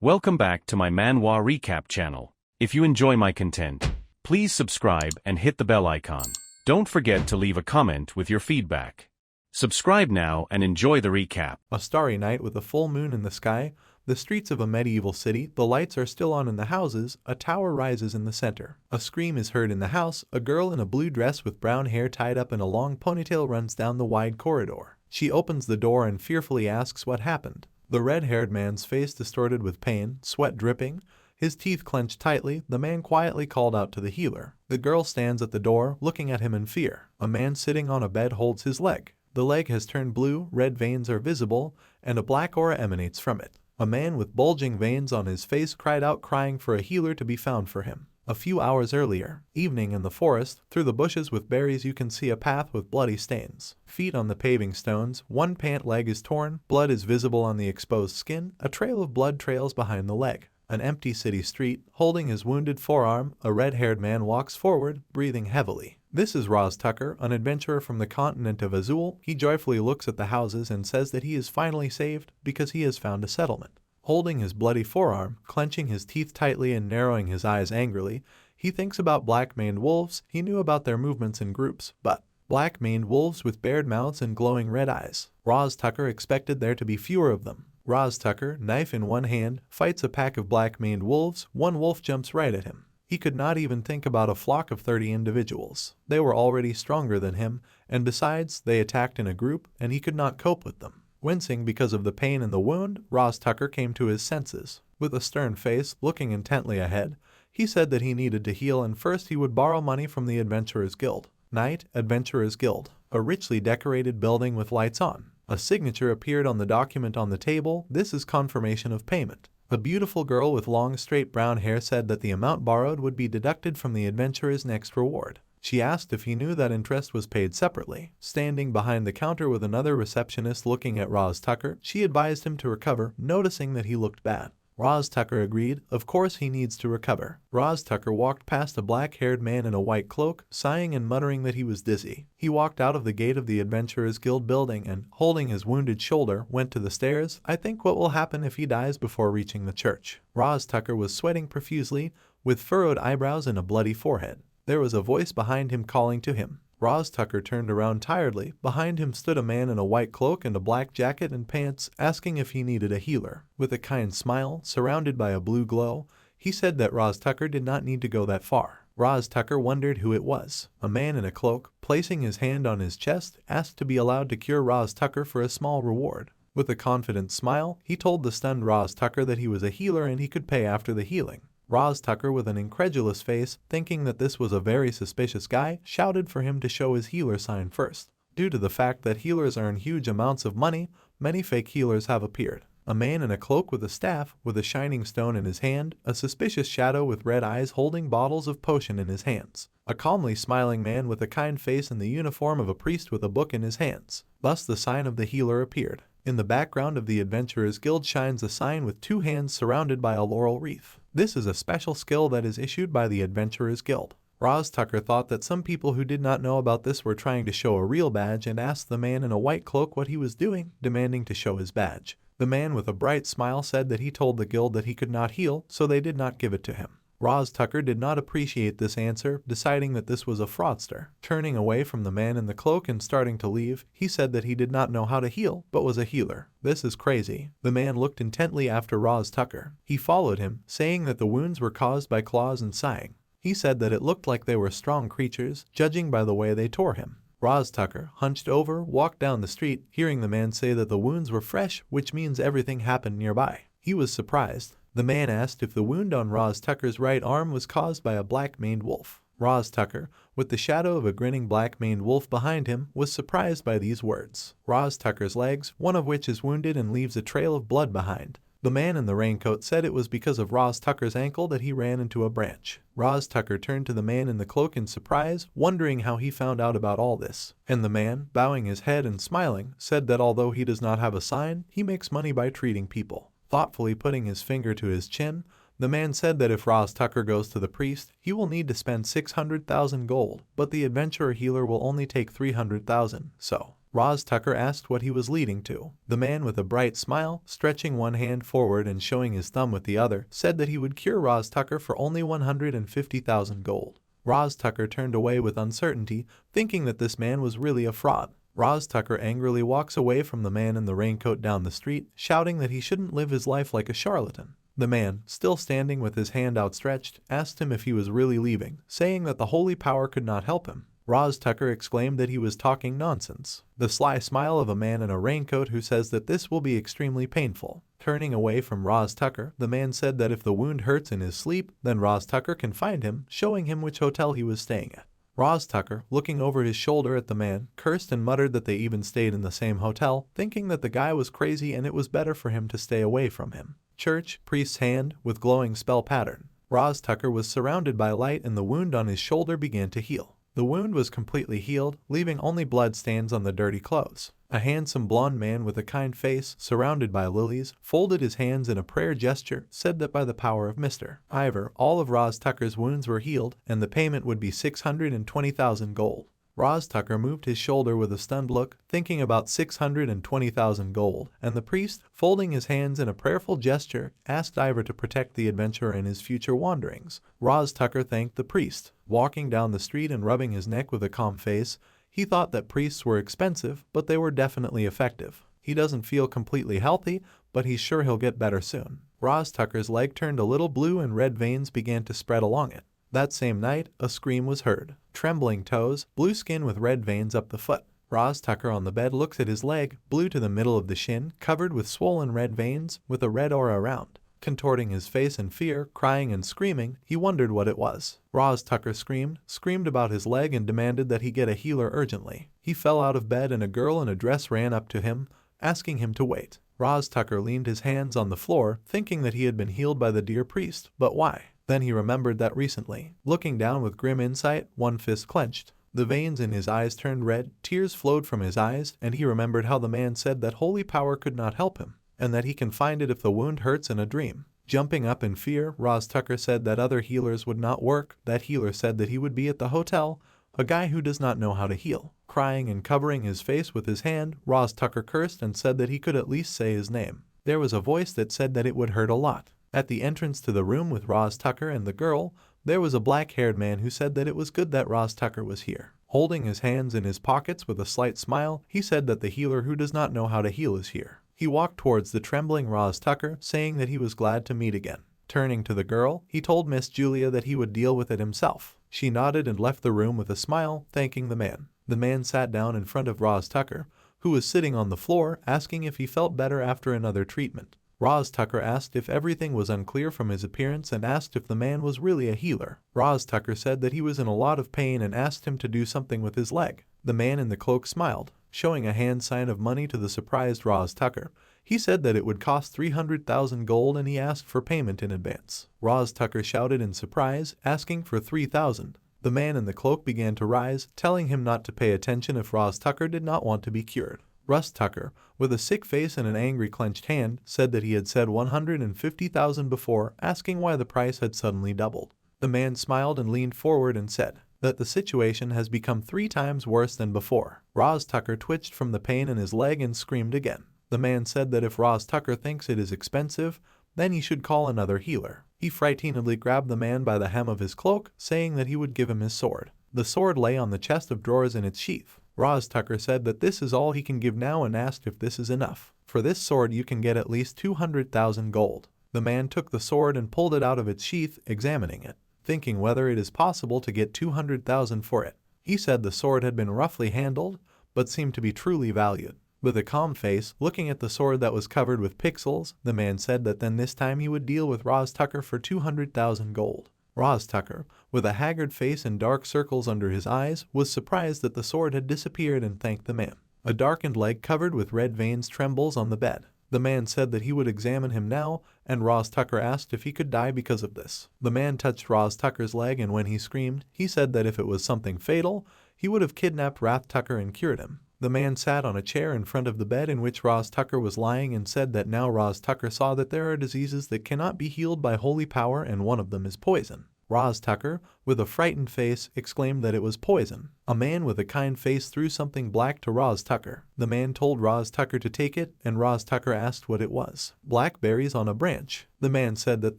Welcome back to my Manhwa recap channel. If you enjoy my content, please subscribe and hit the bell icon. Don't forget to leave a comment with your feedback. Subscribe now and enjoy the recap. A starry night with a full moon in the sky, the streets of a medieval city, the lights are still on in the houses, a tower rises in the center. A scream is heard in the house, a girl in a blue dress with brown hair tied up in a long ponytail runs down the wide corridor. She opens the door and fearfully asks what happened. The red-haired man's face distorted with pain, sweat dripping, his teeth clenched tightly, the man quietly called out to the healer. The girl stands at the door, looking at him in fear. A man sitting on a bed holds his leg. The leg has turned blue, red veins are visible, and a black aura emanates from it. A man with bulging veins on his face cried out, crying for a healer to be found for him. A few hours earlier, evening in the forest, through the bushes with berries you can see a path with bloody stains. Feet on the paving stones, one pant leg is torn, blood is visible on the exposed skin, a trail of blood trails behind the leg. An empty city street, holding his wounded forearm, a red-haired man walks forward, breathing heavily. This is Roz Tucker, an adventurer from the continent of Azul. He joyfully looks at the houses and says that he is finally saved because he has found a settlement. Holding his bloody forearm, clenching his teeth tightly and narrowing his eyes angrily, he thinks about black-maned wolves. He knew about their movements in groups, but black-maned wolves with bared mouths and glowing red eyes. Roz Tucker expected there to be fewer of them. Roz Tucker, knife in one hand, fights a pack of black-maned wolves. One wolf jumps right at him. He could not even think about a flock of 30 individuals. They were already stronger than him, and besides, they attacked in a group, and he could not cope with them. Wincing because of the pain in the wound, Roz Tucker came to his senses. With a stern face, looking intently ahead, he said that he needed to heal and first he would borrow money from the Adventurers Guild. Night, Adventurers Guild. A richly decorated building with lights on. A signature appeared on the document on the table. This is confirmation of payment. A beautiful girl with long straight brown hair said that the amount borrowed would be deducted from the adventurer's next reward. She asked if he knew that interest was paid separately. Standing behind the counter with another receptionist looking at Roz Tucker, she advised him to recover, noticing that he looked bad. Roz Tucker agreed. Of course he needs to recover. Roz Tucker walked past a black-haired man in a white cloak, sighing and muttering that he was dizzy. He walked out of the gate of the Adventurers Guild building and, holding his wounded shoulder, went to the stairs. I think what will happen if he dies before reaching the church. Roz Tucker was sweating profusely, with furrowed eyebrows and a bloody forehead. There was a voice behind him calling to him. Roz Tucker turned around tiredly. Behind him stood a man in a white cloak and a black jacket and pants, asking if he needed a healer. With a kind smile, surrounded by a blue glow, he said that Roz Tucker did not need to go that far. Roz Tucker wondered who it was. A man in a cloak, placing his hand on his chest, asked to be allowed to cure Roz Tucker for a small reward. With a confident smile, he told the stunned Roz Tucker that he was a healer and he could pay after the healing. Roz Tucker, with an incredulous face, thinking that this was a very suspicious guy, shouted for him to show his healer sign first. Due to the fact that healers earn huge amounts of money, many fake healers have appeared. A man in a cloak with a staff, with a shining stone in his hand, a suspicious shadow with red eyes holding bottles of potion in his hands. A calmly smiling man with a kind face in the uniform of a priest with a book in his hands. Thus the sign of the healer appeared. In the background of the Adventurers Guild shines a sign with two hands surrounded by a laurel wreath. This is a special skill that is issued by the Adventurers Guild. Roz Tucker thought that some people who did not know about this were trying to show a real badge and asked the man in a white cloak what he was doing, demanding to show his badge. The man with a bright smile said that he told the guild that he could not heal, so they did not give it to him. Roz Tucker did not appreciate this answer, deciding that this was a fraudster. Turning away from the man in the cloak and starting to leave, he said that he did not know how to heal, but was a healer. This is crazy. The man looked intently after Roz Tucker. He followed him, saying that the wounds were caused by claws and sighing. He said that it looked like they were strong creatures, judging by the way they tore him. Roz Tucker, hunched over, walked down the street, hearing the man say that the wounds were fresh, which means everything happened nearby. He was surprised. The man asked if the wound on Roz Tucker's right arm was caused by a black-maned wolf. Roz Tucker, with the shadow of a grinning black-maned wolf behind him, was surprised by these words. Roz Tucker's legs, one of which is wounded and leaves a trail of blood behind. The man in the raincoat said it was because of Roz Tucker's ankle that he ran into a branch. Roz Tucker turned to the man in the cloak in surprise, wondering how he found out about all this. And the man, bowing his head and smiling, said that although he does not have a sign, he makes money by treating people. Thoughtfully putting his finger to his chin, the man said that if Roz Tucker goes to the priest, he will need to spend 600,000 gold, but the adventurer healer will only take 300,000, so Roz Tucker asked what he was leading to. The man with a bright smile, stretching one hand forward and showing his thumb with the other, said that he would cure Roz Tucker for only 150,000 gold. Roz Tucker turned away with uncertainty, thinking that this man was really a fraud. Roz Tucker angrily walks away from the man in the raincoat down the street, shouting that he shouldn't live his life like a charlatan. The man, still standing with his hand outstretched, asked him if he was really leaving, saying that the holy power could not help him. Roz Tucker exclaimed that he was talking nonsense. The sly smile of a man in a raincoat who says that this will be extremely painful. Turning away from Roz Tucker, the man said that if the wound hurts in his sleep, then Roz Tucker can find him, showing him which hotel he was staying at. Roz Tucker, looking over his shoulder at the man, cursed and muttered that they even stayed in the same hotel, thinking that the guy was crazy and it was better for him to stay away from him. Church, priest's hand, with glowing spell pattern. Roz Tucker was surrounded by light and the wound on his shoulder began to heal. The wound was completely healed, leaving only blood stains on the dirty clothes. A handsome blonde man with a kind face, surrounded by lilies, folded his hands in a prayer gesture, said that by the power of Mr. Ivor, all of Roz Tucker's wounds were healed, and the payment would be 620,000 gold. Roz Tucker moved his shoulder with a stunned look, thinking about 620,000 gold, and the priest, folding his hands in a prayerful gesture, asked Ivor to protect the adventurer in his future wanderings. Roz Tucker thanked the priest. Walking down the street and rubbing his neck with a calm face, he thought that priests were expensive, but they were definitely effective. He doesn't feel completely healthy, but he's sure he'll get better soon. Roz Tucker's leg turned a little blue and red veins began to spread along it. That same night, a scream was heard. Trembling toes, blue skin with red veins up the foot. Roz Tucker on the bed looks at his leg, blue to the middle of the shin, covered with swollen red veins, with a red aura around. Contorting his face in fear, crying and screaming, he wondered what it was. Roz Tucker screamed about his leg and demanded that he get a healer urgently. He fell out of bed and a girl in a dress ran up to him, asking him to wait. Roz Tucker leaned his hands on the floor, thinking that he had been healed by the dear priest, but why? Then he remembered that recently. Looking down with grim insight, one fist clenched. The veins in his eyes turned red, tears flowed from his eyes, and he remembered how the man said that holy power could not help him, and that he can find it if the wound hurts in a dream. Jumping up in fear, Roz Tucker said that other healers would not work. That healer said that he would be at the hotel, a guy who does not know how to heal. Crying and covering his face with his hand, Roz Tucker cursed and said that he could at least say his name. There was a voice that said that it would hurt a lot. At the entrance to the room with Roz Tucker and the girl, there was a black-haired man who said that it was good that Roz Tucker was here. Holding his hands in his pockets with a slight smile, he said that the healer who does not know how to heal is here. He walked towards the trembling Roz Tucker, saying that he was glad to meet again. Turning to the girl, he told Miss Julia that he would deal with it himself. She nodded and left the room with a smile, thanking the man. The man sat down in front of Roz Tucker, who was sitting on the floor, asking if he felt better after another treatment. Roz Tucker asked if everything was unclear from his appearance and asked if the man was really a healer. Roz Tucker said that he was in a lot of pain and asked him to do something with his leg. The man in the cloak smiled, showing a hand sign of money to the surprised Roz Tucker. He said that it would cost 300,000 gold and he asked for payment in advance. Roz Tucker shouted in surprise, asking for 3,000. The man in the cloak began to rise, telling him not to pay attention if Roz Tucker did not want to be cured. Roz Tucker, with a sick face and an angry clenched hand, said that he had said 150,000 before, asking why the price had suddenly doubled. The man smiled and leaned forward and said that the situation has become 3 times worse than before. Roz Tucker twitched from the pain in his leg and screamed again. The man said that if Roz Tucker thinks it is expensive, then he should call another healer. He frighteningly grabbed the man by the hem of his cloak, saying that he would give him his sword. The sword lay on the chest of drawers in its sheath. Roz Tucker said that this is all he can give now and asked if this is enough. For this sword you can get at least 200,000 gold. The man took the sword and pulled it out of its sheath, examining it, thinking whether it is possible to get 200,000 for it. He said the sword had been roughly handled, but seemed to be truly valued. With a calm face, looking at the sword that was covered with pixels, the man said that then this time he would deal with Roz Tucker for 200,000 gold. Roz Tucker, with a haggard face and dark circles under his eyes, was surprised that the sword had disappeared and thanked the man. A darkened leg covered with red veins trembles on the bed. The man said that he would examine him now, and Roz Tucker asked if he could die because of this. The man touched Roz Tucker's leg, and when he screamed, he said that if it was something fatal, he would have kidnapped Rath Tucker and cured him. The man sat on a chair in front of the bed in which Roz Tucker was lying and said that now Roz Tucker saw that there are diseases that cannot be healed by holy power and one of them is poison. Roz Tucker, with a frightened face, exclaimed that it was poison. A man with a kind face threw something black to Roz Tucker. The man told Roz Tucker to take it, and Roz Tucker asked what it was. Blackberries on a branch. The man said that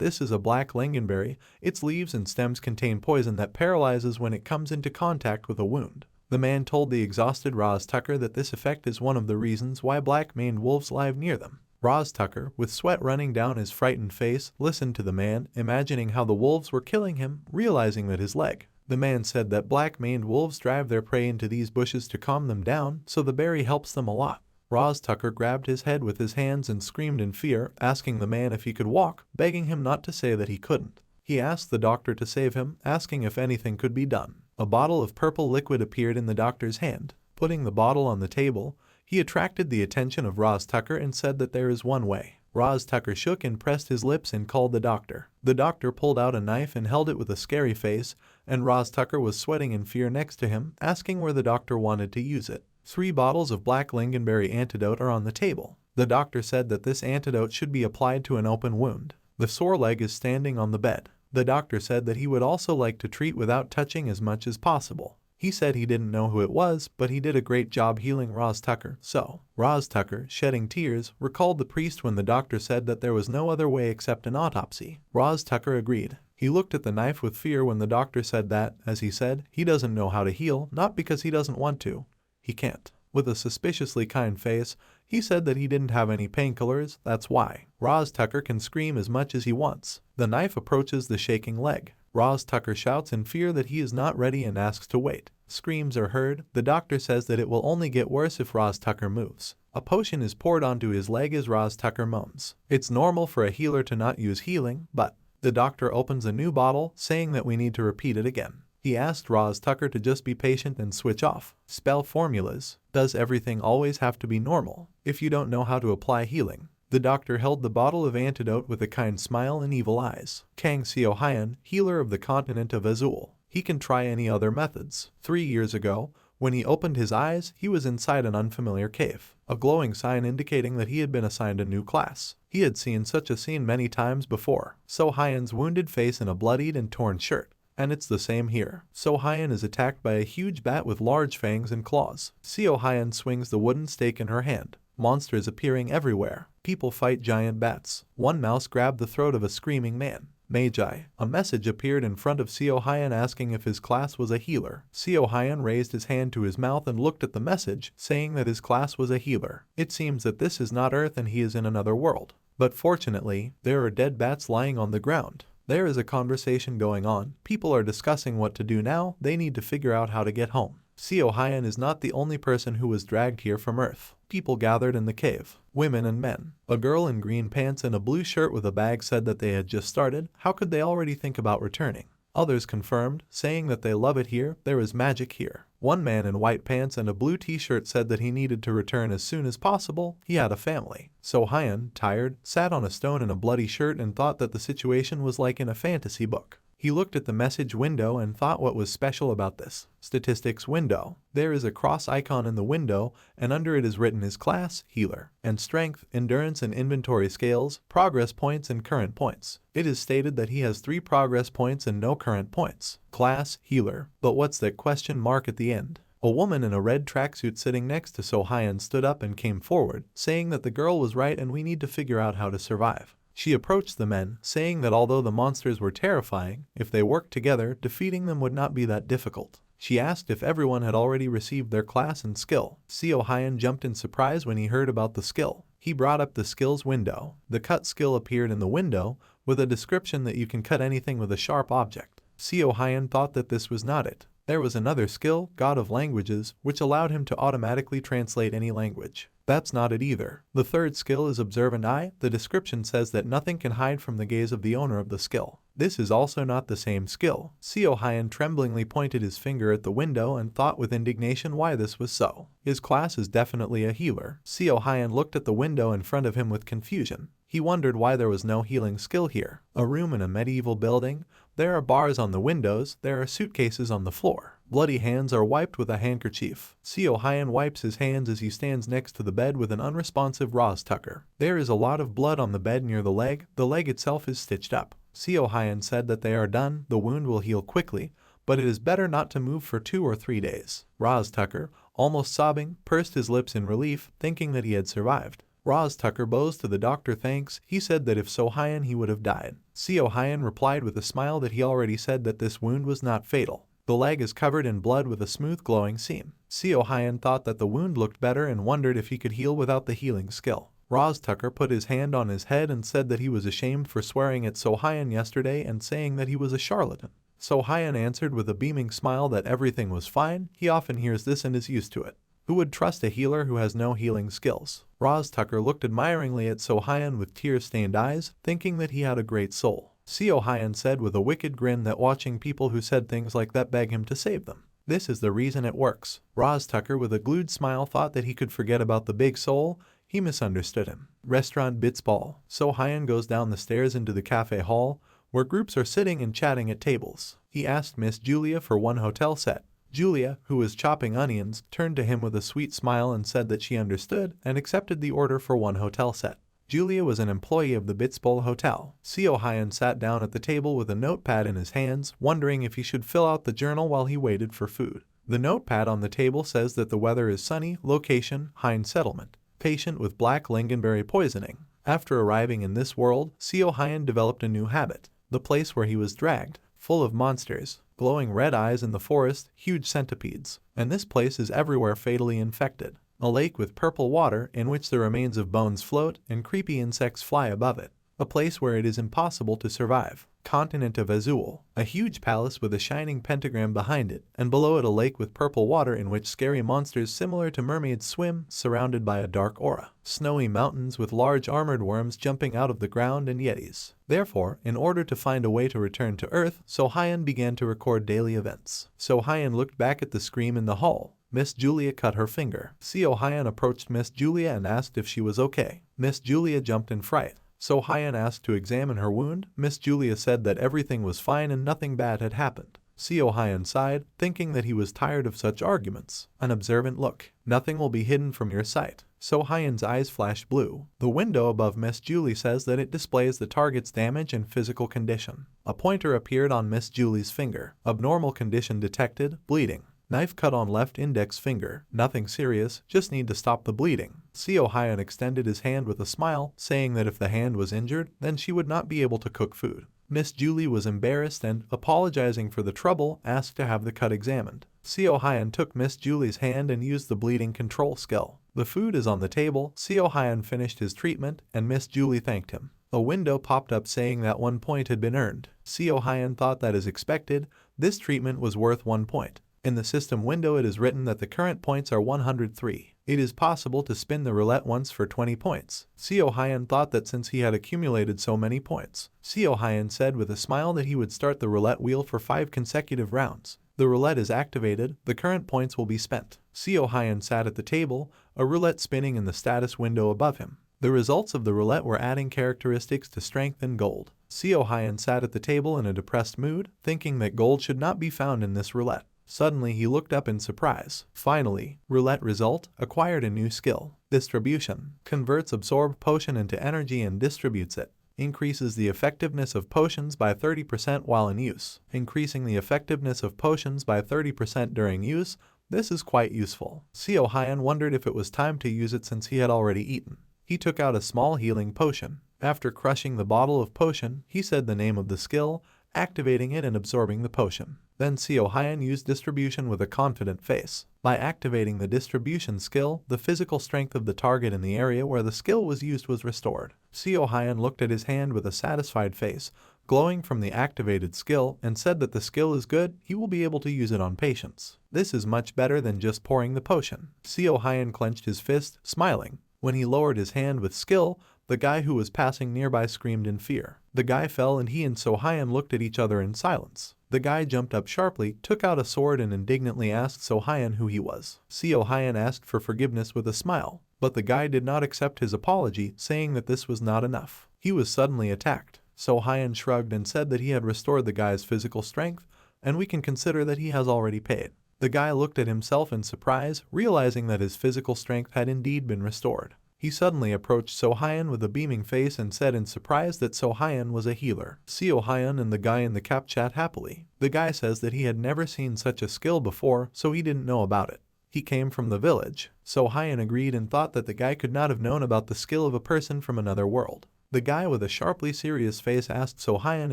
this is a black lingonberry. Its leaves and stems contain poison that paralyzes when it comes into contact with a wound. The man told the exhausted Roz Tucker that this effect is one of the reasons why black-maned wolves live near them. Roz Tucker, with sweat running down his frightened face, listened to the man, imagining how the wolves were killing him, realizing that his leg. The man said that black-maned wolves drive their prey into these bushes to calm them down, so the berry helps them a lot. Roz Tucker grabbed his head with his hands and screamed in fear, asking the man if he could walk, begging him not to say that he couldn't. He asked the doctor to save him, asking if anything could be done. A bottle of purple liquid appeared in the doctor's hand. Putting the bottle on the table, he attracted the attention of Roz Tucker and said that there is one way. Roz Tucker shook and pressed his lips and called the doctor. The doctor pulled out a knife and held it with a scary face, and Roz Tucker was sweating in fear next to him, asking where the doctor wanted to use it. 3 bottles of black lingonberry antidote are on the table. The doctor said that this antidote should be applied to an open wound. The sore leg is standing on the bed. The doctor said that he would also like to treat without touching as much as possible. He said he didn't know who it was, but he did a great job healing Roz Tucker, so. Roz Tucker, shedding tears, recalled the priest when the doctor said that there was no other way except an autopsy. Roz Tucker agreed. He looked at the knife with fear when the doctor said that, as he said, he doesn't know how to heal, not because he doesn't want to. He can't. With a suspiciously kind face, he said that he didn't have any painkillers, that's why. Roz Tucker can scream as much as he wants. The knife approaches the shaking leg. Roz Tucker shouts in fear that he is not ready and asks to wait. Screams are heard. The doctor says that it will only get worse if Roz Tucker moves. A potion is poured onto his leg as Roz Tucker moans. It's normal for a healer to not use healing, but the doctor opens a new bottle, saying that we need to repeat it again. He asked Roz Tucker to just be patient and switch off. Spell formulas. Does everything always have to be normal if you don't know how to apply healing? The doctor held the bottle of antidote with a kind smile and evil eyes. Kang Seo Hyun, healer of the continent of Azul. He can try any other methods. 3 years ago, when he opened his eyes, he was inside an unfamiliar cave. A glowing sign indicating that he had been assigned a new class. He had seen such a scene many times before. So Hyun's wounded face in a bloodied and torn shirt. And it's the same here. So Hyun is attacked by a huge bat with large fangs and claws. Seo Hyun swings the wooden stake in her hand. Monsters appearing everywhere. People fight giant bats. One mouse grabbed the throat of a screaming man. Magi. A message appeared in front of Seo Hyun asking if his class was a healer. Seo Hyun raised his hand to his mouth and looked at the message, saying that his class was a healer. It seems that this is not Earth and he is in another world. But fortunately, there are dead bats lying on the ground. There is a conversation going on. People are discussing what to do now. They need to figure out how to get home. Seo Hyun is not the only person who was dragged here from Earth. People gathered in the cave. Women and men. A girl in green pants and a blue shirt with a bag said that they had just started. How could they already think about returning? Others confirmed, saying that they love it here, there is magic here. One man in white pants and a blue t-shirt said that he needed to return as soon as possible. He had a family. So Hyun, tired, sat on a stone in a bloody shirt and thought that the situation was like in a fantasy book. He looked at the message window and thought what was special about this. Statistics window. There is a cross icon in the window, and under it is written his class, healer, and strength, endurance and inventory scales, progress points and current points. It is stated that he has 3 progress points and no current points. Class, healer. But what's that question mark at the end? A woman in a red tracksuit sitting next to Seo Hyun stood up and came forward, saying that the girl was right and we need to figure out how to survive. She approached the men, saying that although the monsters were terrifying, if they worked together, defeating them would not be that difficult. She asked if everyone had already received their class and skill. Seo Hyun jumped in surprise when he heard about the skill. He brought up the skills window. The cut skill appeared in the window, with a description that you can cut anything with a sharp object. Seo Hyun thought that this was not it. There was another skill, God of Languages, which allowed him to automatically translate any language. That's not it either. The third skill is Observant Eye. The description says that nothing can hide from the gaze of the owner of the skill. This is also not the same skill. Seo Hyun tremblingly pointed his finger at the window and thought with indignation why this was so. His class is definitely a healer. Seo Hyun looked at the window in front of him with confusion. He wondered why there was no healing skill here. A room in a medieval building. There are bars on the windows. There are suitcases on the floor. Bloody hands are wiped with a handkerchief. Seo Hyun wipes his hands as he stands next to the bed with an unresponsive Roz Tucker. There is a lot of blood on the bed near the leg. The leg itself is stitched up. Seo Hyun said that they are done, the wound will heal quickly, but it is better not to move for 2 or 3 days. Roz Tucker, almost sobbing, pursed his lips in relief, thinking that he had survived. Roz Tucker bows to the doctor thanks. He said that if Seo Hyun he would have died. Seo Hyun replied with a smile that he already said that this wound was not fatal. The leg is covered in blood with a smooth glowing seam. Seo Hyun thought that the wound looked better and wondered if he could heal without the healing skill. Roz Tucker put his hand on his head and said that he was ashamed for swearing at Seo Hyun yesterday and saying that he was a charlatan. Seo Hyun answered with a beaming smile that everything was fine. He often hears this and is used to it. Who would trust a healer who has no healing skills? Roz Tucker looked admiringly at Seo Hyun with tear-stained eyes, thinking that he had a great soul. Seo Hyun said with a wicked grin that watching people who said things like that beg him to save them. This is the reason it works. Roz Tucker with a glued smile thought that he could forget about the big soul. He misunderstood him. Restaurant Bits Ball. Seo Hyun goes down the stairs into the cafe hall, where groups are sitting and chatting at tables. He asked Miss Julia for 1 hotel set. Julia, who was chopping onions, turned to him with a sweet smile and said that she understood and accepted the order for 1 hotel set. Julia was an employee of the Bitsbol Hotel. Seo Hyun sat down at the table with a notepad in his hands, wondering if he should fill out the journal while he waited for food. The notepad on the table says that the weather is sunny, location, Hyun settlement, patient with black lingonberry poisoning. After arriving in this world, Seo Hyun developed a new habit. The place where he was dragged, full of monsters, glowing red eyes in the forest, huge centipedes, and this place is everywhere fatally infected. A lake with purple water in which the remains of bones float and creepy insects fly above it. A place where it is impossible to survive. Continent of Azul, a huge palace with a shining pentagram behind it, and below it a lake with purple water in which scary monsters similar to mermaids swim, surrounded by a dark aura. Snowy mountains with large armored worms jumping out of the ground and yetis. Therefore, in order to find a way to return to Earth, Seo Hyun began to record daily events. Seo Hyun looked back at the scream in the hall. Miss Julia cut her finger. Seo Hyun approached Miss Julia and asked if she was okay. Miss Julia jumped in fright. Seo Hyun asked to examine her wound. Miss Julia said that everything was fine and nothing bad had happened. Seo Hyun sighed, thinking that he was tired of such arguments. An observant look. Nothing will be hidden from your sight. Seo Hyun's eyes flashed blue. The window above Miss Julie says that it displays the target's damage and physical condition. A pointer appeared on Miss Julie's finger. Abnormal condition detected, bleeding. Knife cut on left index finger. Nothing serious, just need to stop the bleeding. Seo Hyun extended his hand with a smile, saying that if the hand was injured, then she would not be able to cook food. Miss Julie was embarrassed and, apologizing for the trouble, asked to have the cut examined. Seo Hyun took Miss Julie's hand and used the bleeding control skill. The food is on the table. Seo Hyun finished his treatment, and Miss Julie thanked him. A window popped up saying that 1 point had been earned. Seo Hyun thought that as expected, this treatment was worth 1 point. In the system window it is written that the current points are 103. It is possible to spin the roulette once for 20 points. Seo Hyun thought that since he had accumulated so many points, Seo Hyun said with a smile that he would start the roulette wheel for 5 consecutive rounds. The roulette is activated, the current points will be spent. Seo Hyun sat at the table, a roulette spinning in the status window above him. The results of the roulette were adding characteristics to strength and gold. Seo Hyun sat at the table in a depressed mood, thinking that gold should not be found in this roulette. Suddenly he looked up in surprise. Finally, roulette result, acquired a new skill. Distribution. Converts absorbed potion into energy and distributes it. Increases the effectiveness of potions by 30% while in use. Increasing the effectiveness of potions by 30% during use. This is quite useful. Seo Hyun wondered if it was time to use it since he had already eaten. He took out a small healing potion. After crushing the bottle of potion, he said the name of the skill, activating it and absorbing the potion. Then Seo Hyun used distribution with a confident face. By activating the distribution skill, the physical strength of the target in the area where the skill was used was restored. Seo Hyun looked at his hand with a satisfied face, glowing from the activated skill, and said that the skill is good, he will be able to use it on patients. This is much better than just pouring the potion. Seo Hyun clenched his fist, smiling. When he lowered his hand with skill, the guy who was passing nearby screamed in fear. The guy fell and he and Seo Hyun looked at each other in silence. The guy jumped up sharply, took out a sword and indignantly asked Seo Hyun who he was. Seo Hyun asked for forgiveness with a smile, but the guy did not accept his apology, saying that this was not enough. He was suddenly attacked. Seo Hyun shrugged and said that he had restored the guy's physical strength, and we can consider that he has already paid. The guy looked at himself in surprise, realizing that his physical strength had indeed been restored. He suddenly approached So-Hyun with a beaming face and said in surprise that So-Hyun was a healer. So-Hyun and the guy in the cap chat happily. The guy says that he had never seen such a skill before, so he didn't know about it. He came from the village. So-Hyun agreed and thought that the guy could not have known about the skill of a person from another world. The guy with a sharply serious face asked So-Hyun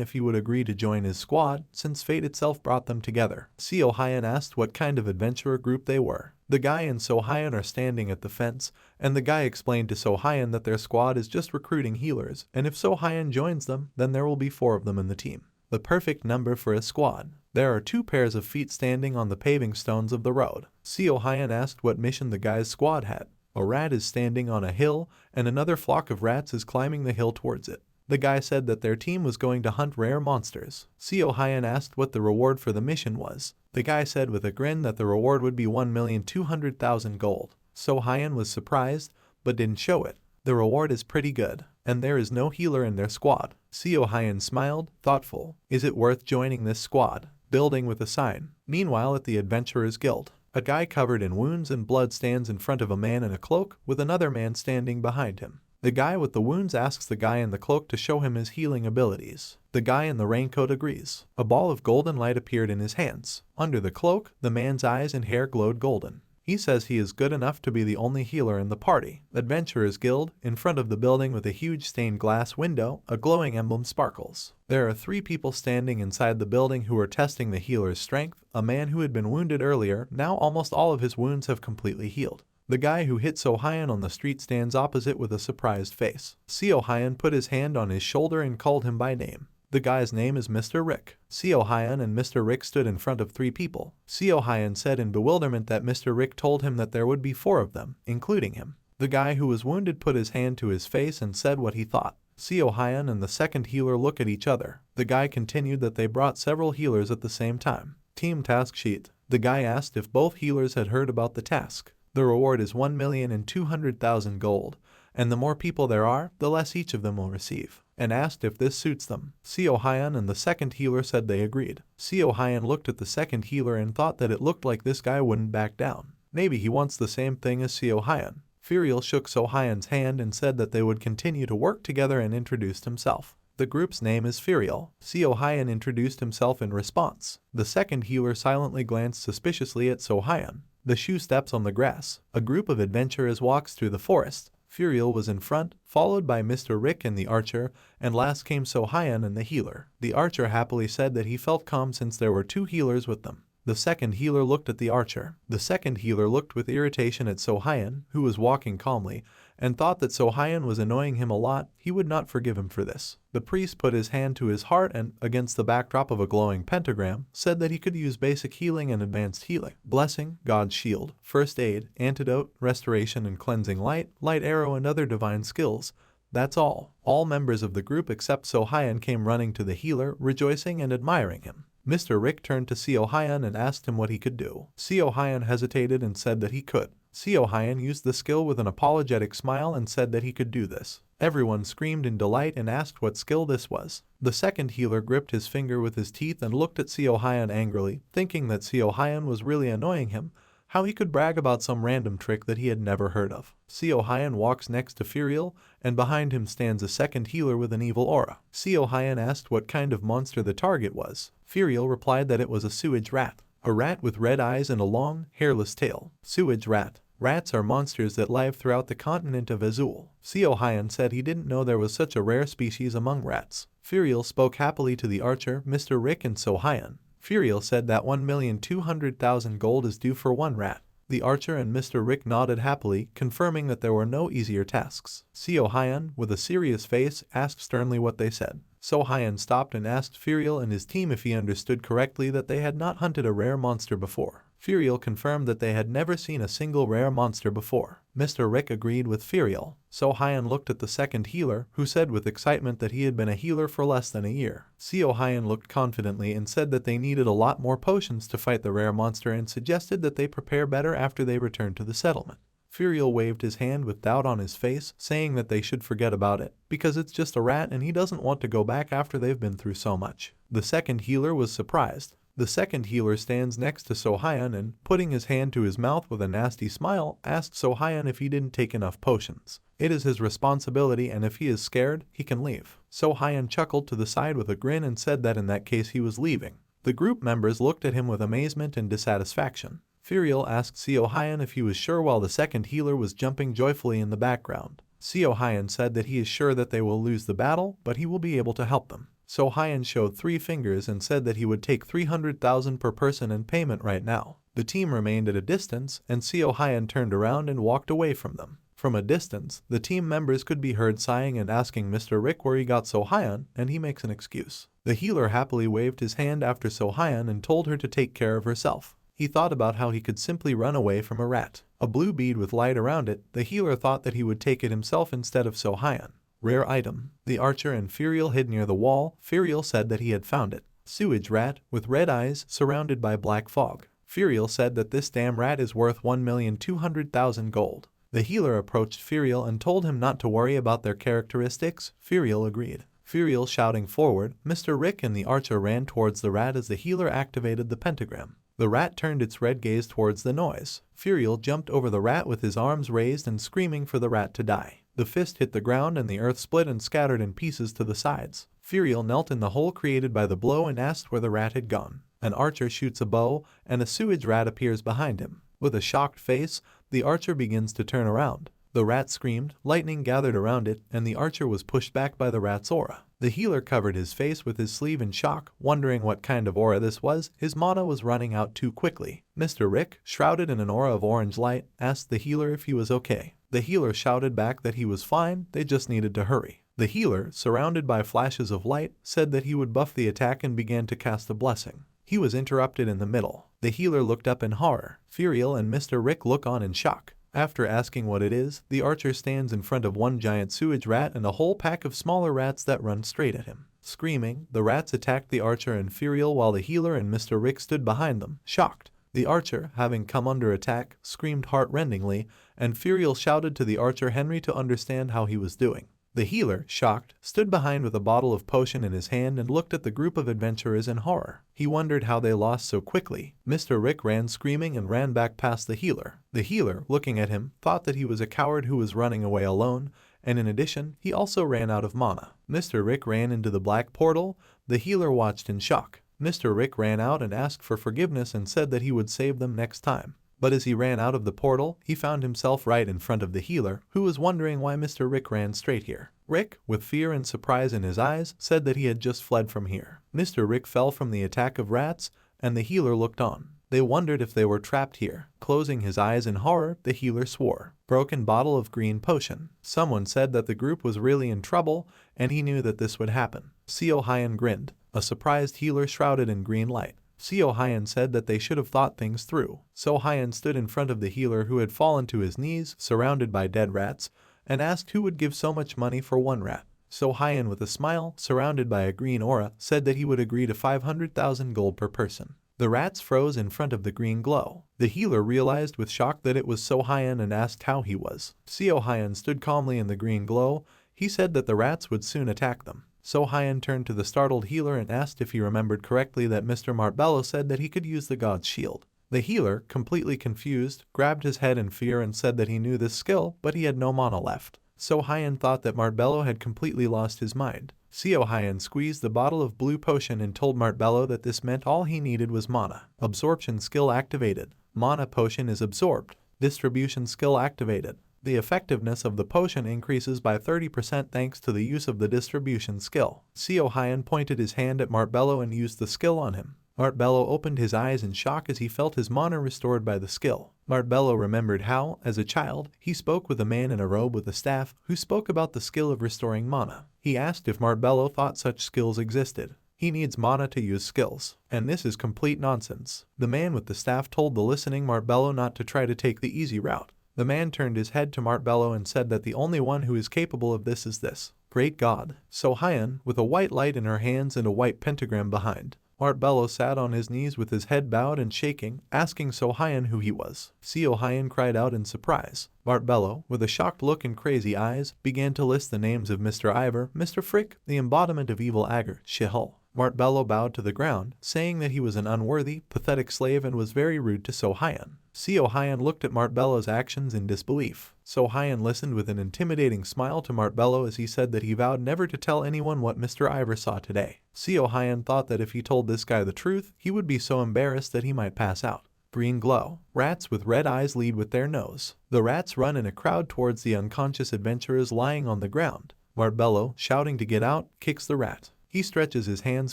if he would agree to join his squad, since fate itself brought them together. So-Hyun asked what kind of adventurer group they were. The guy and So-Hyun are standing at the fence, and the guy explained to So-Hyun that their squad is just recruiting healers, and if So-Hyun joins them, then there will be 4 of them in the team. The perfect number for a squad. There are 2 pairs of feet standing on the paving stones of the road. So-Hyun asked what mission the guy's squad had. A rat is standing on a hill, and another flock of rats is climbing the hill towards it. The guy said that their team was going to hunt rare monsters. So-Hyun asked what the reward for the mission was. The guy said with a grin that the reward would be 1,200,000 gold. So-Hyun was surprised, but didn't show it. The reward is pretty good, and there is no healer in their squad. So-Hyun smiled, thoughtful. Is it worth joining this squad? Building with a sign. Meanwhile at the Adventurers Guild, a guy covered in wounds and blood stands in front of a man in a cloak, with another man standing behind him. The guy with the wounds asks the guy in the cloak to show him his healing abilities. The guy in the raincoat agrees. A ball of golden light appeared in his hands. Under the cloak, the man's eyes and hair glowed golden. He says he is good enough to be the only healer in the party. Adventurers Guild, in front of the building with a huge stained glass window, a glowing emblem sparkles. There are 3 people standing inside the building who are testing the healer's strength. A man who had been wounded earlier, now almost all of his wounds have completely healed. The guy who hit So-Hyun on the street stands opposite with a surprised face. So-Hyun put his hand on his shoulder and called him by name. The guy's name is Mr. Rick. So-Hyun and Mr. Rick stood in front of 3 people. So-Hyun said in bewilderment that Mr. Rick told him that there would be 4 of them, including him. The guy who was wounded put his hand to his face and said what he thought. So-Hyun and the second healer look at each other. The guy continued that they brought several healers at the same time. Team task sheet. The guy asked if both healers had heard about the task. The reward is 1,200,000 gold, and the more people there are, the less each of them will receive, and asked if this suits them. So-Hyun and the second healer said they agreed. So-Hyun looked at the second healer and thought that it looked like this guy wouldn't back down. Maybe he wants the same thing as So-Hyun. Furiel shook So-Hyun's hand and said that they would continue to work together and introduced himself. The group's name is Furiel. So-Hyun introduced himself in response. The second healer silently glanced suspiciously at So-Hyun. The shoe steps on the grass. A group of adventurers walks through the forest. Furiel was in front, followed by Mr. Rick and the archer, and last came So-Hyun and the healer. The archer happily said that he felt calm since there were 2 healers with them. The second healer looked at the archer. The second healer looked with irritation at So-Hyun, who was walking calmly, and thought that So-Hyun was annoying him a lot. He would not forgive him for this. The priest put his hand to his heart and, against the backdrop of a glowing pentagram, said that he could use basic healing and advanced healing. Blessing, God's shield, first aid, antidote, restoration and cleansing light, light arrow and other divine skills. That's all. All members of the group except So-Hyun came running to the healer, rejoicing and admiring him. Mr. Rick turned to So-Hyun and asked him what he could do. So-Hyun hesitated and said that he could. So-Hyun used the skill with an apologetic smile and said that he could do this. Everyone screamed in delight and asked what skill this was. The second healer gripped his finger with his teeth and looked at So-Hyun angrily, thinking that So-Hyun was really annoying him, how he could brag about some random trick that he had never heard of. So-Hyun walks next to Furiel, and behind him stands a second healer with an evil aura. So-Hyun asked what kind of monster the target was. Furiel replied that it was a sewage rat. A rat with red eyes and a long, hairless tail. Sewage rat. Rats are monsters that live throughout the continent of Azul. So-Hyun said he didn't know there was such a rare species among rats. Furiel spoke happily to the archer, Mr. Rick and So-Hyun. Furiel said that 1,200,000 gold is due for 1 rat. The archer and Mr. Rick nodded happily, confirming that there were no easier tasks. So-Hyun, with a serious face, asked sternly what they said. So-Hyun stopped and asked Furiel and his team if he understood correctly that they had not hunted a rare monster before. Furiel confirmed that they had never seen a single rare monster before. Mr. Rick agreed with Furiel. So-Hyun looked at the second healer, who said with excitement that he had been a healer for less than a year. So-Hyun looked confidently and said that they needed a lot more potions to fight the rare monster and suggested that they prepare better after they return to the settlement. Furiel waved his hand with doubt on his face, saying that they should forget about it, because it's just a rat and he doesn't want to go back after they've been through so much. The second healer was surprised. The second healer stands next to So-Hyun and, putting his hand to his mouth with a nasty smile, asks So-Hyun if he didn't take enough potions. It is his responsibility, and if he is scared, he can leave. So-Hyun chuckled to the side with a grin and said that in that case he was leaving. The group members looked at him with amazement and dissatisfaction. Furiel asked So-Hyun if he was sure while the second healer was jumping joyfully in the background. So-Hyun said that he is sure that they will lose the battle, but he will be able to help them. So-Hyun showed 3 fingers and said that he would take 300,000 per person in payment right now. The team remained at a distance, and So-Hyun turned around and walked away from them. From a distance, the team members could be heard sighing and asking Mr. Rick where he got So-Hyun, and he makes an excuse. The healer happily waved his hand after So-Hyun and told her to take care of herself. He thought about how he could simply run away from a rat. A blue bead with light around it, the healer thought that he would take it himself instead of So-Hyun. Rare item. The archer and Furiel hid near the wall. Furiel said that he had found it. Sewage rat, with red eyes, surrounded by black fog. Furiel said that this damn rat is worth 1,200,000 gold. The healer approached Furiel and told him not to worry about their characteristics. Furiel agreed. Furiel shouting forward, Mr. Rick and the archer ran towards the rat as the healer activated the pentagram. The rat turned its red gaze towards the noise. Furiel jumped over the rat with his arms raised and screaming for the rat to die. The fist hit the ground and the earth split and scattered in pieces to the sides. Furiel knelt in the hole created by the blow and asked where the rat had gone. An archer shoots a bow, and a sewage rat appears behind him. With a shocked face, the archer begins to turn around. The rat screamed, lightning gathered around it, and the archer was pushed back by the rat's aura. The healer covered his face with his sleeve in shock, wondering what kind of aura this was. His mana was running out too quickly. Mr. Rick, shrouded in an aura of orange light, asked the healer if he was okay. The healer shouted back that he was fine, they just needed to hurry. The healer, surrounded by flashes of light, said that he would buff the attack and began to cast a blessing. He was interrupted in the middle. The healer looked up in horror. Furiel and Mr. Rick look on in shock. After asking what it is, the archer stands in front of one giant sewage rat and a whole pack of smaller rats that run straight at him. Screaming, the rats attacked the archer and Furiel while the healer and Mr. Rick stood behind them, shocked. The archer, having come under attack, screamed heart-rendingly, and Furiel shouted to the archer Henry to understand how he was doing. The healer, shocked, stood behind with a bottle of potion in his hand and looked at the group of adventurers in horror. He wondered how they lost so quickly. Mr. Rick ran screaming and ran back past the healer. The healer, looking at him, thought that he was a coward who was running away alone, and in addition, he also ran out of mana. Mr. Rick ran into the black portal. The healer watched in shock. Mr. Rick ran out and asked for forgiveness and said that he would save them next time. But as he ran out of the portal, he found himself right in front of the healer, who was wondering why Mr. Rick ran straight here. Rick, with fear and surprise in his eyes, said that he had just fled from here. Mr. Rick fell from the attack of rats, and the healer looked on. They wondered if they were trapped here. Closing his eyes in horror, the healer swore. Broken bottle of green potion. Someone said that the group was really in trouble, and he knew that this would happen. So-Hyun grinned. A surprised healer shrouded in green light. So-Hyun said that they should have thought things through. So-Hyun stood in front of the healer who had fallen to his knees, surrounded by dead rats, and asked who would give so much money for one rat. So-Hyun, with a smile, surrounded by a green aura, said that he would agree to 500,000 gold per person. The rats froze in front of the green glow. The healer realized with shock that it was So-Hyun and asked how he was. So-Hyun stood calmly in the green glow. He said that the rats would soon attack them. So-Hyun turned to the startled healer and asked if he remembered correctly that Mr. Marbello said that he could use the god's shield. The healer, completely confused, grabbed his head in fear and said that he knew this skill, but he had no mana left. So-Hyun thought that Marbello had completely lost his mind. So-Hyun squeezed the bottle of blue potion and told Marbello that this meant all he needed was mana. Absorption skill activated. Mana potion is absorbed. Distribution skill activated. The effectiveness of the potion increases by 30% thanks to the use of the distribution skill. So-Hyun pointed his hand at Marbello and used the skill on him. Marbello opened his eyes in shock as he felt his mana restored by the skill. Marbello remembered how, as a child, he spoke with a man in a robe with a staff who spoke about the skill of restoring mana. He asked if Marbello thought such skills existed. He needs mana to use skills, and this is complete nonsense. The man with the staff told the listening Marbello not to try to take the easy route. The man turned his head to Marbello and said that the only one who is capable of this is this great god. So-Hyun, with a white light in her hands and a white pentagram behind. Marbello sat on his knees with his head bowed and shaking, asking So-Hyun who he was. So-Hyun cried out in surprise. Marbello, with a shocked look and crazy eyes, began to list the names of Mr. Ivor, Mr. Frick, the embodiment of evil Agar, Shihul. Bello bowed to the ground, saying that he was an unworthy, pathetic slave and was very rude to So-Hyun. So-Hyun looked at Bello's actions in disbelief. So-Hyun listened with an intimidating smile to Bello as he said that he vowed never to tell anyone what Mr. Ivor saw today. So-Hyun thought that if he told this guy the truth, he would be so embarrassed that he might pass out. Green glow. Rats with red eyes lead with their nose. The rats run in a crowd towards the unconscious adventurers lying on the ground. Bello, shouting to get out, kicks the rat. He stretches his hands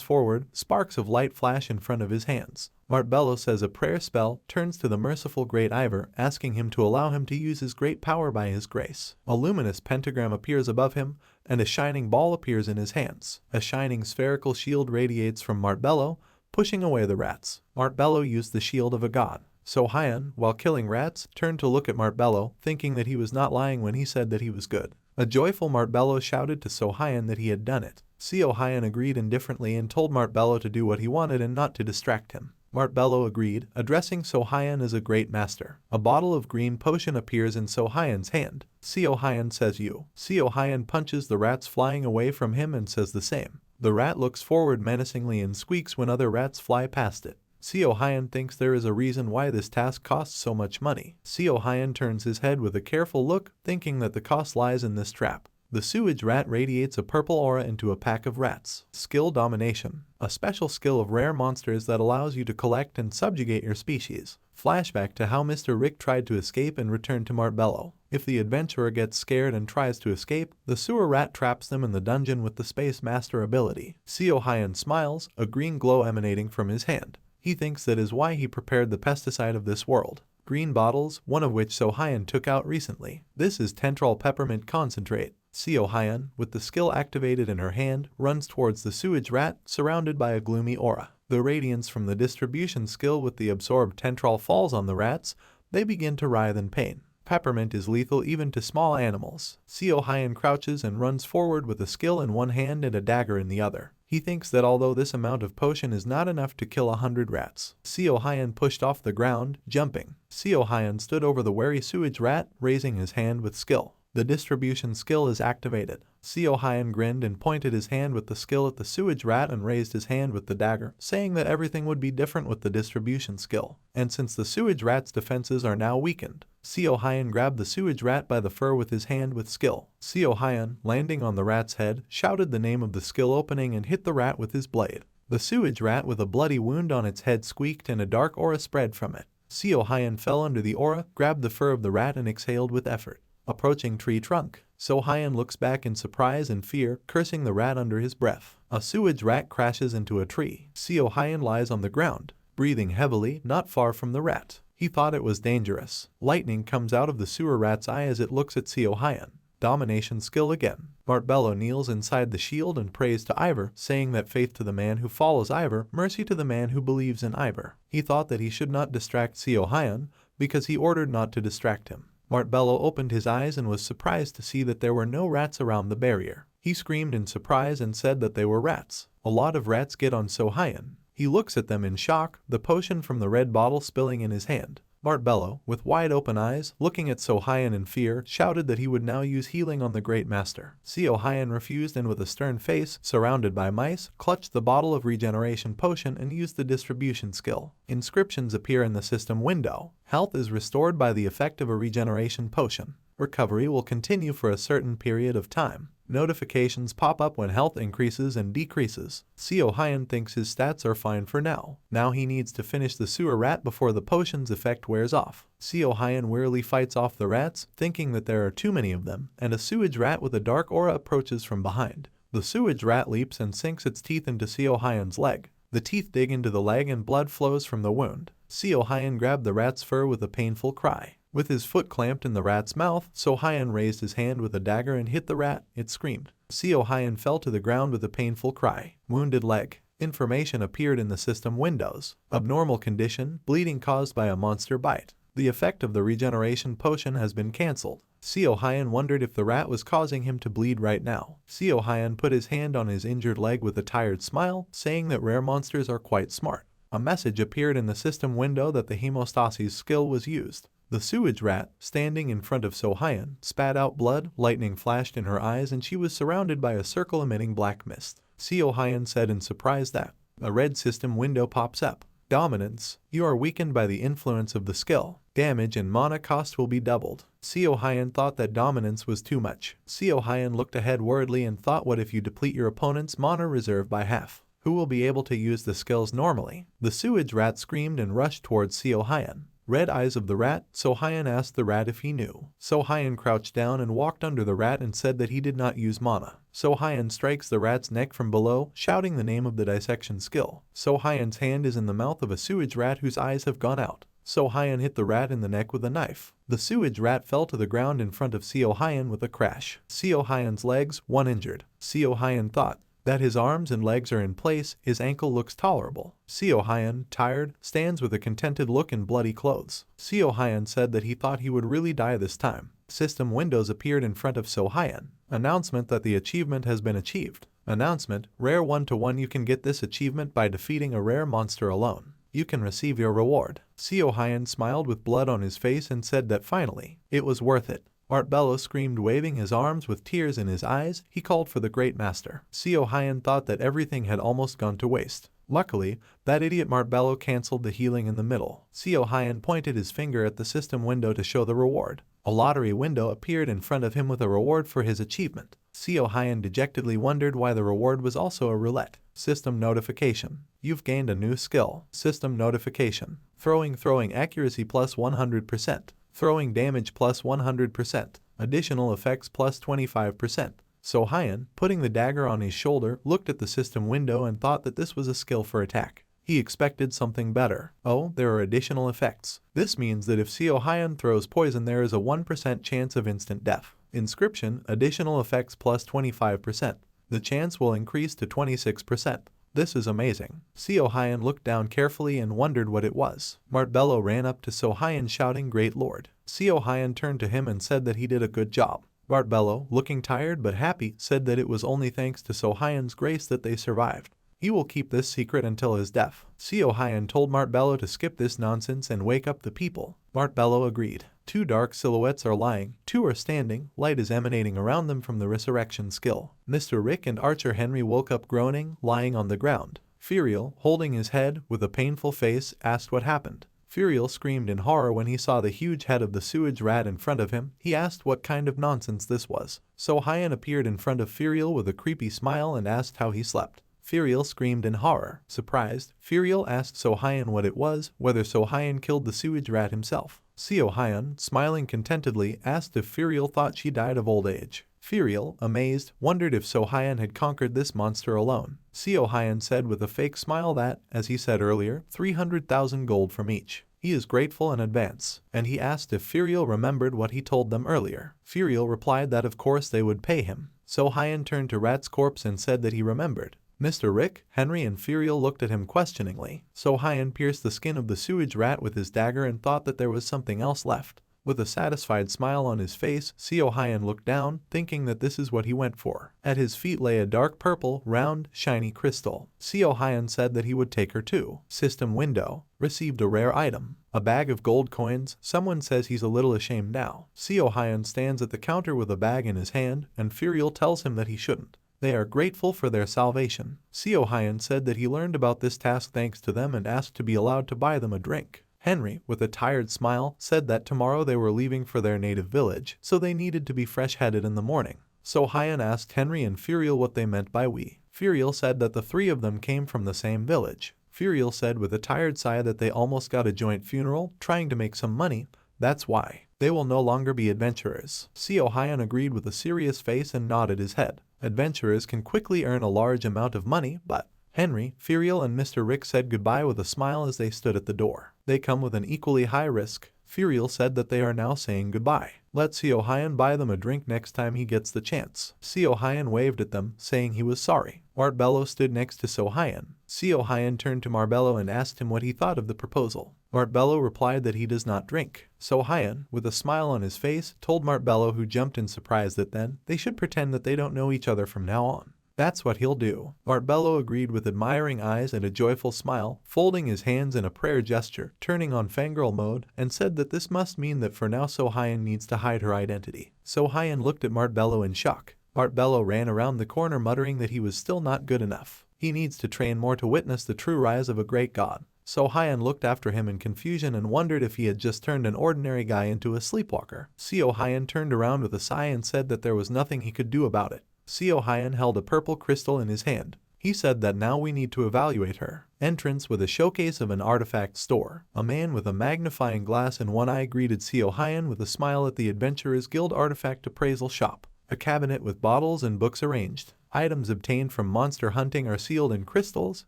forward, sparks of light flash in front of his hands. Bello says a prayer spell, turns to the merciful great Ivor, asking him to allow him to use his great power by his grace. A luminous pentagram appears above him, and a shining ball appears in his hands. A shining spherical shield radiates from Bello, pushing away the rats. Bello used the shield of a god. So-Hyun, while killing rats, turned to look at Bello, thinking that he was not lying when he said that he was good. A joyful Bello shouted to So-Hyun that he had done it. So-Hyun agreed indifferently and told Bello to do what he wanted and not to distract him. Bello agreed, addressing So-Hyun as a great master. A bottle of green potion appears in So-Hyun's hand. So-Hyun says you. So-Hyun punches the rats flying away from him and says the same. The rat looks forward menacingly and squeaks when other rats fly past it. So-Hyun thinks there is a reason why this task costs so much money. So-Hyun turns his head with a careful look, thinking that the cost lies in this trap. The sewage rat radiates a purple aura into a pack of rats. Skill Domination. A special skill of rare monsters that allows you to collect and subjugate your species. Flashback to how Mr. Rick tried to escape and return to Bello. If the adventurer gets scared and tries to escape, the sewer rat traps them in the dungeon with the Space Master ability. So-Hyun smiles, a green glow emanating from his hand. He thinks that is why he prepared the pesticide of this world. Green bottles, one of which So-Hyun took out recently. This is Tentrol Peppermint Concentrate. So-Hyun, with the skill activated in her hand, runs towards the sewage rat, surrounded by a gloomy aura. The radiance from the distribution skill with the absorbed Tentrol falls on the rats. They begin to writhe in pain. Peppermint is lethal even to small animals. So-Hyun crouches and runs forward with a skill in one hand and a dagger in the other. He thinks that although this amount of potion is not enough to kill 100 rats. So-Hyun pushed off the ground, jumping. So-Hyun stood over the wary sewage rat, raising his hand with skill. The distribution skill is activated. So-Hyun grinned and pointed his hand with the skill at the sewage rat and raised his hand with the dagger, saying that everything would be different with the distribution skill. And since the sewage rat's defenses are now weakened, So-Hyun grabbed the sewage rat by the fur with his hand with skill. So-Hyun, landing on the rat's head, shouted the name of the skill opening and hit the rat with his blade. The sewage rat with a bloody wound on its head squeaked and a dark aura spread from it. So-Hyun fell under the aura, grabbed the fur of the rat and exhaled with effort. Approaching tree trunk. So-Hyun looks back in surprise and fear, cursing the rat under his breath. A sewage rat crashes into a tree. So-Hyun lies on the ground, breathing heavily, not far from the rat. He thought it was dangerous. Lightning comes out of the sewer rat's eye as it looks at So-Hyun. Domination skill again. Bello kneels inside the shield and prays to Ivor, saying that faith to the man who follows Ivor, mercy to the man who believes in Ivor. He thought that he should not distract So-Hyun, because he ordered not to distract him. Bello opened his eyes and was surprised to see that there were no rats around the barrier. He screamed in surprise and said that they were rats. A lot of rats get on So-Hyun. He looks at them in shock, the potion from the red bottle spilling in his hand. Bello, with wide open eyes, looking at So-Hyun in fear, shouted that he would now use healing on the great master. So-Hyun refused and with a stern face, surrounded by mice, clutched the bottle of regeneration potion and used the distribution skill. Inscriptions appear in the system window. Health is restored by the effect of a regeneration potion. Recovery will continue for a certain period of time. Notifications pop up when health increases and decreases. So-Hyun thinks his stats are fine for now. Now he needs to finish the sewer rat before the potion's effect wears off. So-Hyun wearily fights off the rats, thinking that there are too many of them, and a sewage rat with a dark aura approaches from behind. The sewage rat leaps and sinks its teeth into So-Hyun's leg. The teeth dig into the leg and blood flows from the wound. So-Hyun grabbed the rat's fur with a painful cry. With his foot clamped in the rat's mouth, So-Hyun raised his hand with a dagger and hit the rat. It screamed. So-Hyun fell to the ground with a painful cry. Wounded leg. Information appeared in the system windows. Abnormal condition, bleeding caused by a monster bite. The effect of the regeneration potion has been cancelled. So-Hyun wondered if the rat was causing him to bleed right now. So-Hyun put his hand on his injured leg with a tired smile, saying that rare monsters are quite smart. A message appeared in the system window that the hemostasis skill was used. The sewage rat, standing in front of So-Hyun, spat out blood, lightning flashed in her eyes and she was surrounded by a circle emitting black mist. Seo Hyun said in surprise that a red system window pops up. Dominance. You are weakened by the influence of the skill. Damage and mana cost will be doubled. Seo Hyun thought that dominance was too much. Seo Hyun looked ahead worriedly and thought, what if you deplete your opponent's mana reserve by half? Who will be able to use the skills normally? The sewage rat screamed and rushed towards Seo Hyun. Red eyes of the rat. Seo Hyun asked the rat if he knew. Seo Hyun crouched down and walked under the rat and said that he did not use mana. Seo Hyun strikes the rat's neck from below, shouting the name of the dissection skill. Seo Hyun's hand is in the mouth of a sewage rat whose eyes have gone out. Seo Hyun hit the rat in the neck with a knife. The sewage rat fell to the ground in front of Seo Hyun with a crash. Seo Hyun's legs, one injured. Seo Hyun thought that his arms and legs are in place, his ankle looks tolerable. Seo Hyun, tired, stands with a contented look in bloody clothes. Seo Hyun said that he thought he would really die this time. System windows appeared in front of Seo Hyun. Announcement that the achievement has been achieved. Announcement, rare 1-to-1. You can get this achievement by defeating a rare monster alone. You can receive your reward. Seo Hyun smiled with blood on his face and said that finally, it was worth it. Mart Bello screamed, waving his arms with tears in his eyes. He called for the Great Master. Seo Hyun thought that everything had almost gone to waste. Luckily, that idiot Mart Bello cancelled the healing in the middle. Seo Hyun pointed his finger at the system window to show the reward. A lottery window appeared in front of him with a reward for his achievement. Seo Hyun dejectedly wondered why the reward was also a roulette. System notification. You've gained a new skill. System notification. Throwing accuracy plus 100%. Throwing damage plus 100%. Additional effects plus 25%. Seo Hyun, putting the dagger on his shoulder, looked at the system window and thought that this was a skill for attack. He expected something better. Oh, there are additional effects. This means that if Seo Hyun throws poison, there is a 1% chance of instant death. Inscription, additional effects plus 25%. The chance will increase to 26%. This is amazing. Seo Hyun looked down carefully and wondered what it was. Mart Bello ran up to Seo Hyun shouting, Great Lord. Seo Hyun turned to him and said that he did a good job. Mart Bello, looking tired but happy, said that it was only thanks to Seo Hyun's grace that they survived. He will keep this secret until his death. Seo Hyun told Mart Bello to skip this nonsense and wake up the people. Mart Bello agreed. Two dark silhouettes are lying, two are standing, light is emanating around them from the resurrection skill. Mr. Rick and Archer Henry woke up groaning, lying on the ground. Furiel, holding his head, with a painful face, asked what happened. Furiel screamed in horror when he saw the huge head of the sewage rat in front of him. He asked what kind of nonsense this was. Seo Hyun appeared in front of Furiel with a creepy smile and asked how he slept. Furiel screamed in horror. Surprised, Furiel asked Seo Hyun what it was, whether Seo Hyun killed the sewage rat himself. Seo Hyun, smiling contentedly, asked if Furiel thought she died of old age. Furiel, amazed, wondered if Seo Hyun had conquered this monster alone. Seo Hyun said with a fake smile that, as he said earlier, 300,000 gold from each. He is grateful in advance, and he asked if Furiel remembered what he told them earlier. Furiel replied that of course they would pay him. Seo Hyun turned to Rat's corpse and said that he remembered. Mr. Rick, Henry and Furiel looked at him questioningly. Seo Hyun pierced the skin of the sewage rat with his dagger and thought that there was something else left. With a satisfied smile on his face, Seo Hyun looked down, thinking that this is what he went for. At his feet lay a dark purple, round, shiny crystal. Seo Hyun said that he would take her too. System window. Received a rare item. A bag of gold coins. Someone says he's a little ashamed now. Seo Hyun stands at the counter with a bag in his hand, and Furiel tells him that he shouldn't. They are grateful for their salvation. Seo Hyun said that he learned about this task thanks to them and asked to be allowed to buy them a drink. Henry, with a tired smile, said that tomorrow they were leaving for their native village, so they needed to be fresh-headed in the morning. Seo Hyun asked Henry and Furiel what they meant by we. Furiel said that the three of them came from the same village. Furiel said with a tired sigh that they almost got a joint funeral, trying to make some money. That's why. They will no longer be adventurers. Seo Hyun agreed with a serious face and nodded his head. Adventurers can quickly earn a large amount of money, but Henry, Furiel and Mr. Rick said goodbye with a smile as they stood at the door. They come with an equally high risk. Furiel said that they are now saying goodbye. Let Seo Hyun buy them a drink next time he gets the chance. Seo Hyun waved at them, saying he was sorry. Mart Bello stood next to Seo Hyun. Seo Hyun turned to Mart Bello and asked him what he thought of the proposal. Mart Bello replied that he does not drink. Seo Hyun, with a smile on his face, told Mart Bello, who jumped in surprise, that then they should pretend that they don't know each other from now on. That's what he'll do. Mart Bello agreed with admiring eyes and a joyful smile, folding his hands in a prayer gesture, turning on fangirl mode, and said that this must mean that for now Seo Hyun needs to hide her identity. Seo Hyun looked at Mart Bello in shock. Art Bello ran around the corner muttering that he was still not good enough. He needs to train more to witness the true rise of a great god. So Hyun looked after him in confusion and wondered if he had just turned an ordinary guy into a sleepwalker. Seo Hyun turned around with a sigh and said that there was nothing he could do about it. Seo Hyun held a purple crystal in his hand. He said that now we need to evaluate her. Entrance with a showcase of an artifact store. A man with a magnifying glass in one eye greeted Seo Hyun with a smile at the Adventurers Guild artifact appraisal shop. A cabinet with bottles and books arranged. Items obtained from monster hunting are sealed in crystals,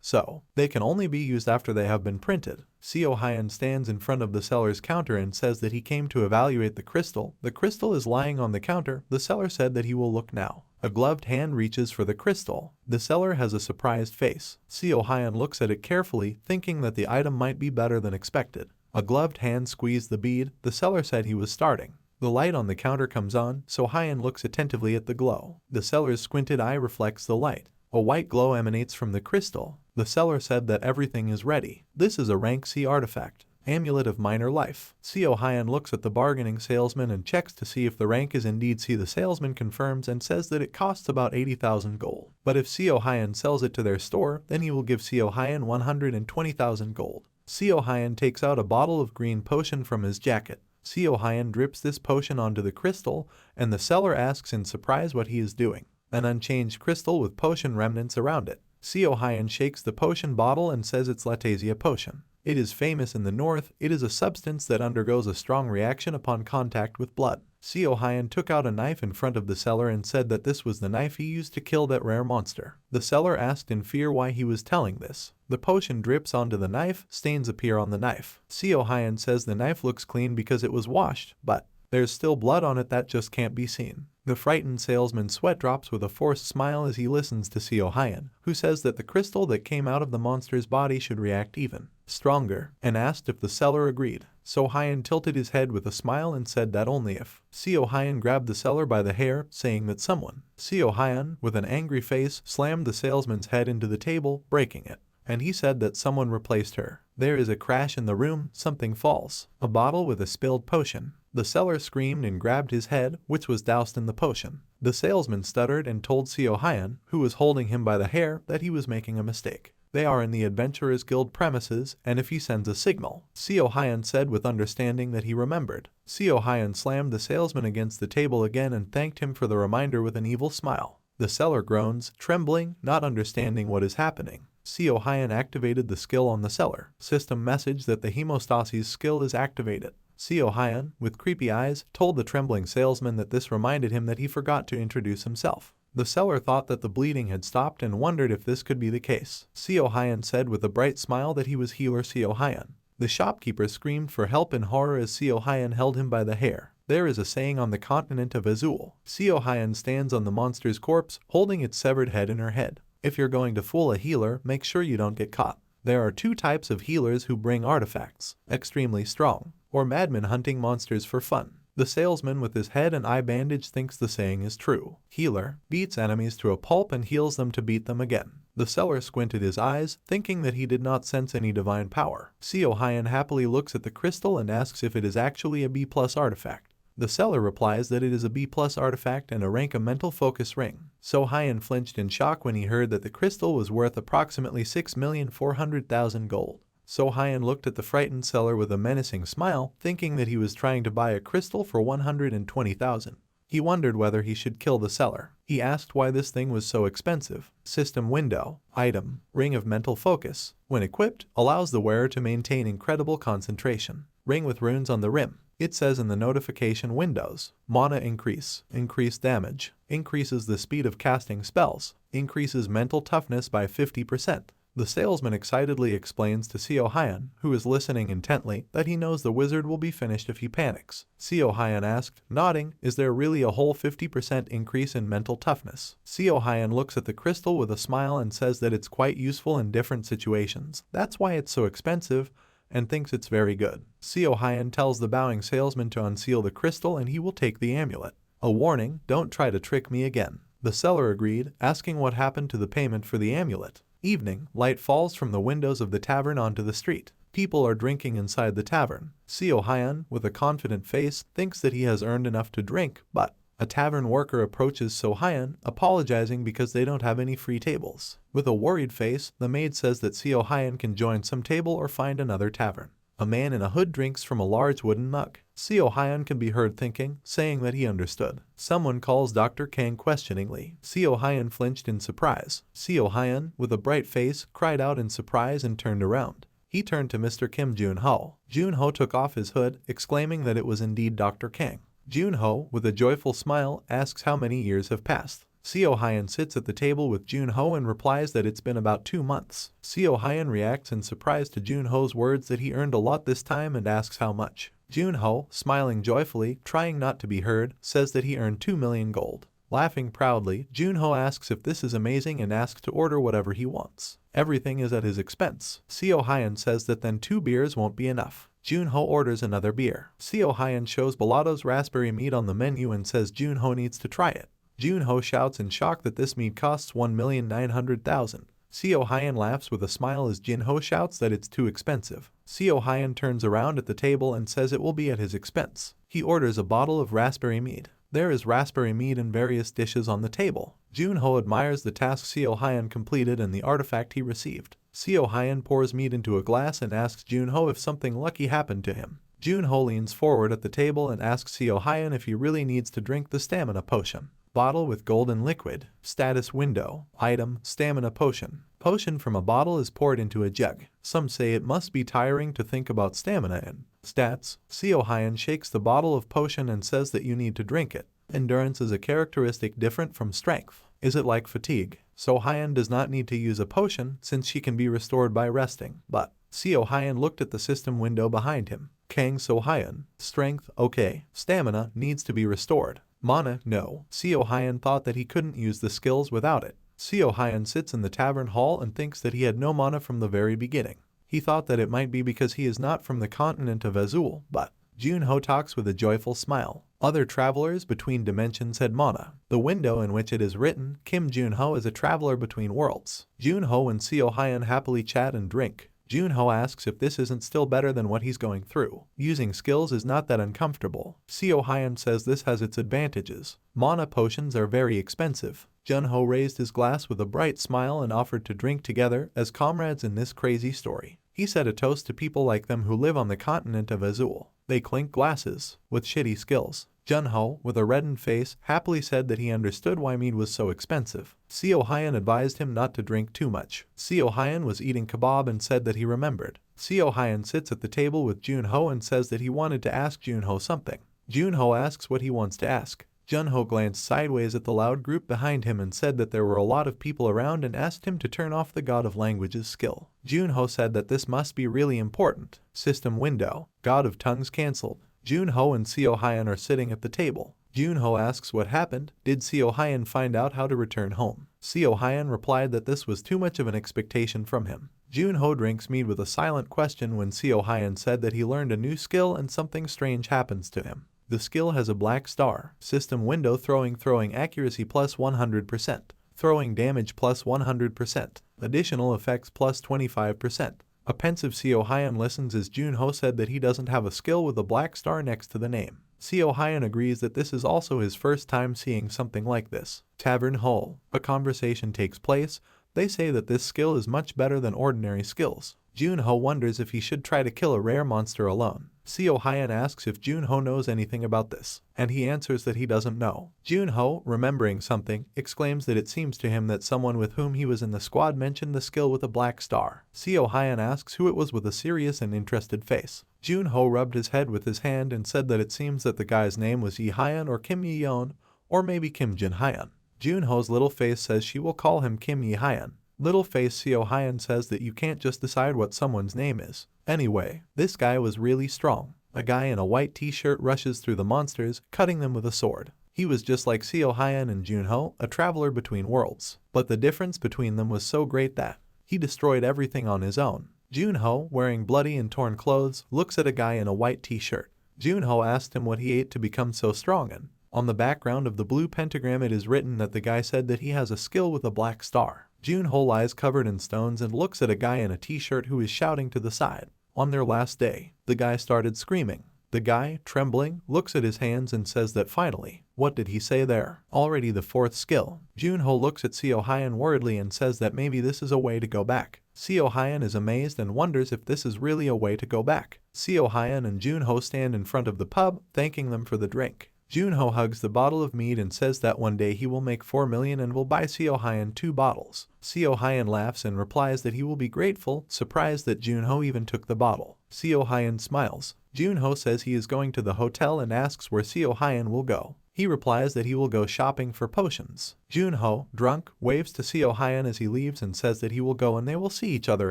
so they can only be used after they have been printed. Seo Hyun stands in front of the seller's counter and says that he came to evaluate the crystal. The crystal is lying on the counter. The seller said that he will look now. A gloved hand reaches for the crystal. The seller has a surprised face. Seo Hyun looks at it carefully, thinking that the item might be better than expected. A gloved hand squeezed the bead. The seller said he was starting. The light on the counter comes on, so Hyun looks attentively at the glow. The seller's squinted eye reflects the light. A white glow emanates from the crystal. The seller said that everything is ready. This is a rank C artifact. Amulet of Minor Life. Seo Hyun looks at the bargaining salesman and checks to see if the rank is indeed C. The salesman confirms and says that it costs about 80,000 gold. But if Seo Hyun sells it to their store, then he will give Seo Hyun 120,000 gold. Seo Hyun takes out a bottle of green potion from his jacket. Seo Hyun drips this potion onto the crystal, and the seller asks in surprise what he is doing. An unchanged crystal with potion remnants around it. Seo Hyun shakes the potion bottle and says it's Latasia potion. It is famous in the north. It is a substance that undergoes a strong reaction upon contact with blood. Seo Hyun took out a knife in front of the seller and said that this was the knife he used to kill that rare monster. The seller asked in fear why he was telling this. The potion drips onto the knife, stains appear on the knife. Seo Hyun says the knife looks clean because it was washed, but there's still blood on it that just can't be seen. The frightened salesman sweat drops with a forced smile as he listens to Seo Hyun, who says that the crystal that came out of the monster's body should react even stronger, and asked if the seller agreed. So Hyun tilted his head with a smile and said that only if. Seo Hyun grabbed the seller by the hair, saying that someone. Seo Hyun, with an angry face, slammed the salesman's head into the table, breaking it. And he said that someone replaced her. There is a crash in the room, something falls. A bottle with a spilled potion. The seller screamed and grabbed his head, which was doused in the potion. The salesman stuttered and told Seo Hyun, who was holding him by the hair, that he was making a mistake. They are in the Adventurers Guild premises, and if he sends a signal. Seo Hyun said with understanding that he remembered. Seo Hyun slammed the salesman against the table again and thanked him for the reminder with an evil smile. The seller groans, trembling, not understanding what is happening. Seo Hyun activated the skill on the seller. System message that the hemostasis skill is activated. Seo Hyun, with creepy eyes, told the trembling salesman that this reminded him that he forgot to introduce himself. The seller thought that the bleeding had stopped and wondered if this could be the case. Seo Hyun said with a bright smile that he was healer Seo Hyun. The shopkeeper screamed for help in horror as Seo Hyun held him by the hair. There is a saying on the continent of Azul. Seo Hyun stands on the monster's corpse, holding its severed head in her head. If you're going to fool a healer, make sure you don't get caught. There are two types of healers who bring artifacts. Extremely strong, or madmen hunting monsters for fun. The salesman with his head and eye bandaged thinks the saying is true. Healer beats enemies to a pulp and heals them to beat them again. The seller squinted his eyes, thinking that he did not sense any divine power. Seo Hyun happily looks at the crystal and asks if it is actually a B+ artifact. The seller replies that it is a B+ artifact and a rank a mental focus ring. So Hyun flinched in shock when he heard that the crystal was worth approximately 6,400,000 gold. So Hyun looked at the frightened seller with a menacing smile, thinking that he was trying to buy a crystal for 120,000. He wondered whether he should kill the seller. He asked why this thing was so expensive. System window. Item. Ring of mental focus. When equipped, allows the wearer to maintain incredible concentration. Ring with runes on the rim. It says in the notification windows. Mana increase. Increased damage. Increases the speed of casting spells. Increases mental toughness by 50%. The salesman excitedly explains to Seo Hyun, who is listening intently, that he knows the wizard will be finished if he panics. Seo Hyun asked, nodding, is there really a whole 50% increase in mental toughness? Seo Hyun looks at the crystal with a smile and says that it's quite useful in different situations. That's why it's so expensive, and thinks it's very good. Seo Hyun tells the bowing salesman to unseal the crystal and he will take the amulet. A warning, don't try to trick me again. The seller agreed, asking what happened to the payment for the amulet. Evening, light falls from the windows of the tavern onto the street. People are drinking inside the tavern. Seo Hyun, with a confident face, thinks that he has earned enough to drink, but A tavern worker approaches So-hyun, apologizing because they don't have any free tables. With a worried face, the maid says that So-hyun can join some table or find another tavern. A man in a hood drinks from a large wooden mug. So-hyun can be heard thinking, saying that he understood. Someone calls Dr. Kang questioningly. So-hyun flinched in surprise. So-hyun, with a bright face, cried out in surprise and turned around. He turned to Mr. Kim Jun-ho. Jun-ho took off his hood, exclaiming that it was indeed Dr. Kang. Jun-ho, with a joyful smile, asks how many years have passed. So-hyun sits at the table with Jun-ho and replies that it's been about 2 months. So-hyun reacts in surprise to Jun-ho's words that he earned a lot this time and asks how much. Jun-ho, smiling joyfully, trying not to be heard, says that he earned 2 million gold. Laughing proudly, Jun-ho asks if this is amazing and asks to order whatever he wants. Everything is at his expense. So-hyun says that then 2 beers won't be enough. Jun-ho orders another beer. So-hyun shows Balato's raspberry meat on the menu and says Jun-ho needs to try it. Jun-ho shouts in shock that this meat costs 1,900,000. So-hyun laughs with a smile as Jun-ho shouts that it's too expensive. So-hyun turns around at the table and says it will be at his expense. He orders a bottle of raspberry mead. There is raspberry mead in various dishes on the table. Jun-ho admires the task So-hyun completed and the artifact he received. So-hyun pours mead into a glass and asks Jun-ho if something lucky happened to him. Jun-ho leans forward at the table and asks So-hyun if he really needs to drink the stamina potion. Bottle with golden liquid. Status window. Item, stamina potion. Potion from a bottle is poured into a jug. Some say it must be tiring to think about stamina in. Stats. So-hyun shakes the bottle of potion and says that you need to drink it. Endurance is a characteristic different from strength. Is it like fatigue? So-hyun does not need to use a potion since she can be restored by resting. But So-hyun looked at the system window behind him. Kang So-hyun. Strength, okay. Stamina needs to be restored. Mana, no. So-hyun thought that he couldn't use the skills without it. So-hyun sits in the tavern hall and thinks that he had no mana from the very beginning. He thought that it might be because he is not from the continent of Azul, but Jun-ho talks with a joyful smile. Other travelers between dimensions had mana. The window in which it is written, Kim Jun-ho is a traveler between worlds. Jun-ho and So-hyun happily chat and drink. Jun-ho asks if this isn't still better than what he's going through. Using skills is not that uncomfortable. So-hyun says this has its advantages. Mana potions are very expensive. Jun-ho raised his glass with a bright smile and offered to drink together as comrades in this crazy story. He said a toast to people like them who live on the continent of Azul. They clink glasses. With shitty skills. Jun-ho, with a reddened face, happily said that he understood why mead was so expensive. So-hyun advised him not to drink too much. So-hyun was eating kebab and said that he remembered. So-hyun sits at the table with Jun-ho and says that he wanted to ask Jun-ho something. Jun-ho asks what he wants to ask. Jun-ho glanced sideways at the loud group behind him and said that there were a lot of people around and asked him to turn off the God of Languages skill. Jun-ho said that this must be really important. System window. God of Tongues cancelled. Jun-ho and So-hyun are sitting at the table. Jun-ho asks what happened. Did So-hyun find out how to return home? So-hyun replied that this was too much of an expectation from him. Jun-ho drinks mead with a silent question when So-hyun said that he learned a new skill and something strange happens to him. The skill has a black star. System window throwing accuracy plus 100%. Throwing damage plus 100%. Additional effects plus 25%. A pensive So-hyun listens as Jun-ho said that he doesn't have a skill with a black star next to the name. So-hyun agrees that this is also his first time seeing something like this. Tavern hall. A conversation takes place. They say that this skill is much better than ordinary skills. Jun-ho wonders if he should try to kill a rare monster alone. So-hyun asks if Jun-ho knows anything about this, and he answers that he doesn't know. Jun-ho, remembering something, exclaims that it seems to him that someone with whom he was in the squad mentioned the skill with a black star. So-hyun asks who it was with a serious and interested face. Jun-ho rubbed his head with his hand and said that it seems that the guy's name was Yi-hyun or Kim Yi-yeon, or maybe Kim Jin-hyun. Jun-ho's little face says she will call him Kim Yi-hyun. Little face So-hyun says that you can't just decide what someone's name is. Anyway, this guy was really strong. A guy in a white t-shirt rushes through the monsters, cutting them with a sword. He was just like So-hyun and Jun-ho, a traveler between worlds. But the difference between them was so great that he destroyed everything on his own. Jun-ho, wearing bloody and torn clothes, looks at a guy in a white t-shirt. Jun-ho asked him what he ate to become so strong, and on the background of the blue pentagram it is written that the guy said that he has a skill with a black star. Jun-ho lies covered in stones and looks at a guy in a t-shirt who is shouting to the side. On their last day, the guy started screaming. The guy, trembling, looks at his hands and says that finally. What did he say there? Already the 4th skill. Junho looks at Seo Hyun worriedly and says that maybe this is a way to go back. Seo Hyun is amazed and wonders if this is really a way to go back. Seo Hyun and Junho stand in front of the pub, thanking them for the drink. Junho hugs the bottle of mead and says that one day he will make 4 million and will buy Seo Hyun 2 bottles. Seo Hyun laughs and replies that he will be grateful, surprised that Junho even took the bottle. Seo Hyun smiles. Junho says he is going to the hotel and asks where Seo Hyun will go. He replies that he will go shopping for potions. Junho, drunk, waves to Seo Hyun as he leaves and says that he will go and they will see each other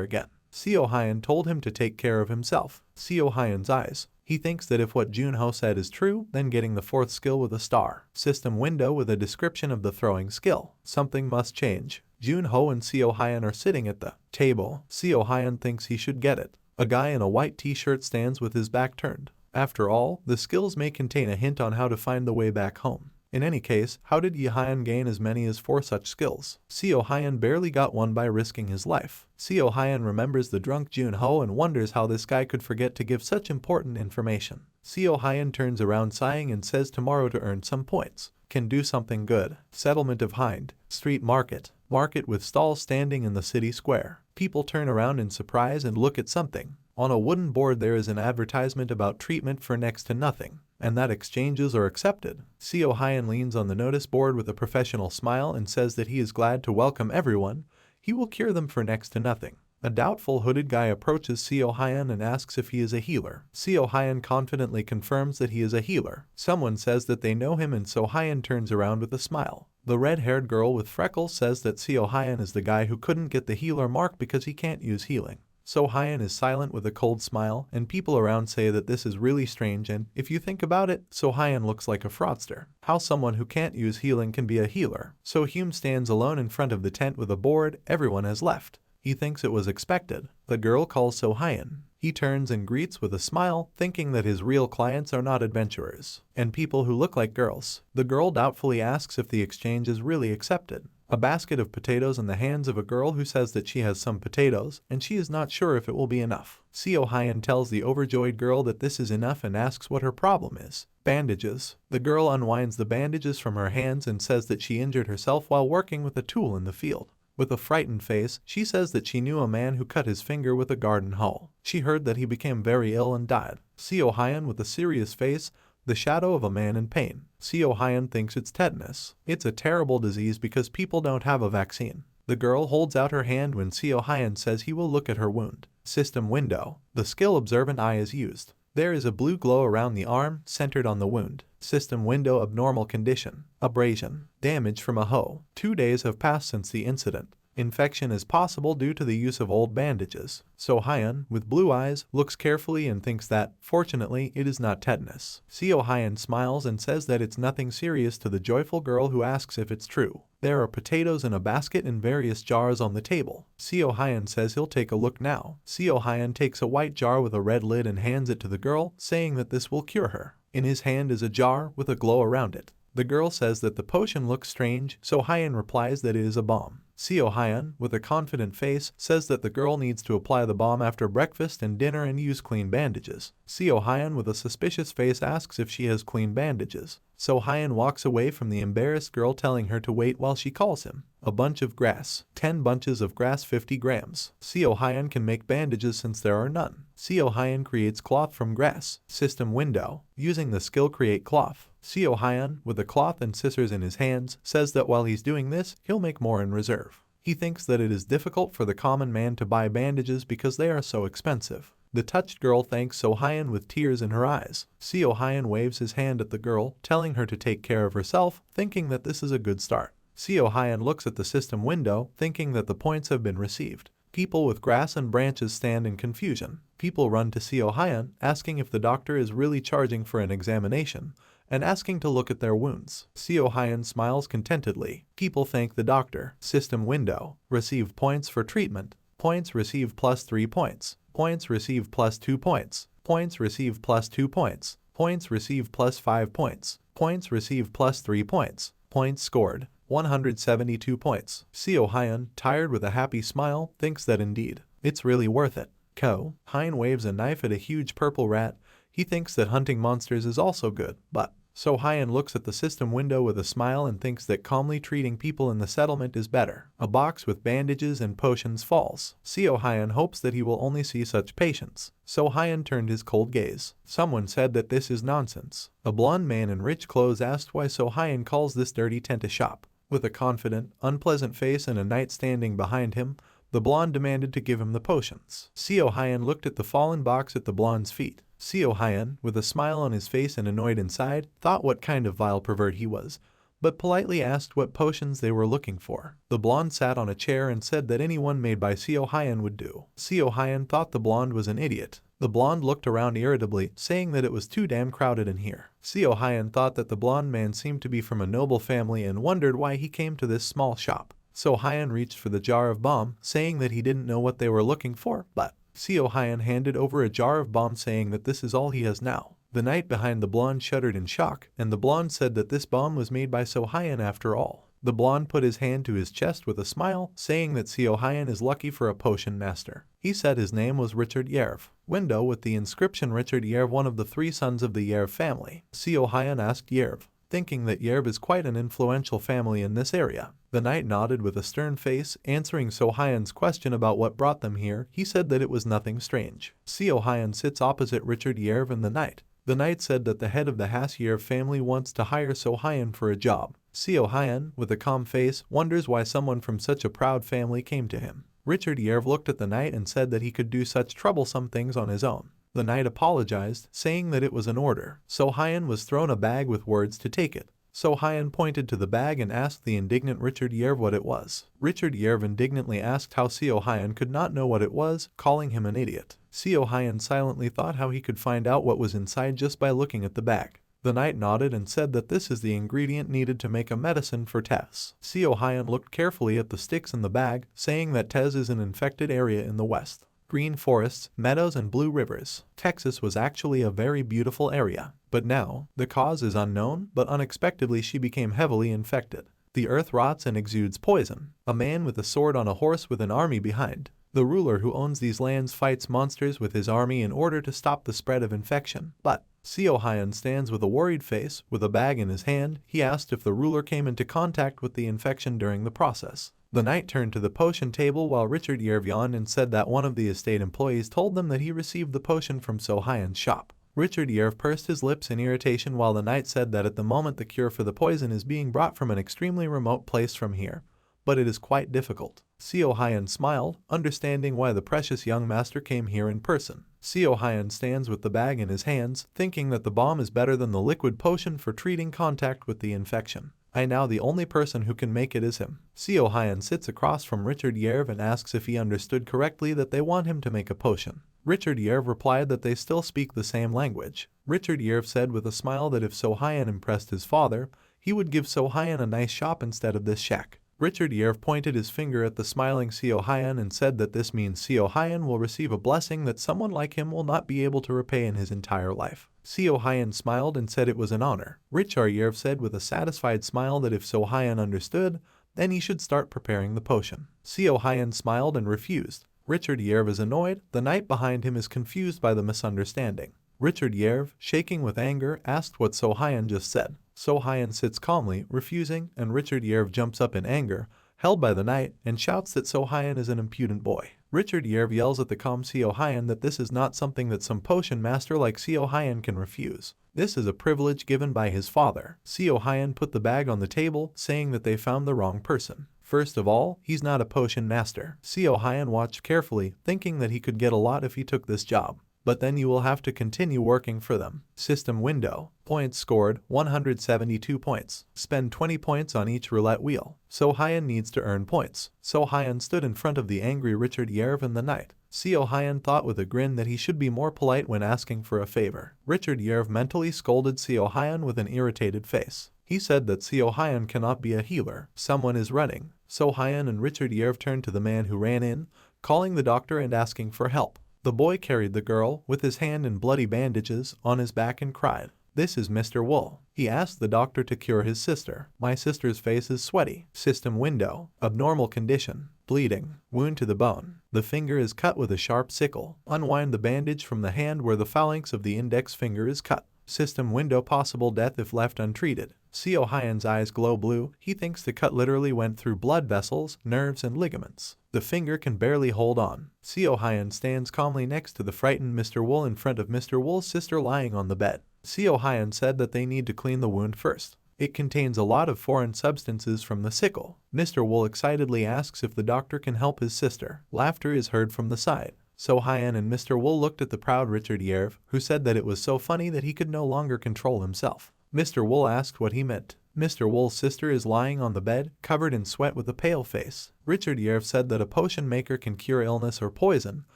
again. Seo Hyun told him to take care of himself. Seo Hyun's eyes. He thinks that if what Junho said is true, then getting the 4th skill with a star. System window with a description of the throwing skill. Something must change. Junho and Seo Hyun are sitting at the table. Seo Hyun thinks he should get it. A guy in a white t-shirt stands with his back turned. After all, the skills may contain a hint on how to find the way back home. In any case, how did Yi Hyun gain as many as 4 such skills? Seo Hyun barely got one by risking his life. Seo Hyun remembers the drunk Junho and wonders how this guy could forget to give such important information. Seo Hyun turns around sighing and says tomorrow to earn some points. Can do something good. Settlement of Hind. Street market. Market with stalls standing in the city square. People turn around in surprise and look at something. On a wooden board there is an advertisement about treatment for next to nothing, and that exchanges are accepted. Seo Hyun leans on the notice board with a professional smile and says that he is glad to welcome everyone. He will cure them for next to nothing. A doubtful hooded guy approaches Seo Hyun and asks if he is a healer. Seo Hyun confidently confirms that he is a healer. Someone says that they know him and Seo Hyun turns around with a smile. The red-haired girl with freckles says that Seo Hyun is the guy who couldn't get the healer mark because he can't use healing. Seo Hyun is silent with a cold smile, and people around say that this is really strange and, if you think about it, Seo Hyun looks like a fraudster. How someone who can't use healing can be a healer. So Hyun stands alone in front of the tent with a board. Everyone has left. He thinks it was expected. The girl calls Seo Hyun. He turns and greets with a smile, thinking that his real clients are not adventurers and people who look like girls. The girl doubtfully asks if the exchange is really accepted. A basket of potatoes in the hands of a girl who says that she has some potatoes, and she is not sure if it will be enough. Seo Hyun tells the overjoyed girl that this is enough and asks what her problem is. Bandages. The girl unwinds the bandages from her hands and says that she injured herself while working with a tool in the field. With a frightened face, she says that she knew a man who cut his finger with a garden hoe. She heard that he became very ill and died. Seo Hyun with a serious face, the shadow of a man in pain. Seo Hyun thinks it's tetanus. It's a terrible disease because people don't have a vaccine. The girl holds out her hand when Seo Hyun says he will look at her wound. System window. The skill observant eye is used. There is a blue glow around the arm, centered on the wound. System window abnormal condition. Abrasion. Damage from a hoe. 2 days have passed since the incident. Infection is possible due to the use of old bandages. Seo Hyun, with blue eyes, looks carefully and thinks that, fortunately, it is not tetanus. Seo Hyun smiles and says that it's nothing serious to the joyful girl who asks if it's true. There are potatoes in a basket and various jars on the table. Seo Hyun says he'll take a look now. Seo Hyun takes a white jar with a red lid and hands it to the girl, saying that this will cure her. In his hand is a jar with a glow around it. The girl says that the potion looks strange, so Hyun replies that it is a bomb. Seo Hyun, with a confident face, says that the girl needs to apply the bomb after breakfast and dinner and use clean bandages. Seo Hyun, with a suspicious face, asks if she has clean bandages. So Hyun walks away from the embarrassed girl, telling her to wait while she calls him. A bunch of grass. 10 bunches of grass, 50 grams. Seo Hyun can make bandages since there are none. Seo Hyun creates cloth from grass. System window. Using the skill create cloth. Seo Hyun, with a cloth and scissors in his hands, says that while he's doing this, he'll make more in reserve. He thinks that it is difficult for the common man to buy bandages because they are so expensive. The touched girl thanks Seo Hyun with tears in her eyes. Seo Hyun waves his hand at the girl, telling her to take care of herself, thinking that this is a good start. Seo Hyun looks at the system window, thinking that the points have been received. People with grass and branches stand in confusion. People run to Seo Hyun, asking if the doctor is really charging for an examination, and asking to look at their wounds. Seo Hyun smiles contentedly. People thank the doctor. System window. Received points for treatment. Points received plus 3 points. Points received plus 2 points. Points received plus 2 points. Points received plus 5 points. Points received plus 3 points. Points scored. 172 points. Seo Hyun, tired with a happy smile, thinks that indeed, it's really worth it. Hyun waves a knife at a huge purple rat. He thinks that hunting monsters is also good, but So Hyun looks at the system window with a smile and thinks that calmly treating people in the settlement is better. A box with bandages and potions falls. Seo Hyun hopes that he will only see such patients. So Hyun turned his cold gaze. Someone said that this is nonsense. A blonde man in rich clothes asked why So Hyun calls this dirty tent a shop. With a confident, unpleasant face and a knight standing behind him, the blonde demanded to give him the potions. Seo Hyun looked at the fallen box at the blonde's feet. Seo Hyun, with a smile on his face and annoyed inside, thought what kind of vile pervert he was, but politely asked what potions they were looking for. The blonde sat on a chair and said that anyone made by Seo Hyun would do. Seo Hyun thought the blonde was an idiot. The blonde looked around irritably, saying that it was too damn crowded in here. Seo Hyun thought that the blonde man seemed to be from a noble family and wondered why he came to this small shop. So Hyun reached for the jar of bomb, saying that he didn't know what they were looking for, but Seo Hyun handed over a jar of bomb saying that this is all he has now. The knight behind the blonde shuddered in shock, and the blonde said that this bomb was made by Seo Hyun after all. The blonde put his hand to his chest with a smile, saying that Seo Hyun is lucky for a potion master. He said his name was Richard Yerv. Window with the inscription Richard Yerv, one of the 3 sons of the Yerv family. Seo Hyun asked Yerv, thinking that Yerv is quite an influential family in this area. The knight nodded with a stern face, answering Seo Hyun's question about what brought them here. He said that it was nothing strange. Seo Hyun sits opposite Richard Yerv and the knight. The knight said that the head of the Has Yerv family wants to hire Seo Hyun for a job. Seo Hyun, with a calm face, wonders why someone from such a proud family came to him. Richard Yerv looked at the knight and said that he could do such troublesome things on his own. The knight apologized, saying that it was an order. Seo Hyun was thrown a bag with words to take it. Seo Hyun pointed to the bag and asked the indignant Richard Yerv what it was. Richard Yerv indignantly asked how Seo Hyun could not know what it was, calling him an idiot. Seo Hyun silently thought how he could find out what was inside just by looking at the bag. The knight nodded and said that this is the ingredient needed to make a medicine for Tez. Seo Hyun looked carefully at the sticks in the bag, saying that Tez is an infected area in the west. Green forests, meadows and blue rivers. Texas was actually a very beautiful area. But now, the cause is unknown, but unexpectedly she became heavily infected. The earth rots and exudes poison. A man with a sword on a horse with an army behind. The ruler who owns these lands fights monsters with his army in order to stop the spread of infection. But Seo Hyun stands with a worried face, with a bag in his hand. He asked if the ruler came into contact with the infection during the process. The knight turned to the potion table while Richard Yerv yawned and said that one of the estate employees told them that he received the potion from Seo Hyun's shop. Richard Yerv pursed his lips in irritation while the knight said that at the moment the cure for the poison is being brought from an extremely remote place from here, but it is quite difficult. Seo Hyun smiled, understanding why the precious young master came here in person. Seo Hyun stands with the bag in his hands, thinking that the bomb is better than the liquid potion for treating contact with the infection. Now the only person who can make it is him. Seo Hyun sits across from Richard Yerv and asks if he understood correctly that they want him to make a potion. Richard Yerv replied that they still speak the same language. Richard Yerv said with a smile that if Seo Hyun impressed his father, he would give Seo Hyun a nice shop instead of this shack. Richard Yerv pointed his finger at the smiling Seo Hyun and said that this means Seo Hyun will receive a blessing that someone like him will not be able to repay in his entire life. Seo Hyun smiled and said it was an honor. Richard Yerv said with a satisfied smile that if Seo Hyun understood, then he should start preparing the potion. Seo Hyun smiled and refused. Richard Yerv is annoyed. The knight behind him is confused by the misunderstanding. Richard Yerv, shaking with anger, asked what Seo Hyun just said. Seo Hyun sits calmly, refusing, and Richard Yerv jumps up in anger, held by the knight, and shouts that Seo Hyun is an impudent boy. Richard Yerv yells at the calm Seo Hyun that this is not something that some potion master like Seo Hyun can refuse. This is a privilege given by his father. Seo Hyun put the bag on the table, saying that they found the wrong person. First of all, he's not a potion master. Seo Hyun watched carefully, thinking that he could get a lot if he took this job. But then you will have to continue working for them. System window. Points scored, 172 points. Spend 20 points on each roulette wheel. Seo Hyun needs to earn points. Seo Hyun stood in front of the angry Richard Yerv and the knight. Seo Hyun thought with a grin that he should be more polite when asking for a favor. Richard Yerv mentally scolded Seo Hyun with an irritated face. He said that Seo Hyun cannot be a healer. Someone is running. Seo Hyun and Richard Yerv turned to the man who ran in, calling the doctor and asking for help. The boy carried the girl, with his hand in bloody bandages, on his back and cried, "This is Mr. Wool." He asked the doctor to cure his sister. "My sister's face is sweaty." System window. Abnormal condition. Bleeding. Wound to the bone. The finger is cut with a sharp sickle. Unwind the bandage from the hand where the phalanx of the index finger is cut. System window. Possible death if left untreated. Seo Hyan's eyes glow blue. He thinks the cut literally went through blood vessels, nerves, and ligaments. The finger can barely hold on. Seo Hyan stands calmly next to the frightened Mr. Wool in front of Mr. Wool's sister lying on the bed. Seo Hyan said that they need to clean the wound first. It contains a lot of foreign substances from the sickle. Mr. Wool excitedly asks if the doctor can help his sister. Laughter is heard from the side. So Hyan and Mr. Wool looked at the proud Richard Yerv, who said that it was so funny that he could no longer control himself. Mr. Wool asked what he meant. Mr. Wool's sister is lying on the bed, covered in sweat with a pale face. Richard Yerv said that a potion maker can cure illness or poison,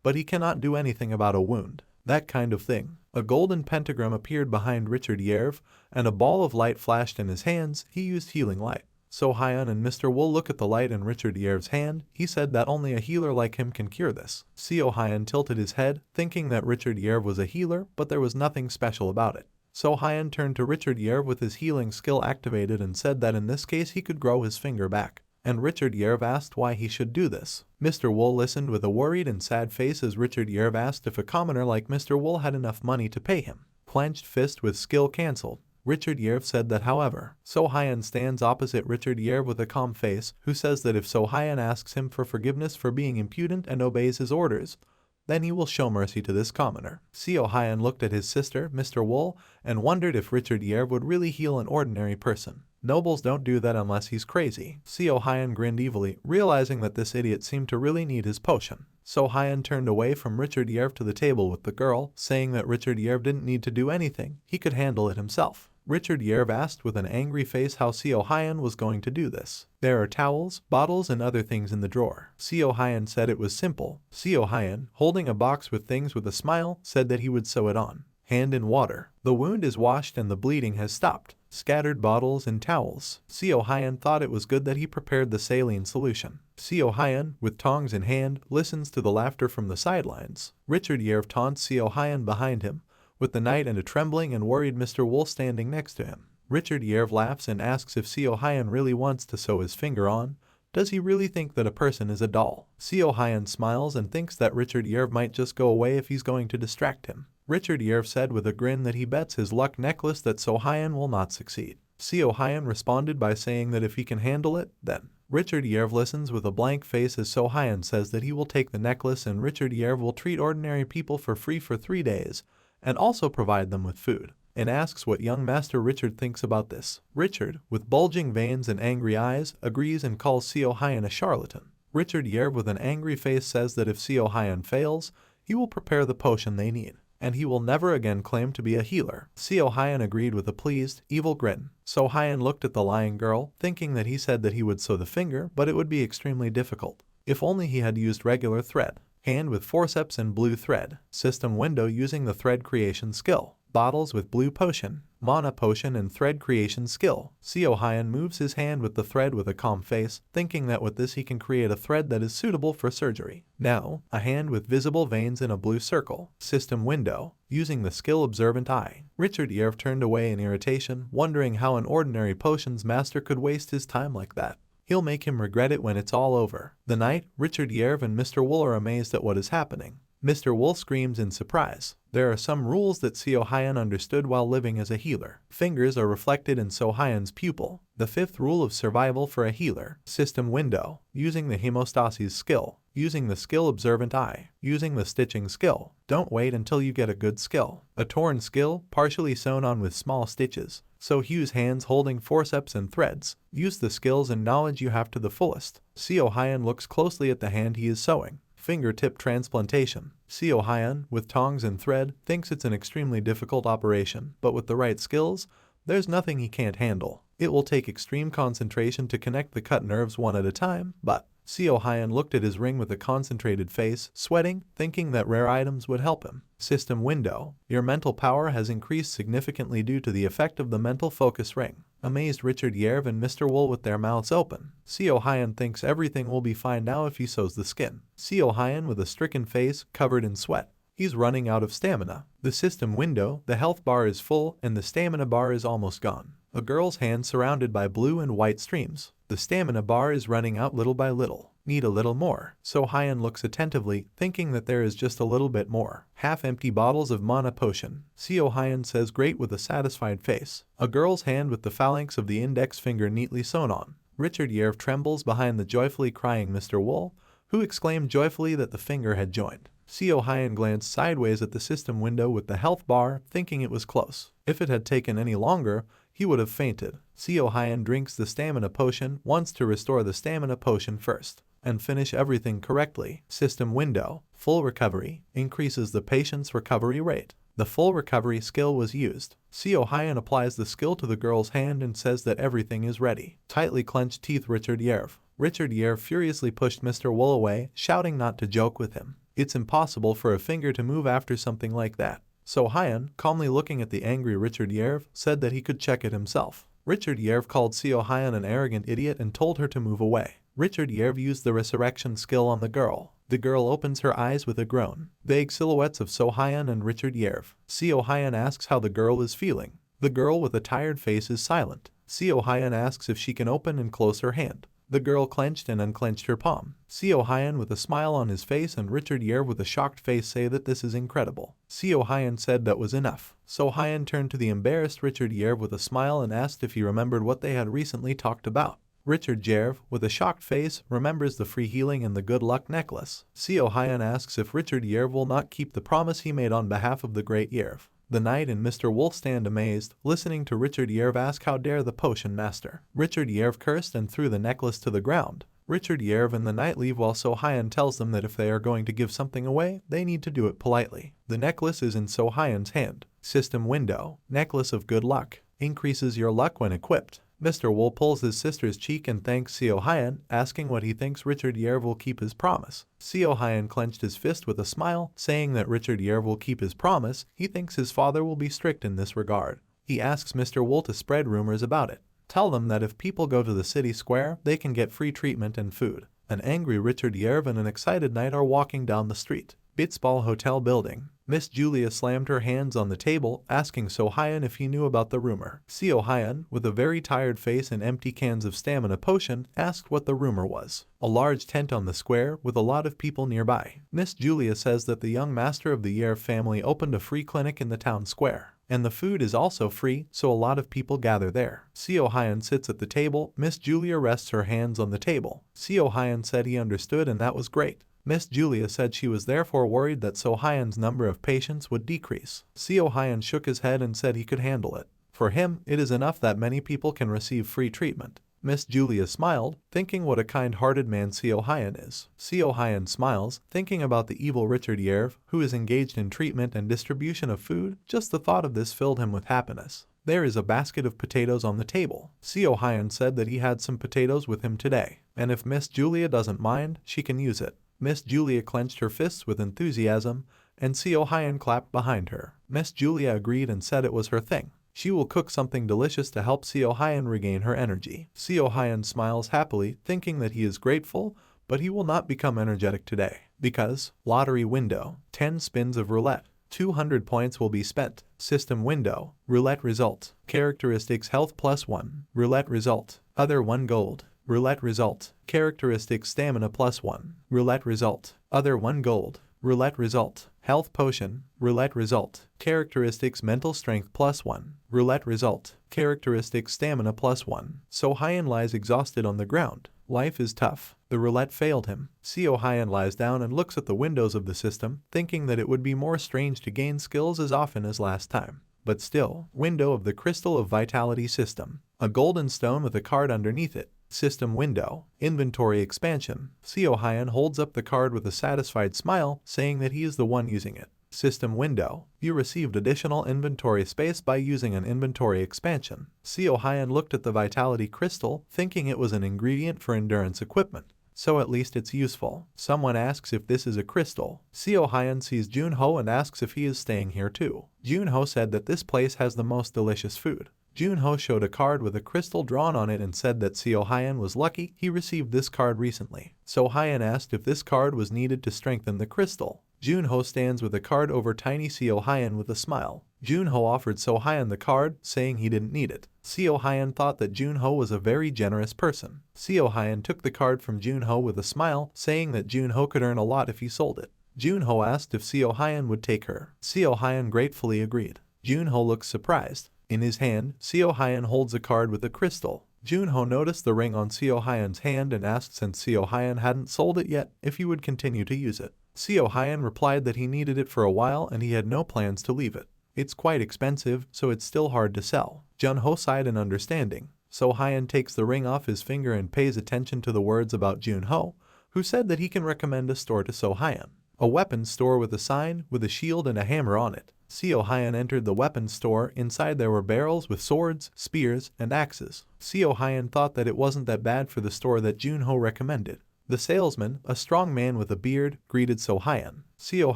but he cannot do anything about a wound. That kind of thing. A golden pentagram appeared behind Richard Yerv, and a ball of light flashed in his hands. He used healing light. So Hyan and Mr. Wool look at the light in Richard Yerv's hand. He said that only a healer like him can cure this. Seo Hyan tilted his head, thinking that Richard Yerv was a healer, but there was nothing special about it. So Hyan turned to Richard Yerv with his healing skill activated and said that in this case he could grow his finger back. And Richard Yerv asked why he should do this. Mr. Wool listened with a worried and sad face as Richard Yerv asked if a commoner like Mr. Wool had enough money to pay him. Clenched fist with skill cancelled. Richard Yerv said that however. So Hyan stands opposite Richard Yerv with a calm face, who says that if So Hyan asks him for forgiveness for being impudent and obeys his orders, then he will show mercy to this commoner. Seo Hyan looked at his sister, Mr. Wool, and wondered if Richard Yerv would really heal an ordinary person. Nobles don't do that unless he's crazy. Seo Hyan grinned evilly, realizing that this idiot seemed to really need his potion. So Hyan turned away from Richard Yerv to the table with the girl, saying that Richard Yerv didn't need to do anything. He could handle it himself. Richard Yerv asked with an angry face how Seo Hyan was going to do this. There are towels, bottles, and other things in the drawer. Seo Hyan said it was simple. Seo Hyan, holding a box with things with a smile, said that he would sew it on. Hand in water. The wound is washed and the bleeding has stopped. Scattered bottles and towels. Seo Hyan thought it was good that he prepared the saline solution. Seo Hyan, with tongs in hand, listens to the laughter from the sidelines. Richard Yerv taunts Seo Hyan behind him, with the knight and a trembling and worried Mr. Wool standing next to him. Richard Yerv laughs and asks if Seo Hyan really wants to sew his finger on. Does he really think that a person is a doll? Seo Hyan smiles and thinks that Richard Yerv might just go away if he's going to distract him. Richard Yerv said with a grin that he bets his luck necklace that So Hyan will not succeed. Seo Hyan responded by saying that if he can handle it, then. Richard Yerv listens with a blank face as So Hyan says that he will take the necklace and Richard Yerv will treat ordinary people for free for 3 days, and also provide them with food, and asks what young Master Richard thinks about this. Richard, with bulging veins and angry eyes, agrees and calls Seo Hyan a charlatan. Richard Yerv with an angry face says that if Seo Hyan fails, he will prepare the potion they need, and he will never again claim to be a healer. Seo Hyan agreed with a pleased, evil grin. So Hyan looked at the lying girl, thinking that he said that he would sew the finger, but it would be extremely difficult. If only he had used regular thread. Hand with forceps and blue thread. System window using the thread creation skill. Bottles with blue potion, mana potion, and thread creation skill. Seo Hyan moves his hand with the thread with a calm face, thinking that with this he can create a thread that is suitable for surgery. Now, a hand with visible veins in a blue circle. System window using the skill Observant Eye. Richard Yerv turned away in irritation, wondering how an ordinary potions master could waste his time like that. He'll make him regret it when it's all over. The night, Richard Yerv and Mr. Wool are amazed at what is happening. Mr. Wool screams in surprise. There are some rules that Seo Hyan understood while living as a healer. Fingers are reflected in So Hyan's pupil. The 5th rule of survival for a healer. System window. Using the hemostasis skill. Using the skill Observant Eye. Using the stitching skill. Don't wait until you get a good skill. A torn skill, partially sewn on with small stitches. So use hands holding forceps and threads. Use the skills and knowledge you have to the fullest. Seo Hyan looks closely at the hand he is sewing. Fingertip transplantation. Seo Hyan, with tongs and thread, thinks it's an extremely difficult operation, but with the right skills, there's nothing he can't handle. It will take extreme concentration to connect the cut nerves one at a time, but Seo Hyan looked at his ring with a concentrated face, sweating, thinking that rare items would help him. System window. Your mental power has increased significantly due to the effect of the mental focus ring. Amazed Richard Yerv and Mr. Wool with their mouths open. Seo Hyan thinks everything will be fine now if he sews the skin. Seo Hyan with a stricken face, covered in sweat. He's running out of stamina. The system window, the health bar is full and the stamina bar is almost gone. A girl's hand surrounded by blue and white streams. The stamina bar is running out little by little. Need a little more. So Hyun looks attentively, thinking that there is just a little bit more. Half-empty bottles of mana potion. Seo Hyun says great with a satisfied face. A girl's hand with the phalanx of the index finger neatly sewn on. Richard Yerv trembles behind the joyfully crying Mr. Wool, who exclaimed joyfully that the finger had joined. Seo Hyun glanced sideways at the system window with the health bar, thinking it was close. If it had taken any longer, he would have fainted. Seo Hyun drinks the stamina potion once to restore the stamina potion first and finish everything correctly. System window. Full recovery. Increases the patient's recovery rate. The full recovery skill was used. Seo Hyun applies the skill to the girl's hand and says that everything is ready. Tightly clenched teeth Richard Yerv. Richard Yerv furiously pushed Mr. Wool away, shouting not to joke with him. It's impossible for a finger to move after something like that. So Hyun, calmly looking at the angry Richard Yerv, said that he could check it himself. Richard Yerv called Seo Hyun an arrogant idiot and told her to move away. Richard Yerv used the resurrection skill on the girl. The girl opens her eyes with a groan. Vague silhouettes of Seo Hyun and Richard Yerv. Seo Hyun asks how the girl is feeling. The girl with a tired face is silent. Seo Hyun asks if she can open and close her hand. The girl clenched and unclenched her palm. Seo Hyun with a smile on his face and Richard Yerv with a shocked face say that this is incredible. Seo Hyun said that was enough. So Hyun turned to the embarrassed Richard Yerv with a smile and asked if he remembered what they had recently talked about. Richard Yerv, with a shocked face, remembers the free healing and the good luck necklace. Seo Hyun asks if Richard Yerv will not keep the promise he made on behalf of the great Yerv. The knight and Mr. Wolf stand amazed, listening to Richard Yerv ask how dare the potion master. Richard Yerv cursed and threw the necklace to the ground. Richard Yerv and the knight leave while Seo Hyun tells them that if they are going to give something away, they need to do it politely. The necklace is in Seo Hyun's hand. System window. Necklace of good luck. Increases your luck when equipped. Mr. Wool pulls his sister's cheek and thanks Seo Hyun, asking what he thinks Richard Yerv will keep his promise. Seo Hyun clenched his fist with a smile, saying that Richard Yerv will keep his promise. He thinks his father will be strict in this regard. He asks Mr. Wool to spread rumors about it. Tell them that if people go to the city square, they can get free treatment and food. An angry Richard Yerv and an excited knight are walking down the street. Bitsball Hotel building. Miss Julia slammed her hands on the table, asking Seo Hyun if he knew about the rumor. Seo Hyun, with a very tired face and empty cans of stamina potion, asked what the rumor was. A large tent on the square, with a lot of people nearby. Miss Julia says that the young master of the Yerv family opened a free clinic in the town square. And the food is also free, so a lot of people gather there. Seo Hyun sits at the table. Miss Julia rests her hands on the table. Seo Hyun said he understood and that was great. Miss Julia said she was therefore worried that Seo Hyun's number of patients would decrease. Seo Hyun shook his head and said he could handle it. For him, it is enough that many people can receive free treatment. Miss Julia smiled, thinking what a kind-hearted man Seo Hyun is. Seo Hyun smiles, thinking about the evil Richard Yerv, who is engaged in treatment and distribution of food. Just the thought of this filled him with happiness. There is a basket of potatoes on the table. Seo Hyun said that he had some potatoes with him today, and if Miss Julia doesn't mind, she can use it. Miss Julia clenched her fists with enthusiasm, and Seo Hyun clapped behind her. Miss Julia agreed and said it was her thing. She will cook something delicious to help Seo Hyun regain her energy. Seo Hyun smiles happily, thinking that he is grateful, but he will not become energetic today. Because, lottery window, 10 spins of roulette. 200 points will be spent. System window, roulette result. Characteristics health +1. Roulette result. Other 1 gold. Roulette result. Characteristics stamina +1. Roulette result. Other 1 gold. Roulette result. Health potion. Roulette result. Characteristics mental strength +1. Roulette result. Characteristics stamina +1. Seo Hyun lies exhausted on the ground. Life is tough. The roulette failed him. Seo Hyun lies down and looks at the windows of the system, thinking that it would be more strange to gain skills as often as last time. But still, window of the Crystal of Vitality system. A golden stone with a card underneath it. System window. Inventory expansion. Seo Hyun holds up the card with a satisfied smile, saying that he is the one using it. System window. You received additional inventory space by using an inventory expansion. Seo Hyun looked at the Vitality Crystal, thinking it was an ingredient for endurance equipment. So at least it's useful. Someone asks if this is a crystal. Seo Hyun sees Junho and asks if he is staying here too. Junho said that this place has the most delicious food. Junho showed a card with a crystal drawn on it and said that Seo Hyun was lucky he received this card recently. Seo Hyun asked if this card was needed to strengthen the crystal. Junho stands with a card over tiny Seo Hyun with a smile. Junho offered Seo Hyun the card, saying he didn't need it. Seo Hyun thought that Junho was a very generous person. Seo Hyun took the card from Junho with a smile, saying that Junho could earn a lot if he sold it. Junho asked if Seo Hyun would take her. Seo Hyun gratefully agreed. Junho looks surprised. In his hand, Seo Hyun holds a card with a crystal. Junho noticed the ring on Seo Hyun's hand and asked, since Seo Hyun hadn't sold it yet, if he would continue to use it. Seo Hyun replied that he needed it for a while and he had no plans to leave it. It's quite expensive, so it's still hard to sell. Junho sighed in understanding. So Hyun takes the ring off his finger and pays attention to the words about Junho, who said that he can recommend a store to Seo Hyun. A weapons store with a sign, with a shield and a hammer on it. Seo Hyun entered the weapons store. Inside there were barrels with swords, spears, and axes. Seo Hyun thought that it wasn't that bad for the store that Junho recommended. The salesman, a strong man with a beard, greeted Seo Hyun. Seo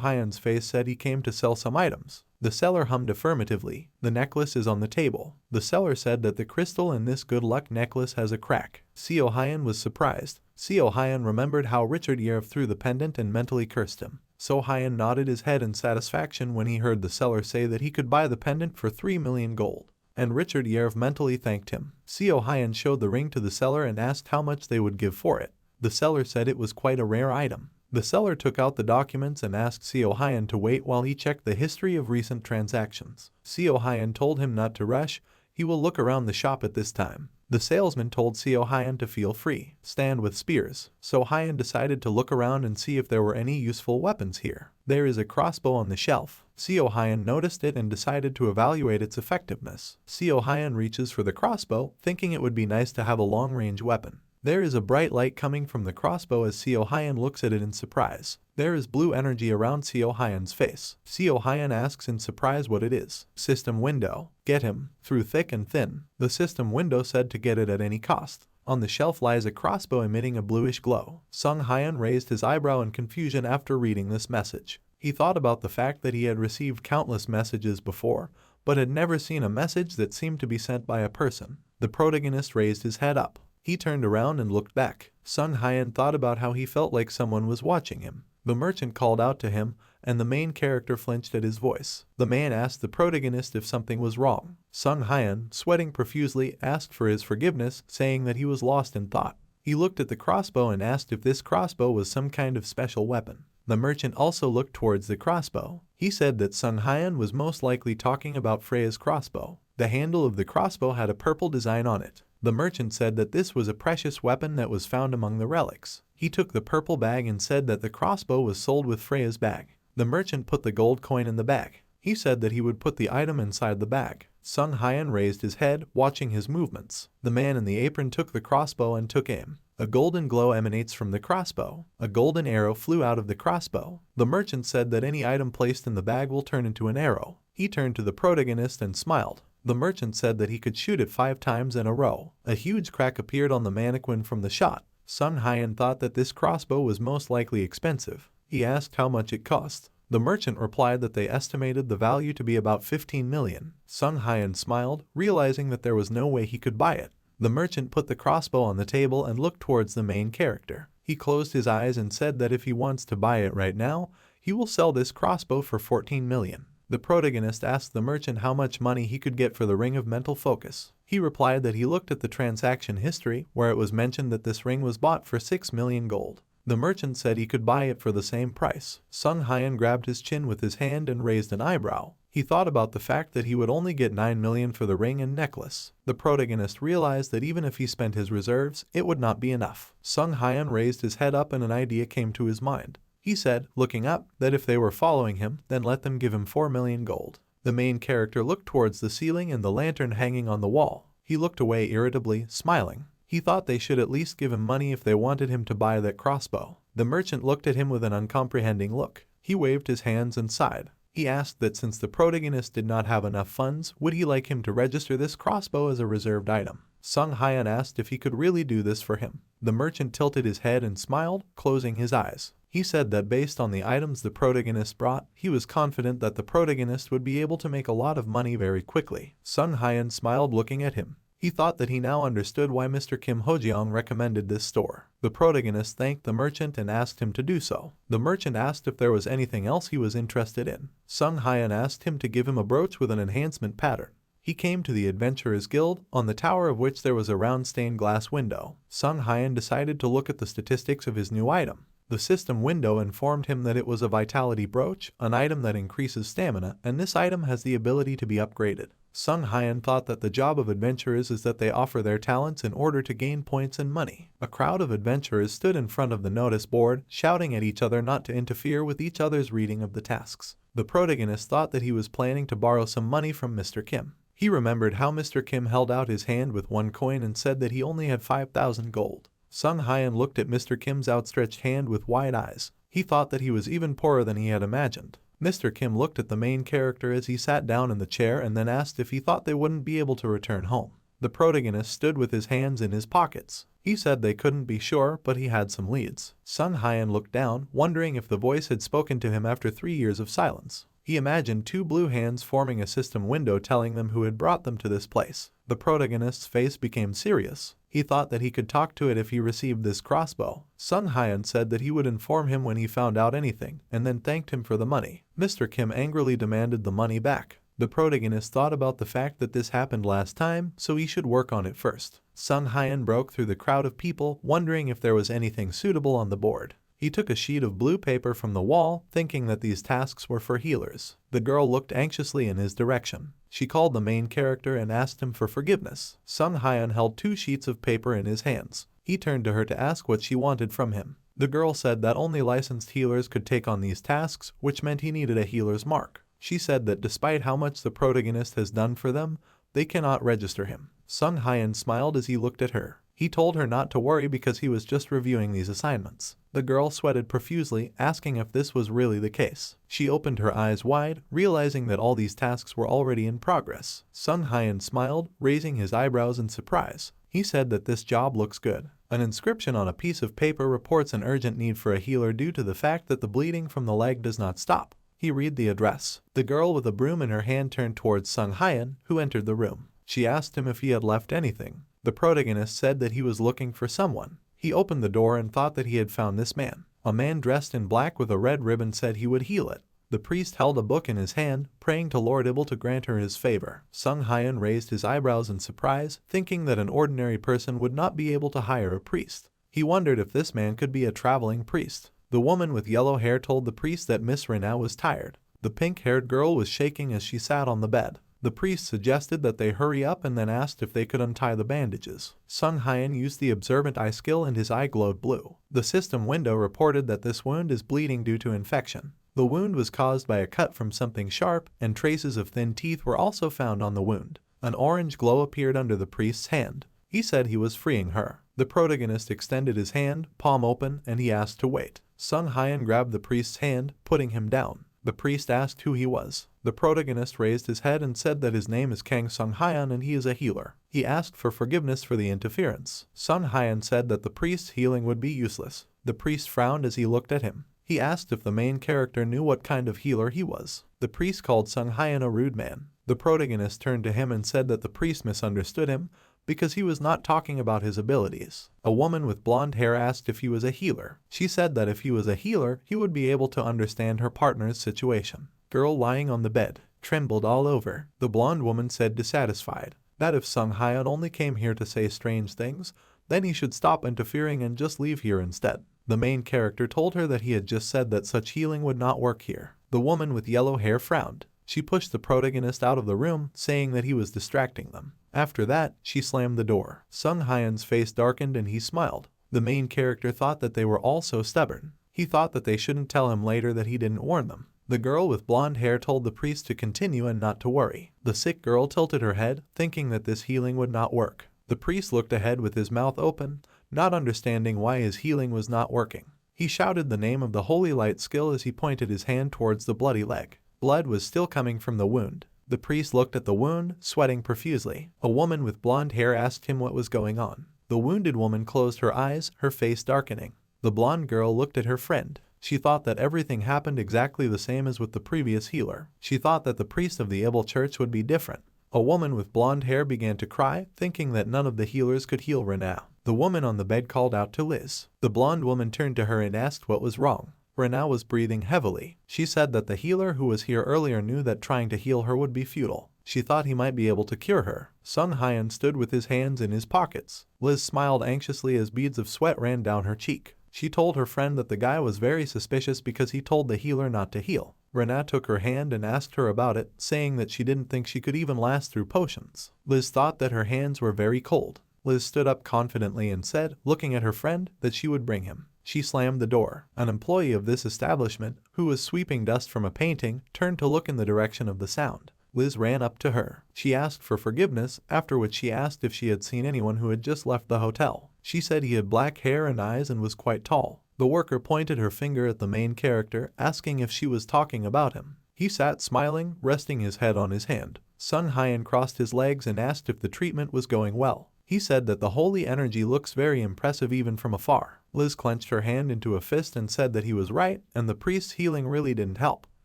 Hyun's face said he came to sell some items. The seller hummed affirmatively. The necklace is on the table. The seller said that the crystal in this good luck necklace has a crack. Seo Hyun was surprised. Seo Hyun remembered how Richard Yev threw the pendant and mentally cursed him. Seo Hyun nodded his head in satisfaction when he heard the seller say that he could buy the pendant for 3 million gold. And Richard Yev mentally thanked him. Seo Hyun showed the ring to the seller and asked how much they would give for it. The seller said it was quite a rare item. The seller took out the documents and asked Seo Hyun to wait while he checked the history of recent transactions. Seo Hyun told him not to rush, he will look around the shop at this time. The salesman told Seo Hyun to feel free, stand with spears. Seo Hyun decided to look around and see if there were any useful weapons here. There is a crossbow on the shelf. Seo Hyun noticed it and decided to evaluate its effectiveness. Seo Hyun reaches for the crossbow, thinking it would be nice to have a long-range weapon. There is a bright light coming from the crossbow as Seo Hyun looks at it in surprise. There is blue energy around Seo Hyun's face. Seo Hyun asks in surprise what it is. System window. Get him, through thick and thin. The system window said to get it at any cost. On the shelf lies a crossbow emitting a bluish glow. Sung Hyun raised his eyebrow in confusion after reading this message. He thought about the fact that he had received countless messages before, but had never seen a message that seemed to be sent by a person. The protagonist raised his head up. He turned around and looked back. Sung Hyun thought about how he felt like someone was watching him. The merchant called out to him, and the main character flinched at his voice. The man asked the protagonist if something was wrong. Sung Hyun, sweating profusely, asked for his forgiveness, saying that he was lost in thought. He looked at the crossbow and asked if this crossbow was some kind of special weapon. The merchant also looked towards the crossbow. He said that Sung Hyun was most likely talking about Freya's crossbow. The handle of the crossbow had a purple design on it. The merchant said that this was a precious weapon that was found among the relics. He took the purple bag and said that the crossbow was sold with Freya's bag. The merchant put the gold coin in the bag. He said that he would put the item inside the bag. Sung Hyun raised his head, watching his movements. The man in the apron took the crossbow and took aim. A golden glow emanates from the crossbow. A golden arrow flew out of the crossbow. The merchant said that any item placed in the bag will turn into an arrow. He turned to the protagonist and smiled. The merchant said that he could shoot it 5 times in a row. A huge crack appeared on the mannequin from the shot. Sung Hyun thought that this crossbow was most likely expensive. He asked how much it cost. The merchant replied that they estimated the value to be about 15 million. Sung Hyun smiled, realizing that there was no way he could buy it. The merchant put the crossbow on the table and looked towards the main character. He closed his eyes and said that if he wants to buy it right now, he will sell this crossbow for 14 million. The protagonist asked the merchant how much money he could get for the Ring of Mental Focus. He replied that he looked at the transaction history, where it was mentioned that this ring was bought for 6 million gold. The merchant said he could buy it for the same price. Sung Hyun grabbed his chin with his hand and raised an eyebrow. He thought about the fact that he would only get 9 million for the ring and necklace. The protagonist realized that even if he spent his reserves, it would not be enough. Sung Hyun raised his head up and an idea came to his mind. He said, looking up, that if they were following him, then let them give him 4 million gold. The main character looked towards the ceiling and the lantern hanging on the wall. He looked away irritably, smiling. He thought they should at least give him money if they wanted him to buy that crossbow. The merchant looked at him with an uncomprehending look. He waved his hands and sighed. He asked that since the protagonist did not have enough funds, would he like him to register this crossbow as a reserved item. Sung Hyun asked if he could really do this for him. The merchant tilted his head and smiled, closing his eyes. He said that based on the items the protagonist brought, he was confident that the protagonist would be able to make a lot of money very quickly. Sung Hyun smiled looking at him. He thought that he now understood why Mr. Kim Hojeong recommended this store. The protagonist thanked the merchant and asked him to do so. The merchant asked if there was anything else he was interested in. Sung Hyun asked him to give him a brooch with an enhancement pattern. He came to the Adventurers Guild, on the tower of which there was a round stained glass window. Sung Hyun decided to look at the statistics of his new item. The system window informed him that it was a vitality brooch, an item that increases stamina, and this item has the ability to be upgraded. Sung Hyun thought that the job of adventurers is that they offer their talents in order to gain points and money. A crowd of adventurers stood in front of the notice board, shouting at each other not to interfere with each other's reading of the tasks. The protagonist thought that he was planning to borrow some money from Mr. Kim. He remembered how Mr. Kim held out his hand with one coin and said that he only had 5,000 gold. Sung Hyun looked at Mr. Kim's outstretched hand with wide eyes. He thought that he was even poorer than he had imagined. Mr. Kim looked at the main character as he sat down in the chair and then asked if he thought they wouldn't be able to return home. The protagonist stood with his hands in his pockets. He said they couldn't be sure, but he had some leads. Sung Hyun looked down, wondering if the voice had spoken to him after 3 years of silence. He imagined two blue hands forming a system window telling them who had brought them to this place. The protagonist's face became serious. He thought that he could talk to it if he received this crossbow. Sung Hyun said that he would inform him when he found out anything, and then thanked him for the money. Mr. Kim angrily demanded the money back. The protagonist thought about the fact that this happened last time, so he should work on it first. Sung Hyun broke through the crowd of people, wondering if there was anything suitable on the board. He took a sheet of blue paper from the wall, thinking that these tasks were for healers. The girl looked anxiously in his direction. She called the main character and asked him for forgiveness. Sung Hyun held 2 sheets of paper in his hands. He turned to her to ask what she wanted from him. The girl said that only licensed healers could take on these tasks, which meant he needed a healer's mark. She said that despite how much the protagonist has done for them, they cannot register him. Sung Hyun smiled as he looked at her. He told her not to worry because he was just reviewing these assignments. The girl sweated profusely, asking if this was really the case. She opened her eyes wide, realizing that all these tasks were already in progress. Sung Hyun smiled, raising his eyebrows in surprise. He said that this job looks good. An inscription on a piece of paper reports an urgent need for a healer due to the fact that the bleeding from the leg does not stop. He read the address. The girl with a broom in her hand turned towards Sung Hyun, who entered the room. She asked him if he had left anything. The protagonist said that he was looking for someone. He opened the door and thought that he had found this man. A man dressed in black with a red ribbon said he would heal it. The priest held a book in his hand, praying to Lord Ibel to grant her his favor. Sung Hyun raised his eyebrows in surprise, thinking that an ordinary person would not be able to hire a priest. He wondered if this man could be a traveling priest. The woman with yellow hair told the priest that Miss Rena was tired. The pink-haired girl was shaking as she sat on the bed. The priest suggested that they hurry up and then asked if they could untie the bandages. Sung Hyun used the observant eye skill and his eye glowed blue. The system window reported that this wound is bleeding due to infection. The wound was caused by a cut from something sharp, and traces of thin teeth were also found on the wound. An orange glow appeared under the priest's hand. He said he was freeing her. The protagonist extended his hand, palm open, and he asked to wait. Sung Hyun grabbed the priest's hand, putting him down. The priest asked who he was. The protagonist raised his head and said that his name is Kang Sung Hyun and he is a healer. He asked for forgiveness for the interference. Sung Hyun said that the priest's healing would be useless. The priest frowned as he looked at him. He asked if the main character knew what kind of healer he was. The priest called Sung Hyun a rude man. The protagonist turned to him and said that the priest misunderstood him because he was not talking about his abilities. A woman with blonde hair asked if he was a healer. She said that if he was a healer, he would be able to understand her partner's situation. Girl lying on the bed trembled all over. The blonde woman said dissatisfied that if Sung Hyun only came here to say strange things, then he should stop interfering and just leave here instead. The main character told her that he had just said that such healing would not work here. The woman with yellow hair frowned. She pushed the protagonist out of the room, saying that he was distracting them. After that, she slammed the door. Sung Hyun's face darkened and he smiled. The main character thought that they were all so stubborn. He thought that they shouldn't tell him later that he didn't warn them. The girl with blonde hair told the priest to continue and not to worry. The sick girl tilted her head, thinking that this healing would not work. The priest looked ahead with his mouth open, not understanding why his healing was not working. He shouted the name of the holy light skill as he pointed his hand towards the bloody leg. Blood was still coming from the wound. The priest looked at the wound, sweating profusely. A woman with blonde hair asked him what was going on. The wounded woman closed her eyes, her face darkening. The blonde girl looked at her friend. She thought that everything happened exactly the same as with the previous healer. She thought that the priest of the Ibel Church would be different. A woman with blonde hair began to cry, thinking that none of the healers could heal Rena. The woman on the bed called out to Liz. The blonde woman turned to her and asked what was wrong. Rena was breathing heavily. She said that the healer who was here earlier knew that trying to heal her would be futile. She thought he might be able to cure her. Sung Hyun stood with his hands in his pockets. Liz smiled anxiously as beads of sweat ran down her cheek. She told her friend that the guy was very suspicious because he told the healer not to heal. Renna took her hand and asked her about it, saying that she didn't think she could even last through potions. Liz thought that her hands were very cold. Liz stood up confidently and said, looking at her friend, that she would bring him. She slammed the door. An employee of this establishment, who was sweeping dust from a painting, turned to look in the direction of the sound. Liz ran up to her. She asked for forgiveness, after which she asked if she had seen anyone who had just left the hotel. She said he had black hair and eyes and was quite tall. The worker pointed her finger at the main character, asking if she was talking about him. He sat smiling, resting his head on his hand. Sung Hyun crossed his legs and asked if the treatment was going well. He said that the holy energy looks very impressive even from afar. Liz clenched her hand into a fist and said that he was right, and the priest's healing really didn't help.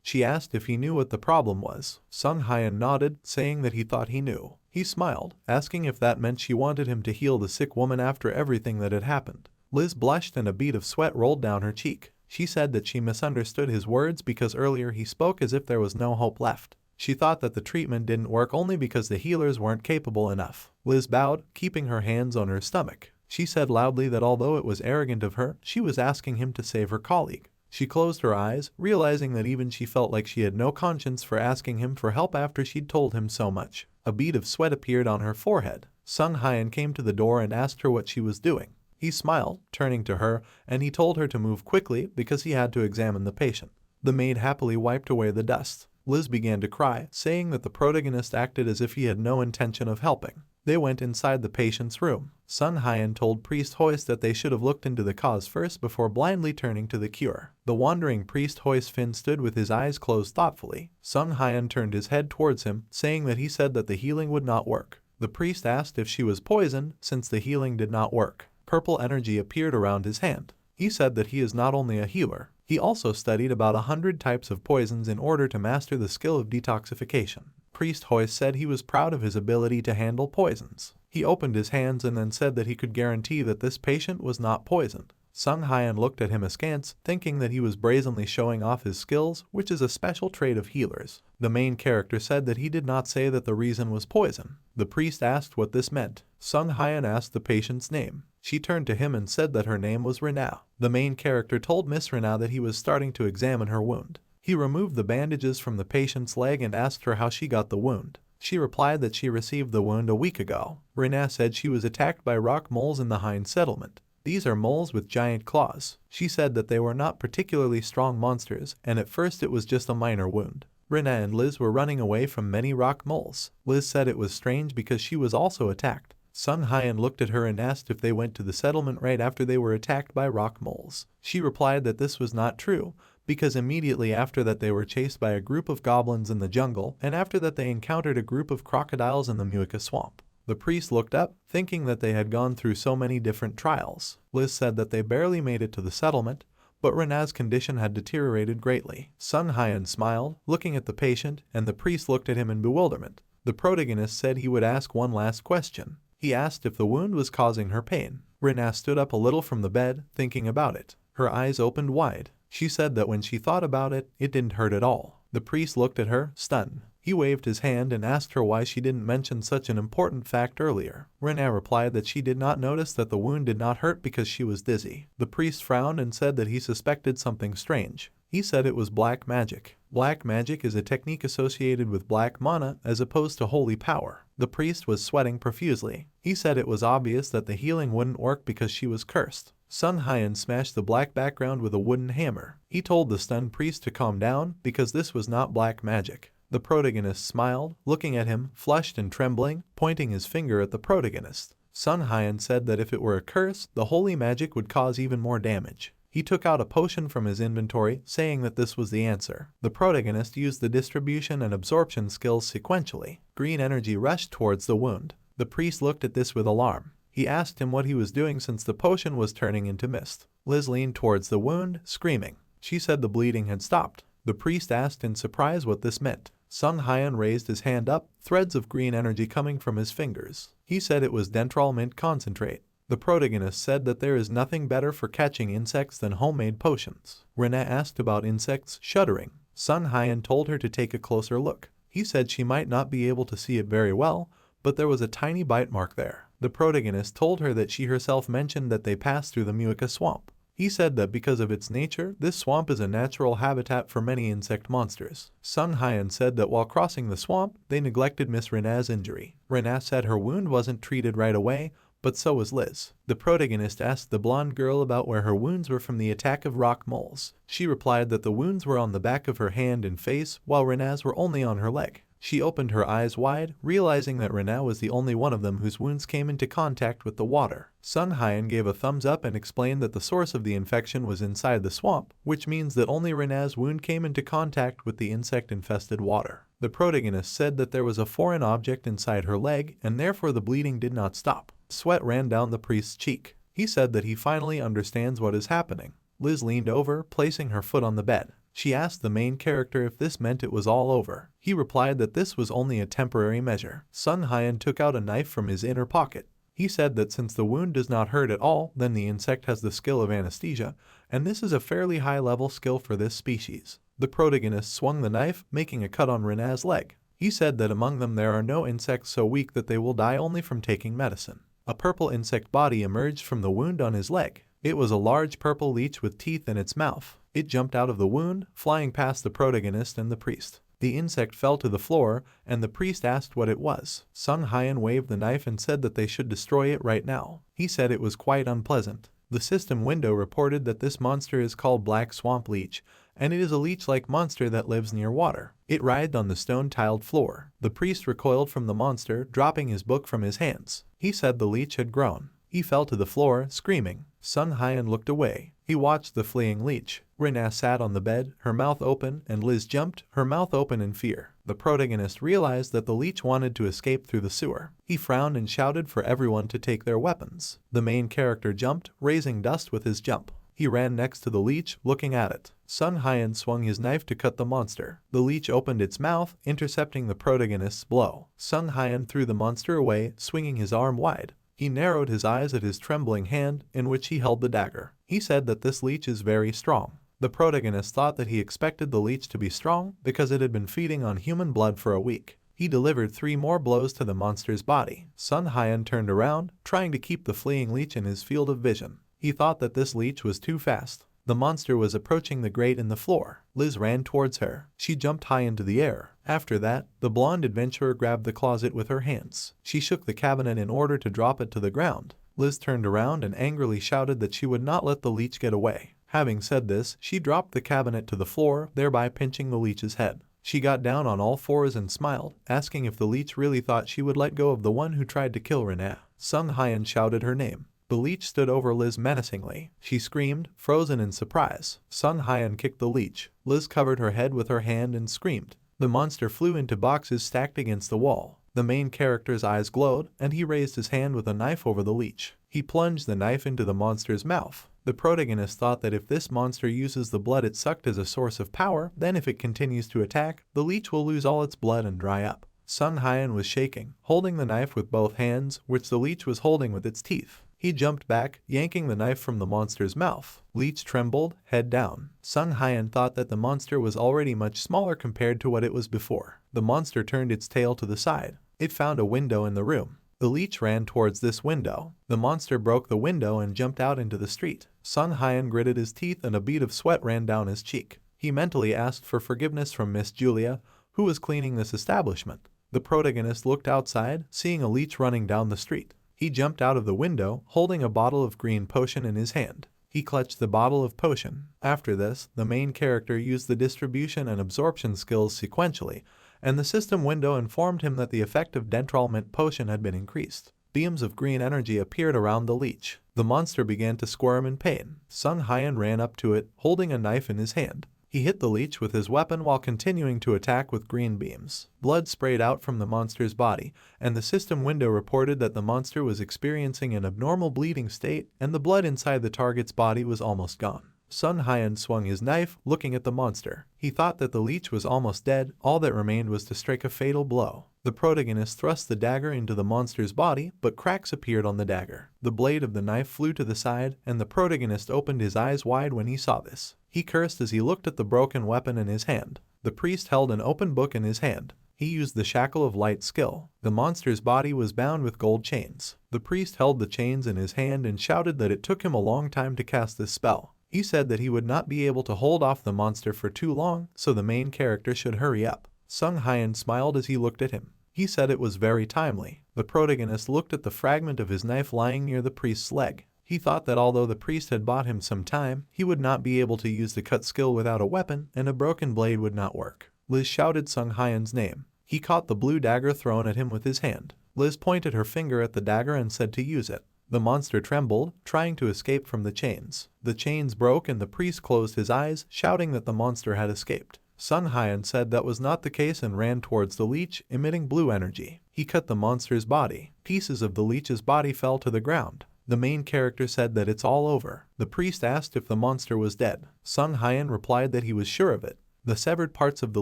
She asked if he knew what the problem was. Sung Hyun nodded, saying that he thought he knew. He smiled, asking if that meant she wanted him to heal the sick woman after everything that had happened. Liz blushed and a bead of sweat rolled down her cheek. She said that she misunderstood his words because earlier he spoke as if there was no hope left. She thought that the treatment didn't work only because the healers weren't capable enough. Liz bowed, keeping her hands on her stomach. She said loudly that although it was arrogant of her, she was asking him to save her colleague. She closed her eyes, realizing that even she felt like she had no conscience for asking him for help after she'd told him so much. A bead of sweat appeared on her forehead. Sung Hyun came to the door and asked her what she was doing. He smiled, turning to her, and he told her to move quickly because he had to examine the patient. The maid happily wiped away the dust. Liz began to cry, saying that the protagonist acted as if he had no intention of helping. They went inside the patient's room. Sung Hyun told Priest Hoist that they should have looked into the cause first before blindly turning to the cure. The wandering Priest Hoist Finn stood with his eyes closed thoughtfully. Sung Hyun turned his head towards him, saying that he said that the healing would not work. The priest asked if she was poisoned, since the healing did not work. Purple energy appeared around his hand. He said that he is not only a healer, he also studied about 100 types of poisons in order to master the skill of detoxification. Priest Hoist said he was proud of his ability to handle poisons. He opened his hands and then said that he could guarantee that this patient was not poisoned. Sung Hyun looked at him askance, thinking that he was brazenly showing off his skills, which is a special trait of healers. The main character said that he did not say that the reason was poison. The priest asked what this meant. Sung Hyun asked the patient's name. She turned to him and said that her name was Renna. The main character told Miss Renna that he was starting to examine her wound. He removed the bandages from the patient's leg and asked her how she got the wound. She replied that she received the wound a week ago. Renna said she was attacked by rock moles in the Hind settlement. These are moles with giant claws. She said that they were not particularly strong monsters, and at first it was just a minor wound. Renna and Liz were running away from many rock moles. Liz said it was strange because she was also attacked. Sung Hyun looked at her and asked if they went to the settlement right after they were attacked by rock moles. She replied that this was not true, because immediately after that they were chased by a group of goblins in the jungle, and after that they encountered a group of crocodiles in the Muika swamp. The priest looked up, thinking that they had gone through so many different trials. Liz said that they barely made it to the settlement, but Renna's condition had deteriorated greatly. Sung Hyun smiled, looking at the patient, and the priest looked at him in bewilderment. The protagonist said he would ask one last question. He asked if the wound was causing her pain. Renna stood up a little from the bed, thinking about it. Her eyes opened wide. She said that when she thought about it, it didn't hurt at all. The priest looked at her, stunned. He waved his hand and asked her why she didn't mention such an important fact earlier. Renna replied that she did not notice that the wound did not hurt because she was dizzy. The priest frowned and said that he suspected something strange. He said it was black magic. Black magic is a technique associated with black mana as opposed to holy power. The priest was sweating profusely. He said it was obvious that the healing wouldn't work because she was cursed. Sung Hyun smashed the black background with a wooden hammer. He told the stunned priest to calm down because this was not black magic. The protagonist smiled, looking at him, flushed and trembling, pointing his finger at the protagonist. Sung Hyun said that if it were a curse, the holy magic would cause even more damage. He took out a potion from his inventory, saying that this was the answer. The protagonist used the distribution and absorption skills sequentially. Green energy rushed towards the wound. The priest looked at this with alarm. He asked him what he was doing since the potion was turning into mist. Liz leaned towards the wound, screaming. She said the bleeding had stopped. The priest asked in surprise what this meant. Sung Hyun raised his hand up, threads of green energy coming from his fingers. He said it was Dentrol Mint concentrate. The protagonist said that there is nothing better for catching insects than homemade potions. Renna asked about insects, shuddering. Sung Hyun told her to take a closer look. He said she might not be able to see it very well, but there was a tiny bite mark there. The protagonist told her that she herself mentioned that they passed through the Muika swamp. He said that because of its nature, this swamp is a natural habitat for many insect monsters. Sung Hyan said that while crossing the swamp, they neglected Miss Rena's injury. Rena said her wound wasn't treated right away, but so was Liz. The protagonist asked the blonde girl about where her wounds were from the attack of rock moles. She replied that the wounds were on the back of her hand and face, while Rena's were only on her leg. She opened her eyes wide, realizing that Rena was the only one of them whose wounds came into contact with the water. Sung Hyan gave a thumbs up and explained that the source of the infection was inside the swamp, which means that only Rena's wound came into contact with the insect-infested water. The protagonist said that there was a foreign object inside her leg, and therefore the bleeding did not stop. Sweat ran down the priest's cheek. He said that he finally understands what is happening. Liz leaned over, placing her foot on the bed. She asked the main character if this meant it was all over. He replied that this was only a temporary measure. Sung Hyan took out a knife from his inner pocket. He said that since the wound does not hurt at all, then the insect has the skill of anesthesia, and this is a fairly high-level skill for this species. The protagonist swung the knife, making a cut on Rena's leg. He said that among them there are no insects so weak that they will die only from taking medicine. A purple insect body emerged from the wound on his leg. It was a large purple leech with teeth in its mouth. It jumped out of the wound, flying past the protagonist and the priest. The insect fell to the floor, and the priest asked what it was. Sung Hyan waved the knife and said that they should destroy it right now. He said it was quite unpleasant. The system window reported that this monster is called Black Swamp Leech, and it is a leech-like monster that lives near water. It writhed on the stone-tiled floor. The priest recoiled from the monster, dropping his book from his hands. He said the leech had grown. He fell to the floor, screaming. Sung Hyan looked away. He watched the fleeing leech. Rena sat on the bed, her mouth open, and Liz jumped, her mouth open in fear. The protagonist realized that the leech wanted to escape through the sewer. He frowned and shouted for everyone to take their weapons. The main character jumped, raising dust with his jump. He ran next to the leech, looking at it. Sung Hyan swung his knife to cut the monster. The leech opened its mouth, intercepting the protagonist's blow. Sung Hyan threw the monster away, swinging his arm wide. He narrowed his eyes at his trembling hand, in which he held the dagger. He said that this leech is very strong. The protagonist thought that he expected the leech to be strong because it had been feeding on human blood for a week. He delivered 3 more blows to the monster's body. Sung Hyan turned around, trying to keep the fleeing leech in his field of vision. He thought that this leech was too fast. The monster was approaching the grate in the floor. Liz ran towards her. She jumped high into the air. After that, the blonde adventurer grabbed the closet with her hands. She shook the cabinet in order to drop it to the ground. Liz turned around and angrily shouted that she would not let the leech get away. Having said this, she dropped the cabinet to the floor, thereby pinching the leech's head. She got down on all fours and smiled, asking if the leech really thought she would let go of the one who tried to kill Rena. Sung Hyan shouted her name. The leech stood over Liz menacingly. She screamed, frozen in surprise. Sung Hyan kicked the leech. Liz covered her head with her hand and screamed. The monster flew into boxes stacked against the wall. The main character's eyes glowed, and he raised his hand with a knife over the leech. He plunged the knife into the monster's mouth. The protagonist thought that if this monster uses the blood it sucked as a source of power, then if it continues to attack, the leech will lose all its blood and dry up. Sung Hyan was shaking, holding the knife with both hands, which the leech was holding with its teeth. He jumped back, yanking the knife from the monster's mouth. Leech trembled, head down. Sung Hyan thought that the monster was already much smaller compared to what it was before. The monster turned its tail to the side. It found a window in the room. The leech ran towards this window. The monster broke the window and jumped out into the street. Sung Hyan gritted his teeth and a bead of sweat ran down his cheek. He mentally asked for forgiveness from Miss Julia, who was cleaning this establishment. The protagonist looked outside, seeing a leech running down the street. He jumped out of the window, holding a bottle of green potion in his hand. He clutched the bottle of potion. After this, the main character used the distribution and absorption skills sequentially, and the system window informed him that the effect of Dentralment potion had been increased. Beams of green energy appeared around the leech. The monster began to squirm in pain. Sung Hyan ran up to it, holding a knife in his hand. He hit the leech with his weapon while continuing to attack with green beams. Blood sprayed out from the monster's body, and the system window reported that the monster was experiencing an abnormal bleeding state, and the blood inside the target's body was almost gone. Sung Hyan swung his knife, looking at the monster. He thought that the leech was almost dead. All that remained was to strike a fatal blow. The protagonist thrust the dagger into the monster's body, but cracks appeared on the dagger. The blade of the knife flew to the side, and the protagonist opened his eyes wide when he saw this. He cursed as he looked at the broken weapon in his hand. The priest held an open book in his hand. He used the Shackle of Light skill. The monster's body was bound with gold chains. The priest held the chains in his hand and shouted that it took him a long time to cast this spell. He said that he would not be able to hold off the monster for too long, so the main character should hurry up. Sung Hyun smiled as he looked at him. He said it was very timely. The protagonist looked at the fragment of his knife lying near the priest's leg. He thought that although the priest had bought him some time, he would not be able to use the cut skill without a weapon, and a broken blade would not work. Liz shouted Sung Hyun's name. He caught the blue dagger thrown at him with his hand. Liz pointed her finger at the dagger and said to use it. The monster trembled, trying to escape from the chains. The chains broke and the priest closed his eyes, shouting that the monster had escaped. Sung Hyun said that was not the case and ran towards the leech, emitting blue energy. He cut the monster's body. Pieces of the leech's body fell to the ground. The main character said that it's all over. The priest asked if the monster was dead. Sung Hyun replied that he was sure of it. The severed parts of the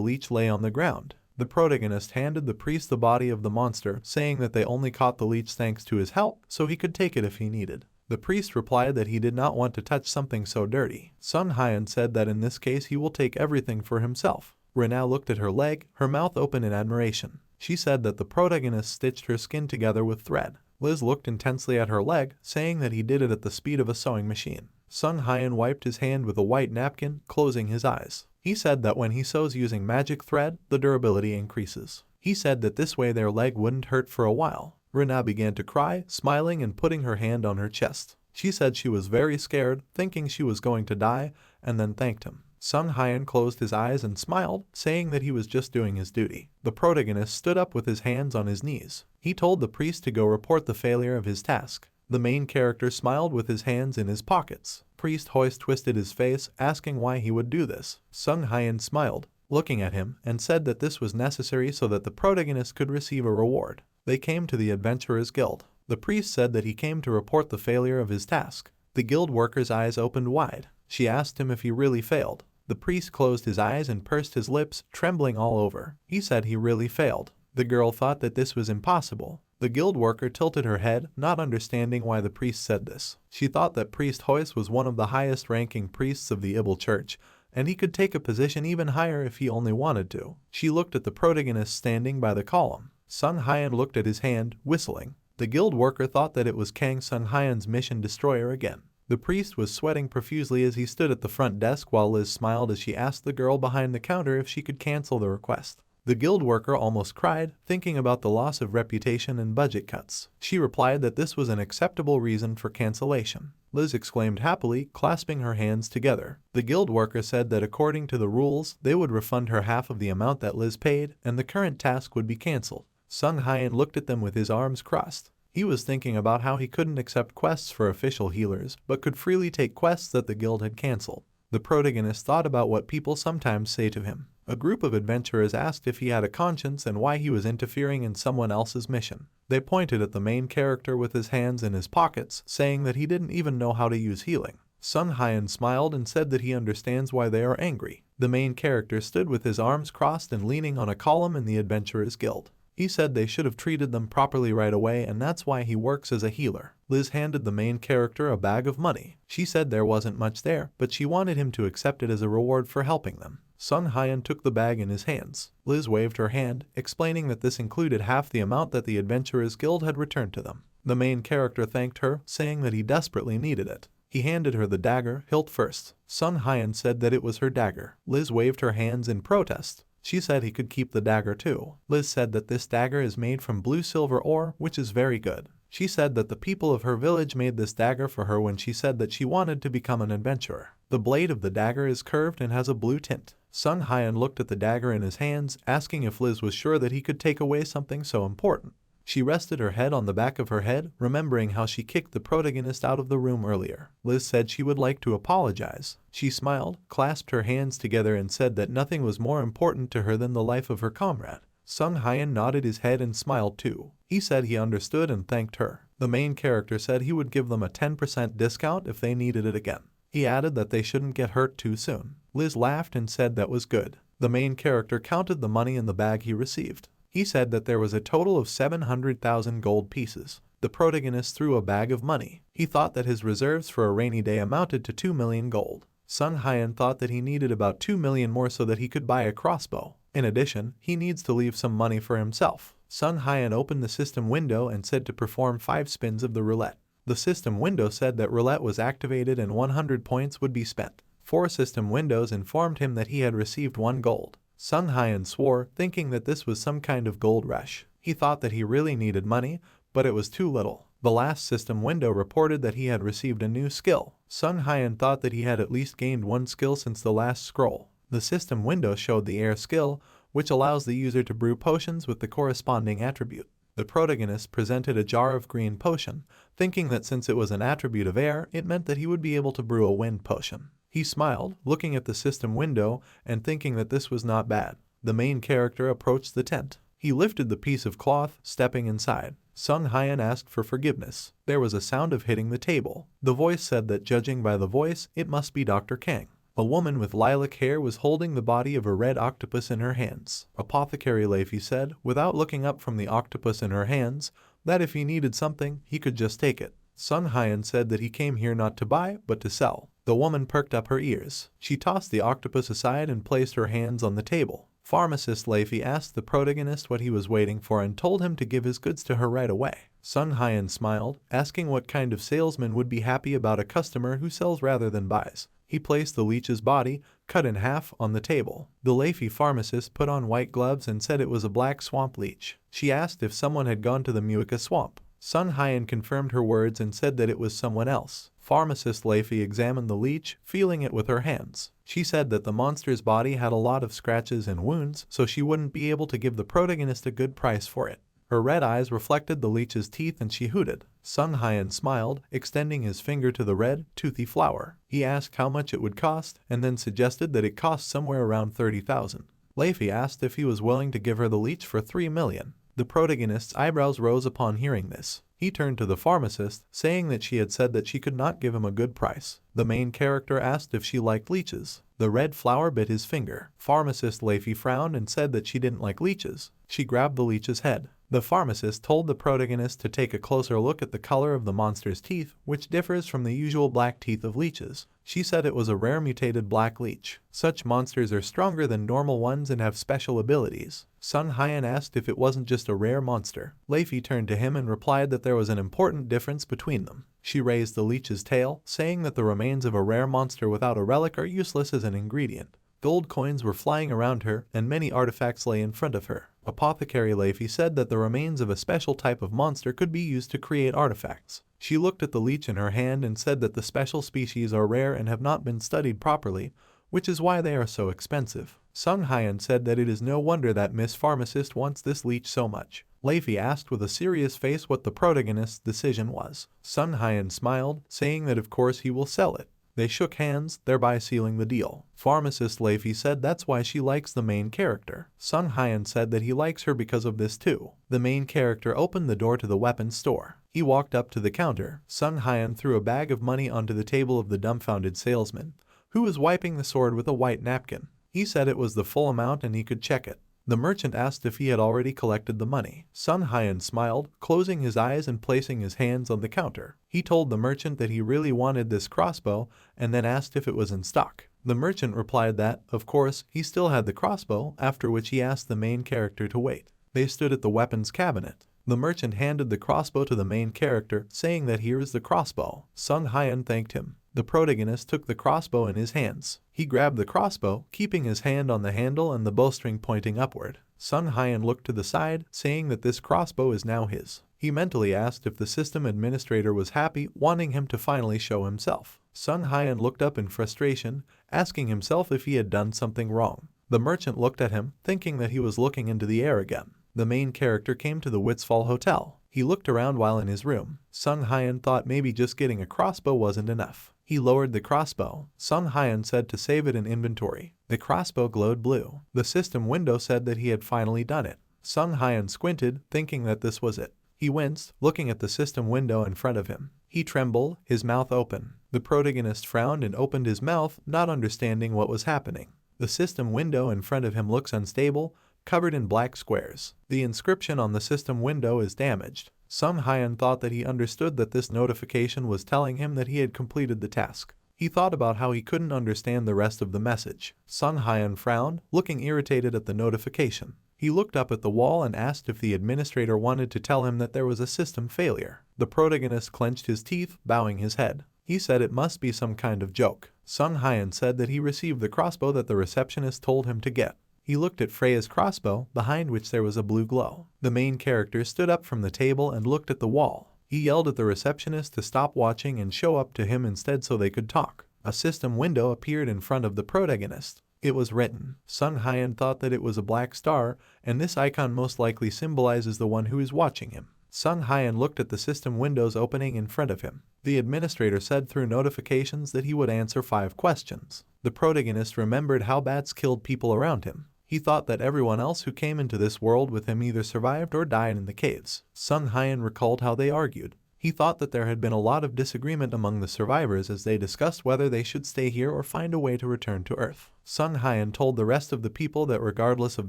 leech lay on the ground. The protagonist handed the priest the body of the monster, saying that they only caught the leech thanks to his help, so he could take it if he needed. The priest replied that he did not want to touch something so dirty. Sung Hyun said that in this case he will take everything for himself. Rena looked at her leg, her mouth open in admiration. She said that the protagonist stitched her skin together with thread. Liz looked intensely at her leg, saying that he did it at the speed of a sewing machine. Sung Hyun wiped his hand with a white napkin, closing his eyes. He said that when he sews using magic thread, the durability increases. He said that this way their leg wouldn't hurt for a while. Rena began to cry, smiling and putting her hand on her chest. She said she was very scared, thinking she was going to die, and then thanked him. Sung Hyun closed his eyes and smiled, saying that he was just doing his duty. The protagonist stood up with his hands on his knees. He told the priest to go report the failure of his task. The main character smiled with his hands in his pockets. Priest Hoist twisted his face, asking why he would do this. Sung Hyun smiled, looking at him, and said that this was necessary so that the protagonist could receive a reward. They came to the Adventurers Guild. The priest said that he came to report the failure of his task. The guild worker's eyes opened wide. She asked him if he really failed. The priest closed his eyes and pursed his lips, trembling all over. He said he really failed. The girl thought that this was impossible. The guild worker tilted her head, not understanding why the priest said this. She thought that Priest Hoist was one of the highest-ranking priests of the Ibel Church, and he could take a position even higher if he only wanted to. She looked at the protagonist standing by the column. Sung Hyun looked at his hand, whistling. The guild worker thought that it was Kang Sung Hyun's mission destroyer again. The priest was sweating profusely as he stood at the front desk while Liz smiled as she asked the girl behind the counter if she could cancel the request. The guild worker almost cried, thinking about the loss of reputation and budget cuts. She replied that this was an acceptable reason for cancellation. Liz exclaimed happily, clasping her hands together. The guild worker said that according to the rules, they would refund her half of the amount that Liz paid, and the current task would be cancelled. Sung Hyun looked at them with his arms crossed. He was thinking about how he couldn't accept quests for official healers, but could freely take quests that the guild had cancelled. The protagonist thought about what people sometimes say to him. A group of adventurers asked if he had a conscience and why he was interfering in someone else's mission. They pointed at the main character with his hands in his pockets, saying that he didn't even know how to use healing. Sung Hyun smiled and said that he understands why they are angry. The main character stood with his arms crossed and leaning on a column in the Adventurers Guild. He said they should have treated them properly right away, and that's why he works as a healer. Liz handed the main character a bag of money. She said there wasn't much there, but she wanted him to accept it as a reward for helping them. Sung Hyun took the bag in his hands. Liz waved her hand, explaining that this included half the amount that the Adventurers Guild had returned to them. The main character thanked her, saying that he desperately needed it. He handed her the dagger, hilt first. Sung Hyun said that it was her dagger. Liz waved her hands in protest. She said he could keep the dagger too. Liz said that this dagger is made from blue silver ore, which is very good. She said that the people of her village made this dagger for her when she said that she wanted to become an adventurer. The blade of the dagger is curved and has a blue tint. Sung Hyun looked at the dagger in his hands, asking if Liz was sure that he could take away something so important. She rested her head on the back of her head, remembering how she kicked the protagonist out of the room earlier. Liz said she would like to apologize. She smiled, clasped her hands together and said that nothing was more important to her than the life of her comrade. Sung Hyun nodded his head and smiled too. He said he understood and thanked her. The main character said he would give them a 10% discount if they needed it again. He added that they shouldn't get hurt too soon. Liz laughed and said that was good. The main character counted the money in the bag he received. He said that there was a total of 700,000 gold pieces. The protagonist threw a bag of money. He thought that his reserves for a rainy day amounted to 2 million gold. Sung Hyun thought that he needed about 2 million more so that he could buy a crossbow. In addition, he needs to leave some money for himself. Sung Hyan opened the system window and said to perform 5 spins of the roulette. The system window said that roulette was activated and 100 points would be spent. 4 system windows informed him that he had received 1 gold. Sung Hyan swore, thinking that this was some kind of gold rush. He thought that he really needed money, but it was too little. The last system window reported that he had received a new skill. Sung Hyan thought that he had at least gained 1 skill since the last scroll. The system window showed the air skill, which allows the user to brew potions with the corresponding attribute. The protagonist presented a jar of green potion, thinking that since it was an attribute of air, it meant that he would be able to brew a wind potion. He smiled, looking at the system window and thinking that this was not bad. The main character approached the tent. He lifted the piece of cloth, stepping inside. Sung Hyan asked for forgiveness. There was a sound of hitting the table. The voice said that judging by the voice, it must be Dr. Kang. A woman with lilac hair was holding the body of a red octopus in her hands. Apothecary Leify said, without looking up from the octopus in her hands, that if he needed something, he could just take it. Sung Hyan said that he came here not to buy, but to sell. The woman perked up her ears. She tossed the octopus aside and placed her hands on the table. Pharmacist Leify asked the protagonist what he was waiting for and told him to give his goods to her right away. Sung Hyan smiled, asking what kind of salesman would be happy about a customer who sells rather than buys. He placed the leech's body, cut in half, on the table. The Leify pharmacist put on white gloves and said it was a black swamp leech. She asked if someone had gone to the Muika swamp. Sung Hyan confirmed her words and said that it was someone else. Pharmacist Leify examined the leech, feeling it with her hands. She said that the monster's body had a lot of scratches and wounds, so she wouldn't be able to give the protagonist a good price for it. Her red eyes reflected the leech's teeth and she hooted. Sung Hyan smiled, extending his finger to the red, toothy flower. He asked how much it would cost, and then suggested that it cost somewhere around 30,000. Leify asked if he was willing to give her the leech for 3 million. The protagonist's eyebrows rose upon hearing this. He turned to the pharmacist, saying that she had said that she could not give him a good price. The main character asked if she liked leeches. The red flower bit his finger. Pharmacist Leify frowned and said that she didn't like leeches. She grabbed the leech's head. The pharmacist told the protagonist to take a closer look at the color of the monster's teeth, which differs from the usual black teeth of leeches. She said it was a rare mutated black leech. Such monsters are stronger than normal ones and have special abilities. Sung Hyan asked if it wasn't just a rare monster. Leify turned to him and replied that there was an important difference between them. She raised the leech's tail, saying that the remains of a rare monster without a relic are useless as an ingredient. Gold coins were flying around her, and many artifacts lay in front of her. Apothecary Leify said that the remains of a special type of monster could be used to create artifacts. She looked at the leech in her hand and said that the special species are rare and have not been studied properly, which is why they are so expensive. Sung Hyan said that it is no wonder that Miss Pharmacist wants this leech so much. Leify asked with a serious face what the protagonist's decision was. Sung Hyan smiled, saying that of course he will sell it. They shook hands, thereby sealing the deal. Pharmacist Leify said that's why she likes the main character. Sung Hyan said that he likes her because of this too. The main character opened the door to the weapons store. He walked up to the counter. Sung Hyan threw a bag of money onto the table of the dumbfounded salesman, who was wiping the sword with a white napkin. He said it was the full amount and he could check it. The merchant asked if he had already collected the money. Sung Hyan smiled, closing his eyes and placing his hands on the counter. He told the merchant that he really wanted this crossbow and then asked if it was in stock. The merchant replied that, of course, he still had the crossbow, after which he asked the main character to wait. They stood at the weapons cabinet. The merchant handed the crossbow to the main character, saying that here is the crossbow. Sung Hyan thanked him. The protagonist took the crossbow in his hands. He grabbed the crossbow, keeping his hand on the handle and the bowstring pointing upward. Sung Hyan looked to the side, saying that this crossbow is now his. He mentally asked if the system administrator was happy, wanting him to finally show himself. Sung Hyan looked up in frustration, asking himself if he had done something wrong. The merchant looked at him, thinking that he was looking into the air again. The main character came to the Witzfall Hotel. He looked around while in his room. Sung Hyan thought maybe just getting a crossbow wasn't enough. He lowered the crossbow. Sung Hyan said to save it in inventory. The crossbow glowed blue. The system window said that he had finally done it. Sung Hyan squinted, thinking that this was it. He winced, looking at the system window in front of him. He trembled, his mouth open. The protagonist frowned and opened his mouth, not understanding what was happening. The system window in front of him looks unstable, covered in black squares. The inscription on the system window is damaged. Sung Hyan thought that he understood that this notification was telling him that he had completed the task. He thought about how he couldn't understand the rest of the message. Sung Hyun frowned, looking irritated at the notification. He looked up at the wall and asked if the administrator wanted to tell him that there was a system failure. The protagonist clenched his teeth, bowing his head. He said it must be some kind of joke. Sung Hyun said that he received the crossbow that the receptionist told him to get. He looked at Freya's crossbow, behind which there was a blue glow. The main character stood up from the table and looked at the wall. He yelled at the receptionist to stop watching and show up to him instead so they could talk. A system window appeared in front of the protagonist. It was written. Sung Hyun thought that it was a black star, and this icon most likely symbolizes the one who is watching him. Sung Hyun looked at the system windows opening in front of him. The administrator said through notifications that he would answer 5 questions. The protagonist remembered how bats killed people around him. He thought that everyone else who came into this world with him either survived or died in the caves. Sung Hyun recalled how they argued. He thought that there had been a lot of disagreement among the survivors as they discussed whether they should stay here or find a way to return to Earth. Sung Hyun told the rest of the people that regardless of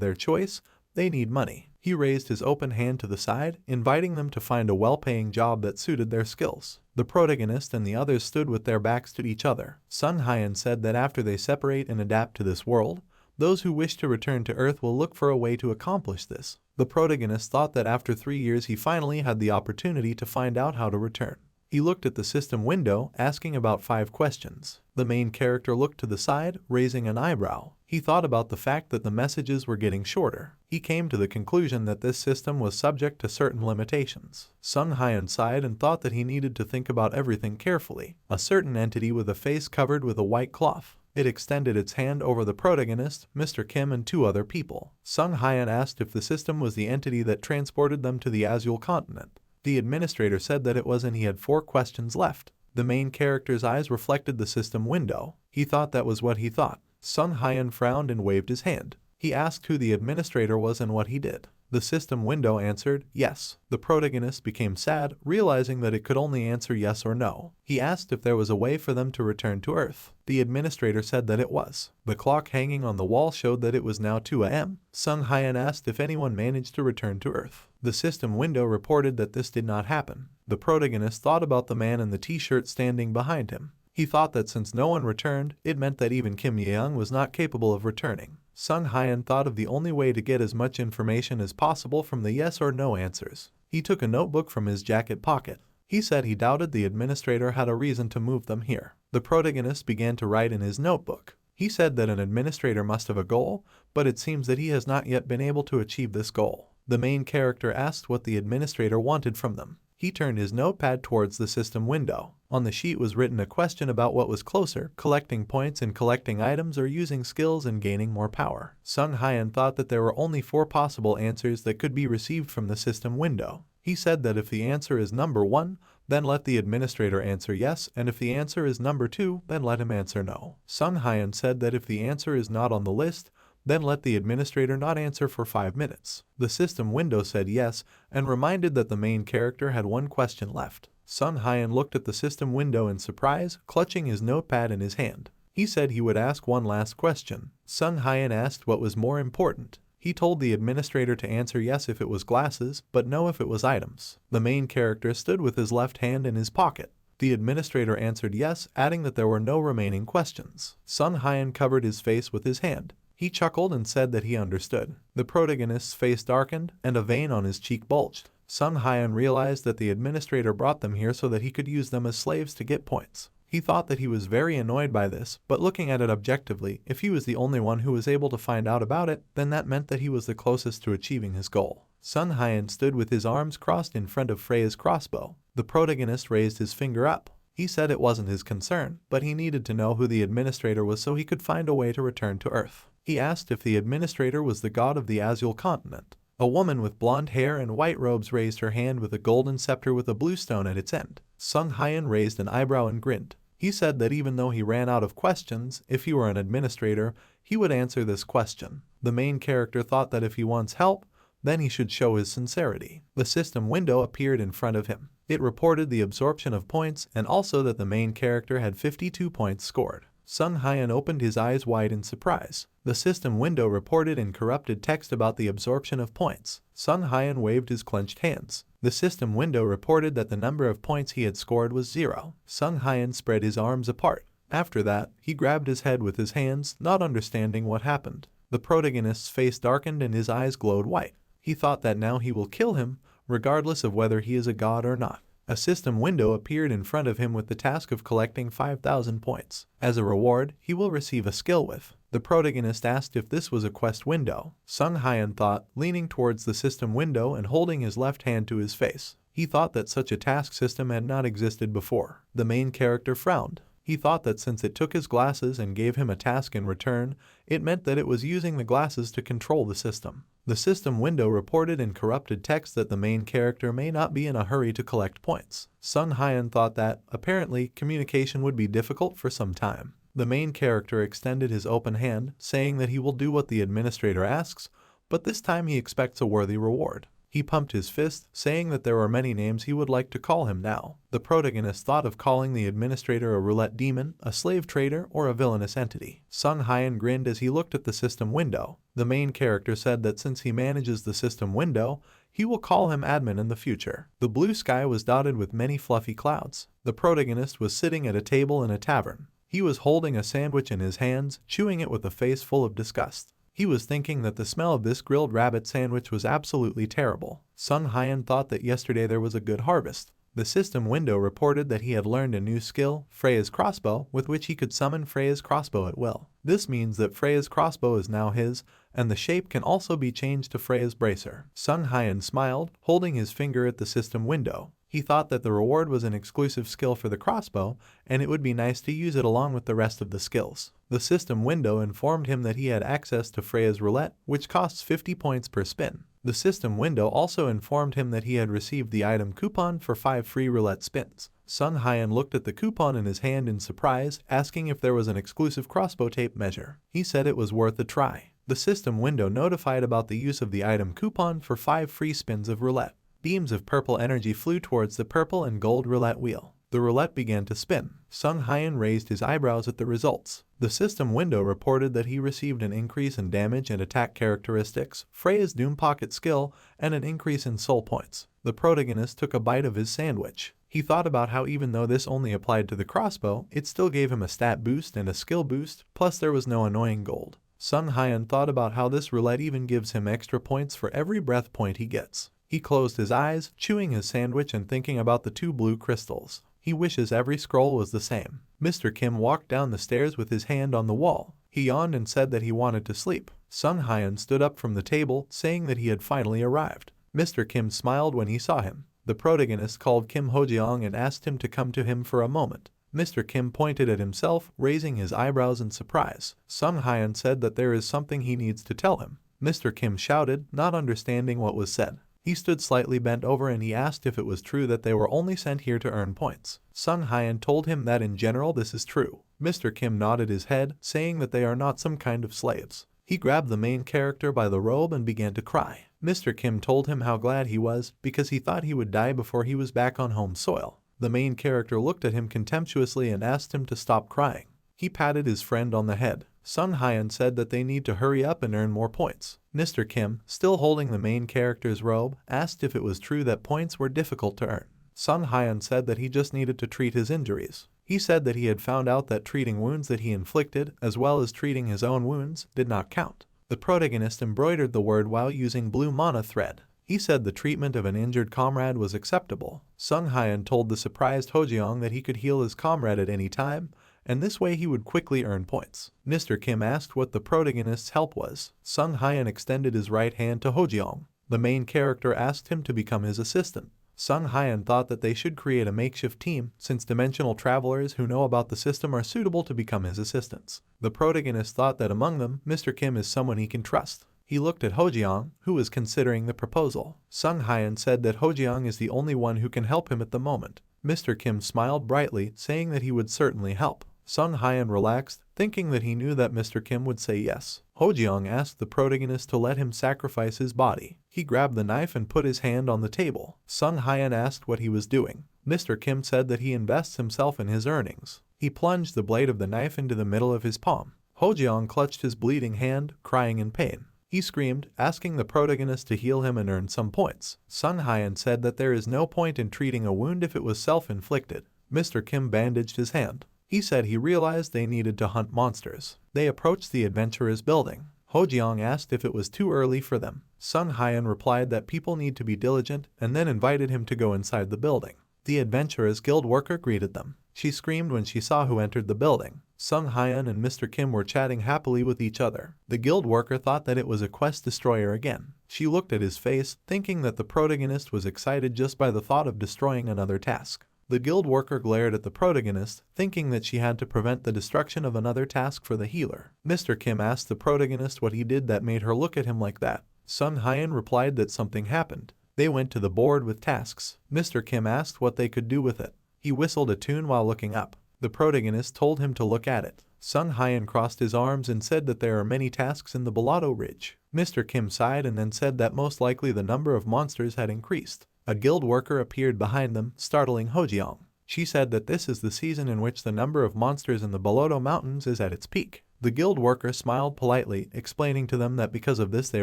their choice, they need money. He raised his open hand to the side, inviting them to find a well-paying job that suited their skills. The protagonist and the others stood with their backs to each other. Sung Hyun said that after they separate and adapt to this world, those who wish to return to Earth will look for a way to accomplish this. The protagonist thought that after 3 years he finally had the opportunity to find out how to return. He looked at the system window, asking about 5 questions. The main character looked to the side, raising an eyebrow. He thought about the fact that the messages were getting shorter. He came to the conclusion that this system was subject to certain limitations. Sung Hyun sighed and thought that he needed to think about everything carefully. A certain entity with a face covered with a white cloth. It extended its hand over the protagonist, Mr. Kim, and 2 other people. Sung Hyun asked if the system was the entity that transported them to the Azul continent. The administrator said that it was, and he had 4 questions left. The main character's eyes reflected the system window. He thought that was what he thought. Sung Hyun frowned and waved his hand. He asked who the administrator was and what he did. The system window answered, yes. The protagonist became sad, realizing that it could only answer yes or no. He asked if there was a way for them to return to Earth. The administrator said that it was. The clock hanging on the wall showed that it was now 2 a.m. Sung Hyun asked if anyone managed to return to Earth. The system window reported that this did not happen. The protagonist thought about the man in the t-shirt standing behind him. He thought that since no one returned, it meant that even Kim Ye-young was not capable of returning. Sung Hyun thought of the only way to get as much information as possible from the yes or no answers. He took a notebook from his jacket pocket. He said he doubted the administrator had a reason to move them here. The protagonist began to write in his notebook. He said that an administrator must have a goal, but it seems that he has not yet been able to achieve this goal. The main character asked what the administrator wanted from them. He turned his notepad towards the system window. On the sheet was written a question about what was closer, collecting points and collecting items, or using skills and gaining more power. Sung Hyun thought that there were only 4 possible answers that could be received from the system window. He said that if the answer is number 1, then let the administrator answer yes, and if the answer is number 2, then let him answer no. Sung Hyun said that if the answer is not on the list, then let the administrator not answer for 5 minutes. The system window said yes, and reminded that the main character had 1 question left. Sung Hyun looked at the system window in surprise, clutching his notepad in his hand. He said he would ask 1 last question. Sung Hyun asked what was more important. He told the administrator to answer yes if it was glasses, but no if it was items. The main character stood with his left hand in his pocket. The administrator answered yes, adding that there were no remaining questions. Sung Hyun covered his face with his hand. He chuckled and said that he understood. The protagonist's face darkened, and a vein on his cheek bulged. Sung Hyun realized that the administrator brought them here so that he could use them as slaves to get points. He thought that he was very annoyed by this, but looking at it objectively, if he was the only one who was able to find out about it, then that meant that he was the closest to achieving his goal. Sung Hyun stood with his arms crossed in front of Freya's crossbow. The protagonist raised his finger up. He said it wasn't his concern, but he needed to know who the administrator was so he could find a way to return to Earth. He asked if the administrator was the god of the Azul continent. A woman with blonde hair and white robes raised her hand with a golden scepter with a blue stone at its end. Sung Hyun raised an eyebrow and grinned. He said that even though he ran out of questions, if he were an administrator, he would answer this question. The main character thought that if he wants help, then he should show his sincerity. The system window appeared in front of him. It reported the absorption of points and also that the main character had 52 points scored. Sung Hyun opened his eyes wide in surprise. The system window reported in corrupted text about the absorption of points. Sung Hyun waved his clenched hands. The system window reported that the number of points he had scored was 0. Sung Hyun spread his arms apart. After that, he grabbed his head with his hands, not understanding what happened. The protagonist's face darkened and his eyes glowed white. He thought that now he will kill him, regardless of whether he is a god or not. A system window appeared in front of him with the task of collecting 5,000 points. As a reward, he will receive a skill with. The protagonist asked if this was a quest window. Sung Hyan thought, leaning towards the system window and holding his left hand to his face. He thought that such a task system had not existed before. The main character frowned. He thought that since it took his glasses and gave him a task in return, it meant that it was using the glasses to control the system. The system window reported in corrupted text that the main character may not be in a hurry to collect points. Sung Hyan thought that, apparently, communication would be difficult for some time. The main character extended his open hand, saying that he will do what the administrator asks, but this time he expects a worthy reward. He pumped his fist, saying that there were many names he would like to call him now. The protagonist thought of calling the administrator a roulette demon, a slave trader, or a villainous entity. Sung Hyan grinned as he looked at the system window. The main character said that since he manages the system window, he will call him admin in the future. The blue sky was dotted with many fluffy clouds. The protagonist was sitting at a table in a tavern. He was holding a sandwich in his hands, chewing it with a face full of disgust. He was thinking that the smell of this grilled rabbit sandwich was absolutely terrible. Sung Hyan thought that yesterday there was a good harvest. The system window reported that he had learned a new skill, Freya's crossbow, with which he could summon Freya's crossbow at will. This means that Freya's crossbow is now his, and the shape can also be changed to Freya's bracer. Sung Hyan smiled, holding his finger at the system window. He thought that the reward was an exclusive skill for the crossbow, and it would be nice to use it along with the rest of the skills. The system window informed him that he had access to Freya's roulette, which costs 50 points per spin. The system window also informed him that he had received the item coupon for 5 free roulette spins. Sung Hyan looked at the coupon in his hand in surprise, asking if there was an exclusive crossbow tape measure. He said it was worth a try. The system window notified about the use of the item coupon for 5 free spins of roulette. Beams of purple energy flew towards the purple and gold roulette wheel. The roulette began to spin. Sung Hyan raised his eyebrows at the results. The system window reported that he received an increase in damage and attack characteristics, Freya's Doom Pocket skill, and an increase in soul points. The protagonist took a bite of his sandwich. He thought about how even though this only applied to the crossbow, it still gave him a stat boost and a skill boost, plus there was no annoying gold. Sung Hyan thought about how this roulette even gives him extra points for every breath point he gets. He closed his eyes, chewing his sandwich and thinking about the 2 blue crystals. He wishes every scroll was the same. Mr. Kim walked down the stairs with his hand on the wall. He yawned and said that he wanted to sleep. Sung Hyan stood up from the table, saying that he had finally arrived. Mr. Kim smiled when he saw him. The protagonist called Kim Hojeong and asked him to come to him for a moment. Mr. Kim pointed at himself, raising his eyebrows in surprise. Sung Hyan said that there is something he needs to tell him. Mr. Kim shouted, not understanding what was said. He stood slightly bent over and he asked if it was true that they were only sent here to earn points. Sung Hyan told him that in general this is true. Mr. Kim nodded his head, saying that they are not some kind of slaves. He grabbed the main character by the robe and began to cry. Mr. Kim told him how glad he was because he thought he would die before he was back on home soil. The main character looked at him contemptuously and asked him to stop crying. He patted his friend on the head. Sung Hyan said that they need to hurry up and earn more points. Mr. Kim, still holding the main character's robe, asked if it was true that points were difficult to earn. Sung Hyan said that he just needed to treat his injuries. He said that he had found out that treating wounds that he inflicted, as well as treating his own wounds, did not count. The protagonist embroidered the word while using blue mana thread. He said the treatment of an injured comrade was acceptable. Sung Hyan told the surprised Hojeong that he could heal his comrade at any time, and this way he would quickly earn points. Mr. Kim asked what the protagonist's help was. Sung Hyan extended his right hand to Hojeong. The main character asked him to become his assistant. Sung Hyan thought that they should create a makeshift team, since dimensional travelers who know about the system are suitable to become his assistants. The protagonist thought that among them, Mr. Kim is someone he can trust. He looked at Hojeong, who was considering the proposal. Sung Hyan said that Hojeong is the only one who can help him at the moment. Mr. Kim smiled brightly, saying that he would certainly help. Sung Hyan relaxed, thinking that he knew that Mr. Kim would say yes. Hojeong asked the protagonist to let him sacrifice his body. He grabbed the knife and put his hand on the table. Sung Hyan asked what he was doing. Mr. Kim said that he invests himself in his earnings. He plunged the blade of the knife into the middle of his palm. Hojeong clutched his bleeding hand, crying in pain. He screamed, asking the protagonist to heal him and earn some points. Sung Hyan said that there is no point in treating a wound if it was self-inflicted. Mr. Kim bandaged his hand. He said he realized they needed to hunt monsters. They approached the adventurer's building. Hojiang asked if it was too early for them. Sung Hyan replied that people need to be diligent and then invited him to go inside the building. The adventurer's guild worker greeted them. She screamed when she saw who entered the building. Sung Hyan and Mr. Kim were chatting happily with each other. The guild worker thought that it was a quest destroyer again. She looked at his face, thinking that the protagonist was excited just by the thought of destroying another task. The guild worker glared at the protagonist, thinking that she had to prevent the destruction of another task for the healer. Mr. Kim asked the protagonist what he did that made her look at him like that. Sung Hyan replied that something happened. They went to the board with tasks. Mr. Kim asked what they could do with it. He whistled a tune while looking up. The protagonist told him to look at it. Sung Hyan crossed his arms and said that there are many tasks in the Bellotto Ridge. Mr. Kim sighed and then said that most likely the number of monsters had increased. A guild worker appeared behind them, startling Hojiang. She said that this is the season in which the number of monsters in the Bellotto Mountains is at its peak. The guild worker smiled politely, explaining to them that because of this they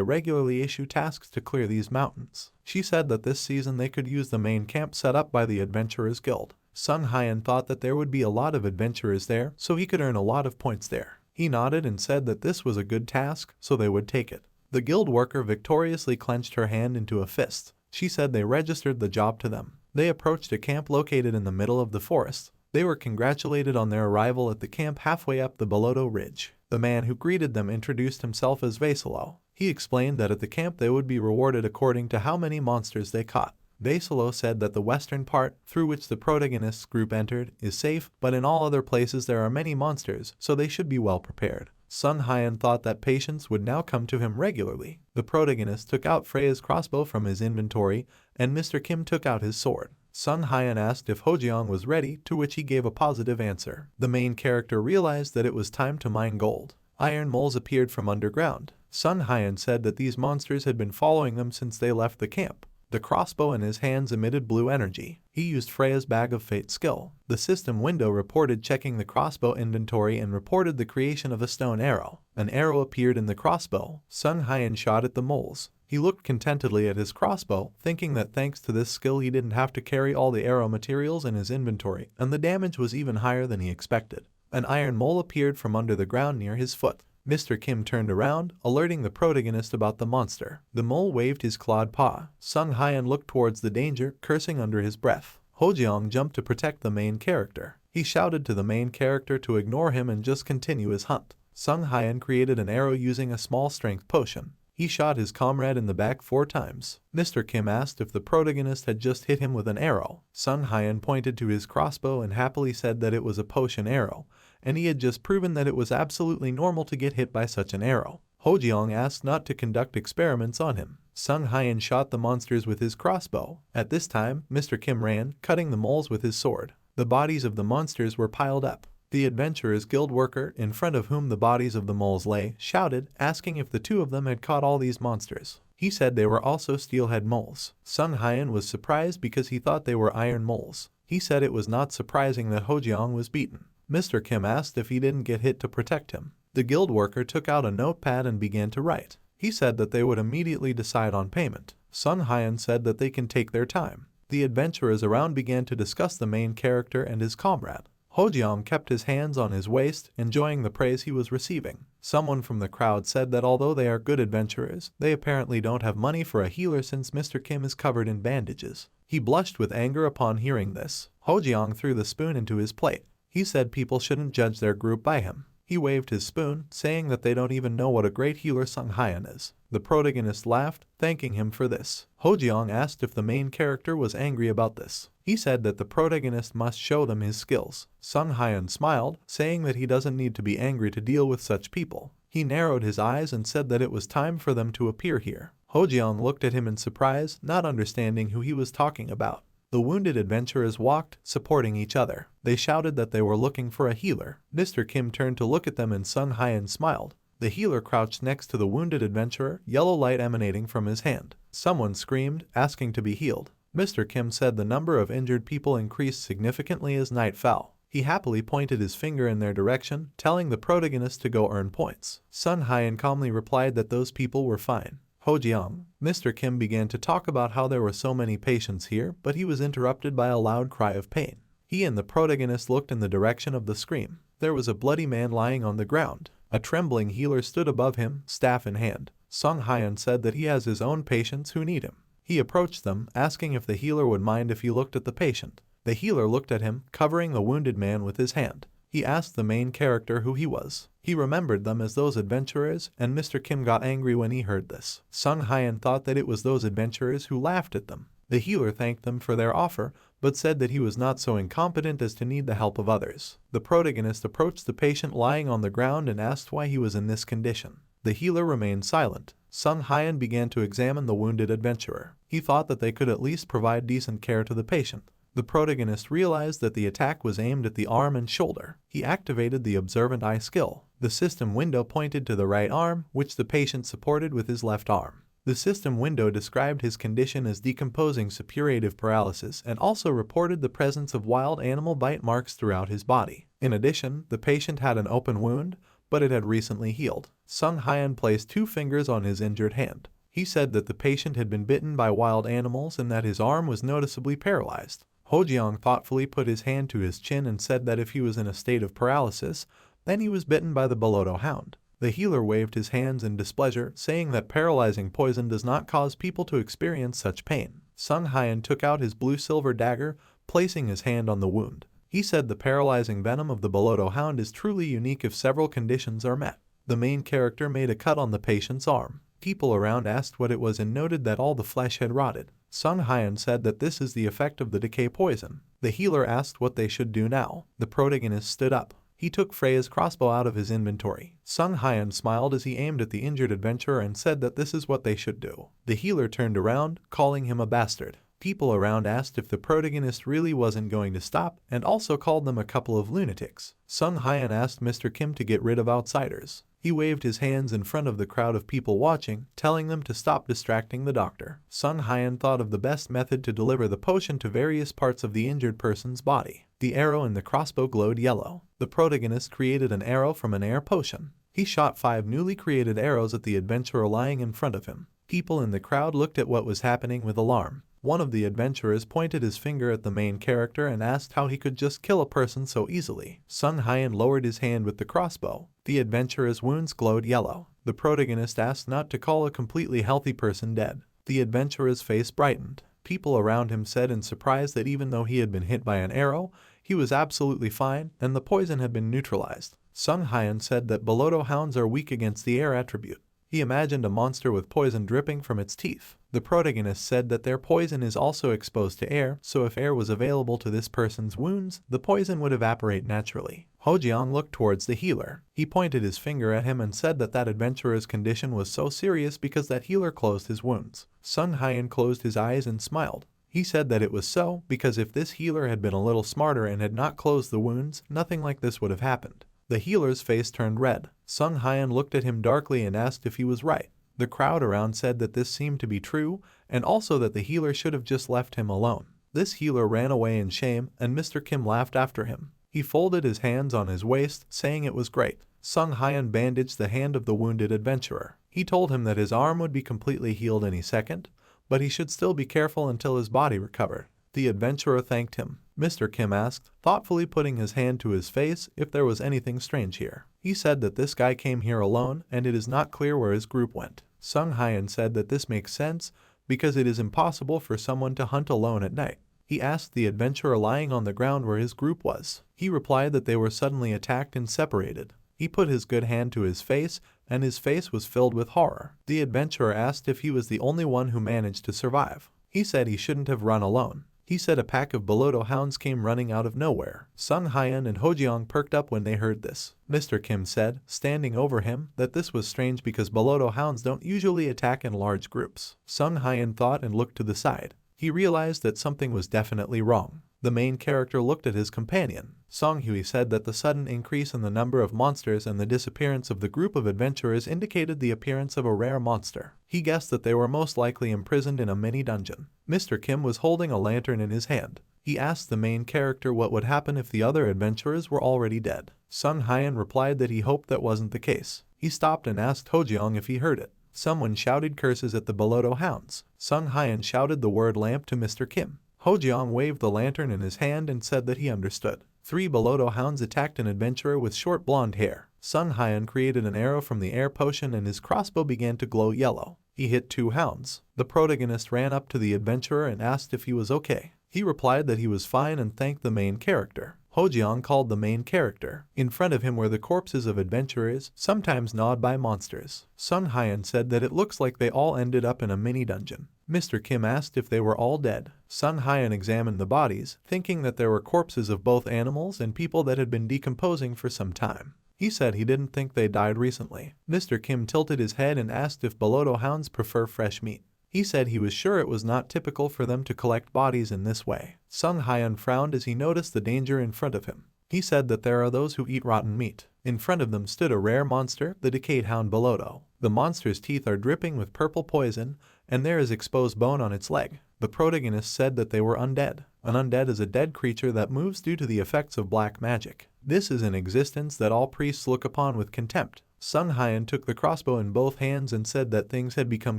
regularly issue tasks to clear these mountains. She said that this season they could use the main camp set up by the Adventurers Guild. Sung Hyan thought that there would be a lot of adventurers there, so he could earn a lot of points there. He nodded and said that this was a good task, so they would take it. The guild worker victoriously clenched her hand into a fist. She said they registered the job to them. They approached a camp located in the middle of the forest. They were congratulated on their arrival at the camp halfway up the Bellotto Ridge. The man who greeted them introduced himself as Vasilo. He explained that at the camp they would be rewarded according to how many monsters they caught. Vasilo said that the western part, through which the protagonist's group entered, is safe, but in all other places there are many monsters, so they should be well prepared. Sung Hyan thought that patients would now come to him regularly. The protagonist took out Freya's crossbow from his inventory, and Mr. Kim took out his sword. Sung Hyan asked if Hojiang was ready, to which he gave a positive answer. The main character realized that it was time to mine gold. Iron moles appeared from underground. Sung Hyan said that these monsters had been following them since they left the camp. The crossbow in his hands emitted blue energy. He used Freya's Bag of Fate skill. The system window reported checking the crossbow inventory and reported the creation of a stone arrow. An arrow appeared in the crossbow. Sung Hyan shot at the moles. He looked contentedly at his crossbow, thinking that thanks to this skill he didn't have to carry all the arrow materials in his inventory, and the damage was even higher than he expected. An iron mole appeared from under the ground near his foot. Mr. Kim turned around, alerting the protagonist about the monster. The mole waved his clawed paw. Sung Hyan looked towards the danger, cursing under his breath. Hojiang jumped to protect the main character. He shouted to the main character to ignore him and just continue his hunt. Sung Hyan created an arrow using a small strength potion. He shot his comrade in the back 4 times. Mr. Kim asked if the protagonist had just hit him with an arrow. Sung Hyan pointed to his crossbow and happily said that it was a potion arrow, and he had just proven that it was absolutely normal to get hit by such an arrow. Hojiang asked not to conduct experiments on him. Sung Hyan shot the monsters with his crossbow. At this time, Mr. Kim ran, cutting the moles with his sword. The bodies of the monsters were piled up. The Adventurers Guild worker, in front of whom the bodies of the moles lay, shouted, asking if the 2 of them had caught all these monsters. He said they were also steelhead moles. Sung Hyan was surprised because he thought they were iron moles. He said it was not surprising that Hojiang was beaten. Mr. Kim asked if he didn't get hit to protect him. The guild worker took out a notepad and began to write. He said that they would immediately decide on payment. Sung Hyan said that they can take their time. The adventurers around began to discuss the main character and his comrade. Hojiang kept his hands on his waist, enjoying the praise he was receiving. Someone from the crowd said that although they are good adventurers, they apparently don't have money for a healer since Mr. Kim is covered in bandages. He blushed with anger upon hearing this. Hojiang threw the spoon into his plate. He said people shouldn't judge their group by him. He waved his spoon, saying that they don't even know what a great healer Sung Hyan is. The protagonist laughed, thanking him for this. Hojiang asked if the main character was angry about this. He said that the protagonist must show them his skills. Sung Hyan smiled, saying that he doesn't need to be angry to deal with such people. He narrowed his eyes and said that it was time for them to appear here. Hojiang looked at him in surprise, not understanding who he was talking about. The wounded adventurers walked, supporting each other. They shouted that they were looking for a healer. Mr. Kim turned to look at them and Sung Hyan smiled. The healer crouched next to the wounded adventurer, yellow light emanating from his hand. Someone screamed, asking to be healed. Mr. Kim said the number of injured people increased significantly as night fell. He happily pointed his finger in their direction, telling the protagonist to go earn points. Sung Hyan calmly replied that those people were fine. Hojiang. Mr. Kim began to talk about how there were so many patients here, but he was interrupted by a loud cry of pain. He and the protagonist looked in the direction of the scream. There was a bloody man lying on the ground. A trembling healer stood above him, staff in hand. Sung Hyun said that he has his own patients who need him. He approached them, asking if the healer would mind if he looked at the patient. The healer looked at him, covering the wounded man with his hand. He asked the main character who he was. He remembered them as those adventurers, and Mr. Kim got angry when he heard this. Sung Hyun thought that it was those adventurers who laughed at them. The healer thanked them for their offer, but said that he was not so incompetent as to need the help of others. The protagonist approached the patient lying on the ground and asked why he was in this condition. The healer remained silent. Sung Hyun began to examine the wounded adventurer. He thought that they could at least provide decent care to the patient. The protagonist realized that the attack was aimed at the arm and shoulder. He activated the observant eye skill. The system window pointed to the right arm, which the patient supported with his left arm. The system window described his condition as decomposing suppurative paralysis and also reported the presence of wild animal bite marks throughout his body. In addition, the patient had an open wound, but it had recently healed. Sung Hyun placed 2 fingers on his injured hand. He said that the patient had been bitten by wild animals and that his arm was noticeably paralyzed. Hojiang thoughtfully put his hand to his chin and said that if he was in a state of paralysis, then he was bitten by the Boloto hound. The healer waved his hands in displeasure, saying that paralyzing poison does not cause people to experience such pain. Sung Hyun took out his blue-silver dagger, placing his hand on the wound. He said the paralyzing venom of the Boloto hound is truly unique if several conditions are met. The main character made a cut on the patient's arm. People around asked what it was and noted that all the flesh had rotted. Sung Hyun said that this is the effect of the decay poison. The healer asked what they should do now. The protagonist stood up. He took Freya's crossbow out of his inventory. Sung Hyun smiled as he aimed at the injured adventurer and said that this is what they should do. The healer turned around, calling him a bastard. People around asked if the protagonist really wasn't going to stop, and also called them a couple of lunatics. Sung Hyun asked Mr. Kim to get rid of outsiders. He waved his hands in front of the crowd of people watching, telling them to stop distracting the doctor. Sung Hyun thought of the best method to deliver the potion to various parts of the injured person's body. The arrow and the crossbow glowed yellow. The protagonist created an arrow from an air potion. He shot 5 newly created arrows at the adventurer lying in front of him. People in the crowd looked at what was happening with alarm. One of the adventurers pointed his finger at the main character and asked how he could just kill a person so easily. Sung Hyun lowered his hand with the crossbow. The adventurer's wounds glowed yellow. The protagonist asked not to call a completely healthy person dead. The adventurer's face brightened. People around him said in surprise that even though he had been hit by an arrow, he was absolutely fine and the poison had been neutralized. Sung Hyun said that Boloto hounds are weak against the air attribute. He imagined a monster with poison dripping from its teeth. The protagonist said that their poison is also exposed to air, so if air was available to this person's wounds, the poison would evaporate naturally. Hojiang looked towards the healer. He pointed his finger at him and said that that adventurer's condition was so serious because that healer closed his wounds. Sung Hyun closed his eyes and smiled. He said that it was so because if this healer had been a little smarter and had not closed the wounds, nothing like this would have happened. The healer's face turned red. Sung Hyun looked at him darkly and asked if he was right. The crowd around said that this seemed to be true, and also that the healer should have just left him alone. This healer ran away in shame, and Mr. Kim laughed after him. He folded his hands on his waist, saying it was great. Sung Hyun bandaged the hand of the wounded adventurer. He told him that his arm would be completely healed any second, but he should still be careful until his body recovered. The adventurer thanked him. Mr. Kim asked, thoughtfully putting his hand to his face, if there was anything strange here. He said that this guy came here alone and it is not clear where his group went. Sung Hyun said that this makes sense because it is impossible for someone to hunt alone at night. He asked the adventurer lying on the ground where his group was. He replied that they were suddenly attacked and separated. He put his good hand to his face, and his face was filled with horror. The adventurer asked if he was the only one who managed to survive. He said he shouldn't have run alone. He said a pack of Boloto hounds came running out of nowhere. Sung Hyun and Hojiang perked up when they heard this. Mr. Kim said, standing over him, that this was strange because Boloto hounds don't usually attack in large groups. Sung Hyun thought and looked to the side. He realized that something was definitely wrong. The main character looked at his companion. Song Hui said that the sudden increase in the number of monsters and the disappearance of the group of adventurers indicated the appearance of a rare monster. He guessed that they were most likely imprisoned in a mini dungeon. Mr. Kim was holding a lantern in his hand. He asked the main character what would happen if the other adventurers were already dead. Sung Hyun replied that he hoped that wasn't the case. He stopped and asked Hojiang if he heard it. Someone shouted curses at the Boloto hounds. Sung Hyun shouted the word lamp to Mr. Kim. Hojiang waved the lantern in his hand and said that he understood. 3 Boloto hounds attacked an adventurer with short blonde hair. Sung Hyan created an arrow from the air potion and his crossbow began to glow yellow. He hit 2 hounds. The protagonist ran up to the adventurer and asked if he was okay. He replied that he was fine and thanked the main character. Hojiang called the main character. In front of him were the corpses of adventurers, sometimes gnawed by monsters. Sung Hyan said that it looks like they all ended up in a mini dungeon. Mr. Kim asked if they were all dead. Sung Hyan examined the bodies, thinking that there were corpses of both animals and people that had been decomposing for some time. He said he didn't think they died recently. Mr. Kim tilted his head and asked if Boloto hounds prefer fresh meat. He said he was sure it was not typical for them to collect bodies in this way. Sung Hyan frowned as he noticed the danger in front of him. He said that there are those who eat rotten meat. In front of them stood a rare monster, the decayed hound Boloto. The monster's teeth are dripping with purple poison, and there is exposed bone on its leg. The protagonist said that they were undead. An undead is a dead creature that moves due to the effects of black magic. This is an existence that all priests look upon with contempt. Sung Hyan took the crossbow in both hands and said that things had become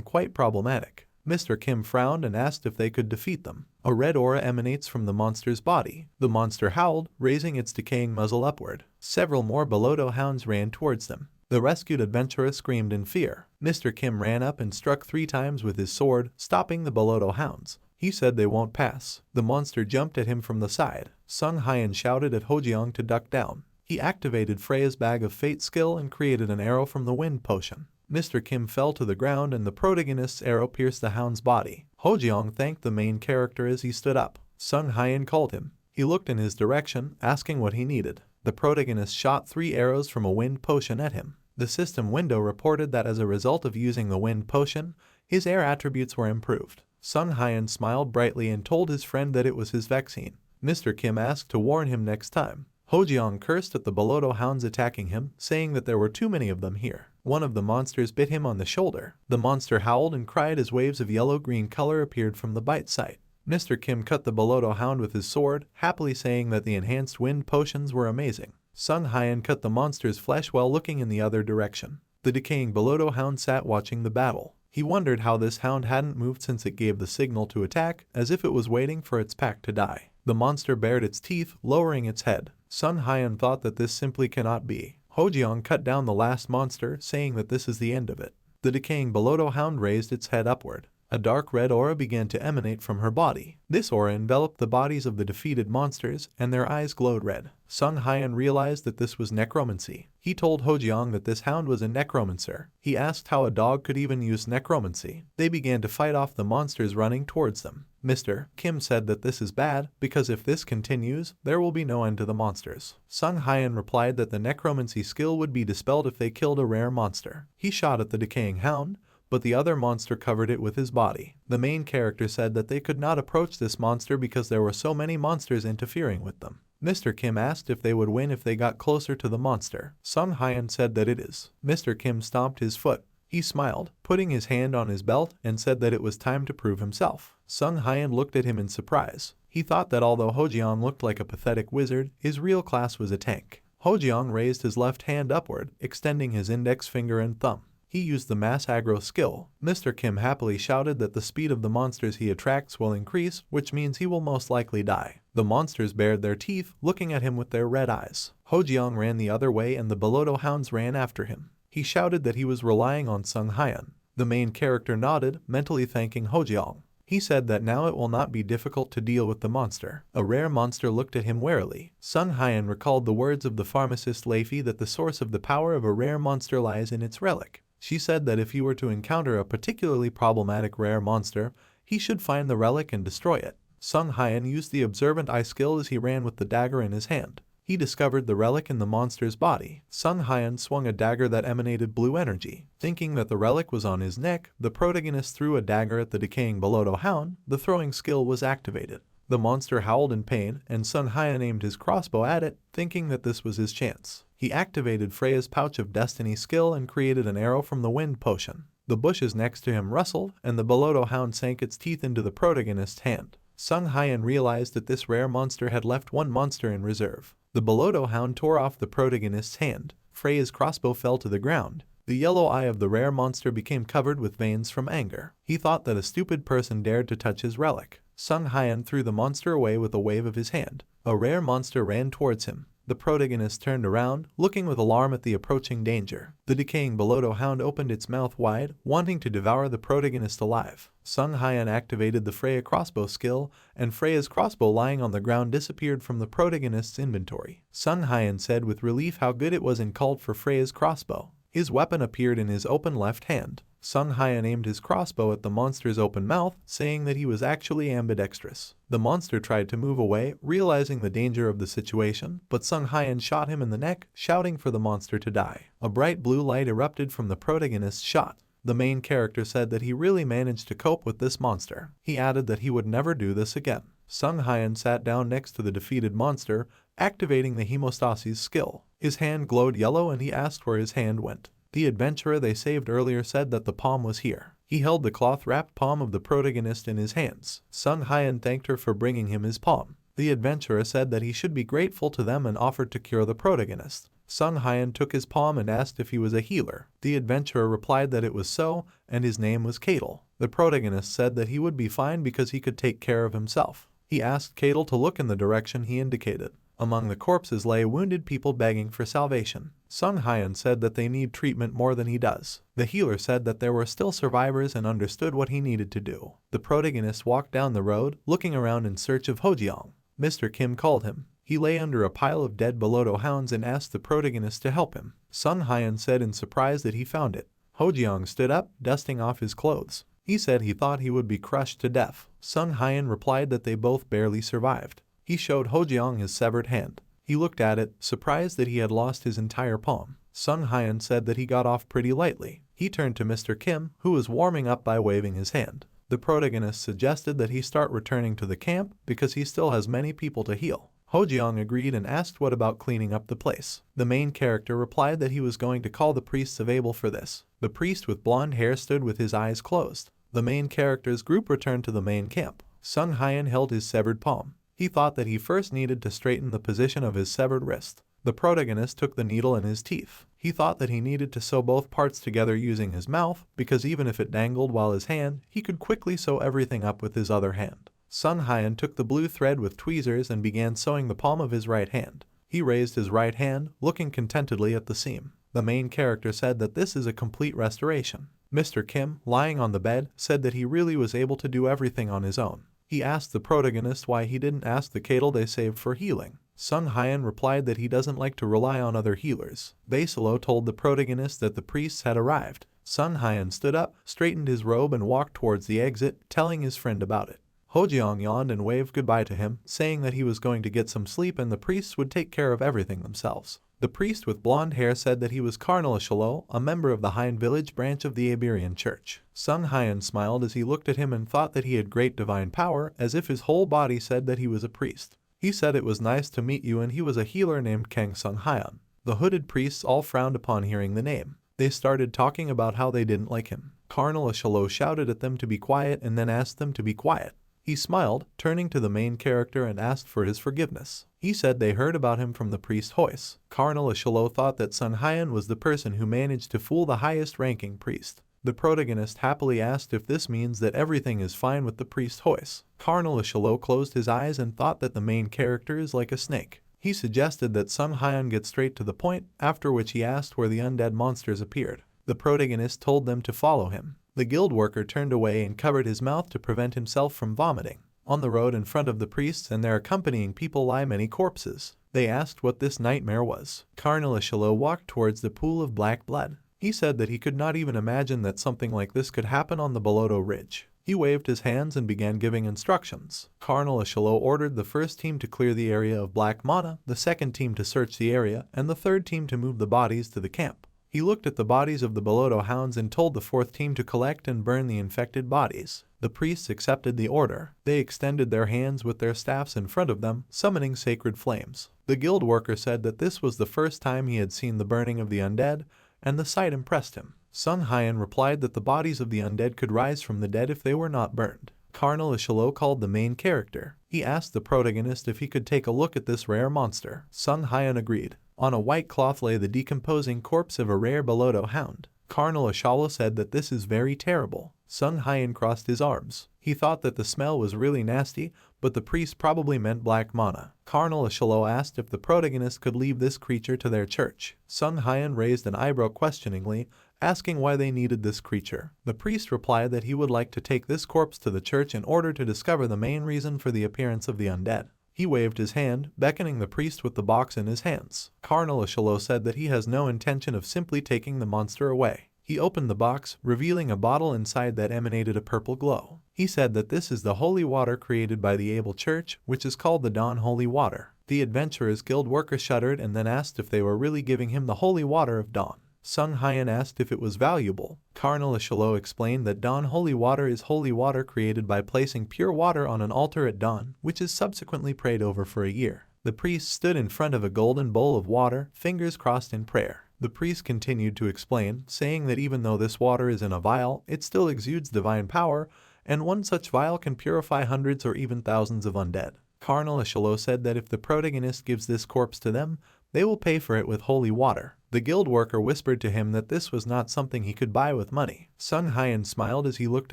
quite problematic. Mr. Kim frowned and asked if they could defeat them. A red aura emanates from the monster's body. The monster howled, raising its decaying muzzle upward. Several more Boloto hounds ran towards them. The rescued adventurer screamed in fear. Mr. Kim ran up and struck 3 times with his sword, stopping the Boloto hounds. He said they won't pass. The monster jumped at him from the side. Sung Hyan shouted at Hojiang to duck down. He activated Freya's Bag of Fate skill and created an arrow from the wind potion. Mr. Kim fell to the ground and the protagonist's arrow pierced the hound's body. Hojiang thanked the main character as he stood up. Sung Hyan called him. He looked in his direction, asking what he needed. The protagonist shot 3 arrows from a wind potion at him. The system window reported that as a result of using the wind potion, his air attributes were improved. Sung Hyan smiled brightly and told his friend that it was his vaccine. Mr. Kim asked to warn him next time. Hojiang cursed at the Boloto hounds attacking him, saying that there were too many of them here. One of the monsters bit him on the shoulder. The monster howled and cried as waves of yellow-green color appeared from the bite site. Mr. Kim cut the Boloto hound with his sword, happily saying that the enhanced wind potions were amazing. Sung Hyan cut the monster's flesh while looking in the other direction. The decaying Boloto hound sat watching the battle. He wondered how this hound hadn't moved since it gave the signal to attack, as if it was waiting for its pack to die. The monster bared its teeth, lowering its head. Sung Hyan thought that this simply cannot be. Hojiang cut down the last monster, saying that this is the end of it. The decaying Boloto hound raised its head upward. A dark red aura began to emanate from her body. This aura enveloped the bodies of the defeated monsters, and their eyes glowed red. Sung Hyan realized that this was necromancy. He told Hojiang that this hound was a necromancer. He asked how a dog could even use necromancy. They began to fight off the monsters running towards them. Mr. Kim said that this is bad, because if this continues, there will be no end to the monsters. Sung Hyan replied that the necromancy skill would be dispelled if they killed a rare monster. He shot at the decaying hound, but the other monster covered it with his body. The main character said that they could not approach this monster because there were so many monsters interfering with them. Mr. Kim asked if they would win if they got closer to the monster. Sung Hyan said that it is. Mr. Kim stomped his foot. He smiled, putting his hand on his belt, and said that it was time to prove himself. Sung Hyan looked at him in surprise. He thought that although Hojiang looked like a pathetic wizard, his real class was a tank. Hojiang raised his left hand upward, extending his index finger and thumb. He used the mass aggro skill. Mr. Kim happily shouted that the speed of the monsters he attracts will increase, which means he will most likely die. The monsters bared their teeth, looking at him with their red eyes. Hojiang ran the other way and the Boloto hounds ran after him. He shouted that he was relying on Sung Hyan. The main character nodded, mentally thanking Hojiang. He said that now it will not be difficult to deal with the monster. A rare monster looked at him warily. Sung Hyan recalled the words of the pharmacist Leifi that the source of the power of a rare monster lies in its relic. She said that if he were to encounter a particularly problematic rare monster, he should find the relic and destroy it. Sung Hyan used the observant eye skill as he ran with the dagger in his hand. He discovered the relic in the monster's body. Sung Hyan swung a dagger that emanated blue energy. Thinking that the relic was on his neck, the protagonist threw a dagger at the decaying Boloto hound. The throwing skill was activated. The monster howled in pain, and Sung Hyan aimed his crossbow at it, thinking that this was his chance. He activated Freya's Pouch of Destiny skill and created an arrow from the wind potion. The bushes next to him rustled, and the Boloto hound sank its teeth into the protagonist's hand. Sung Hyan realized that this rare monster had left one monster in reserve. The Boloto hound tore off the protagonist's hand. Freya's crossbow fell to the ground. The yellow eye of the rare monster became covered with veins from anger. He thought that a stupid person dared to touch his relic. Sung Hyan threw the monster away with a wave of his hand. A rare monster ran towards him. The protagonist turned around, looking with alarm at the approaching danger. The decaying Beloto hound opened its mouth wide, wanting to devour the protagonist alive. Sung Hyan activated the Freya crossbow skill, and Freya's crossbow lying on the ground disappeared from the protagonist's inventory. Sung Hyan said with relief how good it was and called for Freya's crossbow. His weapon appeared in his open left hand. Sung Hyan aimed his crossbow at the monster's open mouth, saying that he was actually ambidextrous. The monster tried to move away, realizing the danger of the situation, but Sung Hyan shot him in the neck, shouting for the monster to die. A bright blue light erupted from the protagonist's shot. The main character said that he really managed to cope with this monster. He added that he would never do this again. Sung Hyan sat down next to the defeated monster, activating the hemostasis skill. His hand glowed yellow and he asked where his hand went. The adventurer they saved earlier said that the palm was here. He held the cloth-wrapped palm of the protagonist in his hands. Sung Hyan thanked her for bringing him his palm. The adventurer said that he should be grateful to them and offered to cure the protagonist. Sung Hyan took his palm and asked if he was a healer. The adventurer replied that it was so, and his name was Cadel. The protagonist said that he would be fine because he could take care of himself. He asked Cadel to look in the direction he indicated. Among the corpses lay wounded people begging for salvation. Sung Hyan said that they need treatment more than he does. The healer said that there were still survivors and understood what he needed to do. The protagonist walked down the road, looking around in search of Hojiang. Mr. Kim called him. He lay under a pile of dead Beloto hounds and asked the protagonist to help him. Sung Hyan said in surprise that he found it. Hojiang stood up, dusting off his clothes. He said he thought he would be crushed to death. Sung Hyan replied that they both barely survived. He showed Hojiang his severed hand. He looked at it, surprised that he had lost his entire palm. Sung Hyan said that he got off pretty lightly. He turned to Mr. Kim, who was warming up by waving his hand. The protagonist suggested that he start returning to the camp because he still has many people to heal. Hojiang agreed and asked what about cleaning up the place. The main character replied that he was going to call the priests of Abel for this. The priest with blonde hair stood with his eyes closed. The main character's group returned to the main camp. Sung Hyan held his severed palm. He thought that he first needed to straighten the position of his severed wrist. The protagonist took the needle in his teeth. He thought that he needed to sew both parts together using his mouth, because even if it dangled while his hand, he could quickly sew everything up with his other hand. Sung Hyan took the blue thread with tweezers and began sewing the palm of his right hand. He raised his right hand, looking contentedly at the seam. The main character said that this is a complete restoration. Mr. Kim, lying on the bed, said that he really was able to do everything on his own. He asked the protagonist why he didn't ask the Cadel they saved for healing. Sung Hyan replied that he doesn't like to rely on other healers. Basilo told the protagonist that the priests had arrived. Sung Hyan stood up, straightened his robe and walked towards the exit, telling his friend about it. Hojiang yawned and waved goodbye to him, saying that he was going to get some sleep and the priests would take care of everything themselves. The priest with blonde hair said that he was Cardinal Shalot, a member of the Hind Village branch of the Iberian Church. Sung Hyan smiled as he looked at him and thought that he had great divine power, as if his whole body said that he was a priest. He said it was nice to meet you and he was a healer named Kang Sung Hyan. The hooded priests all frowned upon hearing the name. They started talking about how they didn't like him. Cardinal Shalot shouted at them to be quiet and then asked them to be quiet. He smiled, turning to the main character and asked for his forgiveness. He said they heard about him from the priest Hoyce. Cardinal Shalot thought that Sung Hyan was the person who managed to fool the highest-ranking priest. The protagonist happily asked if this means that everything is fine with the priest Hoyce. Cardinal Shalot closed his eyes and thought that the main character is like a snake. He suggested that Sung Hyan get straight to the point, after which he asked where the undead monsters appeared. The protagonist told them to follow him. The guild worker turned away and covered his mouth to prevent himself from vomiting. On the road in front of the priests and their accompanying people lie many corpses. They asked what this nightmare was. Cardinal Shalot walked towards the pool of black blood. He said that he could not even imagine that something like this could happen on the Beloto Ridge. He waved his hands and began giving instructions. Cardinal Shalot ordered the first team to clear the area of Black Mana, the second team to search the area, and the third team to move the bodies to the camp. He looked at the bodies of the Beloto hounds and told the fourth team to collect and burn the infected bodies. The priests accepted the order. They extended their hands with their staffs in front of them, summoning sacred flames. The guild worker said that this was the first time he had seen the burning of the undead, and the sight impressed him. Sung Hyan replied that the bodies of the undead could rise from the dead if they were not burned. Cardinal Shalot called the main character. He asked the protagonist if he could take a look at this rare monster. Sung Hyan agreed. On a white cloth lay the decomposing corpse of a rare Beloto hound. Cardinal Shalot said that this is very terrible. Sung Hyan crossed his arms. He thought that the smell was really nasty, but the priest probably meant black mana. Colonel Ashilo asked if the protagonist could leave this creature to their church. Sung Hyan raised an eyebrow questioningly, asking why they needed this creature. The priest replied that he would like to take this corpse to the church in order to discover the main reason for the appearance of the undead. He waved his hand, beckoning the priest with the box in his hands. Colonel Ashilo said that he has no intention of simply taking the monster away. He opened the box, revealing a bottle inside that emanated a purple glow. He said that this is the holy water created by the Able Church, which is called the Dawn Holy Water. The Adventurers Guild worker shuddered and then asked if they were really giving him the holy water of Dawn. Sung Hyan asked if it was valuable. Colonel Ashilo explained that Dawn Holy Water is holy water created by placing pure water on an altar at dawn, which is subsequently prayed over for a year. The priest stood in front of a golden bowl of water, fingers crossed in prayer. The priest continued to explain, saying that even though this water is in a vial, it still exudes divine power, and one such vial can purify hundreds or even thousands of undead. Colonel Ashilo said that if the protagonist gives this corpse to them, they will pay for it with holy water. The guild worker whispered to him that this was not something he could buy with money. Sung Hyan smiled as he looked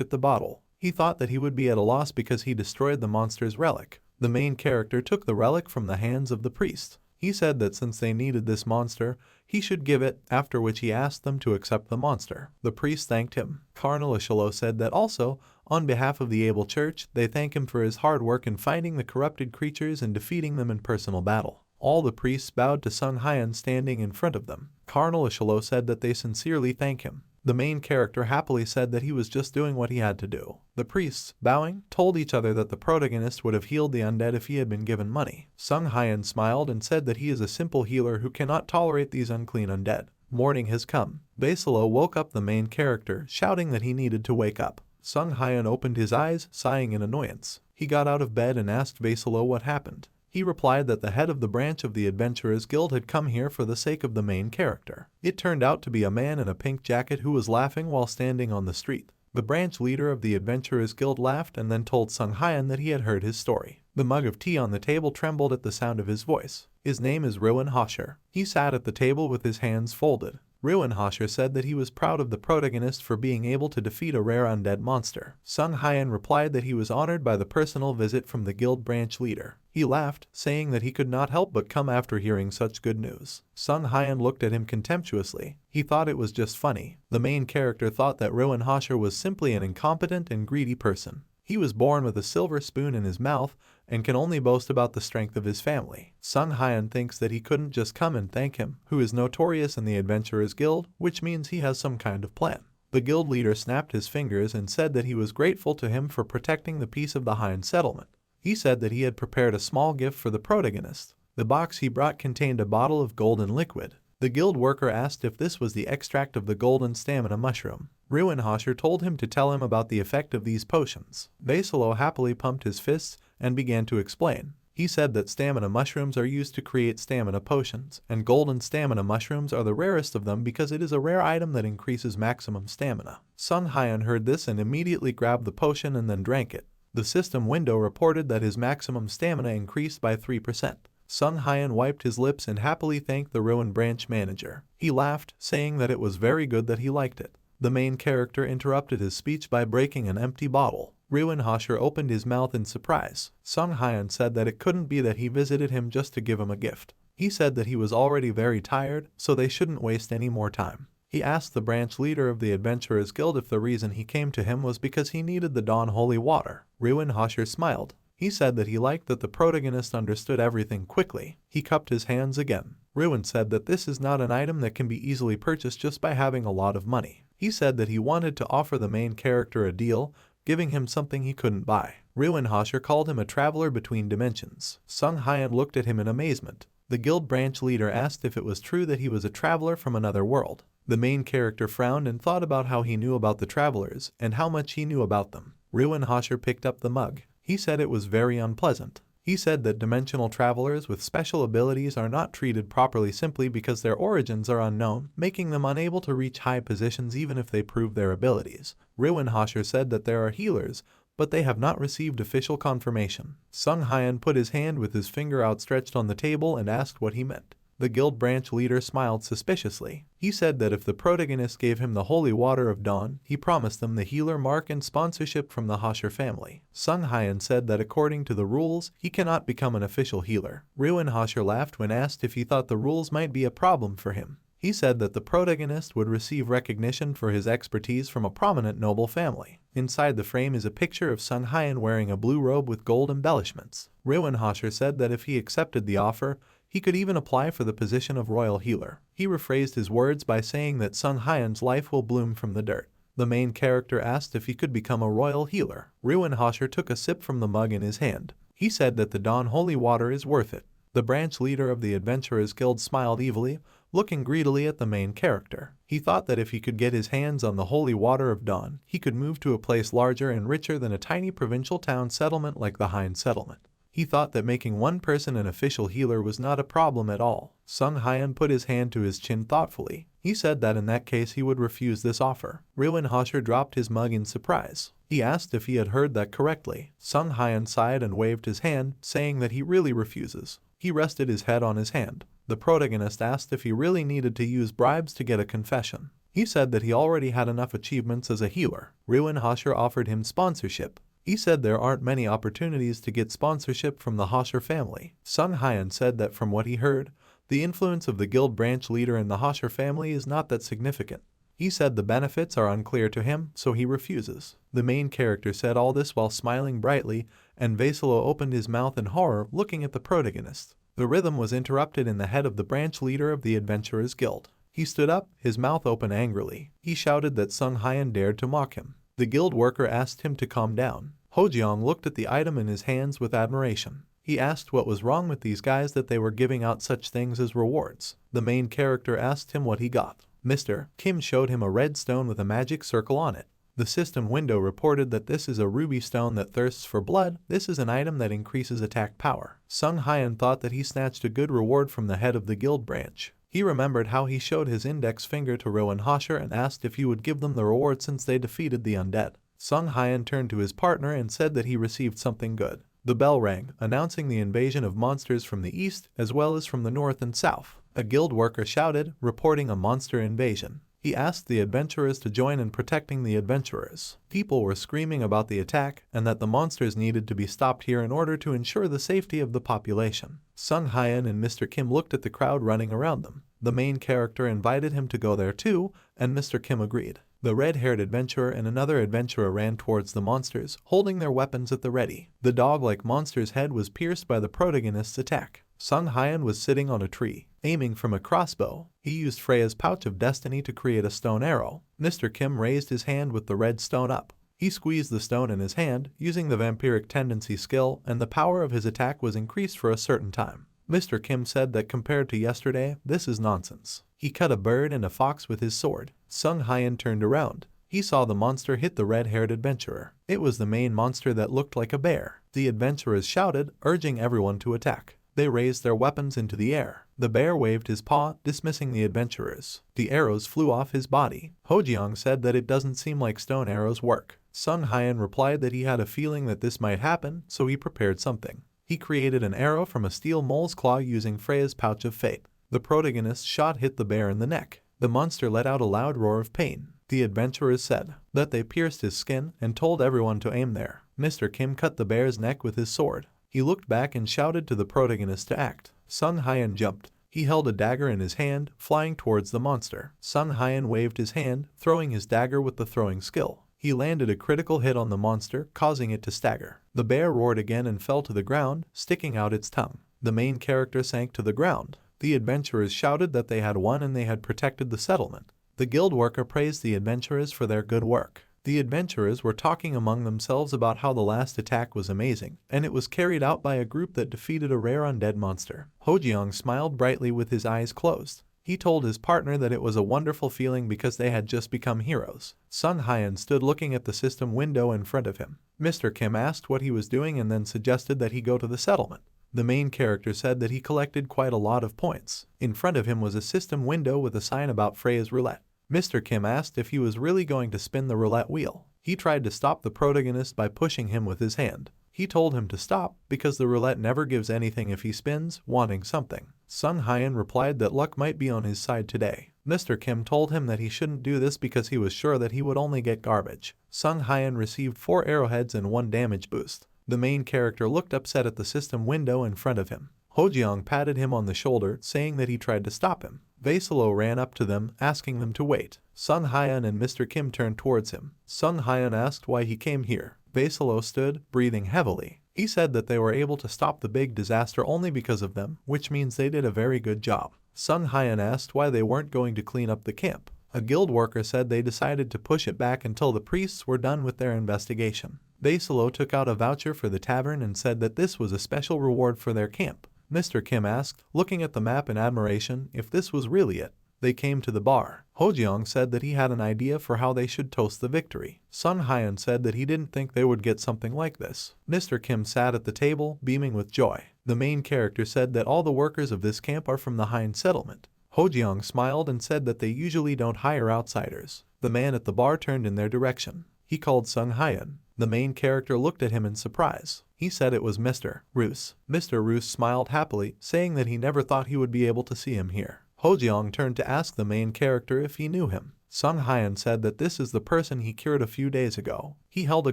at the bottle. He thought that he would be at a loss because he destroyed the monster's relic. The main character took the relic from the hands of the priest. He said that since they needed this monster, he should give it, after which he asked them to accept the monster. The priest thanked him. Colonel Ashilo said that also, on behalf of the Able Church, they thank him for his hard work in fighting the corrupted creatures and defeating them in personal battle. All the priests bowed to Sung Hyan standing in front of them. Colonel Ashilo said that they sincerely thank him. The main character happily said that he was just doing what he had to do. The priests, bowing, told each other that the protagonist would have healed the undead if he had been given money. Sung Hyan smiled and said that he is a simple healer who cannot tolerate these unclean undead. Morning has come. Vasilo woke up the main character, shouting that he needed to wake up. Sung Hyan opened his eyes, sighing in annoyance. He got out of bed and asked Vasilo what happened. He replied that the head of the branch of the Adventurers Guild had come here for the sake of the main character. It turned out to be a man in a pink jacket who was laughing while standing on the street. The branch leader of the Adventurers Guild laughed and then told Sung Hyan that he had heard his story. The mug of tea on the table trembled at the sound of his voice. His name is Reincarnated. He sat at the table with his hands folded. Reincarnated said that he was proud of the protagonist for being able to defeat a rare undead monster. Sung Hyan replied that he was honored by the personal visit from the guild branch leader. He laughed, saying that he could not help but come after hearing such good news. Sung Hyan looked at him contemptuously. He thought it was just funny. The main character thought that Reincarnated was simply an incompetent and greedy person. He was born with a silver spoon in his mouth and can only boast about the strength of his family. Sung Hyan thinks that he couldn't just come and thank him, who is notorious in the Adventurers Guild, which means he has some kind of plan. The guild leader snapped his fingers and said that he was grateful to him for protecting the peace of the Hyan settlement. He said that he had prepared a small gift for the protagonist. The box he brought contained a bottle of golden liquid. The guild worker asked if this was the extract of the golden stamina mushroom. Reincarnated told him to tell him about the effect of these potions. Vasilo happily pumped his fists and began to explain. He said that stamina mushrooms are used to create stamina potions, and golden stamina mushrooms are the rarest of them because it is a rare item that increases maximum stamina. Sung Hyan heard this and immediately grabbed the potion and then drank it. The system window reported that his maximum stamina increased by 3%. Sung Hyan wiped his lips and happily thanked the Ruin branch manager. He laughed, saying that it was very good that he liked it. The main character interrupted his speech by breaking an empty bottle. Reincarnated opened his mouth in surprise. Sung Hyan said that it couldn't be that he visited him just to give him a gift. He said that he was already very tired, so they shouldn't waste any more time. He asked the branch leader of the Adventurers Guild if the reason he came to him was because he needed the Dawn Holy Water. Reincarnated smiled. He said that he liked that the protagonist understood everything quickly. He cupped his hands again. Ruin said that this is not an item that can be easily purchased just by having a lot of money. He said that he wanted to offer the main character a deal, giving him something he couldn't buy. Reincarnated called him a traveler between dimensions. Sung Hyan looked at him in amazement. The guild branch leader asked if it was true that he was a traveler from another world. The main character frowned and thought about how he knew about the travelers and how much he knew about them. Reincarnated picked up the mug. He said it was very unpleasant. He said that dimensional travelers with special abilities are not treated properly simply because their origins are unknown, making them unable to reach high positions even if they prove their abilities. Reincarnated said that there are healers, but they have not received official confirmation. Sung Hyan put his hand with his finger outstretched on the table and asked what he meant. The guild branch leader smiled suspiciously. He said that if the protagonist gave him the holy water of dawn, he promised them the healer mark and sponsorship from the Hosher family. Sung Hyan said that according to the rules, he cannot become an official healer. Ruin Hosher laughed when asked if he thought the rules might be a problem for him. He said that the protagonist would receive recognition for his expertise from a prominent noble family. Inside the frame is a picture of Sung Hyan wearing a blue robe with gold embellishments. Ruin Hosher said that if he accepted the offer, he could even apply for the position of royal healer. He rephrased his words by saying that Sung Hyan's life will bloom from the dirt. The main character asked if he could become a royal healer. Ruin Hosher took a sip from the mug in his hand. He said that the Dawn holy water is worth it. The branch leader of the Adventurers Guild smiled evilly, looking greedily at the main character. He thought that if he could get his hands on the holy water of dawn, he could move to a place larger and richer than a tiny provincial town settlement like the Hein settlement. He thought that making one person an official healer was not a problem at all. Sung Hyan put his hand to his chin thoughtfully. He said that in that case he would refuse this offer. Ruin Hosher dropped his mug in surprise. He asked if he had heard that correctly. Sung Hyan sighed and waved his hand, saying that he really refuses. He rested his head on his hand. The protagonist asked if he really needed to use bribes to get a confession. He said that he already had enough achievements as a healer. Ruin Hosher offered him sponsorship. He said there aren't many opportunities to get sponsorship from the Hosher family. Sung Hyan said that from what he heard, the influence of the guild branch leader in the Hosher family is not that significant. He said the benefits are unclear to him, so he refuses. The main character said all this while smiling brightly, and Vasilo opened his mouth in horror, looking at the protagonist. The rhythm was interrupted in the head of the branch leader of the Adventurers Guild. He stood up, his mouth open angrily. He shouted that Sung Hyan dared to mock him. The guild worker asked him to calm down. Hojiang looked at the item in his hands with admiration. He asked what was wrong with these guys that they were giving out such things as rewards. The main character asked him what he got. Mr. Kim showed him a red stone with a magic circle on it. The system window reported that this is a ruby stone that thirsts for blood. This is an item that increases attack power. Sung Hyan thought that he snatched a good reward from the head of the guild branch. He remembered how he showed his index finger to Ruin Hosher and asked if he would give them the reward since they defeated the undead. Sung Hyan turned to his partner and said that he received something good. The bell rang, announcing the invasion of monsters from the east as well as from the north and south. A guild worker shouted, reporting a monster invasion. He asked the adventurers to join in protecting the adventurers. People were screaming about the attack and that the monsters needed to be stopped here in order to ensure the safety of the population. Sung Hyan and Mr. Kim looked at the crowd running around them. The main character invited him to go there too, and Mr. Kim agreed. The red-haired adventurer and another adventurer ran towards the monsters, holding their weapons at the ready. The dog-like monster's head was pierced by the protagonist's attack. Sung Hyan was sitting on a tree, aiming from a crossbow. He used Freya's pouch of destiny to create a stone arrow. Mr. Kim raised his hand with the red stone up. He squeezed the stone in his hand, using the vampiric tendency skill, and the power of his attack was increased for a certain time. Mr. Kim said that compared to yesterday, this is nonsense. He cut a bird and a fox with his sword. Sung Hyan turned around. He saw the monster hit the red-haired adventurer. It was the main monster that looked like a bear. The adventurers shouted, urging everyone to attack. They raised their weapons into the air. The bear waved his paw, dismissing the adventurers. The arrows flew off his body. Hojiang said that it doesn't seem like stone arrows work. Sung Hyan replied that he had a feeling that this might happen, so he prepared something. He created an arrow from a steel mole's claw using Freya's pouch of fate. The protagonist's shot hit the bear in the neck. The monster let out a loud roar of pain. The adventurers said that they pierced his skin and told everyone to aim there. Mr. Kim cut the bear's neck with his sword. He looked back and shouted to the protagonist to act. Sung Hyan jumped. He held a dagger in his hand, flying towards the monster. Sung Hyan waved his hand, throwing his dagger with the throwing skill. He landed a critical hit on the monster, causing it to stagger. The bear roared again and fell to the ground, sticking out its tongue. The main character sank to the ground. The adventurers shouted that they had won and they had protected the settlement. The guild worker praised the adventurers for their good work. The adventurers were talking among themselves about how the last attack was amazing, and it was carried out by a group that defeated a rare undead monster. Hojiang smiled brightly with his eyes closed. He told his partner that it was a wonderful feeling because they had just become heroes. Sung Hyan stood looking at the system window in front of him. Mr. Kim asked what he was doing and then suggested that he go to the settlement. The main character said that he collected quite a lot of points. In front of him was a system window with a sign about Freya's roulette. Mr. Kim asked if he was really going to spin the roulette wheel. He tried to stop the protagonist by pushing him with his hand. He told him to stop because the roulette never gives anything if he spins, wanting something. Sung Hyun replied that luck might be on his side today. Mr. Kim told him that he shouldn't do this because he was sure that he would only get garbage. Sung Hyun received 4 arrowheads and 1 damage boost. The main character looked upset at the system window in front of him. Hojeong patted him on the shoulder, saying that he tried to stop him. Vasilo ran up to them, asking them to wait. Sung Hyun and Mr. Kim turned towards him. Sung Hyun asked why he came here. Vasilo stood, breathing heavily. He said that they were able to stop the big disaster only because of them, which means they did a very good job. Sung Hyun asked why they weren't going to clean up the camp. A guild worker said they decided to push it back until the priests were done with their investigation. Vasilo took out a voucher for the tavern and said that this was a special reward for their camp. Mr. Kim asked, looking at the map in admiration, if this was really it. They came to the bar. Hojeong said that he had an idea for how they should toast the victory. Sung Hyun said that he didn't think they would get something like this. Mr. Kim sat at the table, beaming with joy. The main character said that all the workers of this camp are from the Hein settlement. Hojeong smiled and said that they usually don't hire outsiders. The man at the bar turned in their direction. He called Sung Hyun. The main character looked at him in surprise. He said it was Mr. Roos. Mr. Roos smiled happily, saying that he never thought he would be able to see him here. Hojeong turned to ask the main character if he knew him. Sung Hyun said that this is the person he cured a few days ago. He held a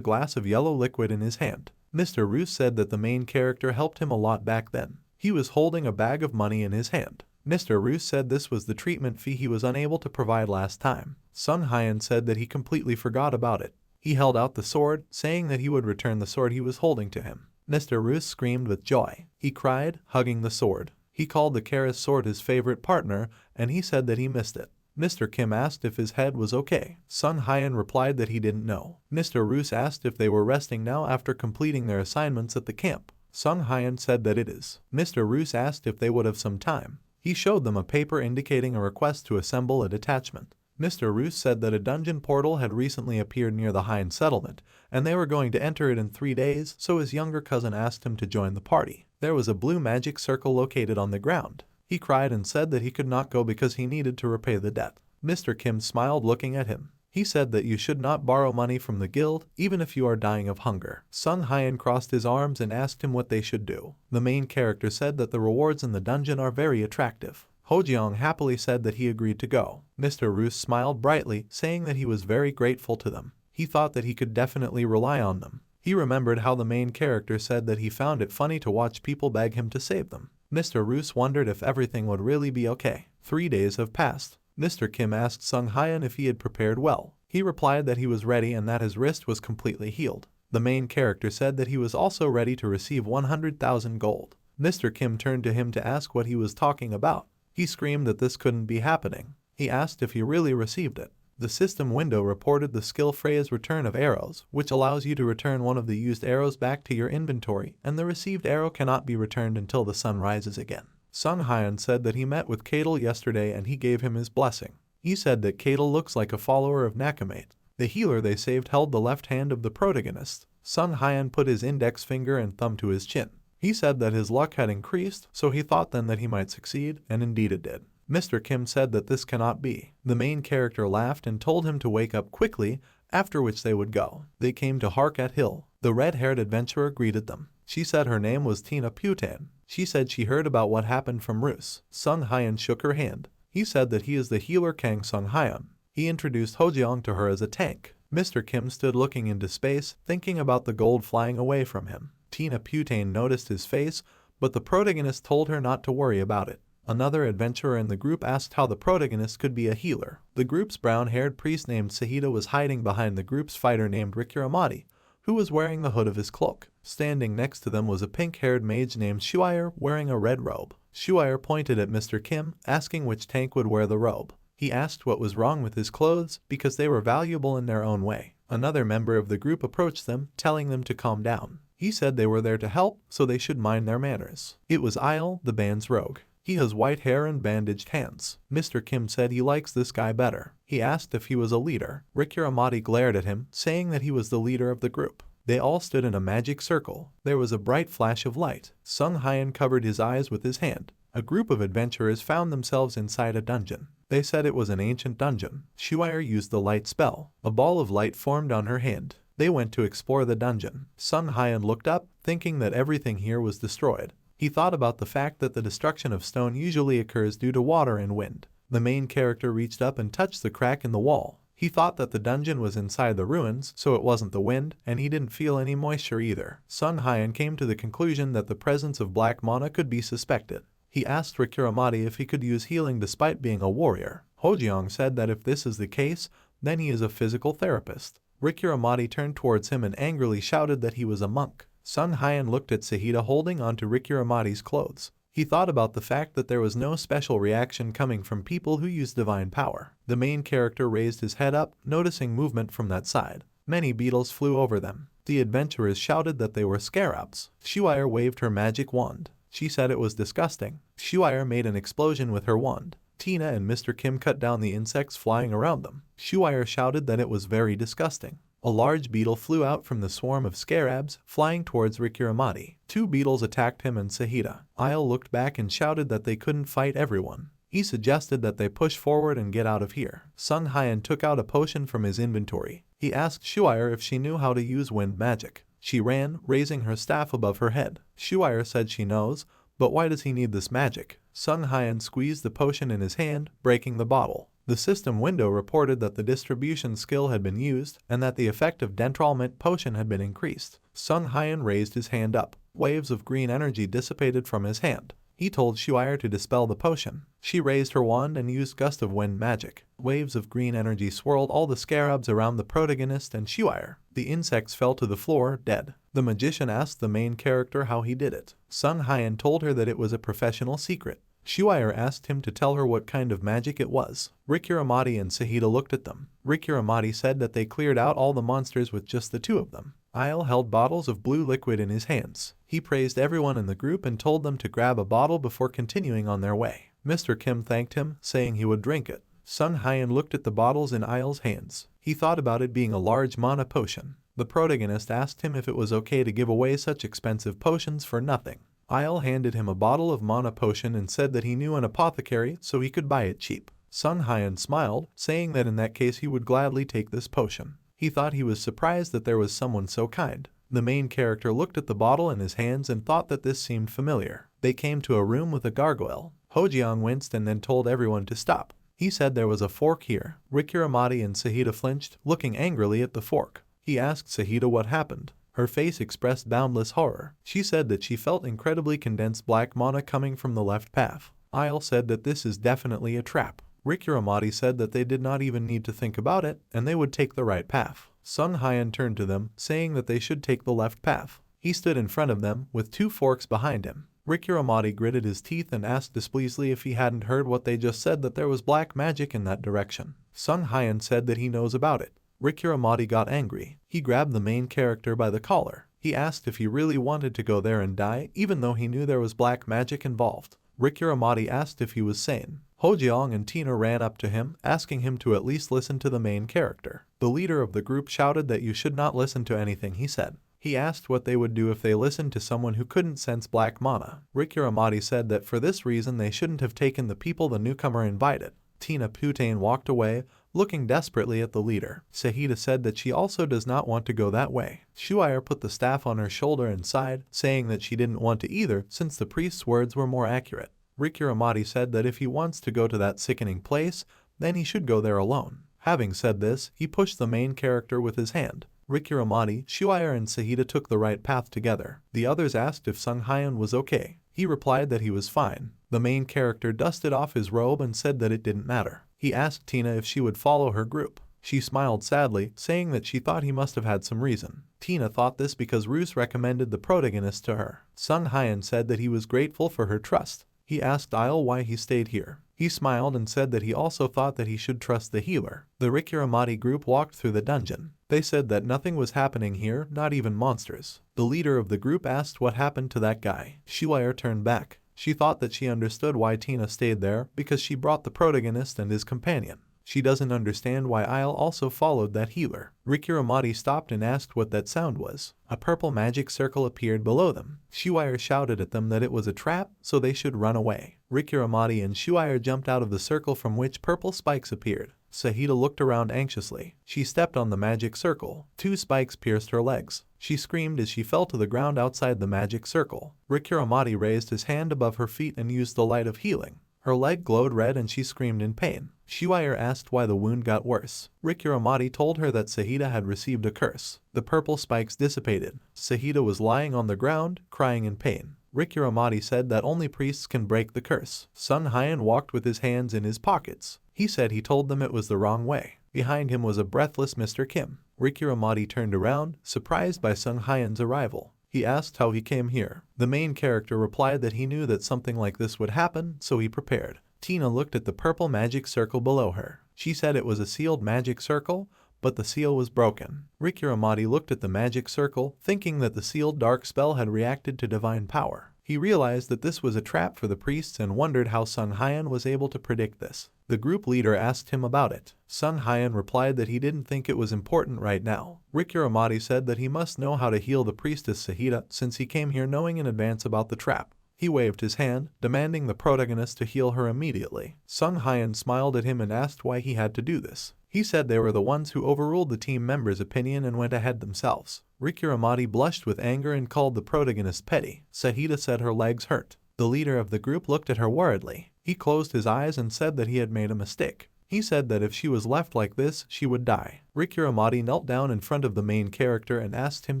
glass of yellow liquid in his hand. Mr. Roos said that the main character helped him a lot back then. He was holding a bag of money in his hand. Mr. Roos said this was the treatment fee he was unable to provide last time. Sung Hyun said that he completely forgot about it. He held out the sword, saying that he would return the sword he was holding to him. Mr. Roos screamed with joy. He cried, hugging the sword. He called the Kara's sword his favorite partner, and he said that he missed it. Mr. Kim asked if his head was okay. Sung Hyun replied that he didn't know. Mr. Roos asked if they were resting now after completing their assignments at the camp. Sung Hyun said that it is. Mr. Roos asked if they would have some time. He showed them a paper indicating a request to assemble a detachment. Mr. Roos said that a dungeon portal had recently appeared near the Hein settlement, and they were going to enter it in 3 days, so his younger cousin asked him to join the party. There was a blue magic circle located on the ground. He cried and said that he could not go because he needed to repay the debt. Mr. Kim smiled looking at him. He said that you should not borrow money from the guild, even if you are dying of hunger. Sung Hyun crossed his arms and asked him what they should do. The main character said that the rewards in the dungeon are very attractive. Hojeong happily said that he agreed to go. Mr. Roos smiled brightly, saying that he was very grateful to them. He thought that he could definitely rely on them. He remembered how the main character said that he found it funny to watch people beg him to save them. Mr. Roos wondered if everything would really be okay. 3 days have passed. Mr. Kim asked Sung Hyun if he had prepared well. He replied that he was ready and that his wrist was completely healed. The main character said that he was also ready to receive 100,000 gold. Mr. Kim turned to him to ask what he was talking about. He screamed that this couldn't be happening. He asked if he really received it. The system window reported the skill phrase return of arrows, which allows you to return one of the used arrows back to your inventory, and the received arrow cannot be returned until the sun rises again. Sung Hyun said that he met with Kadal yesterday and he gave him his blessing. He said that Kadal looks like a follower of Necromancer. The healer they saved held the left hand of the protagonist. Sung Hyun put his index finger and thumb to his chin. He said that his luck had increased, so he thought then that he might succeed, and indeed it did. Mr. Kim said that this cannot be. The main character laughed and told him to wake up quickly, after which they would go. They came to Harkat Hill. The red-haired adventurer greeted them. She said her name was Tina Putan. She said she heard about what happened from Roos. Sung Hyun shook her hand. He said that he is the healer Kang Sung Hyun. He introduced Hojeong to her as a tank. Mr. Kim stood looking into space, thinking about the gold flying away from him. Tina Putan noticed his face, but the protagonist told her not to worry about it. Another adventurer in the group asked how the protagonist could be a healer. The group's brown-haired priest named Sahita was hiding behind the group's fighter named Reincarnated, who was wearing the hood of his cloak. Standing next to them was a pink-haired mage named Shuire wearing a red robe. Shuire pointed at Mr. Kim, asking which tank would wear the robe. He asked what was wrong with his clothes because they were valuable in their own way. Another member of the group approached them, telling them to calm down. He said they were there to help, so they should mind their manners. It was Isle, the band's rogue. He has white hair and bandaged hands. Mr. Kim said he likes this guy better. He asked if he was a leader. Reincarnated glared at him, saying that he was the leader of the group. They all stood in a magic circle. There was a bright flash of light. Sung Hyun covered his eyes with his hand. A group of adventurers found themselves inside a dungeon. They said it was an ancient dungeon. Shuire used the light spell. A ball of light formed on her hand. They went to explore the dungeon. Sung Hyun looked up, thinking that everything here was destroyed. He thought about the fact that the destruction of stone usually occurs due to water and wind. The main character reached up and touched the crack in the wall. He thought that the dungeon was inside the ruins, so it wasn't the wind, and he didn't feel any moisture either. Sun Hyan came to the conclusion that the presence of black mana could be suspected. He asked Rikuramati if he could use healing despite being a warrior. Hojiang said that if this is the case, then he is a physical therapist. Rikuramati turned towards him and angrily shouted that he was a monk. Sun Hyan looked at Sahida holding onto Rikuramati's clothes. He thought about the fact that there was no special reaction coming from people who use divine power. The main character raised his head up, noticing movement from that side. Many beetles flew over them. The adventurers shouted that they were scarabs. Shuire waved her magic wand. She said it was disgusting. Shuire made an explosion with her wand. Tina and Mr. Kim cut down the insects flying around them. Shuire shouted that it was very disgusting. A large beetle flew out from the swarm of scarabs, flying towards Rikuramati. 2 beetles attacked him and Sahida. Isle looked back and shouted that they couldn't fight everyone. He suggested that they push forward and get out of here. Sun Hyan took out a potion from his inventory. He asked Shuire if she knew how to use wind magic. She ran, raising her staff above her head. Shuire said she knows, but why does he need this magic? Sun Hyan squeezed the potion in his hand, breaking the bottle. The system window reported that the distribution skill had been used and that the effect of Dentralment potion had been increased. Sun Hyan raised his hand up. Waves of green energy dissipated from his hand. He told Shuire to dispel the potion. She raised her wand and used Gust of Wind magic. Waves of green energy swirled all the scarabs around the protagonist and Shuire. The insects fell to the floor, dead. The magician asked the main character how he did it. Sun Hyan told her that it was a professional secret. Shuire asked him to tell her what kind of magic it was. Rikuramati and Sahida looked at them. Rikuramati said that they cleared out all the monsters with just the 2 of them. Isle held bottles of blue liquid in his hands. He praised everyone in the group and told them to grab a bottle before continuing on their way. Mr. Kim thanked him, saying he would drink it. Sun Hyan looked at the bottles in Isle's hands. He thought about it being a large mana potion. The protagonist asked him if it was okay to give away such expensive potions for nothing. Isle handed him a bottle of mana potion and said that he knew an apothecary so he could buy it cheap. Sun Hyan smiled, saying that in that case he would gladly take this potion. He thought he was surprised that there was someone so kind. The main character looked at the bottle in his hands and thought that this seemed familiar. They came to a room with a gargoyle. Hojiang winced and then told everyone to stop. He said there was a fork here. Rikuramati and Sahida flinched, looking angrily at the fork. He asked Sahida what happened. Her face expressed boundless horror. She said that she felt incredibly condensed black mana coming from the left path. Isle said that this is definitely a trap. Rikuramati said that they did not even need to think about it, and they would take the right path. Sun Hyan turned to them, saying that they should take the left path. He stood in front of them, with 2 forks behind him. Rikuramati gritted his teeth and asked displeasingly if he hadn't heard what they just said, that there was black magic in that direction. Sun Hyan said that he knows about it. Rikuramati got angry. He grabbed the main character by the collar. He asked if he really wanted to go there and die, even though he knew there was black magic involved. Rikuramati asked if he was sane. Hojiang and Tina ran up to him, asking him to at least listen to the main character. The leader of the group shouted that you should not listen to anything he said. He asked what they would do if they listened to someone who couldn't sense black mana. Rikuramati said that for this reason they shouldn't have taken the people the newcomer invited. Tina Putain walked away, looking desperately at the leader. Sahida said that she also does not want to go that way. Shuire put the staff on her shoulder and sighed, saying that she didn't want to either, since the priest's words were more accurate. Rikuramati said that if he wants to go to that sickening place, then he should go there alone. Having said this, he pushed the main character with his hand. Rikuramati, Shuire and Sahida took the right path together. The others asked if Sun Hyan was okay. He replied that he was fine. The main character dusted off his robe and said that it didn't matter. He asked Tina if she would follow her group. She smiled sadly, saying that she thought he must have had some reason. Tina thought this because Roos recommended the protagonist to her. Sun Hyan said that he was grateful for her trust. He asked Isle why he stayed here. He smiled and said that he also thought that he should trust the healer. The Rikuramati group walked through the dungeon. They said that nothing was happening here, not even monsters. The leader of the group asked what happened to that guy. Shuire turned back. She thought that she understood why Tina stayed there, because she brought the protagonist and his companion. She doesn't understand why Isle also followed that healer. Rikuramati stopped and asked what that sound was. A purple magic circle appeared below them. Shuire shouted at them that it was a trap, so they should run away. Rikuramati and Shuire jumped out of the circle from which purple spikes appeared. Sahida looked around anxiously. She stepped on the magic circle. 2 spikes pierced her legs. She screamed as she fell to the ground outside the magic circle. Rikuramati raised his hand above her feet and used the light of healing. Her leg glowed red and she screamed in pain. Shuire asked why the wound got worse. Rikuramati told her that Sahida had received a curse. The purple spikes dissipated. Sahida was lying on the ground, crying in pain. Rikuramati said that only priests can break the curse. Sun Hyan walked with his hands in his pockets. He said he told them it was the wrong way. Behind him was a breathless Mr. Kim. Rikuramati turned around, surprised by Sun Hyan's arrival. He asked how he came here. The main character replied that he knew that something like this would happen, so he prepared. Tina looked at the purple magic circle below her. She said it was a sealed magic circle, but the seal was broken. Rikuramati looked at the magic circle, thinking that the sealed dark spell had reacted to divine power. He realized that this was a trap for the priests and wondered how Sun Hyan was able to predict this. The group leader asked him about it. Sun Hyan replied that he didn't think it was important right now. Rikuramati said that he must know how to heal the priestess Sahida since he came here knowing in advance about the trap. He waved his hand, demanding the protagonist to heal her immediately. Sun Hyan smiled at him and asked why he had to do this. He said they were the ones who overruled the team members' opinion and went ahead themselves. Rikuramati blushed with anger and called the protagonist petty. Sahida said her legs hurt. The leader of the group looked at her worriedly. He closed his eyes and said that he had made a mistake. He said that if she was left like this, she would die. Rikuramati knelt down in front of the main character and asked him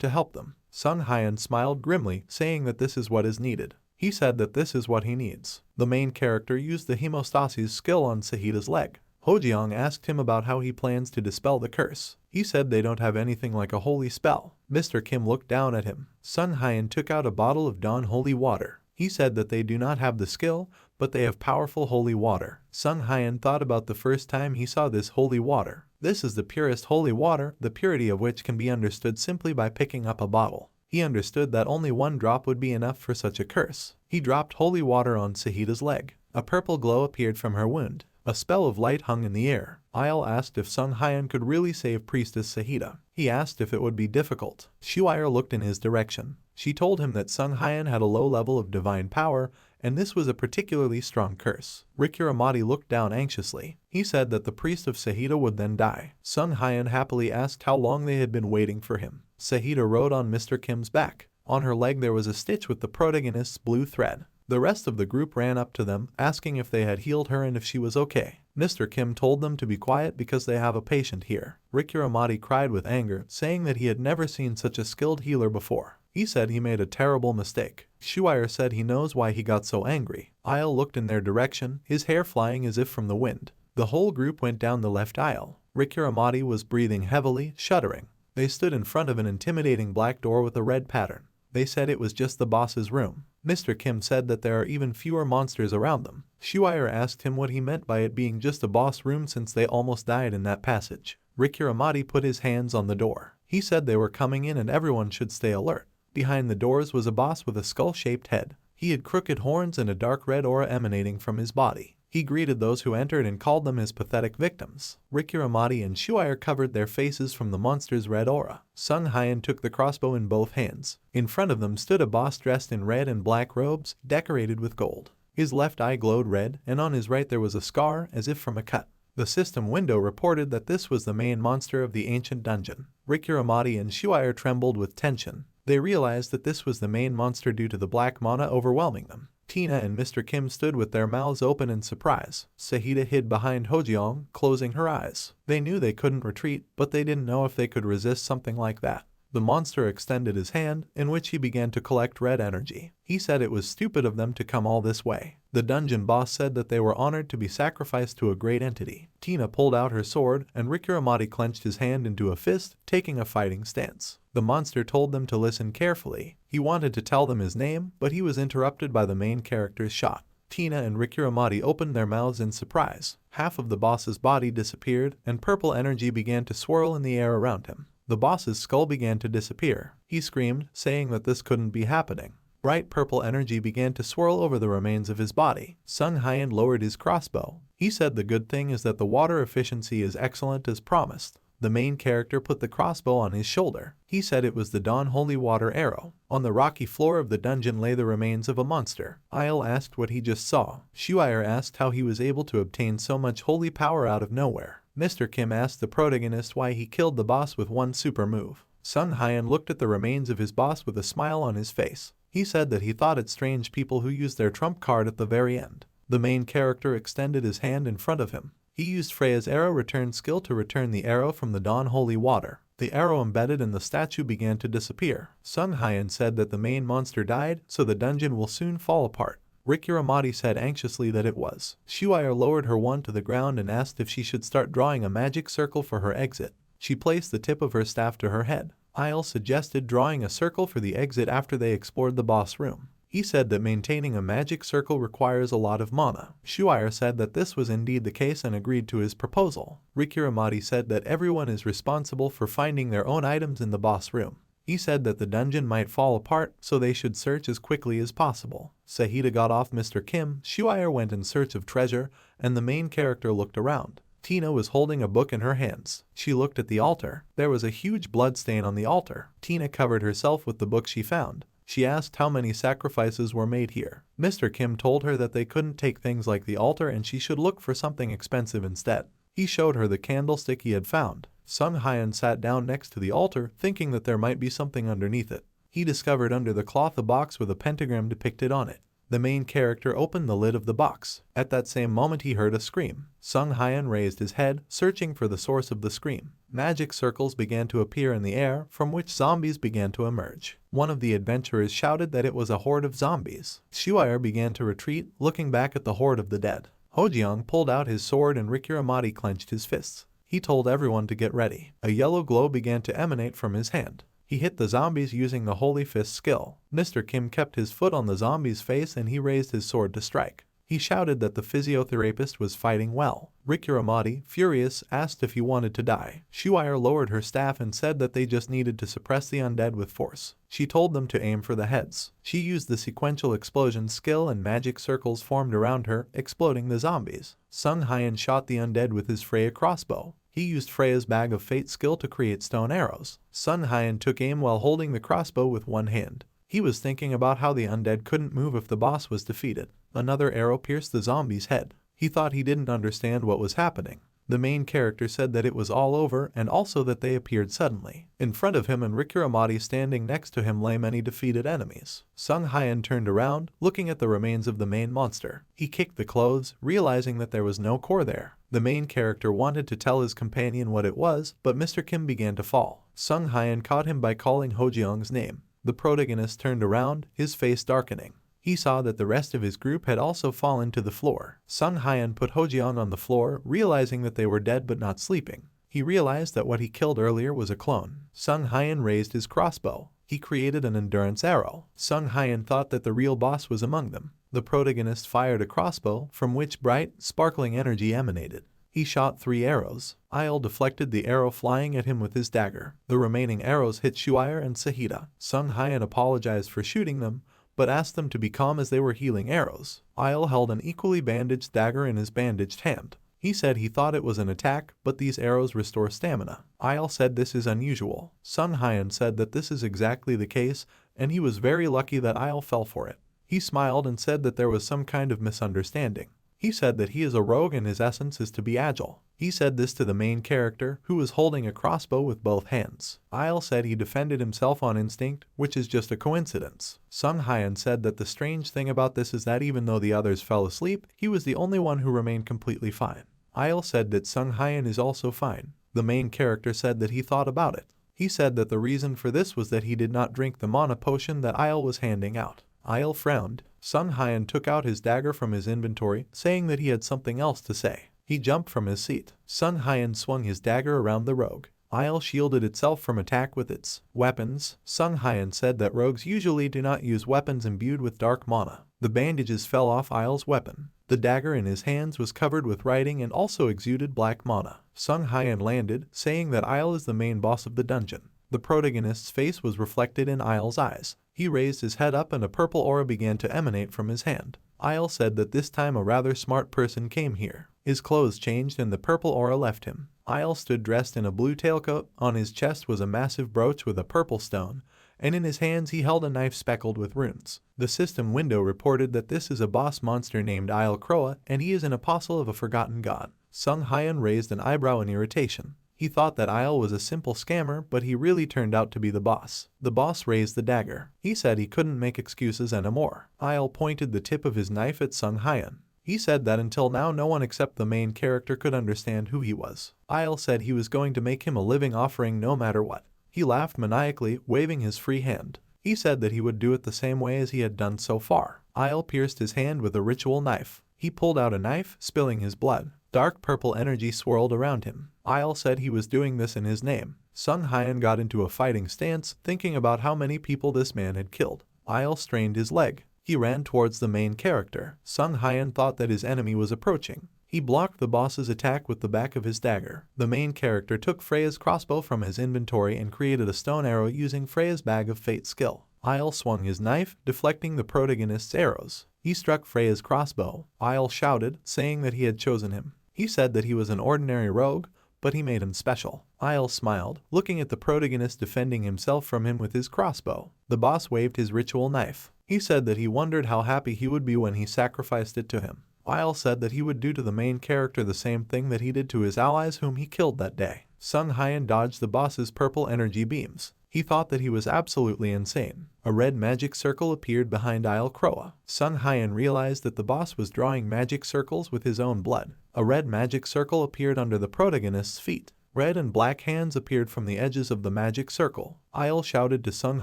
to help them. Sun Hyan smiled grimly, saying that this is what is needed. He said that this is what he needs. The main character used the hemostasis skill on Sahida's leg. Hojiang asked him about how he plans to dispel the curse. He said they don't have anything like a holy spell. Mr. Kim looked down at him. Sun Hyan took out a bottle of Dawn holy water. He said that they do not have the skill, but they have powerful holy water. Sun Hyan thought about the first time he saw this holy water. This is the purest holy water, the purity of which can be understood simply by picking up a bottle. He understood that only 1 drop would be enough for such a curse. He dropped holy water on Sahida's leg. A purple glow appeared from her wound. A spell of light hung in the air. Isle asked if Sun Hyan could really save Priestess Sahida. He asked if it would be difficult. Shuire looked in his direction. She told him that Sun Hyan had a low level of divine power, and this was a particularly strong curse. Rikuramati looked down anxiously. He said that the priest of Sahida would then die. Sun Hyan happily asked how long they had been waiting for him. Sahida rode on Mr. Kim's back. On her leg there was a stitch with the protagonist's blue thread. The rest of the group ran up to them, asking if they had healed her and if she was okay. Mr. Kim told them to be quiet because they have a patient here. Rikuramati cried with anger, saying that he had never seen such a skilled healer before. He said he made a terrible mistake. Shuire said he knows why he got so angry. Isle looked in their direction, his hair flying as if from the wind. The whole group went down the left aisle. Rikuramati was breathing heavily, shuddering. They stood in front of an intimidating black door with a red pattern. They said it was just the boss's room. Mr. Kim said that there are even fewer monsters around them. Shuire asked him what he meant by it being just a boss room since they almost died in that passage. Rikuramati put his hands on the door. He said they were coming in and everyone should stay alert. Behind the doors was a boss with a skull-shaped head. He had crooked horns and a dark red aura emanating from his body. He greeted those who entered and called them his pathetic victims. Rikuramati and Shuire covered their faces from the monster's red aura. Sun Hyan took the crossbow in both hands. In front of them stood a boss dressed in red and black robes, decorated with gold. His left eye glowed red, and on his right there was a scar, as if from a cut. The system window reported that this was the main monster of the ancient dungeon. Rikuramati and Shuire trembled with tension. They realized that this was the main monster due to the black mana overwhelming them. Tina and Mr. Kim stood with their mouths open in surprise. Sahida hid behind Hojiang, closing her eyes. They knew they couldn't retreat, but they didn't know if they could resist something like that. The monster extended his hand, in which he began to collect red energy. He said it was stupid of them to come all this way. The dungeon boss said that they were honored to be sacrificed to a great entity. Tina pulled out her sword, and Rikuramati clenched his hand into a fist, taking a fighting stance. The monster told them to listen carefully. He wanted to tell them his name, but he was interrupted by the main character's shot. Tina and Rikuramati opened their mouths in surprise. Half of the boss's body disappeared, and purple energy began to swirl in the air around him. The boss's skull began to disappear. He screamed, saying that this couldn't be happening. Bright purple energy began to swirl over the remains of his body. Sun Hyan lowered his crossbow. He said the good thing is that the water efficiency is excellent as promised. The main character put the crossbow on his shoulder. He said it was the Dawn Holy Water arrow. On the rocky floor of the dungeon lay the remains of a monster. Isle asked what he just saw. Shuire asked how he was able to obtain so much holy power out of nowhere. Mr. Kim asked the protagonist why he killed the boss with one super move. Sung Hyun looked at the remains of his boss with a smile on his face. He said that he thought it strange people who used their trump card at the very end. The main character extended his hand in front of him. He used Freya's arrow return skill to return the arrow from the Dawn Holy Water. The arrow embedded in the statue began to disappear. Sung Hyun said that the main monster died, so the dungeon will soon fall apart. Rikuramati said anxiously that it was. Shuire lowered her wand to the ground and asked if she should start drawing a magic circle for her exit. She placed the tip of her staff to her head. Isle suggested drawing a circle for the exit after they explored the boss room. He said that maintaining a magic circle requires a lot of mana. Shuire said that this was indeed the case and agreed to his proposal. Rikuramati said that everyone is responsible for finding their own items in the boss room. He said that the dungeon might fall apart, so they should search as quickly as possible. Sahida got off Mr. Kim, Shuire went in search of treasure, and the main character looked around. Tina was holding a book in her hands. She looked at the altar. There was a huge blood stain on the altar. Tina covered herself with the book she found. She asked how many sacrifices were made here. Mr. Kim told her that they couldn't take things like the altar and she should look for something expensive instead. He showed her the candlestick he had found. Sung Hyun sat down next to the altar, thinking that there might be something underneath it. He discovered under the cloth a box with a pentagram depicted on it. The main character opened the lid of the box. At that same moment he heard a scream. Sung Hyun raised his head, searching for the source of the scream. Magic circles began to appear in the air, from which zombies began to emerge. One of the adventurers shouted that it was a horde of zombies. Shuire began to retreat, looking back at the horde of the dead. Hojeong pulled out his sword and Rikuramati clenched his fists. He told everyone to get ready. A yellow glow began to emanate from his hand. He hit the zombies using the Holy Fist skill. Mr. Kim kept his foot on the zombie's face and he raised his sword to strike. He shouted that the physiotherapist was fighting well. Rikuramati, furious, asked if he wanted to die. Shuire lowered her staff and said that they just needed to suppress the undead with force. She told them to aim for the heads. She used the sequential explosion skill and magic circles formed around her, exploding the zombies. Sung Hyun shot the undead with his Freya crossbow. He used Freya's Bag of Fate skill to create stone arrows. Sung Hyun took aim while holding the crossbow with one hand. He was thinking about how the undead couldn't move if the boss was defeated. Another arrow pierced the zombie's head. He thought he didn't understand what was happening. The main character said that it was all over and also that they appeared suddenly. In front of him and Rikuramati standing next to him lay many defeated enemies. Sung Hyun turned around, looking at the remains of the main monster. He kicked the clothes, realizing that there was no core there. The main character wanted to tell his companion what it was, but Mr. Kim began to fall. Sung Hyun caught him by calling Hojeong's name. The protagonist turned around, his face darkening. He saw that the rest of his group had also fallen to the floor. Sung Hyun put Hojeong on the floor, realizing that they were dead but not sleeping. He realized that what he killed earlier was a clone. Sung Hyun raised his crossbow. He created an endurance arrow. Sung Hyun thought that the real boss was among them. The protagonist fired a crossbow, from which bright, sparkling energy emanated. He shot 3 arrows. Isle deflected the arrow flying at him with his dagger. The remaining arrows hit Shuire and Sahida. Sung Hyun apologized for shooting them, but asked them to be calm as they were healing arrows. Isle held an equally bandaged dagger in his bandaged hand. He said he thought it was an attack, but these arrows restore stamina. Isle said this is unusual. Sung Hyun said that this is exactly the case, and he was very lucky that Isle fell for it. He smiled and said that there was some kind of misunderstanding. He said that he is a rogue and his essence is to be agile. He said this to the main character, who was holding a crossbow with both hands. Isle said he defended himself on instinct, which is just a coincidence. Sung Hyun said that the strange thing about this is that even though the others fell asleep, he was the only one who remained completely fine. Isle said that Sung Hyun is also fine. The main character said that he thought about it. He said that the reason for this was that he did not drink the mana potion that Isle was handing out. Isle frowned. Sung Hyun took out his dagger from his inventory, saying that he had something else to say. He jumped from his seat. Sung Hyun swung his dagger around the rogue. Isle shielded itself from attack with its weapons. Sung Hyun said that rogues usually do not use weapons imbued with dark mana. The bandages fell off Isle's weapon. The dagger in his hands was covered with writing and also exuded black mana. Sung Hyun landed, saying that Isle is the main boss of the dungeon. The protagonist's face was reflected in Isle's eyes. He raised his head up and a purple aura began to emanate from his hand. Isle said that this time a rather smart person came here. His clothes changed and the purple aura left him. Isle stood dressed in a blue tailcoat. On his chest was a massive brooch with a purple stone, and in his hands he held a knife speckled with runes. The system window reported that this is a boss monster named Isle Croa, and he is an apostle of a forgotten god. Sung Hyun raised an eyebrow in irritation. He thought that Isle was a simple scammer, but he really turned out to be the boss. The boss raised the dagger. He said he couldn't make excuses anymore. Isle pointed the tip of his knife at Sung Hyun. He said that until now no one except the main character could understand who he was. Isle said he was going to make him a living offering no matter what. He laughed maniacally, waving his free hand. He said that he would do it the same way as he had done so far. Isle pierced his hand with a ritual knife. He pulled out a knife, spilling his blood. Dark purple energy swirled around him. Isle said he was doing this in his name. Sung Hyun got into a fighting stance, thinking about how many people this man had killed. Isle strained his leg. He ran towards the main character. Sung Hyun thought that his enemy was approaching. He blocked the boss's attack with the back of his dagger. The main character took Freya's crossbow from his inventory and created a stone arrow using Freya's bag of fate skill. Isle swung his knife, deflecting the protagonist's arrows. He struck Freya's crossbow. Isle shouted, saying that he had chosen him. He said that he was an ordinary rogue, but he made him special. Isle smiled, looking at the protagonist defending himself from him with his crossbow. The boss waved his ritual knife. He said that he wondered how happy he would be when he sacrificed it to him. Isle said that he would do to the main character the same thing that he did to his allies whom he killed that day. Sung Hyun dodged the boss's purple energy beams. He thought that he was absolutely insane. A red magic circle appeared behind Isle Kroa. Sung Hyun realized that the boss was drawing magic circles with his own blood. A red magic circle appeared under the protagonist's feet. Red and black hands appeared from the edges of the magic circle. Isle shouted to Sung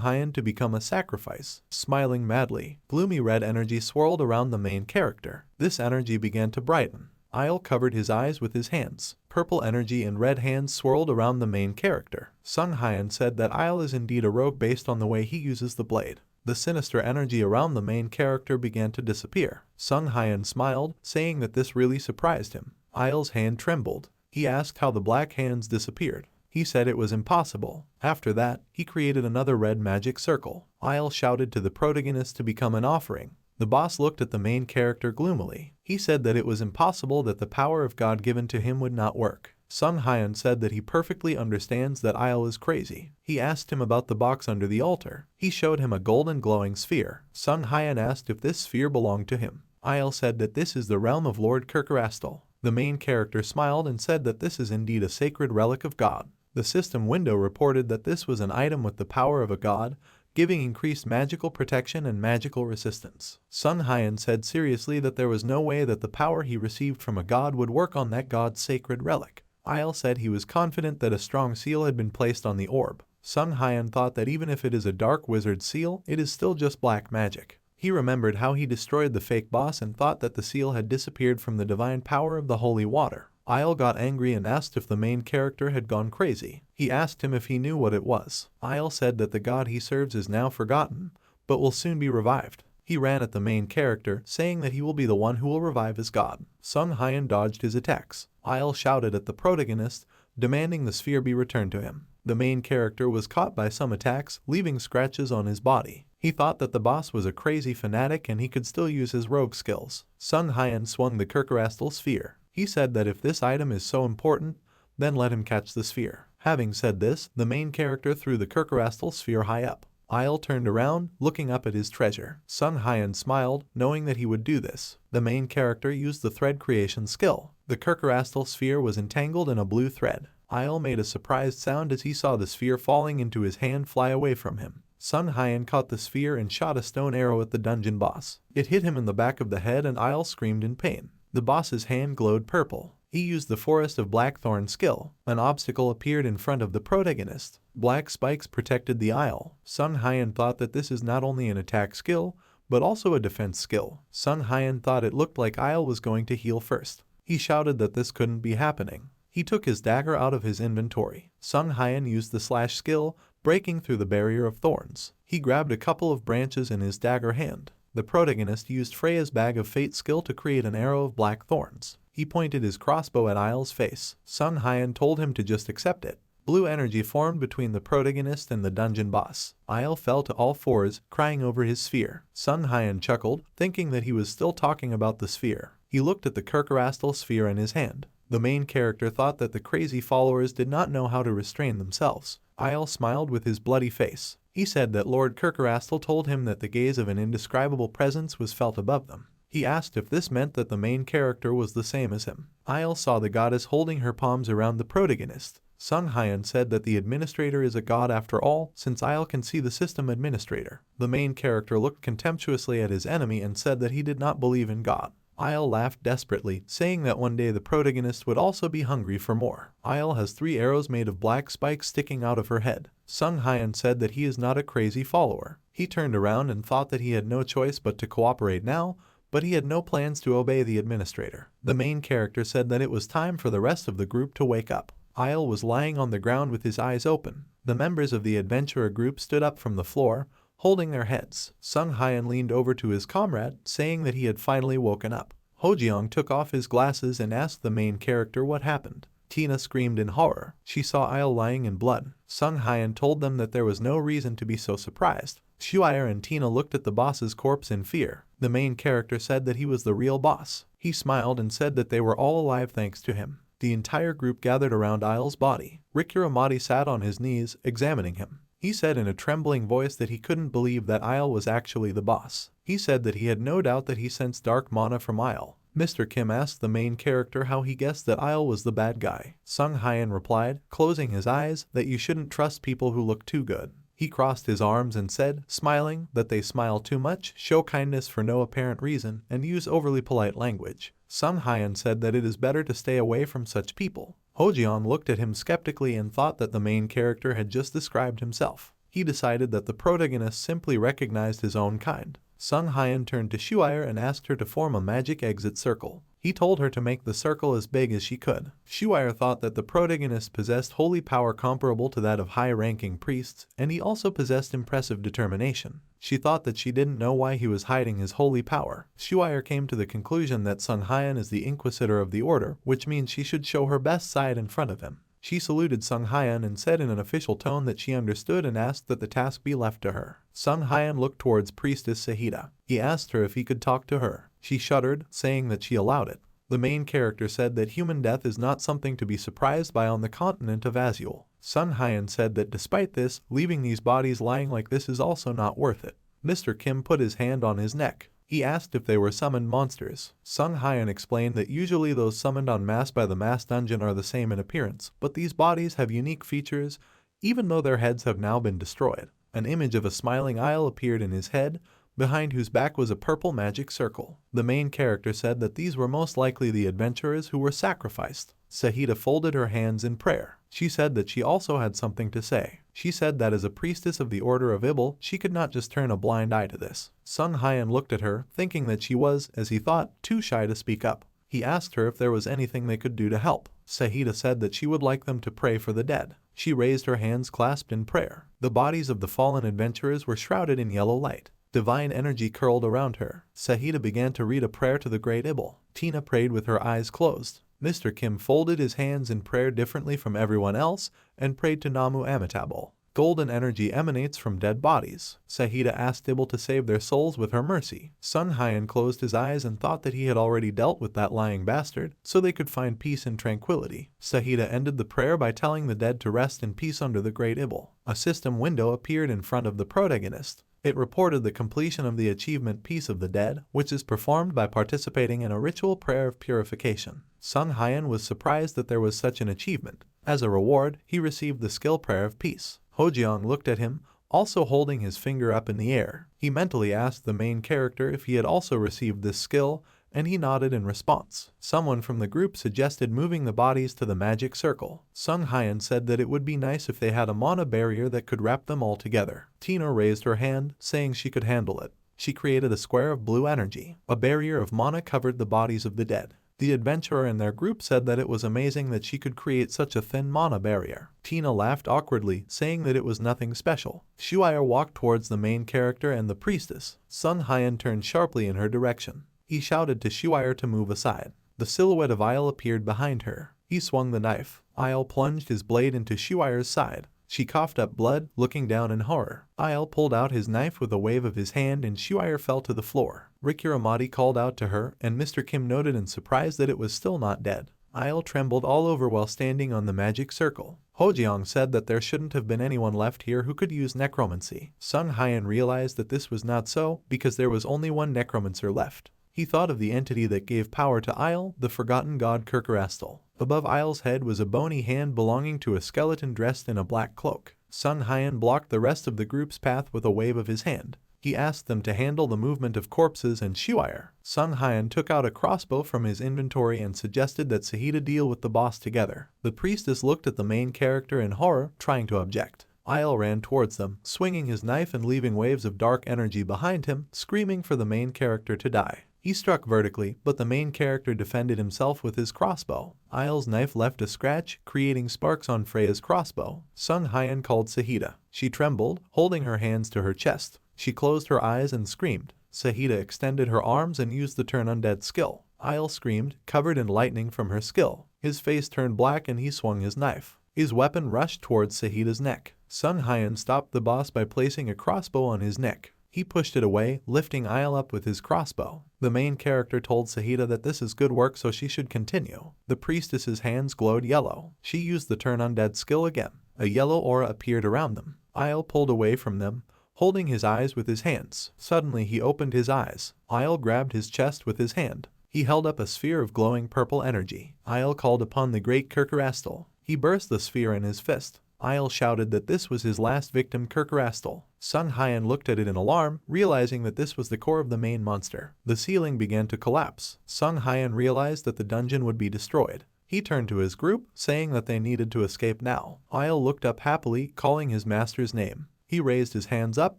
Hyun to become a sacrifice. Smiling madly, gloomy red energy swirled around the main character. This energy began to brighten. Isle covered his eyes with his hands. Purple energy and red hands swirled around the main character. Sung Hyun said that Isle is indeed a rogue based on the way he uses the blade. The sinister energy around the main character began to disappear. Sung Hyun smiled, saying that this really surprised him. Isle's hand trembled. He asked how the black hands disappeared. He said it was impossible. After that, he created another red magic circle. Isle shouted to the protagonist to become an offering. The boss looked at the main character gloomily. He said that it was impossible, that the power of God given to him would not work. Sung Hyun said that he perfectly understands that Isle is crazy. He asked him about the box under the altar. He showed him a golden glowing sphere. Sung Hyun asked if this sphere belonged to him. Isle said that this is the realm of Lord Kirkrastal. The main character smiled and said that this is indeed a sacred relic of God. The system window reported that this was an item with the power of a god, giving increased magical protection and magical resistance. Sung Hyun said seriously that there was no way that the power he received from a god would work on that god's sacred relic. Isle said he was confident that a strong seal had been placed on the orb. Sung Hyun thought that even if it is a dark wizard seal, it is still just black magic. He remembered how he destroyed the fake boss and thought that the seal had disappeared from the divine power of the holy water. Isle got angry and asked if the main character had gone crazy. He asked him if he knew what it was. Isle said that the god he serves is now forgotten, but will soon be revived. He ran at the main character, saying that he will be the one who will revive his god. Sung Hyun dodged his attacks. Isle shouted at the protagonist, demanding the sphere be returned to him. The main character was caught by some attacks, leaving scratches on his body. He thought that the boss was a crazy fanatic and he could still use his rogue skills. Sung Hyun swung the Kirkrastal sphere. He said that if this item is so important, then let him catch the sphere. Having said this, the main character threw the Kirkrastal sphere high up. Isle turned around, looking up at his treasure. Sung Hyun smiled, knowing that he would do this. The main character used the thread creation skill. The Kirkrastal sphere was entangled in a blue thread. Isle made a surprised sound as he saw the sphere falling into his hand fly away from him. Sung Hyun caught the sphere and shot a stone arrow at the dungeon boss. It hit him in the back of the head and Isle screamed in pain. The boss's hand glowed purple. He used the Forest of Blackthorn skill. An obstacle appeared in front of the protagonist. Black spikes protected the Isle. Sung Hyun thought that this is not only an attack skill, but also a defense skill. Sung Hyun thought it looked like Isle was going to heal first. He shouted that this couldn't be happening. He took his dagger out of his inventory. Sung Hyun used the slash skill, breaking through the barrier of thorns. He grabbed a couple of branches in his dagger hand. The protagonist used Freya's bag of fate skill to create an arrow of black thorns. He pointed his crossbow at Isle's face. Sung Hyun told him to just accept it. Blue energy formed between the protagonist and the dungeon boss. Isle fell to all fours, crying over his sphere. Sung Hyun chuckled, thinking that he was still talking about the sphere. He looked at the Kirkrastal sphere in his hand. The main character thought that the crazy followers did not know how to restrain themselves. Isle smiled with his bloody face. He said that Lord Kirkrastal told him that the gaze of an indescribable presence was felt above them. He asked if this meant that the main character was the same as him. Isle saw the goddess holding her palms around the protagonist. Sung Hyun said that the administrator is a god after all, since Isle can see the system administrator. The main character looked contemptuously at his enemy and said that he did not believe in God. Isle laughed desperately, saying that one day the protagonist would also be hungry for more. Isle has 3 arrows made of black spikes sticking out of her head. Sung Hyun said that he is not a crazy follower. He turned around and thought that he had no choice but to cooperate now, but he had no plans to obey the administrator. The main character said that it was time for the rest of the group to wake up. Isle was lying on the ground with his eyes open. The members of the adventurer group stood up from the floor, holding their heads. Sung Hyun leaned over to his comrade, saying that he had finally woken up. Hojeong took off his glasses and asked the main character what happened. Tina screamed in horror. She saw Isle lying in blood. Sung Hyun told them that there was no reason to be so surprised. Shuire and Tina looked at the boss's corpse in fear. The main character said that he was the real boss. He smiled and said that they were all alive thanks to him. The entire group gathered around Isle's body. Rikuramati sat on his knees, examining him. He said in a trembling voice that he couldn't believe that Isle was actually the boss. He said that he had no doubt that he sensed dark mana from Isle. Mr. Kim asked the main character how he guessed that Isle was the bad guy. Sung Hyun replied, closing his eyes, that you shouldn't trust people who look too good. He crossed his arms and said, smiling, that they smile too much, show kindness for no apparent reason, and use overly polite language. Sung Hyun said that it is better to stay away from such people. Hojeong looked at him skeptically and thought that the main character had just described himself. He decided that the protagonist simply recognized his own kind. Sung Hyun turned to Shuire and asked her to form a magic exit circle. He told her to make the circle as big as she could. Shuire thought that the protagonist possessed holy power comparable to that of high-ranking priests, and he also possessed impressive determination. She thought that she didn't know why he was hiding his holy power. Shuire came to the conclusion that Sung Hyun is the Inquisitor of the Order, which means she should show her best side in front of him. She saluted Sung Hyun and said in an official tone that she understood and asked that the task be left to her. Sung Hyun looked towards Priestess Sahida. He asked her if he could talk to her. She shuddered, saying that she allowed it. The main character said that human death is not something to be surprised by on the continent of Azul. Sung Hyun said that despite this, leaving these bodies lying like this is also not worth it. Mr. Kim put his hand on his neck. He asked if they were summoned monsters. Sung Hyun explained that usually those summoned en masse by the mass dungeon are the same in appearance, but these bodies have unique features, even though their heads have now been destroyed. An image of a smiling Isle appeared in his head, behind whose back was a purple magic circle. The main character said that these were most likely the adventurers who were sacrificed. Sahida folded her hands in prayer. She said that she also had something to say. She said that as a priestess of the Order of Ibel, she could not just turn a blind eye to this. Sung Hyun looked at her, thinking that she was, as he thought, too shy to speak up. He asked her if there was anything they could do to help. Sahida said that she would like them to pray for the dead. She raised her hands clasped in prayer. The bodies of the fallen adventurers were shrouded in yellow light. Divine energy curled around her. Sahida began to read a prayer to the Great Ibel. Tina prayed with her eyes closed. Mr. Kim folded his hands in prayer differently from everyone else and prayed to Namu Amitabha. Golden energy emanates from dead bodies. Sahida asked Ibel to save their souls with her mercy. Sung Hyun closed his eyes and thought that he had already dealt with that lying bastard, so they could find peace and tranquility. Sahida ended the prayer by telling the dead to rest in peace under the Great Ibel. A system window appeared in front of the protagonist. It reported the completion of the achievement Peace of the Dead, which is performed by participating in a ritual prayer of purification. Sung Hyun was surprised that there was such an achievement. As a reward, he received the skill Prayer of Peace. Hojeong looked at him, also holding his finger up in the air. He mentally asked the main character if he had also received this skill, and he nodded in response. Someone from the group suggested moving the bodies to the magic circle. Sung Hyun said that it would be nice if they had a mana barrier that could wrap them all together. Tina raised her hand, saying she could handle it. She created a square of blue energy. A barrier of mana covered the bodies of the dead. The adventurer in their group said that it was amazing that she could create such a thin mana barrier. Tina laughed awkwardly, saying that it was nothing special. Shuire walked towards the main character and the priestess. Sung Hyun turned sharply in her direction. He shouted to Shuire to move aside. The silhouette of Isle appeared behind her. He swung the knife. Isle plunged his blade into Shuire's side. She coughed up blood, looking down in horror. Isle pulled out his knife with a wave of his hand and Shuire fell to the floor. Rikuramati called out to her, and Mr. Kim noted in surprise that it was still not dead. Isle trembled all over while standing on the magic circle. Hojeong said that there shouldn't have been anyone left here who could use necromancy. Sung Hyun realized that this was not so, because there was only one necromancer left. He thought of the entity that gave power to Isle, the forgotten god Regressed. Above Isle's head was a bony hand belonging to a skeleton dressed in a black cloak. Sung Hyan blocked the rest of the group's path with a wave of his hand. He asked them to handle the movement of corpses and Shuire. Sung Hyan took out a crossbow from his inventory and suggested that Sahida deal with the boss together. The priestess looked at the main character in horror, trying to object. Isle ran towards them, swinging his knife and leaving waves of dark energy behind him, screaming for the main character to die. He struck vertically, but the main character defended himself with his crossbow. Isle's knife left a scratch, creating sparks on Freya's crossbow. Sung Hyan called Sahida. She trembled, holding her hands to her chest. She closed her eyes and screamed. Sahida extended her arms and used the turn undead skill. Isle screamed, covered in lightning from her skill. His face turned black and he swung his knife. His weapon rushed towards Sahida's neck. Sung Hyan stopped the boss by placing a crossbow on his neck. He pushed it away, lifting Isle up with his crossbow. The main character told Sahida that this is good work, so she should continue. The priestess's hands glowed yellow. She used the turn undead skill again. A yellow aura appeared around them. Isle pulled away from them, holding his eyes with his hands. Suddenly he opened his eyes. Isle grabbed his chest with his hand. He held up a sphere of glowing purple energy. Isle called upon the great Regressed. He burst the sphere in his fist. Isle shouted that this was his last victim, Regressed. Sung Hyan looked at it in alarm, realizing that this was the core of the main monster. The ceiling began to collapse. Sung Hyan realized that the dungeon would be destroyed. He turned to his group, saying that they needed to escape now. Isle looked up happily, calling his master's name. He raised his hands up,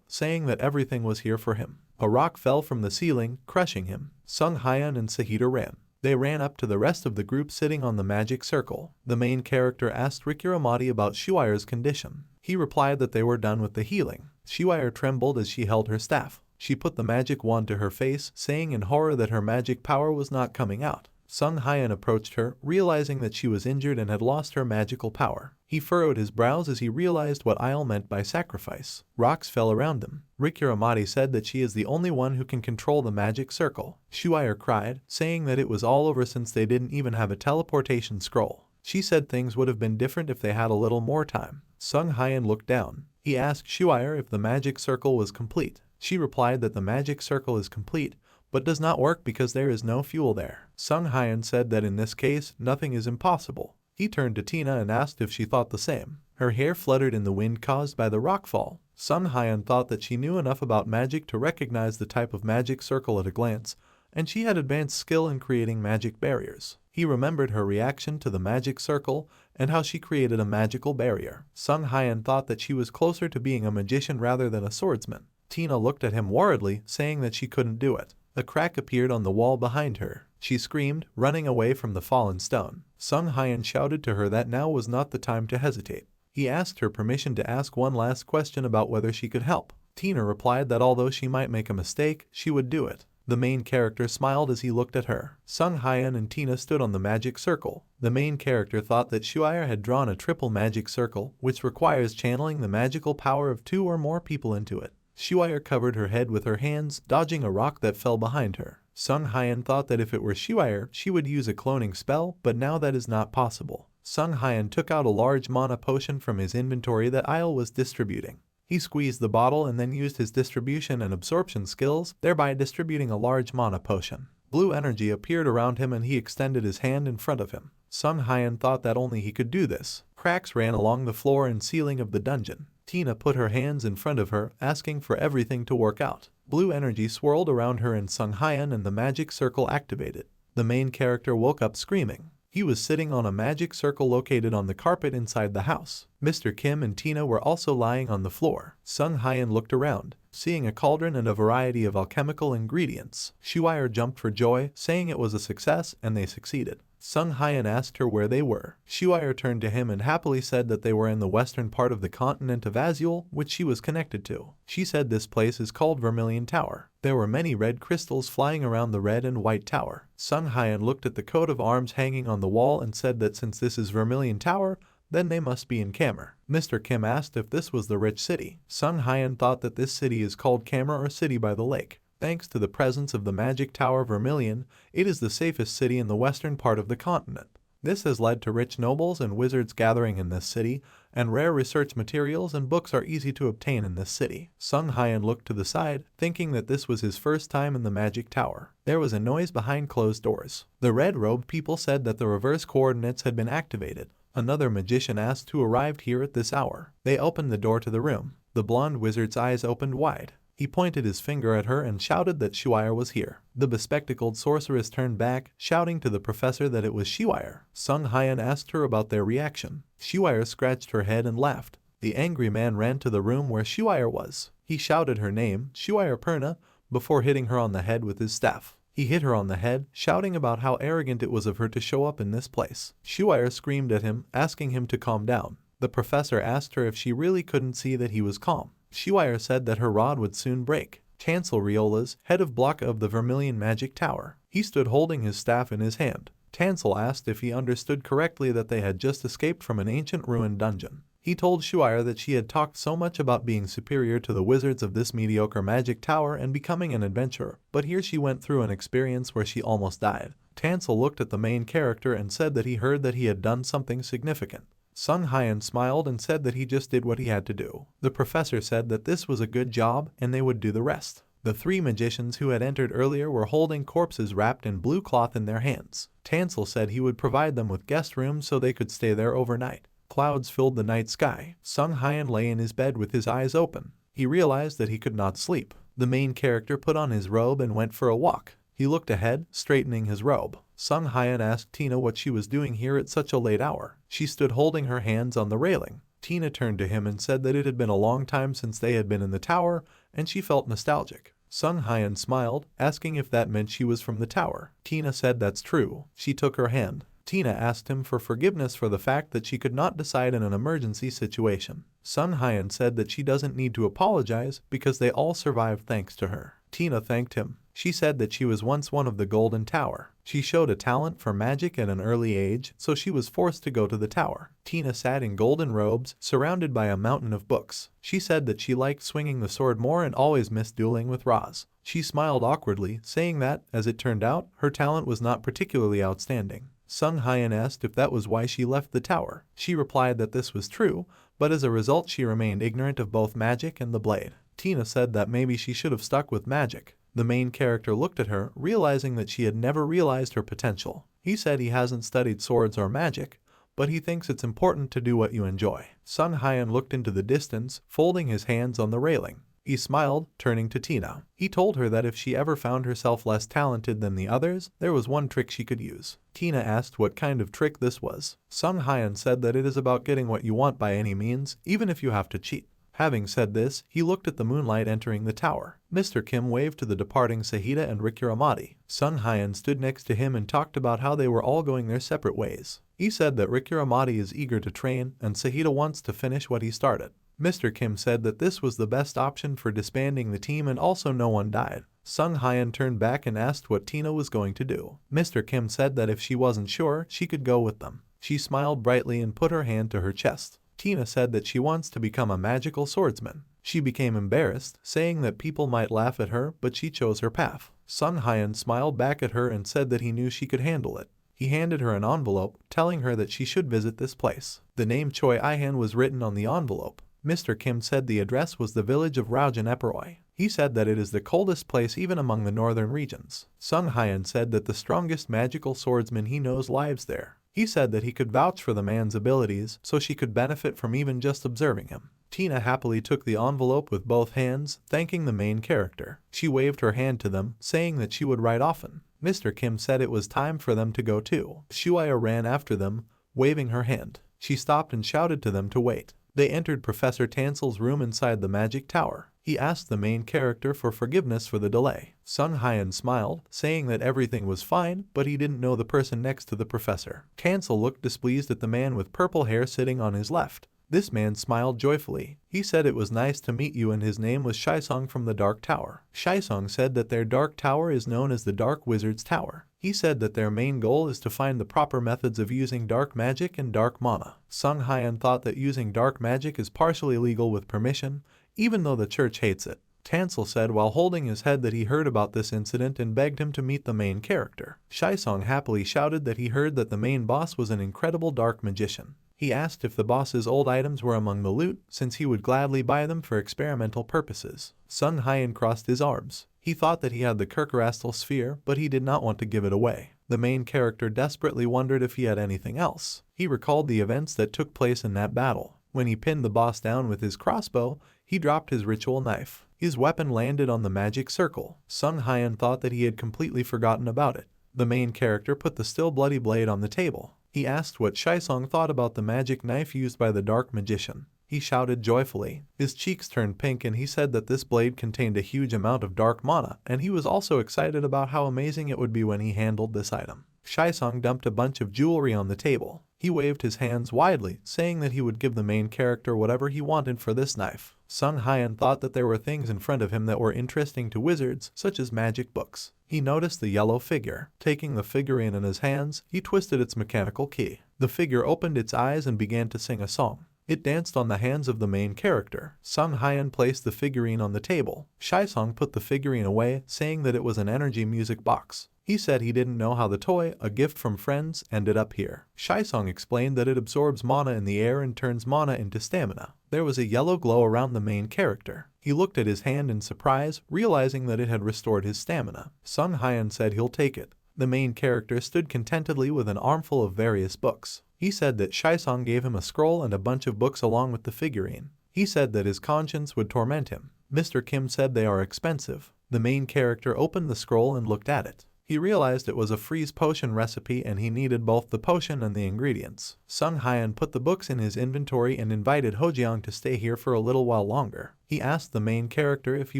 saying that everything was here for him. A rock fell from the ceiling, crushing him. Sung Hyan and Sahida ran. They ran up to the rest of the group sitting on the magic circle. The main character asked Reincarnated about Shuire's condition. He replied that they were done with the healing. Shuire trembled as she held her staff. She put the magic wand to her face, saying in horror that her magic power was not coming out. Sung Hyan approached her, realizing that she was injured and had lost her magical power. He furrowed his brows as he realized what Isle meant by sacrifice. Rocks fell around them. Rikkiramati said that she is the only one who can control the magic circle. Shuire cried, saying that it was all over since they didn't even have a teleportation scroll. She said things would have been different if they had a little more time. Sung Hyan looked down. He asked Shuire if the magic circle was complete. She replied that the magic circle is complete, but does not work because there is no fuel there. Sung Hyan said that in this case, nothing is impossible. He turned to Tina and asked if she thought the same. Her hair fluttered in the wind caused by the rockfall. Sung Hyan thought that she knew enough about magic to recognize the type of magic circle at a glance, and she had advanced skill in creating magic barriers. He remembered her reaction to the magic circle and how she created a magical barrier. Sung Hyan thought that she was closer to being a magician rather than a swordsman. Tina looked at him worriedly, saying that she couldn't do it. A crack appeared on the wall behind her. She screamed, running away from the fallen stone. Sung Hyan shouted to her that now was not the time to hesitate. He asked her permission to ask one last question about whether she could help. Tina replied that although she might make a mistake, she would do it. The main character smiled as he looked at her. Sung Hyan and Tina stood on the magic circle. The main character thought that Shuire had drawn a triple magic circle, which requires channeling the magical power of 2 or more people into it. Shuire covered her head with her hands, dodging a rock that fell behind her. Sung Hyan thought that if it were Shuire, she would use a cloning spell, but now that is not possible. Sung Hyan took out a large mana potion from his inventory that Isle was distributing. He squeezed the bottle and then used his distribution and absorption skills, thereby distributing a large mana potion. Blue energy appeared around him and he extended his hand in front of him. Sung Hyan thought that only he could do this. Cracks ran along the floor and ceiling of the dungeon. Tina put her hands in front of her, asking for everything to work out. Blue energy swirled around her and Sung Hyan and the magic circle activated. The main character woke up screaming. He was sitting on a magic circle located on the carpet inside the house. Mr. Kim and Tina were also lying on the floor. Sung Hyan looked around, seeing a cauldron and a variety of alchemical ingredients. Shuire jumped for joy, saying it was a success and they succeeded. Sung Hyan asked her where they were. Shuire turned to him and happily said that they were in the western part of the continent of Azul, which she was connected to. She said this place is called Vermilion Tower. There were many red crystals flying around the red and white tower. Sung Hyan looked at the coat of arms hanging on the wall and said that since this is Vermilion Tower, then they must be in Kamer. Mr. Kim asked if this was the rich city. Sung Hyan thought that this city is called Kamer or City by the Lake. Thanks to the presence of the magic tower Vermilion, it is the safest city in the western part of the continent. This has led to rich nobles and wizards gathering in this city, and rare research materials and books are easy to obtain in this city. Sung Hyan looked to the side, thinking that this was his first time in the magic tower. There was a noise behind closed doors. The red-robed people said that the reverse coordinates had been activated. Another magician asked who arrived here at this hour. They opened the door to the room. The blonde wizard's eyes opened wide. He pointed his finger at her and shouted that Shuire was here. The bespectacled sorceress turned back, shouting to the professor that it was Shuire. Sung Hyan asked her about their reaction. Shuire scratched her head and laughed. The angry man ran to the room where Shuire was. He shouted her name, Shuire Perna, before hitting her on the head with his staff. He hit her on the head, shouting about how arrogant it was of her to show up in this place. Shuire screamed at him, asking him to calm down. The professor asked her if she really couldn't see that he was calm. Shuire said that her rod would soon break. Chancel Riolas, head of block of the Vermilion Magic Tower. He stood holding his staff in his hand. Tansel asked if he understood correctly that they had just escaped from an ancient ruined dungeon. He told Shuire that she had talked so much about being superior to the wizards of this mediocre magic tower and becoming an adventurer, but here she went through an experience where she almost died. Tansel looked at the main character and said that he heard that he had done something significant. Sung Hyan smiled and said that he just did what he had to do. The professor said that this was a good job and they would do the rest. The three magicians who had entered earlier were holding corpses wrapped in blue cloth in their hands. Tansel said he would provide them with guest rooms so they could stay there overnight. Clouds filled the night sky. Sung Hyan lay in his bed with his eyes open. He realized that he could not sleep. The main character put on his robe and went for a walk. He looked ahead, straightening his robe. Sung Hyan asked Tina what she was doing here at such a late hour. She stood holding her hands on the railing. Tina turned to him and said that it had been a long time since they had been in the tower, and she felt nostalgic. Sung Hyan smiled, asking if that meant she was from the tower. Tina said that's true. She took her hand. Tina asked him for forgiveness for the fact that she could not decide in an emergency situation. Sung Hyan said that she doesn't need to apologize because they all survived thanks to her. Tina thanked him. She said that she was once one of the Golden Tower. She showed a talent for magic at an early age, so she was forced to go to the tower. Tina sat in golden robes, surrounded by a mountain of books. She said that she liked swinging the sword more and always missed dueling with Roz. She smiled awkwardly, saying that, as it turned out, her talent was not particularly outstanding. Sung Hyan asked if that was why she left the tower. She replied that this was true, but as a result she remained ignorant of both magic and the blade. Tina said that maybe she should have stuck with magic. The main character looked at her, realizing that she had never realized her potential. He said he hasn't studied swords or magic, but he thinks it's important to do what you enjoy. Sung Hyan looked into the distance, folding his hands on the railing. He smiled, turning to Tina. He told her that if she ever found herself less talented than the others, there was one trick she could use. Tina asked what kind of trick this was. Sung Hyan said that it is about getting what you want by any means, even if you have to cheat. Having said this, he looked at the moonlight entering the tower. Mr. Kim waved to the departing Sahida and Rikuramati. Sung Hyan stood next to him and talked about how they were all going their separate ways. He said that Rikuramati is eager to train and Sahida wants to finish what he started. Mr. Kim said that this was the best option for disbanding the team and also no one died. Sung Hyan turned back and asked what Tina was going to do. Mr. Kim said that if she wasn't sure, she could go with them. She smiled brightly and put her hand to her chest. Tina said that she wants to become a magical swordsman. She became embarrassed, saying that people might laugh at her, but she chose her path. Sung Hyan smiled back at her and said that he knew she could handle it. He handed her an envelope, telling her that she should visit this place. The name Choi Ihan was written on the envelope. Mr. Kim said the address was the village of Raujan Eperoi. He said that it is the coldest place even among the northern regions. Sung Hyan said that the strongest magical swordsman he knows lives there. He said that he could vouch for the man's abilities, so she could benefit from even just observing him. Tina happily took the envelope with both hands, thanking the main character. She waved her hand to them, saying that she would write often. Mr. Kim said it was time for them to go too. Shuaya ran after them, waving her hand. She stopped and shouted to them to wait. They entered Professor Tansel's room inside the magic tower. He asked the main character for forgiveness for the delay. Sung Hyan smiled, saying that everything was fine, but he didn't know the person next to the professor. Tansel looked displeased at the man with purple hair sitting on his left. This man smiled joyfully. He said it was nice to meet you and his name was Shaisong from the Dark Tower. Shaisong said that their Dark Tower is known as the Dark Wizard's Tower. He said that their main goal is to find the proper methods of using dark magic and dark mana. Sung Hyan thought that using dark magic is partially legal with permission, even though the church hates it. Tansel said while holding his head that he heard about this incident and begged him to meet the main character. Shaisong happily shouted that he heard that the main boss was an incredible dark magician. He asked if the boss's old items were among the loot, since he would gladly buy them for experimental purposes. Sung Hyan crossed his arms. He thought that he had the Kirkrastal sphere, but he did not want to give it away. The main character desperately wondered if he had anything else. He recalled the events that took place in that battle. When he pinned the boss down with his crossbow, he dropped his ritual knife. His weapon landed on the magic circle. Sung Hyan thought that he had completely forgotten about it. The main character put the still bloody blade on the table. He asked what Shaisong thought about the magic knife used by the dark magician. He shouted joyfully. His cheeks turned pink and he said that this blade contained a huge amount of dark mana, and he was also excited about how amazing it would be when he handled this item. Shaisong dumped a bunch of jewelry on the table. He waved his hands widely, saying that he would give the main character whatever he wanted for this knife. Sung Hyan thought that there were things in front of him that were interesting to wizards, such as magic books. He noticed the yellow figure. Taking the figurine in his hands, he twisted its mechanical key. The figure opened its eyes and began to sing a song. It danced on the hands of the main character. Sung Hyan placed the figurine on the table. Shaisong put the figurine away, saying that it was an energy music box. He said he didn't know how the toy, a gift from friends, ended up here. Shaisong explained that it absorbs mana in the air and turns mana into stamina. There was a yellow glow around the main character. He looked at his hand in surprise, realizing that it had restored his stamina. Sung Hyan said he'll take it. The main character stood contentedly with an armful of various books. He said that Shaisong gave him a scroll and a bunch of books along with the figurine. He said that his conscience would torment him. Mr. Kim said they are expensive. The main character opened the scroll and looked at it. He realized it was a freeze potion recipe and he needed both the potion and the ingredients. Sung Hyan put the books in his inventory and invited Hojiang to stay here for a little while longer. He asked the main character if he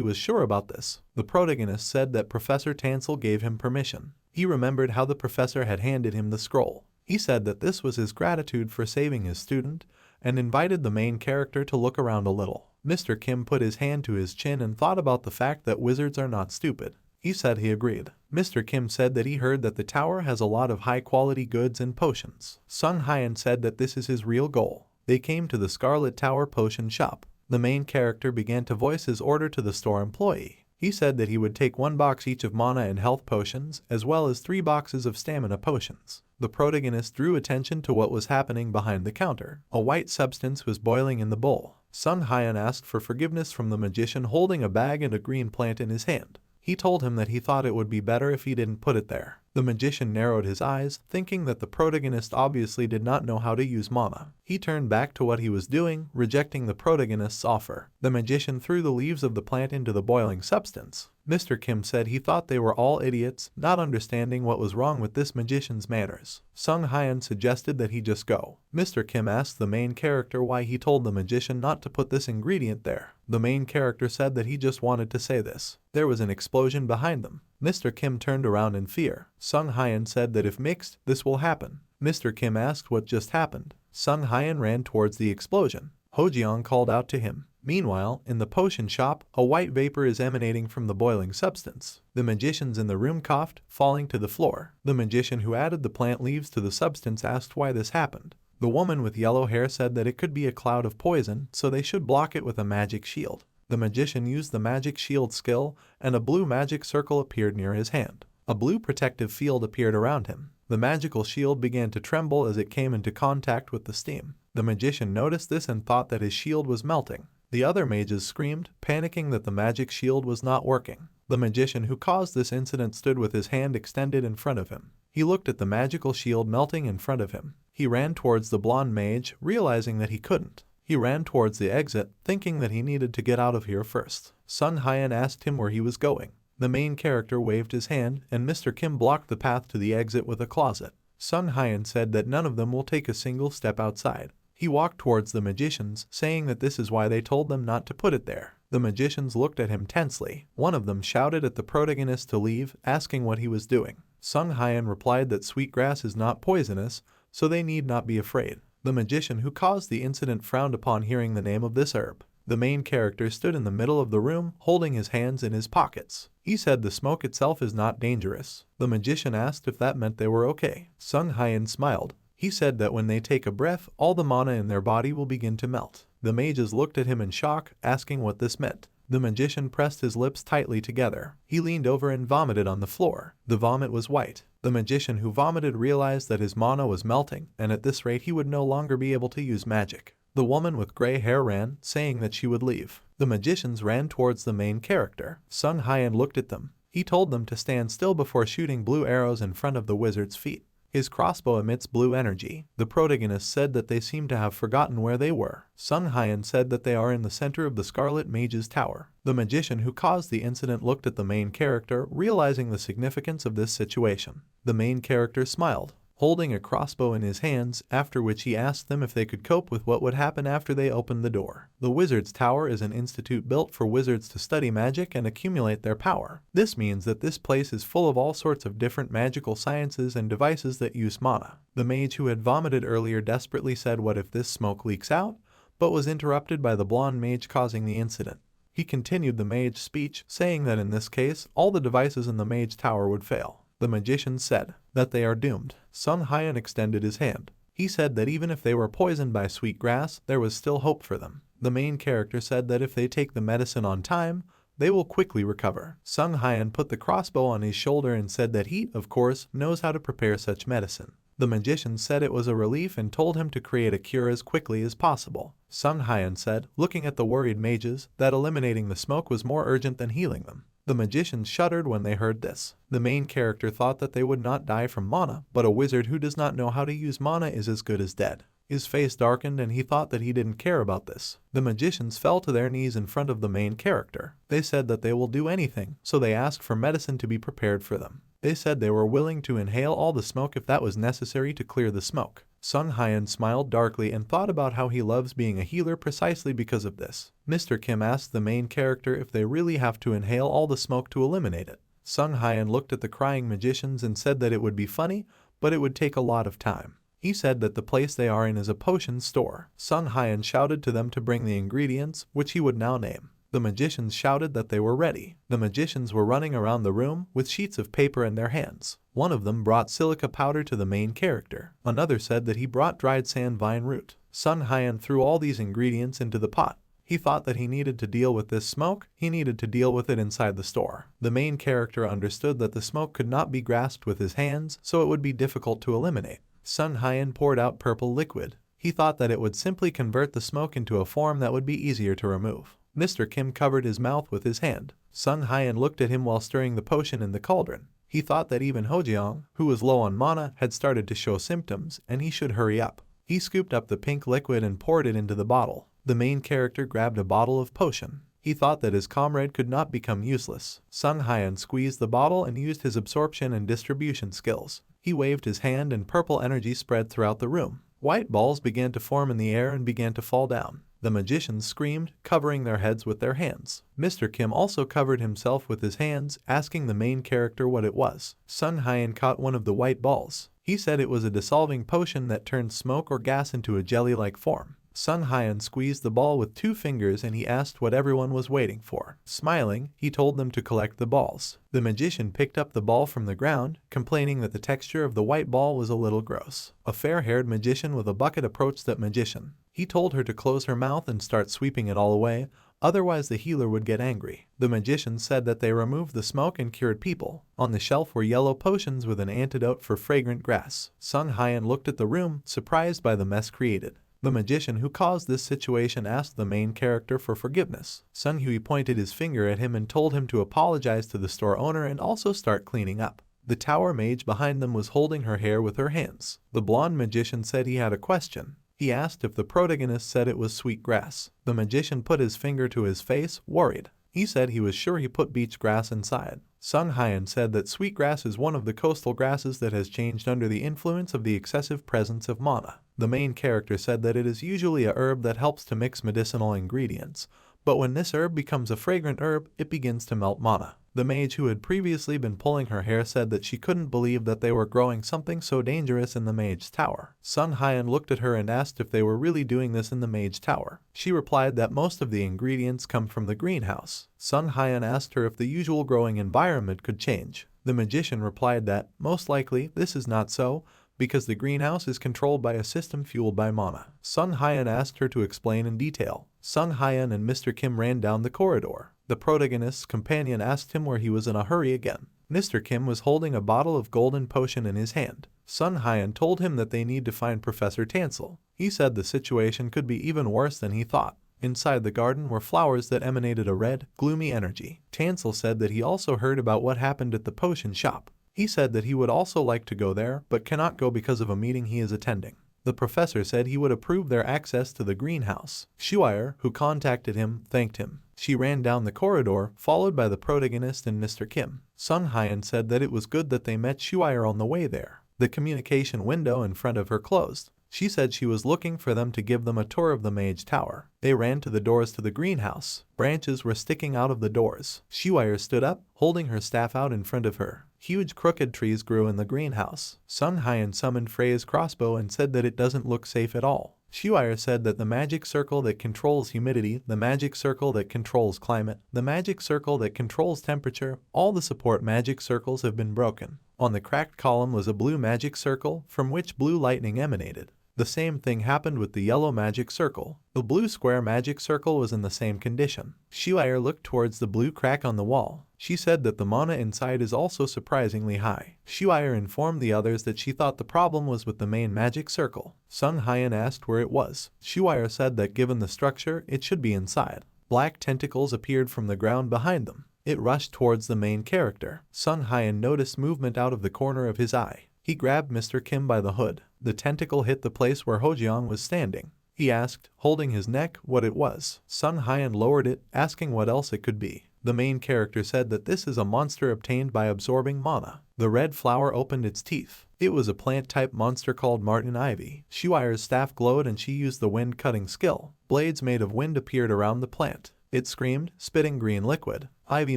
was sure about this. The protagonist said that Professor Tansel gave him permission. He remembered how the professor had handed him the scroll. He said that this was his gratitude for saving his student and invited the main character to look around a little. Mr. Kim put his hand to his chin and thought about the fact that wizards are not stupid. He said he agreed. Mr. Kim said that he heard that the tower has a lot of high-quality goods and potions. Sung Hyan said that this is his real goal. They came to the Scarlet Tower Potion Shop. The main character began to voice his order to the store employee. He said that he would take 1 box each of mana and health potions, as well as 3 boxes of stamina potions. The protagonist drew attention to what was happening behind the counter. A white substance was boiling in the bowl. Sung Hyan asked for forgiveness from the magician holding a bag and a green plant in his hand. He told him that he thought it would be better if he didn't put it there. The magician narrowed his eyes, thinking that the protagonist obviously did not know how to use mana. He turned back to what he was doing, rejecting the protagonist's offer. The magician threw the leaves of the plant into the boiling substance. Mr. Kim said he thought they were all idiots, not understanding what was wrong with this magician's manners. Sung Hyan suggested that he just go. Mr. Kim asked the main character why he told the magician not to put this ingredient there. The main character said that he just wanted to say this. There was an explosion behind them. Mr. Kim turned around in fear. Sung Hyan said that if mixed, this will happen. Mr. Kim asked what just happened. Sung Hyan ran towards the explosion. Hojiang called out to him. Meanwhile, in the potion shop, a white vapor is emanating from the boiling substance. The magicians in the room coughed, falling to the floor. The magician who added the plant leaves to the substance asked why this happened. The woman with yellow hair said that it could be a cloud of poison, so they should block it with a magic shield. The magician used the magic shield skill, and a blue magic circle appeared near his hand. A blue protective field appeared around him. The magical shield began to tremble as it came into contact with the steam. The magician noticed this and thought that his shield was melting. The other mages screamed, panicking that the magic shield was not working. The magician who caused this incident stood with his hand extended in front of him. He looked at the magical shield melting in front of him. He ran towards the blonde mage, realizing that he couldn't. He ran towards the exit, thinking that he needed to get out of here first. Sung Hyan asked him where he was going. The main character waved his hand, and Mr. Kim blocked the path to the exit with a closet. Sung Hyan said that none of them will take a single step outside. He walked towards the magicians, saying that this is why they told them not to put it there. The magicians looked at him tensely. One of them shouted at the protagonist to leave, asking what he was doing. Sung Hyan replied that sweetgrass is not poisonous, so they need not be afraid. The magician who caused the incident frowned upon hearing the name of this herb. The main character stood in the middle of the room, holding his hands in his pockets. He said the smoke itself is not dangerous. The magician asked if that meant they were okay. Sung Hyan smiled. He said that when they take a breath, all the mana in their body will begin to melt. The mages looked at him in shock, asking what this meant. The magician pressed his lips tightly together. He leaned over and vomited on the floor. The vomit was white. The magician who vomited realized that his mana was melting, and at this rate he would no longer be able to use magic. The woman with gray hair ran, saying that she would leave. The magicians ran towards the main character. Sung Hyan looked at them. He told them to stand still before shooting blue arrows in front of the wizard's feet. His crossbow emits blue energy. The protagonist said that they seem to have forgotten where they were. Sung Hyan said that they are in the center of the Scarlet Mage's tower. The magician who caused the incident looked at the main character, realizing the significance of this situation. The main character smiled, holding a crossbow in his hands, after which he asked them if they could cope with what would happen after they opened the door. The Wizard's Tower is an institute built for wizards to study magic and accumulate their power. This means that this place is full of all sorts of different magical sciences and devices that use mana. The mage who had vomited earlier desperately said, "What if this smoke leaks out?" but was interrupted by the blonde mage causing the incident. He continued the mage's speech, saying that in this case, all the devices in the mage tower would fail. The magician said that they are doomed. Sung Hyan extended his hand. He said that even if they were poisoned by sweet grass, there was still hope for them. The main character said that if they take the medicine on time, they will quickly recover. Sung Hyan put the crossbow on his shoulder and said that he, of course, knows how to prepare such medicine. The magician said it was a relief and told him to create a cure as quickly as possible. Sung Hyan said, looking at the worried mages, that eliminating the smoke was more urgent than healing them. The magicians shuddered when they heard this. The main character thought that they would not die from mana, but a wizard who does not know how to use mana is as good as dead. His face darkened and he thought that he didn't care about this. The magicians fell to their knees in front of the main character. They said that they will do anything, so they asked for medicine to be prepared for them. They said they were willing to inhale all the smoke if that was necessary to clear the smoke. Sung Hyan smiled darkly and thought about how he loves being a healer precisely because of this. Mr. Kim asked the main character if they really have to inhale all the smoke to eliminate it. Sung Hyan looked at the crying magicians and said that it would be funny, but it would take a lot of time. He said that the place they are in is a potion store. Sung Hyan shouted to them to bring the ingredients, which he would now name. The magicians shouted that they were ready. The magicians were running around the room with sheets of paper in their hands. One of them brought silica powder to the main character. Another said that he brought dried sand vine root. Sung Hyan threw all these ingredients into the pot. He thought that he needed to deal with this smoke, he needed to deal with it inside the store. The main character understood that the smoke could not be grasped with his hands, so it would be difficult to eliminate. Sung Hyan poured out purple liquid. He thought that it would simply convert the smoke into a form that would be easier to remove. Mr. Kim covered his mouth with his hand. Sung Hyan looked at him while stirring the potion in the cauldron. He thought that even Hojiang, who was low on mana, had started to show symptoms, and he should hurry up. He scooped up the pink liquid and poured it into the bottle. The main character grabbed a bottle of potion. He thought that his comrade could not become useless. Sung Hyan squeezed the bottle and used his absorption and distribution skills. He waved his hand and purple energy spread throughout the room. White balls began to form in the air and began to fall down. The magicians screamed, covering their heads with their hands. Mr. Kim also covered himself with his hands, asking the main character what it was. Sung Hyan caught one of the white balls. He said it was a dissolving potion that turned smoke or gas into a jelly-like form. Sung Hyan squeezed the ball with 2 fingers and he asked what everyone was waiting for. Smiling, he told them to collect the balls. The magician picked up the ball from the ground, complaining that the texture of the white ball was a little gross. A fair-haired magician with a bucket approached that magician. He told her to close her mouth and start sweeping it all away, otherwise the healer would get angry. The magician said that they removed the smoke and cured people. On the shelf were yellow potions with an antidote for fragrant grass. Sung Hyan looked at the room, surprised by the mess created. The magician who caused this situation asked the main character for forgiveness. Sun Hui pointed his finger at him and told him to apologize to the store owner and also start cleaning up. The tower mage behind them was holding her hair with her hands. The blonde magician said he had a question. He asked if the protagonist said it was sweet grass. The magician put his finger to his face, worried. He said he was sure he put beach grass inside. Sung Hyan said that sweet grass is one of the coastal grasses that has changed under the influence of the excessive presence of mana. The main character said that it is usually a herb that helps to mix medicinal ingredients, but when this herb becomes a fragrant herb, it begins to melt mana. The mage who had previously been pulling her hair said that she couldn't believe that they were growing something so dangerous in the mage's tower. Sung Hyan looked at her and asked if they were really doing this in the mage tower. She replied that most of the ingredients come from the greenhouse. Sung Hyan asked her if the usual growing environment could change. The magician replied that, most likely, this is not so, because the greenhouse is controlled by a system fueled by mana. Sung Hyan asked her to explain in detail. Sung Hyan and Mr. Kim ran down the corridor. The protagonist's companion asked him where he was in a hurry again. Mr. Kim was holding a bottle of golden potion in his hand. Sun Hyan told him that they need to find Professor Tansel. He said the situation could be even worse than he thought. Inside the garden were flowers that emanated a red, gloomy energy. Tansel said that he also heard about what happened at the potion shop. He said that he would also like to go there, but cannot go because of a meeting he is attending. The professor said he would approve their access to the greenhouse. Shuire, who contacted him, thanked him. She ran down the corridor, followed by the protagonist and Mr. Kim. Sun Hyan said that it was good that they met Shuire on the way there. The communication window in front of her closed. She said she was looking for them to give them a tour of the Mage Tower. They ran to the doors to the greenhouse. Branches were sticking out of the doors. Shuire stood up, holding her staff out in front of her. Huge crooked trees grew in the greenhouse. Sun Hyan summoned Freya's crossbow and said that it doesn't look safe at all. Shuire said that the magic circle that controls humidity, the magic circle that controls climate, the magic circle that controls temperature, all the support magic circles have been broken. On the cracked column was a blue magic circle, from which blue lightning emanated. The same thing happened with the yellow magic circle. The blue square magic circle was in the same condition. Shuire looked towards the blue crack on the wall. She said that the mana inside is also surprisingly high. Shuire informed the others that she thought the problem was with the main magic circle. Sun Hyan asked where it was. Shuire said that given the structure, it should be inside. Black tentacles appeared from the ground behind them. It rushed towards the main character. Sun Hyan noticed movement out of the corner of his eye. He grabbed Mr. Kim by the hood. The tentacle hit the place where Hojiang was standing. He asked, holding his neck, what it was. Sun Hyan lowered it, asking what else it could be. The main character said that this is a monster obtained by absorbing mana. The red flower opened its teeth. It was a plant-type monster called Martin Ivy. Shuire's staff glowed and she used the wind-cutting skill. Blades made of wind appeared around the plant. It screamed, spitting green liquid. Ivy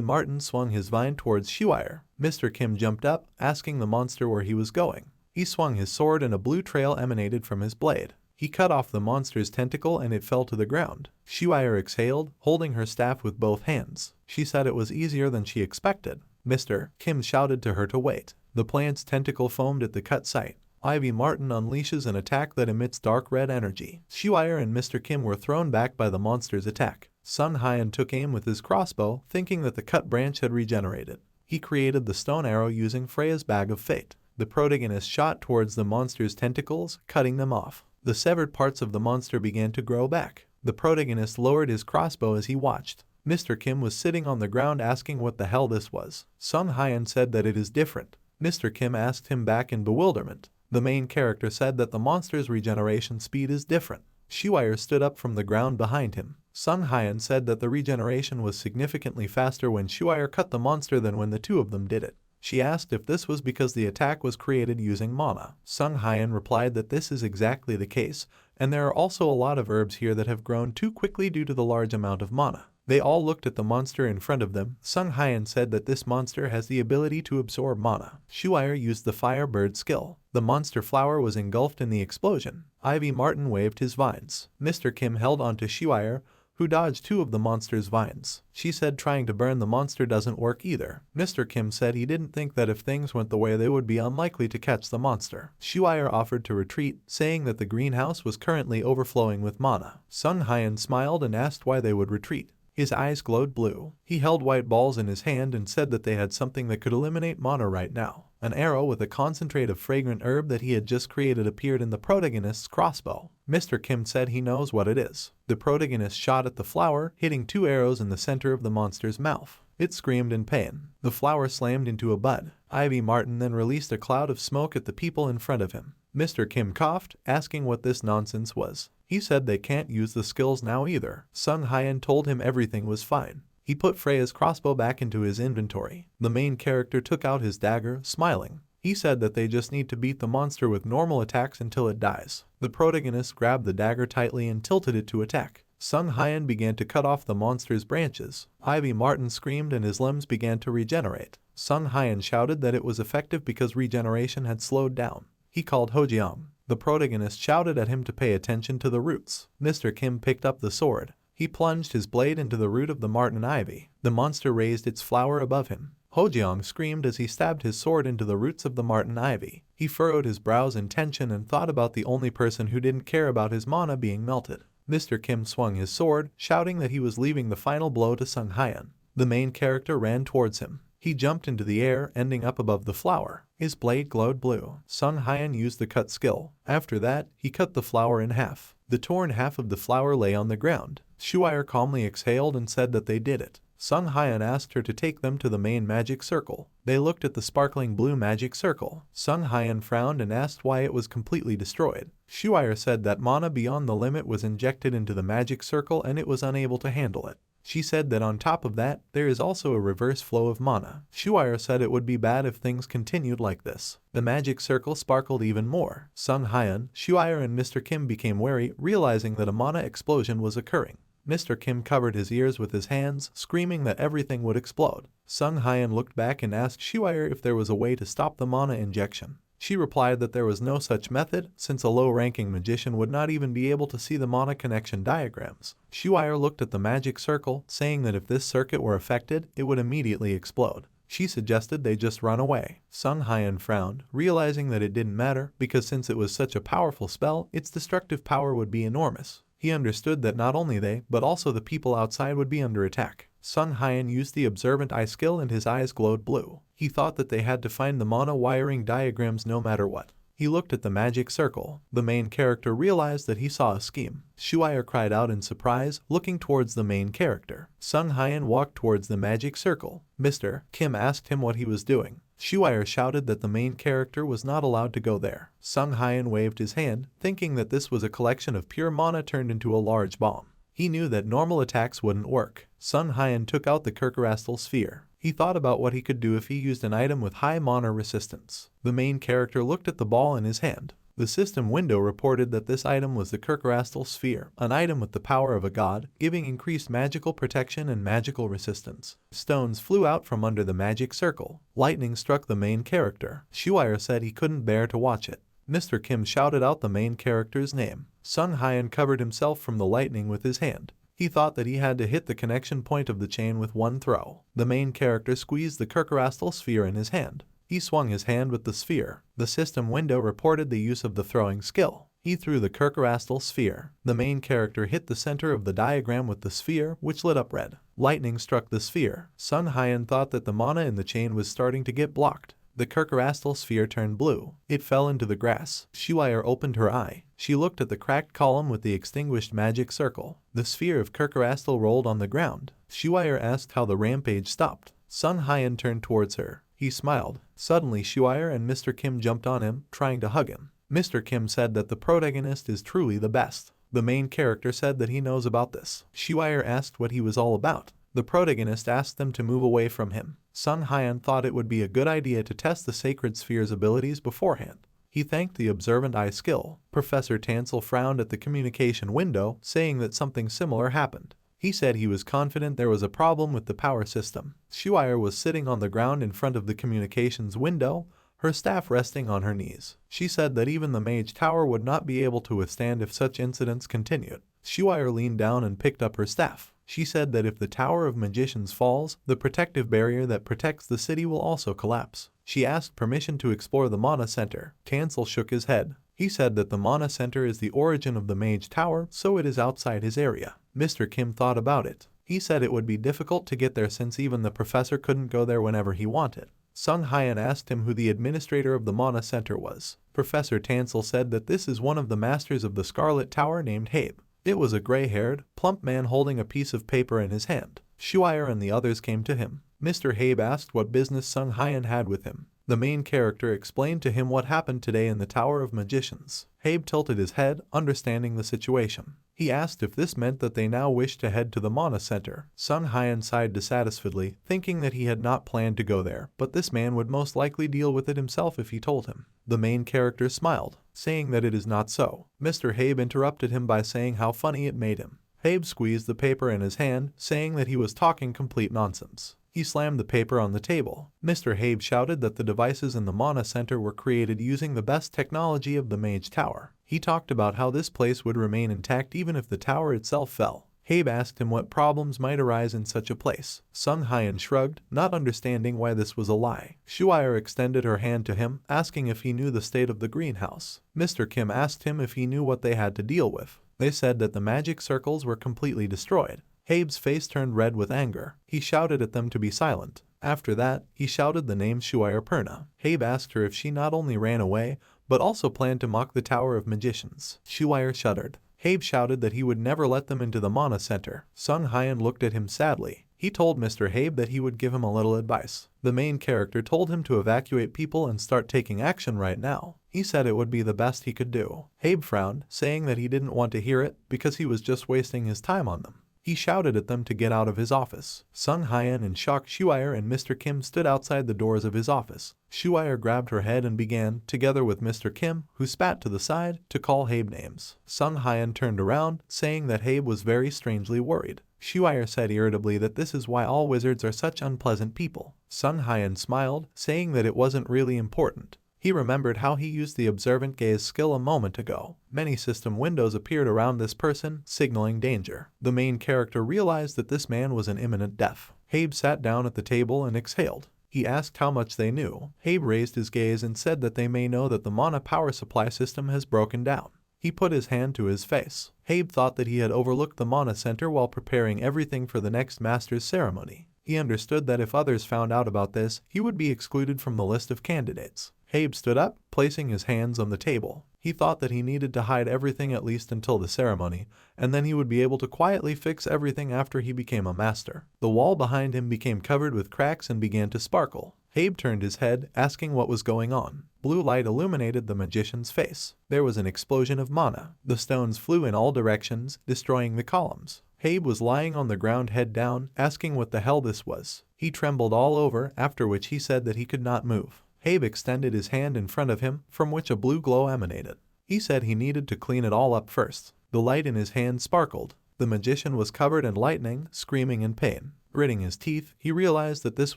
Martin swung his vine towards Shuire. Mr. Kim jumped up, asking the monster where he was going. He swung his sword and a blue trail emanated from his blade. He cut off the monster's tentacle and it fell to the ground. Shuire exhaled, holding her staff with both hands. She said it was easier than she expected. Mr. Kim shouted to her to wait. The plant's tentacle foamed at the cut site. Ivy Martin unleashes an attack that emits dark red energy. Shuire and Mr. Kim were thrown back by the monster's attack. Sun Hyan took aim with his crossbow, thinking that the cut branch had regenerated. He created the stone arrow using Freya's bag of fate. The protagonist shot towards the monster's tentacles, cutting them off. The severed parts of the monster began to grow back. The protagonist lowered his crossbow as he watched. Mr. Kim was sitting on the ground asking what the hell this was. Sun Hyan said that it is different. Mr. Kim asked him back in bewilderment. The main character said that the monster's regeneration speed is different. Shuire stood up from the ground behind him. Sun Hyan said that the regeneration was significantly faster when Shuire cut the monster than when the two of them did it. She asked if this was because the attack was created using mana. Sun Hyan replied that this is exactly the case, and there are also a lot of herbs here that have grown too quickly due to the large amount of mana. They all looked at the monster in front of them. Sun Hyan said that this monster has the ability to absorb mana. Shuire used the Firebird skill. The monster flower was engulfed in the explosion. Ivy Martin waved his vines. Mr. Kim held onto Shuire, who dodged two of the monster's vines. She said trying to burn the monster doesn't work either. Mr. Kim said he didn't think that if things went the way they would be unlikely to catch the monster. Shuire offered to retreat, saying that the greenhouse was currently overflowing with mana. Sun Hyan smiled and asked why they would retreat. His eyes glowed blue. He held white balls in his hand and said that they had something that could eliminate mana right now. An arrow with a concentrate of fragrant herb that he had just created appeared in the protagonist's crossbow. Mr. Kim said he knows what it is. The protagonist shot at the flower, hitting two arrows in the center of the monster's mouth. It screamed in pain. The flower slammed into a bud. Ivy Martin then released a cloud of smoke at the people in front of him. Mr. Kim coughed, asking what this nonsense was. He said they can't use the skills now either. Sun Hyan told him everything was fine. He put Freya's crossbow back into his inventory. The main character took out his dagger, smiling. He said that they just need to beat the monster with normal attacks until it dies. The protagonist grabbed the dagger tightly and tilted it to attack. Sun Hyan began to cut off the monster's branches. Ivy Martin screamed and his limbs began to regenerate. Sun Hyan shouted that it was effective because regeneration had slowed down. He called Hojiang. The protagonist shouted at him to pay attention to the roots. Mr. Kim picked up the sword. He plunged his blade into the root of the Martin Ivy. The monster raised its flower above him. Hojiang screamed as he stabbed his sword into the roots of the Martin Ivy. He furrowed his brows in tension and thought about the only person who didn't care about his mana being melted. Mr. Kim swung his sword, shouting that he was leaving the final blow to Sun Hyan. The main character ran towards him. He jumped into the air, ending up above the flower. His blade glowed blue. Sung Hyun used the cut skill. After that, he cut the flower in half. The torn half of the flower lay on the ground. Shuire calmly exhaled and said that they did it. Sung Hyun asked her to take them to the main magic circle. They looked at the sparkling blue magic circle. Sung Hyun frowned and asked why it was completely destroyed. Shuire said that mana beyond the limit was injected into the magic circle and it was unable to handle it. She said that on top of that, there is also a reverse flow of mana. Shuire said it would be bad if things continued like this. The magic circle sparkled even more. Sung Hyun, Shuire and Mr. Kim became wary, realizing that a mana explosion was occurring. Mr. Kim covered his ears with his hands, screaming that everything would explode. Sung Hyun looked back and asked Shuire if there was a way to stop the mana injection. She replied that there was no such method, since a low-ranking magician would not even be able to see the mana connection diagrams. Shuire looked at the magic circle, saying that if this circuit were affected, it would immediately explode. She suggested they just run away. Sung Hyun frowned, realizing that it didn't matter, because since it was such a powerful spell, its destructive power would be enormous. He understood that not only they, but also the people outside would be under attack. Sung Hyun used the observant eye skill and his eyes glowed blue. He thought that they had to find the mana wiring diagrams no matter what. He looked at the magic circle. The main character realized that he saw a scheme. Shuire cried out in surprise, looking towards the main character. Sung Hyun walked towards the magic circle. Mr. Kim asked him what he was doing. Shuire shouted that the main character was not allowed to go there. Sung Hyun waved his hand, thinking that this was a collection of pure mana turned into a large bomb. He knew that normal attacks wouldn't work. Sung Hyun took out the Kerkerastal sphere. He thought about what he could do if he used an item with high mana resistance. The main character looked at the ball in his hand. The system window reported that this item was the Kerkerastal sphere, an item with the power of a god, giving increased magical protection and magical resistance. Stones flew out from under the magic circle. Lightning struck the main character. Shuire said he couldn't bear to watch it. Mr. Kim shouted out the main character's name. Sung Hyun covered himself from the lightning with his hand. He thought that he had to hit the connection point of the chain with one throw. The main character squeezed the Kerkerastal sphere in his hand. He swung his hand with the sphere. The system window reported the use of the throwing skill. He threw the Kerkerastal sphere. The main character hit the center of the diagram with the sphere, which lit up red. Lightning struck the sphere. Sung Hyun thought that the mana in the chain was starting to get blocked. The Kerkerastal sphere turned blue. It fell into the grass. Shuire opened her eye. She looked at the cracked column with the extinguished magic circle. The sphere of Kerkerastal rolled on the ground. Shuire asked how the rampage stopped. Sung Hyun turned towards her. He smiled. Suddenly Shuire and Mr. Kim jumped on him, trying to hug him. Mr. Kim said that the protagonist is truly the best. The main character said that he knows about this. Shuire asked what he was all about. The protagonist asked them to move away from him. Sung Hyun thought it would be a good idea to test the Sacred Sphere's abilities beforehand. He thanked the observant eye skill. Professor Tansel frowned at the communication window, saying that something similar happened. He said he was confident there was a problem with the power system. Shuire was sitting on the ground in front of the communications window, her staff resting on her knees. She said that even the mage tower would not be able to withstand if such incidents continued. Shuire leaned down and picked up her staff. She said that if the Tower of Magicians falls, the protective barrier that protects the city will also collapse. She asked permission to explore the Mana Center. Tansel shook his head. He said that the Mana Center is the origin of the Mage Tower, so it is outside his area. Mr. Kim thought about it. He said it would be difficult to get there since even the professor couldn't go there whenever he wanted. Sung Hyun asked him who the administrator of the Mana Center was. Professor Tansel said that this is one of the masters of the Scarlet Tower named Habe. It was a gray-haired, plump man holding a piece of paper in his hand. Shuire and the others came to him. Mr. Habe asked what business Sung Hyun had with him. The main character explained to him what happened today in the Tower of Magicians. Habe tilted his head, understanding the situation. He asked if this meant that they now wished to head to the Mana Center. Sung Hyun sighed dissatisfiedly, thinking that he had not planned to go there, but this man would most likely deal with it himself if he told him. The main character smiled, saying that it is not so. Mr. Habe interrupted him by saying how funny it made him. Habe squeezed the paper in his hand, saying that he was talking complete nonsense. He slammed the paper on the table. Mr. Habe shouted that the devices in the Mana Center were created using the best technology of the Mage Tower. He talked about how this place would remain intact even if the tower itself fell. Habe asked him what problems might arise in such a place. Sung Hyun shrugged, not understanding why this was a lie. Shuire extended her hand to him, asking if he knew the state of the greenhouse. Mr. Kim asked him if he knew what they had to deal with. They said that the magic circles were completely destroyed. Habe's face turned red with anger. He shouted at them to be silent. After that, he shouted the name Shuire Perna. Habe asked her if she not only ran away, but also planned to mock the Tower of Magicians. Shuire shuddered. Habe shouted that he would never let them into the Mana Center. Sung Hyan looked at him sadly. He told Mr. Habe that he would give him a little advice. The main character told him to evacuate people and start taking action right now. He said it would be the best he could do. Habe frowned, saying that he didn't want to hear it because he was just wasting his time on them. He shouted at them to get out of his office. Sung Hyan and shocked Shuire and Mr. Kim stood outside the doors of his office. Shuire grabbed her head and began, together with Mr. Kim, who spat to the side, to call Habe names. Sung Hyan turned around, saying that Habe was very strangely worried. Shuire said irritably that this is why all wizards are such unpleasant people. Sung Hyan smiled, saying that it wasn't really important. He remembered how he used the observant gaze skill a moment ago. Many system windows appeared around this person, signaling danger. The main character realized that this man was in imminent death. Habe sat down at the table and exhaled. He asked how much they knew. Habe raised his gaze and said that they may know that the Mana power supply system has broken down. He put his hand to his face. Habe thought that he had overlooked the Mana Center while preparing everything for the next Master's ceremony. He understood that if others found out about this, he would be excluded from the list of candidates. Habe stood up, placing his hands on the table. He thought that he needed to hide everything at least until the ceremony, and then he would be able to quietly fix everything after he became a master. The wall behind him became covered with cracks and began to sparkle. Habe turned his head, asking what was going on. Blue light illuminated the magician's face. There was an explosion of mana. The stones flew in all directions, destroying the columns. Habe was lying on the ground head down, asking what the hell this was. He trembled all over, after which he said that he could not move. Habe extended his hand in front of him, from which a blue glow emanated. He said he needed to clean it all up first. The light in his hand sparkled. The magician was covered in lightning, screaming in pain. Gritting his teeth, he realized that this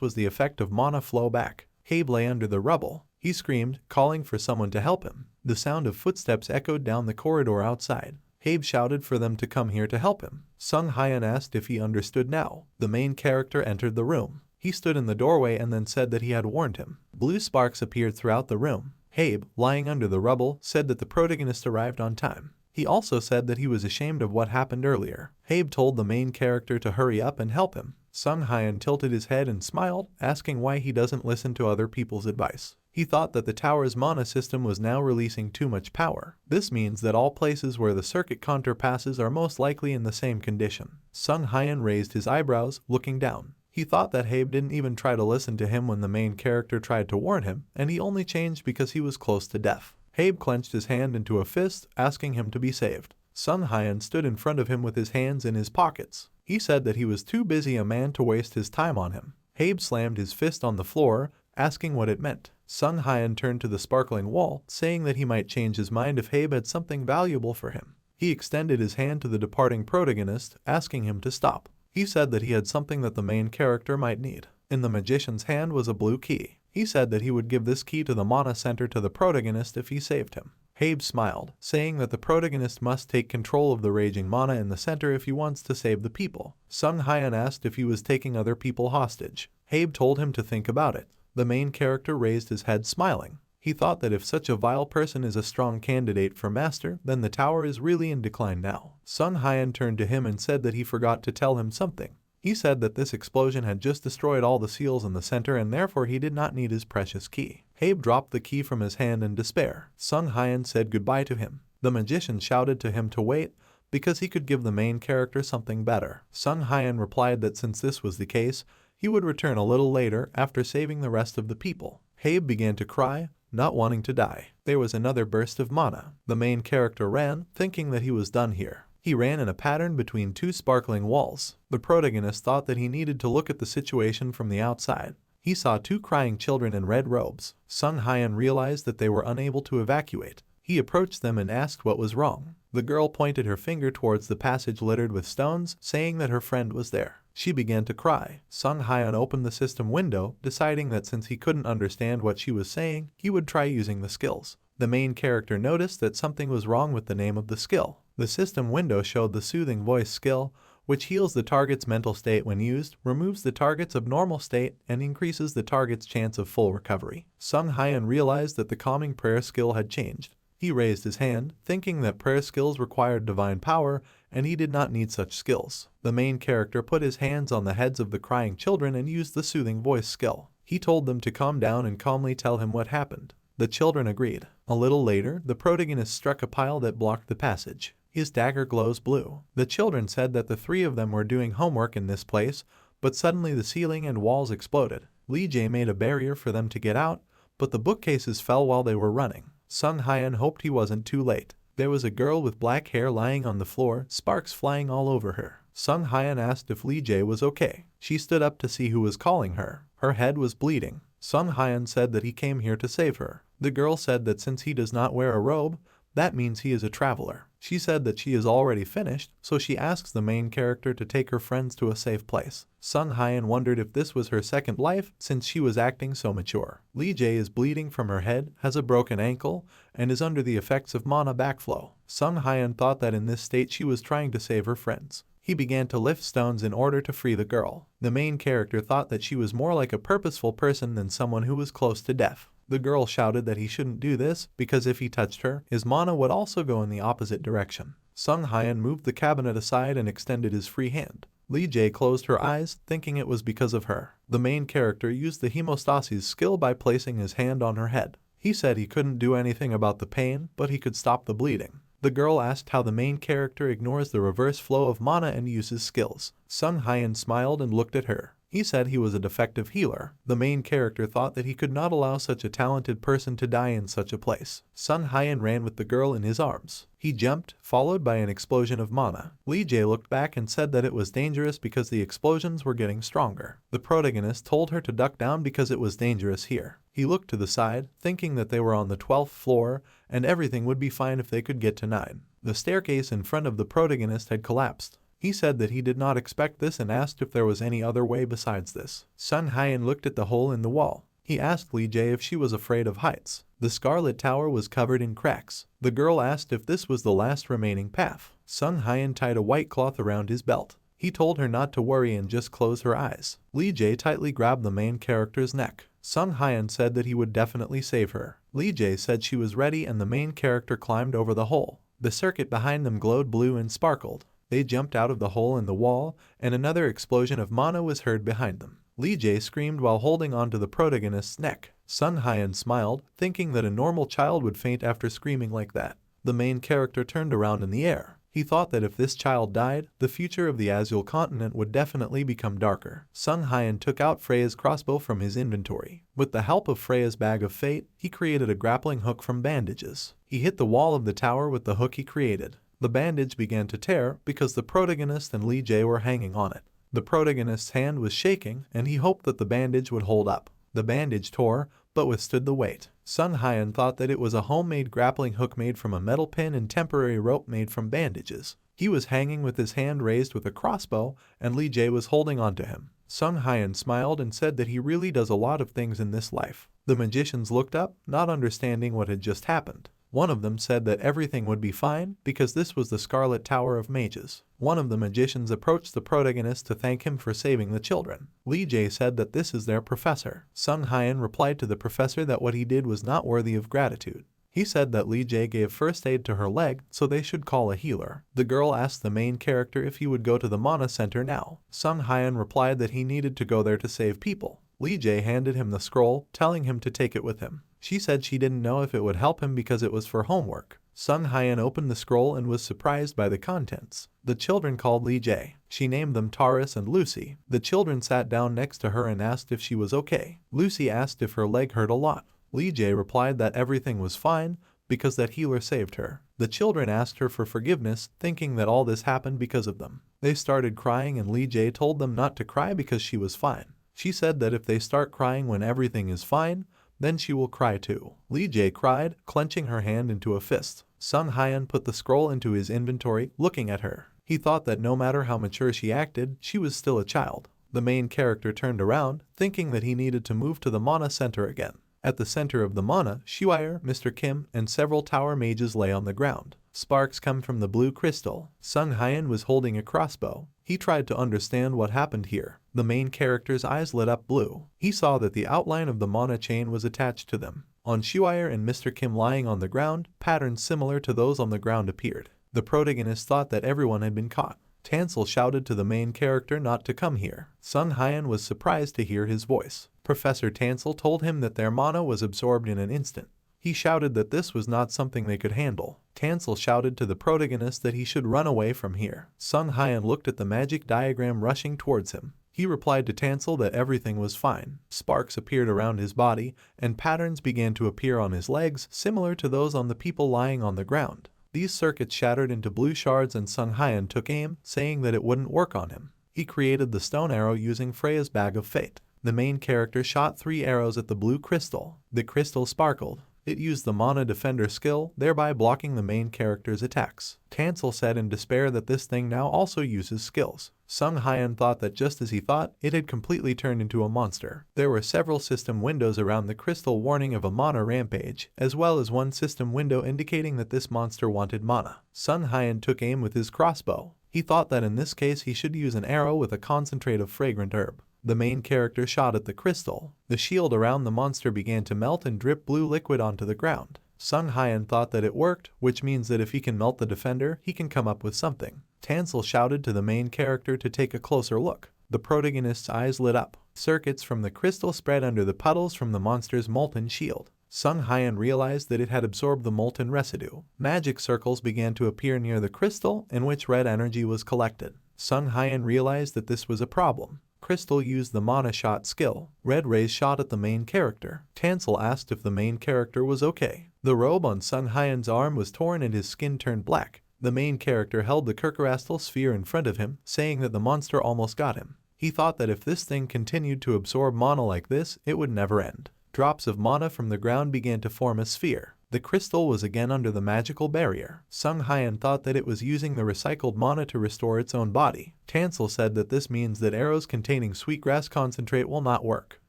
was the effect of mana flow back. Habe lay under the rubble. He screamed, calling for someone to help him. The sound of footsteps echoed down the corridor outside. Habe shouted for them to come here to help him. Sung Hyan asked if he understood now. The main character entered the room. He stood in the doorway and then said that he had warned him. Blue sparks appeared throughout the room. Habe, lying under the rubble, said that the protagonist arrived on time. He also said that he was ashamed of what happened earlier. Habe told the main character to hurry up and help him. Sung Hyan tilted his head and smiled, asking why he doesn't listen to other people's advice. He thought that the tower's mana system was now releasing too much power. This means that all places where the circuit contour passes are most likely in the same condition. Sung Hyan raised his eyebrows, looking down. He thought that Habe didn't even try to listen to him when the main character tried to warn him, and he only changed because he was close to death. Habe clenched his hand into a fist, asking him to be saved. Sung Hyan stood in front of him with his hands in his pockets. He said that he was too busy a man to waste his time on him. Habe slammed his fist on the floor, asking what it meant. Sung Hyan turned to the sparkling wall, saying that he might change his mind if Habe had something valuable for him. He extended his hand to the departing protagonist, asking him to stop. He said that he had something that the main character might need. In the magician's hand was a blue key. He said that he would give this key to the Mana Center to the protagonist if he saved him. Habe smiled, saying that the protagonist must take control of the raging mana in the center if he wants to save the people. Sung Hyan asked if he was taking other people hostage. Habe told him to think about it. The main character raised his head, smiling. He thought that if such a vile person is a strong candidate for master, then the tower is really in decline now. Sung Hyan turned to him and said that he forgot to tell him something. He said that this explosion had just destroyed all the seals in the center and therefore he did not need his precious key. Habe dropped the key from his hand in despair. Sung Hyan said goodbye to him. The magician shouted to him to wait, because he could give the main character something better. Sung Hyan replied that since this was the case, he would return a little later after saving the rest of the people. Habe began to cry, not wanting to die. There was another burst of mana. The main character ran, thinking that he was done here. He ran in a pattern between two sparkling walls. The protagonist thought that he needed to look at the situation from the outside. He saw two crying children in red robes. Sung Hyan realized that they were unable to evacuate. He approached them and asked what was wrong. The girl pointed her finger towards the passage littered with stones, saying that her friend was there. She began to cry. Sung Hyan opened the system window, deciding that since he couldn't understand what she was saying, he would try using the skills. The main character noticed that something was wrong with the name of the skill. The system window showed the soothing voice skill, which heals the target's mental state when used, removes the target's abnormal state, and increases the target's chance of full recovery. Sung Hyan realized that the calming prayer skill had changed. He raised his hand, thinking that prayer skills required divine power, and he did not need such skills. The main character put his hands on the heads of the crying children and used the soothing voice skill. He told them to calm down and calmly tell him what happened. The children agreed. A little later, the protagonist struck a pile that blocked the passage. His dagger glows blue. The children said that the three of them were doing homework in this place, but suddenly the ceiling and walls exploded. Lee Jae made a barrier for them to get out, but the bookcases fell while they were running. Sung Hyun hoped he wasn't too late. There was a girl with black hair lying on the floor, sparks flying all over her. Sung Hyun asked if Lee Jae was okay. She stood up to see who was calling her. Her head was bleeding. Sung Hyun said that he came here to save her. The girl said that since he does not wear a robe, that means he is a traveler. She said that she is already finished, so she asks the main character to take her friends to a safe place. Sung Hyun wondered if this was her second life since she was acting so mature. Lee Jae is bleeding from her head, has a broken ankle, and is under the effects of mana backflow. Sung Hyun thought that in this state she was trying to save her friends. He began to lift stones in order to free the girl. The main character thought that she was more like a purposeful person than someone who was close to death. The girl shouted that he shouldn't do this because if he touched her, his mana would also go in the opposite direction. Sung Hyun moved the cabinet aside and extended his free hand. Lee Jae closed her eyes, thinking it was because of her. The main character used the hemostasis skill by placing his hand on her head. He said he couldn't do anything about the pain, but he could stop the bleeding. The girl asked how the main character ignores the reverse flow of mana and uses skills. Sung Hyun smiled and looked at her. He said he was a defective healer. The main character thought that he could not allow such a talented person to die in such a place. Sung Hyun ran with the girl in his arms. He jumped, followed by an explosion of mana. Lee Jae looked back and said that it was dangerous because the explosions were getting stronger. The protagonist told her to duck down because it was dangerous here. He looked to the side, thinking that they were on the 12th floor and everything would be fine if they could get to 9. The staircase in front of the protagonist had collapsed. He said that he did not expect this and asked if there was any other way besides this. Sung Hyun looked at the hole in the wall. He asked Lee Jae if she was afraid of heights. The Scarlet Tower was covered in cracks. The girl asked if this was the last remaining path. Sung Hyun tied a white cloth around his belt. He told her not to worry and just close her eyes. Lee Jae tightly grabbed the main character's neck. Sung Hyun said that he would definitely save her. Lee Jae said she was ready and the main character climbed over the hole. The circuit behind them glowed blue and sparkled. They jumped out of the hole in the wall, and another explosion of mana was heard behind them. Lee Jae screamed while holding onto the protagonist's neck. Sung Hyun smiled, thinking that a normal child would faint after screaming like that. The main character turned around in the air. He thought that if this child died, the future of the Azul continent would definitely become darker. Sung Hyun took out Freya's crossbow from his inventory. With the help of Freya's bag of fate, he created a grappling hook from bandages. He hit the wall of the tower with the hook he created. The bandage began to tear because the protagonist and Lee Jae were hanging on it. The protagonist's hand was shaking and he hoped that the bandage would hold up. The bandage tore, but withstood the weight. Sung Hyun thought that it was a homemade grappling hook made from a metal pin and temporary rope made from bandages. He was hanging with his hand raised with a crossbow and Lee Jae was holding onto him. Sung Hyun smiled and said that he really does a lot of things in this life. The magicians looked up, not understanding what had just happened. One of them said that everything would be fine because this was the Scarlet Tower of Mages. One of the magicians approached the protagonist to thank him for saving the children. Lee Jae said that this is their professor. Sung Hyun replied to the professor that what he did was not worthy of gratitude. He said that Lee Jae gave first aid to her leg, so they should call a healer. The girl asked the main character if he would go to the Mana Center now. Sung Hyun replied that he needed to go there to save people. Lee Jae handed him the scroll, telling him to take it with him. She said she didn't know if it would help him because it was for homework. Sung Hyun opened the scroll and was surprised by the contents. The children called Lee Jae. She named them Taurus and Lucy. The children sat down next to her and asked if she was okay. Lucy asked if her leg hurt a lot. Lee Jae replied that everything was fine because that healer saved her. The children asked her for forgiveness, thinking that all this happened because of them. They started crying and Lee Jae told them not to cry because she was fine. She said that if they start crying when everything is fine, then she will cry too. Lee Jae cried, clenching her hand into a fist. Sung Hyun put the scroll into his inventory, looking at her. He thought that no matter how mature she acted, she was still a child. The main character turned around, thinking that he needed to move to the Mana Center again. At the center of the Mana, Shuire, Mr. Kim, and several tower mages lay on the ground. Sparks come from the blue crystal. Sung Hyun was holding a crossbow. He tried to understand what happened here. The main character's eyes lit up blue. He saw that the outline of the mana chain was attached to them. On Shuire and Mr. Kim lying on the ground, patterns similar to those on the ground appeared. The protagonist thought that everyone had been caught. Tansel shouted to the main character not to come here. Sung Hyan was surprised to hear his voice. Professor Tansel told him that their mana was absorbed in an instant. He shouted that this was not something they could handle. Tansel shouted to the protagonist that he should run away from here. Sung Hyan looked at the magic diagram rushing towards him. He replied to Tansel that everything was fine. Sparks appeared around his body, and patterns began to appear on his legs, similar to those on the people lying on the ground. These circuits shattered into blue shards and Sung Hyan took aim, saying that it wouldn't work on him. He created the stone arrow using Freya's bag of fate. The main character shot 3 arrows at the blue crystal. The crystal sparkled. It used the Mana Defender skill, thereby blocking the main character's attacks. Tansel said in despair that this thing now also uses skills. Sung Hyan thought that just as he thought, it had completely turned into a monster. There were several system windows around the crystal warning of a mana rampage, as well as one system window indicating that this monster wanted mana. Sung Hyan took aim with his crossbow. He thought that in this case he should use an arrow with a concentrate of fragrant herb. The main character shot at the crystal. The shield around the monster began to melt and drip blue liquid onto the ground. Sung Hyan thought that it worked, which means that if he can melt the defender, he can come up with something. Tansel shouted to the main character to take a closer look. The protagonist's eyes lit up. Circuits from the crystal spread under the puddles from the monster's molten shield. Sung Hyan realized that it had absorbed the molten residue. Magic circles began to appear near the crystal, in which red energy was collected. Sung Hyan realized that this was a problem. Crystal used the Mana Shot skill. Red rays shot at the main character. Tansel asked if the main character was okay. The robe on Sung Hyan's arm was torn and his skin turned black. The main character held the Kerkerastal sphere in front of him, saying that the monster almost got him. He thought that if this thing continued to absorb mana like this, it would never end. Drops of mana from the ground began to form a sphere. The crystal was again under the magical barrier. Sung Hyan thought that it was using the recycled mana to restore its own body. Tansel said that this means that arrows containing sweetgrass concentrate will not work.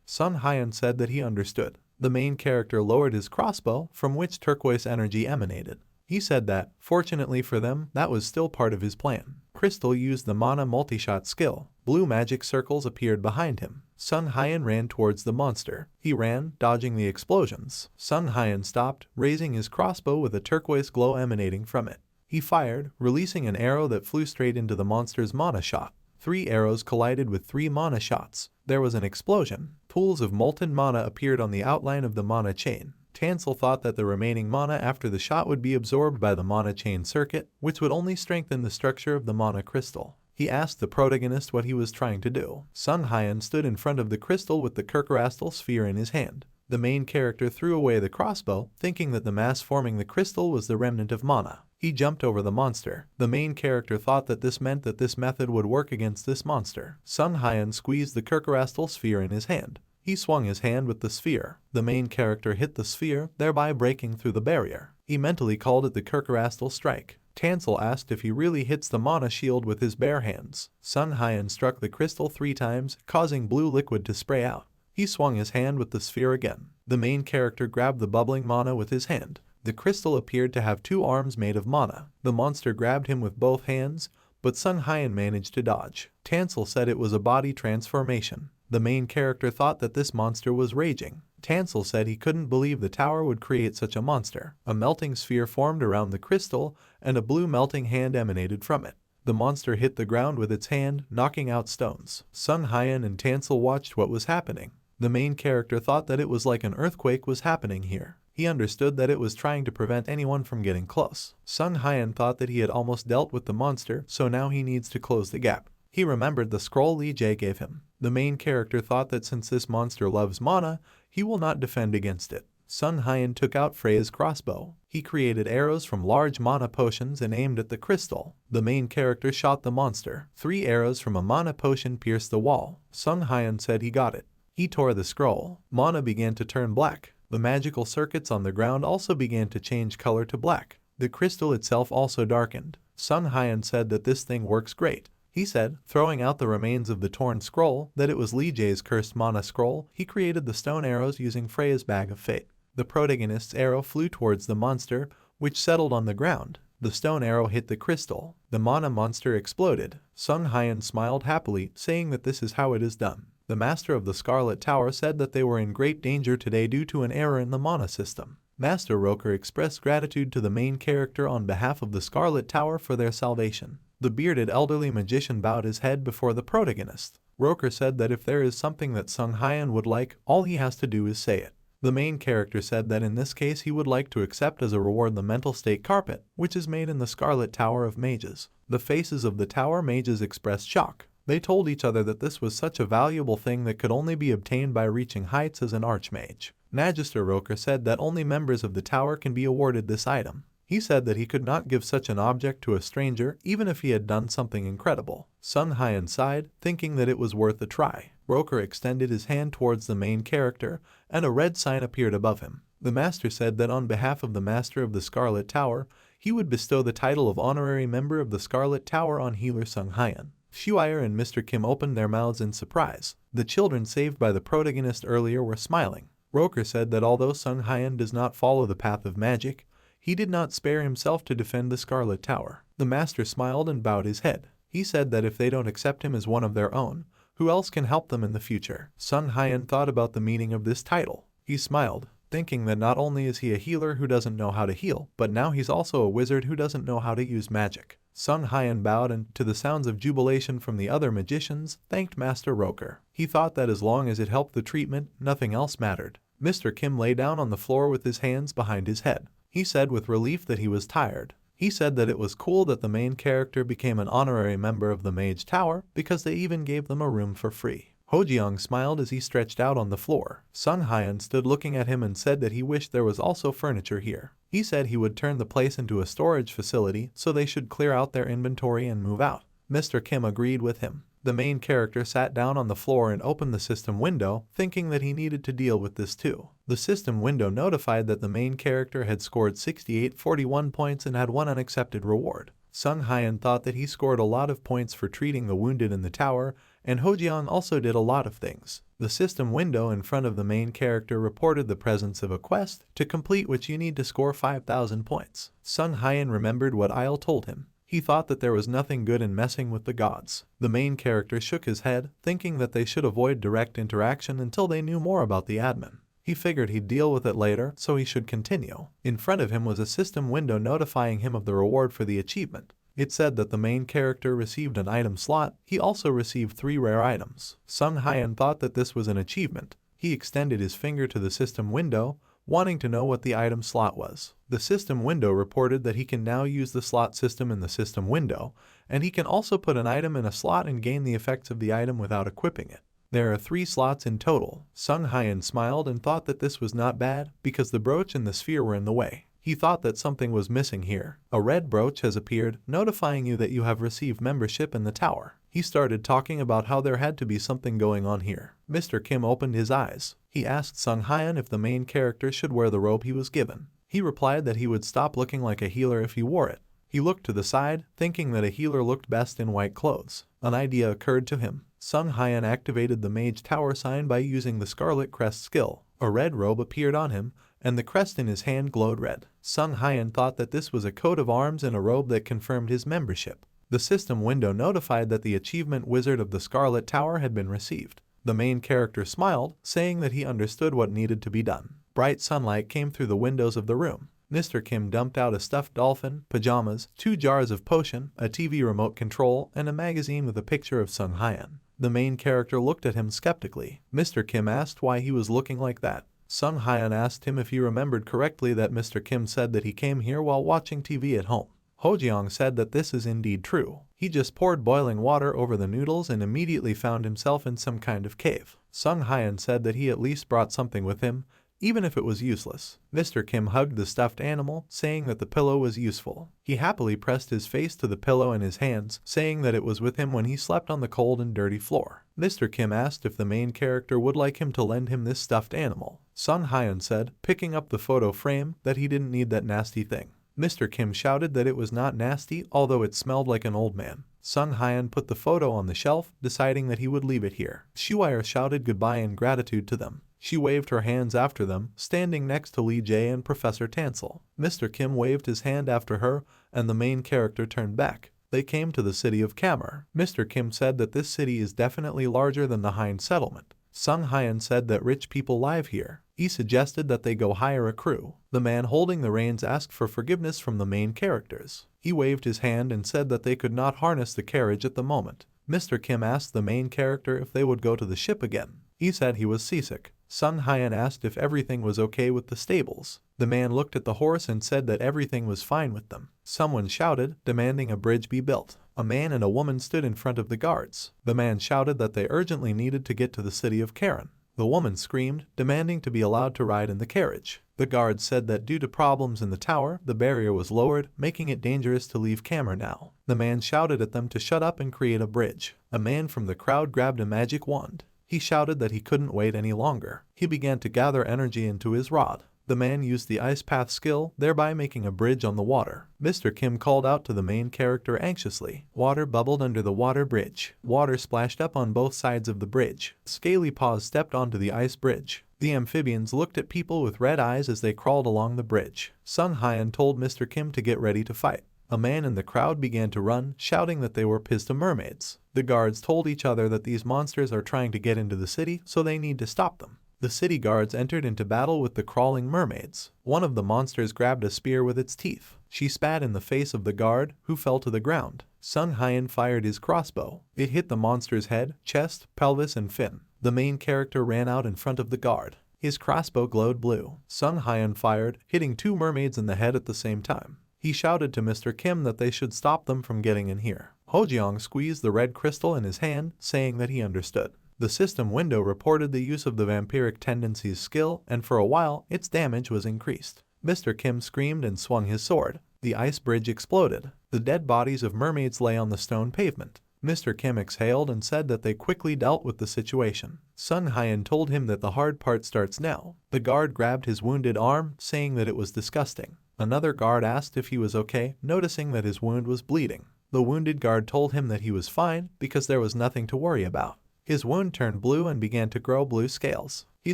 Sung Hyan said that he understood. The main character lowered his crossbow, from which turquoise energy emanated. He said that, fortunately for them, that was still part of his plan. Crystal used the Mana Multishot skill. Blue magic circles appeared behind him. Sung Hyan ran towards the monster. He ran, dodging the explosions. Sung Hyan stopped, raising his crossbow with a turquoise glow emanating from it. He fired, releasing an arrow that flew straight into the monster's mana shot. 3 arrows collided with 3 mana shots. There was an explosion. Pools of molten mana appeared on the outline of the mana chain. Tansel thought that the remaining mana after the shot would be absorbed by the mana chain circuit, which would only strengthen the structure of the mana crystal. He asked the protagonist what he was trying to do. Sung Hyan stood in front of the crystal with the Kerkerastal sphere in his hand. The main character threw away the crossbow, thinking that the mass forming the crystal was the remnant of mana. He jumped over the monster. The main character thought that this meant that this method would work against this monster. Sung Hyan squeezed the Kerkerastal sphere in his hand. He swung his hand with the sphere. The main character hit the sphere, thereby breaking through the barrier. He mentally called it the Kerkerastal strike. Tansel asked if he really hits the mana shield with his bare hands. Sung Hyan struck the crystal 3 times, causing blue liquid to spray out. He swung his hand with the sphere again. The main character grabbed the bubbling mana with his hand. The crystal appeared to have 2 arms made of mana. The monster grabbed him with both hands, but Sung Hyan managed to dodge. Tansel said it was a body transformation. The main character thought that this monster was raging. Tansel said he couldn't believe the tower would create such a monster. A melting sphere formed around the crystal, and a blue melting hand emanated from it. The monster hit the ground with its hand, knocking out stones. Sung Hyan and Tansel watched what was happening. The main character thought that it was like an earthquake was happening here. He understood that it was trying to prevent anyone from getting close. Sung Hyan thought that he had almost dealt with the monster, so now he needs to close the gap. He remembered the scroll Lee Jae gave him. The main character thought that since this monster loves mana, he will not defend against it. Sung Hyan took out Freya's crossbow. He created arrows from large mana potions and aimed at the crystal. The main character shot the monster. 3 arrows from a mana potion pierced the wall. Sung Hyan said he got it. He tore the scroll. Mana began to turn black. The magical circuits on the ground also began to change color to black. The crystal itself also darkened. Sung Hyan said that this thing works great. He said, throwing out the remains of the torn scroll, that it was Lee Jae's cursed mana scroll. He created the stone arrows using Freya's bag of fate. The protagonist's arrow flew towards the monster, which settled on the ground. The stone arrow hit the crystal. The mana monster exploded. Sung Hyan smiled happily, saying that this is how it is done. The master of the Scarlet Tower said that they were in great danger today due to an error in the mana system. Master Roker expressed gratitude to the main character on behalf of the Scarlet Tower for their salvation. The bearded elderly magician bowed his head before the protagonist. Roker said that if there is something that Sung Hyan would like, all he has to do is say it. The main character said that in this case he would like to accept as a reward the mental state carpet, which is made in the Scarlet Tower of Mages. The faces of the Tower Mages expressed shock. They told each other that this was such a valuable thing that could only be obtained by reaching heights as an Archmage. Magister Roker said that only members of the tower can be awarded this item. He said that he could not give such an object to a stranger even if he had done something incredible. Sung Hyan sighed, thinking that it was worth a try. Roker extended his hand towards the main character, and a red sign appeared above him. The master said that on behalf of the master of the Scarlet Tower, he would bestow the title of honorary member of the Scarlet Tower on healer Sung Hyan. Shuire and Mr. Kim opened their mouths in surprise. The children saved by the protagonist earlier were smiling. Roker said that although Sung Hyan does not follow the path of magic, he did not spare himself to defend the Scarlet Tower. The master smiled and bowed his head. He said that if they don't accept him as one of their own, who else can help them in the future? Sung Hyan thought about the meaning of this title. He smiled, thinking that not only is he a healer who doesn't know how to heal, but now he's also a wizard who doesn't know how to use magic. Sung Hyan bowed and, to the sounds of jubilation from the other magicians, thanked Master Roker. He thought that as long as it helped the treatment, nothing else mattered. Mr. Kim lay down on the floor with his hands behind his head. He said with relief that he was tired. He said that it was cool that the main character became an honorary member of the Mage Tower because they even gave them a room for free. Hojiang smiled as he stretched out on the floor. Sung Hyan stood looking at him and said that he wished there was also furniture here. He said he would turn the place into a storage facility so they should clear out their inventory and move out. Mr. Kim agreed with him. The main character sat down on the floor and opened the system window, thinking that he needed to deal with this too. The system window notified that the main character had scored 6841 points and had one unaccepted reward. Sung Hyan thought that he scored a lot of points for treating the wounded in the tower, and Hojiang also did a lot of things. The system window in front of the main character reported the presence of a quest, to complete which you need to score 5,000 points. Sung Hyan remembered what Isle told him. He thought that there was nothing good in messing with the gods. The main character shook his head, thinking that they should avoid direct interaction until they knew more about the admin. He figured he'd deal with it later, so he should continue. In front of him was a system window notifying him of the reward for the achievement. It said that the main character received an item slot. He also received 3 rare items. Sung Hyan thought that this was an achievement. He extended his finger to the system window, wanting to know what the item slot was. The system window reported that he can now use the slot system in the system window, and he can also put an item in a slot and gain the effects of the item without equipping it. There are 3 slots in total. Sung Hyan smiled and thought that this was not bad, because the brooch and the sphere were in the way. He thought that something was missing here. A red brooch has appeared, notifying you that you have received membership in the tower. He started talking about how there had to be something going on here. Mr. Kim opened his eyes. He asked Sung Hyan if the main character should wear the robe he was given. He replied that he would stop looking like a healer if he wore it. He looked to the side, thinking that a healer looked best in white clothes. An idea occurred to him. Sung Hyan activated the Mage Tower sign by using the Scarlet Crest skill. A red robe appeared on him, and the crest in his hand glowed red. Sung Hyan thought that this was a coat of arms and a robe that confirmed his membership. The system window notified that the achievement Wizard of the Scarlet Tower had been received. The main character smiled, saying that he understood what needed to be done. Bright sunlight came through the windows of the room. Mr. Kim dumped out a stuffed dolphin, pajamas, 2 jars of potion, a TV remote control, and a magazine with a picture of Sung Hyan. The main character looked at him skeptically. Mr. Kim asked why he was looking like that. Sung Hyan asked him if he remembered correctly that Mr. Kim said that he came here while watching TV at home. Hojiang said that this is indeed true. He just poured boiling water over the noodles and immediately found himself in some kind of cave. Sung Hyan said that he at least brought something with him, even if it was useless. Mr. Kim hugged the stuffed animal, saying that the pillow was useful. He happily pressed his face to the pillow in his hands, saying that it was with him when he slept on the cold and dirty floor. Mr. Kim asked if the main character would like him to lend him this stuffed animal. Sung Hyan said, picking up the photo frame, that he didn't need that nasty thing. Mr. Kim shouted that it was not nasty, although it smelled like an old man. Sung Hyan put the photo on the shelf, deciding that he would leave it here. Shuire shouted goodbye in gratitude to them. She waved her hands after them, standing next to Lee Jae and Professor Tansel. Mr. Kim waved his hand after her, and the main character turned back. They came to the city of Kamar. Mr. Kim said that this city is definitely larger than the Hind settlement. Sung Hyun said that rich people live here. He suggested that they go hire a crew. The man holding the reins asked for forgiveness from the main characters. He waved his hand and said that they could not harness the carriage at the moment. Mr. Kim asked the main character if they would go to the ship again. He said he was seasick. Sung Hyun asked if everything was okay with the stables. The man looked at the horse and said that everything was fine with them. Someone shouted, demanding a bridge be built. A man and a woman stood in front of the guards. The man shouted that they urgently needed to get to the city of Karen. The woman screamed, demanding to be allowed to ride in the carriage. The guards said that due to problems in the tower, the barrier was lowered, making it dangerous to leave Cameron now. The man shouted at them to shut up and create a bridge. A man from the crowd grabbed a magic wand. He shouted that he couldn't wait any longer. He began to gather energy into his rod. The man used the ice path skill, thereby making a bridge on the water. Mr. Kim called out to the main character anxiously. Water bubbled under the water bridge. Water splashed up on both sides of the bridge. Scaly paws stepped onto the ice bridge. The amphibians looked at people with red eyes as they crawled along the bridge. Sung Hyun told Mr. Kim to get ready to fight. A man in the crowd began to run, shouting that they were pissed mermaids. The guards told each other that these monsters are trying to get into the city, so they need to stop them. The city guards entered into battle with the crawling mermaids. One of the monsters grabbed a spear with its teeth. She spat in the face of the guard, who fell to the ground. Sung Hyun fired his crossbow. It hit the monster's head, chest, pelvis, and fin. The main character ran out in front of the guard. His crossbow glowed blue. Sung Hyun fired, hitting two mermaids in the head at the same time. He shouted to Mr. Kim that they should stop them from getting in here. Hojeong squeezed the red crystal in his hand, saying that he understood. The system window reported the use of the vampiric tendencies skill, and for a while, its damage was increased. Mr. Kim screamed and swung his sword. The ice bridge exploded. The dead bodies of mermaids lay on the stone pavement. Mr. Kim exhaled and said that they quickly dealt with the situation. Sung Hyun told him that the hard part starts now. The guard grabbed his wounded arm, saying that it was disgusting. Another guard asked if he was okay, noticing that his wound was bleeding. The wounded guard told him that he was fine because there was nothing to worry about. His wound turned blue and began to grow blue scales. He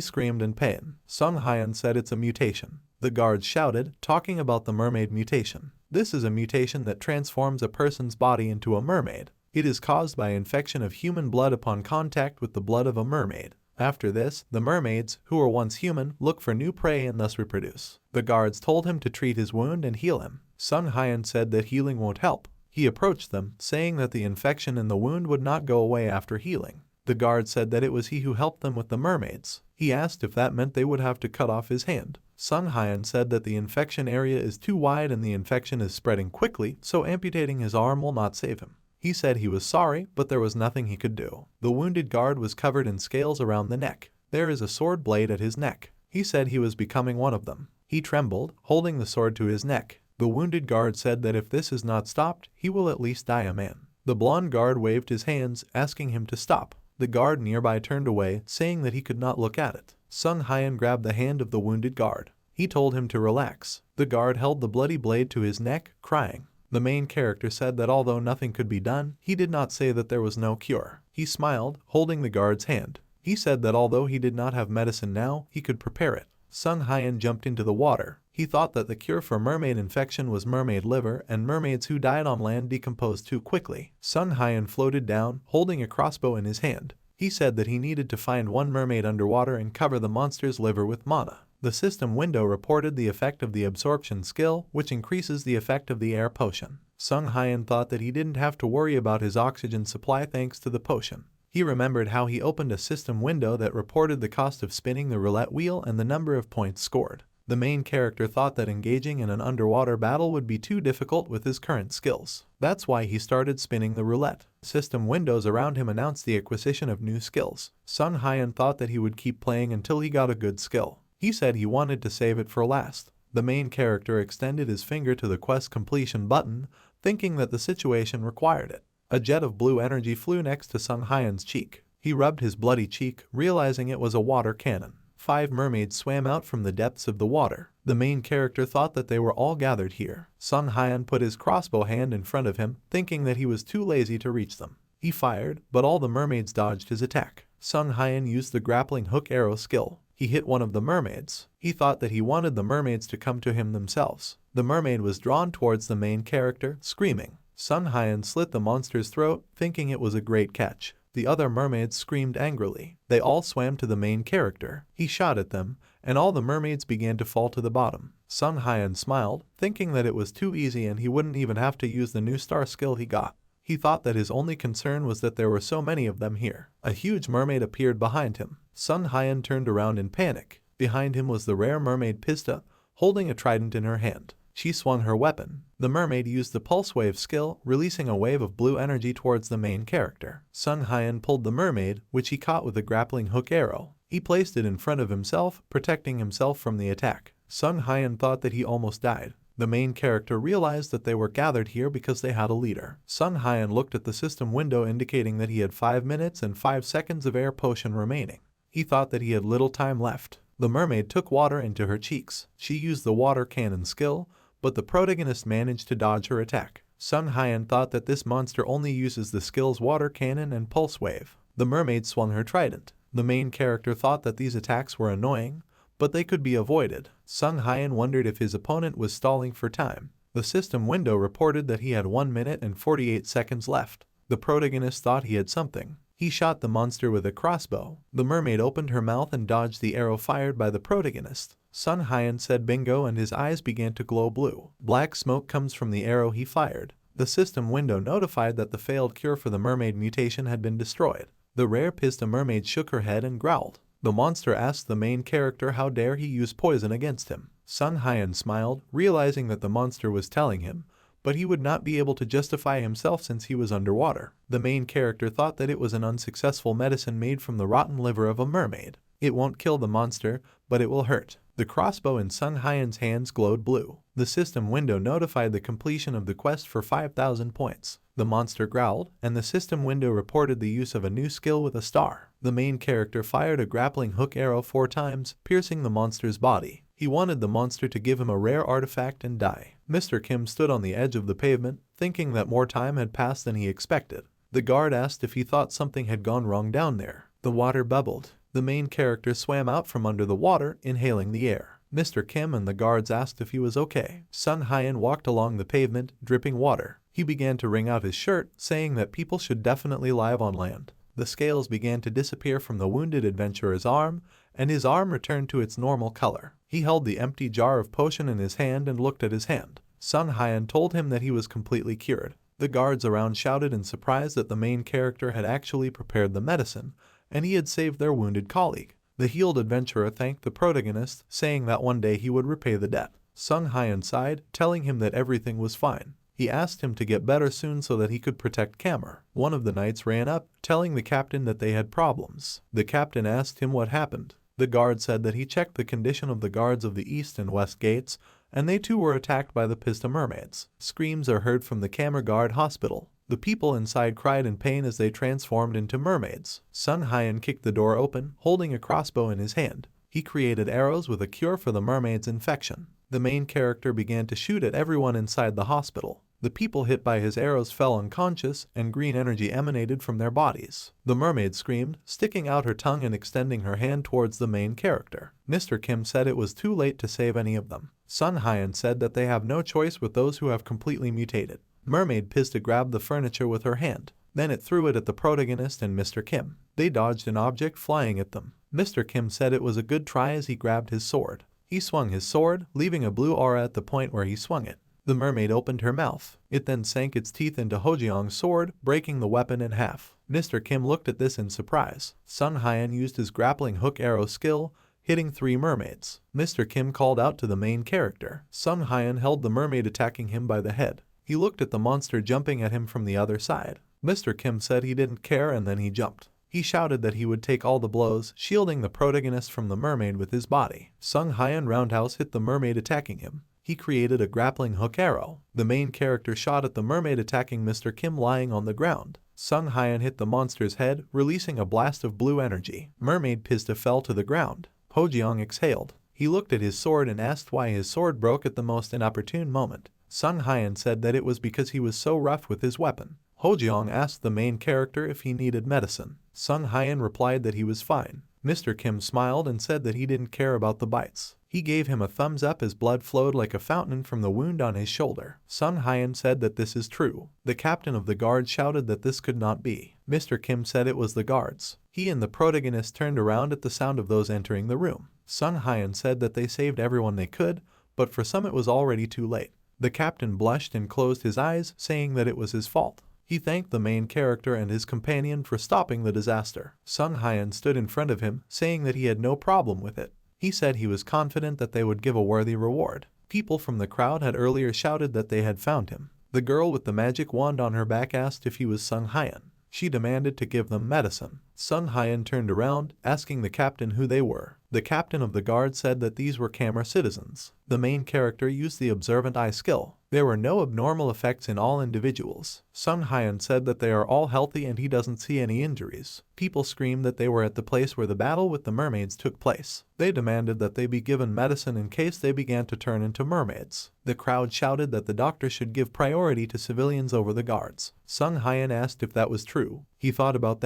screamed in pain. Sung Hyun said it's a mutation. The guards shouted, talking about the mermaid mutation. This is a mutation that transforms a person's body into a mermaid. It is caused by infection of human blood upon contact with the blood of a mermaid. After this, the mermaids, who were once human, look for new prey and thus reproduce. The guards told him to treat his wound and heal him. Sung Hyun said that healing won't help. He approached them, saying that the infection in the wound would not go away after healing. The guard said that it was he who helped them with the mermaids. He asked if that meant they would have to cut off his hand. Sung Hyun said that the infection area is too wide and the infection is spreading quickly, so amputating his arm will not save him. He said he was sorry, but there was nothing he could do. The wounded guard was covered in scales around the neck. There is a sword blade at his neck. He said he was becoming one of them. He trembled, holding the sword to his neck. The wounded guard said that if this is not stopped, he will at least die a man. The blonde guard waved his hands, asking him to stop. The guard nearby turned away, saying that he could not look at it. Sung Hyun grabbed the hand of the wounded guard. He told him to relax. The guard held the bloody blade to his neck, crying. The main character said that although nothing could be done, he did not say that there was no cure. He smiled, holding the guard's hand. He said that although he did not have medicine now, he could prepare it. Sung Hyun jumped into the water. He thought that the cure for mermaid infection was mermaid liver, and mermaids who died on land decomposed too quickly. Sung Hyun floated down, holding a crossbow in his hand. He said that he needed to find one mermaid underwater and cover the monster's liver with mana. The system window reported the effect of the absorption skill, which increases the effect of the air potion. Sung Hyun thought that he didn't have to worry about his oxygen supply thanks to the potion. He remembered how he opened a system window that reported the cost of spinning the roulette wheel and the number of points scored. The main character thought that engaging in an underwater battle would be too difficult with his current skills. That's why he started spinning the roulette. System windows around him announced the acquisition of new skills. Sung Hyun thought that he would keep playing until he got a good skill. He said he wanted to save it for last. The main character extended his finger to the quest completion button, thinking that the situation required it. A jet of blue energy flew next to Sung Hyun's cheek. He rubbed his bloody cheek, realizing it was a water cannon. 5 mermaids swam out from the depths of the water. The main character thought that they were all gathered here. Sung Hyun put his crossbow hand in front of him, thinking that he was too lazy to reach them. He fired, but all the mermaids dodged his attack. Sung Hyun used the grappling hook arrow skill. He hit one of the mermaids. He thought that he wanted the mermaids to come to him themselves. The mermaid was drawn towards the main character, screaming. Sung Hyun slit the monster's throat, thinking it was a great catch. The other mermaids screamed angrily. They all swam to the main character. He shot at them, and all the mermaids began to fall to the bottom. Sung Hyan smiled, thinking that it was too easy and he wouldn't even have to use the new star skill he got. He thought that his only concern was that there were so many of them here. A huge mermaid appeared behind him. Sung Hyan turned around in panic. Behind him was the rare mermaid Pista, holding a trident in her hand. She swung her weapon. The mermaid used the pulse wave skill, releasing a wave of blue energy towards the main character. Sung Hyan pulled the mermaid, which he caught with a grappling hook arrow. He placed it in front of himself, protecting himself from the attack. Sung Hyan thought that he almost died. The main character realized that they were gathered here because they had a leader. Sung Hyan looked at the system window indicating that he had 5 minutes and 5 seconds of air potion remaining. He thought that he had little time left. The mermaid took water into her cheeks. She used the water cannon skill, but the protagonist managed to dodge her attack. Sung Hyan thought that this monster only uses the skills water cannon and pulse wave. The mermaid swung her trident. The main character thought that these attacks were annoying, but they could be avoided. Sung Hyan wondered if his opponent was stalling for time. The system window reported that he had 1 minute and 48 seconds left. The protagonist thought he had something. He shot the monster with a crossbow. The mermaid opened her mouth and dodged the arrow fired by the protagonist. Sung Hyan said bingo and his eyes began to glow blue. Black smoke comes from the arrow he fired. The system window notified that the failed cure for the mermaid mutation had been destroyed. The rare Pista mermaid shook her head and growled. The monster asked the main character how dare he use poison against him. Sung Hyan smiled, realizing that the monster was telling him, but he would not be able to justify himself since he was underwater. The main character thought that it was an unsuccessful medicine made from the rotten liver of a mermaid. It won't kill the monster, but it will hurt. The crossbow in Sung Hyan's hands glowed blue. The system window notified the completion of the quest for 5,000 points. The monster growled, and the system window reported the use of a new skill with a star. The main character fired a grappling hook arrow 4 times, piercing the monster's body. He wanted the monster to give him a rare artifact and die. Mr. Kim stood on the edge of the pavement, thinking that more time had passed than he expected. The guard asked if he thought something had gone wrong down there. The water bubbled. The main character swam out from under the water, inhaling the air. Mr. Kim and the guards asked if he was okay. Sung Hyan walked along the pavement, dripping water. He began to wring out his shirt, saying that people should definitely live on land. The scales began to disappear from the wounded adventurer's arm, and his arm returned to its normal color. He held the empty jar of potion in his hand and looked at his hand. Sung Hyan told him that he was completely cured. The guards around shouted in surprise that the main character had actually prepared the medicine, and he had saved their wounded colleague. The healed adventurer thanked the protagonist, saying that one day he would repay the debt. Sung Hyan sighed, telling him that everything was fine. He asked him to get better soon so that he could protect Kamer. One of the knights ran up, telling the captain that they had problems. The captain asked him what happened. The guard said that he checked the condition of the guards of the east and west gates, and they too were attacked by the Pista mermaids. Screams are heard from the Kamer guard hospital. The people inside cried in pain as they transformed into mermaids. Sung Hyan kicked the door open, holding a crossbow in his hand. He created arrows with a cure for the mermaid's infection. The main character began to shoot at everyone inside the hospital. The people hit by his arrows fell unconscious, and green energy emanated from their bodies. The mermaid screamed, sticking out her tongue and extending her hand towards the main character. Mr. Kim said it was too late to save any of them. Sung Hyan said that they have no choice with those who have completely mutated. Mermaid Pista grabbed the furniture with her hand. Then it threw it at the protagonist and Mr. Kim. They dodged an object flying at them. Mr. Kim said it was a good try as he grabbed his sword. He swung his sword, leaving a blue aura at the point where he swung it. The mermaid opened her mouth. It then sank its teeth into Hojiang's sword, breaking the weapon in half. Mr. Kim looked at this in surprise. Sung Hyan used his grappling hook arrow skill, hitting 3 mermaids. Mr. Kim called out to the main character. Sung Hyan held the mermaid attacking him by the head. He looked at the monster jumping at him from the other side. Mr. Kim said he didn't care and then he jumped. He shouted that he would take all the blows, shielding the protagonist from the mermaid with his body. Sung Hyan roundhouse hit the mermaid attacking him. He created a grappling hook arrow. The main character shot at the mermaid attacking Mr. Kim lying on the ground. Sung Hyan hit the monster's head, releasing a blast of blue energy. Mermaid Pista fell to the ground. Hojiang exhaled. He looked at his sword and asked why his sword broke at the most inopportune moment. Sung Hyan said that it was because he was so rough with his weapon. Hojiang asked the main character if he needed medicine. Sung Hyan replied that he was fine. Mr. Kim smiled and said that he didn't care about the bites. He gave him a thumbs up as blood flowed like a fountain from the wound on his shoulder. Sung Hyun said that this is true. The captain of the guard shouted that this could not be. Mr. Kim said it was the guards. He and the protagonist turned around at the sound of those entering the room. Sung Hyun said that they saved everyone they could, but for some it was already too late. The captain blushed and closed his eyes, saying that it was his fault. He thanked the main character and his companion for stopping the disaster. Sung Hyun stood in front of him, saying that he had no problem with it. He said he was confident that they would give a worthy reward. People from the crowd had earlier shouted that they had found him. The girl with the magic wand on her back asked if he was Sung Hyun. She demanded to give them medicine. Sung Hyun turned around, asking the captain who they were. The captain of the guard said that these were camera citizens. The main character used the observant eye skill. There were no abnormal effects in all individuals. Sung Hyun said that they are all healthy and he doesn't see any injuries. People screamed that they were at the place where the battle with the mermaids took place. They demanded that they be given medicine in case they began to turn into mermaids. The crowd shouted that the doctor should give priority to civilians over the guards. Sung Hyun asked if that was true. He thought about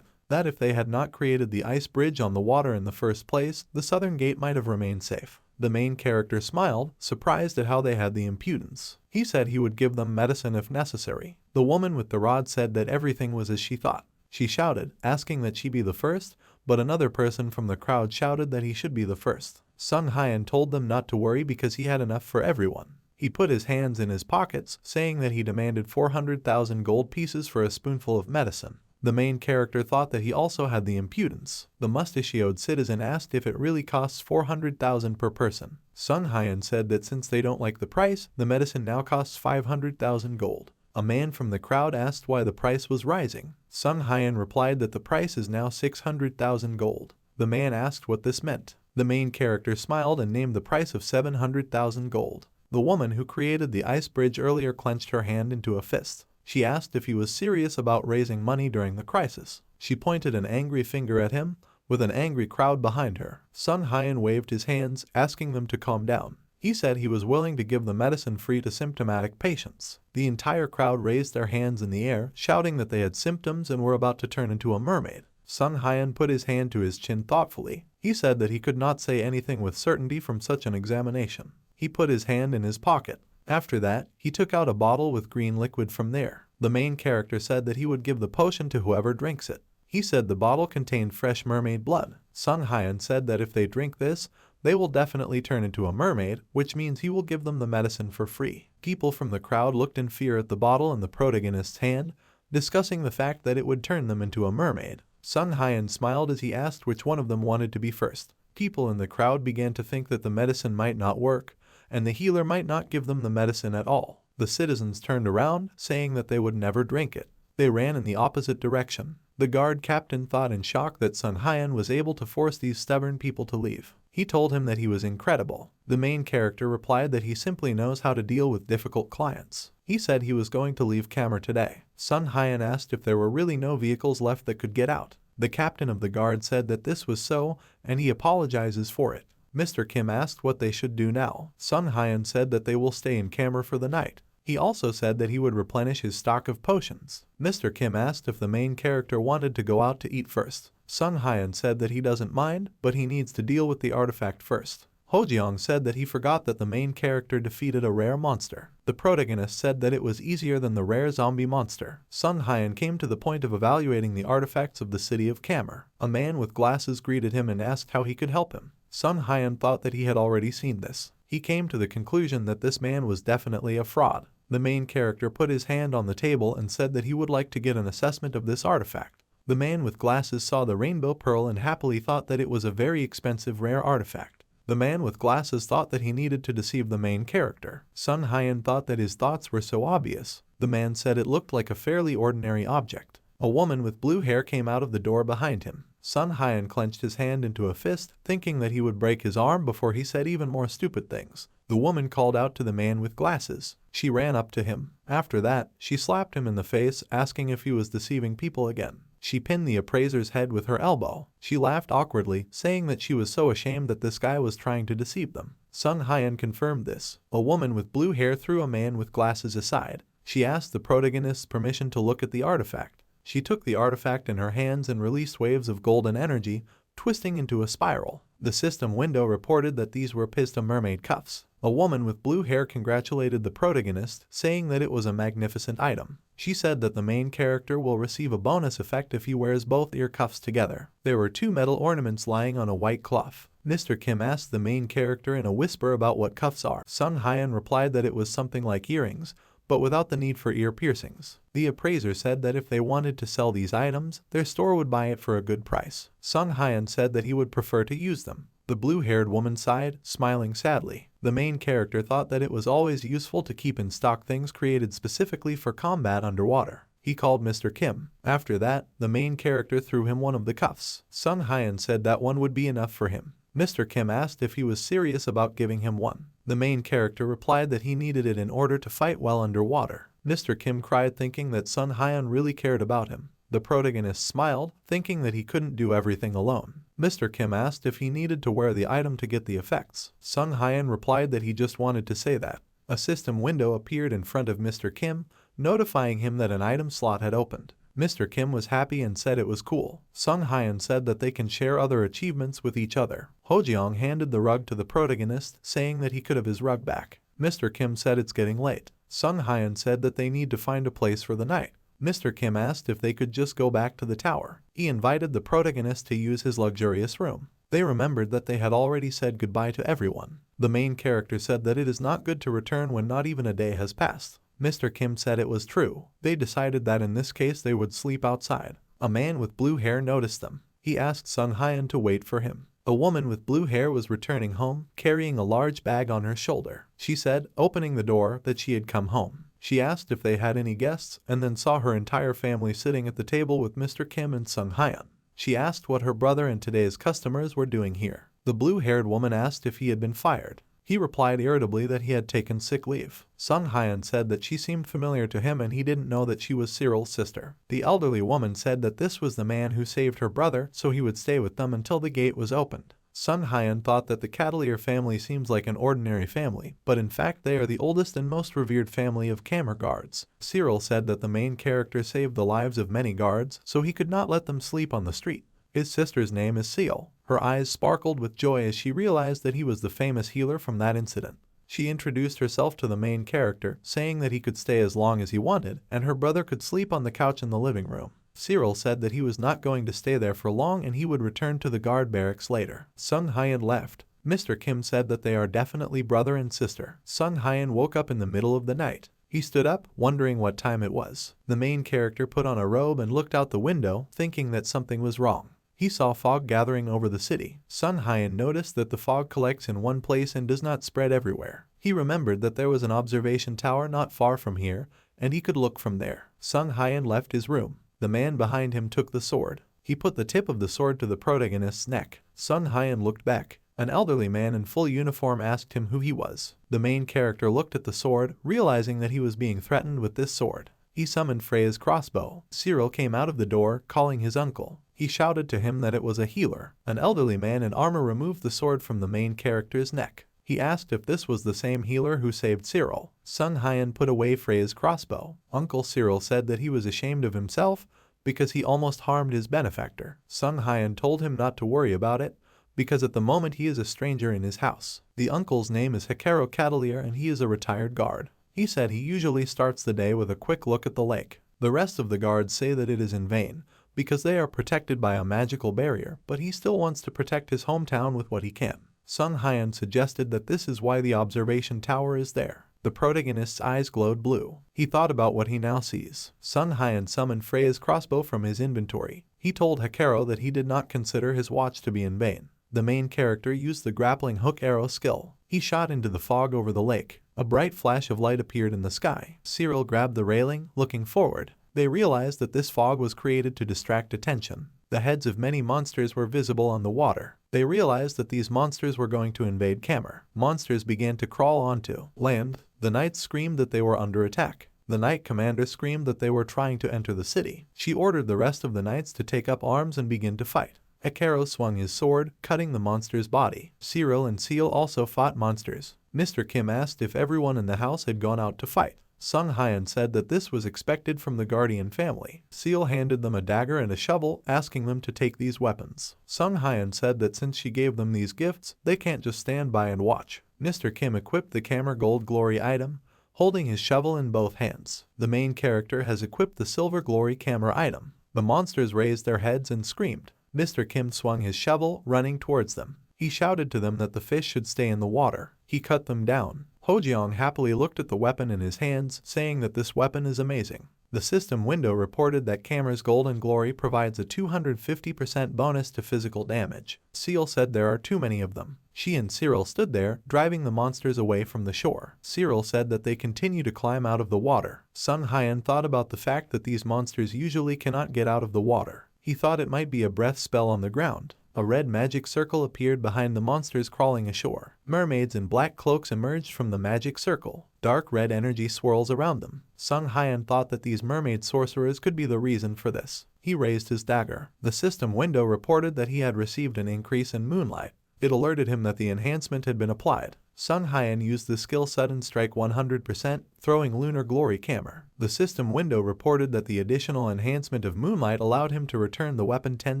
that if they had not created the ice bridge on the water in the first place, the southern gate might have remained safe. The main character smiled, surprised at how they had the impudence. He said he would give them medicine if necessary. The woman with the rod said that everything was as she thought. She shouted, asking that she be the first, but another person from the crowd shouted that he should be the first. Sung Hyun told them not to worry because he had enough for everyone. He put his hands in his pockets, saying that he demanded 400,000 gold pieces for a spoonful of medicine. The main character thought that he also had the impudence. The mustachioed citizen asked if it really costs 400,000 per person. Sung Hyun said that since they don't like the price, the medicine now costs 500,000 gold. A man from the crowd asked why the price was rising. Sung Hyun replied that the price is now 600,000 gold. The man asked what this meant. The main character smiled and named the price of 700,000 gold. The woman who created the ice bridge earlier clenched her hand into a fist. She asked if he was serious about raising money during the crisis. She pointed an angry finger at him, with an angry crowd behind her. Sung Hyun waved his hands, asking them to calm down. He said he was willing to give the medicine free to symptomatic patients. The entire crowd raised their hands in the air, shouting that they had symptoms and were about to turn into a mermaid. Sung Hyun put his hand to his chin thoughtfully. He said that he could not say anything with certainty from such an examination. He put his hand in his pocket. After that, he took out a bottle with green liquid from there. The main character said that he would give the potion to whoever drinks it. He said the bottle contained fresh mermaid blood. Sung Hyun said that if they drink this, they will definitely turn into a mermaid, which means he will give them the medicine for free. People from the crowd looked in fear at the bottle in the protagonist's hand, discussing the fact that it would turn them into a mermaid. Sung Hyun smiled as he asked which one of them wanted to be first. People in the crowd began to think that the medicine might not work, and the healer might not give them the medicine at all. The citizens turned around, saying that they would never drink it. They ran in the opposite direction. The guard captain thought in shock that Sung Hyun was able to force these stubborn people to leave. He told him that he was incredible. The main character replied that he simply knows how to deal with difficult clients. He said he was going to leave Kamer today. Sung Hyun asked if there were really no vehicles left that could get out. The captain of the guard said that this was so, and he apologizes for it. Mr. Kim asked what they should do now. Sung Hyun said that they will stay in Kamer for the night. He also said that he would replenish his stock of potions. Mr. Kim asked if the main character wanted to go out to eat first. Sung Hyun said that he doesn't mind, but he needs to deal with the artifact first. Ho Jeong said that he forgot that the main character defeated a rare monster. The protagonist said that it was easier than the rare zombie monster. Sung Hyun came to the point of evaluating the artifacts of the city of Kamer. A man with glasses greeted him and asked how he could help him. Sung Hyun thought that he had already seen this. He came to the conclusion that this man was definitely a fraud. The main character put his hand on the table and said that he would like to get an assessment of this artifact. The man with glasses saw the rainbow pearl and happily thought that it was a very expensive rare artifact. The man with glasses thought that he needed to deceive the main character. Sung Hyun thought that his thoughts were so obvious. The man said it looked like a fairly ordinary object. A woman with blue hair came out of the door behind him. Sung Hyun clenched his hand into a fist, thinking that he would break his arm before he said even more stupid things. The woman called out to the man with glasses. She ran up to him. After that, she slapped him in the face, asking if he was deceiving people again. She pinned the appraiser's head with her elbow. She laughed awkwardly, saying that she was so ashamed that this guy was trying to deceive them. Sung Hyun confirmed this. A woman with blue hair threw a man with glasses aside. She asked the protagonist's permission to look at the artifact. She took the artifact in her hands and released waves of golden energy twisting into a spiral. The system window reported that these were Pista mermaid cuffs. A woman with blue hair congratulated the protagonist, saying that it was a magnificent item. She said that the main character will receive a bonus effect if he wears both ear cuffs together. There were 2 metal ornaments lying on a white cloth. Mr. Kim asked the main character in a whisper about what cuffs are. Sung Hyun replied that it was something like earrings, but without the need for ear piercings. The appraiser said that if they wanted to sell these items, their store would buy it for a good price. Sung Hyun said that he would prefer to use them. The blue-haired woman sighed, smiling sadly. The main character thought that it was always useful to keep in stock things created specifically for combat underwater. He called Mr. Kim. After that, the main character threw him one of the cuffs. Sung Hyun said that one would be enough for him. Mr. Kim asked if he was serious about giving him one. The main character replied that he needed it in order to fight while underwater. Mr. Kim cried, thinking that Sung Hyun really cared about him. The protagonist smiled, thinking that he couldn't do everything alone. Mr. Kim asked if he needed to wear the item to get the effects. Sung Hyun replied that he just wanted to say that. A system window appeared in front of Mr. Kim, notifying him that an item slot had opened. Mr. Kim was happy and said it was cool. Sung Hyun said that they can share other achievements with each other. Hojeong handed the rug to the protagonist, saying that he could have his rug back. Mr. Kim said it's getting late. Sung Hyun said that they need to find a place for the night. Mr. Kim asked if they could just go back to the tower. He invited the protagonist to use his luxurious room. They remembered that they had already said goodbye to everyone. The main character said that it is not good to return when not even a day has passed. Mr. Kim said it was true. They decided that in this case they would sleep outside. A man with blue hair noticed them. He asked Sung Hyun to wait for him. A woman with blue hair was returning home, carrying a large bag on her shoulder. She said, opening the door, that she had come home. She asked if they had any guests, and then saw her entire family sitting at the table with Mr. Kim and Sung Hyun. She asked what her brother and today's customers were doing here. The blue-haired woman asked if he had been fired. He replied irritably that he had taken sick leave. Sung Hyun said that she seemed familiar to him and he didn't know that she was Cyril's sister. The elderly woman said that this was the man who saved her brother, so he would stay with them until the gate was opened. Sung Hyun thought that the Catalier family seems like an ordinary family, but in fact they are the oldest and most revered family of camera guards. Cyril said that the main character saved the lives of many guards, so he could not let them sleep on the street. His sister's name is Seal. Her eyes sparkled with joy as she realized that he was the famous healer from that incident. She introduced herself to the main character, saying that he could stay as long as he wanted, and her brother could sleep on the couch in the living room. Cyril said that he was not going to stay there for long and he would return to the guard barracks later. Sung Hyun left. Mr. Kim said that they are definitely brother and sister. Sung Hyun woke up in the middle of the night. He stood up, wondering what time it was. The main character put on a robe and looked out the window, thinking that something was wrong. He saw fog gathering over the city. Sung Hyun noticed that the fog collects in one place and does not spread everywhere. He remembered that there was an observation tower not far from here, and he could look from there. Sung Hyun left his room. The man behind him took the sword. He put the tip of the sword to the protagonist's neck. Sung Hyun looked back. An elderly man in full uniform asked him who he was. The main character looked at the sword, realizing that he was being threatened with this sword. He summoned Freya's crossbow. Cyril came out of the door, calling his uncle. He shouted to him that it was a healer. An elderly man in armor removed the sword from the main character's neck. He asked if this was the same healer who saved Cyril. Sung Hyun put away Freya's crossbow. Uncle Cyril said that he was ashamed of himself because he almost harmed his benefactor. Sung Hyun told him not to worry about it, because at the moment he is a stranger in his house. The uncle's name is Hikaru Catalier and he is a retired guard. He said he usually starts the day with a quick look at the lake. The rest of the guards say that it is in vain, because they are protected by a magical barrier, but he still wants to protect his hometown with what he can. Sung Hyun suggested that this is why the observation tower is there. The protagonist's eyes glowed blue. He thought about what he now sees. Sung Hyun summoned Freya's crossbow from his inventory. He told Hikaru that he did not consider his watch to be in vain. The main character used the grappling hook arrow skill. He shot into the fog over the lake. A bright flash of light appeared in the sky. Cyril grabbed the railing, looking forward. They realized that this fog was created to distract attention. The heads of many monsters were visible on the water. They realized that these monsters were going to invade Kamer. Monsters began to crawl onto land. The knights screamed that they were under attack. The knight commander screamed that they were trying to enter the city. She ordered the rest of the knights to take up arms and begin to fight. Hikaru swung his sword, cutting the monster's body. Cyril and Seal also fought monsters. Mr. Kim asked if everyone in the house had gone out to fight. Sung Hyun said that this was expected from the Guardian family. Seal handed them a dagger and a shovel, asking them to take these weapons. Sung Hyun said that since she gave them these gifts, they can't just stand by and watch. Mr. Kim equipped the camera gold glory item, holding his shovel in both hands. The main character has equipped the silver glory camera item. The monsters raised their heads and screamed. Mr. Kim swung his shovel, running towards them. He shouted to them that the fish should stay in the water. He cut them down. Hojeong happily looked at the weapon in his hands, saying that this weapon is amazing. The system window reported that camera's golden glory provides a 250% bonus to physical damage. Seal said there are too many of them. She and Cyril stood there, driving the monsters away from the shore. Cyril said that they continue to climb out of the water. Sung Hyun thought about the fact that these monsters usually cannot get out of the water. He thought it might be a breath spell on the ground. A red magic circle appeared behind the monsters crawling ashore. Mermaids in black cloaks emerged from the magic circle. Dark red energy swirls around them. Sung Hyun thought that these mermaid sorcerers could be the reason for this. He raised his dagger. The system window reported that he had received an increase in moonlight. It alerted him that the enhancement had been applied. Sung Hyun used the skill Sudden Strike 100%, throwing Lunar Glory Camera. The system window reported that the additional enhancement of moonlight allowed him to return the weapon 10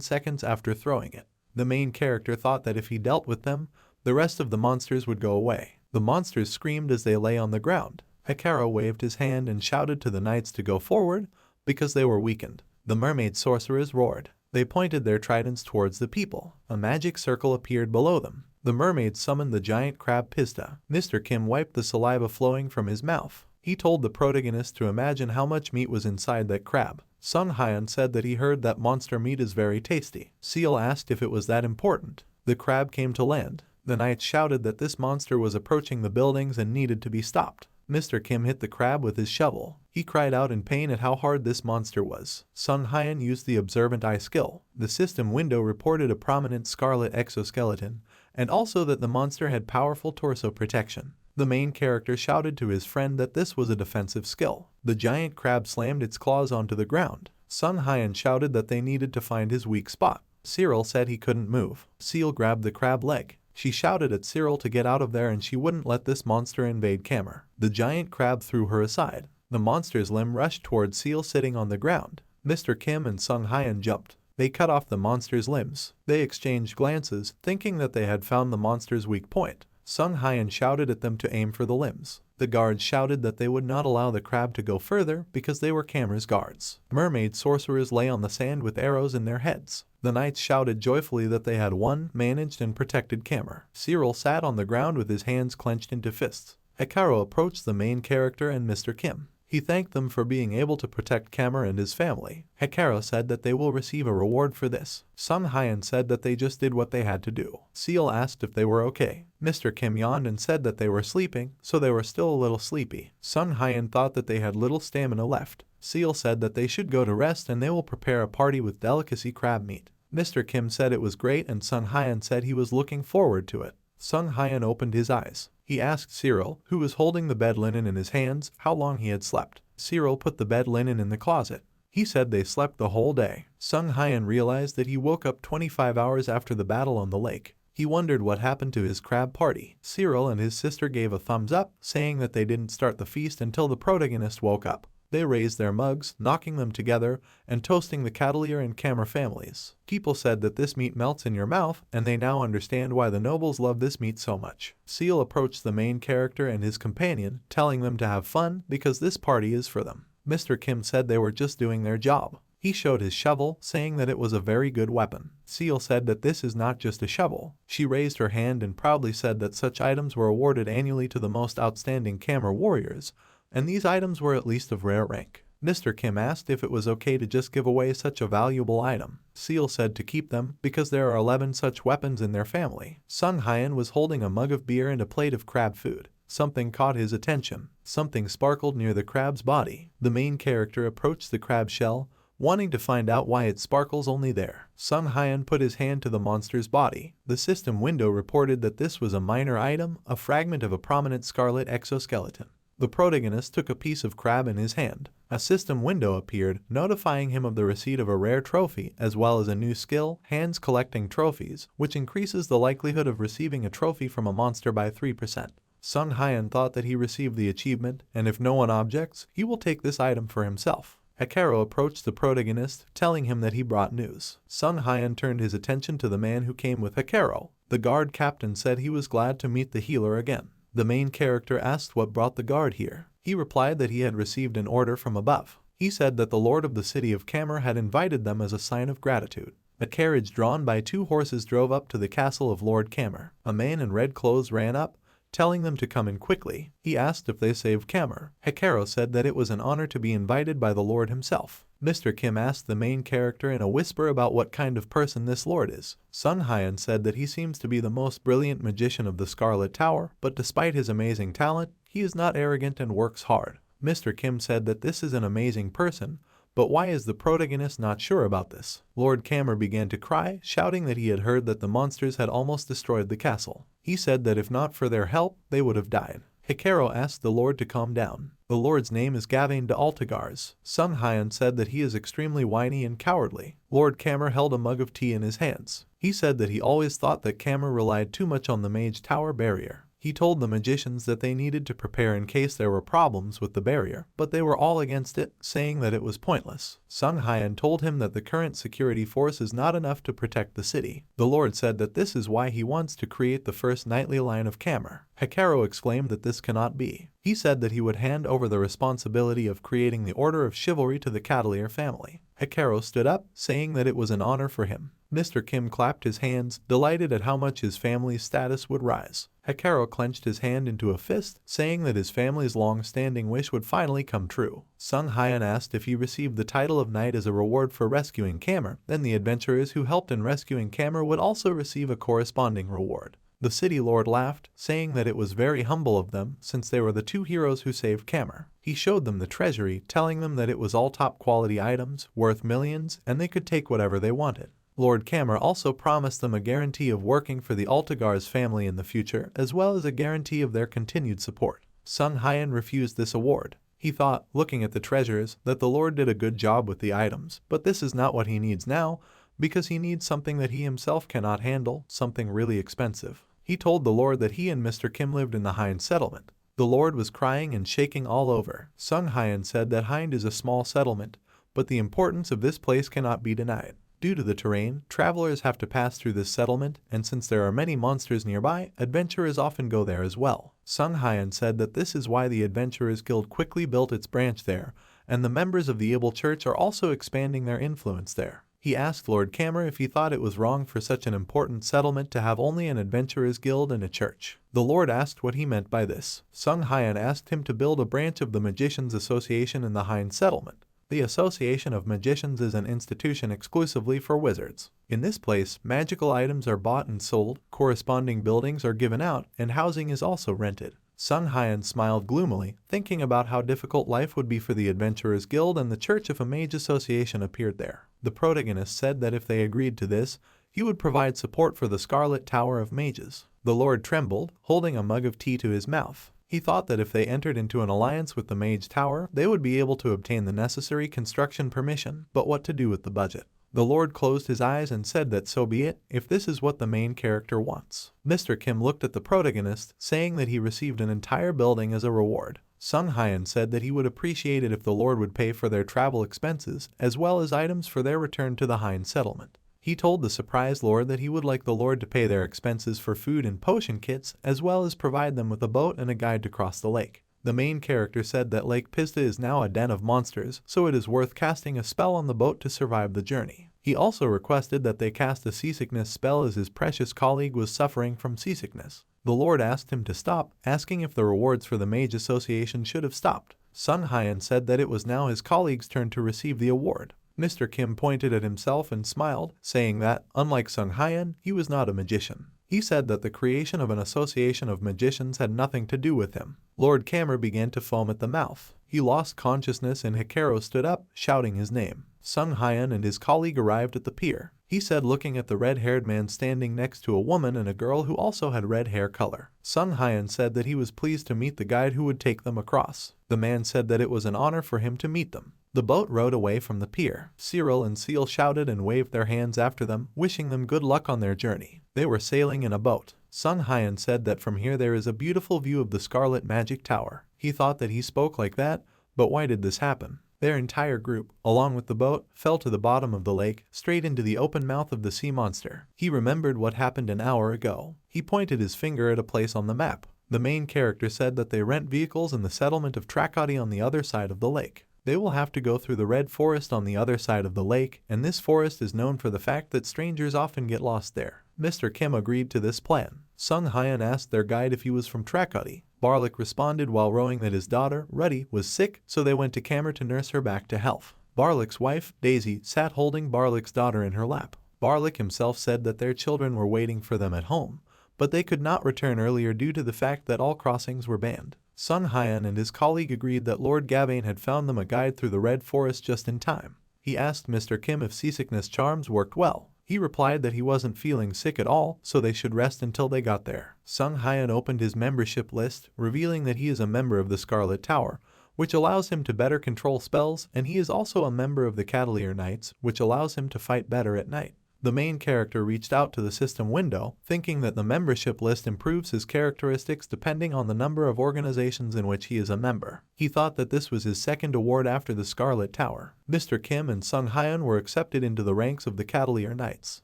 seconds after throwing it. The main character thought that if he dealt with them, the rest of the monsters would go away. The monsters screamed as they lay on the ground. Hikaru waved his hand and shouted to the knights to go forward because they were weakened. The mermaid sorcerers roared. They pointed their tridents towards the people. A magic circle appeared below them. The mermaids summoned the giant crab Pista. Mr. Kim wiped the saliva flowing from his mouth. He told the protagonist to imagine how much meat was inside that crab. Sung Hyun said that he heard that monster meat is very tasty. Seal asked if it was that important. The crab came to land. The knights shouted that this monster was approaching the buildings and needed to be stopped. Mr. Kim hit the crab with his shovel. He cried out in pain at how hard this monster was. Sung Hyun used the Observant Eye skill. The system window reported a prominent scarlet exoskeleton, and also that the monster had powerful torso protection. The main character shouted to his friend that this was a defensive skill. The giant crab slammed its claws onto the ground. Sung Hyun shouted that they needed to find his weak spot. Cyril said he couldn't move. Seal grabbed the crab leg. She shouted at Cyril to get out of there and she wouldn't let this monster invade Kamer. The giant crab threw her aside. The monster's limb rushed towards Seal sitting on the ground. Mr. Kim and Sung Hyun jumped. They cut off the monster's limbs. They exchanged glances, thinking that they had found the monster's weak point. Sung Hyun shouted at them to aim for the limbs. The guards shouted that they would not allow the crab to go further because they were Kamer's guards. Mermaid sorcerers lay on the sand with arrows in their heads. The knights shouted joyfully that they had won, managed, and protected Kamer. Cyril sat on the ground with his hands clenched into fists. Hikaru approached the main character and Mr. Kim. He thanked them for being able to protect Kamer and his family. Hikaru said that they will receive a reward for this. Sung Hyun said that they just did what they had to do. Seal asked if they were okay. Mr. Kim yawned and said that they were sleeping, so they were still a little sleepy. Sung Hyun thought that they had little stamina left. Seal said that they should go to rest and they will prepare a party with delicacy crab meat. Mr. Kim said it was great and Sung Hyun said he was looking forward to it. Sung Hyun opened his eyes. He asked Cyril, who was holding the bed linen in his hands, how long he had slept. Cyril put the bed linen in the closet. He said they slept the whole day. Sung Hyun realized that he woke up 25 hours after the battle on the lake. He wondered what happened to his crab party. Cyril and his sister gave a thumbs up, saying that they didn't start the feast until the protagonist woke up. They raised their mugs, knocking them together, and toasting the Catalier and Kamer families. People said that this meat melts in your mouth, and they now understand why the nobles love this meat so much. Seal approached the main character and his companion, telling them to have fun because this party is for them. Mr. Kim said they were just doing their job. He showed his shovel, saying that it was a very good weapon. Seal said that this is not just a shovel. She raised her hand and proudly said that such items were awarded annually to the most outstanding Kamer warriors, and these items were at least of rare rank. Mr. Kim asked if it was okay to just give away such a valuable item. Seal said to keep them because there are 11 such weapons in their family. Sung Hyun was holding a mug of beer and a plate of crab food. Something caught his attention. Something sparkled near the crab's body. The main character approached the crab shell, wanting to find out why it sparkles only there. Sung Hyun put his hand to the monster's body. The system window reported that this was a minor item, a fragment of a prominent scarlet exoskeleton. The protagonist took a piece of crab in his hand. A system window appeared, notifying him of the receipt of a rare trophy, as well as a new skill, Hands Collecting Trophies, which increases the likelihood of receiving a trophy from a monster by 3%. Sung Hyan thought that he received the achievement, and if no one objects, he will take this item for himself. Hikaru approached the protagonist, telling him that he brought news. Sung Hyan turned his attention to the man who came with Hikaru. The guard captain said he was glad to meet the healer again. The main character asked what brought the guard here. He replied that he had received an order from above. He said that the lord of the city of Kamer had invited them as a sign of gratitude. A carriage drawn by 2 horses drove up to the castle of Lord Kamer. A man in red clothes ran up, telling them to come in quickly. He asked if they saved Kamer. Hikaru said that it was an honor to be invited by the lord himself. Mr. Kim asked the main character in a whisper about what kind of person this lord is. Sung Hyan said that he seems to be the most brilliant magician of the Scarlet Tower, but despite his amazing talent, he is not arrogant and works hard. Mr. Kim said that this is an amazing person, but why is the protagonist not sure about this? Lord Kamer began to cry, shouting that he had heard that the monsters had almost destroyed the castle. He said that if not for their help, they would have died. Hikaru asked the lord to calm down. The lord's name is Gavain de Altagars. Sung Hyan said that he is extremely whiny and cowardly. Lord Kamer held a mug of tea in his hands. He said that he always thought that Kamer relied too much on the Mage Tower barrier. He told the magicians that they needed to prepare in case there were problems with the barrier, but they were all against it, saying that it was pointless. Sung Hyan told him that the current security force is not enough to protect the city. The lord said that this is why he wants to create the first knightly line of Kamer. Hikaru exclaimed that this cannot be. He said that he would hand over the responsibility of creating the Order of Chivalry to the Catalier family. Hikaru stood up, saying that it was an honor for him. Mr. Kim clapped his hands, delighted at how much his family's status would rise. Hikaru clenched his hand into a fist, saying that his family's long-standing wish would finally come true. Sung Hyan asked if he received the title of knight as a reward for rescuing Kamer, then the adventurers who helped in rescuing Kamer would also receive a corresponding reward. The city lord laughed, saying that it was very humble of them since they were the 2 heroes who saved Kamer. He showed them the treasury, telling them that it was all top-quality items, worth millions, and they could take whatever they wanted. Lord Kamer also promised them a guarantee of working for the Altagars family in the future, as well as a guarantee of their continued support. Sung Hyan refused this award. He thought, looking at the treasures, that the lord did a good job with the items, but this is not what he needs now, because he needs something that he himself cannot handle, something really expensive. He told the lord that he and Mr. Kim lived in the Hind settlement. The lord was crying and shaking all over. Sung Hyan said that Hind is a small settlement, but the importance of this place cannot be denied. Due to the terrain, travelers have to pass through this settlement, and since there are many monsters nearby, adventurers often go there as well. Sung Hyan said that this is why the Adventurers Guild quickly built its branch there, and the members of the Able Church are also expanding their influence there. He asked Lord Kamer if he thought it was wrong for such an important settlement to have only an Adventurers Guild and a church. The Lord asked what he meant by this. Sung Hyan asked him to build a branch of the Magicians Association in the Hind settlement. The Association of Magicians is an institution exclusively for wizards. In this place, magical items are bought and sold, corresponding buildings are given out, and housing is also rented. Sung Hyan smiled gloomily, thinking about how difficult life would be for the Adventurers Guild and the Church if a mage association appeared there. The protagonist said that if they agreed to this, he would provide support for the Scarlet Tower of Mages. The Lord trembled, holding a mug of tea to his mouth. He thought that if they entered into an alliance with the Mage Tower, they would be able to obtain the necessary construction permission, but what to do with the budget? The Lord closed his eyes and said that so be it, if this is what the main character wants. Mr. Kim looked at the protagonist, saying that he received an entire building as a reward. Sung Hyan said that he would appreciate it if the Lord would pay for their travel expenses, as well as items for their return to the Hind settlement. He told the surprised lord that he would like the lord to pay their expenses for food and potion kits, as well as provide them with a boat and a guide to cross the lake. The main character said that Lake Pista is now a den of monsters, so it is worth casting a spell on the boat to survive the journey. He also requested that they cast a seasickness spell as his precious colleague was suffering from seasickness. The lord asked him to stop, asking if the rewards for the Mage Association should have stopped. Sung Hyan said that it was now his colleague's turn to receive the award. Mr. Kim pointed at himself and smiled, saying that, unlike Sung Hyan, he was not a magician. He said that the creation of an association of magicians had nothing to do with him. Lord Kamer began to foam at the mouth. He lost consciousness and Hikaru stood up, shouting his name. Sung Hyan and his colleague arrived at the pier. He said, looking at the red-haired man standing next to a woman and a girl who also had red hair color. Sung Hyan said that he was pleased to meet the guide who would take them across. The man said that it was an honor for him to meet them. The boat rowed away from the pier. Cyril and Seal shouted and waved their hands after them, wishing them good luck on their journey. They were sailing in a boat. Sung Hyan said that from here there is a beautiful view of the Scarlet Magic Tower. He thought that he spoke like that, but why did this happen? Their entire group, along with the boat, fell to the bottom of the lake, straight into the open mouth of the sea monster. He remembered what happened an hour ago. He pointed his finger at a place on the map. The main character said that they rent vehicles in the settlement of Trakati on the other side of the lake. They will have to go through the red forest on the other side of the lake, and this forest is known for the fact that strangers often get lost there. Mr. Kim agreed to this plan. Sung Hyan asked their guide if he was from Trakati. Barlik responded while rowing that his daughter, Ruddy, was sick, so they went to Kamer to nurse her back to health. Barlik's wife, Daisy, sat holding Barlik's daughter in her lap. Barlik himself said that their children were waiting for them at home, but they could not return earlier due to the fact that all crossings were banned. Sung Hyan and his colleague agreed that Lord Gavain had found them a guide through the red forest just in time. He asked Mr. Kim if seasickness charms worked well. He replied that he wasn't feeling sick at all, so they should rest until they got there. Sung Hyan opened his membership list, revealing that he is a member of the Scarlet Tower, which allows him to better control spells, and he is also a member of the Cavalier Knights, which allows him to fight better at night. The main character reached out to the system window, thinking that the membership list improves his characteristics depending on the number of organizations in which he is a member. He thought that this was his second award after the Scarlet Tower. Mr. Kim and Sung Hyan were accepted into the ranks of the Cavalier Knights.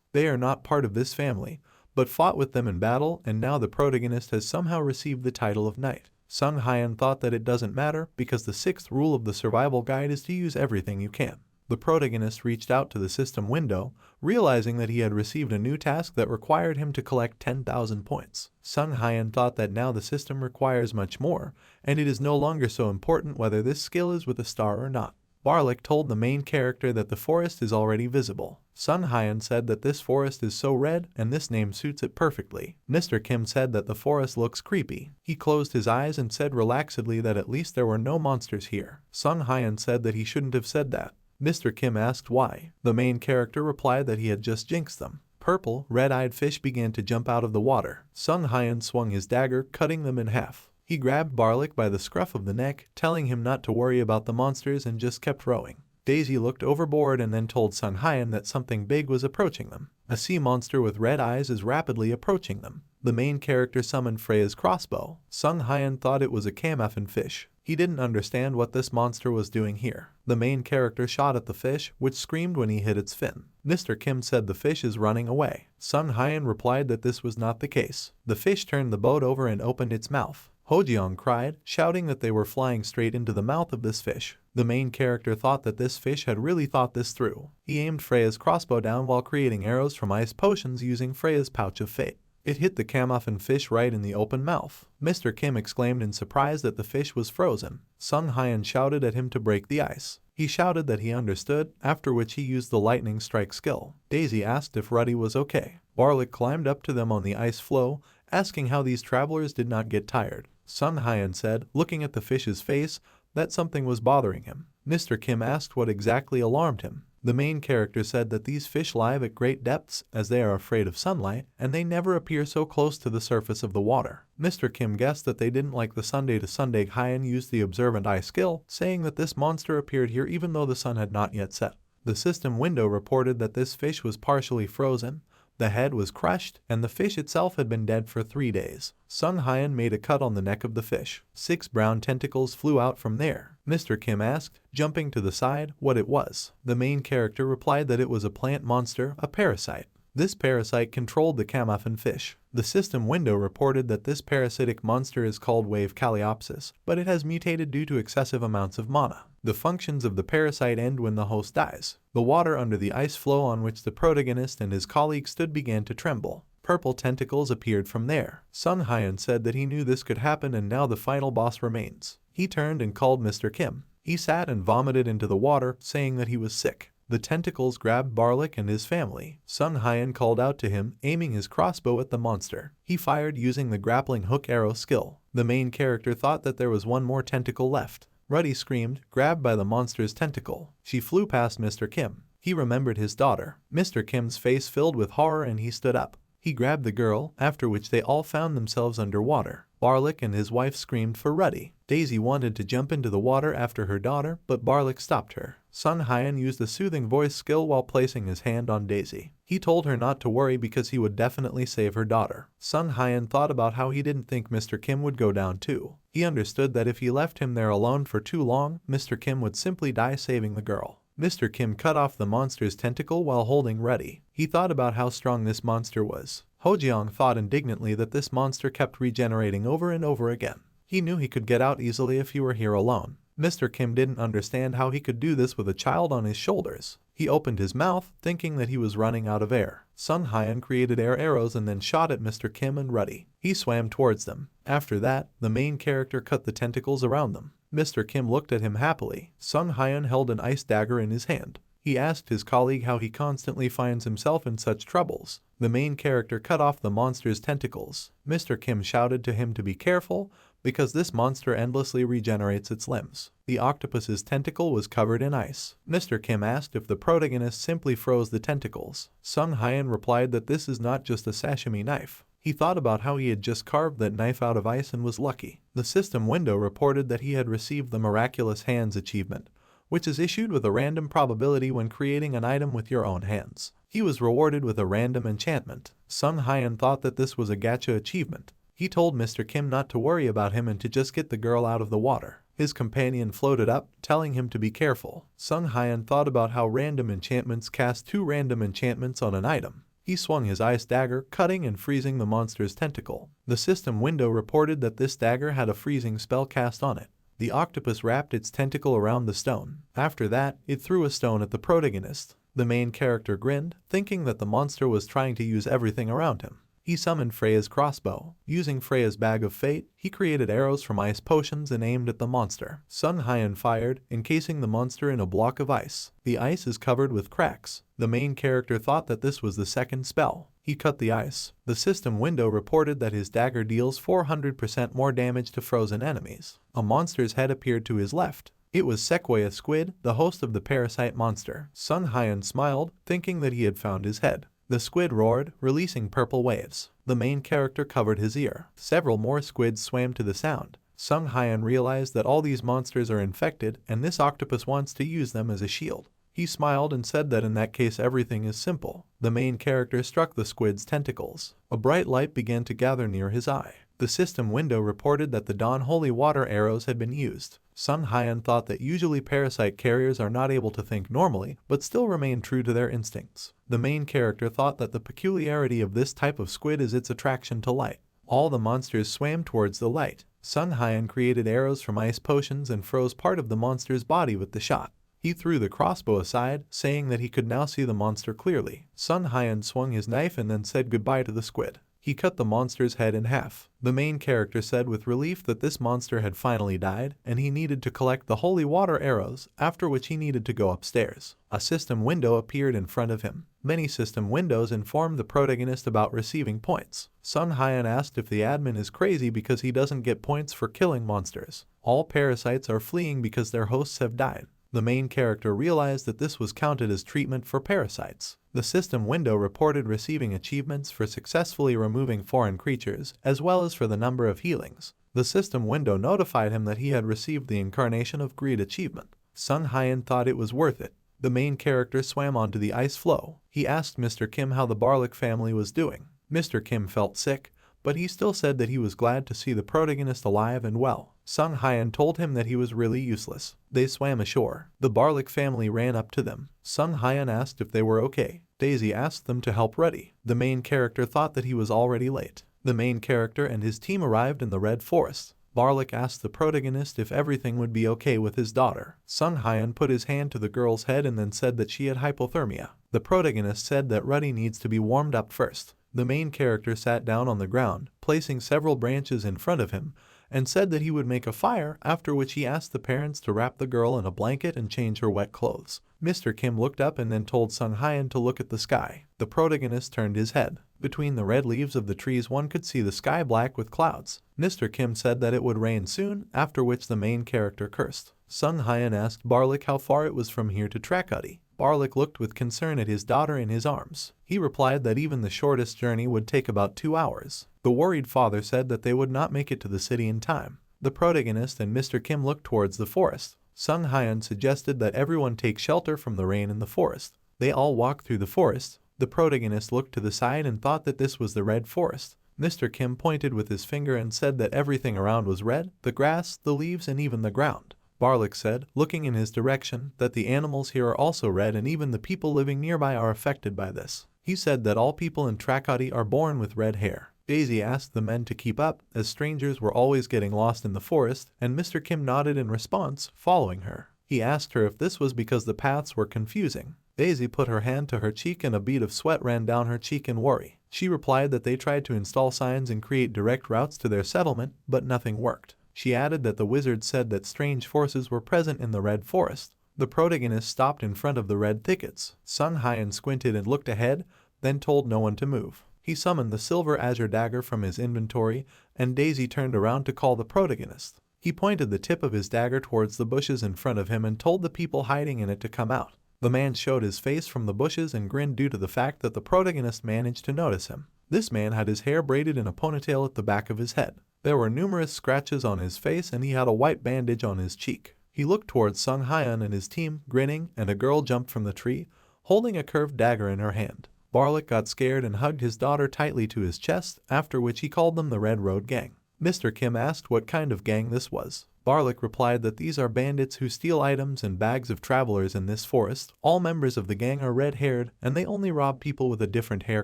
They are not part of this family, but fought with them in battle, and now the protagonist has somehow received the title of Knight. Sung Hyan thought that it doesn't matter because the sixth rule of the survival guide is to use everything you can. The protagonist reached out to the system window, realizing that he had received a new task that required him to collect 10,000 points. Sung Hyan thought that now the system requires much more, and it is no longer so important whether this skill is with a star or not. Barlik told the main character that the forest is already visible. Sung Hyan said that this forest is so red and this name suits it perfectly. Mr. Kim said that the forest looks creepy. He closed his eyes and said relaxedly that at least there were no monsters here. Sung Hyan said that he shouldn't have said that. Mr. Kim asked why. The main character replied that he had just jinxed them. Purple, red-eyed fish began to jump out of the water. Sung Hyan swung his dagger, cutting them in half. He grabbed Barlik by the scruff of the neck, telling him not to worry about the monsters and just kept rowing. Daisy looked overboard and then told Sung Hyan that something big was approaching them. A sea monster with red eyes is rapidly approaching them. The main character summoned Freya's crossbow. Sung Hyan thought it was a Kamafin fish. He didn't understand what this monster was doing here. The main character shot at the fish, which screamed when he hit its fin. Mr. Kim said the fish is running away. Sung Hyan replied that this was not the case. The fish turned the boat over and opened its mouth. Hojeong cried, shouting that they were flying straight into the mouth of this fish. The main character thought that this fish had really thought this through. He aimed Freya's crossbow down while creating arrows from ice potions using Freya's pouch of fate. It hit the Kamafin fish right in the open mouth. Mr. Kim exclaimed in surprise that the fish was frozen. Sung Hyan shouted at him to break the ice. He shouted that he understood, after which he used the lightning strike skill. Daisy asked if Ruddy was okay. Barlik climbed up to them on the ice floe, asking how these travelers did not get tired. Sung Hyan said, looking at the fish's face, that something was bothering him. Mr. Kim asked what exactly alarmed him. The main character said that these fish live at great depths as they are afraid of sunlight, and they never appear so close to the surface of the water. Mr. Kim guessed that they didn't like the Sunday to Sunday. Hyan used the observant eye skill, saying that this monster appeared here even though the sun had not yet set. The system window reported that this fish was partially frozen, the head was crushed, and the fish itself had been dead for 3 days. Sung Hyan made a cut on the neck of the fish. 6 brown tentacles flew out from there. Mr. Kim asked, jumping to the side, what it was. The main character replied that it was a plant monster, a parasite. This parasite controlled the Kamafin fish. The system window reported that this parasitic monster is called Wave Calliopesis, but it has mutated due to excessive amounts of mana. The functions of the parasite end when the host dies. The water under the ice floe on which the protagonist and his colleague stood began to tremble. Purple tentacles appeared from there. Sung Hyan said that he knew this could happen and now the final boss remains. He turned and called Mr. Kim. He sat and vomited into the water, saying that he was sick. The tentacles grabbed Barlik and his family. Sung Hyan called out to him, aiming his crossbow at the monster. He fired using the grappling hook arrow skill. The main character thought that there was one more tentacle left. Ruddy screamed, grabbed by the monster's tentacle. She flew past Mr. Kim. He remembered his daughter. Mr. Kim's face filled with horror and he stood up. He grabbed the girl, after which they all found themselves underwater. Barlick and his wife screamed for Ruddy. Daisy wanted to jump into the water after her daughter, but Barlick stopped her. Sun Hyan used a soothing voice skill while placing his hand on Daisy. He told her not to worry because he would definitely save her daughter. Sun Hyan thought about how he didn't think Mr. Kim would go down too. He understood that if he left him there alone for too long, Mr. Kim would simply die saving the girl. Mr. Kim cut off the monster's tentacle while holding Ruddy. He thought about how strong this monster was. Hojiang thought indignantly that this monster kept regenerating over and over again. He knew he could get out easily if he were here alone. Mr. Kim didn't understand how he could do this with a child on his shoulders. He opened his mouth, thinking that he was running out of air. Sun Hyan created air arrows and then shot at Mr. Kim and Ruddy. He swam towards them. After that, the main character cut the tentacles around them. Mr. Kim looked at him happily. Sun Hyan held an ice dagger in his hand. He asked his colleague how he constantly finds himself in such troubles. The main character cut off the monster's tentacles. Mr. Kim shouted to him to be careful, because this monster endlessly regenerates its limbs. The octopus's tentacle was covered in ice. Mr. Kim asked if the protagonist simply froze the tentacles. Sun Hyan replied that this is not just a sashimi knife. He thought about how he had just carved that knife out of ice and was lucky. The system window reported that he had received the Miraculous Hands achievement, which is issued with a random probability when creating an item with your own hands. He was rewarded with a random enchantment. Sun Hyan thought that this was a gacha achievement. He told Mr. Kim not to worry about him and to just get the girl out of the water. His companion floated up, telling him to be careful. Sun Hyan thought about how random enchantments cast 2 random enchantments on an item. He swung his ice dagger, cutting and freezing the monster's tentacle. The system window reported that this dagger had a freezing spell cast on it. The octopus wrapped its tentacle around the stone. After that, it threw a stone at the protagonist. The main character grinned, thinking that the monster was trying to use everything around him. He summoned Freya's crossbow. Using Freya's bag of fate, he created arrows from ice potions and aimed at the monster. Sun Hyan fired, encasing the monster in a block of ice. The ice is covered with cracks. The main character thought that this was the second spell. He cut the ice. The system window reported that his dagger deals 400% more damage to frozen enemies. A monster's head appeared to his left. It was Sequoia Squid, the host of the parasite monster. Sun Hyan smiled, thinking that he had found his head. The squid roared, releasing purple waves. The main character covered his ear. Several more squids swam to the sound. Sun Hyan realized that all these monsters are infected and this octopus wants to use them as a shield. He smiled and said that in that case everything is simple. The main character struck the squid's tentacles. A bright light began to gather near his eye. The system window reported that the Dawn Holy Water arrows had been used. Sun Hyan thought that usually parasite carriers are not able to think normally, but still remain true to their instincts. The main character thought that the peculiarity of this type of squid is its attraction to light. All the monsters swam towards the light. Sun Hyan created arrows from ice potions and froze part of the monster's body with the shot. He threw the crossbow aside, saying that he could now see the monster clearly. Sun Hyan swung his knife and then said goodbye to the squid. He cut the monster's head in half. The main character said with relief that this monster had finally died, and he needed to collect the holy water arrows, after which he needed to go upstairs. A system window appeared in front of him. Many system windows informed the protagonist about receiving points. Sun Hyan asked if the admin is crazy because he doesn't get points for killing monsters. All parasites are fleeing because their hosts have died. The main character realized that this was counted as treatment for parasites. The system window reported receiving achievements for successfully removing foreign creatures, as well as for the number of healings. The system window notified him that he had received the Incarnation of Greed achievement. Sun Hyan thought it was worth it. The main character swam onto the ice floe. He asked Mr. Kim how the Barlick family was doing. Mr. Kim felt sick, but he still said that he was glad to see the protagonist alive and well. Sun Hyan told him that he was really useless. They swam ashore. The Barlick family ran up to them. Sun Hyan asked if they were okay. Daisy asked them to help Ruddy. The main character thought that he was already late. The main character and his team arrived in the Red Forest. Barlick asked the protagonist if everything would be okay with his daughter. Sun Hyan put his hand to the girl's head and then said that she had hypothermia. The protagonist said that Ruddy needs to be warmed up first. The main character sat down on the ground, placing several branches in front of him, and said that he would make a fire, after which he asked the parents to wrap the girl in a blanket and change her wet clothes. Mr. Kim looked up and then told Sun Hyan to look at the sky. The protagonist turned his head. Between the red leaves of the trees one could see the sky black with clouds. Mr. Kim said that it would rain soon, after which the main character cursed. Sun Hyan asked Barlick how far it was from here to Trakuddy. Barlick looked with concern at his daughter in his arms. He replied that even the shortest journey would take about 2 hours. The worried father said that they would not make it to the city in time. The protagonist and Mr. Kim looked towards the forest. Sung Hyun suggested that everyone take shelter from the rain in the forest. They all walked through the forest. The protagonist looked to the side and thought that this was the red forest. Mr. Kim pointed with his finger and said that everything around was red, the grass, the leaves, and even the ground. Barlick said, looking in his direction, that the animals here are also red and even the people living nearby are affected by this. He said that all people in Trakati are born with red hair. Daisy asked the men to keep up, as strangers were always getting lost in the forest, and Mr. Kim nodded in response, following her. He asked her if this was because the paths were confusing. Daisy put her hand to her cheek and a bead of sweat ran down her cheek in worry. She replied that they tried to install signs and create direct routes to their settlement, but nothing worked. She added that the wizard said that strange forces were present in the red forest. The protagonist stopped in front of the red thickets. Sung Hyun squinted and looked ahead, then told no one to move. He summoned the silver azure dagger from his inventory, and Daisy turned around to call the protagonist. He pointed the tip of his dagger towards the bushes in front of him and told the people hiding in it to come out. The man showed his face from the bushes and grinned due to the fact that the protagonist managed to notice him. This man had his hair braided in a ponytail at the back of his head. There were numerous scratches on his face and he had a white bandage on his cheek. He looked towards Sung Hyun and his team, grinning, and a girl jumped from the tree, holding a curved dagger in her hand. Barlick got scared and hugged his daughter tightly to his chest, after which he called them the Red Road Gang. Mr. Kim asked what kind of gang this was. Barlick replied that these are bandits who steal items and bags of travelers in this forest. All members of the gang are red-haired, and they only rob people with a different hair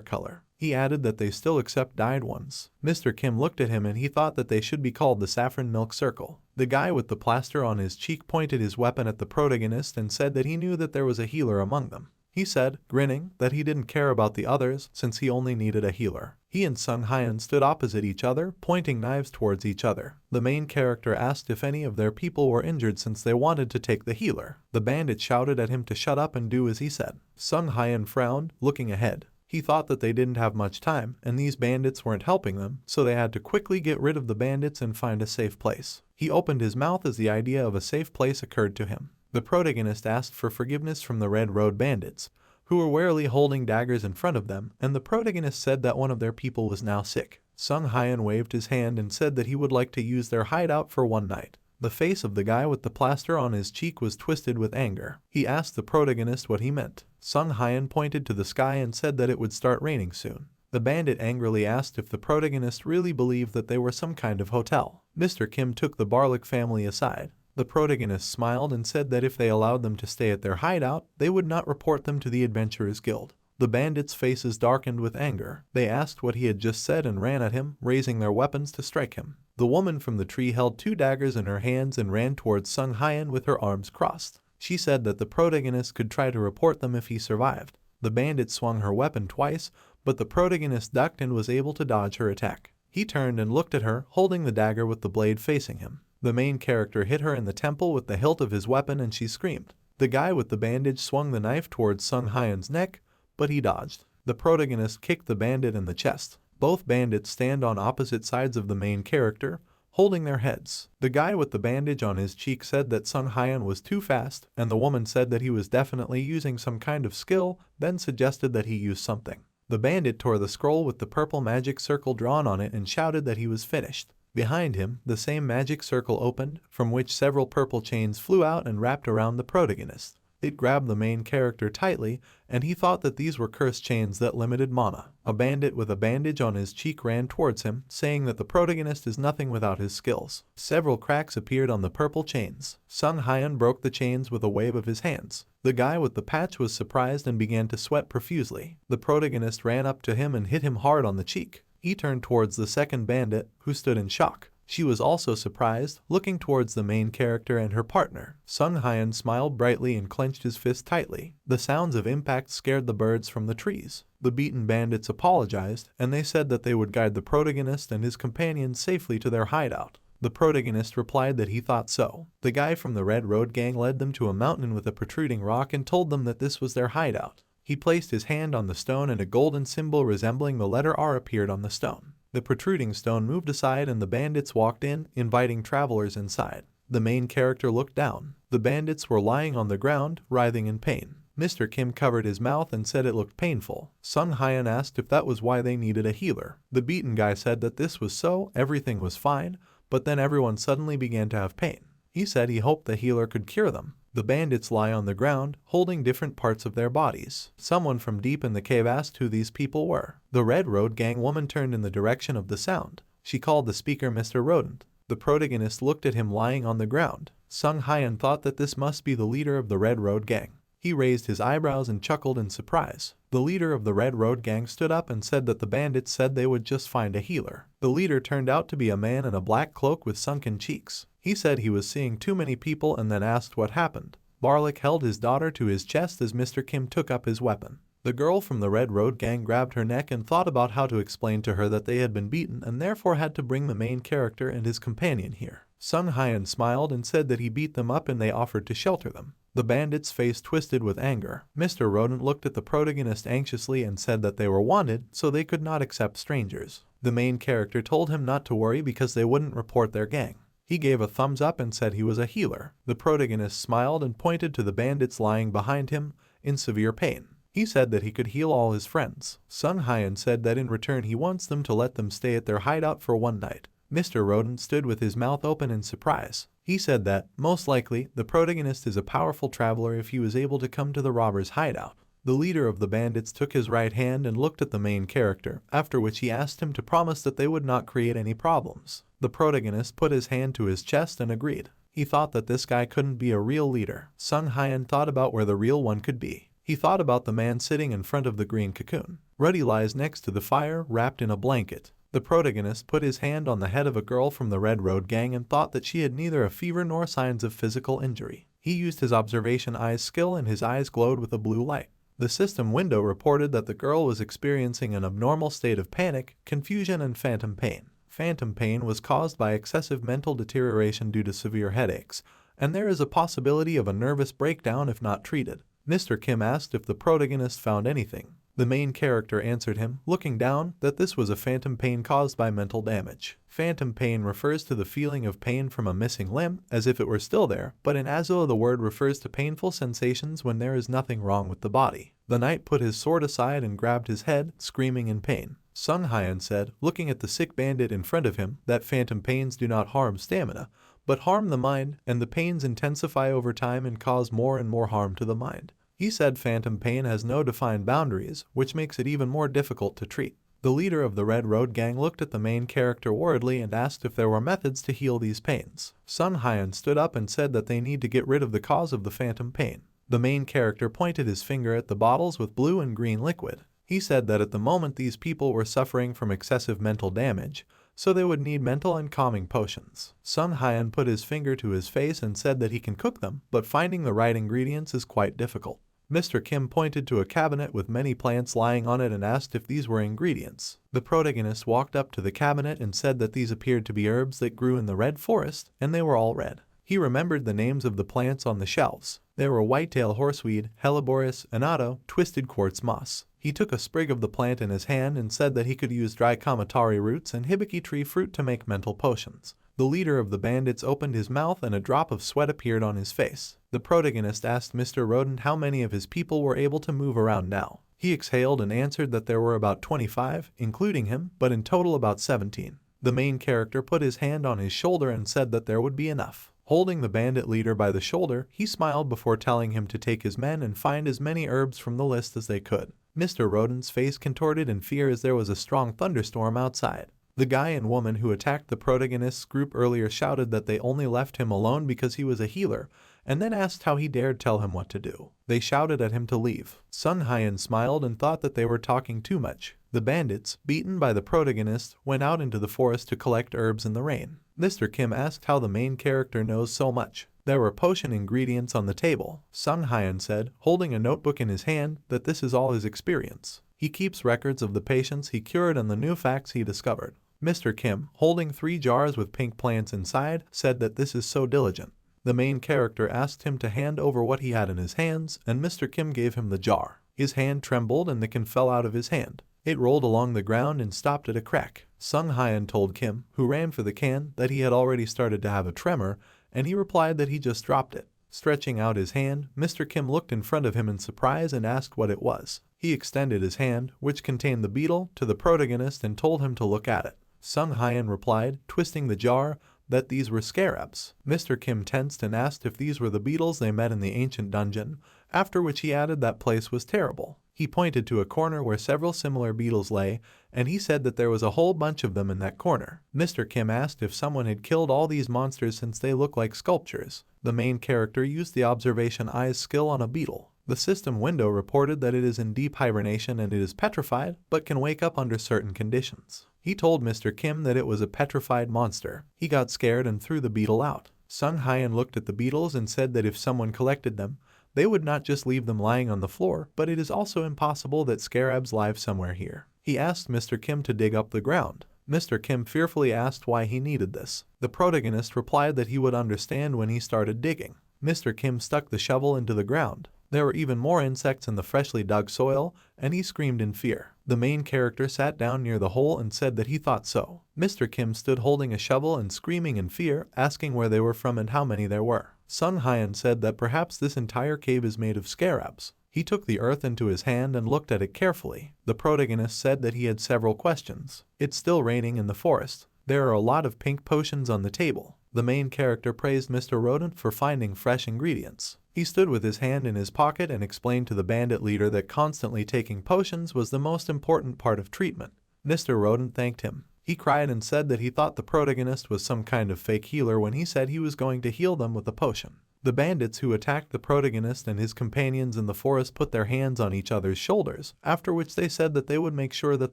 color. He added that they still accept dyed ones. Mr. Kim looked at him and he thought that they should be called the Saffron Milk Circle. The guy with the plaster on his cheek pointed his weapon at the protagonist and said that he knew that there was a healer among them. He said, grinning, that he didn't care about the others since he only needed a healer. He and Sung Hyun stood opposite each other, pointing knives towards each other. The main character asked if any of their people were injured since they wanted to take the healer. The bandit shouted at him to shut up and do as he said. Sung Hyun frowned, looking ahead. He thought that they didn't have much time, and these bandits weren't helping them, so they had to quickly get rid of the bandits and find a safe place. He opened his mouth as the idea of a safe place occurred to him. The protagonist asked for forgiveness from the Red Road bandits, who were warily holding daggers in front of them, and the protagonist said that one of their people was now sick. Sung Hyun waved his hand and said that he would like to use their hideout for one night. The face of the guy with the plaster on his cheek was twisted with anger. He asked the protagonist what he meant. Sung Hyun pointed to the sky and said that it would start raining soon. The bandit angrily asked if the protagonist really believed that they were some kind of hotel. Mr. Kim took the Barlick family aside. The protagonist smiled and said that if they allowed them to stay at their hideout, they would not report them to the Adventurers Guild. The bandits' faces darkened with anger. They asked what he had just said and ran at him, raising their weapons to strike him. The woman from the tree held 2 daggers in her hands and ran towards Sung Hyun with her arms crossed. She said that the protagonist could try to report them if he survived. The bandit swung her weapon twice, but the protagonist ducked and was able to dodge her attack. He turned and looked at her, holding the dagger with the blade facing him. The main character hit her in the temple with the hilt of his weapon and she screamed. The guy with the bandage swung the knife towards Sung Hyun's neck, but he dodged. The protagonist kicked the bandit in the chest. Both bandits stand on opposite sides of the main character, holding their heads. The guy with the bandage on his cheek said that Sung Hyun was too fast, and the woman said that he was definitely using some kind of skill, then suggested that he use something. The bandit tore the scroll with the purple magic circle drawn on it and shouted that he was finished. Behind him, the same magic circle opened, from which several purple chains flew out and wrapped around the protagonist. It grabbed the main character tightly, and he thought that these were cursed chains that limited mana. A bandit with a bandage on his cheek ran towards him, saying that the protagonist is nothing without his skills. Several cracks appeared on the purple chains. Sung Hyun broke the chains with a wave of his hands. The guy with the patch was surprised and began to sweat profusely. The protagonist ran up to him and hit him hard on the cheek. He turned towards the second bandit, who stood in shock. She was also surprised, looking towards the main character and her partner. Sung Hyun smiled brightly and clenched his fist tightly. The sounds of impact scared the birds from the trees. The beaten bandits apologized, and they said that they would guide the protagonist and his companions safely to their hideout. The protagonist replied that he thought so. The guy from the Red Road Gang led them to a mountain with a protruding rock and told them that this was their hideout. He placed his hand on the stone and a golden symbol resembling the letter R appeared on the stone. The protruding stone moved aside and the bandits walked in, inviting travelers inside. The main character looked down. The bandits were lying on the ground, writhing in pain. Mr. Kim covered his mouth and said it looked painful. Sung Hyun asked if that was why they needed a healer. The beaten guy said that this was so, everything was fine, but then everyone suddenly began to have pain. He said he hoped the healer could cure them. The bandits lie on the ground, holding different parts of their bodies. Someone from deep in the cave asked who these people were. The Red Road Gang woman turned in the direction of the sound. She called the speaker Mr. Rodent. The protagonist looked at him lying on the ground. Sung Hyun thought that this must be the leader of the Red Road Gang. He raised his eyebrows and chuckled in surprise. The leader of the Red Road Gang stood up and said that the bandits said they would just find a healer. The leader turned out to be a man in a black cloak with sunken cheeks. He said he was seeing too many people and then asked what happened. Barlick held his daughter to his chest as Mr. Kim took up his weapon. The girl from the Red Road Gang grabbed her neck and thought about how to explain to her that they had been beaten and therefore had to bring the main character and his companion here. Sung Hyun smiled and said that he beat them up and they offered to shelter them. The bandit's face twisted with anger. Mr. Rodent looked at the protagonist anxiously and said that they were wanted, so they could not accept strangers. The main character told him not to worry because they wouldn't report their gang. He gave a thumbs up and said he was a healer. The protagonist smiled and pointed to the bandits lying behind him, in severe pain. He said that he could heal all his friends. Sung Hyun said that in return he wants them to let them stay at their hideout for one night. Mr. Rodent stood with his mouth open in surprise. He said that, most likely, the protagonist is a powerful traveler if he was able to come to the robber's hideout. The leader of the bandits took his right hand and looked at the main character, after which he asked him to promise that they would not create any problems. The protagonist put his hand to his chest and agreed. He thought that this guy couldn't be a real leader. Sung Hyun thought about where the real one could be. He thought about the man sitting in front of the green cocoon. Ruddy lies next to the fire, wrapped in a blanket. The protagonist put his hand on the head of a girl from the Red Road Gang and thought that she had neither a fever nor signs of physical injury. He used his observation eyes skill and his eyes glowed with a blue light. The system window reported that the girl was experiencing an abnormal state of panic, confusion, and phantom pain. Phantom pain was caused by excessive mental deterioration due to severe headaches, and there is a possibility of a nervous breakdown if not treated. Mr. Kim asked if the protagonist found anything. The main character answered him, looking down, that this was a phantom pain caused by mental damage. Phantom pain refers to the feeling of pain from a missing limb, as if it were still there, but in Azo the word refers to painful sensations when there is nothing wrong with the body. The knight put his sword aside and grabbed his head, screaming in pain. Sung Hyun said, looking at the sick bandit in front of him, that phantom pains do not harm stamina, but harm the mind, and the pains intensify over time and cause more and more harm to the mind. He said phantom pain has no defined boundaries, which makes it even more difficult to treat. The leader of the Red Road Gang looked at the main character worriedly and asked if there were methods to heal these pains. Sung Hyun stood up and said that they need to get rid of the cause of the phantom pain. The main character pointed his finger at the bottles with blue and green liquid. He said that at the moment these people were suffering from excessive mental damage, so they would need mental and calming potions. Sung Hyun put his finger to his face and said that he can cook them, but finding the right ingredients is quite difficult. Mr. Kim pointed to a cabinet with many plants lying on it and asked if these were ingredients. The protagonist walked up to the cabinet and said that these appeared to be herbs that grew in the red forest, and they were all red. He remembered the names of the plants on the shelves. They were whitetail horseweed, helleborus, annatto, twisted quartz moss. He took a sprig of the plant in his hand and said that he could use dry kamatari roots and hibiki tree fruit to make mental potions. The leader of the bandits opened his mouth and a drop of sweat appeared on his face. The protagonist asked Mr. Rodent how many of his people were able to move around now. He exhaled and answered that there were about 25, including him, but in total about 17. The main character put his hand on his shoulder and said that there would be enough. Holding the bandit leader by the shoulder, he smiled before telling him to take his men and find as many herbs from the list as they could. Mr. Rodent's face contorted in fear as there was a strong thunderstorm outside. The guy and woman who attacked the protagonist's group earlier shouted that they only left him alone because he was a healer, and then asked how he dared tell him what to do. They shouted at him to leave. Sung Hyun smiled and thought that they were talking too much. The bandits, beaten by the protagonist, went out into the forest to collect herbs in the rain. Mr. Kim asked how the main character knows so much. There were potion ingredients on the table. Sung Hyun said, holding a notebook in his hand, that this is all his experience. He keeps records of the patients he cured and the new facts he discovered. Mr. Kim, holding 3 jars with pink plants inside, said that this is so diligent. The main character asked him to hand over what he had in his hands, and Mr. Kim gave him the jar. His hand trembled and the can fell out of his hand. It rolled along the ground and stopped at a crack. Sung Hyun told Kim, who ran for the can, that he had already started to have a tremor, and he replied that he just dropped it. Stretching out his hand, Mr. Kim looked in front of him in surprise and asked what it was. He extended his hand, which contained the beetle, to the protagonist and told him to look at it. Sung Hyan replied, twisting the jar, that these were scarabs. Mr. Kim tensed and asked if these were the beetles they met in the ancient dungeon, after which he added that place was terrible. He pointed to a corner where several similar beetles lay, and he said that there was a whole bunch of them in that corner. Mr. Kim asked if someone had killed all these monsters since they look like sculptures. The main character used the observation eye's skill on a beetle. The system window reported that it is in deep hibernation and it is petrified, but can wake up under certain conditions. He told Mr. Kim that it was a petrified monster. He got scared and threw the beetle out. Sung Hyan looked at the beetles and said that if someone collected them, they would not just leave them lying on the floor, but it is also impossible that scarabs live somewhere here. He asked Mr. Kim to dig up the ground. Mr. Kim fearfully asked why he needed this. The protagonist replied that he would understand when he started digging. Mr. Kim stuck the shovel into the ground. There were even more insects in the freshly dug soil, and he screamed in fear. The main character sat down near the hole and said that he thought so. Mr. Kim stood holding a shovel and screaming in fear, asking where they were from and how many there were. Sung Hyan said that perhaps this entire cave is made of scarabs. He took the earth into his hand and looked at it carefully. The protagonist said that he had several questions. It's still raining in the forest. There are a lot of pink potions on the table. The main character praised Mr. Rodent for finding fresh ingredients. He stood with his hand in his pocket and explained to the bandit leader that constantly taking potions was the most important part of treatment. Mr. Rodent thanked him. He cried and said that he thought the protagonist was some kind of fake healer when he said he was going to heal them with a potion. The bandits who attacked the protagonist and his companions in the forest put their hands on each other's shoulders, after which they said that they would make sure that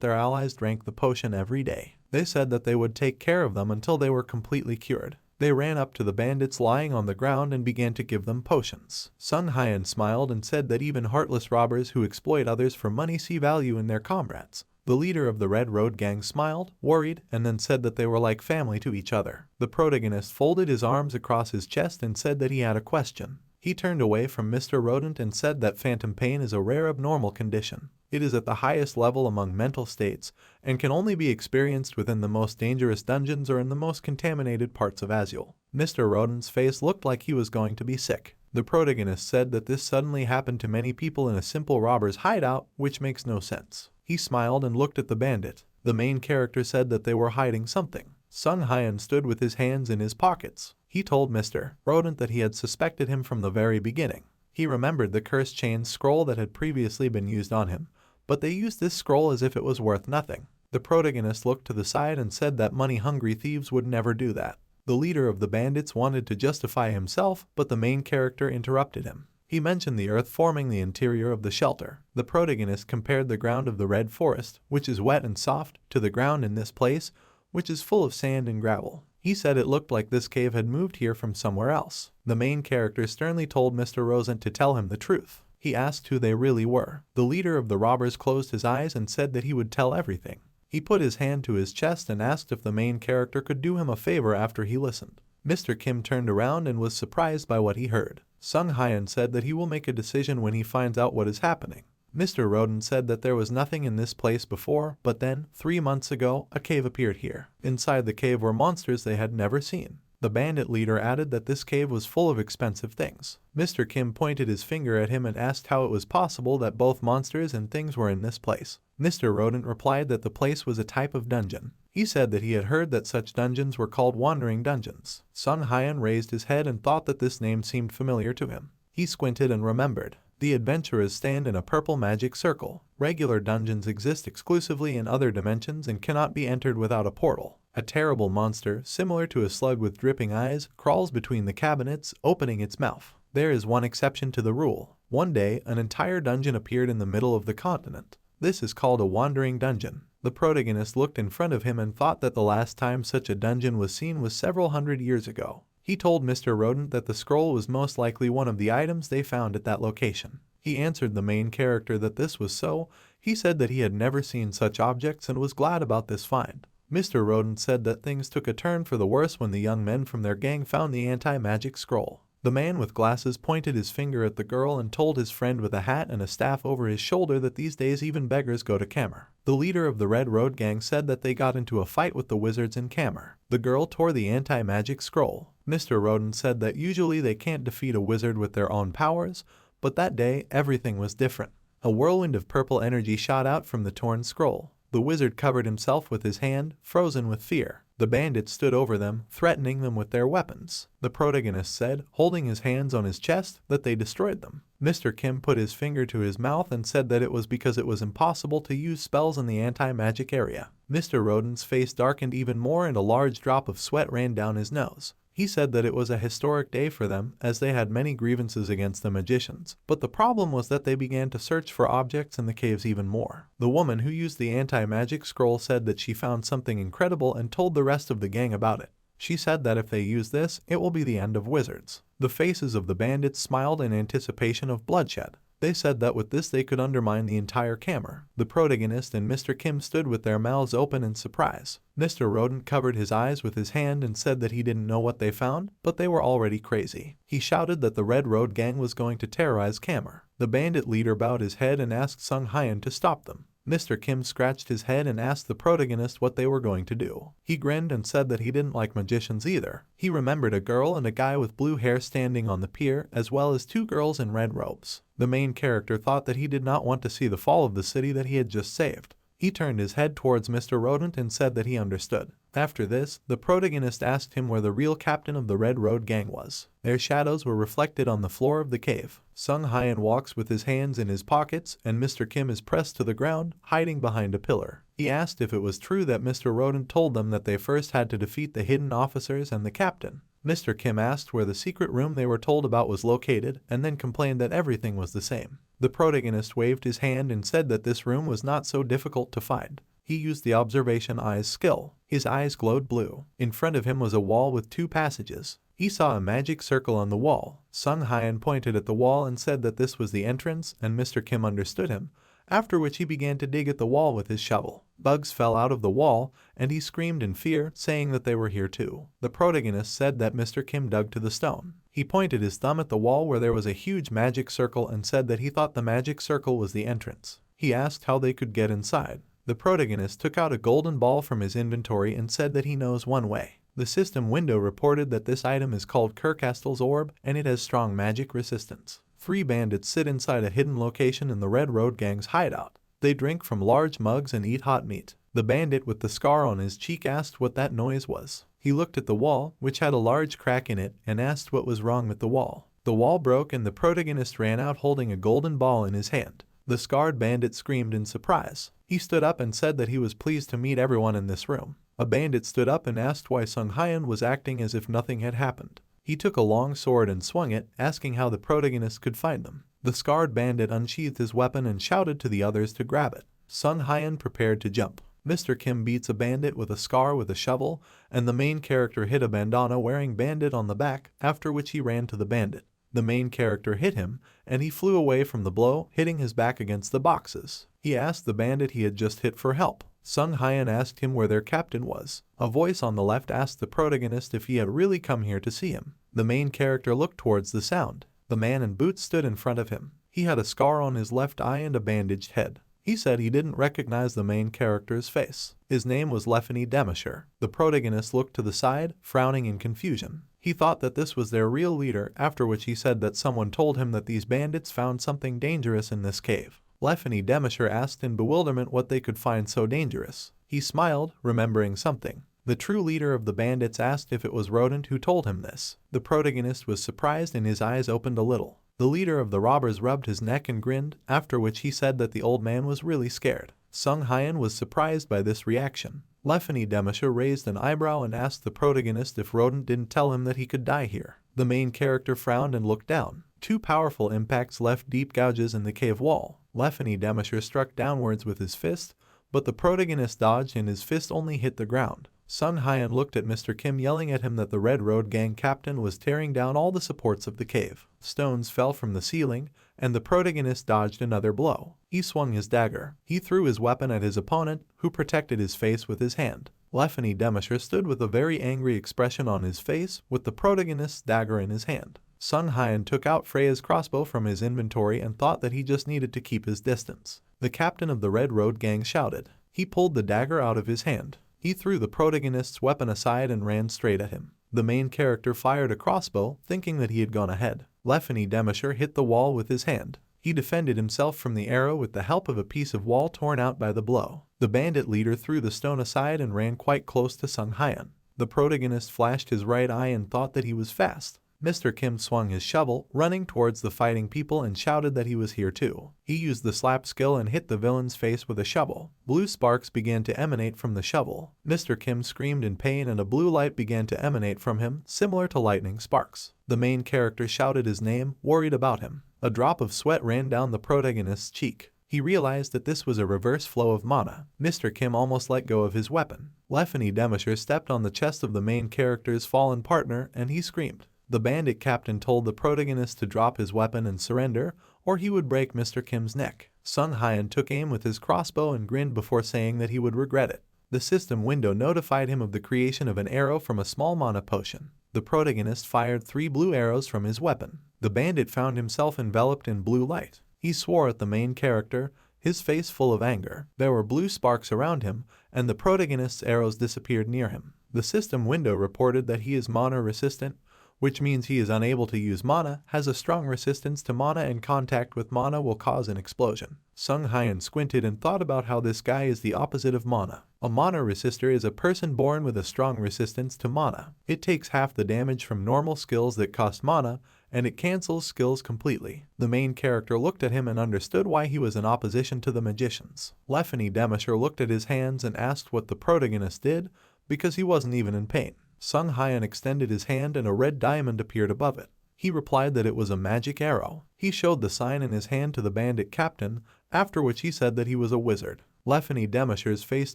their allies drank the potion every day. They said that they would take care of them until they were completely cured. They ran up to the bandits lying on the ground and began to give them potions. Sung Hyan smiled and said that even heartless robbers who exploit others for money see value in their comrades. The leader of the Red Road gang smiled, worried, and then said that they were like family to each other. The protagonist folded his arms across his chest and said that he had a question. He turned away from Mr. Rodent and said that phantom pain is a rare abnormal condition. It is at the highest level among mental states and can only be experienced within the most dangerous dungeons or in the most contaminated parts of Azul. Mr. Rodent's face looked like he was going to be sick. The protagonist said that this suddenly happened to many people in a simple robber's hideout, which makes no sense. He smiled and looked at the bandit. The main character said that they were hiding something. Sung Hyan stood with his hands in his pockets. He told Mr. Rodent that he had suspected him from the very beginning. He remembered the cursed chain scroll that had previously been used on him, but they used this scroll as if it was worth nothing. The protagonist looked to the side and said that money-hungry thieves would never do that. The leader of the bandits wanted to justify himself, but the main character interrupted him. He mentioned the earth forming the interior of the shelter. The protagonist compared the ground of the Red Forest, which is wet and soft, to the ground in this place, which is full of sand and gravel. He said it looked like this cave had moved here from somewhere else. The main character sternly told Mr. Rodent to tell him the truth. He asked who they really were. The leader of the robbers closed his eyes and said that he would tell everything. He put his hand to his chest and asked if the main character could do him a favor after he listened. Mr. Kim turned around and was surprised by what he heard. Sung Hyan said that he will make a decision when he finds out what is happening. Mr. Rodent said that there was nothing in this place before, but then, 3 months ago, a cave appeared here. Inside the cave were monsters they had never seen. The bandit leader added that this cave was full of expensive things. Mr. Kim pointed his finger at him and asked how it was possible that both monsters and things were in this place. Mr. Rodent replied that the place was a type of dungeon. He said that he had heard that such dungeons were called wandering dungeons. Sung Hyan raised his head and thought that this name seemed familiar to him. He squinted and remembered. The adventurers stand in a purple magic circle. Regular dungeons exist exclusively in other dimensions and cannot be entered without a portal. A terrible monster, similar to a slug with dripping eyes, crawls between the cabinets, opening its mouth. There is one exception to the rule. One day, an entire dungeon appeared in the middle of the continent. This is called a wandering dungeon. The protagonist looked in front of him and thought that the last time such a dungeon was seen was several hundred years ago. He told Mr. Rodent that the scroll was most likely one of the items they found at that location. He answered the main character that this was so. He said that he had never seen such objects and was glad about this find. Mr. Rodent said that things took a turn for the worse when the young men from their gang found the anti-magic scroll. The man with glasses pointed his finger at the girl and told his friend with a hat and a staff over his shoulder that these days even beggars go to Kamer. The leader of the Red Road gang said that they got into a fight with the wizards in Kamer. The girl tore the anti-magic scroll. Mr. Rodent said that usually they can't defeat a wizard with their own powers, but that day everything was different. A whirlwind of purple energy shot out from the torn scroll. The wizard covered himself with his hand, frozen with fear. The bandits stood over them, threatening them with their weapons. The protagonist said, holding his hands on his chest, that they destroyed them. Mr. Kim put his finger to his mouth and said that it was because it was impossible to use spells in the anti-magic area. Mr. Rodent's face darkened even more and a large drop of sweat ran down his nose. He said that it was a historic day for them, as they had many grievances against the magicians. But the problem was that they began to search for objects in the caves even more. The woman who used the anti-magic scroll said that she found something incredible and told the rest of the gang about it. She said that if they use this, it will be the end of wizards. The faces of the bandits smiled in anticipation of bloodshed. They said that with this they could undermine the entire Kamer. The protagonist and Mr. Kim stood with their mouths open in surprise. Mr. Rodent covered his eyes with his hand and said that he didn't know what they found, but they were already crazy. He shouted that the Red Road gang was going to terrorize Kamer. The bandit leader bowed his head and asked Sung Hyun to stop them. Mr. Kim scratched his head and asked the protagonist what they were going to do. He grinned and said that he didn't like magicians either. He remembered a girl and a guy with blue hair standing on the pier, as well as two girls in red robes. The main character thought that he did not want to see the fall of the city that he had just saved. He turned his head towards Mr. Rodent and said that he understood. After this, the protagonist asked him where the real captain of the Red Road gang was. Their shadows were reflected on the floor of the cave. Sung Hyun walks with his hands in his pockets, and Mr. Kim is pressed to the ground, hiding behind a pillar. He asked if it was true that Mr. Rodent told them that they first had to defeat the hidden officers and the captain. Mr. Kim asked where the secret room they were told about was located, and then complained that everything was the same. The protagonist waved his hand and said that this room was not so difficult to find. He used the observation eye's skill. His eyes glowed blue. In front of him was a wall with two passages. He saw a magic circle on the wall. Sung Hyun pointed at the wall and said that this was the entrance, and Mr. Kim understood him, after which he began to dig at the wall with his shovel. Bugs fell out of the wall, and he screamed in fear, saying that they were here too. The protagonist said that Mr. Kim dug to the stone. He pointed his thumb at the wall where there was a huge magic circle and said that he thought the magic circle was the entrance. He asked how they could get inside. The protagonist took out a golden ball from his inventory and said that he knows one way. The system window reported that this item is called Kirkastel's Orb, and it has strong magic resistance. 3 bandits sit inside a hidden location in the Red Road gang's hideout. They drink from large mugs and eat hot meat. The bandit with the scar on his cheek asked what that noise was. He looked at the wall, which had a large crack in it, and asked what was wrong with the wall. The wall broke and the protagonist ran out holding a golden ball in his hand. The scarred bandit screamed in surprise. He stood up and said that he was pleased to meet everyone in this room. A bandit stood up and asked why Sung Hyun was acting as if nothing had happened. He took a long sword and swung it, asking how the protagonist could find them. The scarred bandit unsheathed his weapon and shouted to the others to grab it. Sung Hyun prepared to jump. Mr. Kim beats a bandit with a scar with a shovel, and the main character hit a bandana wearing bandit on the back, after which he ran to the bandit. The main character hit him, and he flew away from the blow, hitting his back against the boxes. He asked the bandit he had just hit for help. Sung Hyun asked him where their captain was. A voice on the left asked the protagonist if he had really come here to see him. The main character looked towards the sound. The man in boots stood in front of him. He had a scar on his left eye and a bandaged head. He said he didn't recognize the main character's face. His name was Lefany Demisher. The protagonist looked to the side, frowning in confusion. He thought that this was their real leader, after which he said that someone told him that these bandits found something dangerous in this cave. Lefany Demisher asked in bewilderment what they could find so dangerous. He smiled, remembering something. The true leader of the bandits asked if it was Rodent who told him this. The protagonist was surprised and his eyes opened a little. The leader of the robbers rubbed his neck and grinned, after which he said that the old man was really scared. Sung Hyun was surprised by this reaction. Lefany Demisher raised an eyebrow and asked the protagonist if Rodent didn't tell him that he could die here. The main character frowned and looked down. 2 powerful impacts left deep gouges in the cave wall. Lefany Demisher struck downwards with his fist, but the protagonist dodged and his fist only hit the ground. Sung Hyun looked at Mr. Kim yelling at him that the Red Road gang captain was tearing down all the supports of the cave. Stones fell from the ceiling, and the protagonist dodged another blow. He swung his dagger. He threw his weapon at his opponent, who protected his face with his hand. Lefany Demisher stood with a very angry expression on his face, with the protagonist's dagger in his hand. Sung Hyun took out Freya's crossbow from his inventory and thought that he just needed to keep his distance. The captain of the Red Road gang shouted. He pulled the dagger out of his hand. He threw the protagonist's weapon aside and ran straight at him. The main character fired a crossbow, thinking that he had gone ahead. Lefany Demisher hit the wall with his hand. He defended himself from the arrow with the help of a piece of wall torn out by the blow. The bandit leader threw the stone aside and ran quite close to Sung Hyun. The protagonist flashed his right eye and thought that he was fast. Mr. Kim swung his shovel, running towards the fighting people, and shouted that he was here too. He used the slap skill and hit the villain's face with a shovel. Blue sparks began to emanate from the shovel. Mr. Kim screamed in pain and a blue light began to emanate from him, similar to lightning sparks. The main character shouted his name, worried about him. A drop of sweat ran down the protagonist's cheek. He realized that this was a reverse flow of mana. Mr. Kim almost let go of his weapon. Lefany Demisher stepped on the chest of the main character's fallen partner and he screamed. The bandit captain told the protagonist to drop his weapon and surrender, or he would break Mr. Kim's neck. Sung Hyun took aim with his crossbow and grinned before saying that he would regret it. The system window notified him of the creation of an arrow from a small mana potion. The protagonist fired 3 blue arrows from his weapon. The bandit found himself enveloped in blue light. He swore at the main character, his face full of anger. There were blue sparks around him, and the protagonist's arrows disappeared near him. The system window reported that he is mana resistant, which means he is unable to use mana, has a strong resistance to mana, and contact with mana will cause an explosion. Sung Hyun squinted and thought about how this guy is the opposite of mana. A mana resistor is a person born with a strong resistance to mana. It takes half the damage from normal skills that cost mana, and it cancels skills completely. The main character looked at him and understood why he was in opposition to the magicians. Lefany Demisher looked at his hands and asked what the protagonist did, because he wasn't even in pain. Sung Hyun extended his hand and a red diamond appeared above it. He replied that it was a magic arrow. He showed the sign in his hand to the bandit captain, after which he said that he was a wizard. Lefany Demisher's face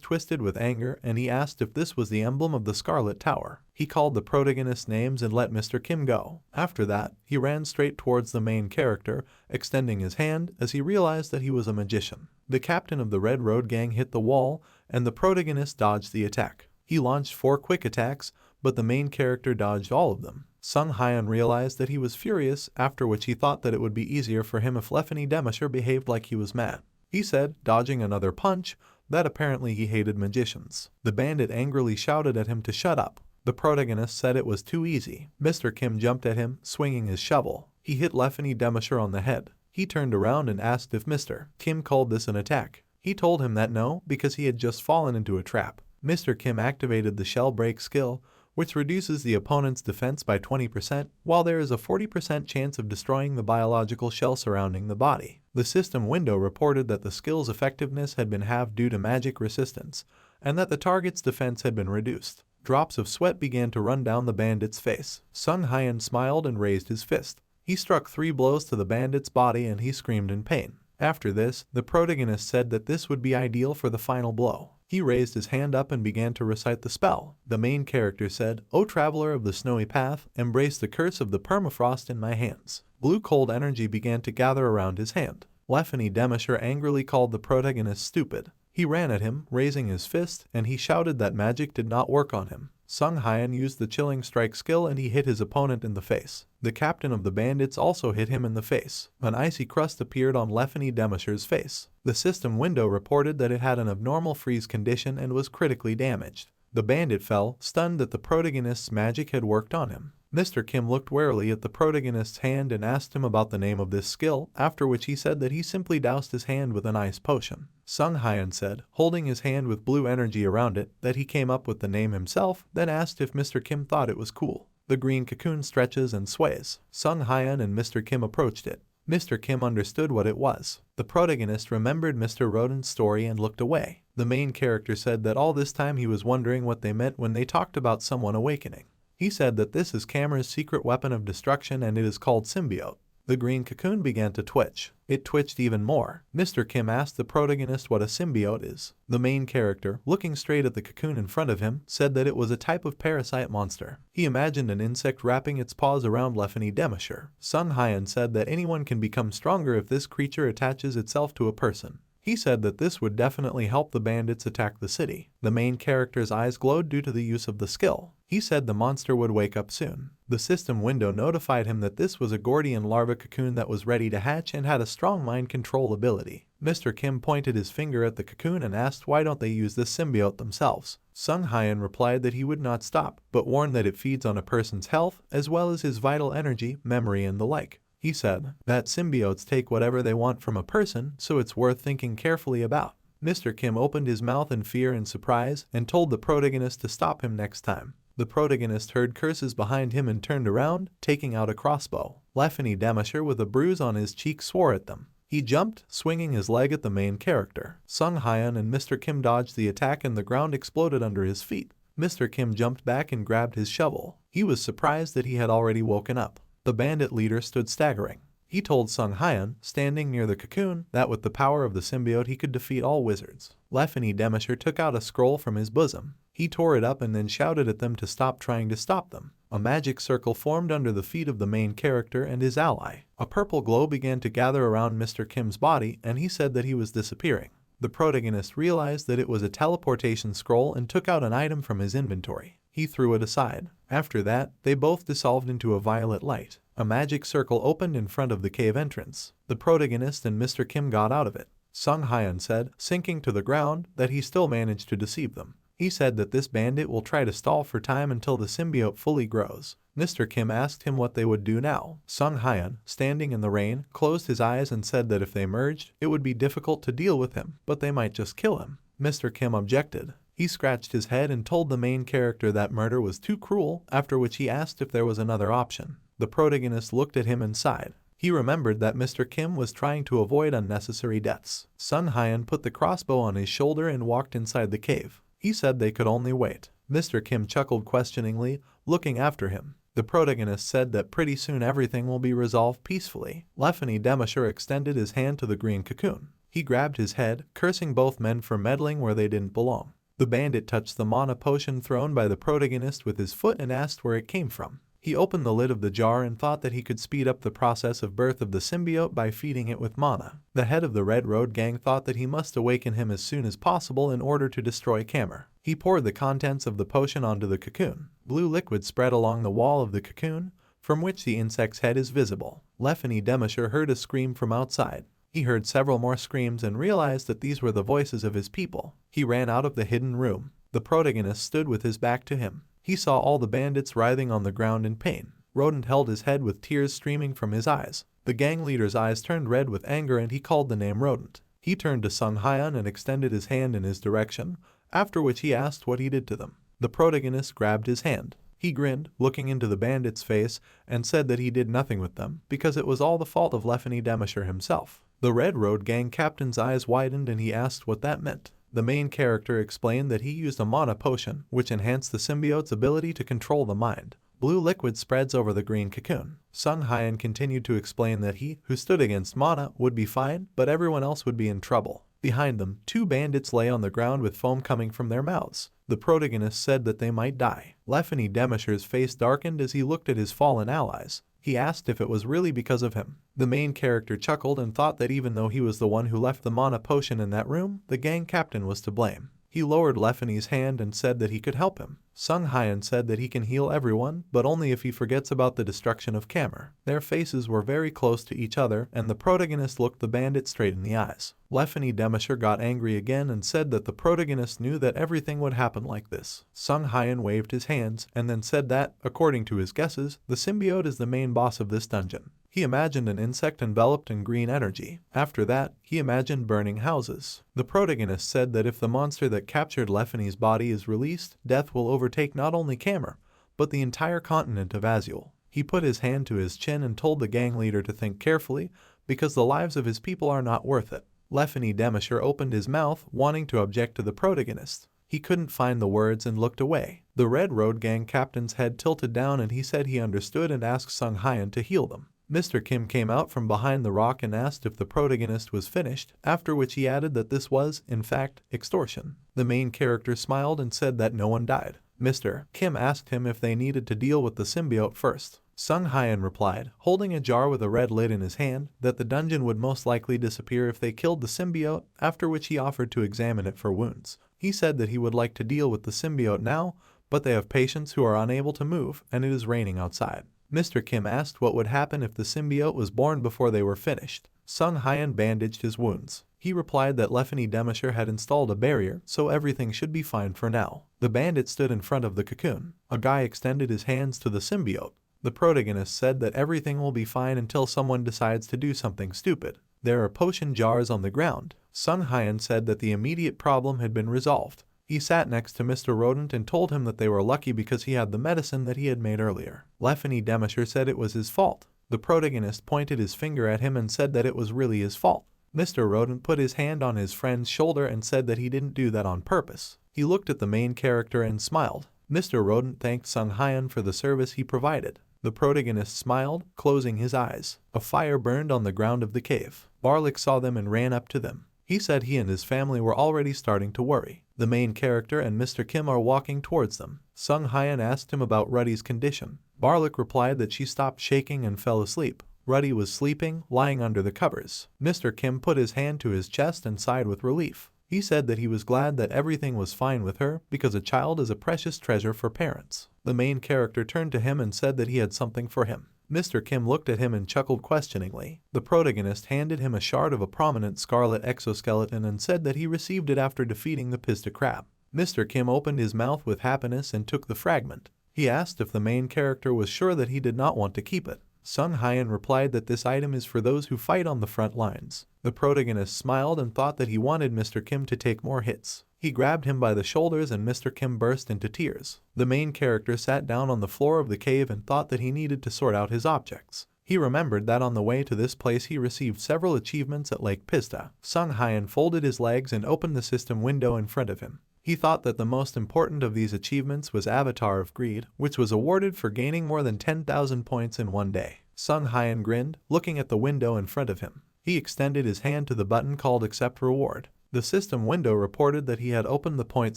twisted with anger and he asked if this was the emblem of the Scarlet Tower. He called the protagonist's names and let Mr. Kim go. After that, he ran straight towards the main character, extending his hand as he realized that he was a magician. The captain of the Red Road gang hit the wall and the protagonist dodged the attack. He launched 4 quick attacks, but the main character dodged all of them. Sung Hyun realized that he was furious, after which he thought that it would be easier for him if Lefany Demisher behaved like he was mad. He said, dodging another punch, that apparently he hated magicians. The bandit angrily shouted at him to shut up. The protagonist said it was too easy. Mr. Kim jumped at him, swinging his shovel. He hit Lefany Demisher on the head. He turned around and asked if Mr. Kim called this an attack. He told him that no, because he had just fallen into a trap. Mr. Kim activated the shell break skill, which reduces the opponent's defense by 20%, while there is a 40% chance of destroying the biological shell surrounding the body. The system window reported that the skill's effectiveness had been halved due to magic resistance, and that the target's defense had been reduced. Drops of sweat began to run down the bandit's face. Sung Hyun smiled and raised his fist. He struck 3 blows to the bandit's body and he screamed in pain. After this, the protagonist said that this would be ideal for the final blow. He raised his hand up and began to recite the spell. The main character said, "O traveler of the snowy path, embrace the curse of the permafrost in my hands." Blue cold energy began to gather around his hand. Lefany Demisher angrily called the protagonist stupid. He ran at him, raising his fist, and he shouted that magic did not work on him. Sung Hyun used the chilling strike skill and he hit his opponent in the face. The captain of the bandits also hit him in the face. An icy crust appeared on Lefany Demisher's face. The system window reported that it had an abnormal freeze condition and was critically damaged. The bandit fell, stunned that the protagonist's magic had worked on him. Mr. Kim looked warily at the protagonist's hand and asked him about the name of this skill, after which he said that he simply doused his hand with an ice potion. Sung Hyun said, holding his hand with blue energy around it, that he came up with the name himself, then asked if Mr. Kim thought it was cool. The green cocoon stretches and sways. Sung Hyun and Mr. Kim approached it. Mr. Kim understood what it was. The protagonist remembered Mr. Rodent's story and looked away. The main character said that all this time he was wondering what they meant when they talked about someone awakening. He said that this is Camera's secret weapon of destruction and it is called symbiote. The green cocoon began to twitch. It twitched even more. Mr. Kim asked the protagonist what a symbiote is. The main character, looking straight at the cocoon in front of him, said that it was a type of parasite monster. He imagined an insect wrapping its paws around Lefany Demisher. Sung Hyun said that anyone can become stronger if this creature attaches itself to a person. He said that this would definitely help the bandits attack the city. The main character's eyes glowed due to the use of the skill. He said the monster would wake up soon. The system window notified him that this was a Gordian larva cocoon that was ready to hatch and had a strong mind control ability. Mr. Kim pointed his finger at the cocoon and asked why don't they use this symbiote themselves. Sung Hyan replied that he would not stop, but warned that it feeds on a person's health as well as his vital energy, memory and the like. He said that symbiotes take whatever they want from a person, so it's worth thinking carefully about. Mr. Kim opened his mouth in fear and surprise and told the protagonist to stop him next time. The protagonist heard curses behind him and turned around, taking out a crossbow. Lefany Demasher with a bruise on his cheek swore at them. He jumped, swinging his leg at the main character. Sung Hyan and Mr. Kim dodged the attack and the ground exploded under his feet. Mr. Kim jumped back and grabbed his shovel. He was surprised that he had already woken up. The bandit leader stood staggering. He told Sung Hyan, standing near the cocoon, that with the power of the symbiote he could defeat all wizards. Lefany Demasher took out a scroll from his bosom. He tore it up and then shouted at them to stop trying to stop them. A magic circle formed under the feet of the main character and his ally. A purple glow began to gather around Mr. Kim's body and he said that he was disappearing. The protagonist realized that it was a teleportation scroll and took out an item from his inventory. He threw it aside. After that, they both dissolved into a violet light. A magic circle opened in front of the cave entrance. The protagonist and Mr. Kim got out of it. Sung Hyan said, sinking to the ground, that he still managed to deceive them. He said that this bandit will try to stall for time until the symbiote fully grows. Mr. Kim asked him what they would do now. Sung Hyan, standing in the rain, closed his eyes and said that if they merged, it would be difficult to deal with him, but they might just kill him. Mr. Kim objected. He scratched his head and told the main character that murder was too cruel, after which he asked if there was another option. The protagonist looked at him and sighed. He remembered that Mr. Kim was trying to avoid unnecessary deaths. Sung Hyan put the crossbow on his shoulder and walked inside the cave. He said they could only wait. Mr. Kim chuckled questioningly, looking after him. The protagonist said that pretty soon everything will be resolved peacefully. Lefany Demasher extended his hand to the green cocoon. He grabbed his head, cursing both men for meddling where they didn't belong. The bandit touched the mana potion thrown by the protagonist with his foot and asked where it came from. He opened the lid of the jar and thought that he could speed up the process of birth of the symbiote by feeding it with mana. The head of the Red Road gang thought that he must awaken him as soon as possible in order to destroy Kamer. He poured the contents of the potion onto the cocoon. Blue liquid spread along the wall of the cocoon, from which the insect's head is visible. Lefany Demasher heard a scream from outside. He heard several more screams and realized that these were the voices of his people. He ran out of the hidden room. The protagonist stood with his back to him. He saw all the bandits writhing on the ground in pain. Rodent held his head with tears streaming from his eyes. The gang leader's eyes turned red with anger and he called the name Rodent. He turned to Sung Hyan and extended his hand in his direction, after which he asked what he did to them. The protagonist grabbed his hand. He grinned, looking into the bandit's face, and said that he did nothing with them, because it was all the fault of Lefany Demasher himself. The Red Road gang captain's eyes widened and he asked what that meant. The main character explained that he used a mana potion, which enhanced the symbiote's ability to control the mind. Blue liquid spreads over the green cocoon. Sung Hyan continued to explain that he, who stood against mana, would be fine, but everyone else would be in trouble. Behind them, two bandits lay on the ground with foam coming from their mouths. The protagonist said that they might die. Lefany Demasher's face darkened as he looked at his fallen allies. He asked if it was really because of him. The main character chuckled and thought that even though he was the one who left the mana potion in that room, the gang captain was to blame. He lowered Lefany's hand and said that he could help him. Sung Hyan said that he can heal everyone, but only if he forgets about the destruction of Kamer. Their faces were very close to each other, and the protagonist looked the bandit straight in the eyes. Lefany Demasher got angry again and said that the protagonist knew that everything would happen like this. Sung Hyan waved his hands and then said that, according to his guesses, the symbiote is the main boss of this dungeon. He imagined an insect enveloped in green energy. After that, he imagined burning houses. The protagonist said that if the monster that captured Lefany's body is released, death will overtake not only Kamer, but the entire continent of Azul. He put his hand to his chin and told the gang leader to think carefully, because the lives of his people are not worth it. Lefany Demasher opened his mouth, wanting to object to the protagonist. He couldn't find the words and looked away. The Red Road gang captain's head tilted down and he said he understood and asked Sung Hyan to heal them. Mr. Kim came out from behind the rock and asked if the protagonist was finished, after which he added that this was, in fact, extortion. The main character smiled and said that no one died. Mr. Kim asked him if they needed to deal with the symbiote first. Sung Hyan replied, holding a jar with a red lid in his hand, that the dungeon would most likely disappear if they killed the symbiote, after which he offered to examine it for wounds. He said that he would like to deal with the symbiote now, but they have patients who are unable to move, and it is raining outside. Mr. Kim asked what would happen if the symbiote was born before they were finished. Sung Hyun bandaged his wounds. He replied that Lefany Demisher had installed a barrier, so everything should be fine for now. The bandit stood in front of the cocoon. A guy extended his hands to the symbiote. The protagonist said that everything will be fine until someone decides to do something stupid. There are potion jars on the ground. Sung Hyun said that the immediate problem had been resolved. He sat next to Mr. Rodent and told him that they were lucky because he had the medicine that he had made earlier. Lefany Demisher said it was his fault. The protagonist pointed his finger at him and said that it was really his fault. Mr. Rodent put his hand on his friend's shoulder and said that he didn't do that on purpose. He looked at the main character and smiled. Mr. Rodent thanked Sung Hyun for the service he provided. The protagonist smiled, closing his eyes. A fire burned on the ground of the cave. Barlik saw them and ran up to them. He said he and his family were already starting to worry. The main character and Mr. Kim are walking towards them. Sung Hyun asked him about Ruddy's condition. Barlik replied that she stopped shaking and fell asleep. Ruddy was sleeping, lying under the covers. Mr. Kim put his hand to his chest and sighed with relief. He said that he was glad that everything was fine with her because a child is a precious treasure for parents. The main character turned to him and said that he had something for him. Mr. Kim looked at him and chuckled questioningly. The protagonist handed him a shard of a prominent scarlet exoskeleton and said that he received it after defeating the Pista Crab. Mr. Kim opened his mouth with happiness and took the fragment. He asked if the main character was sure that he did not want to keep it. Sung Hyun replied that this item is for those who fight on the front lines. The protagonist smiled and thought that he wanted Mr. Kim to take more hits. He grabbed him by the shoulders and Mr. Kim burst into tears. The main character sat down on the floor of the cave and thought that he needed to sort out his objects. He remembered that on the way to this place he received several achievements at Lake Pista. Sung Hyun folded his legs and opened the system window in front of him. He thought that the most important of these achievements was Avatar of Greed, which was awarded for gaining more than 10,000 points in one day. Sung Hyun grinned, looking at the window in front of him. He extended his hand to the button called Accept Reward. The system window reported that he had opened the point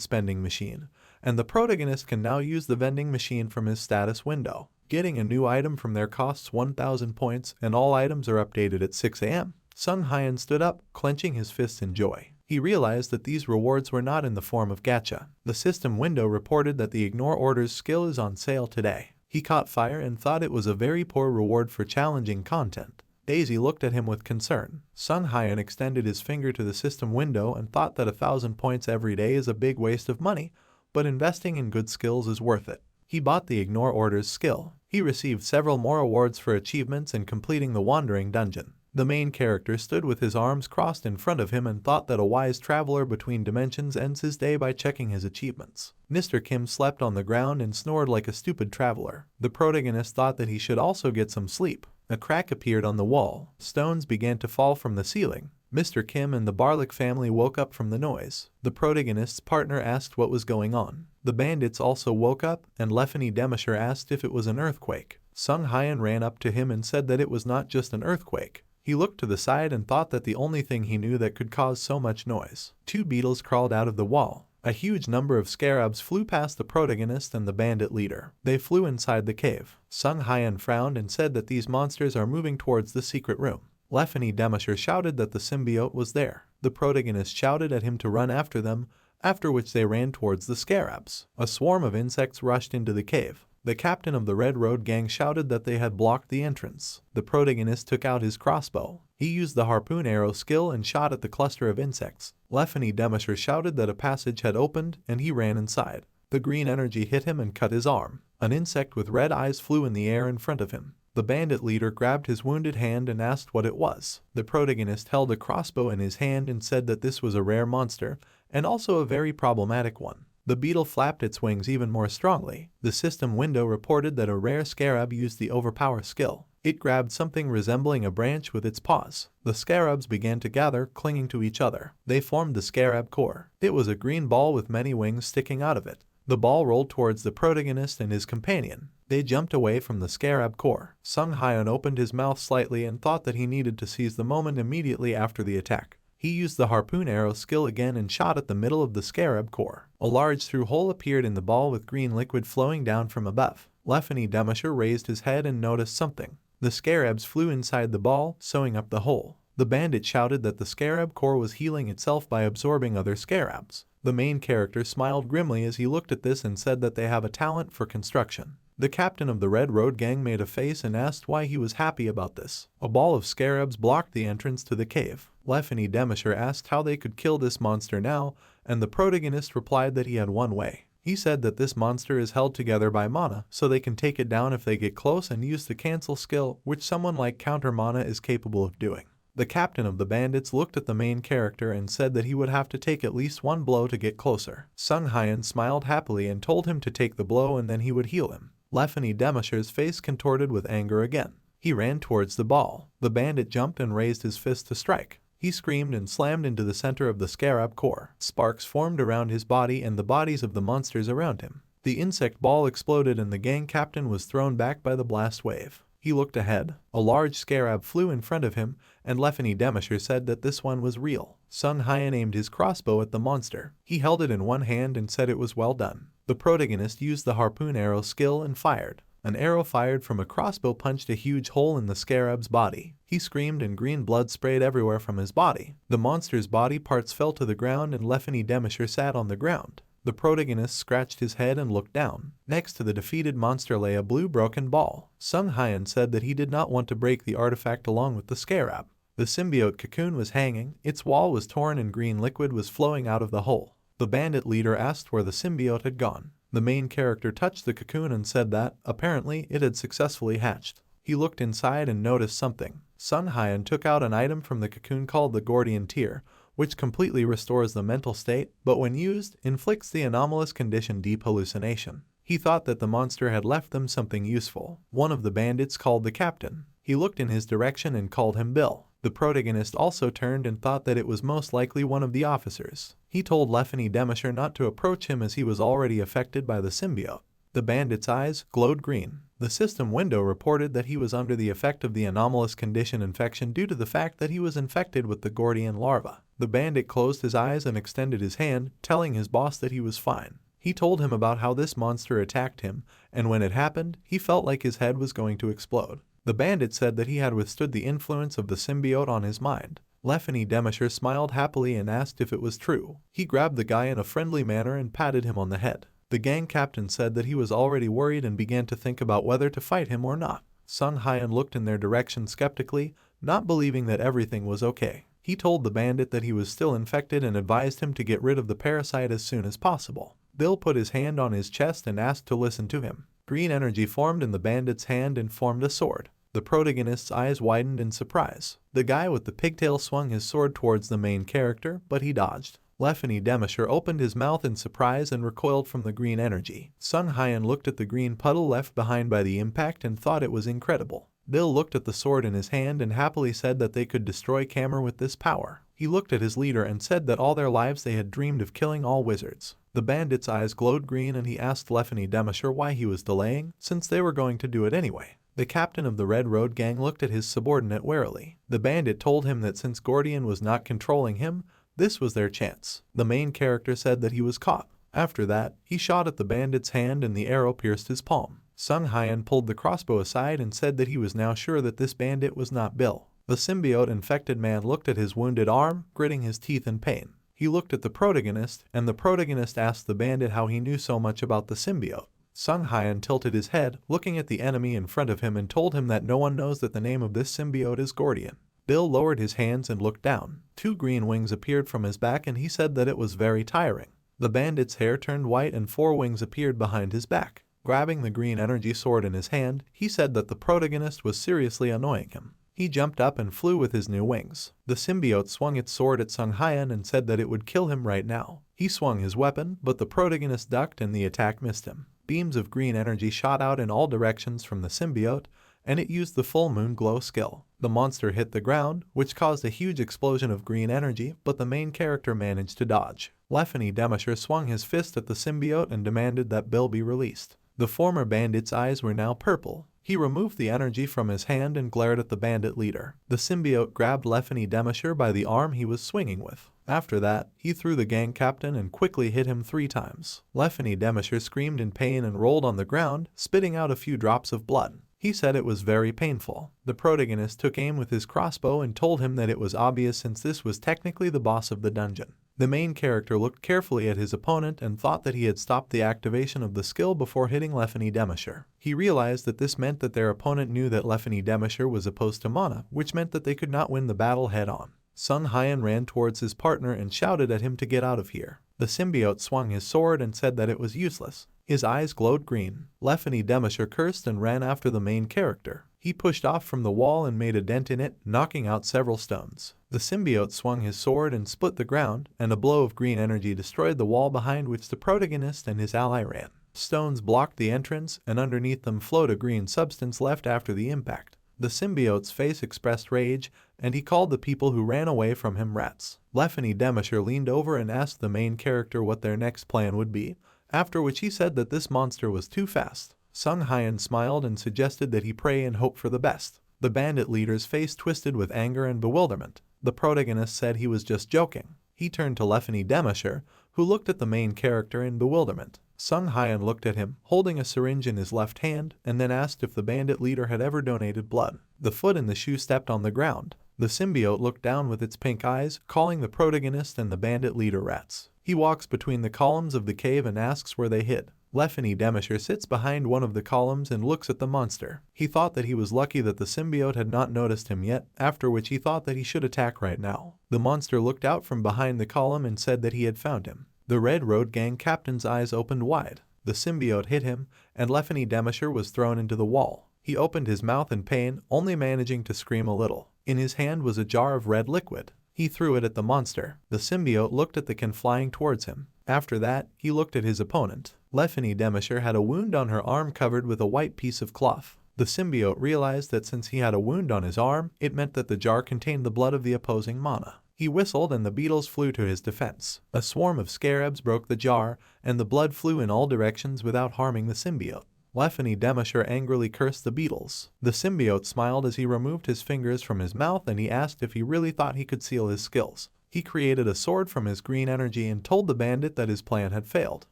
spending machine, and the protagonist can now use the vending machine from his status window. Getting a new item from there costs 1,000 points, and all items are updated at 6 a.m. Sung Hyun stood up, clenching his fists in joy. He realized that these rewards were not in the form of gacha. The system window reported that the Ignore Orders skill is on sale today. He caught fire and thought it was a very poor reward for challenging content. Daisy looked at him with concern. Sung Hyun extended his finger to the system window and thought that 1,000 points every day is a big waste of money, but investing in good skills is worth it. He bought the Ignore Orders skill. He received several more awards for achievements and completing the Wandering Dungeon. The main character stood with his arms crossed in front of him and thought that a wise traveler between dimensions ends his day by checking his achievements. Mr. Kim slept on the ground and snored like a stupid traveler. The protagonist thought that he should also get some sleep. A crack appeared on the wall. Stones began to fall from the ceiling. Mr. Kim and the Barlik family woke up from the noise. The protagonist's partner asked what was going on. The bandits also woke up, and Lefany Demisher asked if it was an earthquake. Sung Hyun ran up to him and said that it was not just an earthquake. He looked to the side and thought that the only thing he knew that could cause so much noise. Two beetles crawled out of the wall. A huge number of scarabs flew past the protagonist and the bandit leader. They flew inside the cave. Sung Hyun frowned and said that these monsters are moving towards the secret room. Lefany Demisher shouted that the symbiote was there. The protagonist shouted at him to run after them, after which they ran towards the scarabs. A swarm of insects rushed into the cave. The captain of the Red Road gang shouted that they had blocked the entrance. The protagonist took out his crossbow. He used the harpoon arrow skill and shot at the cluster of insects. Lefany Demisher shouted that a passage had opened and he ran inside. The green energy hit him and cut his arm. An insect with red eyes flew in the air in front of him. The bandit leader grabbed his wounded hand and asked what it was. The protagonist held a crossbow in his hand and said that this was a rare monster and also a very problematic one. The beetle flapped its wings even more strongly. The system window reported that a rare scarab used the overpower skill. It grabbed something resembling a branch with its paws. The scarabs began to gather, clinging to each other. They formed the scarab core. It was a green ball with many wings sticking out of it. The ball rolled towards the protagonist and his companion. They jumped away from the scarab core. Sung Hyun opened his mouth slightly and thought that he needed to seize the moment immediately after the attack. He used the harpoon arrow skill again and shot at the middle of the scarab core. A large through hole appeared in the ball with green liquid flowing down from above. Lefany Demisher raised his head and noticed something. The scarabs flew inside the ball, sewing up the hole. The bandit shouted that the scarab core was healing itself by absorbing other scarabs. The main character smiled grimly as he looked at this and said that they have a talent for construction. The captain of the Red Road gang made a face and asked why he was happy about this. A ball of scarabs blocked the entrance to the cave. Lefany Demisher asked how they could kill this monster now, and the protagonist replied that he had one way. He said that this monster is held together by mana, so they can take it down if they get close and use the cancel skill, which someone like Counter Mana is capable of doing. The captain of the bandits looked at the main character and said that he would have to take at least one blow to get closer. Sung Hyan smiled happily and told him to take the blow and then he would heal him. Lefany Demisher's face contorted with anger again. He ran towards the ball. The bandit jumped and raised his fist to strike. He screamed and slammed into the center of the scarab core. Sparks formed around his body and the bodies of the monsters around him. The insect ball exploded and the gang captain was thrown back by the blast wave. He looked ahead. A large scarab flew in front of him, and Lefany Demisher said that this one was real. Sung Hyan aimed his crossbow at the monster. He held it in one hand and said it was well done. The protagonist used the harpoon arrow skill and fired. An arrow fired from a crossbow punched a huge hole in the scarab's body. He screamed and green blood sprayed everywhere from his body. The monster's body parts fell to the ground and Lefany Demisher sat on the ground. The protagonist scratched his head and looked down. Next to the defeated monster lay a blue broken ball. Sung Hyan said that he did not want to break the artifact along with the scarab. The symbiote cocoon was hanging, its wall was torn and green liquid was flowing out of the hole. The bandit leader asked where the symbiote had gone. The main character touched the cocoon and said that, apparently, it had successfully hatched. He looked inside and noticed something. Sung Hyan took out an item from the cocoon called the Gordian Tear, which completely restores the mental state, but when used, inflicts the anomalous condition deep hallucination. He thought that the monster had left them something useful. One of the bandits called the captain. He looked in his direction and called him Bill. The protagonist also turned and thought that it was most likely one of the officers. He told Lefany Demisher not to approach him as he was already affected by the symbiote. The bandit's eyes glowed green. The system window reported that he was under the effect of the anomalous condition infection due to the fact that he was infected with the Gordian larva. The bandit closed his eyes and extended his hand, telling his boss that he was fine. He told him about how this monster attacked him, and when it happened, he felt like his head was going to explode. The bandit said that he had withstood the influence of the symbiote on his mind. Lefany Demisher smiled happily and asked if it was true. He grabbed the guy in a friendly manner and patted him on the head. The gang captain said that he was already worried and began to think about whether to fight him or not. Sung Hyan looked in their direction skeptically, not believing that everything was okay. He told the bandit that he was still infected and advised him to get rid of the parasite as soon as possible. Bill put his hand on his chest and asked to listen to him. Green energy formed in the bandit's hand and formed a sword. The protagonist's eyes widened in surprise. The guy with the pigtail swung his sword towards the main character, but he dodged. Lefany Demisher opened his mouth in surprise and recoiled from the green energy. Sung Hyan looked at the green puddle left behind by the impact and thought it was incredible. Bill looked at the sword in his hand and happily said that they could destroy Kamer with this power. He looked at his leader and said that all their lives they had dreamed of killing all wizards. The bandit's eyes glowed green and he asked Lefany Demisher why he was delaying, since they were going to do it anyway. The captain of the Red Road gang looked at his subordinate warily. The bandit told him that since Gordian was not controlling him, this was their chance. The main character said that he was caught. After that, he shot at the bandit's hand and the arrow pierced his palm. Sung Hyan pulled the crossbow aside and said that he was now sure that this bandit was not Bill. The symbiote-infected man looked at his wounded arm, gritting his teeth in pain. He looked at the protagonist, and the protagonist asked the bandit how he knew so much about the symbiote. Sung Hyan tilted his head, looking at the enemy in front of him and told him that no one knows that the name of this symbiote is Gordian. Bill lowered his hands and looked down. 2 green wings appeared from his back and he said that it was very tiring. The bandit's hair turned white and 4 wings appeared behind his back. Grabbing the green energy sword in his hand, he said that the protagonist was seriously annoying him. He jumped up and flew with his new wings. The symbiote swung its sword at Sung Hyan and said that it would kill him right now. He swung his weapon, but the protagonist ducked and the attack missed him. Beams of green energy shot out in all directions from the symbiote, and it used the full moon glow skill. The monster hit the ground, which caused a huge explosion of green energy, but the main character managed to dodge. Lefany Demisher swung his fist at the symbiote and demanded that Bill be released. The former bandit's eyes were now purple. He removed the energy from his hand and glared at the bandit leader. The symbiote grabbed Lefany Demisher by the arm he was swinging with. After that, he threw the gang captain and quickly hit him 3 times. Lefany Demisher screamed in pain and rolled on the ground, spitting out a few drops of blood. He said it was very painful. The protagonist took aim with his crossbow and told him that it was obvious since this was technically the boss of the dungeon. The main character looked carefully at his opponent and thought that he had stopped the activation of the skill before hitting Lefany Demisher. He realized that this meant that their opponent knew that Lefany Demisher was opposed to mana, which meant that they could not win the battle head-on. Sung Hyan ran towards his partner and shouted at him to get out of here. The symbiote swung his sword and said that it was useless. His eyes glowed green. Lefany Demisher cursed and ran after the main character. He pushed off from the wall and made a dent in it, knocking out several stones. The symbiote swung his sword and split the ground, and a blow of green energy destroyed the wall behind which the protagonist and his ally ran. Stones blocked the entrance, and underneath them flowed a green substance left after the impact. The symbiote's face expressed rage, and he called the people who ran away from him rats. Lefany Demisher leaned over and asked the main character what their next plan would be, after which he said that this monster was too fast. Sung Hyan smiled and suggested that he pray and hope for the best. The bandit leader's face twisted with anger and bewilderment. The protagonist said he was just joking. He turned to Lefany Demisher, who looked at the main character in bewilderment. Sung Hyan looked at him, holding a syringe in his left hand, and then asked if the bandit leader had ever donated blood. The foot in the shoe stepped on the ground. The symbiote looked down with its pink eyes, calling the protagonist and the bandit leader rats. He walks between the columns of the cave and asks where they hid. Lefany Demisher sits behind one of the columns and looks at the monster. He thought that he was lucky that the symbiote had not noticed him yet, after which he thought that he should attack right now. The monster looked out from behind the column and said that he had found him. The Red Road Gang captain's eyes opened wide. The symbiote hit him, and Lefany Demisher was thrown into the wall. He opened his mouth in pain, only managing to scream a little. In his hand was a jar of red liquid. He threw it at the monster. The symbiote looked at the can flying towards him. After that, he looked at his opponent. Lefany Demisher had a wound on her arm covered with a white piece of cloth. The symbiote realized that since he had a wound on his arm, it meant that the jar contained the blood of the opposing mana. He whistled and the beetles flew to his defense. A swarm of scarabs broke the jar, and the blood flew in all directions without harming the symbiote. Lefany Demisher angrily cursed the beetles. The symbiote smiled as he removed his fingers from his mouth and he asked if he really thought he could seal his skills. He created a sword from his green energy and told the bandit that his plan had failed.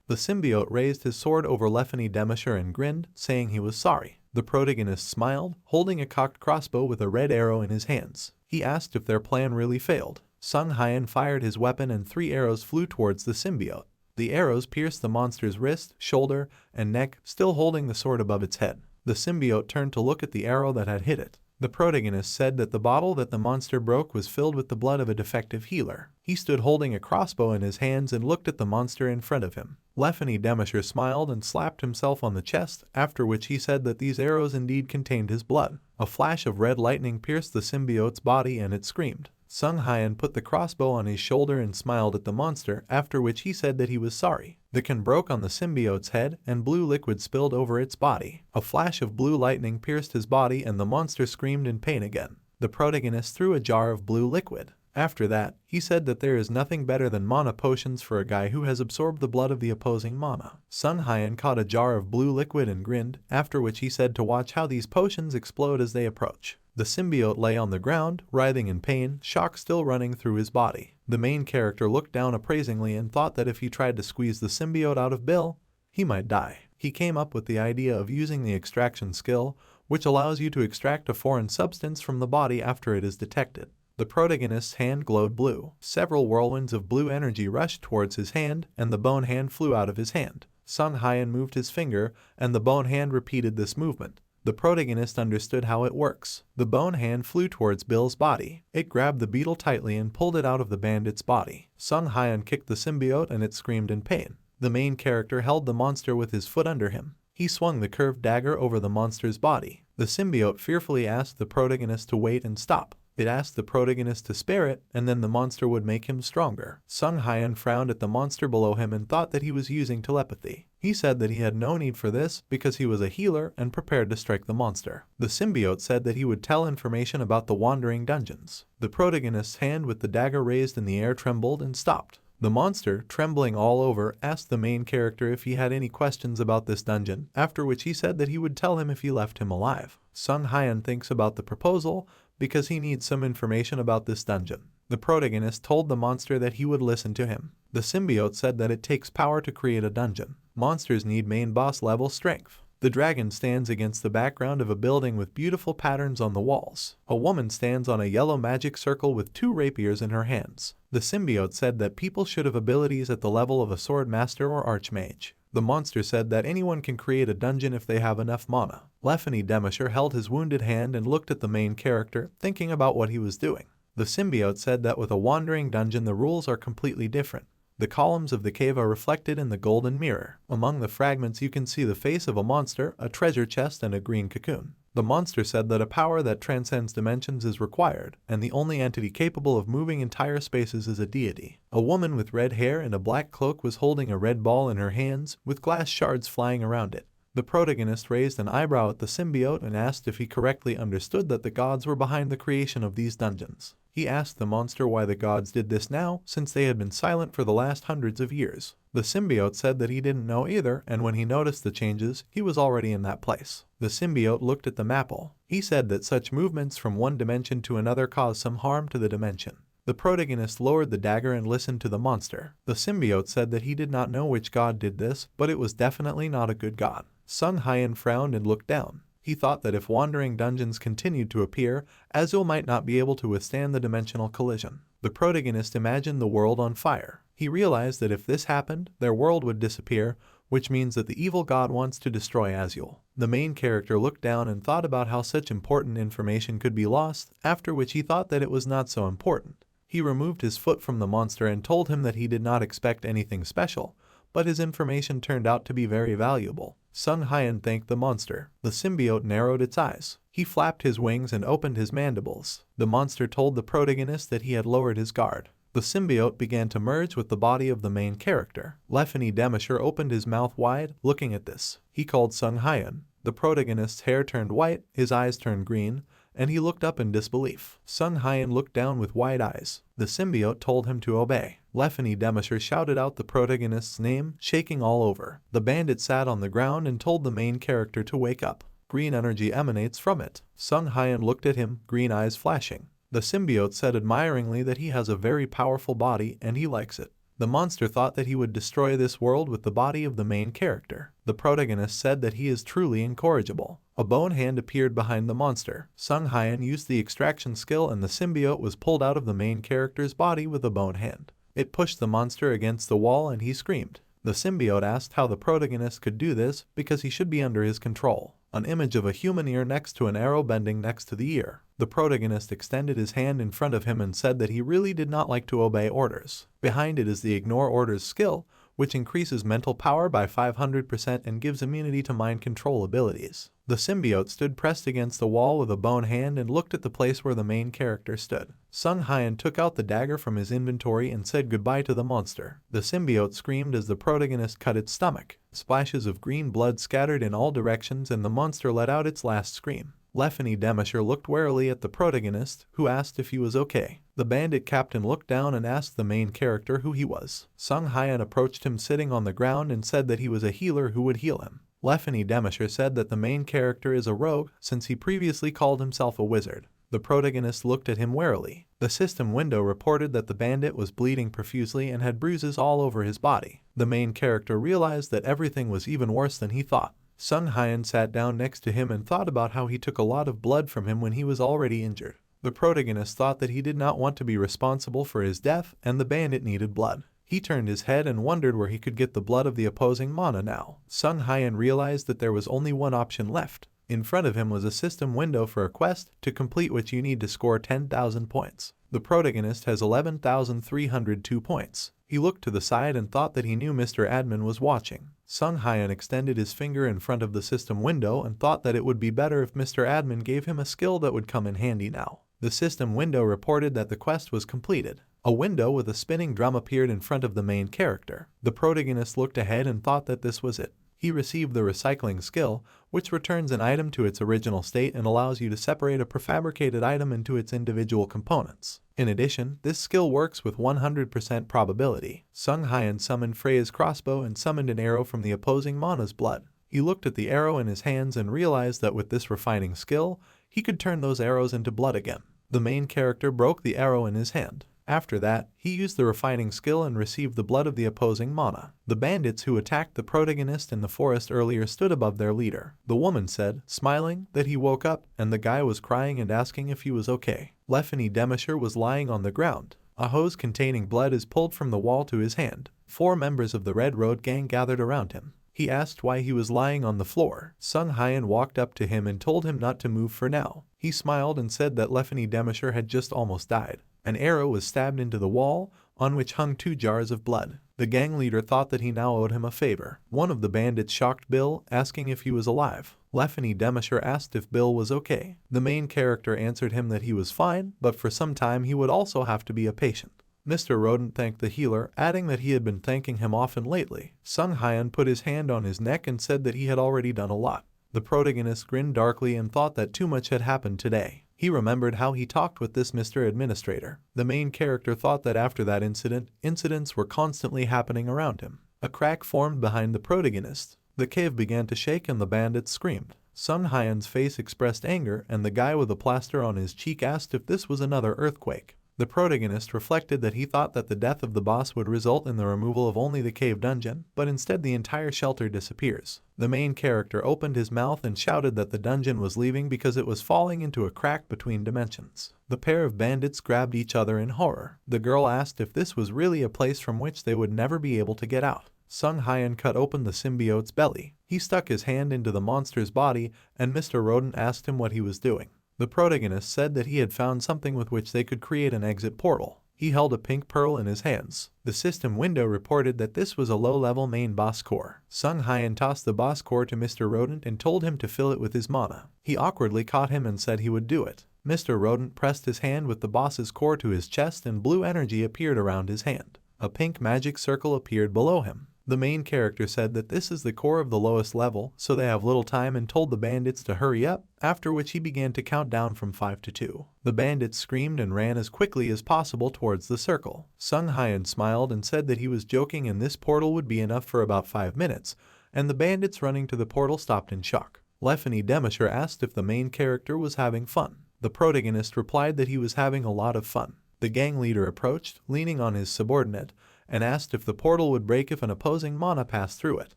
The symbiote raised his sword over Lefany Demisher and grinned, saying he was sorry. The protagonist smiled, holding a cocked crossbow with a red arrow in his hands. He asked if their plan really failed. Sung Hyan fired his weapon and 3 arrows flew towards the symbiote. The arrows pierced the monster's wrist, shoulder, and neck, still holding the sword above its head. The symbiote turned to look at the arrow that had hit it. The protagonist said that the bottle that the monster broke was filled with the blood of a defective healer. He stood holding a crossbow in his hands and looked at the monster in front of him. Lefany Demisher smiled and slapped himself on the chest, after which he said that these arrows indeed contained his blood. A flash of red lightning pierced the symbiote's body and it screamed. Sung Hyan put the crossbow on his shoulder and smiled at the monster, after which he said that he was sorry. The can broke on the symbiote's head, and blue liquid spilled over its body. A flash of blue lightning pierced his body and the monster screamed in pain again. The protagonist threw a jar of blue liquid. After that, he said that there is nothing better than mana potions for a guy who has absorbed the blood of the opposing mana. Sung Hyan caught a jar of blue liquid and grinned, after which he said to watch how these potions explode as they approach. The symbiote lay on the ground, writhing in pain, shock still running through his body. The main character looked down appraisingly and thought that if he tried to squeeze the symbiote out of Bill, he might die. He came up with the idea of using the extraction skill, which allows you to extract a foreign substance from the body after it is detected. The protagonist's hand glowed blue. Several whirlwinds of blue energy rushed towards his hand, and the bone hand flew out of his hand. Sung Hyan moved his finger, and the bone hand repeated this movement. The protagonist understood how it works. The bone hand flew towards Bill's body. It grabbed the beetle tightly and pulled it out of the bandit's body. Sung Hyan kicked the symbiote and it screamed in pain. The main character held the monster with his foot under him. He swung the curved dagger over the monster's body. The symbiote fearfully asked the protagonist to wait and stop. It asked the protagonist to spare it, and then the monster would make him stronger. Sung Hyan frowned at the monster below him and thought that he was using telepathy. He said that he had no need for this because he was a healer and prepared to strike the monster. The symbiote said that he would tell information about the wandering dungeons. The protagonist's hand with the dagger raised in the air trembled and stopped. The monster, trembling all over, asked the main character if he had any questions about this dungeon, after which he said that he would tell him if he left him alive. Sung Hyan thinks about the proposal because he needs some information about this dungeon. The protagonist told the monster that he would listen to him. The symbiote said that it takes power to create a dungeon. Monsters need main boss level strength. The The dragon stands against the background of a building with beautiful patterns on the walls. A woman stands on a yellow magic circle with 2 rapiers in her hands. The symbiote said that people should have abilities at the level of a sword master or archmage. The monster said that anyone can create a dungeon if they have enough mana. Demisher held his wounded hand and looked at the main character, thinking about what he was doing. The symbiote said that with a wandering dungeon the rules are completely different. The columns of the cave are reflected in the golden mirror. Among the fragments you can see the face of a monster, a treasure chest, and a green cocoon. The monster said that a power that transcends dimensions is required, and the only entity capable of moving entire spaces is a deity. A woman with red hair and a black cloak was holding a red ball in her hands, with glass shards flying around it. The protagonist raised an eyebrow at the symbiote and asked if he correctly understood that the gods were behind the creation of these dungeons. He asked the monster why the gods did this now, since they had been silent for the last hundreds of years. The symbiote said that he didn't know either, and when he noticed the changes, he was already in that place. The symbiote looked at the mapple. He said that such movements from one dimension to another cause some harm to the dimension. The protagonist lowered the dagger and listened to the monster. The symbiote said that he did not know which god did this, but it was definitely not a good god. Sung Hyan frowned and looked down. He thought that if wandering dungeons continued to appear, Azul might not be able to withstand the dimensional collision. The protagonist imagined the world on fire. He realized that if this happened, their world would disappear, which means that the evil god wants to destroy Azul. The main character looked down and thought about how such important information could be lost, after which he thought that it was not so important. He removed his foot from the monster and told him that he did not expect anything special, but his information turned out to be very valuable. Sung Hyan thanked the monster. The symbiote narrowed its eyes. He flapped his wings and opened his mandibles. The monster told the protagonist that he had lowered his guard. The symbiote began to merge with the body of the main character. Demisher opened his mouth wide, looking at this. He called Sung Hyan. The protagonist's hair turned white, his eyes turned green, and he looked up in disbelief. Sung Hyan looked down with wide eyes. The symbiote told him to obey. Demisher shouted out the protagonist's name, shaking all over. The bandit sat on the ground and told the main character to wake up. Green energy emanates from it. Sung Hyan looked at him, green eyes flashing. The symbiote said admiringly that he has a very powerful body and he likes it. The monster thought that he would destroy this world with the body of the main character. The protagonist said that he is truly incorrigible. A bone hand appeared behind the monster. Sung Hyan used the extraction skill and the symbiote was pulled out of the main character's body with a bone hand. It pushed the monster against the wall and he screamed. The symbiote asked how the protagonist could do this because he should be under his control. An image of a human ear next to an arrow bending next to the ear. The protagonist extended his hand in front of him and said that he really did not like to obey orders. Behind it is the ignore orders skill, which increases mental power by 500% and gives immunity to mind control abilities. The symbiote stood pressed against the wall with a bone hand and looked at the place where the main character stood. Sung Hyan took out the dagger from his inventory and said goodbye to the monster. The symbiote screamed as the protagonist cut its stomach. Splashes of green blood scattered in all directions and the monster let out its last scream. Demisher looked warily at the protagonist, who asked if he was okay. The bandit captain looked down and asked the main character who he was. Sung Hyan approached him sitting on the ground and said that he was a healer who would heal him. Demisher said that the main character is a rogue since he previously called himself a wizard. The protagonist looked at him warily. The system window reported that the bandit was bleeding profusely and had bruises all over his body. The main character realized that everything was even worse than he thought. Sung Hyan sat down next to him and thought about how he took a lot of blood from him when he was already injured. The protagonist thought that he did not want to be responsible for his death and the bandit needed blood. He turned his head and wondered where he could get the blood of the opposing mana now. Sung Hyan realized that there was only one option left. In front of him was a system window for a quest, to complete which you need to score 10,000 points. The protagonist has 11,302 points. He looked to the side and thought that he knew Mr. Admin was watching. Sung Hyan extended his finger in front of the system window and thought that it would be better if Mr. Admin gave him a skill that would come in handy now. The system window reported that the quest was completed. A window with a spinning drum appeared in front of the main character. The protagonist looked ahead and thought that this was it. He received the recycling skill, which returns an item to its original state and allows you to separate a prefabricated item into its individual components. In addition, this skill works with 100% probability. Sung Hyan summoned Freya's crossbow and summoned an arrow from the opposing mana's blood. He looked at the arrow in his hands and realized that with this refining skill, he could turn those arrows into blood again. The main character broke the arrow in his hand. After that, he used the refining skill and received the blood of the opposing mana. The bandits who attacked the protagonist in the forest earlier stood above their leader. The woman said, smiling, that he woke up and the guy was crying and asking if he was okay. Lefany Demisher was lying on the ground. A hose containing blood is pulled from the wall to his hand. 4 members of the Red Road gang gathered around him. He asked why he was lying on the floor. Sung Hyan walked up to him and told him not to move for now. He smiled and said that Lefany Demisher had just almost died. An arrow was stabbed into the wall, on which hung 2 jars of blood. The gang leader thought that he now owed him a favor. One of the bandits shocked Bill, asking if he was alive. Lefany Demisher asked if Bill was okay. The main character answered him that he was fine, but for some time he would also have to be a patient. Mr. Rodent thanked the healer, adding that he had been thanking him often lately. Sung Hyan put his hand on his neck and said that he had already done a lot. The protagonist grinned darkly and thought that too much had happened today. He remembered how he talked with this Mr. Administrator. The main character thought that after that incidents were constantly happening around him. A crack formed behind the protagonist. The cave began to shake and the bandits screamed. Sung Hyan's face expressed anger and the guy with a plaster on his cheek asked if this was another earthquake. The protagonist reflected that he thought that the death of the boss would result in the removal of only the cave dungeon, but instead the entire shelter disappears. The main character opened his mouth and shouted that the dungeon was leaving because it was falling into a crack between dimensions. The pair of bandits grabbed each other in horror. The girl asked if this was really a place from which they would never be able to get out. Sung Hyan cut open the symbiote's belly. He stuck his hand into the monster's body and Mr. Rodent asked him what he was doing. The protagonist said that he had found something with which they could create an exit portal. He held a pink pearl in his hands. The system window reported that this was a low-level main boss core. Sung Hyan tossed the boss core to Mr. Rodent and told him to fill it with his mana. He awkwardly caught him and said he would do it. Mr. Rodent pressed his hand with the boss's core to his chest and blue energy appeared around his hand. A pink magic circle appeared below him. The main character said that this is the core of the lowest level, so they have little time and told the bandits to hurry up, after which he began to count down from 5 to 2. The bandits screamed and ran as quickly as possible towards the circle. Sung Hyan smiled and said that he was joking and this portal would be enough for about 5 minutes, and the bandits running to the portal stopped in shock. Lefany Demisher asked if the main character was having fun. The protagonist replied that he was having a lot of fun. The gang leader approached, leaning on his subordinate, and asked if the portal would break if an opposing mana passed through it.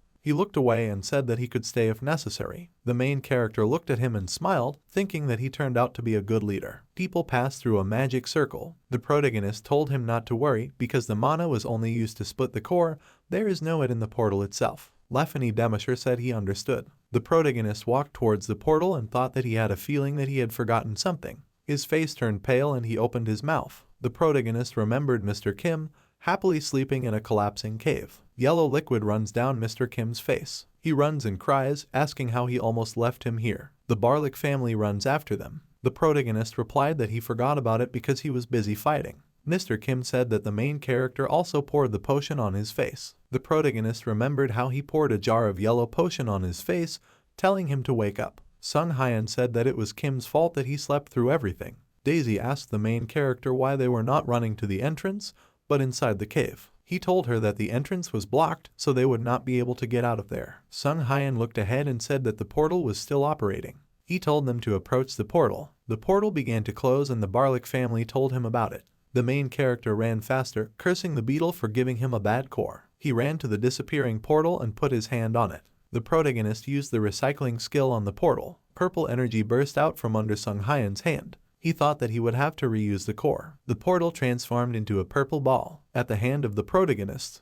He looked away and said that he could stay if necessary. The main character looked at him and smiled, thinking that he turned out to be a good leader. People passed through a magic circle. The protagonist told him not to worry because the mana was only used to split the core, there is no it in the portal itself. Lefany Demisher said he understood. The protagonist walked towards the portal and thought that he had a feeling that he had forgotten something. His face turned pale and he opened his mouth. The protagonist remembered Mr. Kim, happily sleeping in a collapsing cave. Yellow liquid runs down Mr. Kim's face. He runs and cries, asking how he almost left him here. The Barlick family runs after them. The protagonist replied that he forgot about it because he was busy fighting. Mr. Kim said that the main character also poured the potion on his face. The protagonist remembered how he poured a jar of yellow potion on his face, telling him to wake up. Sung Hyan said that it was Kim's fault that he slept through everything. Daisy asked the main character why they were not running to the entrance, but inside the cave. He told her that the entrance was blocked, so they would not be able to get out of there. Sung Hyan looked ahead and said that the portal was still operating. He told them to approach the portal. The portal began to close and the Barlick family told him about it. The main character ran faster, cursing the beetle for giving him a bad core. He ran to the disappearing portal and put his hand on it. The protagonist used the recycling skill on the portal. Purple energy burst out from under Sung Hyan's hand. He thought that he would have to reuse the core. The portal transformed into a purple ball. At the hand of the protagonist's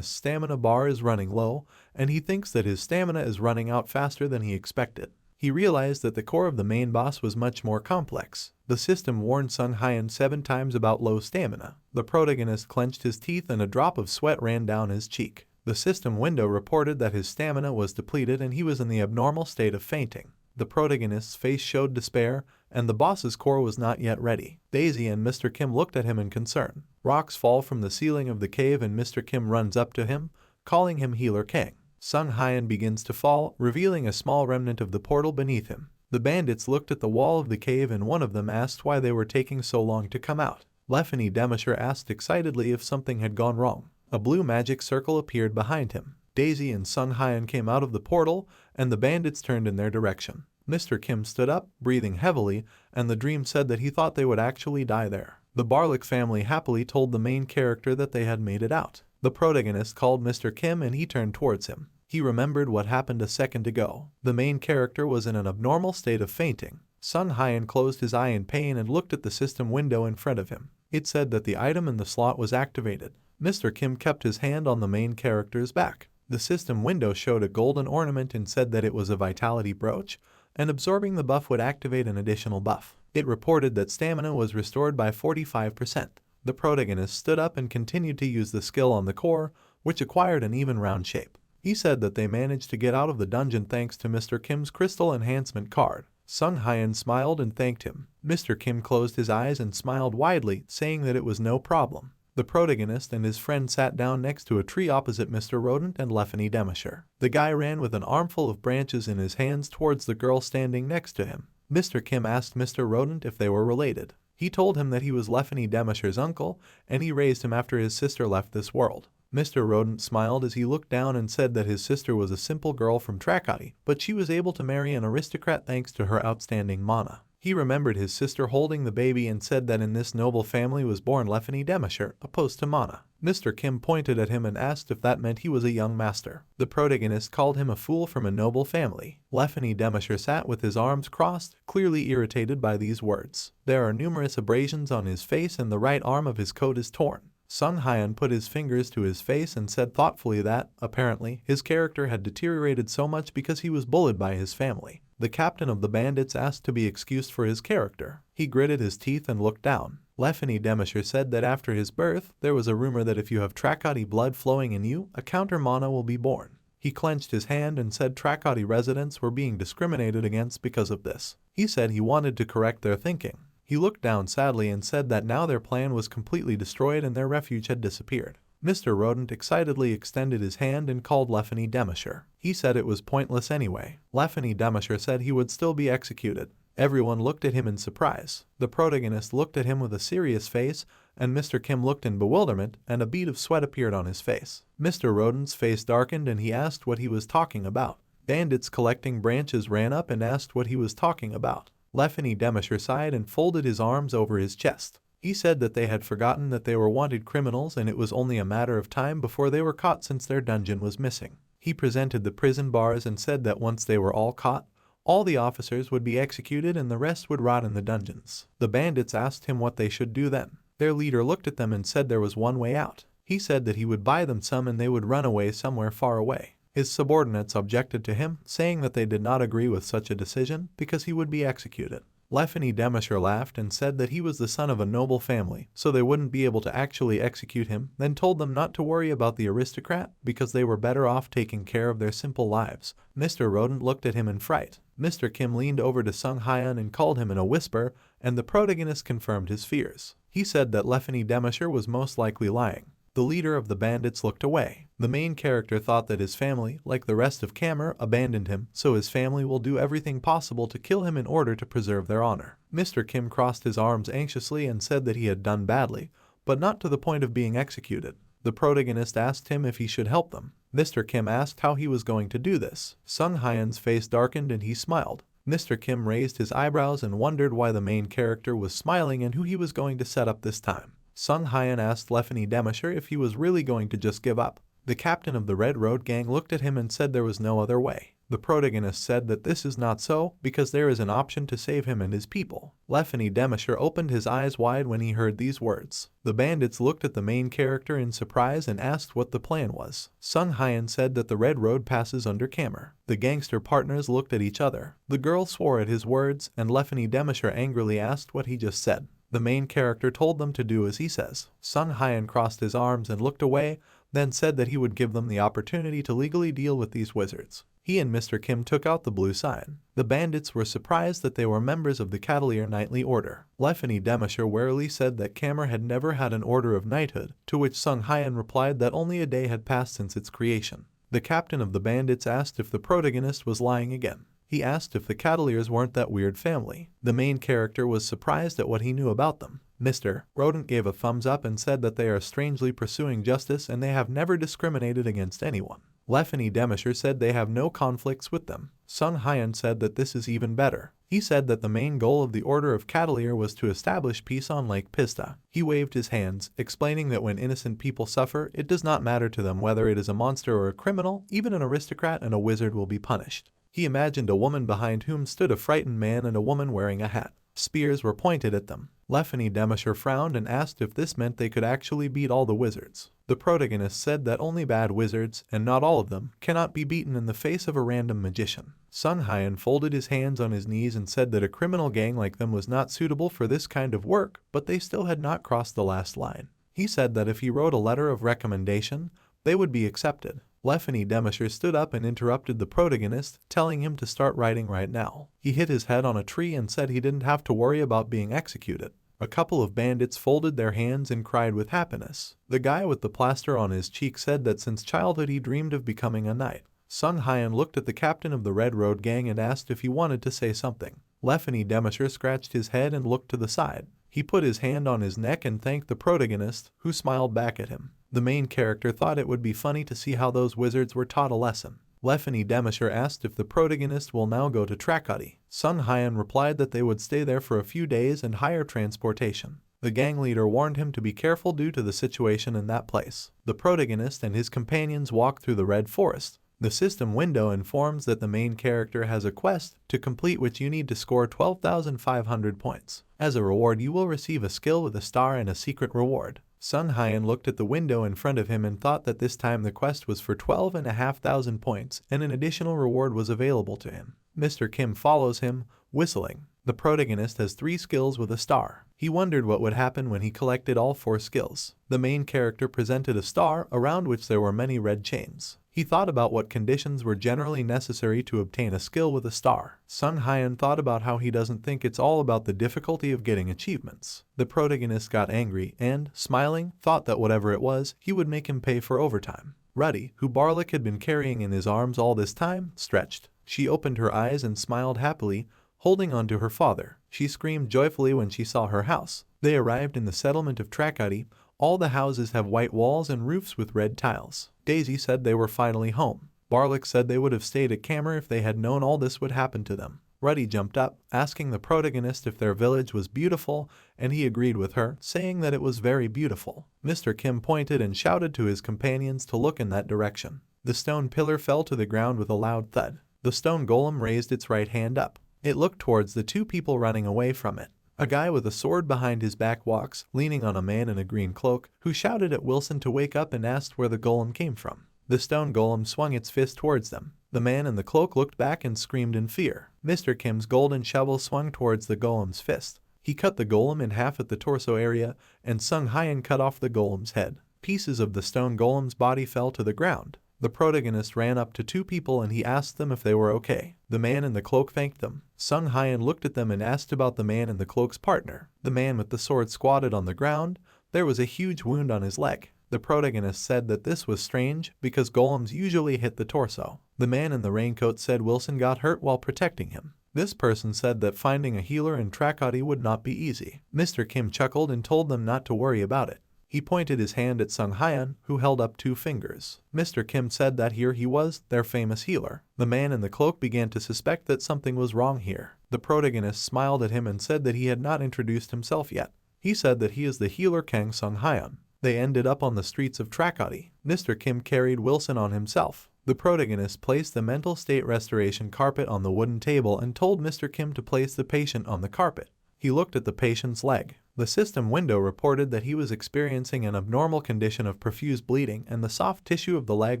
stamina bar is running low, and he thinks that his stamina is running out faster than he expected. He realized that the core of the main boss was much more complex. The system warned Sung Hyan 7 times about low stamina. The protagonist clenched his teeth and a drop of sweat ran down his cheek. The system window reported that his stamina was depleted and he was in the abnormal state of fainting. The protagonist's face showed despair, and the boss's core was not yet ready. Daisy and Mr. Kim looked at him in concern. Rocks fall from the ceiling of the cave and Mr. Kim runs up to him, calling him Healer Kang. Sung Hyan begins to fall, revealing a small remnant of the portal beneath him. The bandits looked at the wall of the cave and one of them asked why they were taking so long to come out. Lefany Demisher asked excitedly if something had gone wrong. A blue magic circle appeared behind him. Daisy and Sung Hyan came out of the portal, and the bandits turned in their direction. Mr. Kim stood up, breathing heavily, and the dream said that he thought they would actually die there. The Barlick family happily told the main character that they had made it out. The protagonist called Mr. Kim and he turned towards him. He remembered what happened a second ago. The main character was in an abnormal state of fainting. Sung Hyun closed his eye in pain and looked at the system window in front of him. It said that the item in the slot was activated. Mr. Kim kept his hand on the main character's back. The system window showed a golden ornament and said that it was a vitality brooch, and absorbing the buff would activate an additional buff. It reported that stamina was restored by 45%. The protagonist stood up and continued to use the skill on the core, which acquired an even round shape. He said that they managed to get out of the dungeon thanks to Mr. Kim's crystal enhancement card. Sung Hyun smiled and thanked him. Mr. Kim closed his eyes and smiled widely, saying that it was no problem. The protagonist and his friend sat down next to a tree opposite Mr. Rodent and Lefany Demisher. The guy ran with an armful of branches in his hands towards the girl standing next to him. Mr. Kim asked Mr. Rodent if they were related. He told him that he was Lefany Demisher's uncle, and he raised him after his sister left this world. Mr. Rodent smiled as he looked down and said that his sister was a simple girl from Trakati, but she was able to marry an aristocrat thanks to her outstanding mana. He remembered his sister holding the baby and said that in this noble family was born Lefany Demisher, opposed to Mana. Mr. Kim pointed at him and asked if that meant he was a young master. The protagonist called him a fool from a noble family. Lefany Demisher sat with his arms crossed, clearly irritated by these words. There are numerous abrasions on his face and the right arm of his coat is torn. Sung Hyun put his fingers to his face and said thoughtfully that, apparently, his character had deteriorated so much because he was bullied by his family. The captain of the bandits asked to be excused for his character. He gritted his teeth and looked down. Lefany Demisher said that after his birth, there was a rumor that if you have Trakati blood flowing in you, a counter mana will be born. He clenched his hand and said Trakati residents were being discriminated against because of this. He said he wanted to correct their thinking. He looked down sadly and said that now their plan was completely destroyed and their refuge had disappeared. Mr. Rodent excitedly extended his hand and called Lefany Demisher. He said it was pointless anyway. Lefany Demisher said he would still be executed. Everyone looked at him in surprise. The protagonist looked at him with a serious face, and Mr. Kim looked in bewilderment, and a bead of sweat appeared on his face. Mr. Rodent's face darkened and he asked what he was talking about. Bandits collecting branches ran up and asked what he was talking about. Lefany Demisher sighed and folded his arms over his chest. He said that they had forgotten that they were wanted criminals and it was only a matter of time before they were caught since their dungeon was missing. He presented the prison bars and said that once they were all caught, all the officers would be executed and the rest would rot in the dungeons. The bandits asked him what they should do then. Their leader looked at them and said there was one way out. He said that he would buy them some and they would run away somewhere far away. His subordinates objected to him, saying that they did not agree with such a decision because he would be executed. Lefany Demisher laughed and said that he was the son of a noble family, so they wouldn't be able to actually execute him, then told them not to worry about the aristocrat because they were better off taking care of their simple lives. Mr. Rodent looked at him in fright. Mr. Kim leaned over to Sung Hyun and called him in a whisper, and the protagonist confirmed his fears. He said that Lefany Demisher was most likely lying. The leader of the bandits looked away. The main character thought that his family, like the rest of Kamer, abandoned him, so his family will do everything possible to kill him in order to preserve their honor. Mr. Kim crossed his arms anxiously and said that he had done badly, but not to the point of being executed. The protagonist asked him if he should help them. Mr. Kim asked how he was going to do this. Sung Hyun's face darkened and he smiled. Mr. Kim raised his eyebrows and wondered why the main character was smiling and who he was going to set up this time. Sung Hyun asked Lefany Demisher if he was really going to just give up. The captain of the Red Road gang looked at him and said there was no other way. The protagonist said that this is not so because there is an option to save him and his people. Lefany Demisher opened his eyes wide when he heard these words. The bandits looked at the main character in surprise and asked what the plan was. Sung Hyun said that the Red Road passes under Kamer. The gangster partners looked at each other. The girl swore at his words and Lefany Demisher angrily asked what he just said. The main character told them to do as he says. Sung Hyun crossed his arms and looked away, then said that he would give them the opportunity to legally deal with these wizards. He and Mr. Kim took out the blue sign. The bandits were surprised that they were members of the Cavalier Knightly Order. Lefany Demisher warily said that Kamer had never had an order of knighthood, to which Sung Hyun replied that only a day had passed since its creation. The captain of the bandits asked if the protagonist was lying again. He asked if the Cavaliers weren't that weird family. The main character was surprised at what he knew about them. Mr. Rodent gave a thumbs up and said that they are strangely pursuing justice and they have never discriminated against anyone. Lefany Demisher said they have no conflicts with them. Sung Hyun said that this is even better. He said that the main goal of the Order of Cavalier was to establish peace on Lake Pista. He waved his hands, explaining that when innocent people suffer, it does not matter to them whether it is a monster or a criminal, even an aristocrat and a wizard will be punished. He imagined a woman behind whom stood a frightened man and a woman wearing a hat. Spears were pointed at them. Lefany Demisher frowned and asked if this meant they could actually beat all the wizards. The protagonist said that only bad wizards, and not all of them, cannot be beaten in the face of a random magician. Sung Hyan folded his hands on his knees and said that a criminal gang like them was not suitable for this kind of work, but they still had not crossed the last line. He said that if he wrote a letter of recommendation, they would be accepted. Lefany Demisher stood up and interrupted the protagonist, telling him to start writing right now. He hit his head on a tree and said he didn't have to worry about being executed. A couple of bandits folded their hands and cried with happiness. The guy with the plaster on his cheek said that since childhood he dreamed of becoming a knight. Sung Hyan looked at the captain of the Red Road gang and asked if he wanted to say something. Lefany Demisher scratched his head and looked to the side. He put his hand on his neck and thanked the protagonist, who smiled back at him. The main character thought it would be funny to see how those wizards were taught a lesson. Lefany Demisher asked if the protagonist will now go to Trakati. Sung Hyan replied that they would stay there for a few days and hire transportation. The gang leader warned him to be careful due to the situation in that place. The protagonist and his companions walk through the Red Forest. The system window informs that the main character has a quest, to complete which you need to score 12,500 points. As a reward you will receive a skill with a star and a secret reward. Sung Hyan looked at the window in front of him and thought that this time the quest was for 12,500 points and an additional reward was available to him. Mr. Kim follows him, whistling. The protagonist has 3 skills with a star. He wondered what would happen when he collected all 4 skills. The main character presented a star, around which there were many red chains. He thought about what conditions were generally necessary to obtain a skill with a star. Sung Hyan thought about how he doesn't think it's all about the difficulty of getting achievements. The protagonist got angry and, smiling, thought that whatever it was, he would make him pay for overtime. Ruddy, who Barlick had been carrying in his arms all this time, stretched. She opened her eyes and smiled happily, holding on to her father. She screamed joyfully when she saw her house. They arrived in the settlement of Trakati. All the houses have white walls and roofs with red tiles. Daisy said they were finally home. Barlick said they would have stayed at Kamer if they had known all this would happen to them. Ruddy jumped up, asking the protagonist if their village was beautiful, and he agreed with her, saying that it was very beautiful. Mr. Kim pointed and shouted to his companions to look in that direction. The stone pillar fell to the ground with a loud thud. The stone golem raised its right hand up. It looked towards the 2 people running away from it. A guy with a sword behind his back walks, leaning on a man in a green cloak, who shouted at Wilson to wake up and asked where the golem came from. The stone golem swung its fist towards them. The man in the cloak looked back and screamed in fear. Mr. Kim's golden shovel swung towards the golem's fist. He cut the golem in half at the torso area, and Sung Hyan cut off the golem's head. Pieces of the stone golem's body fell to the ground. The protagonist ran up to 2 people and he asked them if they were okay. The man in the cloak thanked them. Sung Hyan looked at them and asked about the man in the cloak's partner. The man with the sword squatted on the ground. There was a huge wound on his leg. The protagonist said that this was strange because golems usually hit the torso. The man in the raincoat said Wilson got hurt while protecting him. This person said that finding a healer in Trakati would not be easy. Mr. Kim chuckled and told them not to worry about it. He pointed his hand at Sung Hyan, who held up 2 fingers. Mr. Kim said that here he was, their famous healer. The man in the cloak began to suspect that something was wrong here. The protagonist smiled at him and said that he had not introduced himself yet. He said that he is the healer Kang Sung Hyan. They ended up on the streets of Trakati. Mr. Kim carried Wilson on himself. The protagonist placed the mental state restoration carpet on the wooden table and told Mr. Kim to place the patient on the carpet. He looked at the patient's leg. The system window reported that he was experiencing an abnormal condition of profuse bleeding and the soft tissue of the leg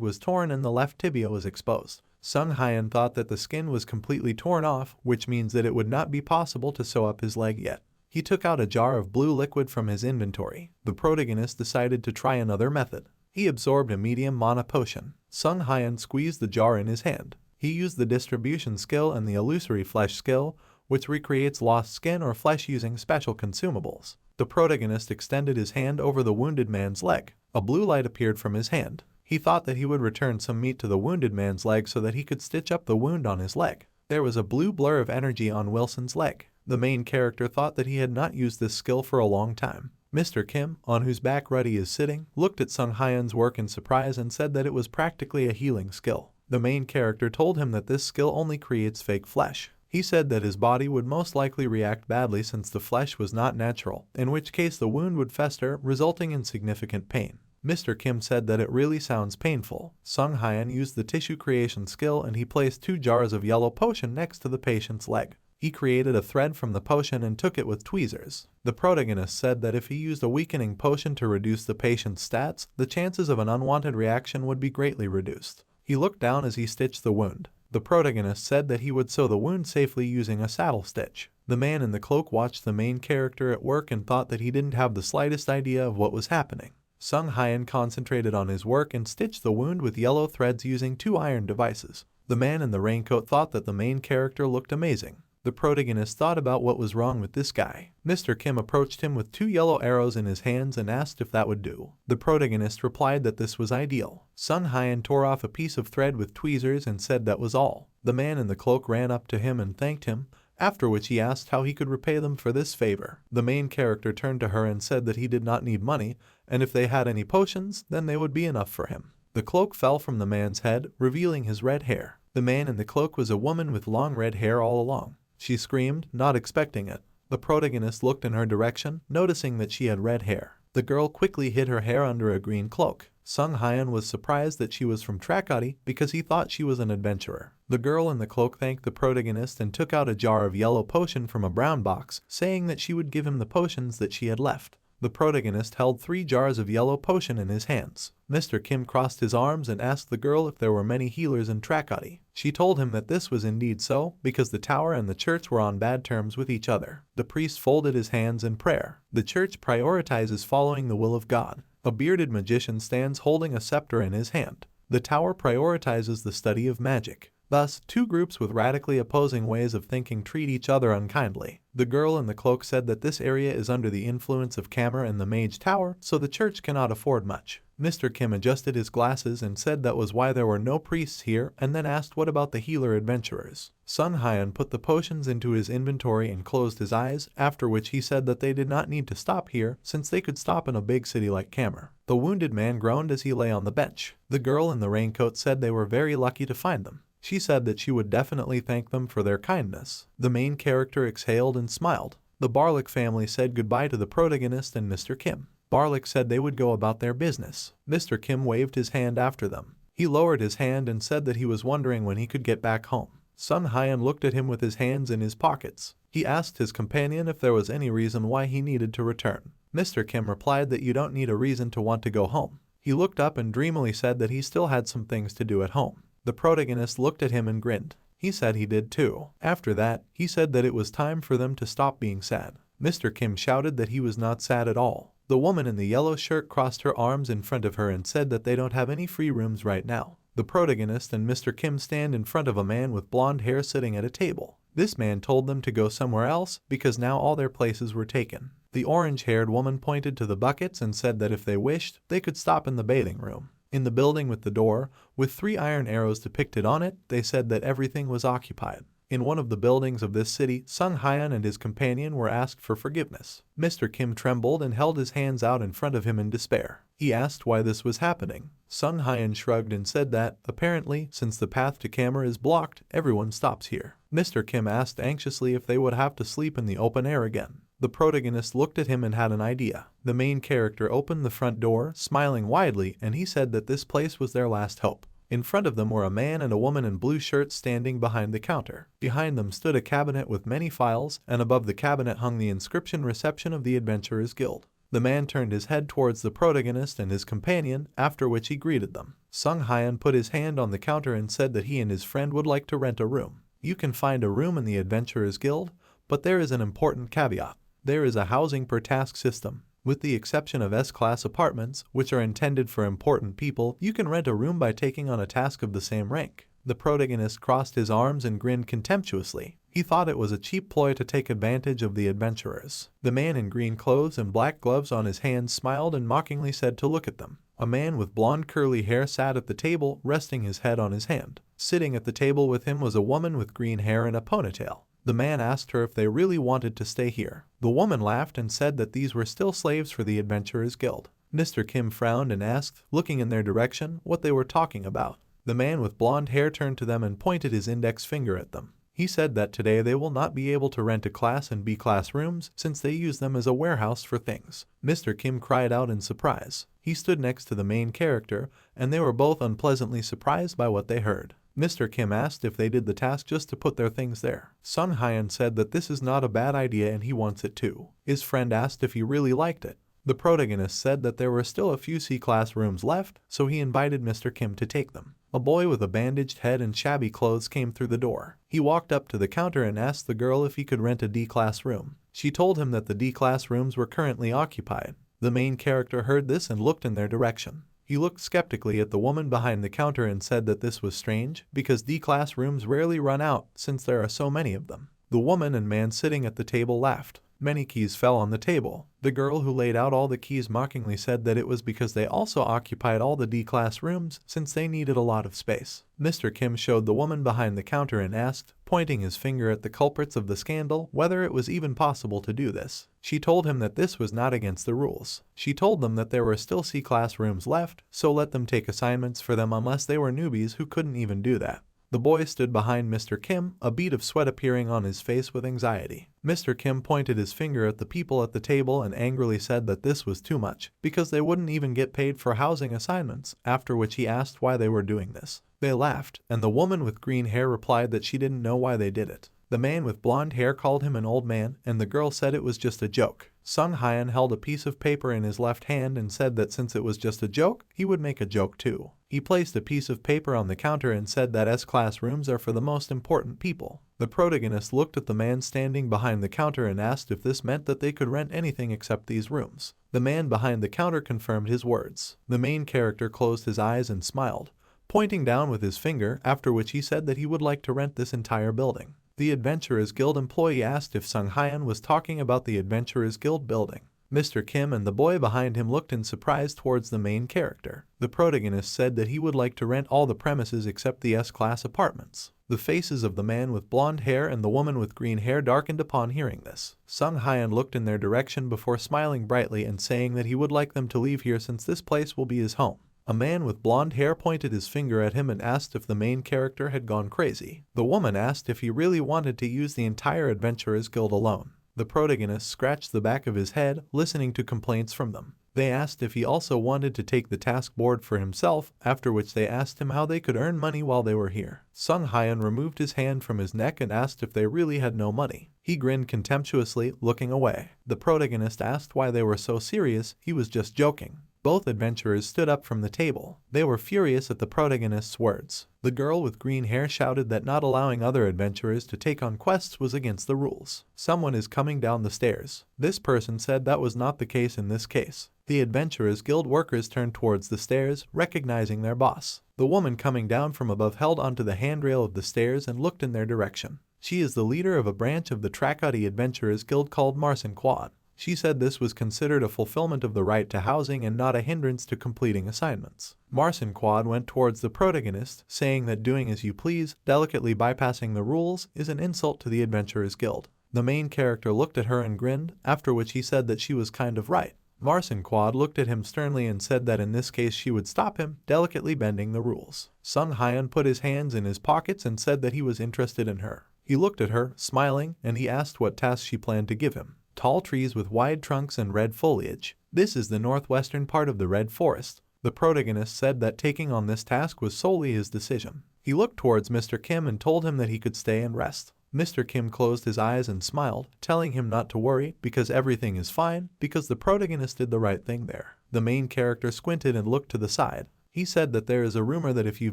was torn and the left tibia was exposed. Sung Hyan thought that the skin was completely torn off, which means that it would not be possible to sew up his leg yet. He took out a jar of blue liquid from his inventory. The protagonist decided to try another method. He absorbed a medium mana potion. Sung Hyan squeezed the jar in his hand. He used the distribution skill and the illusory flesh skill, which recreates lost skin or flesh using special consumables. The protagonist extended his hand over the wounded man's leg. A blue light appeared from his hand. He thought that he would return some meat to the wounded man's leg so that he could stitch up the wound on his leg. There was a blue blur of energy on Wilson's leg. The main character thought that he had not used this skill for a long time. Mr. Kim, on whose back Ruddy is sitting, looked at Sung Hyan's work in surprise and said that it was practically a healing skill. The main character told him that this skill only creates fake flesh. He said that his body would most likely react badly since the flesh was not natural, in which case the wound would fester, resulting in significant pain. Mr. Kim said that it really sounds painful. Sung Hyun used the tissue creation skill and he placed 2 jars of yellow potion next to the patient's leg. He created a thread from the potion and took it with tweezers. The protagonist said that if he used a weakening potion to reduce the patient's stats, the chances of an unwanted reaction would be greatly reduced. He looked down as he stitched the wound. The protagonist said that he would sew the wound safely using a saddle stitch. The man in the cloak watched the main character at work and thought that he didn't have the slightest idea of what was happening. Sung Hyun concentrated on his work and stitched the wound with yellow threads using 2 iron devices. The man in the raincoat thought that the main character looked amazing. The protagonist thought about what was wrong with this guy. Mr. Kim approached him with 2 yellow arrows in his hands and asked if that would do. The protagonist replied that this was ideal. Sung Hyun tore off a piece of thread with tweezers and said that was all. The man in the cloak ran up to him and thanked him, after which he asked how he could repay them for this favor. The main character turned to her and said that he did not need money, and if they had any potions, then they would be enough for him. The cloak fell from the man's head, revealing his red hair. The man in the cloak was a woman with long red hair all along. She screamed, not expecting it. The protagonist looked in her direction, noticing that she had red hair. The girl quickly hid her hair under a green cloak. Sung Hyun was surprised that she was from Stargate because he thought she was an adventurer. The girl in the cloak thanked the protagonist and took out a jar of yellow potion from a brown box, saying that she would give him the potions that she had left. The protagonist held 3 jars of yellow potion in his hands. Mr. Kim crossed his arms and asked the girl if there were many healers in Stargate. She told him that this was indeed so, because the tower and the church were on bad terms with each other. The priest folded his hands in prayer. The church prioritizes following the will of God. A bearded magician stands holding a scepter in his hand. The tower prioritizes the study of magic. Thus, 2 groups with radically opposing ways of thinking treat each other unkindly. The girl in the cloak said that this area is under the influence of Camera and the Mage Tower, so the church cannot afford much. Mr. Kim adjusted his glasses and said that was why there were no priests here, and then asked what about the healer adventurers. Sung Hyun put the potions into his inventory and closed his eyes, after which he said that they did not need to stop here, since they could stop in a big city like Camera. The wounded man groaned as he lay on the bench. The girl in the raincoat said they were very lucky to find them. She said that she would definitely thank them for their kindness. The main character exhaled and smiled. The Barlick family said goodbye to the protagonist and Mr. Kim. Barlick said they would go about their business. Mr. Kim waved his hand after them. He lowered his hand and said that he was wondering when he could get back home. Sung Hyun looked at him with his hands in his pockets. He asked his companion if there was any reason why he needed to return. Mr. Kim replied that you don't need a reason to want to go home. He looked up and dreamily said that he still had some things to do at home. The protagonist looked at him and grinned. He said he did too. After that, he said that it was time for them to stop being sad. Mr. Kim shouted that he was not sad at all. The woman in the yellow shirt crossed her arms in front of her and said that they don't have any free rooms right now. The protagonist and Mr. Kim stand in front of a man with blonde hair sitting at a table. This man told them to go somewhere else because now all their places were taken. The orange-haired woman pointed to the buckets and said that if they wished, they could stop in the bathing room. In the building with the door, with 3 iron arrows depicted on it, they said that everything was occupied. In one of the buildings of this city, Sung Hyun and his companion were asked for forgiveness. Mr. Kim trembled and held his hands out in front of him in despair. He asked why this was happening. Sung Hyun shrugged and said that, apparently, since the path to Camera is blocked, everyone stops here. Mr. Kim asked anxiously if they would have to sleep in the open air again. The protagonist looked at him and had an idea. The main character opened the front door, smiling widely, and he said that this place was their last hope. In front of them were a man and a woman in blue shirts standing behind the counter. Behind them stood a cabinet with many files, and above the cabinet hung the inscription "Reception of the Adventurers Guild." The man turned his head towards the protagonist and his companion, after which he greeted them. Sung Hyun put his hand on the counter and said that he and his friend would like to rent a room. You can find a room in the Adventurers Guild, but there is an important caveat. There is a housing per task system. With the exception of S-class apartments, which are intended for important people, you can rent a room by taking on a task of the same rank. The protagonist crossed his arms and grinned contemptuously. He thought it was a cheap ploy to take advantage of the adventurers. The man in green clothes and black gloves on his hands smiled and mockingly said to look at them. A man with blonde curly hair sat at the table, resting his head on his hand. Sitting at the table with him was a woman with green hair and a ponytail. The man asked her if they really wanted to stay here. The woman laughed and said that these were still slaves for the Adventurers Guild. Mr. Kim frowned and asked, looking in their direction, what they were talking about. The man with blonde hair turned to them and pointed his index finger at them. He said that today they will not be able to rent a class and B-class rooms since they use them as a warehouse for things. Mr. Kim cried out in surprise. He stood next to the main character, and they were both unpleasantly surprised by what they heard. Mr. Kim asked if they did the task just to put their things there. Sung Hyun said that this is not a bad idea and he wants it too. His friend asked if he really liked it. The protagonist said that there were still a few C-class rooms left, so he invited Mr. Kim to take them. A boy with a bandaged head and shabby clothes came through the door. He walked up to the counter and asked the girl if he could rent a D-class room. She told him that the D-class rooms were currently occupied. The main character heard this and looked in their direction. He looked skeptically at the woman behind the counter and said that this was strange, because D-class rooms rarely run out since there are so many of them. The woman and man sitting at the table laughed. Many keys fell on the table. The girl who laid out all the keys mockingly said that it was because they also occupied all the D-class rooms since they needed a lot of space. Mr. Kim showed the woman behind the counter and asked, pointing his finger at the culprits of the scandal, whether it was even possible to do this. She told him that this was not against the rules. She told them that there were still C-class rooms left, so let them take assignments for them unless they were newbies who couldn't even do that. The boy stood behind Mr. Kim, a bead of sweat appearing on his face with anxiety. Mr. Kim pointed his finger at the people at the table and angrily said that this was too much, because they wouldn't even get paid for housing assignments, after which he asked why they were doing this. They laughed, and the woman with green hair replied that she didn't know why they did it. The man with blonde hair called him an old man, and the girl said it was just a joke. Sung Hyun held a piece of paper in his left hand and said that since it was just a joke, he would make a joke too. He placed a piece of paper on the counter and said that S-class rooms are for the most important people. The protagonist looked at the man standing behind the counter and asked if this meant that they could rent anything except these rooms. The man behind the counter confirmed his words. The main character closed his eyes and smiled, pointing down with his finger, after which he said that he would like to rent this entire building. The Adventurers Guild employee asked if Sung Hyun was talking about the Adventurers Guild building. Mr. Kim and the boy behind him looked in surprise towards the main character. The protagonist said that he would like to rent all the premises except the S-class apartments. The faces of the man with blonde hair and the woman with green hair darkened upon hearing this. Sung Hyun looked in their direction before smiling brightly and saying that he would like them to leave here since this place will be his home. A man with blonde hair pointed his finger at him and asked if the main character had gone crazy. The woman asked if he really wanted to use the entire Adventurers Guild alone. The protagonist scratched the back of his head, listening to complaints from them. They asked if he also wanted to take the task board for himself, after which they asked him how they could earn money while they were here. Sung Hyun removed his hand from his neck and asked if they really had no money. He grinned contemptuously, looking away. The protagonist asked why they were so serious. He was just joking. Both adventurers stood up from the table. They were furious at the protagonist's words. The girl with green hair shouted that not allowing other adventurers to take on quests was against the rules. Someone is coming down the stairs. This person said that was not the case in this case. The Adventurers Guild workers turned towards the stairs, recognizing their boss. The woman coming down from above held onto the handrail of the stairs and looked in their direction. She is the leader of a branch of the Trakati Adventurers Guild called Marson Quad. She said this was considered a fulfillment of the right to housing and not a hindrance to completing assignments. Marson Quad went towards the protagonist, saying that doing as you please, delicately bypassing the rules, is an insult to the Adventurers Guild. The main character looked at her and grinned, after which he said that she was kind of right. Marson Quad looked at him sternly and said that in this case she would stop him, delicately bending the rules. Sung Hyun put his hands in his pockets and said that he was interested in her. He looked at her, smiling, and he asked what task she planned to give him. Tall trees with wide trunks and red foliage. This is the northwestern part of the Red Forest. The protagonist said that taking on this task was solely his decision. He looked towards Mr. Kim and told him that he could stay and rest. Mr. Kim closed his eyes and smiled, telling him not to worry because everything is fine, because the protagonist did the right thing there. The main character squinted and looked to the side. He said that there is a rumor that if you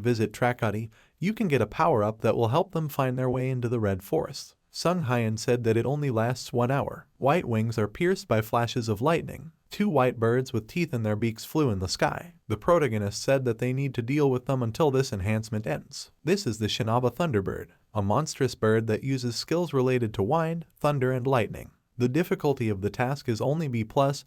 visit Trakati, you can get a power-up that will help them find their way into the Red Forest. Sung Hyun said that it only lasts 1 hour. White wings are pierced by flashes of lightning. 2 white birds with teeth in their beaks flew in the sky. The protagonist said that they need to deal with them until this enhancement ends. This is the Shinaba Thunderbird, a monstrous bird that uses skills related to wind, thunder, and lightning. The difficulty of the task is only B+,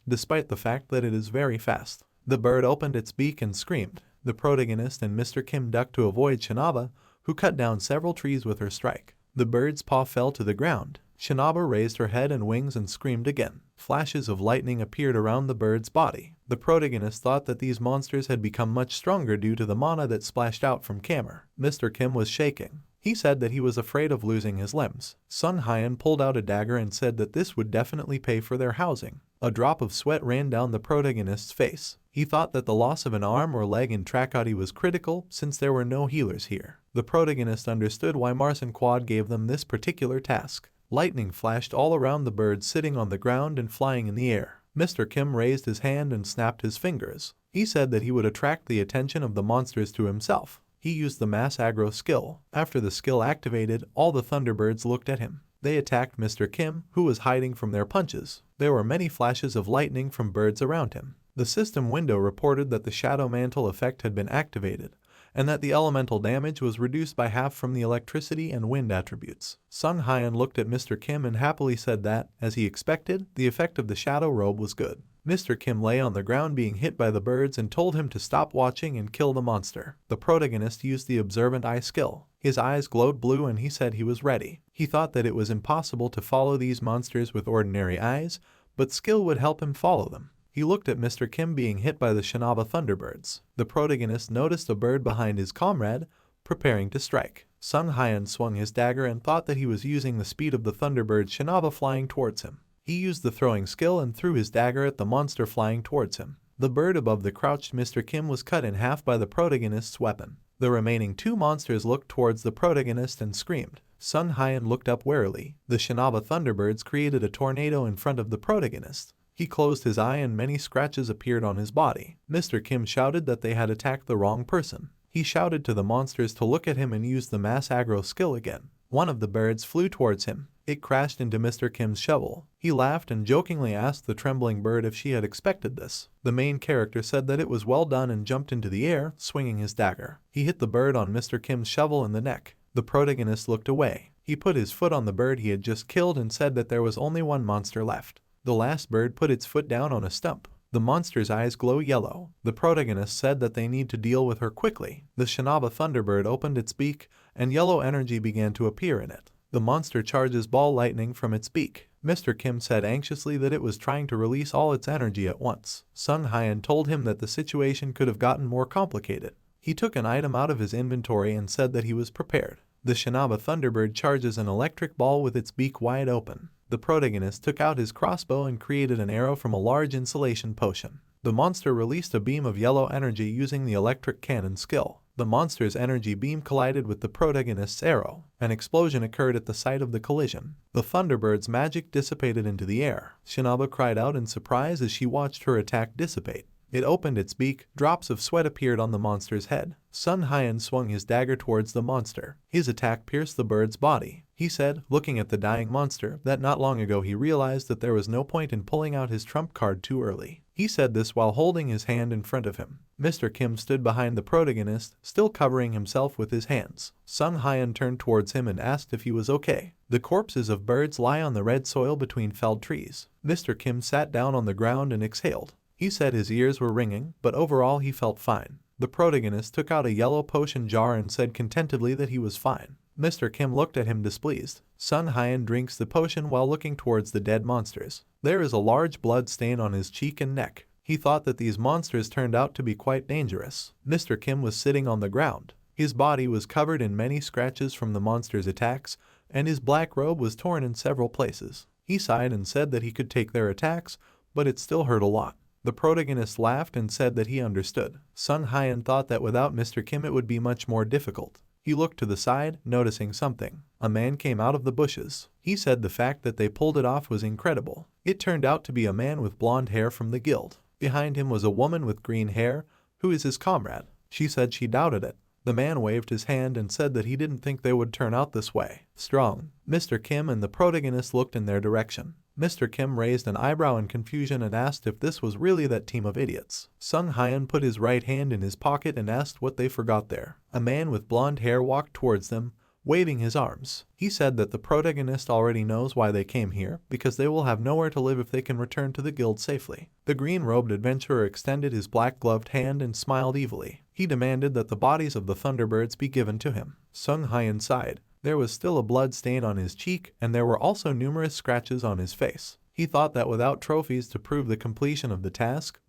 despite the fact that it is very fast. The bird opened its beak and screamed. The protagonist and Mr. Kim ducked to avoid Shinaba, who cut down several trees with her strike. The bird's paw fell to the ground. Shinaba raised her head and wings and screamed again. Flashes of lightning appeared around the bird's body. The protagonist thought that these monsters had become much stronger due to the mana that splashed out from Kamer. Mr. Kim was shaking. He said that he was afraid of losing his limbs. Sung Hyun pulled out a dagger and said that this would definitely pay for their housing. A drop of sweat ran down the protagonist's face. He thought that the loss of an arm or leg in Tracody was critical since there were no healers here. The protagonist understood why Mars and Quad gave them this particular task. Lightning flashed all around the birds sitting on the ground and flying in the air. Mr. Kim raised his hand and snapped his fingers. He said that he would attract the attention of the monsters to himself. He used the mass aggro skill. After the skill activated, all the Thunderbirds looked at him. They attacked Mr. Kim, who was hiding from their punches. There were many flashes of lightning from birds around him. The system window reported that the Shadow Mantle effect had been activated, and that the elemental damage was reduced by half from the electricity and wind attributes. Sung Hyun looked at Mr. Kim and happily said that, as he expected, the effect of the Shadow Robe was good. Mr. Kim lay on the ground being hit by the birds and told him to stop watching and kill the monster. The protagonist used the Observant Eye skill. His eyes glowed blue and he said he was ready. He thought that it was impossible to follow these monsters with ordinary eyes, but skill would help him follow them. He looked at Mr. Kim being hit by the Shinaba Thunderbirds. The protagonist noticed a bird behind his comrade, preparing to strike. Sung Hyun swung his dagger and thought that he was using the speed of the Thunderbird Shinaba flying towards him. He used the throwing skill and threw his dagger at the monster flying towards him. The bird above the crouched Mr. Kim was cut in half by the protagonist's weapon. The remaining two monsters looked towards the protagonist and screamed. Sung Hyun looked up warily. The Shinaba Thunderbirds created a tornado in front of the protagonist. He closed his eye and many scratches appeared on his body. Mr. Kim shouted that they had attacked the wrong person. He shouted to the monsters to look at him and use the mass aggro skill again. One of the birds flew towards him. It crashed into Mr. Kim's shovel. He laughed and jokingly asked the trembling bird if she had expected this. The main character said that it was well done and jumped into the air, swinging his dagger. He hit the bird on Mr. Kim's shovel in the neck. The protagonist looked away. He put his foot on the bird he had just killed and said that there was only one monster left. The last bird put its foot down on a stump. The monster's eyes glow yellow. The protagonist said that they need to deal with her quickly. The Shinaba Thunderbird opened its beak, and yellow energy began to appear in it. The monster charges ball lightning from its beak. Mr. Kim said anxiously that it was trying to release all its energy at once. Sung Hyun told him that the situation could have gotten more complicated. He took an item out of his inventory and said that he was prepared. The Shinaba Thunderbird charges an electric ball with its beak wide open. The protagonist took out his crossbow and created an arrow from a large insulation potion. The monster released a beam of yellow energy using the electric cannon skill. The monster's energy beam collided with the protagonist's arrow. An explosion occurred at the site of the collision. The Thunderbird's magic dissipated into the air. Shinaba cried out in surprise as she watched her attack dissipate. It opened its beak. Drops of sweat appeared on the monster's head. Sung Hyun swung his dagger towards the monster. His attack pierced the bird's body. He said, looking at the dying monster, that not long ago he realized that there was no point in pulling out his trump card too early. He said this while holding his hand in front of him. Mr. Kim stood behind the protagonist, still covering himself with his hands. Sung Hyun turned towards him and asked if he was okay. The corpses of birds lie on the red soil between felled trees. Mr. Kim sat down on the ground and exhaled. He said his ears were ringing, but overall he felt fine. The protagonist took out a yellow potion jar and said contentedly that he was fine. Mr. Kim looked at him displeased. Sung Hyun drinks the potion while looking towards the dead monsters. There is a large blood stain on his cheek and neck. He thought that these monsters turned out to be quite dangerous. Mr. Kim was sitting on the ground. His body was covered in many scratches from the monsters' attacks, and his black robe was torn in several places. He sighed and said that he could take their attacks, but it still hurt a lot. The protagonist laughed and said that he understood. Sung Hyun thought that without Mr. Kim it would be much more difficult. He looked to the side, noticing something. A man came out of the bushes. He said the fact that they pulled it off was incredible. It turned out to be a man with blonde hair from the guild. Behind him was a woman with green hair, who is his comrade. She said she doubted it. The man waved his hand and said that he didn't think they would turn out this way. Strong. Mr. Kim and the protagonist looked in their direction. Mr. Kim raised an eyebrow in confusion and asked if this was really that team of idiots. Sung Hyun put his right hand in his pocket and asked what they forgot there. A man with blonde hair walked towards them, waving his arms. He said that the protagonist already knows why they came here, because they will have nowhere to live if they can return to the guild safely. The green-robed adventurer extended his black-gloved hand and smiled evilly. He demanded that the bodies of the Thunderbirds be given to him. Sung Hyun sighed. There was still a blood stain on his cheek, and there were also numerous scratches on his face. He thought that without trophies to prove the completion of the task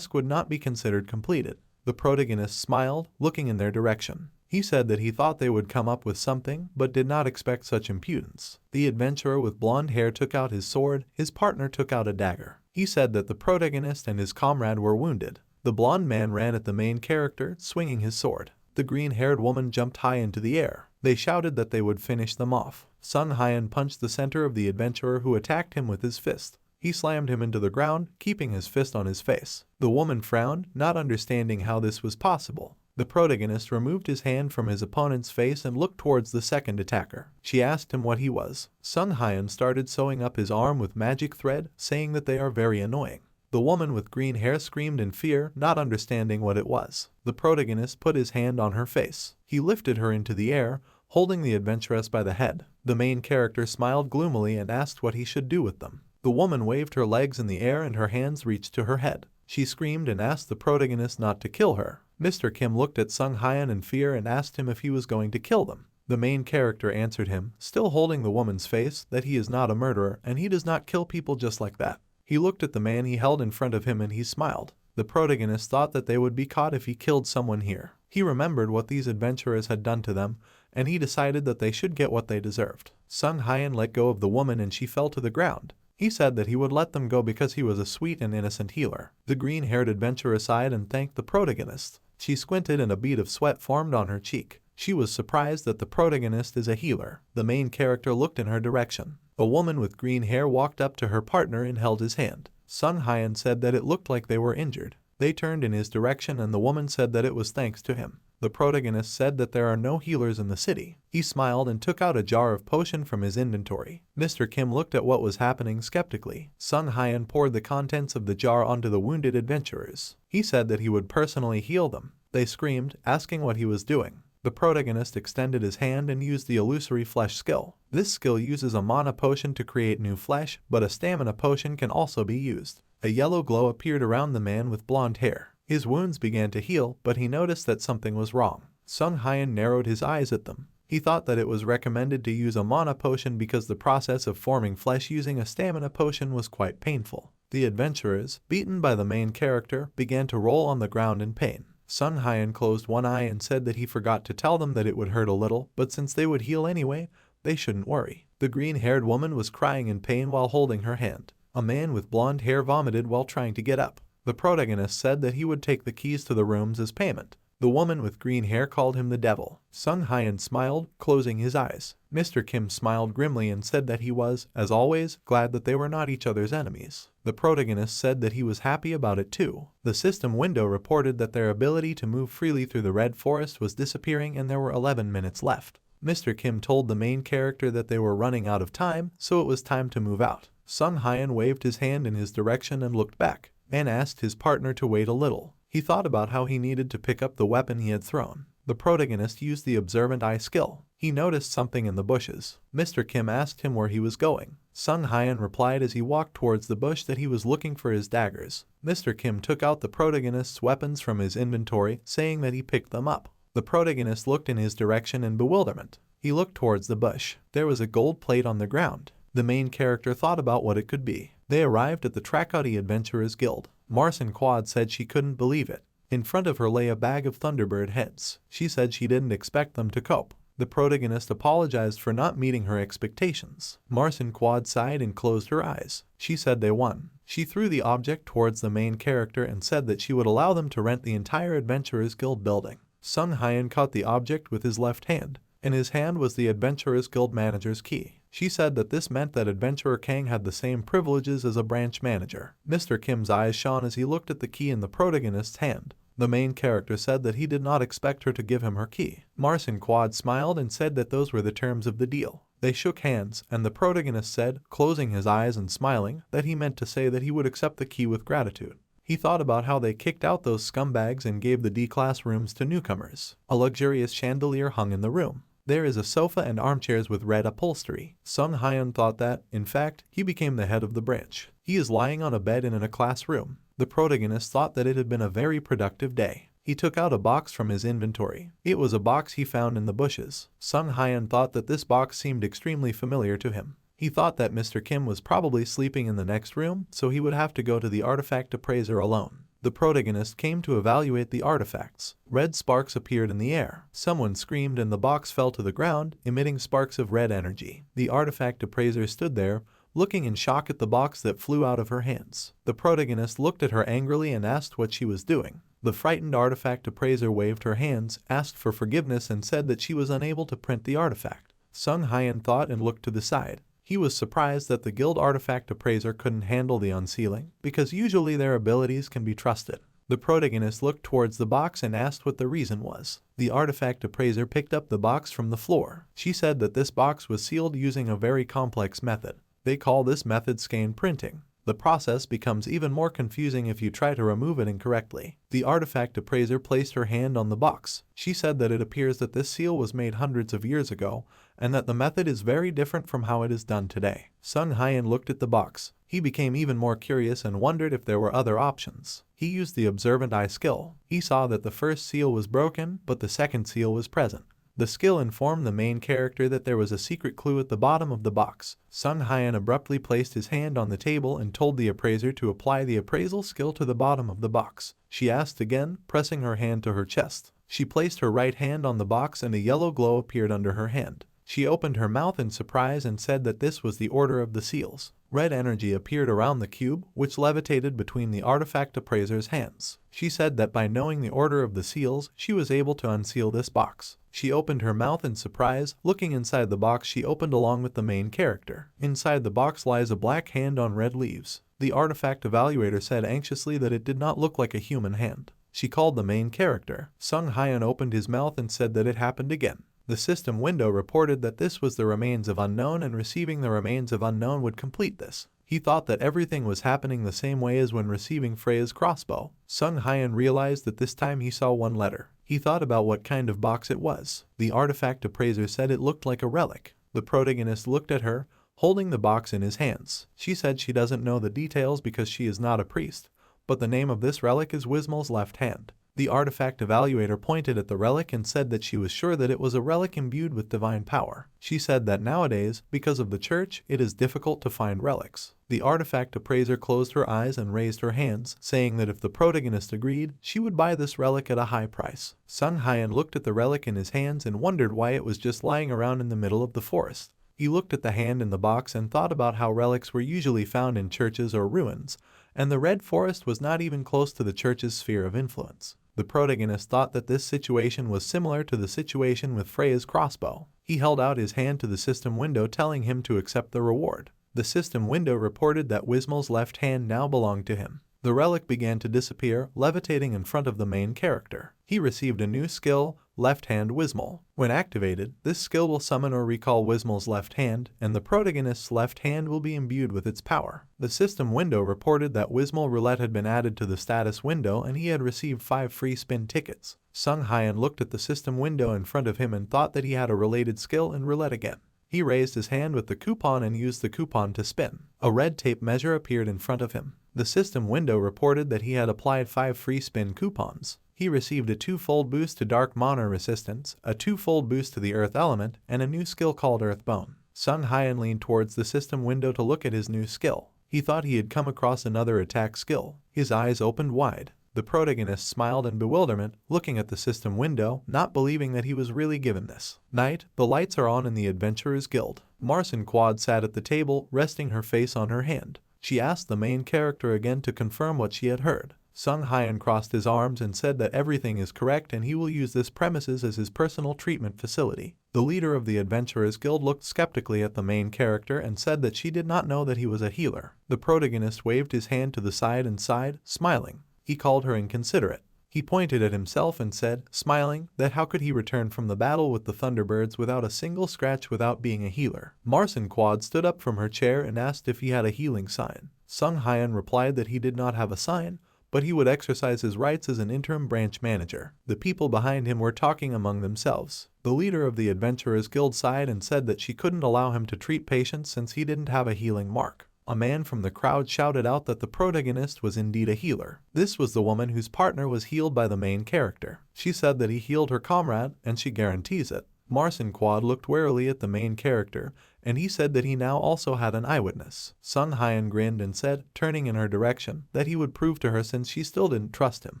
would not be considered completed. The protagonist smiled, looking in their direction. He said that he thought they would come up with something, but did not expect such impudence. The adventurer with blonde hair took out his sword, his partner took out a dagger. He said that the protagonist and his comrade were wounded. The blonde man ran at the main character, swinging his sword. The green-haired woman jumped high into the air. They shouted that they would finish them off. Sung Hyun punched the center of the adventurer who attacked him with his fist. He slammed him into the ground, keeping his fist on his face. The woman frowned, not understanding how this was possible. The protagonist removed his hand from his opponent's face and looked towards the second attacker. She asked him what he was. Sung Hyun started sewing up his arm with magic thread, saying that they are very annoying. The woman with green hair screamed in fear, not understanding what it was. The protagonist put his hand on her face. He lifted her into the air, holding the adventuress by the head. The main character smiled gloomily and asked what he should do with them. The woman waved her legs in the air and her hands reached to her head. She screamed and asked the protagonist not to kill her. Mr. Kim looked at Sung Hyun in fear and asked him if he was going to kill them. The main character answered him, still holding the woman's face, that he is not a murderer and he does not kill people just like that. He looked at the man he held in front of him and he smiled. The protagonist thought that they would be caught if he killed someone here. He remembered what these adventurers had done to them, and he decided that they should get what they deserved. Sung Hyun let go of the woman and she fell to the ground. He said that he would let them go because he was a sweet and innocent healer. The green-haired adventurer sighed and thanked the protagonist. She squinted and a bead of sweat formed on her cheek. She was surprised that the protagonist is a healer. The main character looked in her direction. A woman with green hair walked up to her partner and held his hand. Sung Hyun said that it looked like they were injured. They turned in his direction and the woman said that it was thanks to him. The protagonist said that there are no healers in the city. He smiled and took out a jar of potion from his inventory. Mr. Kim looked at what was happening skeptically. Sung Hyun poured the contents of the jar onto the wounded adventurers. He said that he would personally heal them. They screamed, asking what he was doing. The protagonist extended his hand and used the illusory flesh skill. This skill uses a mana potion to create new flesh, but a stamina potion can also be used. A yellow glow appeared around the man with blonde hair. His wounds began to heal, but he noticed that something was wrong. Sung Hyun narrowed his eyes at them. He thought that it was recommended to use a mana potion because the process of forming flesh using a stamina potion was quite painful. The adventurers, beaten by the main character, began to roll on the ground in pain. Sung Hyun closed one eye and said that he forgot to tell them that it would hurt a little, but since they would heal anyway, they shouldn't worry. The green-haired woman was crying in pain while holding her hand. A man with blonde hair vomited while trying to get up. The protagonist said that he would take the keys to the rooms as payment. The woman with green hair called him the devil. Sung Hyun smiled, closing his eyes. Mr. Kim smiled grimly and said that he was, as always, glad that they were not each other's enemies. The protagonist said that he was happy about it too. The system window reported that their ability to move freely through the red forest was disappearing and there were 11 minutes left. Mr. Kim told the main character that they were running out of time, so it was time to move out. Sung Hyun waved his hand in his direction and looked back, and asked his partner to wait a little. He thought about how he needed to pick up the weapon he had thrown. The protagonist used the observant eye skill. He noticed something in the bushes. Mr. Kim asked him where he was going. Sung Hyun replied as he walked towards the bush that he was looking for his daggers. Mr. Kim took out the protagonist's weapons from his inventory, saying that he picked them up. The protagonist looked in his direction in bewilderment. He looked towards the bush. There was a gold plate on the ground. The main character thought about what it could be. They arrived at the Trakoti Adventurers Guild. Marcin Quad said she couldn't believe it. In front of her lay a bag of Thunderbird heads. She said she didn't expect them to cope. The protagonist apologized for not meeting her expectations. Marcin Quad sighed and closed her eyes. She said they won. She threw the object towards the main character and said that she would allow them to rent the entire Adventurers Guild building. Sung Hyun caught the object with his left hand. In his hand was the Adventurers Guild manager's key. She said that this meant that Adventurer Kang had the same privileges as a branch manager. Mr. Kim's eyes shone as he looked at the key in the protagonist's hand. The main character said that he did not expect her to give him her key. Marcin Quad smiled and said that those were the terms of the deal. They shook hands, and the protagonist said, closing his eyes and smiling, that he meant to say that he would accept the key with gratitude. He thought about how they kicked out those scumbags and gave the D-class rooms to newcomers. A luxurious chandelier hung in the room. There is a sofa and armchairs with red upholstery. Sung Hyun thought that, in fact, he became the head of the branch. He is lying on a bed in a classroom. The protagonist thought that it had been a very productive day. He took out a box from his inventory. It was a box he found in the bushes. Sung Hyun thought that this box seemed extremely familiar to him. He thought that Mr. Kim was probably sleeping in the next room, so he would have to go to the artifact appraiser alone. The protagonist came to evaluate the artifacts. Red sparks appeared in the air. Someone screamed and the box fell to the ground, emitting sparks of red energy. The artifact appraiser stood there, looking in shock at the box that flew out of her hands. The protagonist looked at her angrily and asked what she was doing. The frightened artifact appraiser waved her hands, asked for forgiveness and said that she was unable to print the artifact. Sung Hyan thought and looked to the side. He was surprised that the guild artifact appraiser couldn't handle the unsealing, because usually their abilities can be trusted. The protagonist looked towards the box and asked what the reason was. The artifact appraiser picked up the box from the floor. She said that this box was sealed using a very complex method. They call this method skein printing. The process becomes even more confusing if you try to remove it incorrectly. The artifact appraiser placed her hand on the box. She said that it appears that this seal was made hundreds of years ago, and that the method is very different from how it is done today. Sung Hyan looked at the box. He became even more curious and wondered if there were other options. He used the observant eye skill. He saw that the first seal was broken, but the second seal was present. The skill informed the main character that there was a secret clue at the bottom of the box. Sung Hyan abruptly placed his hand on the table and told the appraiser to apply the appraisal skill to the bottom of the box. She asked again, pressing her hand to her chest. She placed her right hand on the box and a yellow glow appeared under her hand. She opened her mouth in surprise and said that this was the order of the seals. Red energy appeared around the cube, which levitated between the artifact appraiser's hands. She said that by knowing the order of the seals, she was able to unseal this box. She opened her mouth in surprise, looking inside the box she opened along with the main character. Inside the box lies a black hand on red leaves. The artifact evaluator said anxiously that it did not look like a human hand. She called the main character. Sung Hyan opened his mouth and said that it happened again. The system window reported that this was the remains of unknown and receiving the remains of unknown would complete this. He thought that everything was happening the same way as when receiving Freya's crossbow. Sung Hyan realized that this time he saw one letter. He thought about what kind of box it was. The artifact appraiser said it looked like a relic. The protagonist looked at her, holding the box in his hands. She said she doesn't know the details because she is not a priest, but the name of this relic is Wismal's left hand. The artifact evaluator pointed at the relic and said that she was sure that it was a relic imbued with divine power. She said that nowadays, because of the church, it is difficult to find relics. The artifact appraiser closed her eyes and raised her hands, saying that if the protagonist agreed, she would buy this relic at a high price. Sung Hyan looked at the relic in his hands and wondered why it was just lying around in the middle of the forest. He looked at the hand in the box and thought about how relics were usually found in churches or ruins, and the red forest was not even close to the church's sphere of influence. The protagonist thought that this situation was similar to the situation with Freya's crossbow. He held out his hand to the system window telling him to accept the reward. The system window reported that Wismal's left hand now belonged to him. The relic began to disappear, levitating in front of the main character. He received a new skill, Left Hand Wismal. When activated, this skill will summon or recall Wismal's left hand, and the protagonist's left hand will be imbued with its power. The system window reported that Wismal Roulette had been added to the status window and he had received 5 free spin tickets. Sung Hyan looked at the system window in front of him and thought that he had a related skill in roulette again. He raised his hand with the coupon and used the coupon to spin. A red tape measure appeared in front of him. The system window reported that he had applied 5 free spin coupons. He received a 2-fold boost to Dark Mana resistance, a 2-fold boost to the Earth element, and a new skill called Earthbone. Sung Hyan leaned towards the system window to look at his new skill. He thought he had come across another attack skill. His eyes opened wide. The protagonist smiled in bewilderment, looking at the system window, not believing that he was really given this. Night, the lights are on in the Adventurers Guild. Marcin Quad sat at the table, resting her face on her hand. She asked the main character again to confirm what she had heard. Sung Hyan crossed his arms and said that everything is correct and he will use this premises as his personal treatment facility. The leader of the Adventurers Guild looked skeptically at the main character and said that she did not know that he was a healer. The protagonist waved his hand to the side and sighed, smiling. He called her inconsiderate. He pointed at himself and said, smiling, that how could he return from the battle with the Thunderbirds without a single scratch without being a healer. Marcin Quad stood up from her chair and asked if he had a healing sign. Sung Hyan replied that he did not have a sign, but he would exercise his rights as an interim branch manager. The people behind him were talking among themselves. The leader of the Adventurers Guild sighed and said that she couldn't allow him to treat patients since he didn't have a healing mark. A man from the crowd shouted out that the protagonist was indeed a healer. This was the woman whose partner was healed by the main character. She said that he healed her comrade, and she guarantees it. Marson Quad looked warily at the main character, and he said that he now also had an eyewitness. Sung Hyun grinned and said, turning in her direction, that he would prove to her since she still didn't trust him.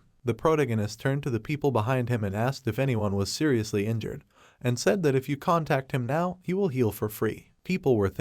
The protagonist turned to the people behind him and asked if anyone was seriously injured, and said that if you contact him now, he will heal for free. People were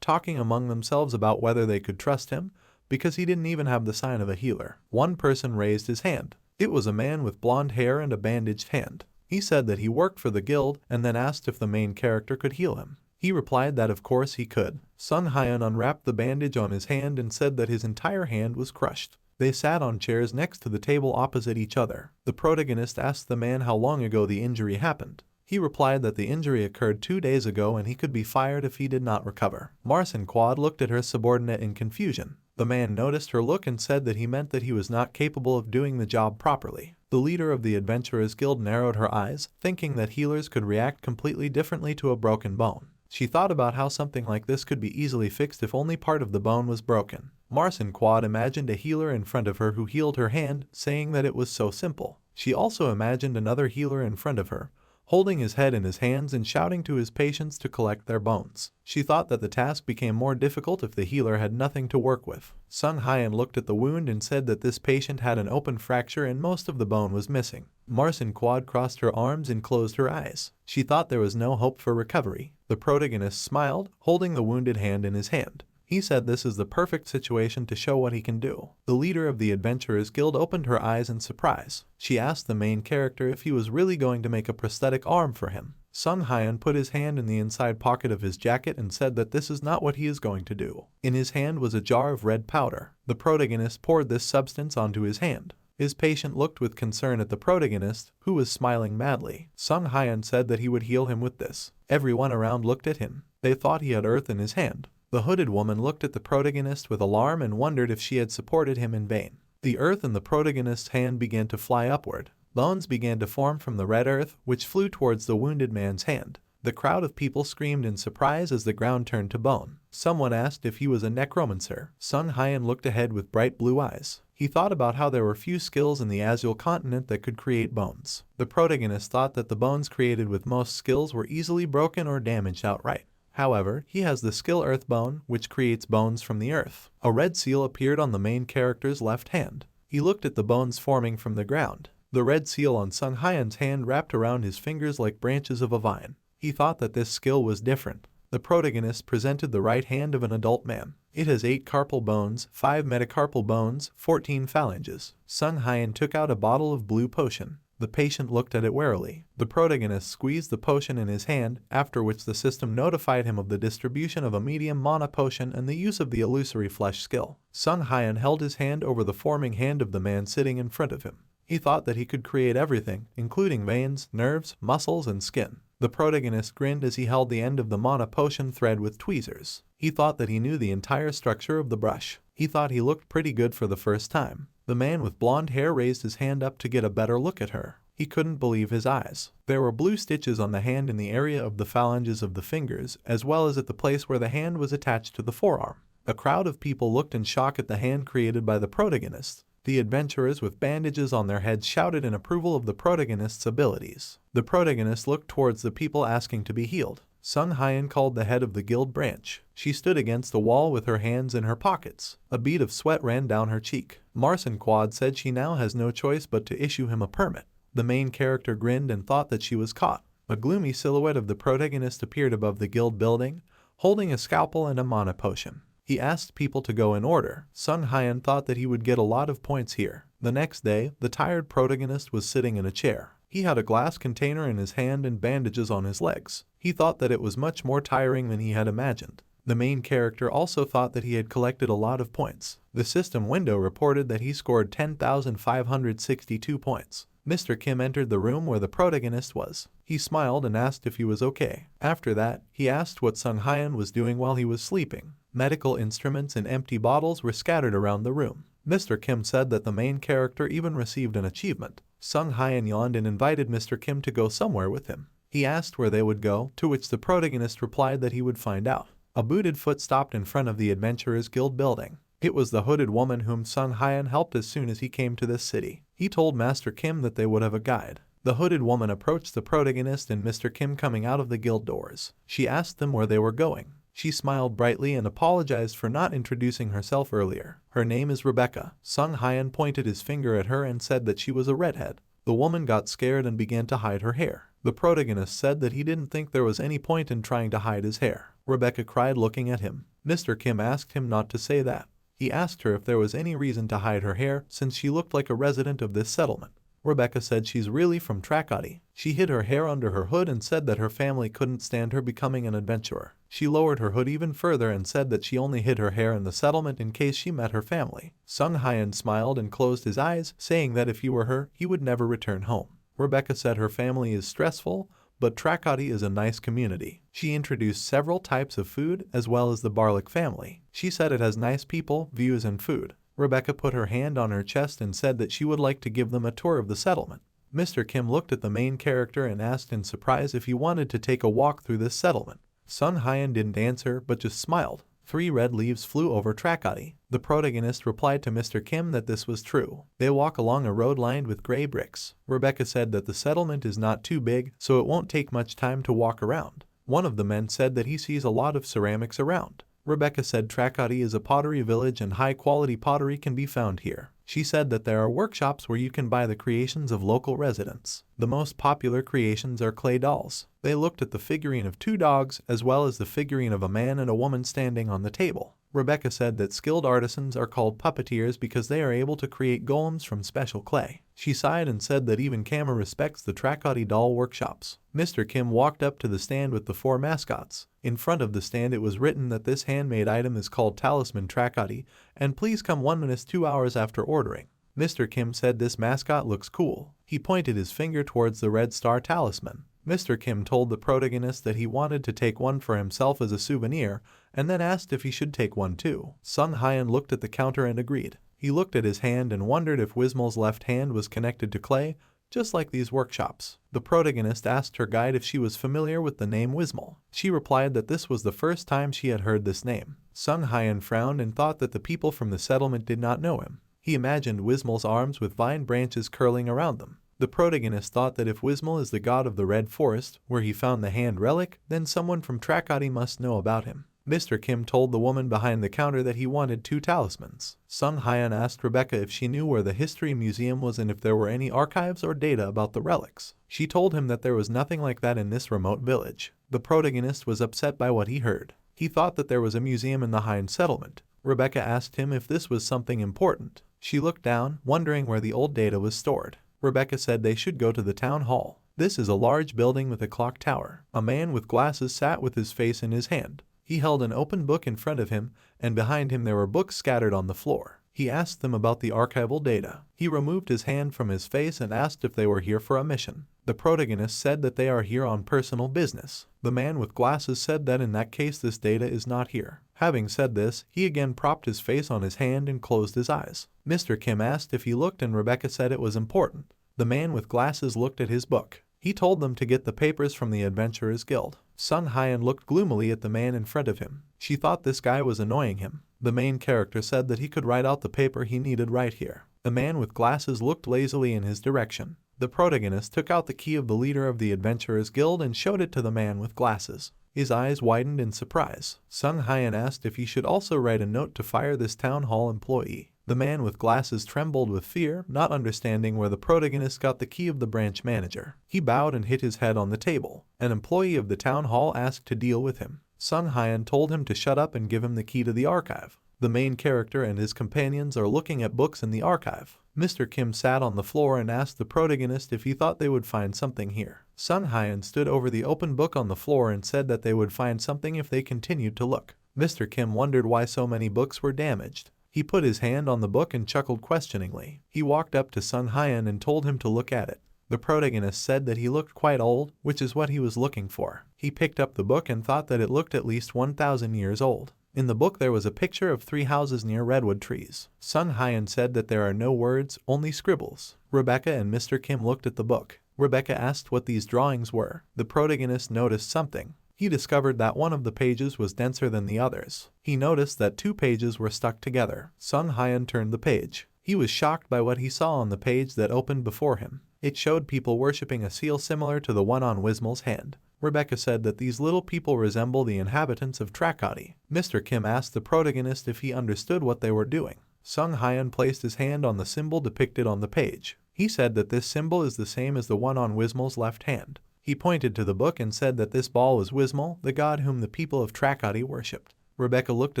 talking among themselves about whether they could trust him, because he didn't even have the sign of a healer. One person raised his hand. It was a man with blonde hair and a bandaged hand. He said that he worked for the guild and then asked if the main character could heal him. He replied that of course he could. Sung Hyun unwrapped the bandage on his hand and said that his entire hand was crushed. They sat on chairs next to the table opposite each other. The protagonist asked the man how long ago the injury happened. He replied that the injury occurred 2 days ago and he could be fired if he did not recover. Marson Quad looked at her subordinate in confusion. The man noticed her look and said that he meant that he was not capable of doing the job properly. The leader of the Adventurers Guild narrowed her eyes, thinking that healers could react completely differently to a broken bone. She thought about how something like this could be easily fixed if only part of the bone was broken. Marson Quad imagined a healer in front of her who healed her hand, saying that it was so simple. She also imagined another healer in front of her, holding his head in his hands and shouting to his patients to collect their bones. She thought that the task became more difficult if the healer had nothing to work with. Sung Hyun looked at the wound and said that this patient had an open fracture and most of the bone was missing. Marson Quad crossed her arms and closed her eyes. She thought there was no hope for recovery. The protagonist smiled, holding the wounded hand in his hand. He said this is the perfect situation to show what he can do. The leader of the Adventurers Guild opened her eyes in surprise. She asked the main character if he was really going to make a prosthetic arm for him. Sung Hyun put his hand in the inside pocket of his jacket and said that this is not what he is going to do. In his hand was a jar of red powder. The protagonist poured this substance onto his hand. His patient looked with concern at the protagonist, who was smiling madly. Sung Hyun said that he would heal him with this. Everyone around looked at him. They thought he had earth in his hand. The hooded woman looked at the protagonist with alarm and wondered if she had supported him in vain. The earth in the protagonist's hand began to fly upward. Bones began to form from the red earth, which flew towards the wounded man's hand. The crowd of people screamed in surprise as the ground turned to bone. Someone asked if he was a necromancer. Sung Hyun looked ahead with bright blue eyes. He thought about how there were few skills in the Azul continent that could create bones. The protagonist thought that the bones created with most skills were easily broken or damaged outright. However, he has the skill Earth Bone, which creates bones from the earth. A red seal appeared on the main character's left hand. He looked at the bones forming from the ground. The red seal on Sung Hyun's hand wrapped around his fingers like branches of a vine. He thought that this skill was different. The protagonist presented the right hand of an adult man. It has 8 carpal bones, 5 metacarpal bones, 14 phalanges. Sung Hyun took out a bottle of blue potion. The patient looked at it warily. The protagonist squeezed the potion in his hand, after which the system notified him of the distribution of a medium mana potion and the use of the illusory flesh skill. Sung Hyun held his hand over the forming hand of the man sitting in front of him. He thought that he could create everything, including veins, nerves, muscles, and skin. The protagonist grinned as he held the end of the mana potion thread with tweezers. He thought that he knew the entire structure of the brush. He thought he looked pretty good for the first time. The man with blonde hair raised his hand up to get a better look at her. He couldn't believe his eyes. There were blue stitches on the hand in the area of the phalanges of the fingers, as well as at the place where the hand was attached to the forearm. A crowd of people looked in shock at the hand created by the protagonist. The adventurers with bandages on their heads shouted in approval of the protagonist's abilities. The protagonist looked towards the people asking to be healed. Sung Hyun called the head of the guild branch. She stood against the wall with her hands in her pockets. A bead of sweat ran down her cheek. Marson Quad said she now has no choice but to issue him a permit. The main character grinned and thought that she was caught. A gloomy silhouette of the protagonist appeared above the guild building, holding a scalpel and a mana potion. He asked people to go in order. Sung Hyun thought that he would get a lot of points here. The next day, the tired protagonist was sitting in a chair. He had a glass container in his hand and bandages on his legs. He thought that it was much more tiring than he had imagined. The main character also thought that he had collected a lot of points. The system window reported that he scored 10,562 points. Mr. Kim entered the room where the protagonist was. He smiled and asked if he was okay. After that, he asked what Sung Hyun was doing while he was sleeping. Medical instruments and empty bottles were scattered around the room. Mr. Kim said that the main character even received an achievement. Sung Hyun yawned and invited Mr. Kim to go somewhere with him. He asked where they would go, to which the protagonist replied that he would find out. A booted foot stopped in front of the Adventurers Guild building. It was the hooded woman whom Sung Hyun helped as soon as he came to this city. He told Master Kim that they would have a guide. The hooded woman approached the protagonist and Mr. Kim coming out of the guild doors. She asked them where they were going. She smiled brightly and apologized for not introducing herself earlier. Her name is Rebecca. Sung Hyun pointed his finger at her and said that she was a redhead. The woman got scared and began to hide her hair. The protagonist said that he didn't think there was any point in trying to hide his hair. Rebecca cried looking at him. Mr. Kim asked him not to say that. He asked her if there was any reason to hide her hair since she looked like a resident of this settlement. Rebecca said she's really from Stargate. She hid her hair under her hood and said that her family couldn't stand her becoming an adventurer. She lowered her hood even further and said that she only hid her hair in the settlement in case she met her family. Sung Hyun smiled and closed his eyes, saying that if he were her, he would never return home. Rebecca said her family is stressful, but Stargate is a nice community. She introduced several types of food as well as the Barlick family. She said it has nice people, views and food. Rebecca put her hand on her chest and said that she would like to give them a tour of the settlement. Mr. Kim looked at the main character and asked in surprise if he wanted to take a walk through this settlement. Sung Hyun didn't answer but just smiled. 3 red leaves flew over Stargate. The protagonist replied to Mr. Kim that this was true. They walk along a road lined with gray bricks. Rebecca said that the settlement is not too big, so it won't take much time to walk around. One of the men said that he sees a lot of ceramics around. Rebecca said Stargate is a pottery village and high-quality pottery can be found here. She said that there are workshops where you can buy the creations of local residents. The most popular creations are clay dolls. They looked at the figurine of 2 dogs as well as the figurine of a man and a woman standing on the table. Rebecca said that skilled artisans are called puppeteers because they are able to create golems from special clay. She sighed and said that even Kama respects the Stargate doll workshops. Mr. Kim walked up to the stand with the 4 mascots. In front of the stand it was written that this handmade item is called Talisman Stargate and please come 1 minute 2 hours after ordering. Mr. Kim said this mascot looks cool. He pointed his finger towards the red star talisman. Mr. Kim told the protagonist that he wanted to take one for himself as a souvenir and then asked if he should take one too. Sung Hyun looked at the counter and agreed. He looked at his hand and wondered if Wismel's left hand was connected to clay, just like these workshops. The protagonist asked her guide if she was familiar with the name Wismel. She replied that this was the first time she had heard this name. Sung Hyun frowned and thought that the people from the settlement did not know him. He imagined Wismel's arms with vine branches curling around them. The protagonist thought that if Wismel is the god of the Red Forest, where he found the hand relic, then someone from Stargate must know about him. Mr. Kim told the woman behind the counter that he wanted 2 talismans. Sung Hyun asked Rebecca if she knew where the history museum was and if there were any archives or data about the relics. She told him that there was nothing like that in this remote village. The protagonist was upset by what he heard. He thought that there was a museum in the Hind settlement. Rebecca asked him if this was something important. She looked down, wondering where the old data was stored. Rebecca said they should go to the town hall. This is a large building with a clock tower. A man with glasses sat with his face in his hand. He held an open book in front of him, and behind him there were books scattered on the floor. He asked them about the archival data. He removed his hand from his face and asked if they were here for a mission. The protagonist said that they are here on personal business. The man with glasses said that in that case this data is not here. Having said this, he again propped his face on his hand and closed his eyes. Mr. Kim asked if he looked and Rebecca said it was important. The man with glasses looked at his book. He told them to get the papers from the Adventurers Guild. Sung Hyun looked gloomily at the man in front of him. She thought this guy was annoying him. The main character said that he could write out the paper he needed right here. The man with glasses looked lazily in his direction. The protagonist took out the key of the leader of the Adventurers Guild and showed it to the man with glasses. His eyes widened in surprise. Sung Hyun asked if he should also write a note to fire this town hall employee. The man with glasses trembled with fear, not understanding where the protagonist got the key of the branch manager. He bowed and hit his head on the table. An employee of the town hall asked to deal with him. Sung Hyun told him to shut up and give him the key to the archive. The main character and his companions are looking at books in the archive. Mr. Kim sat on the floor and asked the protagonist if he thought they would find something here. Sung Hyun stood over the open book on the floor and said that they would find something if they continued to look. Mr. Kim wondered why so many books were damaged. He put his hand on the book and chuckled questioningly. He walked up to Sung Hyun and told him to look at it. The protagonist said that he looked quite old, which is what he was looking for. He picked up the book and thought that it looked at least 1,000 years old. In the book there was a picture of 3 houses near redwood trees. Sung Hyun said that there are no words, only scribbles. Rebecca and Mr. Kim looked at the book. Rebecca asked what these drawings were. The protagonist noticed something. He discovered that one of the pages was denser than the others. He noticed that 2 pages were stuck together. Sung Hyun turned the page. He was shocked by what he saw on the page that opened before him. It showed people worshipping a seal similar to the one on Wismal's hand. Rebecca said that these little people resemble the inhabitants of Stargate. Mr. Kim asked the protagonist if he understood what they were doing. Sung Hyun placed his hand on the symbol depicted on the page. He said that this symbol is the same as the one on Wismal's left hand. He pointed to the book and said that this ball was Wismal, the god whom the people of Stargate worshipped. Rebecca looked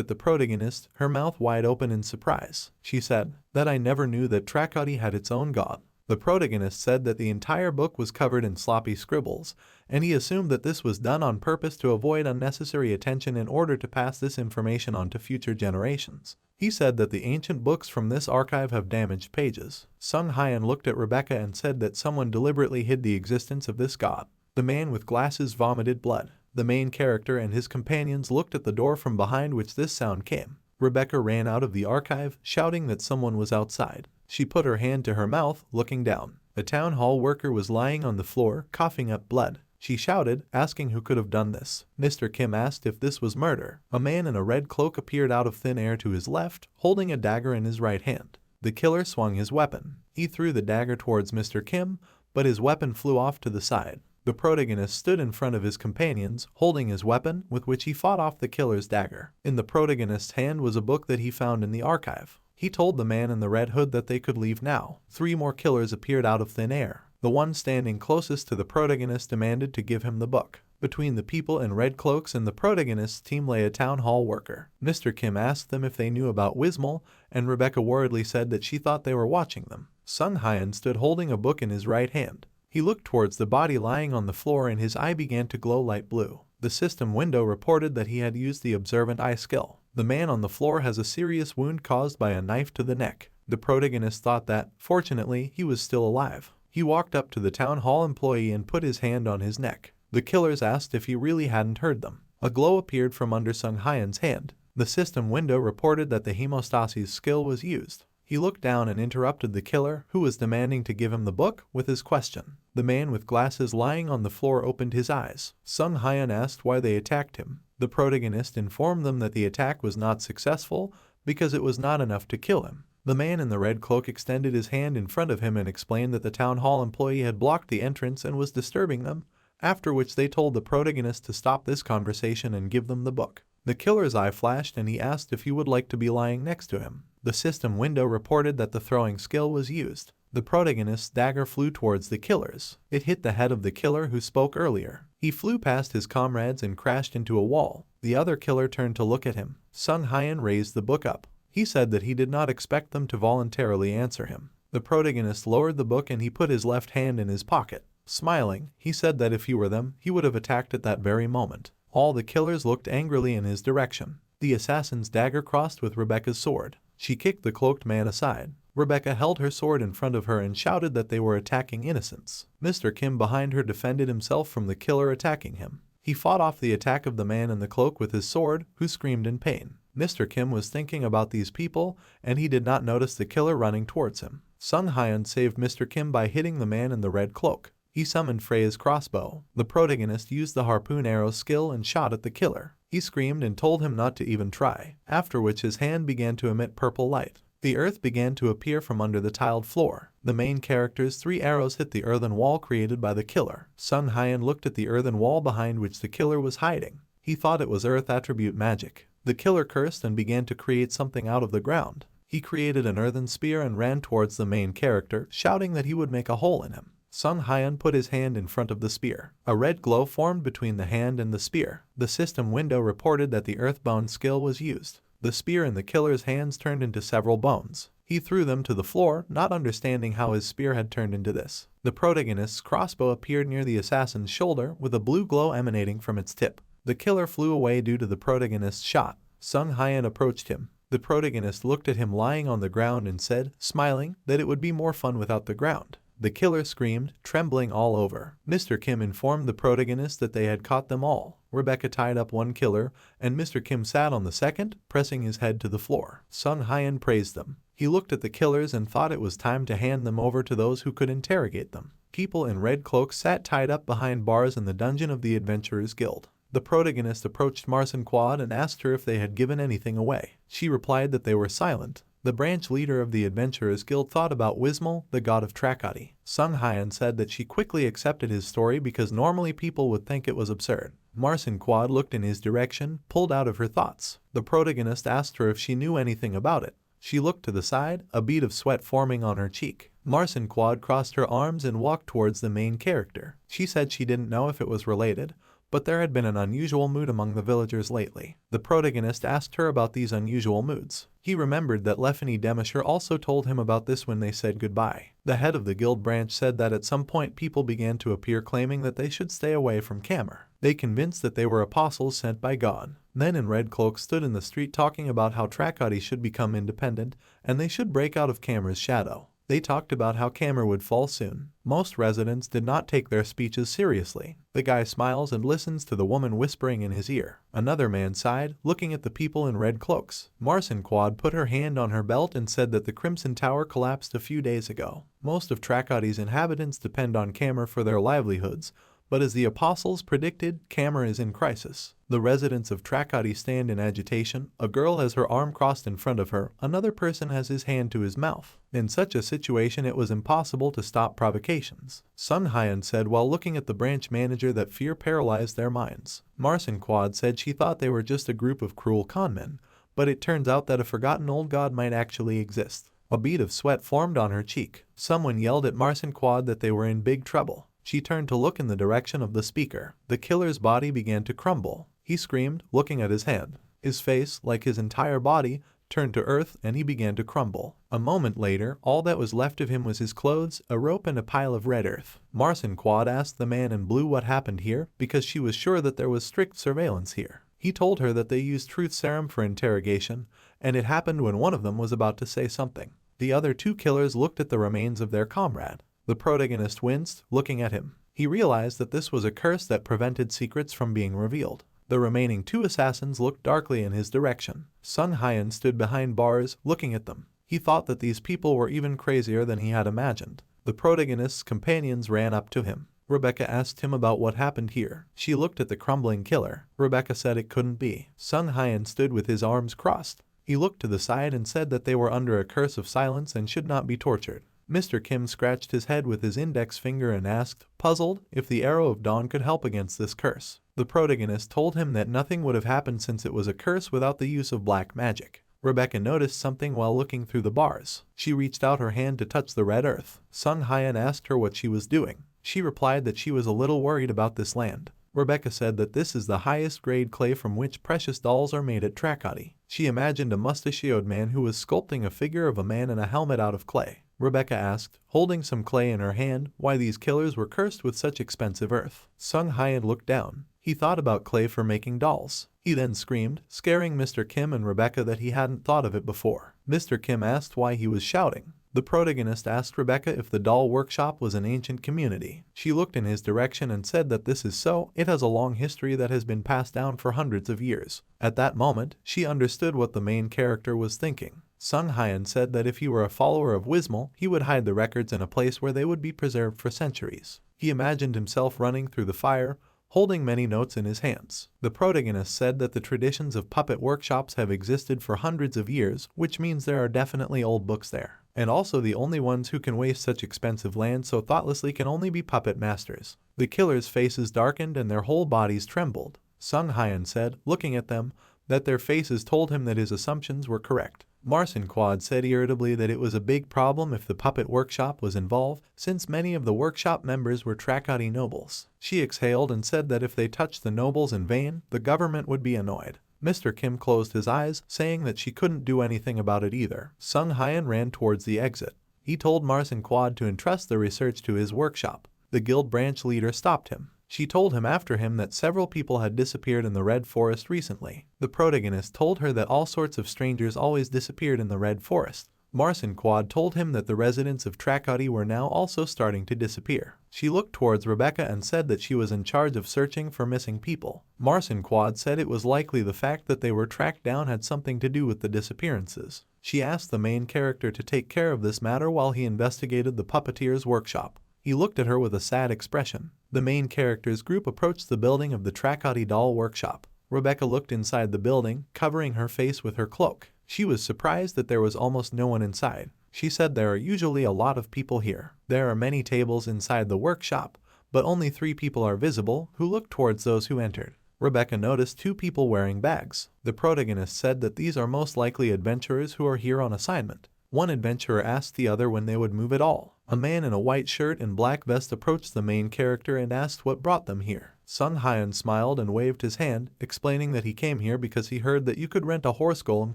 at the protagonist, her mouth wide open in surprise. She said, "That I never knew that Stargate had its own god." The protagonist said that the entire book was covered in sloppy scribbles, and he assumed that this was done on purpose to avoid unnecessary attention in order to pass this information on to future generations. He said that the ancient books from this archive have damaged pages. Sung Hyun looked at Rebecca and said that someone deliberately hid the existence of this god. The man with glasses vomited blood. The main character and his companions looked at the door from behind which this sound came. Rebecca ran out of the archive, shouting that someone was outside. She put her hand to her mouth, looking down. A town hall worker was lying on the floor, coughing up blood. She shouted, asking who could have done this. Mr. Kim asked if this was murder. A man in a red cloak appeared out of thin air to his left, holding a dagger in his right hand. The killer swung his weapon. He threw the dagger towards Mr. Kim, but his weapon flew off to the side. The protagonist stood in front of his companions, holding his weapon, with which he fought off the killer's dagger. In the protagonist's hand was a book that he found in the archive. He told the man in the red hood that they could leave now. 3 more killers appeared out of thin air. The one standing closest to the protagonist demanded to give him the book. Between the people in red cloaks and the protagonist's team lay a town hall worker. Mr. Kim asked them if they knew about Wismal, and Rebecca worriedly said that she thought they were watching them. Sung Hyun stood holding a book in his right hand. He looked towards the body lying on the floor and his eye began to glow light blue. The system window reported that he had used the observant eye skill. The man on the floor has a serious wound caused by a knife to the neck. The protagonist thought that, fortunately, he was still alive. He walked up to the town hall employee and put his hand on his neck. The killers asked if he really hadn't heard them. A glow appeared from under Sung Hyun's hand. The system window reported that the hemostasis skill was used. He looked down and interrupted the killer, who was demanding to give him the book, with his question. The man with glasses lying on the floor opened his eyes. Sung Hyun asked why they attacked him. The protagonist informed them that the attack was not successful because it was not enough to kill him. The man in the red cloak extended his hand in front of him and explained that the town hall employee had blocked the entrance and was disturbing them, after which they told the protagonist to stop this conversation and give them the book. The killer's eye flashed and he asked if he would like to be lying next to him. The system window reported that the throwing skill was used. The protagonist's dagger flew towards the killers. It hit the head of the killer who spoke earlier. He flew past his comrades and crashed into a wall. The other killer turned to look at him. Sung Hyun raised the book up. He said that he did not expect them to voluntarily answer him. The protagonist lowered the book and he put his left hand in his pocket. Smiling, he said that if he were them, he would have attacked at that very moment. All the killers looked angrily in his direction. The assassin's dagger crossed with Rebecca's sword. She kicked the cloaked man aside. Rebecca held her sword in front of her and shouted that they were attacking innocents. Mr. Kim behind her defended himself from the killer attacking him. He fought off the attack of the man in the cloak with his sword, who screamed in pain. Mr. Kim was thinking about these people, and he did not notice the killer running towards him. Sung Hyun saved Mr. Kim by hitting the man in the red cloak. He summoned Freya's crossbow. The protagonist used the harpoon arrow skill and shot at the killer. He screamed and told him not to even try, after which his hand began to emit purple light. The earth began to appear from under the tiled floor. The main character's 3 arrows hit the earthen wall created by the killer. Sung Hyun looked at the earthen wall behind which the killer was hiding. He thought it was earth attribute magic. The killer cursed and began to create something out of the ground. He created an earthen spear and ran towards the main character, shouting that he would make a hole in him. Sung Hyun put his hand in front of the spear. A red glow formed between the hand and the spear. The system window reported that the earthbound skill was used. The spear in the killer's hands turned into several bones. He threw them to the floor, not understanding how his spear had turned into this. The protagonist's crossbow appeared near the assassin's shoulder with a blue glow emanating from its tip. The killer flew away due to the protagonist's shot. Sung Hyun approached him. The protagonist looked at him lying on the ground and said, smiling, that it would be more fun without the ground. The killer screamed, trembling all over. Mr. Kim informed the protagonist that they had caught them all. Rebecca tied up one killer, and Mr. Kim sat on the second, pressing his head to the floor. Sung Hyun praised them. He looked at the killers and thought it was time to hand them over to those who could interrogate them. People in red cloaks sat tied up behind bars in the dungeon of the Adventurers Guild. The protagonist approached Marcin Quad and asked her if they had given anything away. She replied that they were silent. The branch leader of the Adventurers Guild thought about Wismal, the god of Tracody. Sung Hyan said that she quickly accepted his story because normally people would think it was absurd. Marcin Quad looked in his direction, pulled out of her thoughts. The protagonist asked her if she knew anything about it. She looked to the side, a bead of sweat forming on her cheek. Marcin Quad crossed her arms and walked towards the main character. She said she didn't know if it was related, but there had been an unusual mood among the villagers lately. The protagonist asked her about these unusual moods. He remembered that Lefany Demisher also told him about this when they said goodbye. The head of the guild branch said that at some point people began to appear claiming that they should stay away from Kamer. They convinced that they were apostles sent by God. Men in red cloaks stood in the street talking about how Tracody should become independent and they should break out of Kamer's shadow. They talked about how Kamer would fall soon. Most residents did not take their speeches seriously. The guy smiles and listens to the woman whispering in his ear. Another man sighed, looking at the people in red cloaks. Marcin Quad put her hand on her belt and said that the Crimson Tower collapsed a few days ago. Most of Tracody's inhabitants depend on Kamer for their livelihoods, but as the apostles predicted, Kamer is in crisis. The residents of Tracody stand in agitation. A girl has her arm crossed in front of her. Another person has his hand to his mouth. In such a situation, it was impossible to stop provocations. Sung Hyan said while looking at the branch manager that fear paralyzed their minds. Marcin Quad said she thought they were just a group of cruel conmen, but it turns out that a forgotten old god might actually exist. A bead of sweat formed on her cheek. Someone yelled at Marcin Quad that they were in big trouble. She turned to look in the direction of the speaker. The killer's body began to crumble. He screamed, looking at his hand. His face, like his entire body, turned to earth and he began to crumble. A moment later, all that was left of him was his clothes, a rope and a pile of red earth. Marcin Quad asked the man in blue what happened here because she was sure that there was strict surveillance here. He told her that they used truth serum for interrogation, and it happened when one of them was about to say something. The other two killers looked at the remains of their comrade. The protagonist winced, looking at him. He realized that this was a curse that prevented secrets from being revealed. The remaining two assassins looked darkly in his direction. Sung Hyan stood behind bars, looking at them. He thought that these people were even crazier than he had imagined. The protagonist's companions ran up to him. Rebecca asked him about what happened here. She looked at the crumbling killer. Rebecca said it couldn't be. Sung Hyan stood with his arms crossed. He looked to the side and said that they were under a curse of silence and should not be tortured. Mr. Kim scratched his head with his index finger and asked, puzzled, if the Arrow of Dawn could help against this curse. The protagonist told him that nothing would have happened since it was a curse without the use of black magic. Rebecca noticed something while looking through the bars. She reached out her hand to touch the red earth. Sung Hyan asked her what she was doing. She replied that she was a little worried about this land. Rebecca said that this is the highest grade clay from which precious dolls are made at Tracody. She imagined a mustachioed man who was sculpting a figure of a man in a helmet out of clay. Rebecca asked, holding some clay in her hand, why these killers were cursed with such expensive earth. Sung Hyan looked down. He thought about clay for making dolls. He then screamed, scaring Mr. Kim and Rebecca that he hadn't thought of it before. Mr. Kim asked why he was shouting. The protagonist asked Rebecca if the doll workshop was an ancient community. She looked in his direction and said that this is so. It has a long history that has been passed down for hundreds of years. At that moment, she understood what the main character was thinking. Sung Hyan said that if he were a follower of Wismal, he would hide the records in a place where they would be preserved for centuries. He imagined himself running through the fire, holding many notes in his hands. The protagonist said that the traditions of puppet workshops have existed for hundreds of years, which means there are definitely old books there. And also the only ones who can waste such expensive land so thoughtlessly can only be puppet masters. The killers' faces darkened and their whole bodies trembled. Sung Hyan said, looking at them, that their faces told him that his assumptions were correct. Marcin Quad said irritably that it was a big problem if the puppet workshop was involved, since many of the workshop members were Tracody nobles. She exhaled and said that if they touched the nobles in vain, the government would be annoyed. Mr. Kim closed his eyes, saying that she couldn't do anything about it either. Sung Hyan ran towards the exit. He told Marcin Quad to entrust the research to his workshop. The guild branch leader stopped him. She told him after him that several people had disappeared in the Red Forest recently. The protagonist told her that all sorts of strangers always disappeared in the Red Forest. Marcin Quad told him that the residents of Tracody were now also starting to disappear. She looked towards Rebecca and said that she was in charge of searching for missing people. Marcin Quad said it was likely the fact that they were tracked down had something to do with the disappearances. She asked the main character to take care of this matter while he investigated the puppeteer's workshop. He looked at her with a sad expression. The main character's group approached the building of the Tracody doll workshop. Rebecca looked inside the building, covering her face with her cloak. She was surprised that there was almost no one inside. She said there are usually a lot of people here. There are many tables inside the workshop, but only 3 people are visible who look towards those who entered. Rebecca noticed 2 people wearing bags. The protagonist said that these are most likely adventurers who are here on assignment. One adventurer asked the other when they would move at all. A man in a white shirt and black vest approached the main character and asked what brought them here. Sung Hyun smiled and waved his hand, explaining that he came here because he heard that you could rent a horse golem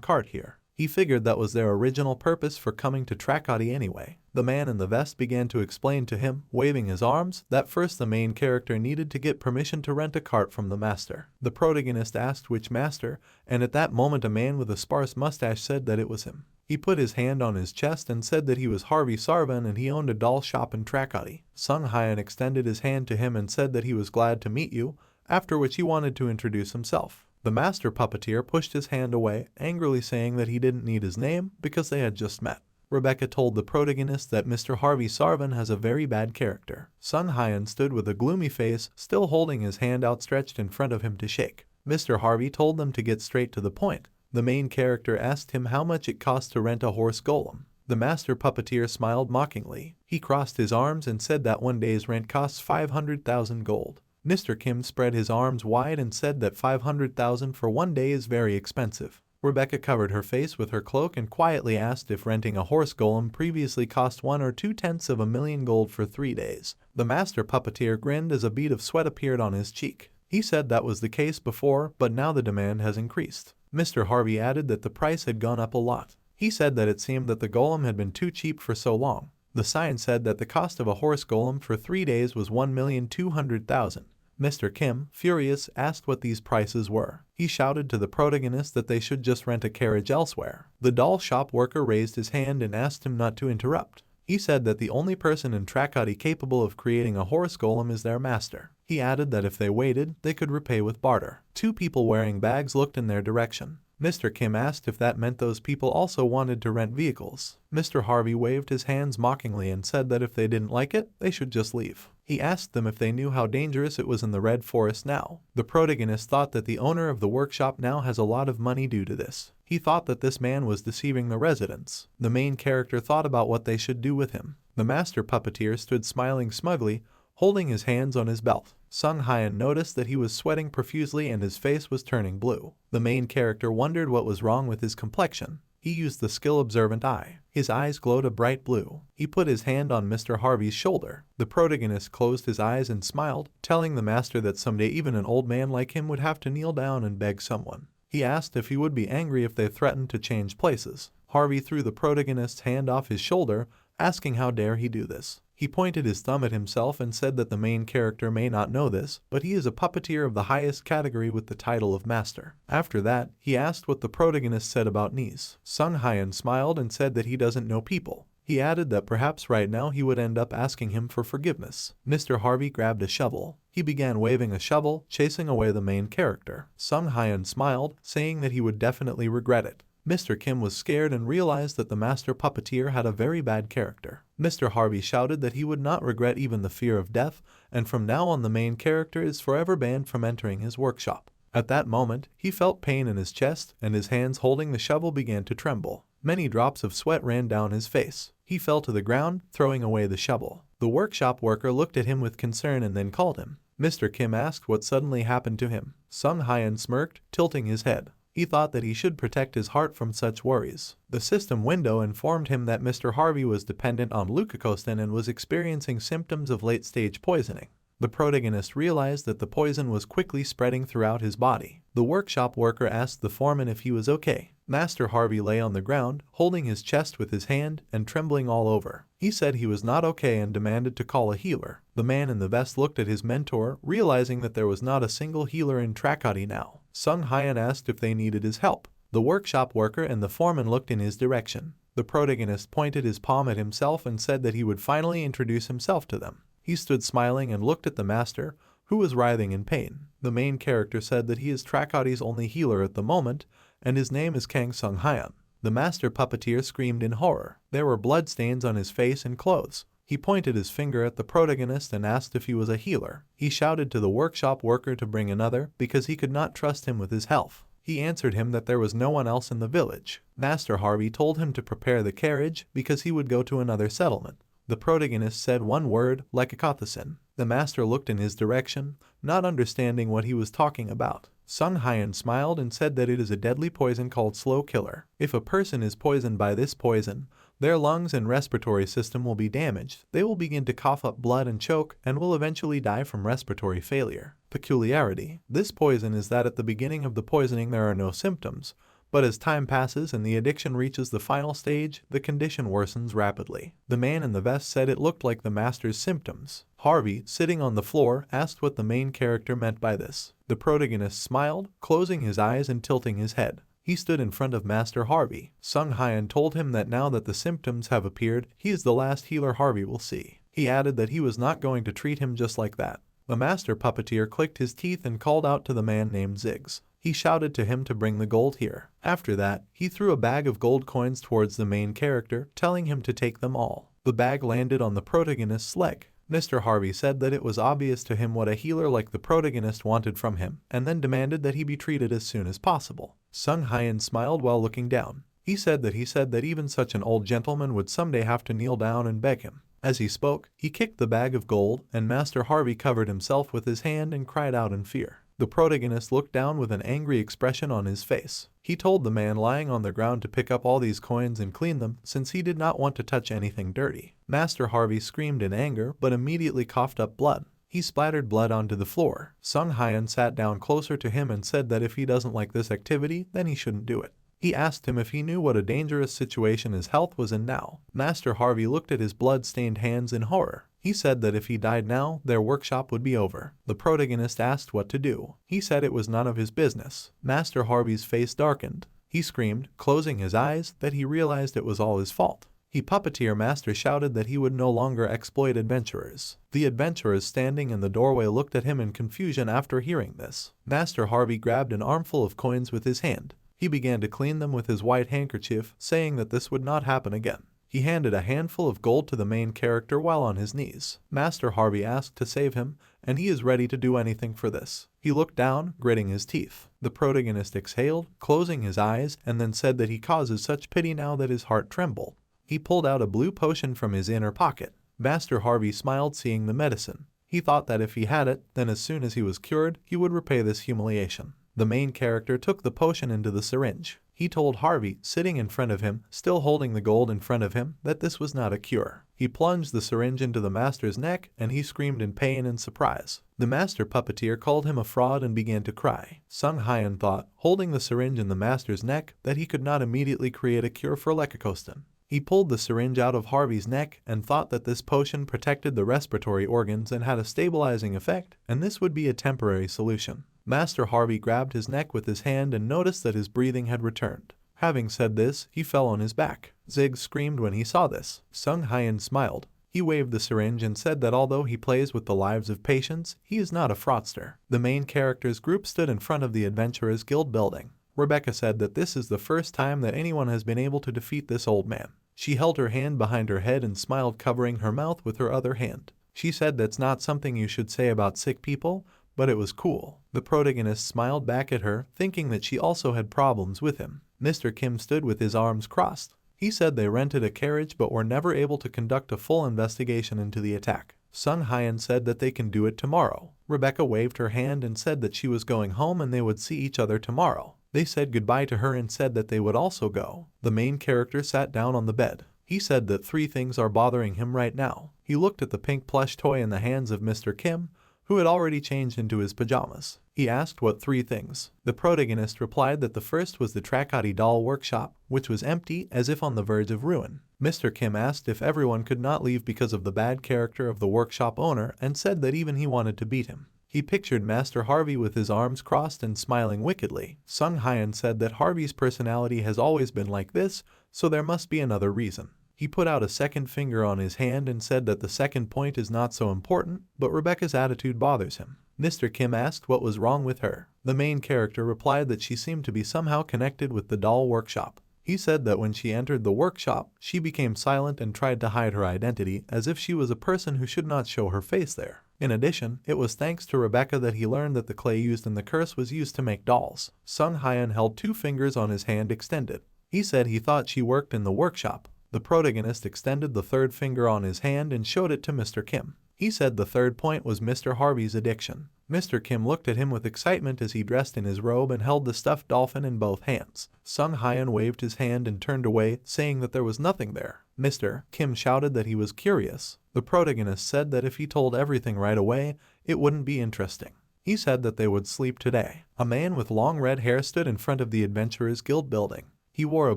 cart here. He figured that was their original purpose for coming to Trakati anyway. The man in the vest began to explain to him, waving his arms, that first the main character needed to get permission to rent a cart from the master. The protagonist asked which master, and at that moment a man with a sparse mustache said that it was him. He put his hand on his chest and said that he was Harvey Sarvan and he owned a doll shop in Trakati. Sung Hyun extended his hand to him and said that he was glad to meet you, after which he wanted to introduce himself. The master puppeteer pushed his hand away, angrily saying that he didn't need his name because they had just met. Rebecca told the protagonist that Mr. Harvey Sarvan has a very bad character. Sung Hyun stood with a gloomy face, still holding his hand outstretched in front of him to shake. Mr. Harvey told them to get straight to the point. The main character asked him how much it cost to rent a horse golem. The master puppeteer smiled mockingly. He crossed his arms and said that one day's rent costs 500,000 gold. Mr. Kim spread his arms wide and said that 500,000 for one day is very expensive. Rebecca covered her face with her cloak and quietly asked if renting a horse golem previously cost 1 or 2/10 million gold for 3 days. The master puppeteer grinned as a bead of sweat appeared on his cheek. He said that was the case before, but now the demand has increased. Mr. Harvey added that the price had gone up a lot. He said that it seemed that the golem had been too cheap for so long. The sign said that the cost of a horse golem for 3 days was 1,200,000. Mr. Kim, furious, asked what these prices were. He shouted to the protagonist that they should just rent a carriage elsewhere. The doll shop worker raised his hand and asked him not to interrupt. He said that the only person in Trakati capable of creating a horse golem is their master. He added that if they waited, they could repay with barter. 2 people wearing bags looked in their direction. Mr. Kim asked if that meant those people also wanted to rent vehicles. Mr. Harvey waved his hands mockingly and said that if they didn't like it, they should just leave. He asked them if they knew how dangerous it was in the Red Forest now. The protagonist thought that the owner of the workshop now has a lot of money due to this. He thought that this man was deceiving the residents. The main character thought about what they should do with him. The master puppeteer stood smiling smugly, holding his hands on his belt. Sung Hyun noticed that he was sweating profusely and his face was turning blue. The main character wondered what was wrong with his complexion. He used the skill Observant Eye. His eyes glowed a bright blue. He put his hand on Mr. Harvey's shoulder. The protagonist closed his eyes and smiled, telling the master that someday even an old man like him would have to kneel down and beg someone. He asked if he would be angry if they threatened to change places. Harvey threw the protagonist's hand off his shoulder, asking how dare he do this. He pointed his thumb at himself and said that the main character may not know this, but he is a puppeteer of the highest category with the title of master. After that, he asked what the protagonist said about knees. Sung Hyun smiled and said that he doesn't know people. He added that perhaps right now he would end up asking him for forgiveness. Mr. Harvey grabbed a shovel. He began waving a shovel, chasing away the main character. Sung Hyun smiled, saying that he would definitely regret it. Mr. Kim was scared and realized that the master puppeteer had a very bad character. Mr. Harvey shouted that he would not regret even the fear of death, and from now on the main character is forever banned from entering his workshop. At that moment, he felt pain in his chest, and his hands holding the shovel began to tremble. Many drops of sweat ran down his face. He fell to the ground, throwing away the shovel. The workshop worker looked at him with concern and then called him. Mr. Kim asked what suddenly happened to him. Sung Hyun smirked, tilting his head. He thought that he should protect his heart from such worries. The system window informed him that Mr. Harvey was dependent on leucocosten and was experiencing symptoms of late-stage poisoning. The protagonist realized that the poison was quickly spreading throughout his body. The workshop worker asked the foreman if he was okay. Master Harvey lay on the ground, holding his chest with his hand and trembling all over. He said he was not okay and demanded to call a healer. The man in the vest looked at his mentor, realizing that there was not a single healer in Trakati now. Sung Hyun asked if they needed his help. The workshop worker and the foreman looked in his direction. The protagonist pointed his palm at himself and said that he would finally introduce himself to them. He stood smiling and looked at the master, who was writhing in pain. The main character said that he is Trakati's only healer at the moment, and his name is Kang Sung Hyun. The master puppeteer screamed in horror. There were bloodstains on his face and clothes. He pointed his finger at the protagonist and asked if he was a healer. He shouted to the workshop worker to bring another because he could not trust him with his health. He answered him that there was no one else in the village. Master Harvey told him to prepare the carriage because he would go to another settlement. The protagonist said one word, Lekakothasin. The master looked in his direction, not understanding what he was talking about. Sung Hyan smiled and said that it is a deadly poison called slow killer. If a person is poisoned by this poison, their lungs and respiratory system will be damaged. They will begin to cough up blood and choke and will eventually die from respiratory failure. Peculiarity: this poison is that at the beginning of the poisoning there are no symptoms, but as time passes and the addiction reaches the final stage, the condition worsens rapidly. The man in the vest said it looked like the master's symptoms. Harvey, sitting on the floor, asked what the main character meant by this. The protagonist smiled, closing his eyes and tilting his head. He stood in front of Master Harvey. Sung Hyan told him that now that the symptoms have appeared, he is the last healer Harvey will see. He added that he was not going to treat him just like that. The master puppeteer clicked his teeth and called out to the man named Ziggs. He shouted to him to bring the gold here. After that, he threw a bag of gold coins towards the main character, telling him to take them all. The bag landed on the protagonist's leg. Mr. Harvey said that it was obvious to him what a healer like the protagonist wanted from him, and then demanded that he be treated as soon as possible. Sung Hyan smiled while looking down. He said that even such an old gentleman would someday have to kneel down and beg him. As he spoke, he kicked the bag of gold, and Master Harvey covered himself with his hand and cried out in fear. The protagonist looked down with an angry expression on his face. He told the man lying on the ground to pick up all these coins and clean them, since he did not want to touch anything dirty. Master Harvey screamed in anger, but immediately coughed up blood. He splattered blood onto the floor. Sung Hyan sat down closer to him and said that if he doesn't like this activity, then he shouldn't do it. He asked him if he knew what a dangerous situation his health was in now. Master Harvey looked at his blood-stained hands in horror. He said that if he died now, their workshop would be over. The protagonist asked what to do. He said it was none of his business. Master Harvey's face darkened. He screamed, closing his eyes, that he realized it was all his fault. The puppeteer master shouted that he would no longer exploit adventurers. The adventurers standing in the doorway looked at him in confusion after hearing this. Master Harvey grabbed an armful of coins with his hand. He began to clean them with his white handkerchief, saying that this would not happen again. He handed a handful of gold to the main character while on his knees. Master Harvey asked to save him, and he is ready to do anything for this. He looked down, gritting his teeth. The protagonist exhaled, closing his eyes, and then said that he causes such pity now that his heart trembled. He pulled out a blue potion from his inner pocket. Master Harvey smiled seeing the medicine. He thought that if he had it, then as soon as he was cured, he would repay this humiliation. The main character took the potion into the syringe. He told Harvey, sitting in front of him, still holding the gold in front of him, that this was not a cure. He plunged the syringe into the master's neck, and he screamed in pain and surprise. The master puppeteer called him a fraud and began to cry. Sung Hyan thought, holding the syringe in the master's neck, that he could not immediately create a cure for Lekakostan. He pulled the syringe out of Harvey's neck and thought that this potion protected the respiratory organs and had a stabilizing effect, and this would be a temporary solution. Master Harvey grabbed his neck with his hand and noticed that his breathing had returned. Having said this, he fell on his back. Zig screamed when he saw this. Sung Hyan smiled. He waved the syringe and said that although he plays with the lives of patients, he is not a fraudster. The main character's group stood in front of the Adventurers Guild building. Rebecca said that this is the first time that anyone has been able to defeat this old man. She held her hand behind her head and smiled, covering her mouth with her other hand. She said that's not something you should say about sick people, but it was cool. The protagonist smiled back at her, thinking that she also had problems with him. Mr. Kim stood with his arms crossed. He said they rented a carriage but were never able to conduct a full investigation into the attack. Sung Hyan said that they can do it tomorrow. Rebecca waved her hand and said that she was going home and they would see each other tomorrow. They said goodbye to her and said that they would also go. The main character sat down on the bed. He said that 3 things are bothering him right now. He looked at the pink plush toy in the hands of Mr. Kim, who had already changed into his pajamas. He asked what 3 things. The protagonist replied that the first was the Trakati doll workshop, which was empty as if on the verge of ruin. Mr. Kim asked if everyone could not leave because of the bad character of the workshop owner and said that even he wanted to beat him. He pictured Master Harvey with his arms crossed and smiling wickedly. Sung Hyan said that Harvey's personality has always been like this, so there must be another reason. He put out a second finger on his hand and said that the second point is not so important, but Rebecca's attitude bothers him. Mr. Kim asked what was wrong with her. The main character replied that she seemed to be somehow connected with the doll workshop. He said that when she entered the workshop, she became silent and tried to hide her identity as if she was a person who should not show her face there. In addition, it was thanks to Rebecca that he learned that the clay used in the curse was used to make dolls. Sung Hyun held 2 fingers on his hand extended. He said he thought she worked in the workshop. The protagonist extended the 3rd finger on his hand and showed it to Mr. Kim. He said the 3rd point was Mr. Harvey's addiction. Mr. Kim looked at him with excitement as he dressed in his robe and held the stuffed dolphin in both hands. Sung Hyun waved his hand and turned away, saying that there was nothing there. Mr. Kim shouted that he was curious. The protagonist said that if he told everything right away, it wouldn't be interesting. He said that they would sleep today. A man with long red hair stood in front of the Adventurers Guild building. He wore a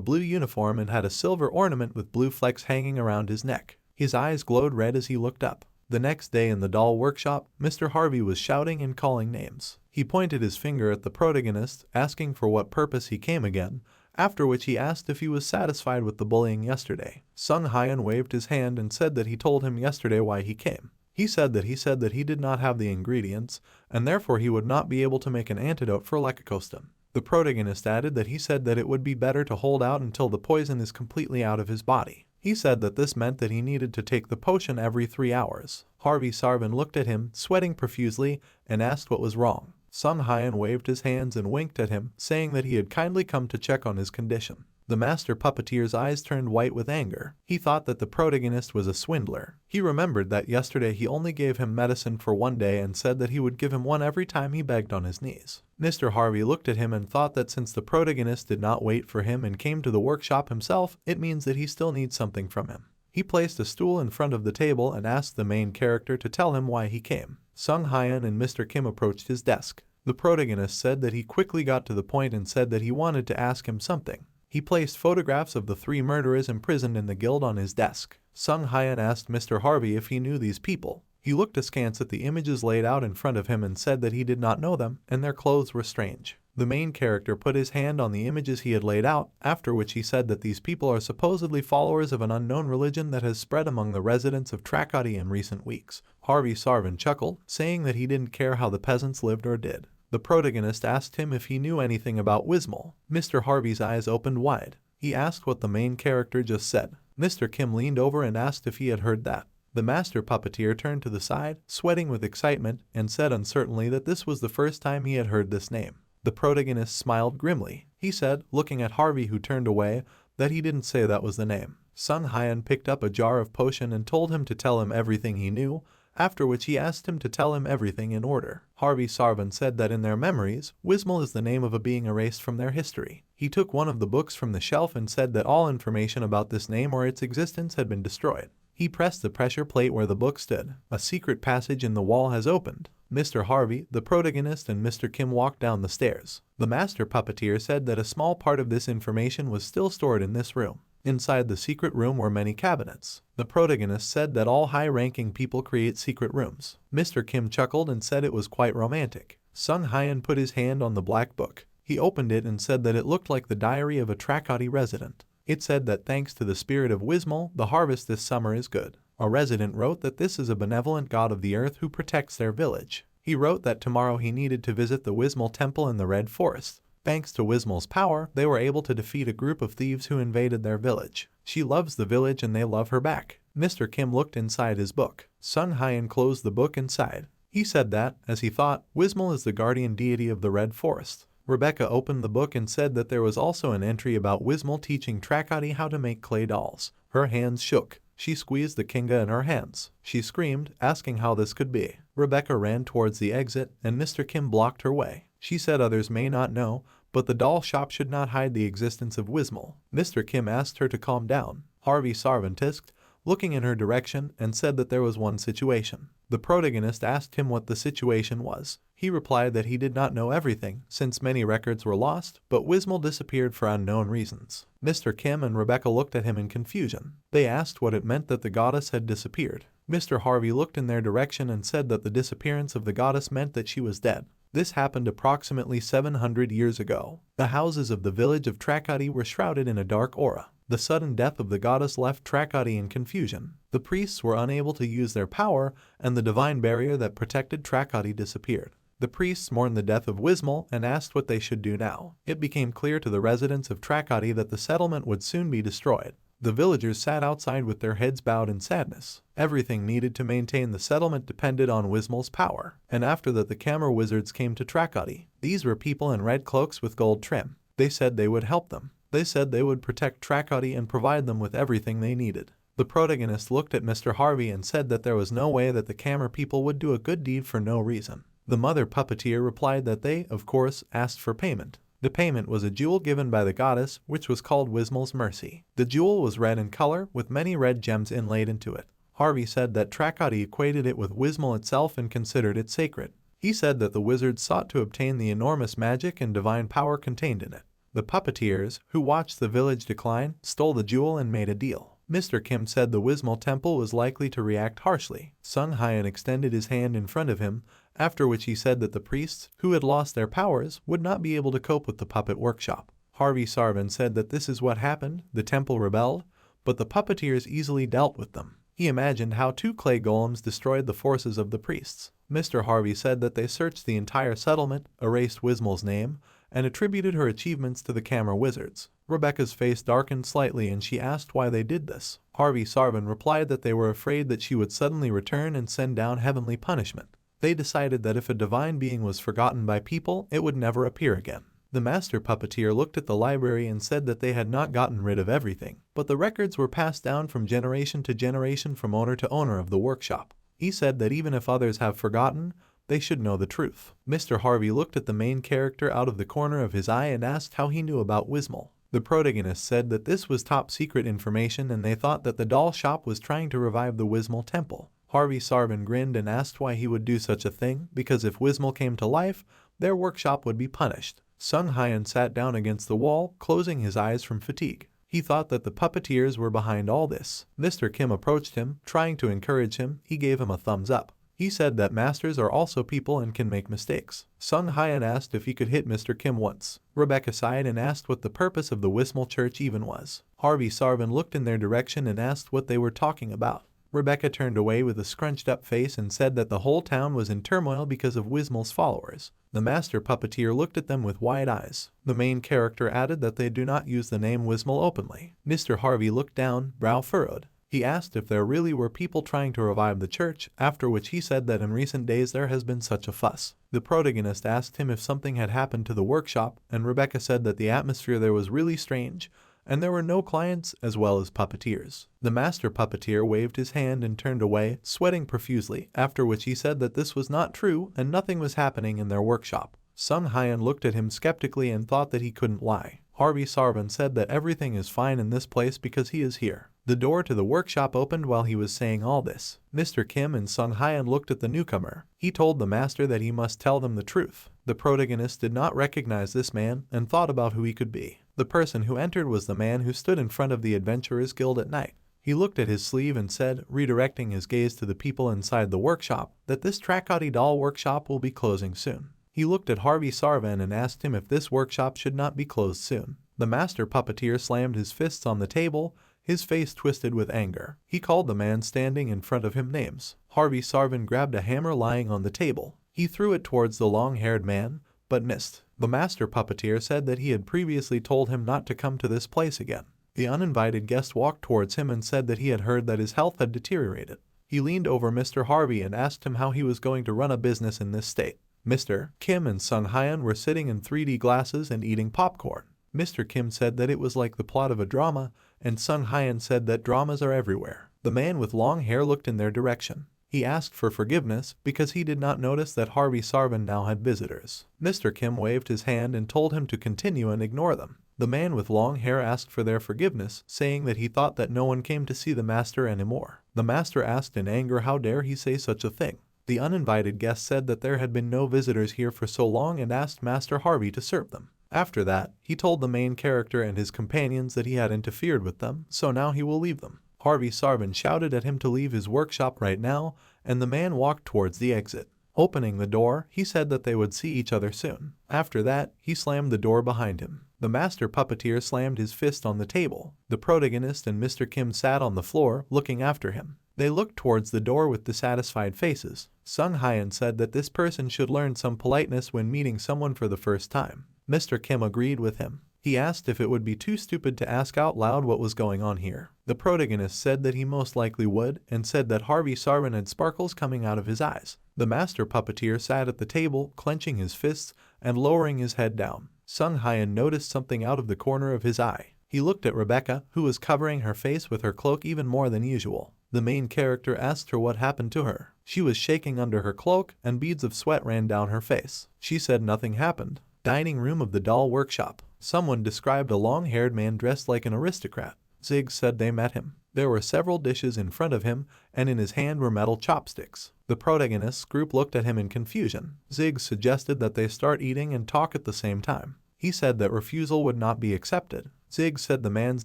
blue uniform and had a silver ornament with blue flecks hanging around his neck. His eyes glowed red as he looked up. The next day in the doll workshop, Mr. Harvey was shouting and calling names. He pointed his finger at the protagonist, asking for what purpose he came again, after which he asked if he was satisfied with the bullying yesterday. Sung Hyun waved his hand and said that he told him yesterday why he came. He said that he did not have the ingredients, and therefore he would not be able to make an antidote for Lekakostan. The protagonist added that he said that it would be better to hold out until the poison is completely out of his body. He said that this meant that he needed to take the potion every 3 hours. Harvey Sarvan looked at him, sweating profusely, and asked what was wrong. Sung Hyun waved his hands and winked at him, saying that he had kindly come to check on his condition. The master puppeteer's eyes turned white with anger. He thought that the protagonist was a swindler. He remembered that yesterday he only gave him medicine for 1 day and said that he would give him one every time he begged on his knees. Mr. Harvey looked at him and thought that since the protagonist did not wait for him and came to the workshop himself, it means that he still needs something from him. He placed a stool in front of the table and asked the main character to tell him why he came. Sung Hyun and Mr. Kim approached his desk. The protagonist said that he quickly got to the point and said that he wanted to ask him something. He placed photographs of the 3 murderers imprisoned in the guild on his desk. Sung Hyun asked Mr. Harvey if he knew these people. He looked askance at the images laid out in front of him and said that he did not know them, and their clothes were strange. The main character put his hand on the images he had laid out, after which he said that these people are supposedly followers of an unknown religion that has spread among the residents of Trakati in recent weeks. Harvey Sarvan chuckled, saying that he didn't care how the peasants lived or did. The protagonist asked him if he knew anything about Wismol. Mr. Harvey's eyes opened wide. He asked what the main character just said. Mr. Kim leaned over and asked if he had heard that. The master puppeteer turned to the side, sweating with excitement, and said uncertainly that this was the first time he had heard this name. The protagonist smiled grimly. He said, looking at Harvey who turned away, that he didn't say that was the name. Sung Hyun picked up a jar of potion and told him to tell him everything he knew, after which he asked him to tell him everything in order. Harvey Sarvan said that in their memories, Wismol is the name of a being erased from their history. He took one of the books from the shelf and said that all information about this name or its existence had been destroyed. He pressed the pressure plate where the book stood. A secret passage in the wall has opened. Mr. Harvey, the protagonist, and Mr. Kim walked down the stairs. The master puppeteer said that a small part of this information was still stored in this room. Inside the secret room were many cabinets. The protagonist said that all high-ranking people create secret rooms. Mr. Kim chuckled and said it was quite romantic. Sung Hyun put his hand on the black book. He opened it and said that it looked like the diary of a Trakati resident. It said that thanks to the spirit of Wismol, the harvest this summer is good. A resident wrote that this is a benevolent god of the earth who protects their village. He wrote that tomorrow he needed to visit the Wismol temple in the Red Forest. Thanks to Wismol's power, they were able to defeat a group of thieves who invaded their village. She loves the village and they love her back. Mr. Kim looked inside his book. Sung Hyun closed the book and sighed. He said that, as he thought, Wismol is the guardian deity of the Red Forest. Rebecca opened the book and said that there was also an entry about Wismol teaching Trakati how to make clay dolls. Her hands shook. She squeezed the kinga in her hands. She screamed, asking how this could be. Rebecca ran towards the exit, and Mr. Kim blocked her way. She said others may not know, but the doll shop should not hide the existence of Wismol. Mr. Kim asked her to calm down. Harvey Sarvan tisked, looking in her direction, and said that there was one situation. The protagonist asked him what the situation was. He replied that he did not know everything, since many records were lost, but Wismol disappeared for unknown reasons. Mr. Kim and Rebecca looked at him in confusion. They asked what it meant that the goddess had disappeared. Mr. Harvey looked in their direction and said that the disappearance of the goddess meant that she was dead. This happened approximately 700 years ago. The houses of the village of Trakati were shrouded in a dark aura. The sudden death of the goddess left Trakati in confusion. The priests were unable to use their power, and the divine barrier that protected Trakati disappeared. The priests mourned the death of Wismal and asked what they should do now. It became clear to the residents of Trakati that the settlement would soon be destroyed. The villagers sat outside with their heads bowed in sadness. Everything needed to maintain the settlement depended on Wismal's power. And after that, the camera wizards came to Trakati. These were people in red cloaks with gold trim. They said they would help them. They said they would protect Trakati and provide them with everything they needed. The protagonist looked at Mr. Harvey and said that there was no way that the camera people would do a good deed for no reason. The mother puppeteer replied that they, of course, asked for payment. The payment was a jewel given by the goddess, which was called Wismal's Mercy. The jewel was red in color, with many red gems inlaid into it. Harvey said that Trakati equated it with Wismal itself and considered it sacred. He said that the wizards sought to obtain the enormous magic and divine power contained in it. The puppeteers, who watched the village decline, stole the jewel and made a deal. Mr. Kim said the Wismal temple was likely to react harshly. Sung Hyan extended his hand in front of him, after which he said that the priests, who had lost their powers, would not be able to cope with the puppet workshop. Harvey Sarvan said that this is what happened, the temple rebelled, but the puppeteers easily dealt with them. He imagined how 2 clay golems destroyed the forces of the priests. Mr. Harvey said that they searched the entire settlement, erased Wismal's name, and attributed her achievements to the camera wizards. Rebecca's face darkened slightly and she asked why they did this. Harvey Sarvan replied that they were afraid that she would suddenly return and send down heavenly punishment. They decided that if a divine being was forgotten by people, it would never appear again. The master puppeteer looked at the library and said that they had not gotten rid of everything, but the records were passed down from generation to generation from owner to owner of the workshop. He said that even if others have forgotten, they should know the truth. Mr. Harvey looked at the main character out of the corner of his eye and asked how he knew about Wismal. The protagonist said that this was top secret information and they thought that the doll shop was trying to revive the Wismal temple. Harvey Sarvan grinned and asked why he would do such a thing, because if Wismal came to life, their workshop would be punished. Sung Hyan sat down against the wall, closing his eyes from fatigue. He thought that the puppeteers were behind all this. Mr. Kim approached him, trying to encourage him. He gave him a thumbs up. He said that masters are also people and can make mistakes. Sung Hyan asked if he could hit Mr. Kim once. Rebecca sighed and asked what the purpose of the Wismal church even was. Harvey Sarvan looked in their direction and asked what they were talking about. Rebecca turned away with a scrunched up face and said that the whole town was in turmoil because of Wismal's followers. The master puppeteer looked at them with wide eyes. The main character added that they do not use the name Wismal openly. Mr. Harvey looked down, brow furrowed. He asked if there really were people trying to revive the church, after which he said that in recent days there has been such a fuss. The protagonist asked him if something had happened to the workshop, and Rebecca said that the atmosphere there was really strange, and there were no clients as well as puppeteers. The master puppeteer waved his hand and turned away, sweating profusely, after which he said that this was not true and nothing was happening in their workshop. Sung Hyan looked at him skeptically and thought that he couldn't lie. Harvey Sarvan said that everything is fine in this place because he is here. The door to the workshop opened while he was saying all this. Mr. Kim and Sung Hyan looked at the newcomer. He told the master that he must tell them the truth. The protagonist did not recognize this man and thought about who he could be. The person who entered was the man who stood in front of the Adventurers Guild at night. He looked at his sleeve and said, redirecting his gaze to the people inside the workshop, that this Trakati doll workshop will be closing soon. He looked at Harvey Sarvan and asked him if this workshop should not be closed soon. The master puppeteer slammed his fists on the table, his face twisted with anger. He called the man standing in front of him names. Harvey Sarvan grabbed a hammer lying on the table. He threw it towards the long-haired man, but missed. The master puppeteer said that he had previously told him not to come to this place again. The uninvited guest walked towards him and said that he had heard that his health had deteriorated. He leaned over Mr. Harvey and asked him how he was going to run a business in this state. Mr. Kim and Sung Hyan were sitting in 3D glasses and eating popcorn. Mr. Kim said that it was like the plot of a drama, and Sung Hyan said that dramas are everywhere. The man with long hair looked in their direction. He asked for forgiveness because he did not notice that Harvey Sarvan now had visitors. Mr. Kim waved his hand and told him to continue and ignore them. The man with long hair asked for their forgiveness, saying that he thought that no one came to see the master anymore. The master asked in anger how dare he say such a thing. The uninvited guest said that there had been no visitors here for so long and asked Master Harvey to serve them. After that, he told the main character and his companions that he had interfered with them, so now he will leave them. Harvey Sarvan shouted at him to leave his workshop right now, and the man walked towards the exit. Opening the door, he said that they would see each other soon. After that, he slammed the door behind him. The master puppeteer slammed his fist on the table. The protagonist and Mr. Kim sat on the floor, looking after him. They looked towards the door with dissatisfied faces. Sung Hyun said that this person should learn some politeness when meeting someone for the first time. Mr. Kim agreed with him. He asked if it would be too stupid to ask out loud what was going on here. The protagonist said that he most likely would, and said that Harvey Sarvan had sparkles coming out of his eyes. The master puppeteer sat at the table, clenching his fists and lowering his head down. Sung Hyun noticed something out of the corner of his eye. He looked at Rebecca, who was covering her face with her cloak even more than usual. The main character asked her what happened to her. She was shaking under her cloak, and beads of sweat ran down her face. She said nothing happened. Dining room of the doll workshop. Someone described a long-haired man dressed like an aristocrat. Ziggs said they met him. There were several dishes in front of him, and in his hand were metal chopsticks. The protagonist's group looked at him in confusion. Ziggs suggested that they start eating and talk at the same time. He said that refusal would not be accepted. Ziggs said the man's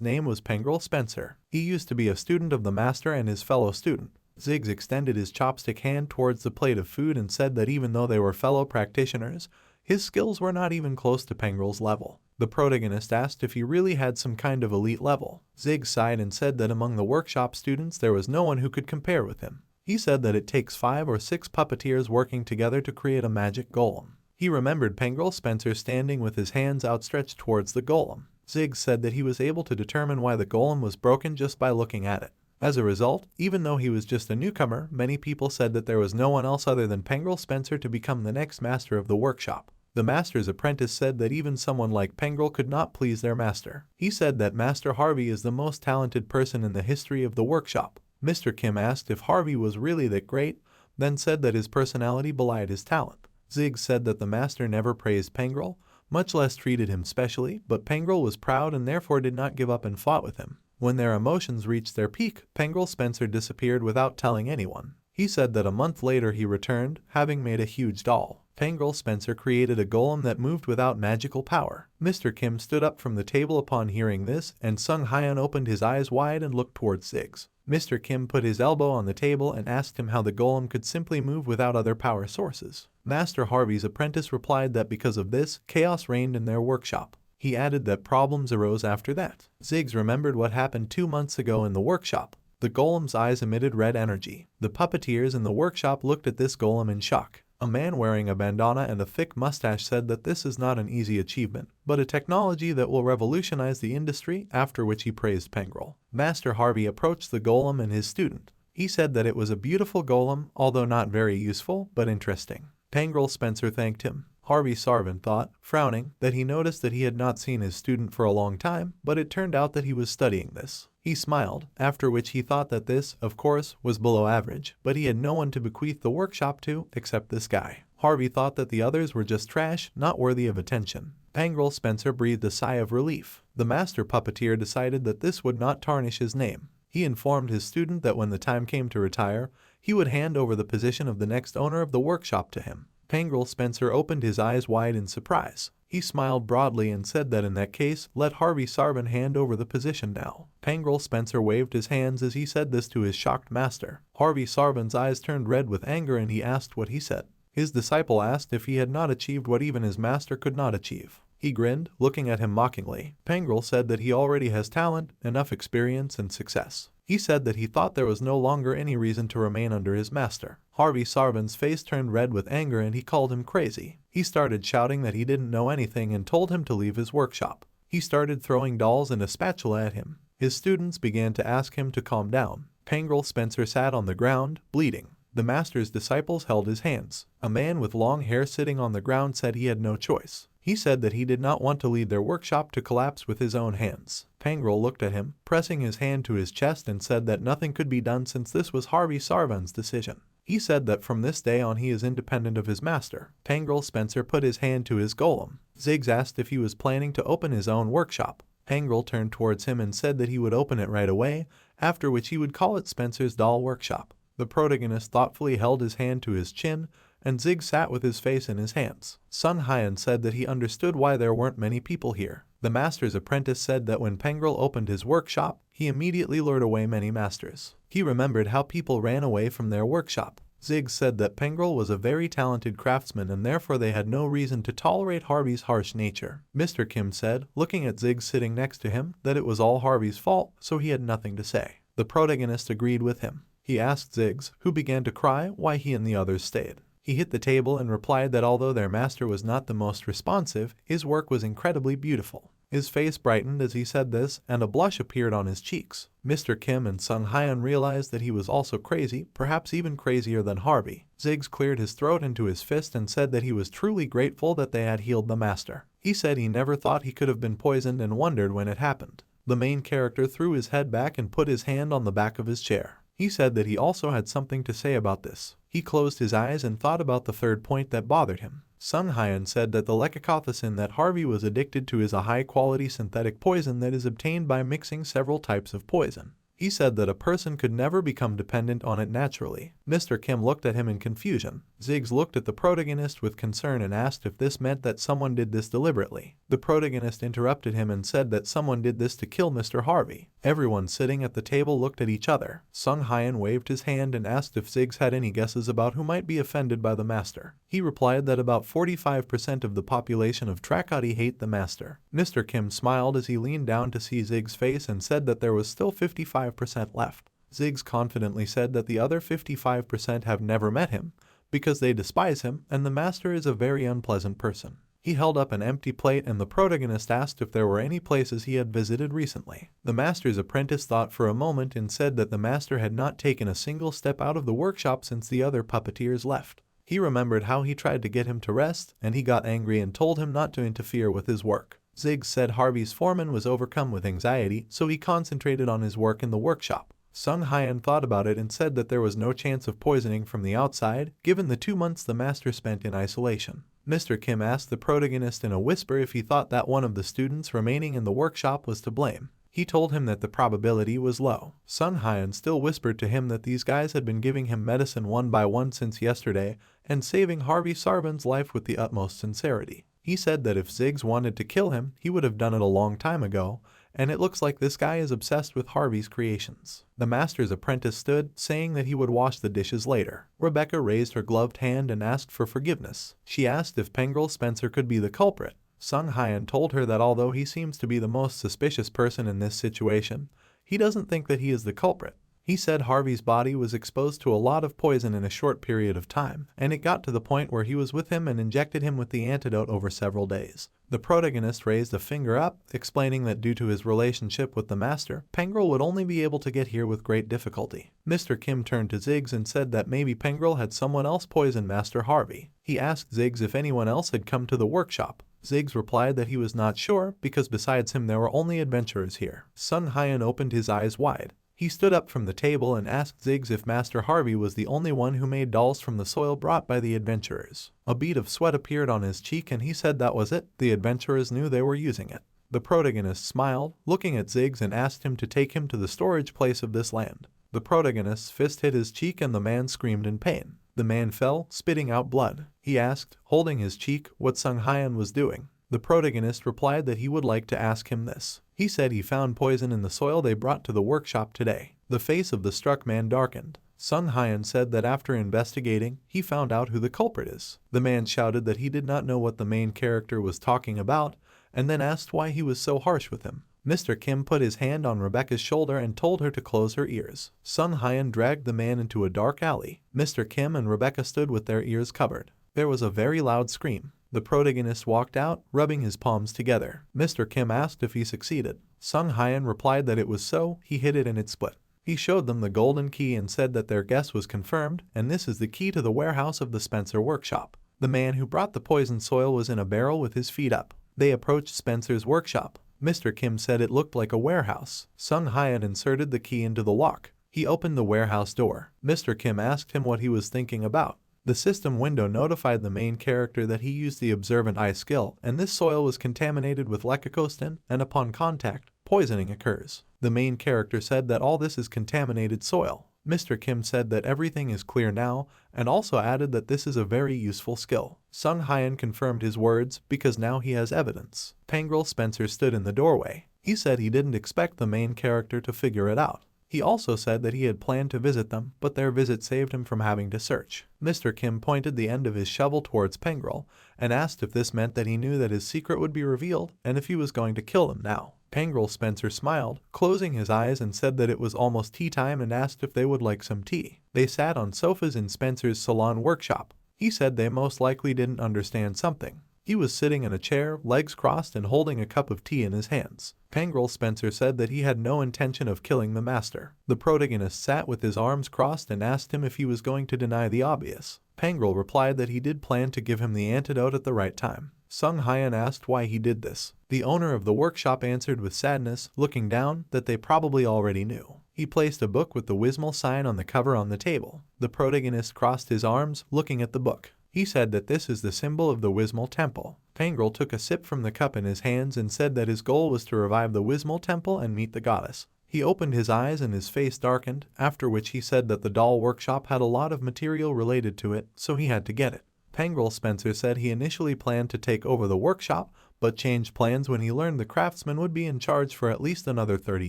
name was Pengrel Spencer. He used to be a student of the master and his fellow student. Ziggs extended his chopstick hand towards the plate of food and said that even though they were fellow practitioners, his skills were not even close to Pengrel's level. The protagonist asked if he really had some kind of elite level. Ziggs sighed and said that among the workshop students there was no one who could compare with him. He said that it takes 5 or 6 puppeteers working together to create a magic golem. He remembered Pengrel Spencer standing with his hands outstretched towards the golem. Ziggs said that he was able to determine why the golem was broken just by looking at it. As a result, even though he was just a newcomer, many people said that there was no one else other than Pengrel Spencer to become the next master of the workshop. The master's apprentice said that even someone like Pengrel could not please their master. He said that Master Harvey is the most talented person in the history of the workshop. Mr. Kim asked if Harvey was really that great, then said that his personality belied his talent. Ziggs said that the master never praised Pengrel, much less treated him specially, but Pengrel was proud and therefore did not give up and fought with him. When their emotions reached their peak, Pengrel Spencer disappeared without telling anyone. He said that a month later he returned, having made a huge doll. Pengrel Spencer created a golem that moved without magical power. Mr. Kim stood up from the table upon hearing this, and Sung Hyun opened his eyes wide and looked towards Ziggs. Mr. Kim put his elbow on the table and asked him how the golem could simply move without other power sources. Master Harvey's apprentice replied that because of this, chaos reigned in their workshop. He added that problems arose after that. Ziggs remembered what happened 2 months ago in the workshop. The golem's eyes emitted red energy. The puppeteers in the workshop looked at this golem in shock. A man wearing a bandana and a thick mustache said that this is not an easy achievement, but a technology that will revolutionize the industry, after which he praised Pengrel. Master Harvey approached the golem and his student. He said that it was a beautiful golem, although not very useful, but interesting. Pengrel Spencer thanked him. Harvey Sarvan thought, frowning, that he noticed that he had not seen his student for a long time, but it turned out that he was studying this. He smiled, after which he thought that this, of course, was below average, but he had no one to bequeath the workshop to except this guy. Harvey thought that the others were just trash, not worthy of attention. Pengrel Spencer breathed a sigh of relief. The master puppeteer decided that this would not tarnish his name. He informed his student that when the time came to retire, he would hand over the position of the next owner of the workshop to him. Pengrel Spencer opened his eyes wide in surprise. He smiled broadly and said that in that case, let Harvey Sarvan hand over the position now. Pengrel Spencer waved his hands as he said this to his shocked master. Harvey Sarvan's eyes turned red with anger and he asked what he said. His disciple asked if he had not achieved what even his master could not achieve. He grinned, looking at him mockingly. Pengrel said that he already has talent, enough experience and success. He said that he thought there was no longer any reason to remain under his master. Harvey Sarvan's face turned red with anger and he called him crazy. He started shouting that he didn't know anything and told him to leave his workshop. He started throwing dolls and a spatula at him. His students began to ask him to calm down. Pengrel Spencer sat on the ground, bleeding. The master's disciples held his hands. A man with long hair sitting on the ground said he had no choice. He said that he did not want to lead their workshop to collapse with his own hands. Pengrel looked at him, pressing his hand to his chest and said that nothing could be done since this was Harvey Sarvan's decision. He said that from this day on he is independent of his master. Pengrel Spencer put his hand to his golem. Ziggs asked if he was planning to open his own workshop. Pengrel turned towards him and said that he would open it right away, after which he would call it Spencer's Doll Workshop. The protagonist thoughtfully held his hand to his chin, and Ziggs sat with his face in his hands. Sung Hyun said that he understood why there weren't many people here. The master's apprentice said that when Pengrel opened his workshop, he immediately lured away many masters. He remembered how people ran away from their workshop. Ziggs said that Pengrel was a very talented craftsman and therefore they had no reason to tolerate Harvey's harsh nature. Mr. Kim said, looking at Ziggs sitting next to him, that it was all Harvey's fault, so he had nothing to say. The protagonist agreed with him. He asked Ziggs, who began to cry, why he and the others stayed. He hit the table and replied that although their master was not the most responsive, his work was incredibly beautiful. His face brightened as he said this, and a blush appeared on his cheeks. Mr. Kim and Sung Hyun realized that he was also crazy, perhaps even crazier than Harvey. Ziggs cleared his throat into his fist and said that he was truly grateful that they had healed the master. He said he never thought he could have been poisoned and wondered when it happened. The main character threw his head back and put his hand on the back of his chair. He said that he also had something to say about this. He closed his eyes and thought about the third point that bothered him. Sung Hyun said that the lecacothecin that Harvey was addicted to is a high-quality synthetic poison that is obtained by mixing several types of poison. He said that a person could never become dependent on it naturally. Mr. Kim looked at him in confusion. Ziggs looked at the protagonist with concern and asked if this meant that someone did this deliberately. The protagonist interrupted him and said that someone did this to kill Mr. Harvey. Everyone sitting at the table looked at each other. Sung Hyun waved his hand and asked if Ziggs had any guesses about who might be offended by the master. He replied that about 45% of the population of Trakati hate the master. Mr. Kim smiled as he leaned down to see Ziggs' face and said that there was still 55% left. Ziggs confidently said that the other 55% have never met him, because they despise him and the master is a very unpleasant person. He held up an empty plate and the protagonist asked if there were any places he had visited recently. The master's apprentice thought for a moment and said that the master had not taken a single step out of the workshop since the other puppeteers left. He remembered how he tried to get him to rest, and he got angry and told him not to interfere with his work. Ziggs said Harvey's foreman was overcome with anxiety, so he concentrated on his work in the workshop. Sung Hyun thought about it and said that there was no chance of poisoning from the outside, given the 2 months the master spent in isolation. Mr. Kim asked the protagonist in a whisper if he thought that one of the students remaining in the workshop was to blame. He told him that the probability was low. Sung Hyun still whispered to him that these guys had been giving him medicine one by one since yesterday and saving Harvey Sarban's life with the utmost sincerity. He said that if Ziggs wanted to kill him, he would have done it a long time ago, and it looks like this guy is obsessed with Harvey's creations. The master's apprentice stood, saying that he would wash the dishes later. Rebecca raised her gloved hand and asked for forgiveness. She asked if Pengrel Spencer could be the culprit. Sung Hyun told her that although he seems to be the most suspicious person in this situation, he doesn't think that he is the culprit. He said Harvey's body was exposed to a lot of poison in a short period of time, and it got to the point where he was with him and injected him with the antidote over several days. The protagonist raised a finger up, explaining that due to his relationship with the master, Pengrel would only be able to get here with great difficulty. Mr. Kim turned to Ziggs and said that maybe Pengrel had someone else poison Master Harvey. He asked Ziggs if anyone else had come to the workshop. Ziggs replied that he was not sure, because besides him there were only adventurers here. Sung Hyun opened his eyes wide. He stood up from the table and asked Ziggs if Master Harvey was the only one who made dolls from the soil brought by the adventurers. A bead of sweat appeared on his cheek and he said that was it. The adventurers knew they were using it. The protagonist smiled, looking at Ziggs, and asked him to take him to the storage place of this land. The protagonist's fist hit his cheek and the man screamed in pain. The man fell, spitting out blood. He asked, holding his cheek, what Sung Hyun was doing. The protagonist replied that he would like to ask him this. He said he found poison in the soil they brought to the workshop today. The face of the struck man darkened. Sung Hyun said that after investigating, he found out who the culprit is. The man shouted that he did not know what the main character was talking about, and then asked why he was so harsh with him. Mr. Kim put his hand on Rebecca's shoulder and told her to close her ears. Sung Hyun dragged the man into a dark alley. Mr. Kim and Rebecca stood with their ears covered. There was a very loud scream. The protagonist walked out, rubbing his palms together. Mr. Kim asked if he succeeded. Sung Hyun replied that it was so. He hit it and it split. He showed them the golden key and said that their guess was confirmed, and this is the key to the warehouse of the Spencer workshop. The man who brought the poisoned soil was in a barrel with his feet up. They approached Spencer's workshop. Mr. Kim said it looked like a warehouse. Sung Hyun inserted the key into the lock. He opened the warehouse door. Mr. Kim asked him what he was thinking about. The system window notified the main character that he used the observant eye skill, and this soil was contaminated with lecacostin, and upon contact, poisoning occurs. The main character said that all this is contaminated soil. Mr. Kim said that everything is clear now, and also added that this is a very useful skill. Sung Hyun confirmed his words, because now he has evidence. Pengrel Spencer stood in the doorway. He said he didn't expect the main character to figure it out. He also said that he had planned to visit them, but their visit saved him from having to search. Mr. Kim pointed the end of his shovel towards Pengrel and asked if this meant that he knew that his secret would be revealed and if he was going to kill them now. Pengrel Spencer smiled, closing his eyes, and said that it was almost tea time and asked if they would like some tea. They sat on sofas in Spencer's salon workshop. He said they most likely didn't understand something. He was sitting in a chair, legs crossed and holding a cup of tea in his hands. Pengrel Spencer said that he had no intention of killing the master. The protagonist sat with his arms crossed and asked him if he was going to deny the obvious. Pengrel replied that he did plan to give him the antidote at the right time. Sung Hyun asked why he did this. The owner of the workshop answered with sadness, looking down, that they probably already knew. He placed a book with the Wismal sign on the cover on the table. The protagonist crossed his arms, looking at the book. He said that this is the symbol of the Wismal Temple. Pengrel took a sip from the cup in his hands and said that his goal was to revive the Wismal Temple and meet the goddess. He opened his eyes and his face darkened, after which he said that the doll workshop had a lot of material related to it, so he had to get it. Pengrel Spencer said he initially planned to take over the workshop, but changed plans when he learned the craftsman would be in charge for at least another 30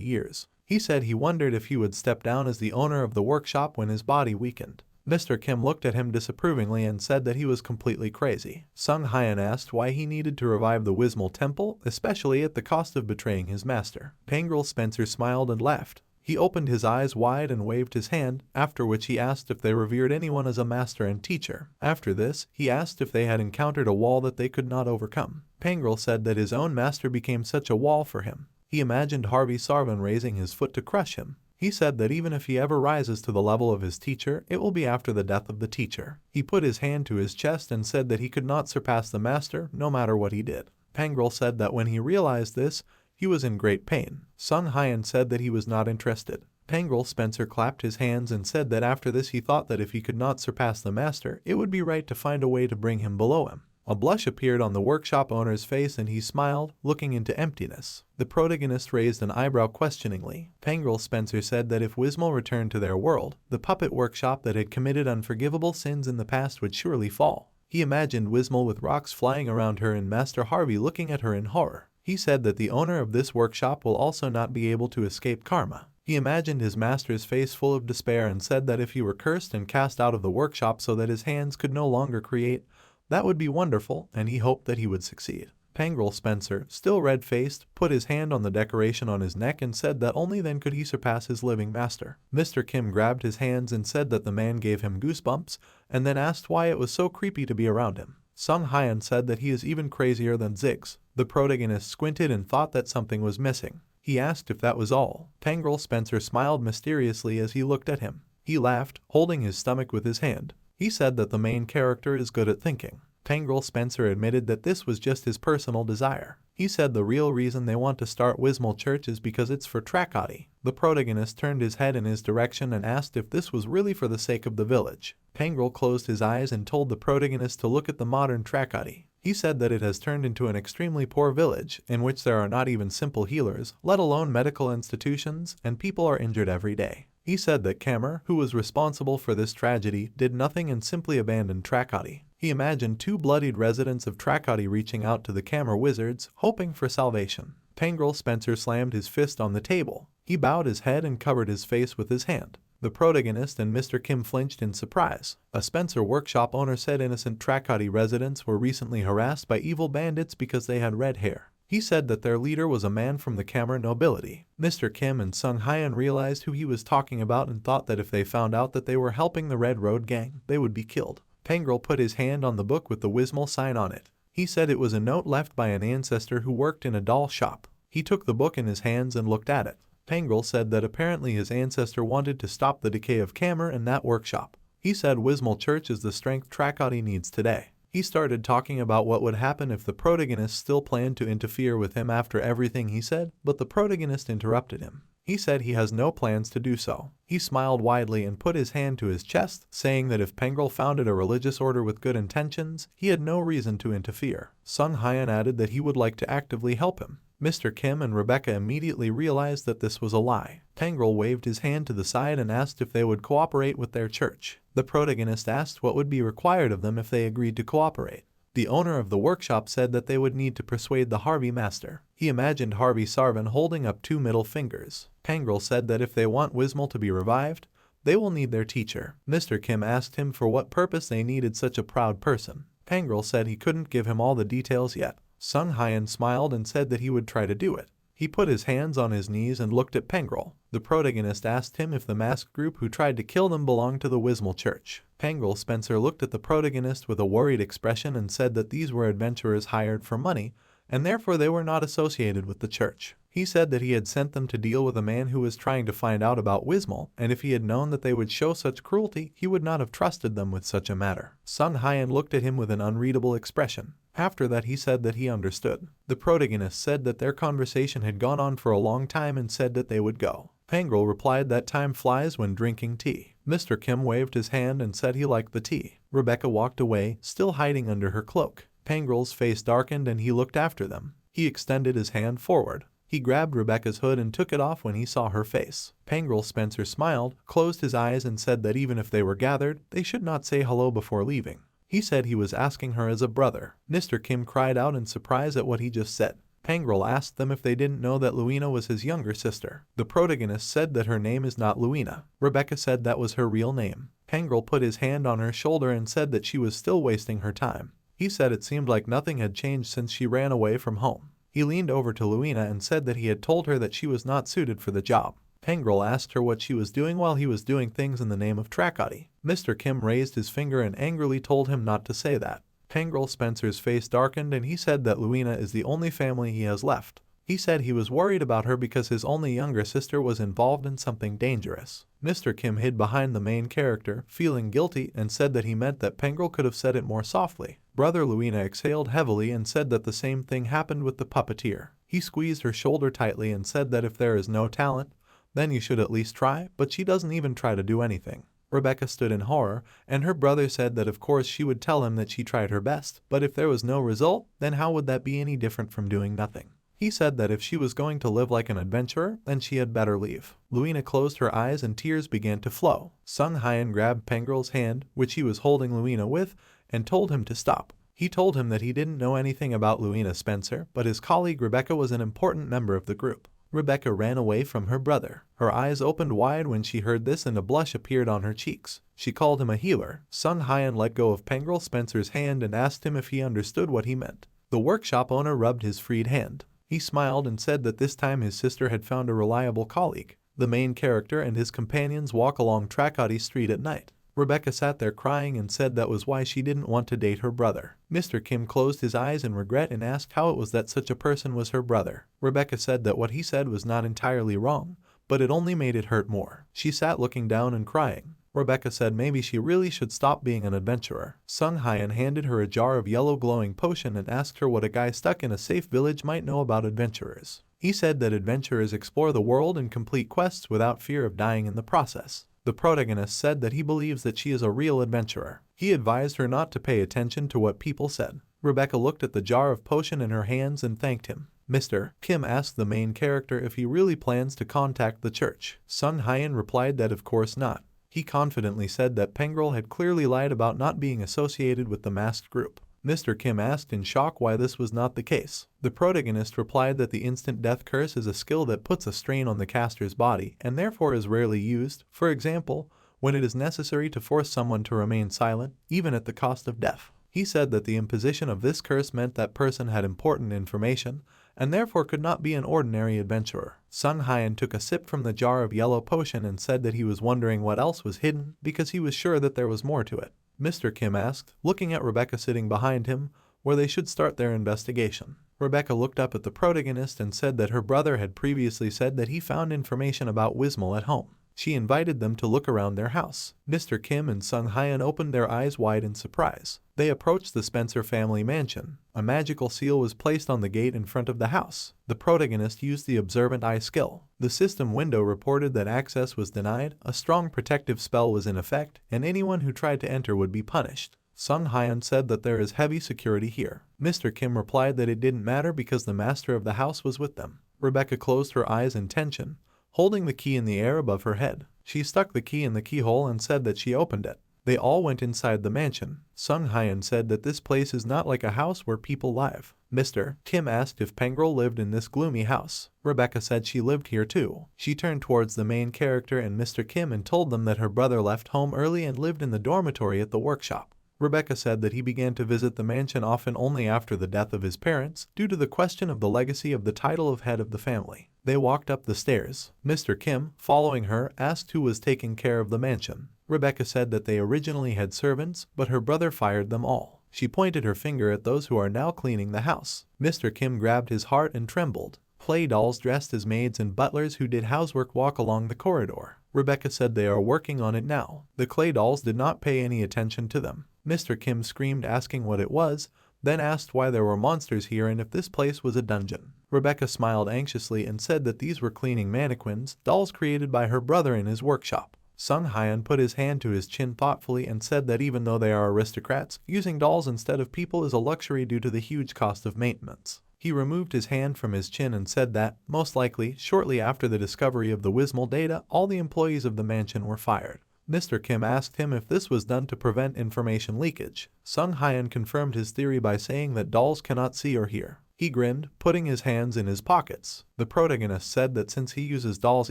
years. He said he wondered if he would step down as the owner of the workshop when his body weakened. Mr. Kim looked at him disapprovingly and said that he was completely crazy. Sung Hyun asked why he needed to revive the Wismal Temple, especially at the cost of betraying his master. Pengrel Spencer smiled and laughed. He opened his eyes wide and waved his hand, after which he asked if they revered anyone as a master and teacher. After this, he asked if they had encountered a wall that they could not overcome. Pengrel said that his own master became such a wall for him. He imagined Harvey Sarvan raising his foot to crush him. He said that even if he ever rises to the level of his teacher, it will be after the death of the teacher. He put his hand to his chest and said that he could not surpass the master, no matter what he did. Pengrel said that when he realized this, he was in great pain. Sung Hyun said that he was not interested. Pengrel Spencer clapped his hands and said that after this he thought that if he could not surpass the master, it would be right to find a way to bring him below him. A blush appeared on the workshop owner's face and he smiled, looking into emptiness. The protagonist raised an eyebrow questioningly. Pengrel Spencer said that if Wismal returned to their world, the puppet workshop that had committed unforgivable sins in the past would surely fall. He imagined Wismal with rocks flying around her and Master Harvey looking at her in horror. He said that the owner of this workshop will also not be able to escape karma. He imagined his master's face full of despair and said that if he were cursed and cast out of the workshop so that his hands could no longer create, that would be wonderful, and he hoped that he would succeed. Pengrel Spencer, still red-faced, put his hand on the decoration on his neck and said that only then could he surpass his living master. Mr. Kim grabbed his hands and said that the man gave him goosebumps, and then asked why it was so creepy to be around him. Sung Hyun said that he is even crazier than Ziggs. The protagonist squinted and thought that something was missing. He asked if that was all. Pengrel Spencer smiled mysteriously as he looked at him. He laughed, holding his stomach with his hand. He said that the main character is good at thinking. Pengrel Spencer admitted that this was just his personal desire. He said the real reason they want to start Wismal Church is because it's for Trakati. The protagonist turned his head in his direction and asked if this was really for the sake of the village. Pengrel closed his eyes and told the protagonist to look at the modern Trakati. He said that it has turned into an extremely poor village, in which there are not even simple healers, let alone medical institutions, and people are injured every day. He said that Kamer, who was responsible for this tragedy, did nothing and simply abandoned Trakati. He imagined two bloodied residents of Trakati reaching out to the Kamer wizards, hoping for salvation. Pengrel Spencer slammed his fist on the table. He bowed his head and covered his face with his hand. The protagonist and Mr. Kim flinched in surprise. A Spencer workshop owner said innocent Trakati residents were recently harassed by evil bandits because they had red hair. He said that their leader was a man from the Kamer nobility. Mr. Kim and Sung Hyun realized who he was talking about and thought that if they found out that they were helping the Red Road gang, they would be killed. Pengrel put his hand on the book with the Wismal sign on it. He said it was a note left by an ancestor who worked in a doll shop. He took the book in his hands and looked at it. Pengrel said that apparently his ancestor wanted to stop the decay of Kamer in that workshop. He said Wismal Church is the strength Trakati needs today. He started talking about what would happen if the protagonist still planned to interfere with him after everything he said, but the protagonist interrupted him. He said he has no plans to do so. He smiled widely and put his hand to his chest, saying that if Pengrel founded a religious order with good intentions, he had no reason to interfere. Sung Hyun added that he would like to actively help him. Mr. Kim and Rebecca immediately realized that this was a lie. Pengrel waved his hand to the side and asked if they would cooperate with their church. The protagonist asked what would be required of them if they agreed to cooperate. The owner of the workshop said that they would need to persuade the Harvey master. He imagined Harvey Sarvan holding up 2 middle fingers. Pangrel said that if they want Wismal to be revived, they will need their teacher. Mr. Kim asked him for what purpose they needed such a proud person. Pangrel said he couldn't give him all the details yet. Sung Hyan smiled and said that he would try to do it. He put his hands on his knees and looked at Pangrel. The protagonist asked him if the masked group who tried to kill them belonged to the Wismal Church. Pangrel Spencer looked at the protagonist with a worried expression and said that these were adventurers hired for money, and therefore they were not associated with the church. He said that he had sent them to deal with a man who was trying to find out about Wismal, and if he had known that they would show such cruelty, he would not have trusted them with such a matter. Sung Hyan looked at him with an unreadable expression. After that he said that he understood. The protagonist said that their conversation had gone on for a long time and said that they would go. Pangrel replied that time flies when drinking tea. Mr. Kim waved his hand and said he liked the tea. Rebecca walked away, still hiding under her cloak. Pangrel's face darkened and he looked after them. He extended his hand forward. He grabbed Rebecca's hood and took it off when he saw her face. Pangrel Spencer smiled, closed his eyes and said that even if they were gathered, they should not say hello before leaving. He said he was asking her as a brother. Mr. Kim cried out in surprise at what he just said. Pangrel asked them if they didn't know that Luina was his younger sister. The protagonist said that her name is not Luina. Rebecca said that was her real name. Pangrel put his hand on her shoulder and said that she was still wasting her time. He said it seemed like nothing had changed since she ran away from home. He leaned over to Luina and said that he had told her that she was not suited for the job. Pangrel asked her what she was doing while he was doing things in the name of Trakati. Mr. Kim raised his finger and angrily told him not to say that. Pangrel Spencer's face darkened and he said that Luina is the only family he has left. He said he was worried about her because his only younger sister was involved in something dangerous. Mr. Kim hid behind the main character, feeling guilty, and said that he meant that Pangrel could have said it more softly. Brother Luina exhaled heavily and said that the same thing happened with the puppeteer. He squeezed her shoulder tightly and said that if there is no talent, then you should at least try, but she doesn't even try to do anything. Rebecca stood in horror, and her brother said that of course she would tell him that she tried her best, but if there was no result, then how would that be any different from doing nothing? He said that if she was going to live like an adventurer, then she had better leave. Luina closed her eyes and tears began to flow. Sung Hyan grabbed Pangrel's hand, which he was holding Luina with, and told him to stop. He told him that he didn't know anything about Luina Spencer, but his colleague Rebecca was an important member of the group. Rebecca ran away from her brother. Her eyes opened wide when she heard this and a blush appeared on her cheeks. She called him a healer. Sung Hyan let go of Pangrel Spencer's hand and asked him if he understood what he meant. The workshop owner rubbed his freed hand. He smiled and said that this time his sister had found a reliable colleague. The main character and his companions walk along Trakati Street at night. Rebecca sat there crying and said that was why she didn't want to date her brother. Mr. Kim closed his eyes in regret and asked how it was that such a person was her brother. Rebecca said that what he said was not entirely wrong, but it only made it hurt more. She sat looking down and crying. Rebecca said maybe she really should stop being an adventurer. Sung Hyan handed her a jar of yellow glowing potion and asked her what a guy stuck in a safe village might know about adventurers. He said that adventurers explore the world and complete quests without fear of dying in the process. The protagonist said that he believes that she is a real adventurer. He advised her not to pay attention to what people said. Rebecca looked at the jar of potion in her hands and thanked him. Mr. Kim asked the main character if he really plans to contact the church. Sung Hyan replied that of course not. He confidently said that Pangrel had clearly lied about not being associated with the masked group. Mr. Kim asked in shock why this was not the case. The protagonist replied that the instant death curse is a skill that puts a strain on the caster's body and therefore is rarely used, for example, when it is necessary to force someone to remain silent, even at the cost of death. He said that the imposition of this curse meant that person had important information and therefore could not be an ordinary adventurer. Sung Hyan took a sip from the jar of yellow potion and said that he was wondering what else was hidden because he was sure that there was more to it. Mr. Kim asked, looking at Rebecca sitting behind him, where they should start their investigation. Rebecca looked up at the protagonist and said that her brother had previously said that he found information about Wismal at home. She invited them to look around their house. Mr. Kim and Sung Hyan opened their eyes wide in surprise. They approached the Spencer family mansion. A magical seal was placed on the gate in front of the house. The protagonist used the observant eye skill. The system window reported that access was denied, a strong protective spell was in effect, and anyone who tried to enter would be punished. Sung Hyan said that there is heavy security here. Mr. Kim replied that it didn't matter because the master of the house was with them. Rebecca closed her eyes in tension, holding the key in the air above her head. She stuck the key in the keyhole and said that she opened it. They all went inside the mansion. Sung Hyun said that this place is not like a house where people live. Mr. Kim asked if Pengrel lived in this gloomy house. Rebecca said she lived here too. She turned towards the main character and Mr. Kim and told them that her brother left home early and lived in the dormitory at the workshop. Rebecca said that he began to visit the mansion often only after the death of his parents, due to the question of the legacy of the title of head of the family. They walked up the stairs. Mr. Kim, following her, asked who was taking care of the mansion. Rebecca said that they originally had servants, but her brother fired them all. She pointed her finger at those who are now cleaning the house. Mr. Kim grabbed his heart and trembled. Play dolls dressed as maids and butlers who did housework walk along the corridor. Rebecca said they are working on it now. The clay dolls did not pay any attention to them. Mr. Kim screamed asking what it was, then asked why there were monsters here and if this place was a dungeon. Rebecca smiled anxiously and said that these were cleaning mannequins, dolls created by her brother in his workshop. Sung Hyun put his hand to his chin thoughtfully and said that even though they are aristocrats, using dolls instead of people is a luxury due to the huge cost of maintenance. He removed his hand from his chin and said that, most likely, shortly after the discovery of the Wismal data, all the employees of the mansion were fired. Mr. Kim asked him if this was done to prevent information leakage. Sung Hyun confirmed his theory by saying that dolls cannot see or hear. He grinned, putting his hands in his pockets. The protagonist said that since he uses dolls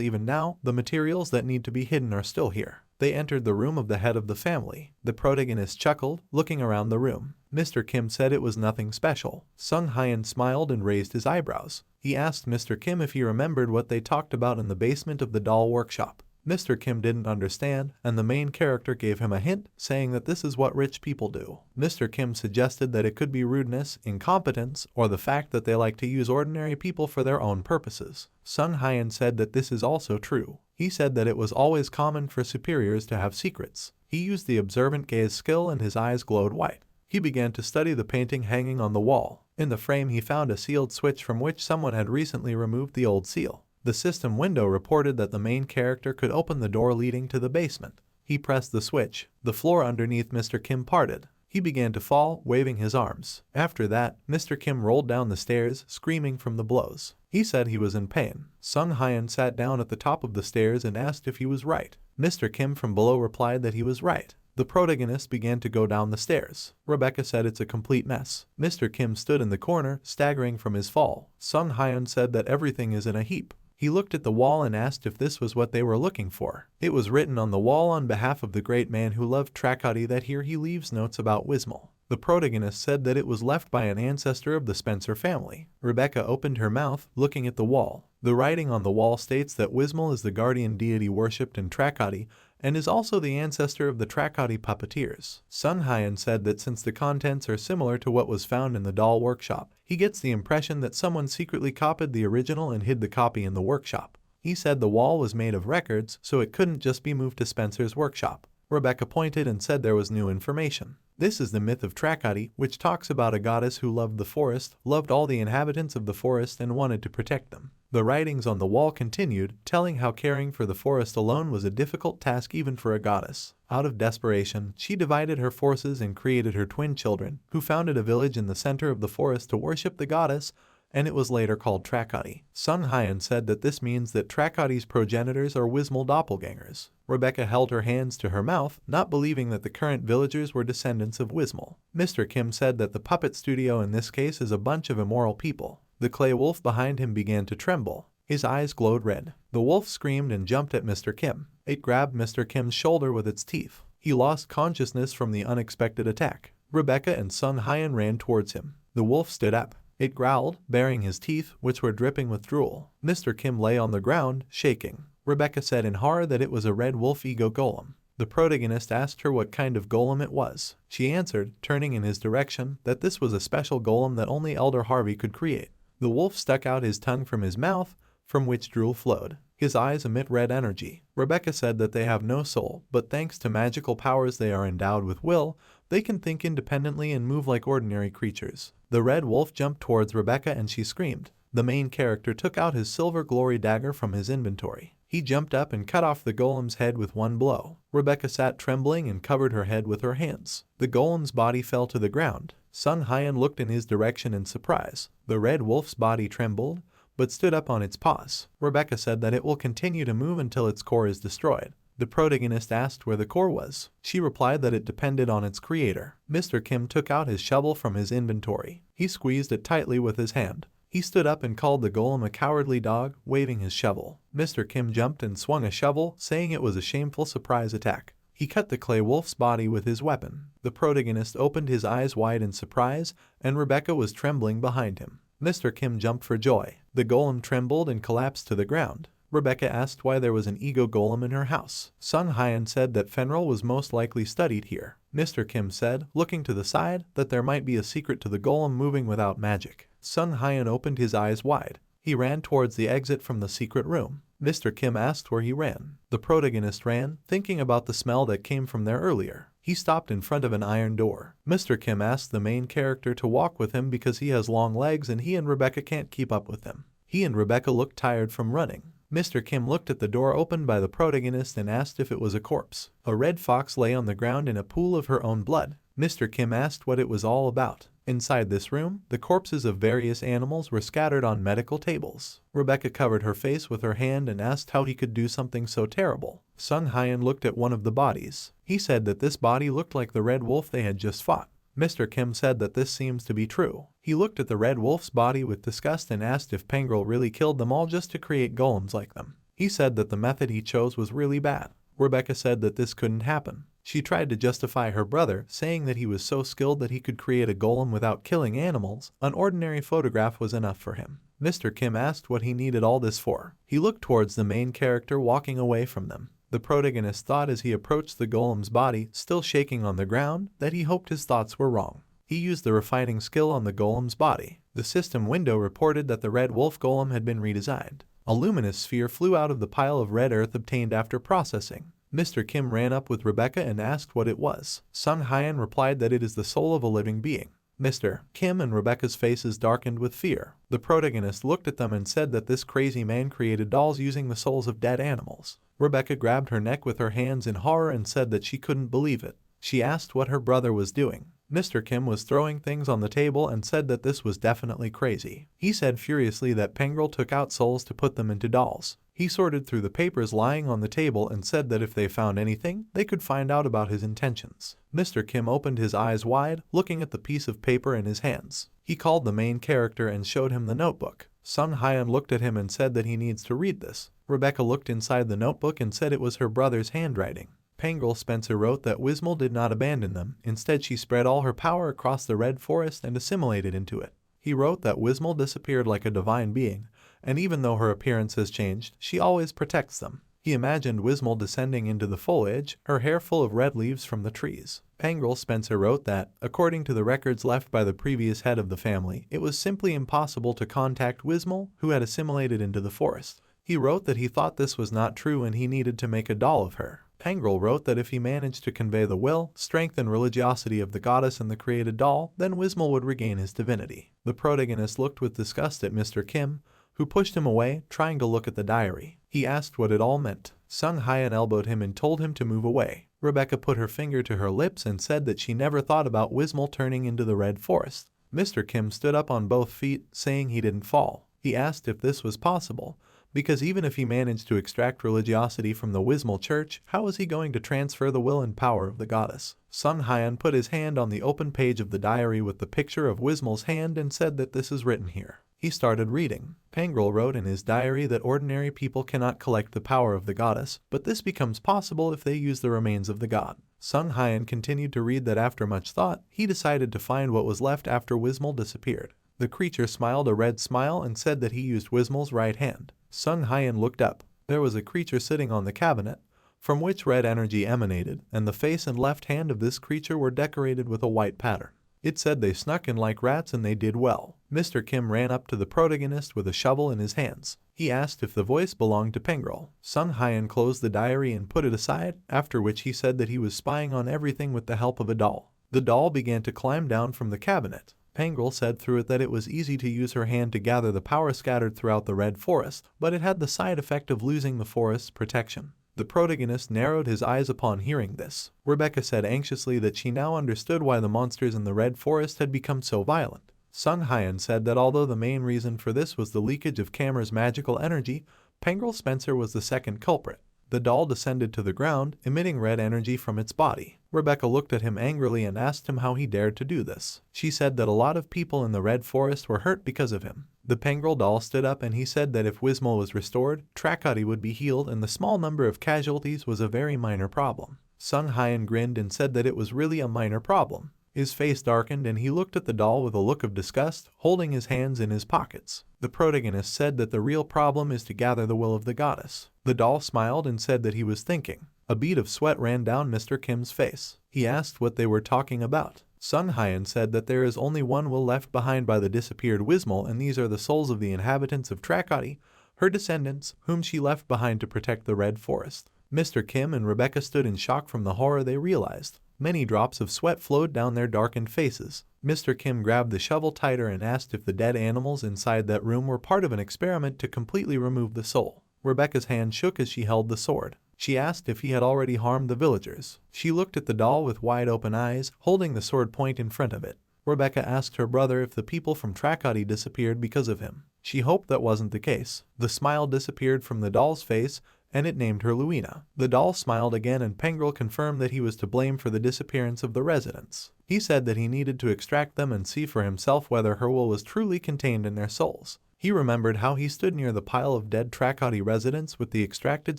even now, the materials that need to be hidden are still here. They entered the room of the head of the family. The protagonist chuckled, looking around the room. Mr. Kim said it was nothing special. Sung Hyun smiled and raised his eyebrows. He asked Mr. Kim if he remembered what they talked about in the basement of the doll workshop. Mr. Kim didn't understand, and the main character gave him a hint, saying that this is what rich people do. Mr. Kim suggested that it could be rudeness, incompetence, or the fact that they like to use ordinary people for their own purposes. Sung Hyun said that this is also true. He said that it was always common for superiors to have secrets. He used the observant gaze skill and his eyes glowed white. He began to study the painting hanging on the wall. In the frame he found a sealed switch from which someone had recently removed the old seal. The system window reported that the main character could open the door leading to the basement. He pressed the switch. The floor underneath Mr. Kim parted. He began to fall, waving his arms. After that, Mr. Kim rolled down the stairs, screaming from the blows. He said he was in pain. Sung Hyun sat down at the top of the stairs and asked if he was right. Mr. Kim from below replied that he was right. The protagonist began to go down the stairs. Rebecca said it's a complete mess. Mr. Kim stood in the corner, staggering from his fall. Sung Hyun said that everything is in a heap. He looked at the wall and asked if this was what they were looking for. It was written on the wall on behalf of the great man who loved Trakati that here he leaves notes about Wismal. The protagonist said that it was left by an ancestor of the Spencer family. Rebecca opened her mouth, looking at the wall. The writing on the wall states that Wismal is the guardian deity worshipped in Trakati and is also the ancestor of the Trakati puppeteers. Sung Hyun said that since the contents are similar to what was found in the doll workshop, he gets the impression that someone secretly copied the original and hid the copy in the workshop. He said the wall was made of records, so it couldn't just be moved to Spencer's workshop. Rebecca pointed and said there was new information. This is the myth of Trakati, which talks about a goddess who loved the forest, loved all the inhabitants of the forest and wanted to protect them. The writings on the wall continued, telling how caring for the forest alone was a difficult task even for a goddess. Out of desperation, she divided her forces and created her twin children, who founded a village in the center of the forest to worship the goddess, and it was later called Trakati. Sung Hyun said that this means that Trakati's progenitors are Wismal doppelgangers. Rebecca held her hands to her mouth, not believing that the current villagers were descendants of Wismal. Mr. Kim said that the puppet studio in this case is a bunch of immoral people. The clay wolf behind him began to tremble. His eyes glowed red. The wolf screamed and jumped at Mr. Kim. It grabbed Mr. Kim's shoulder with its teeth. He lost consciousness from the unexpected attack. Rebecca and Sung Hyun ran towards him. The wolf stood up. It growled, baring his teeth, which were dripping with drool. Mr. Kim lay on the ground, shaking. Rebecca said in horror that it was a red wolf ego golem. The protagonist asked her what kind of golem it was. She answered, turning in his direction, that this was a special golem that only Elder Harvey could create. The wolf stuck out his tongue from his mouth, from which drool flowed. His eyes emit red energy. Rebecca said that they have no soul, but thanks to magical powers they are endowed with will, they can think independently and move like ordinary creatures. The red wolf jumped towards Rebecca and she screamed. The main character took out his silver glory dagger from his inventory. He jumped up and cut off the golem's head with one blow. Rebecca sat trembling and covered her head with her hands. The golem's body fell to the ground. Sung Hyun looked in his direction in surprise. The red wolf's body trembled, but stood up on its paws. Rebecca said that it will continue to move until its core is destroyed. The protagonist asked where the core was. She replied that it depended on its creator. Mr. Kim took out his shovel from his inventory. He squeezed it tightly with his hand. He stood up and called the golem a cowardly dog, waving his shovel. Mr. Kim jumped and swung a shovel, saying it was a shameful surprise attack. He cut the clay wolf's body with his weapon. The protagonist opened his eyes wide in surprise, and Rebecca was trembling behind him. Mr. Kim jumped for joy. The golem trembled and collapsed to the ground. Rebecca asked why there was an ego golem in her house. Sung Hyan said that Fenril was most likely studied here. Mr. Kim said, looking to the side, that there might be a secret to the golem moving without magic. Sung Hyan opened his eyes wide. He ran towards the exit from the secret room. Mr. Kim asked where he ran. The protagonist ran, thinking about the smell that came from there earlier. He stopped in front of an iron door. Mr. Kim asked the main character to walk with him because he has long legs and he and Rebecca can't keep up with him. He and Rebecca looked tired from running. Mr. Kim looked at the door opened by the protagonist and asked if it was a corpse. A red fox lay on the ground in a pool of her own blood. Mr. Kim asked what it was all about. Inside this room, the corpses of various animals were scattered on medical tables. Rebecca covered her face with her hand and asked how he could do something so terrible. Sung Hyan looked at one of the bodies. He said that this body looked like the red wolf they had just fought. Mr. Kim said that this seems to be true. He looked at the red wolf's body with disgust and asked if Pengrel really killed them all just to create golems like them. He said that the method he chose was really bad. Rebecca said that this couldn't happen. She tried to justify her brother, saying that he was so skilled that he could create a golem without killing animals. An ordinary photograph was enough for him. Mr. Kim asked what he needed all this for. He looked towards the main character walking away from them. The protagonist thought as he approached the golem's body, still shaking on the ground, that he hoped his thoughts were wrong. He used the refining skill on the golem's body. The system window reported that the red wolf golem had been redesigned. A luminous sphere flew out of the pile of red earth obtained after processing. Mr. Kim ran up with Rebecca and asked what it was. Sung Hyan replied that it is the soul of a living being. Mr. Kim and Rebecca's faces darkened with fear. The protagonist looked at them and said that this crazy man created dolls using the souls of dead animals. Rebecca grabbed her neck with her hands in horror and said that she couldn't believe it. She asked what her brother was doing. Mr. Kim was throwing things on the table and said that this was definitely crazy. He said furiously that Pengrel took out souls to put them into dolls. He sorted through the papers lying on the table and said that if they found anything, they could find out about his intentions. Mr. Kim opened his eyes wide, looking at the piece of paper in his hands. He called the main character and showed him the notebook. Sung Hyan looked at him and said that he needs to read this. Rebecca looked inside the notebook and said it was her brother's handwriting. Pengrel Spencer wrote that Wismel did not abandon them. Instead, she spread all her power across the Red Forest and assimilated into it. He wrote that Wismel disappeared like a divine being, and even though her appearance has changed, she always protects them. He imagined Wismel descending into the foliage, her hair full of red leaves from the trees. Pengrel Spencer wrote that, according to the records left by the previous head of the family, it was simply impossible to contact Wismel, who had assimilated into the forest. He wrote that he thought this was not true and he needed to make a doll of her. Pengrel wrote that if he managed to convey the will, strength and religiosity of the goddess in the created doll, then Wismel would regain his divinity. The protagonist looked with disgust at Mr. Kim, who pushed him away, trying to look at the diary. He asked what it all meant. Sung Hyan elbowed him and told him to move away. Rebecca put her finger to her lips and said that she never thought about Wismel turning into the Red Forest. Mr. Kim stood up on both feet, saying he didn't fall. He asked if this was possible, because even if he managed to extract religiosity from the Wismel church, how was he going to transfer the will and power of the goddess? Sung Hyan put his hand on the open page of the diary with the picture of Wismel's hand and said that this is written here. He started reading. Pengrel wrote in his diary that ordinary people cannot collect the power of the goddess, but this becomes possible if they use the remains of the god. Sung Hyan continued to read that after much thought, he decided to find what was left after Wismel disappeared. The creature smiled a red smile and said that he used Wismel's right hand. Sung Hyan looked up. There was a creature sitting on the cabinet, from which red energy emanated, and the face and left hand of this creature were decorated with a white pattern. It said they snuck in like rats and they did well. Mr. Kim ran up to the protagonist with a shovel in his hands. He asked if the voice belonged to Pengrel. Sung Hyan closed the diary and put it aside, after which he said that he was spying on everything with the help of a doll. The doll began to climb down from the cabinet. Pengrel said through it that it was easy to use her hand to gather the power scattered throughout the Red Forest, but it had the side effect of losing the forest's protection. The protagonist narrowed his eyes upon hearing this. Rebecca said anxiously that she now understood why the monsters in the Red Forest had become so violent. Sung Hyan said that although the main reason for this was the leakage of Cameron's magical energy, Pengrel Spencer was the second culprit. The doll descended to the ground, emitting red energy from its body. Rebecca looked at him angrily and asked him how he dared to do this. She said that a lot of people in the Red Forest were hurt because of him. The Pengrel doll stood up and he said that if Wismol was restored, Tracody would be healed and the small number of casualties was a very minor problem. Sung Hyan grinned and said that it was really a minor problem. His face darkened and he looked at the doll with a look of disgust, holding his hands in his pockets. The protagonist said that the real problem is to gather the will of the goddess. The doll smiled and said that he was thinking. A bead of sweat ran down Mr. Kim's face. He asked what they were talking about. Sung Hyan said that there is only one will left behind by the disappeared Wismol, and these are the souls of the inhabitants of Tracody, her descendants, whom she left behind to protect the Red Forest. Mr. Kim and Rebecca stood in shock from the horror they realized. Many drops of sweat flowed down their darkened faces. Mr. Kim grabbed the shovel tighter and asked if the dead animals inside that room were part of an experiment to completely remove the soul. Rebecca's hand shook as she held the sword. She asked if he had already harmed the villagers. She looked at the doll with wide open eyes, holding the sword point in front of it. Rebecca asked her brother if the people from Tracody disappeared because of him. She hoped that wasn't the case. The smile disappeared from the doll's face, and it named her Luina. The doll smiled again and Pengrel confirmed that he was to blame for the disappearance of the residents. He said that he needed to extract them and see for himself whether her will was truly contained in their souls. He remembered how he stood near the pile of dead Tracody residents with the extracted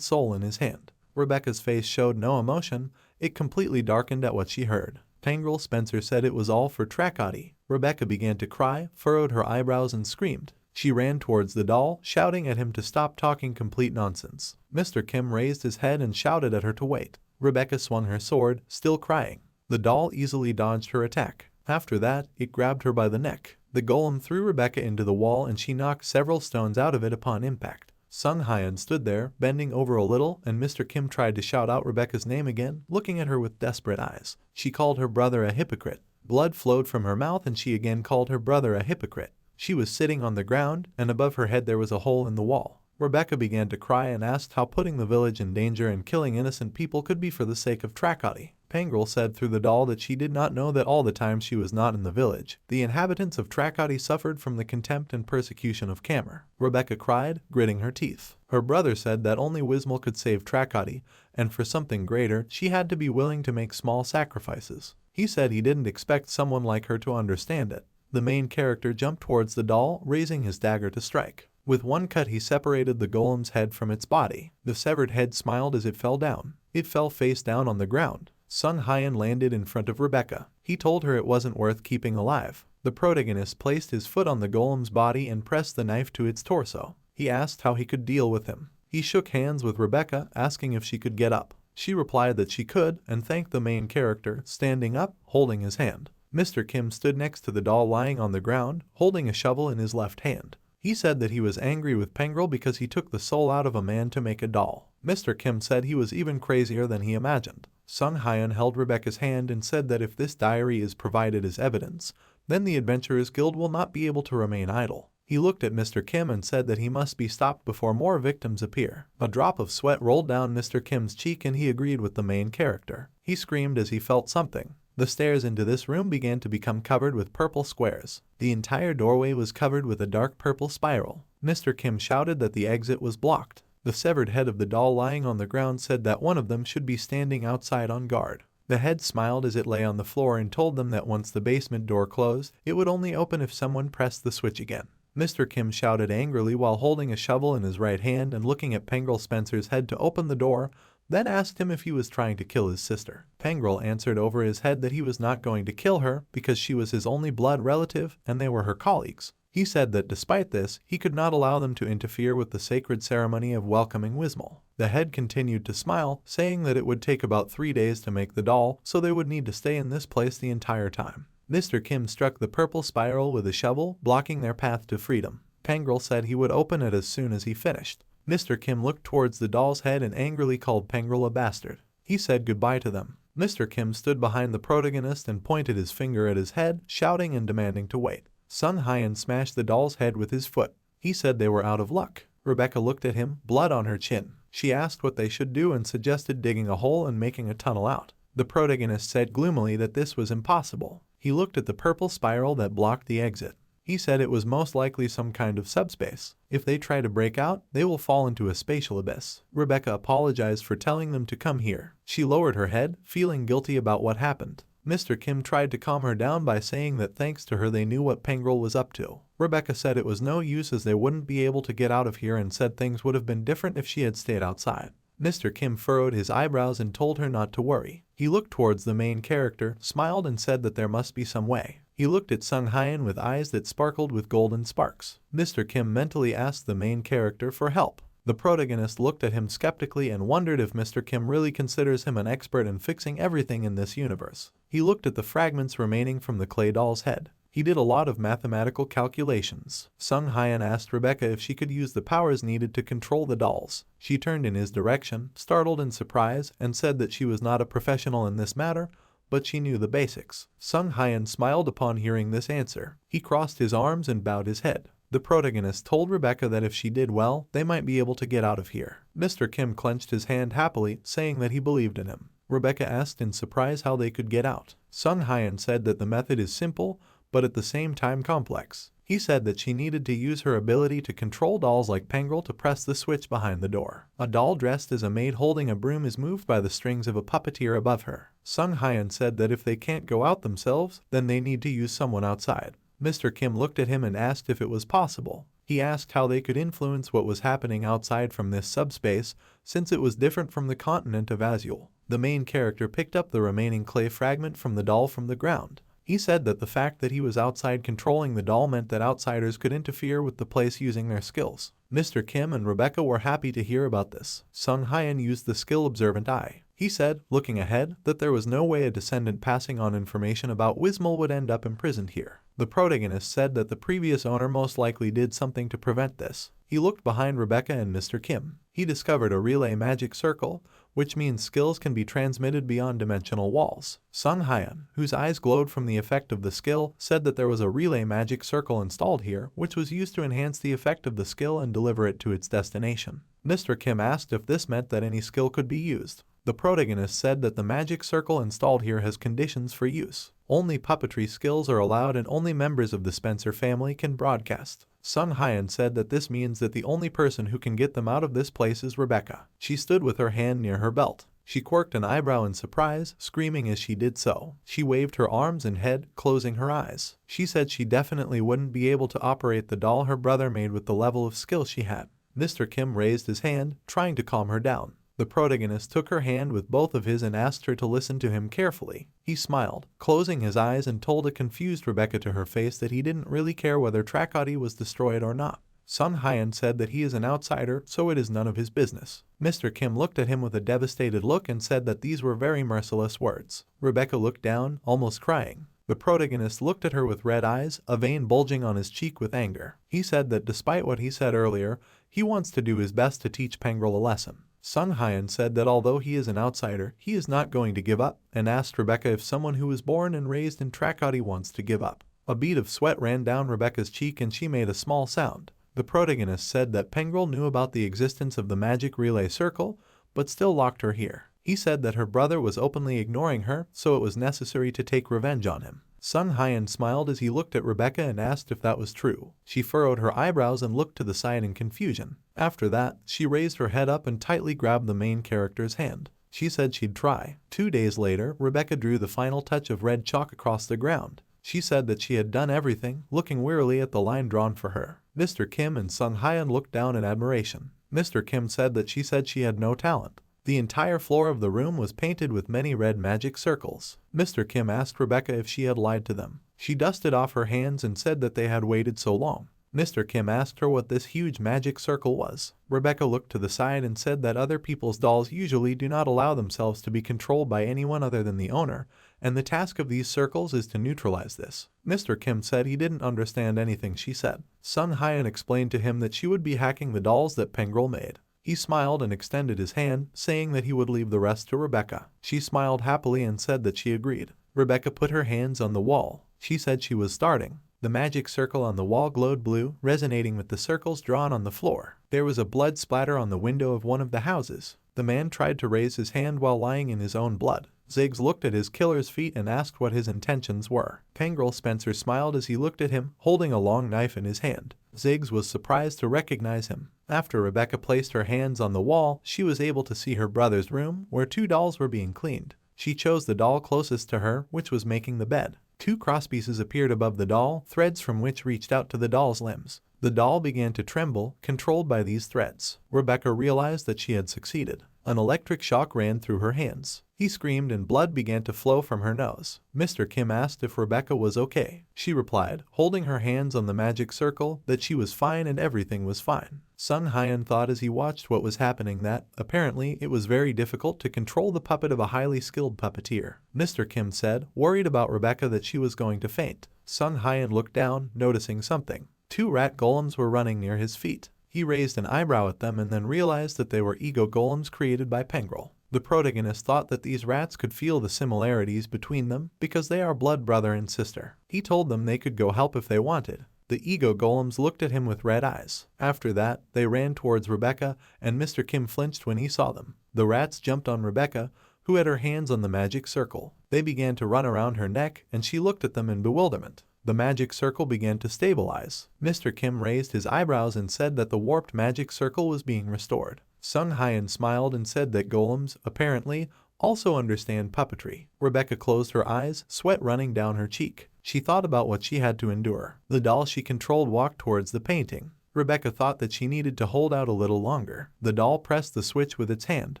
soul in his hand. Rebecca's face showed no emotion, it completely darkened at what she heard. Pengrel Spencer said it was all for Tracody. Rebecca began to cry, furrowed her eyebrows and screamed. She ran towards the doll, shouting at him to stop talking complete nonsense. Mr. Kim raised his head and shouted at her to wait. Rebecca swung her sword, still crying. The doll easily dodged her attack. After that, it grabbed her by the neck. The golem threw Rebecca into the wall and she knocked several stones out of it upon impact. Sung Hyan stood there, bending over a little, and Mr. Kim tried to shout out Rebecca's name again, looking at her with desperate eyes. She called her brother a hypocrite. Blood flowed from her mouth and she again called her brother a hypocrite. She was sitting on the ground, and above her head there was a hole in the wall. Rebecca began to cry and asked how putting the village in danger and killing innocent people could be for the sake of Tracody. Pengrel said through the doll that she did not know that all the time she was not in the village, the inhabitants of Tracody suffered from the contempt and persecution of Camer. Rebecca cried, gritting her teeth. Her brother said that only Wismol could save Tracody, and for something greater, she had to be willing to make small sacrifices. He said he didn't expect someone like her to understand it. The main character jumped towards the doll, raising his dagger to strike. With one cut he separated the golem's head from its body. The severed head smiled as it fell down. It fell face down on the ground. Sung Hyan landed in front of Rebecca. He told her it wasn't worth keeping alive. The protagonist placed his foot on the golem's body and pressed the knife to its torso. He asked how he could deal with him. He shook hands with Rebecca, asking if she could get up. She replied that she could, and thanked the main character, standing up, holding his hand. Mr. Kim stood next to the doll lying on the ground, holding a shovel in his left hand. He said that he was angry with Pengrel because he took the soul out of a man to make a doll. Mr. Kim said he was even crazier than he imagined. Sung Hyan held Rebecca's hand and said that if this diary is provided as evidence, then the Adventurers Guild will not be able to remain idle. He looked at Mr. Kim and said that he must be stopped before more victims appear. A drop of sweat rolled down Mr. Kim's cheek and he agreed with the main character. He screamed as he felt something. The stairs into this room began to become covered with purple squares. The entire doorway was covered with a dark purple spiral. Mr. Kim shouted that the exit was blocked. The severed head of the doll lying on the ground said that one of them should be standing outside on guard. The head smiled as it lay on the floor and told them that once the basement door closed, it would only open if someone pressed the switch again. Mr. Kim shouted angrily while holding a shovel in his right hand and looking at Pengrel Spencer's head to open the door, then asked him if he was trying to kill his sister. Pengrel answered over his head that he was not going to kill her because she was his only blood relative and they were her colleagues. He said that despite this, he could not allow them to interfere with the sacred ceremony of welcoming Wismol. The head continued to smile, saying that it would take about 3 days to make the doll, so they would need to stay in this place the entire time. Mr. Kim struck the purple spiral with a shovel, blocking their path to freedom. Pengrel said he would open it as soon as he finished. Mr. Kim looked towards the doll's head and angrily called Pengrel a bastard. He said goodbye to them. Mr. Kim stood behind the protagonist and pointed his finger at his head, shouting and demanding to wait. Sung Hyan smashed the doll's head with his foot. He said they were out of luck. Rebecca looked at him, blood on her chin. She asked what they should do and suggested digging a hole and making a tunnel out. The protagonist said gloomily that this was impossible. He looked at the purple spiral that blocked the exit. He said it was most likely some kind of subspace. If they try to break out, they will fall into a spatial abyss. Rebecca apologized for telling them to come here. She lowered her head, feeling guilty about what happened. Mr. Kim tried to calm her down by saying that thanks to her they knew what Pengrel was up to. Rebecca said it was no use as they wouldn't be able to get out of here and said things would have been different if she had stayed outside. Mr. Kim furrowed his eyebrows and told her not to worry. He looked towards the main character, smiled and said that there must be some way. He looked at Sung Hyan with eyes that sparkled with golden sparks. Mr. Kim mentally asked the main character for help. The protagonist looked at him skeptically and wondered if Mr. Kim really considers him an expert in fixing everything in this universe. He looked at the fragments remaining from the clay doll's head. He did a lot of mathematical calculations. Sung Hyan asked Rebecca if she could use the powers needed to control the dolls. She turned in his direction, startled and surprised, and said that she was not a professional in this matter, but she knew the basics. Sung Hyan smiled upon hearing this answer. He crossed his arms and bowed his head. The protagonist told Rebecca that if she did well, they might be able to get out of here. Mr. Kim clenched his hand happily, saying that he believed in him. Rebecca asked in surprise how they could get out. Sung Hyan said that the method is simple, but at the same time complex. He said that she needed to use her ability to control dolls like Pengrel to press the switch behind the door. A doll dressed as a maid holding a broom is moved by the strings of a puppeteer above her. Sung Hyan said that if they can't go out themselves, then they need to use someone outside. Mr. Kim looked at him and asked if it was possible. He asked how they could influence what was happening outside from this subspace, since it was different from the continent of Azul. The main character picked up the remaining clay fragment from the doll from the ground. He said that the fact that he was outside controlling the doll meant that outsiders could interfere with the place using their skills. Mr. Kim and Rebecca were happy to hear about this. Sung Hyan used the skill Observant Eye. He said, looking ahead, that there was no way a descendant passing on information about Wismol would end up imprisoned here. The protagonist said that the previous owner most likely did something to prevent this. He looked behind Rebecca and Mr. Kim. He discovered a relay magic circle, which means skills can be transmitted beyond dimensional walls. Sung Hyan, whose eyes glowed from the effect of the skill, said that there was a relay magic circle installed here, which was used to enhance the effect of the skill and deliver it to its destination. Mr. Kim asked if this meant that any skill could be used. The protagonist said that the magic circle installed here has conditions for use. Only puppetry skills are allowed and only members of the Spencer family can broadcast. Sung Hyan said that this means that the only person who can get them out of this place is Rebecca. She stood with her hand near her belt. She quirked an eyebrow in surprise, screaming as she did so. She waved her arms and head, closing her eyes. She said she definitely wouldn't be able to operate the doll her brother made with the level of skill she had. Mr. Kim raised his hand, trying to calm her down. The protagonist took her hand with both of his and asked her to listen to him carefully. He smiled, closing his eyes, and told a confused Rebecca to her face that he didn't really care whether Trakati was destroyed or not. Sung Hyan said that he is an outsider, so it is none of his business. Mr. Kim looked at him with a devastated look and said that these were very merciless words. Rebecca looked down, almost crying. The protagonist looked at her with red eyes, a vein bulging on his cheek with anger. He said that despite what he said earlier, he wants to do his best to teach Pengrel a lesson. Sung Hyan said that although he is an outsider, he is not going to give up, and asked Rebecca if someone who was born and raised in Trakati wants to give up. A bead of sweat ran down Rebecca's cheek and she made a small sound. The protagonist said that Pengrel knew about the existence of the magic relay circle, but still locked her here. He said that her brother was openly ignoring her, so it was necessary to take revenge on him. Sung Hyan smiled as he looked at Rebecca and asked if that was true. She furrowed her eyebrows and looked to the side in confusion. After that, she raised her head up and tightly grabbed the main character's hand. She said she'd try. 2 days later, Rebecca drew the final touch of red chalk across the ground. She said that she had done everything, looking wearily at the line drawn for her. Mr. Kim and Sung Hyan looked down in admiration. Mr. Kim said that she had no talent. The entire floor of the room was painted with many red magic circles. Mr. Kim asked Rebecca if she had lied to them. She dusted off her hands and said that they had waited so long. Mr. Kim asked her what this huge magic circle was. Rebecca looked to the side and said that other people's dolls usually do not allow themselves to be controlled by anyone other than the owner, and the task of these circles is to neutralize this. Mr. Kim said he didn't understand anything she said. Sung Hyan explained to him that she would be hacking the dolls that Pengrel made. He smiled and extended his hand, saying that he would leave the rest to Rebecca. She smiled happily and said that she agreed. Rebecca put her hands on the wall. She said she was starting. The magic circle on the wall glowed blue, resonating with the circles drawn on the floor. There was a blood splatter on the window of one of the houses. The man tried to raise his hand while lying in his own blood. Ziggs looked at his killer's feet and asked what his intentions were. Pangrel Spencer smiled as he looked at him, holding a long knife in his hand. Ziggs was surprised to recognize him. After Rebecca placed her hands on the wall, she was able to see her brother's room, where 2 dolls were being cleaned. She chose the doll closest to her, which was making the bed. 2 crosspieces appeared above the doll, threads from which reached out to the doll's limbs. The doll began to tremble, controlled by these threads. Rebecca realized that she had succeeded. An electric shock ran through her hands. He screamed and blood began to flow from her nose. Mr. Kim asked if Rebecca was okay. She replied, holding her hands on the magic circle, that she was fine and everything was fine. Sung Hyun thought as he watched what was happening that, apparently, it was very difficult to control the puppet of a highly skilled puppeteer. Mr. Kim said, worried about Rebecca that she was going to faint. Sung Hyun looked down, noticing something. 2 rat golems were running near his feet. He raised an eyebrow at them and then realized that they were ego golems created by Pangrel. The protagonist thought that these rats could feel the similarities between them because they are blood brother and sister. He told them they could go help if they wanted. The ego golems looked at him with red eyes. After that, they ran towards Rebecca, and Mr. Kim flinched when he saw them. The rats jumped on Rebecca, who had her hands on the magic circle. They began to run around her neck, and she looked at them in bewilderment. The magic circle began to stabilize. Mr. Kim raised his eyebrows and said that the warped magic circle was being restored. Sung Hyun smiled and said that golems, apparently, also understand puppetry. Rebecca closed her eyes, sweat running down her cheek. She thought about what she had to endure. The doll she controlled walked towards the painting. Rebecca thought that she needed to hold out a little longer. The doll pressed the switch with its hand.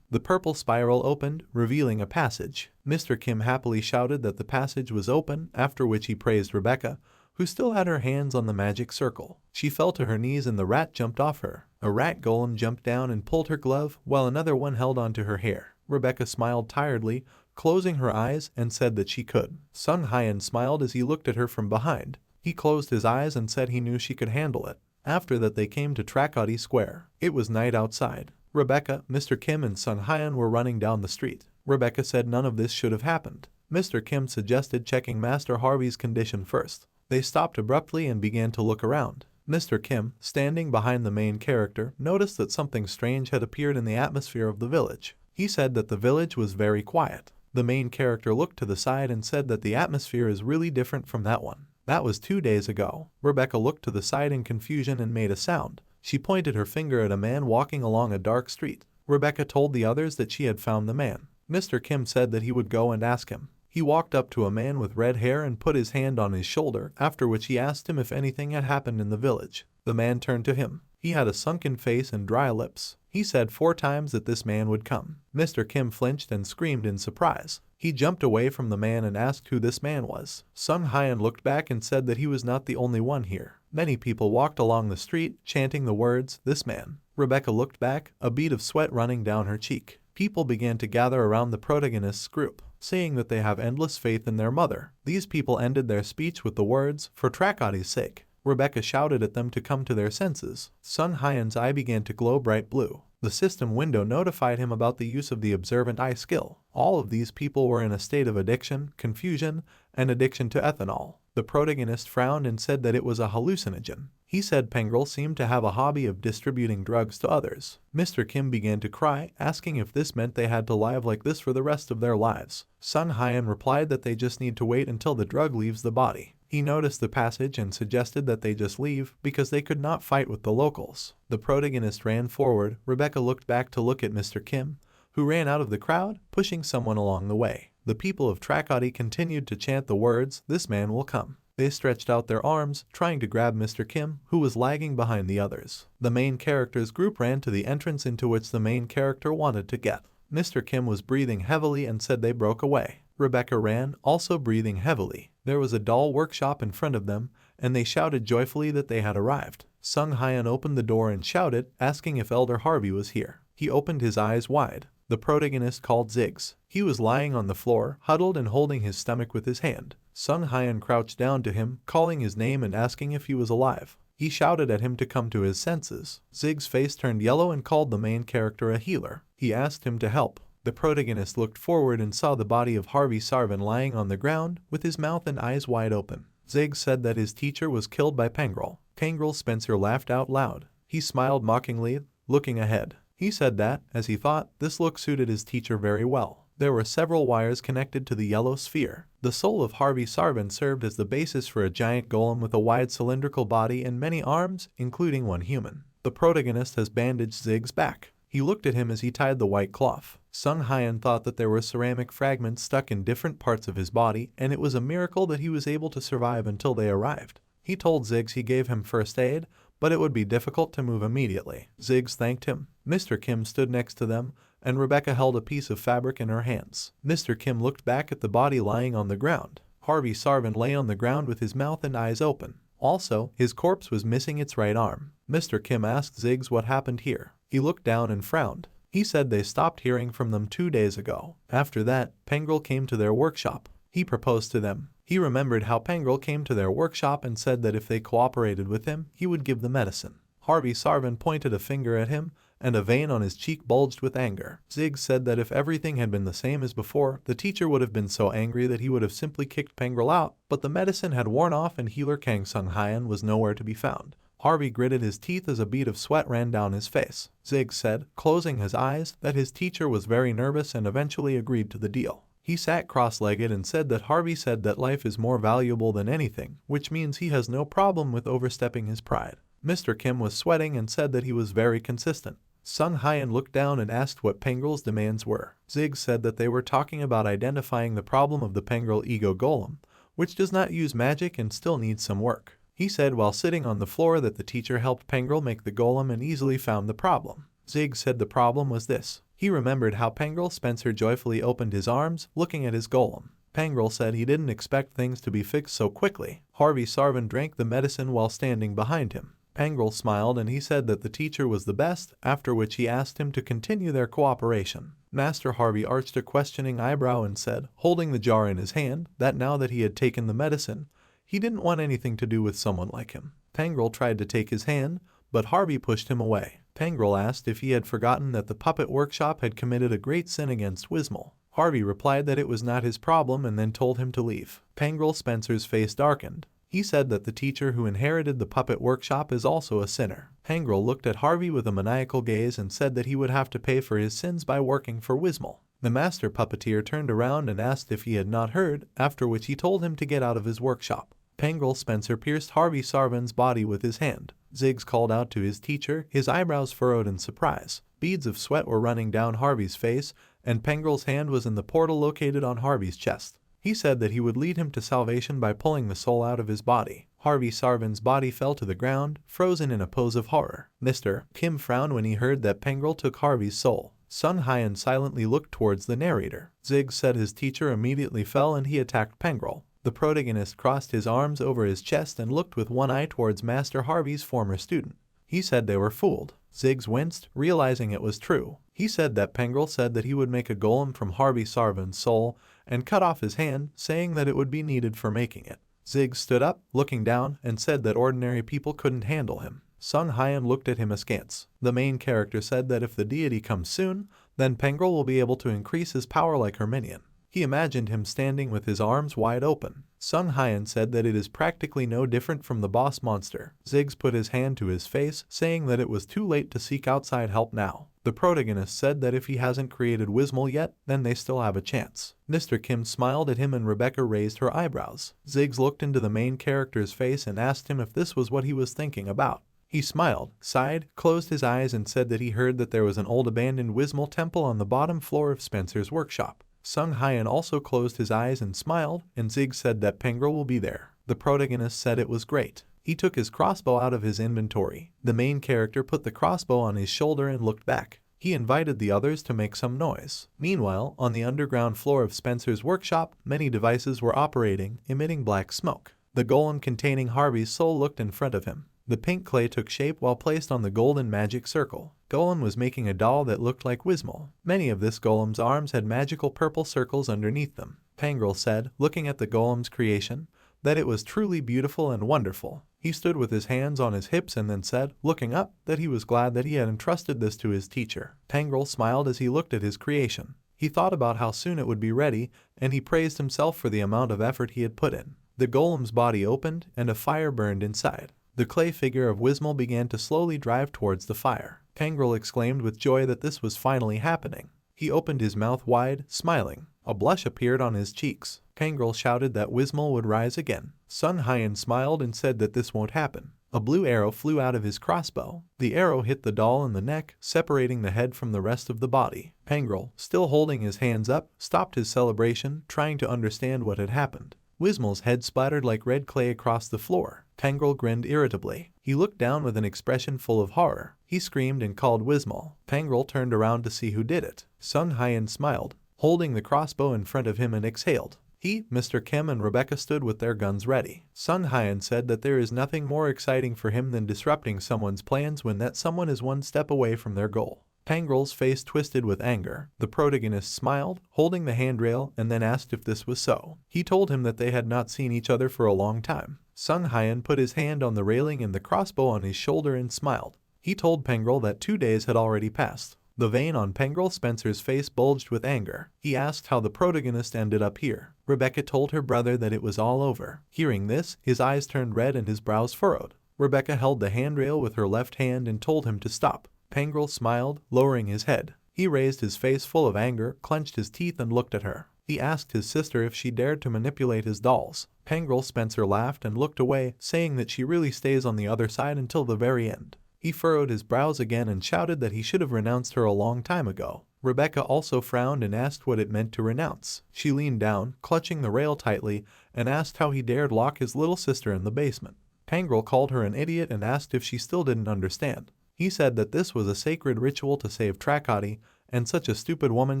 The purple spiral opened, revealing a passage. Mr. Kim happily shouted that the passage was open, after which he praised Rebecca, who still had her hands on the magic circle. She fell to her knees and the rat jumped off her. A rat golem jumped down and pulled her glove, while another one held onto her hair. Rebecca smiled tiredly, closing her eyes, and said that she could. Sung Hyun smiled as he looked at her from behind. He closed his eyes and said he knew she could handle it. After that they came to Trakoti Square. It was night outside. Rebecca, Mr. Kim and Sung Hyun were running down the street. Rebecca said none of this should have happened. Mr. Kim suggested checking Master Harvey's condition first. They stopped abruptly and began to look around. Mr. Kim, standing behind the main character, noticed that something strange had appeared in the atmosphere of the village. He said that the village was very quiet. The main character looked to the side and said that the atmosphere is really different from that one. That was 2 days ago. Rebecca looked to the side in confusion and made a sound. She pointed her finger at a man walking along a dark street. Rebecca told the others that she had found the man. Mr. Kim said that he would go and ask him. He walked up to a man with red hair and put his hand on his shoulder, after which he asked him if anything had happened in the village. The man turned to him. He had a sunken face and dry lips. He said 4 times that this man would come. Mr. Kim flinched and screamed in surprise. He jumped away from the man and asked who this man was. Sung Hyun looked back and said that he was not the only one here. Many people walked along the street, chanting the words, "This man." Rebecca looked back, a bead of sweat running down her cheek. People began to gather around the protagonist's group, saying that they have endless faith in their mother. These people ended their speech with the words, "For Trakoti's sake." Rebecca shouted at them to come to their senses. Sung Hyun's eye began to glow bright blue. The system window notified him about the use of the observant eye skill. All of these people were in a state of addiction, confusion, and addiction to ethanol. The protagonist frowned and said that it was a hallucinogen. He said Pangrel seemed to have a hobby of distributing drugs to others. Mr. Kim began to cry, asking if this meant they had to live like this for the rest of their lives. Sung Hyun replied that they just need to wait until the drug leaves the body. He noticed the passage and suggested that they just leave because they could not fight with the locals. The protagonist ran forward. Rebecca looked back to look at Mr. Kim, who ran out of the crowd, pushing someone along the way. The people of Trakoti continued to chant the words, "This man will come." They stretched out their arms, trying to grab Mr. Kim, who was lagging behind the others. The main character's group ran to the entrance into which the main character wanted to get. Mr. Kim was breathing heavily and said they broke away. Rebecca ran, also breathing heavily. There was a doll workshop in front of them, and they shouted joyfully that they had arrived. Sung Hyun opened the door and shouted, asking if Elder Harvey was here. He opened his eyes wide. The protagonist called Ziggs. He was lying on the floor, huddled and holding his stomach with his hand. Sung Hyun crouched down to him, calling his name and asking if he was alive. He shouted at him to come to his senses. Ziggs' face turned yellow and called the main character a healer. He asked him to help. The protagonist looked forward and saw the body of Harvey Sarvin lying on the ground, with his mouth and eyes wide open. Ziggs said that his teacher was killed by Pangrel. Pangrel Spencer laughed out loud. He smiled mockingly, looking ahead. He said that, as he thought, this look suited his teacher very well. There were several wires connected to the yellow sphere. The soul of Harvey Sarvan served as the basis for a giant golem with a wide cylindrical body and many arms, including one human. The protagonist has bandaged Zig's back. He looked at him as he tied the white cloth. Sung Hyan thought that there were ceramic fragments stuck in different parts of his body, and it was a miracle that he was able to survive until they arrived. He told Ziggs he gave him first aid, but it would be difficult to move immediately. Ziggs thanked him. Mr. Kim stood next to them, and Rebecca held a piece of fabric in her hands. Mr. Kim looked back at the body lying on the ground. Harvey Sarvan lay on the ground with his mouth and eyes open. Also, his corpse was missing its right arm. Mr. Kim asked Ziggs what happened here. He looked down and frowned. He said they stopped hearing from them 2 days ago. After that, Pengrel came to their workshop. He proposed to them. He remembered how Pengrel came to their workshop and said that if they cooperated with him, he would give the medicine. Harvey Sarvan pointed a finger at him, and a vein on his cheek bulged with anger. Ziggs said that if everything had been the same as before, the teacher would have been so angry that he would have simply kicked Pengrel out, but the medicine had worn off and healer Kang Sung Hyan was nowhere to be found. Harvey gritted his teeth as a bead of sweat ran down his face. Ziggs said, closing his eyes, that his teacher was very nervous and eventually agreed to the deal. He sat cross-legged and said that Harvey said that life is more valuable than anything, which means he has no problem with overstepping his pride. Mr. Kim was sweating and said that he was very consistent. Sung Hyan looked down and asked what Pengrel's demands were. Ziggs said that they were talking about identifying the problem of the Pengrel Ego Golem, which does not use magic and still needs some work. He said while sitting on the floor that the teacher helped Pengrel make the golem and easily found the problem. Ziggs said the problem was this. He remembered how Pengrel Spencer joyfully opened his arms, looking at his golem. Pengrel said he didn't expect things to be fixed so quickly. Harvey Sarvan drank the medicine while standing behind him. Pengrel smiled and he said that the teacher was the best, after which he asked him to continue their cooperation. Master Harvey arched a questioning eyebrow and said, holding the jar in his hand, that now that he had taken the medicine, he didn't want anything to do with someone like him. Pengrel tried to take his hand, but Harvey pushed him away. Pengrel asked if he had forgotten that the puppet workshop had committed a great sin against Wismol. Harvey replied that it was not his problem and then told him to leave. Pengrel Spencer's face darkened. He said that the teacher who inherited the puppet workshop is also a sinner. Pengrel looked at Harvey with a maniacal gaze and said that he would have to pay for his sins by working for Wismol. The master puppeteer turned around and asked if he had not heard, after which he told him to get out of his workshop. Pengrel Spencer pierced Harvey Sarvan's body with his hand. Ziggs called out to his teacher, his eyebrows furrowed in surprise. Beads of sweat were running down Harvey's face, and Pengrel's hand was in the portal located on Harvey's chest. He said that he would lead him to salvation by pulling the soul out of his body. Harvey Sarvan's body fell to the ground, frozen in a pose of horror. Mr. Kim frowned when he heard that Pengrel took Harvey's soul. Sung Hyan silently looked towards the narrator. Ziggs said his teacher immediately fell and he attacked Pengrel. The protagonist crossed his arms over his chest and looked with one eye towards Master Harvey's former student. He said they were fooled. Ziggs winced, realizing it was true. He said that Pengrel said that he would make a golem from Harvey Sarvan's soul and cut off his hand, saying that it would be needed for making it. Ziggs stood up, looking down, and said that ordinary people couldn't handle him. Sung Hyan looked at him askance. The main character said that if the deity comes soon, then Pengrel will be able to increase his power like her minion. He imagined him standing with his arms wide open. Sung Hyan said that it is practically no different from the boss monster. Ziggs put his hand to his face, saying that it was too late to seek outside help now. The protagonist said that if he hasn't created Wismol yet, then they still have a chance. Mr. Kim smiled at him and Rebecca raised her eyebrows. Ziggs looked into the main character's face and asked him if this was what he was thinking about. He smiled, sighed, closed his eyes and said that he heard that there was an old abandoned Wismol temple on the bottom floor of Spencer's workshop. Sung Hyan also closed his eyes and smiled, and Ziggs said that Pengrel will be there. The protagonist said it was great. He took his crossbow out of his inventory. The main character put the crossbow on his shoulder and looked back. He invited the others to make some noise. Meanwhile, on the underground floor of Spencer's workshop, many devices were operating, emitting black smoke. The golem containing Harvey's soul looked in front of him. The pink clay took shape while placed on the golden magic circle. Golem was making a doll that looked like Wismol. Many of this golem's arms had magical purple circles underneath them. Pengrel said, looking at the golem's creation, that it was truly beautiful and wonderful. He stood with his hands on his hips and then said, looking up, that he was glad that he had entrusted this to his teacher. Pengrel smiled as he looked at his creation. He thought about how soon it would be ready, and he praised himself for the amount of effort he had put in. The golem's body opened, and a fire burned inside. The clay figure of Wismol began to slowly drive towards the fire. Pengrel exclaimed with joy that this was finally happening. He opened his mouth wide, smiling. A blush appeared on his cheeks. Pangrel shouted that Wismal would rise again. Sung Hyen smiled and said that this won't happen. A blue arrow flew out of his crossbow. The arrow hit the doll in the neck, separating the head from the rest of the body. Pangrel, still holding his hands up, stopped his celebration, trying to understand what had happened. Wismal's head splattered like red clay across the floor. Pangrel grinned irritably. He looked down with an expression full of horror. He screamed and called Wismal. Pangrel turned around to see who did it. Sung Hyen smiled, holding the crossbow in front of him, and exhaled. He, Mr. Kim, and Rebecca stood with their guns ready. Sung Hyen said that there is nothing more exciting for him than disrupting someone's plans when that someone is one step away from their goal. Pangrel's face twisted with anger. The protagonist smiled, holding the handrail, and then asked if this was so. He told him that they had not seen each other for a long time. Sung Hyen put his hand on the railing and the crossbow on his shoulder and smiled. He told Pangrel that 2 days had already passed. The vein on Pangrel Spencer's face bulged with anger. He asked how the protagonist ended up here. Rebecca told her brother that it was all over. Hearing this, his eyes turned red and his brows furrowed. Rebecca held the handrail with her left hand and told him to stop. Pangrel smiled, lowering his head. He raised his face full of anger, clenched his teeth, and looked at her. He asked his sister if she dared to manipulate his dolls. Pangrel Spencer laughed and looked away, saying that she really stays on the other side until the very end. He furrowed his brows again and shouted that he should have renounced her a long time ago. Rebecca also frowned and asked what it meant to renounce. She leaned down, clutching the rail tightly, and asked how he dared lock his little sister in the basement. Pangrel called her an idiot and asked if she still didn't understand. He said that this was a sacred ritual to save Trakati, and such a stupid woman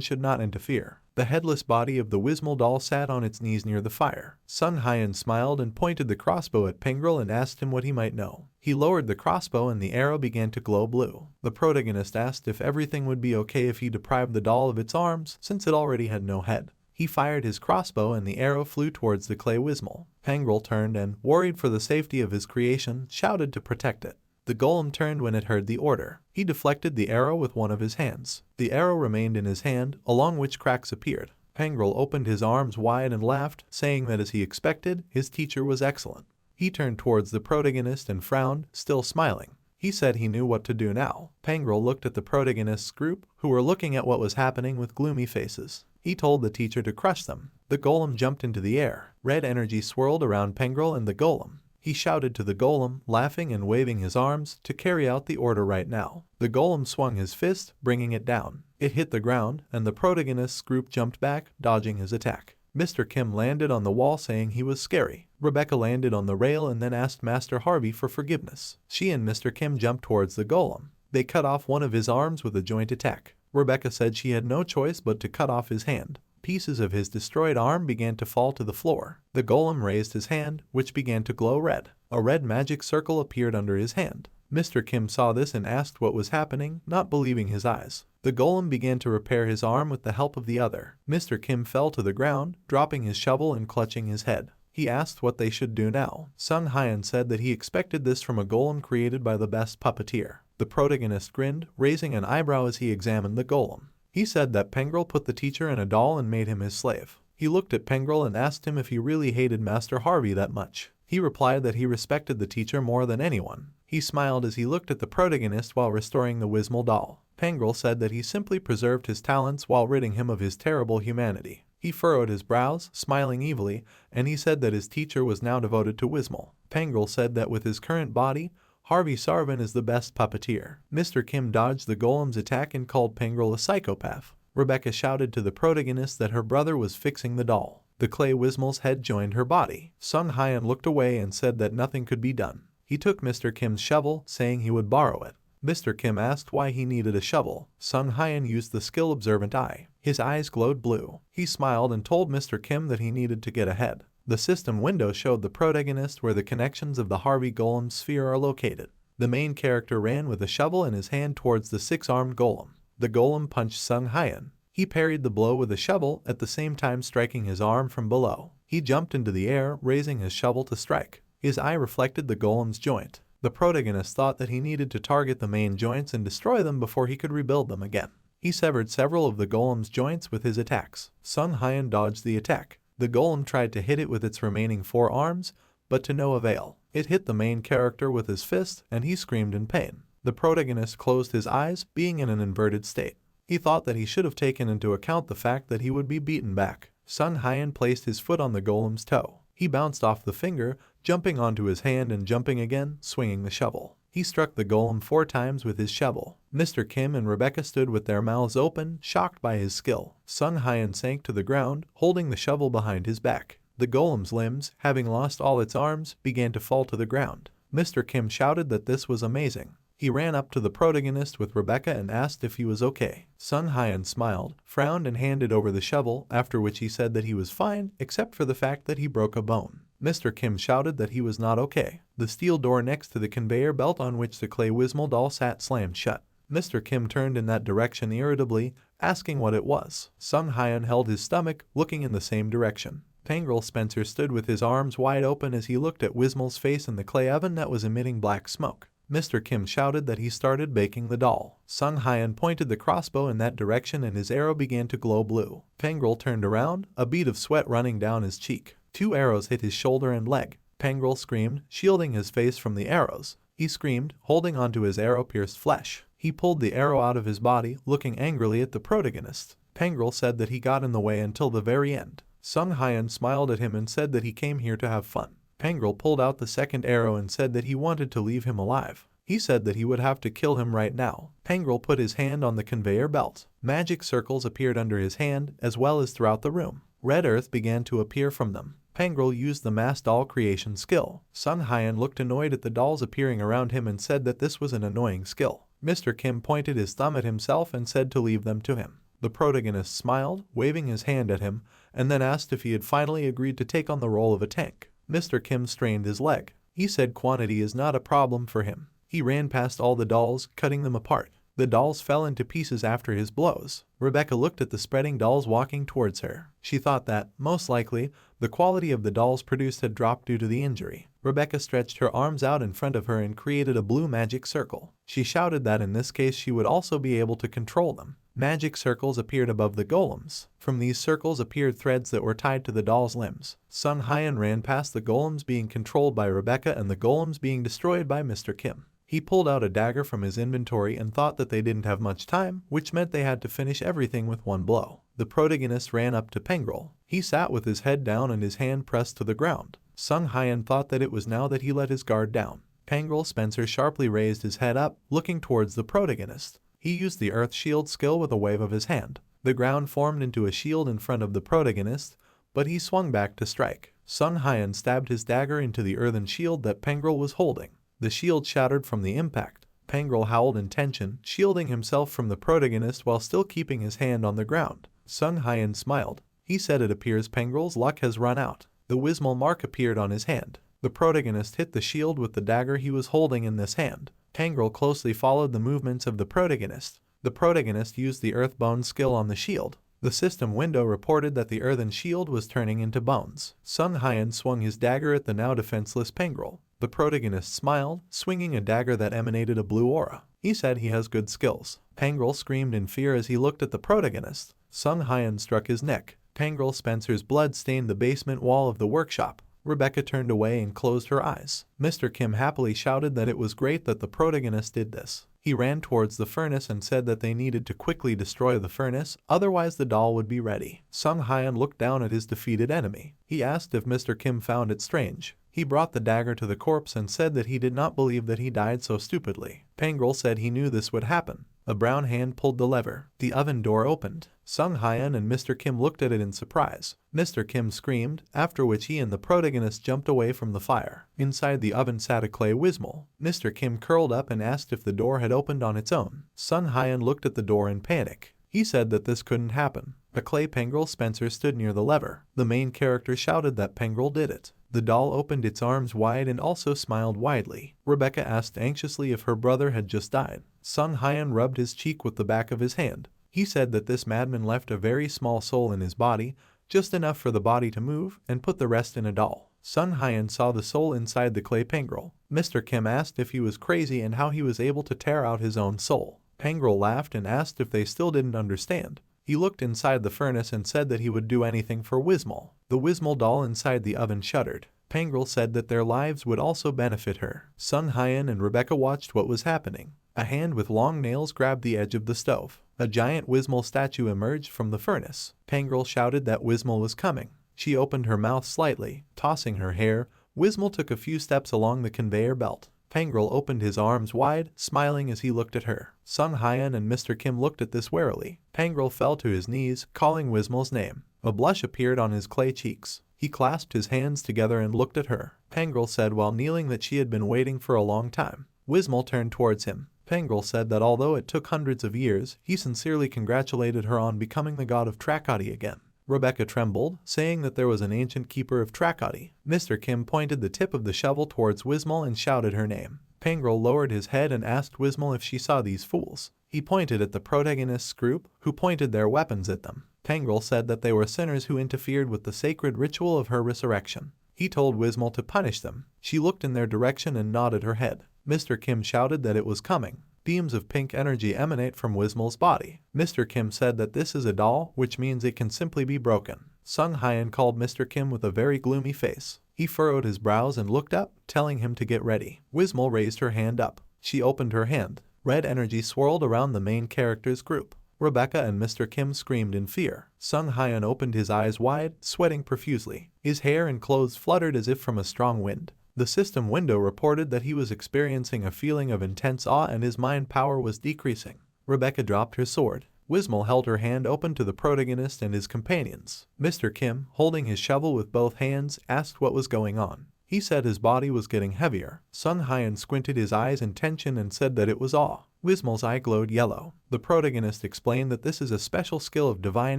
should not interfere. The headless body of the Wismal doll sat on its knees near the fire. Sung Hyen smiled and pointed the crossbow at Pangrel and asked him what he might know. He lowered the crossbow and the arrow began to glow blue. The protagonist asked if everything would be okay if he deprived the doll of its arms, since it already had no head. He fired his crossbow and the arrow flew towards the clay Wismal. Pangrel turned and, worried for the safety of his creation, shouted to protect it. The golem turned when it heard the order. He deflected the arrow with one of his hands. The arrow remained in his hand, along which cracks appeared. Pangrel opened his arms wide and laughed, saying that as he expected, his teacher was excellent. He turned towards the protagonist and frowned, still smiling. He said he knew what to do now. Pangrel looked at the protagonist's group, who were looking at what was happening with gloomy faces. He told the teacher to crush them. The golem jumped into the air. Red energy swirled around Pangrel and the golem. He shouted to the golem, laughing and waving his arms, to carry out the order right now. The golem swung his fist, bringing it down. It hit the ground, and the protagonist's group jumped back, dodging his attack. Mr. Kim landed on the wall saying he was scary. Rebecca landed on the rail and then asked Master Harvey for forgiveness. She and Mr. Kim jumped towards the golem. They cut off one of his arms with a joint attack. Rebecca said she had no choice but to cut off his hand. Pieces of his destroyed arm began to fall to the floor. The golem raised his hand, which began to glow red. A red magic circle appeared under his hand. Mr. Kim saw this and asked what was happening, not believing his eyes. The golem began to repair his arm with the help of the other. Mr. Kim fell to the ground, dropping his shovel and clutching his head. He asked what they should do now. Sung Hyen said that he expected this from a golem created by the best puppeteer. The protagonist grinned, raising an eyebrow as he examined the golem. He said that Pangrel put the teacher in a doll and made him his slave. He looked at Pangrel and asked him if he really hated Master Harvey that much. He replied that he respected the teacher more than anyone. He smiled as he looked at the protagonist while restoring the Wismal doll. Pangrel said that he simply preserved his talents while ridding him of his terrible humanity. He furrowed his brows, smiling evilly, and he said that his teacher was now devoted to Wismal. Pangrel said that with his current body, Harvey Sarvan is the best puppeteer. Mr. Kim dodged the golem's attack and called Pangrel a psychopath. Rebecca shouted to the protagonist that her brother was fixing the doll. The clay Wismal's head joined her body. Sung Hyen looked away and said that nothing could be done. He took Mr. Kim's shovel, saying he would borrow it. Mr. Kim asked why he needed a shovel. Sung Hyen used the skill Observant Eye. His eyes glowed blue. He smiled and told Mr. Kim that he needed to get ahead. The system window showed the protagonist where the connections of the Harvey Golem sphere are located. The main character ran with a shovel in his hand towards the six-armed golem. The golem punched Sung Hyen. He parried the blow with a shovel, at the same time striking his arm from below. He jumped into the air, raising his shovel to strike. His eye reflected the golem's joint. The protagonist thought that he needed to target the main joints and destroy them before he could rebuild them again. He severed several of the golem's joints with his attacks. Sung Hyen dodged the attack. The golem tried to hit it with its remaining 4 arms, but to no avail. It hit the main character with his fist, and he screamed in pain. The protagonist closed his eyes, being in an inverted state. He thought that he should have taken into account the fact that he would be beaten back. Sung Hyan placed his foot on the golem's toe. He bounced off the finger, jumping onto his hand and jumping again, swinging the shovel. He struck the golem 4 times with his shovel. Mr. Kim and Rebecca stood with their mouths open, shocked by his skill. Sung Hyan sank to the ground, holding the shovel behind his back. The golem's limbs, having lost all its arms, began to fall to the ground. Mr. Kim shouted that this was amazing. He ran up to the protagonist with Rebecca and asked if he was okay. Sung Hyan smiled, frowned and handed over the shovel, after which he said that he was fine, except for the fact that he broke a bone. Mr. Kim shouted that he was not okay. The steel door next to the conveyor belt on which the clay Wismol doll sat slammed shut. Mr. Kim turned in that direction irritably, asking what it was. Sung Hyan held his stomach, looking in the same direction. Pangrel Spencer stood with his arms wide open as he looked at Wismol's face in the clay oven that was emitting black smoke. Mr. Kim shouted that he started baking the doll. Sung Hyan pointed the crossbow in that direction and his arrow began to glow blue. Pangrel turned around, a bead of sweat running down his cheek. 2 arrows hit his shoulder and leg. Pangrel screamed, shielding his face from the arrows. He screamed, holding onto his arrow-pierced flesh. He pulled the arrow out of his body, looking angrily at the protagonist. Pangrel said that he got in the way until the very end. Sung Hyan smiled at him and said that he came here to have fun. Pangrel pulled out the second arrow and said that he wanted to leave him alive. He said that he would have to kill him right now. Pangrel put his hand on the conveyor belt. Magic circles appeared under his hand, as well as throughout the room. Red earth began to appear from them. Pangrel used the mass doll creation skill. Sung Hyan looked annoyed at the dolls appearing around him and said that this was an annoying skill. Mr. Kim pointed his thumb at himself and said to leave them to him. The protagonist smiled, waving his hand at him, and then asked if he had finally agreed to take on the role of a tank. Mr. Kim strained his leg. He said quantity is not a problem for him. He ran past all the dolls, cutting them apart. The dolls fell into pieces after his blows. Rebecca looked at the spreading dolls walking towards her. She thought that, most likely, the quality of the dolls produced had dropped due to the injury. Rebecca stretched her arms out in front of her and created a blue magic circle. She shouted that in this case she would also be able to control them. Magic circles appeared above the golems. From these circles appeared threads that were tied to the doll's limbs. Sung Hyan ran past the golems being controlled by Rebecca and the golems being destroyed by Mr. Kim. He pulled out a dagger from his inventory and thought that they didn't have much time, which meant they had to finish everything with one blow. The protagonist ran up to Pangrel. He sat with his head down and his hand pressed to the ground. Sung Hyan thought that it was now that he let his guard down. Pangrel Spencer sharply raised his head up, looking towards the protagonist. He used the Earth Shield skill with a wave of his hand. The ground formed into a shield in front of the protagonist, but he swung back to strike. Sung Hyan stabbed his dagger into the earthen shield that Pangrel was holding. The shield shattered from the impact. Pangrel howled in tension, shielding himself from the protagonist while still keeping his hand on the ground. Sung Hyan smiled. He said it appears Pangrel's luck has run out. The Wismol mark appeared on his hand. The protagonist hit the shield with the dagger he was holding in this hand. Pangrel closely followed the movements of the protagonist. The protagonist used the Earthbone skill on the shield. The system window reported that the earthen shield was turning into bones. Sung Hyan swung his dagger at the now defenseless Pangrel. The protagonist smiled, swinging a dagger that emanated a blue aura. He said he has good skills. Pangrel screamed in fear as he looked at the protagonist. Sung Hyan struck his neck. Pangrel Spencer's blood stained the basement wall of the workshop. Rebecca turned away and closed her eyes. Mr. Kim happily shouted that it was great that the protagonist did this. He ran towards the furnace and said that they needed to quickly destroy the furnace, otherwise the doll would be ready. Sung Hyan looked down at his defeated enemy. He asked if Mr. Kim found it strange. He brought the dagger to the corpse and said that he did not believe that he died so stupidly. Pangrel said he knew this would happen. A brown hand pulled the lever. The oven door opened. Sung Hyan and Mr. Kim looked at it in surprise. Mr. Kim screamed, after which he and the protagonist jumped away from the fire. Inside the oven sat a clay Wismol. Mr. Kim curled up and asked if the door had opened on its own. Sung Hyan looked at the door in panic. He said that this couldn't happen. A clay Pangrel Spencer stood near the lever. The main character shouted that Pangrel did it. The doll opened its arms wide and also smiled widely. Rebecca asked anxiously if her brother had just died. Sung Hyan rubbed his cheek with the back of his hand. He said that this madman left a very small soul in his body, just enough for the body to move, and put the rest in a doll. Sung Hyan saw the soul inside the clay Pangrel. Mr. Kim asked if he was crazy and how he was able to tear out his own soul. Pangrel laughed and asked if they still didn't understand. He looked inside the furnace and said that he would do anything for Wismol. The Wismol doll inside the oven shuddered. Pangrel said that their lives would also benefit her. Sung Hyan and Rebecca watched what was happening. A hand with long nails grabbed the edge of the stove. A giant Wismol statue emerged from the furnace. Pangrel shouted that Wismol was coming. She opened her mouth slightly, tossing her hair. Wismol took a few steps along the conveyor belt. Pangrel opened his arms wide, smiling as he looked at her. Sung Hyan and Mr. Kim looked at this warily. Pangrel fell to his knees, calling Wismol's name. A blush appeared on his clay cheeks. He clasped his hands together and looked at her. Pangrel said while kneeling that she had been waiting for a long time. Wismol turned towards him. Pangrel said that although it took hundreds of years, he sincerely congratulated her on becoming the god of Trakati again. Rebecca trembled, saying that there was an ancient keeper of Trakati. Mr. Kim pointed the tip of the shovel towards Wismol and shouted her name. Pangrel lowered his head and asked Wismol if she saw these fools. He pointed at the protagonist's group, who pointed their weapons at them. Pangrel said that they were sinners who interfered with the sacred ritual of her resurrection. He told Wismol to punish them. She looked in their direction and nodded her head. Mr. Kim shouted that it was coming. Beams of pink energy emanate from Wismol's body. Mr. Kim said that this is a doll, which means it can simply be broken. Sung Hyan called Mr. Kim with a very gloomy face. He furrowed his brows and looked up, telling him to get ready. Wismol raised her hand up. She opened her hand. Red energy swirled around the main character's group. Rebecca and Mr. Kim screamed in fear. Sung Hyan opened his eyes wide, sweating profusely. His hair and clothes fluttered as if from a strong wind. The system window reported that he was experiencing a feeling of intense awe and his mind power was decreasing. Rebecca dropped her sword. Wismol held her hand open to the protagonist and his companions. Mr. Kim, holding his shovel with both hands, asked what was going on. He said his body was getting heavier. Sung Hyan squinted his eyes in tension and said that it was awe. Wismol's eye glowed yellow. The protagonist explained that this is a special skill of divine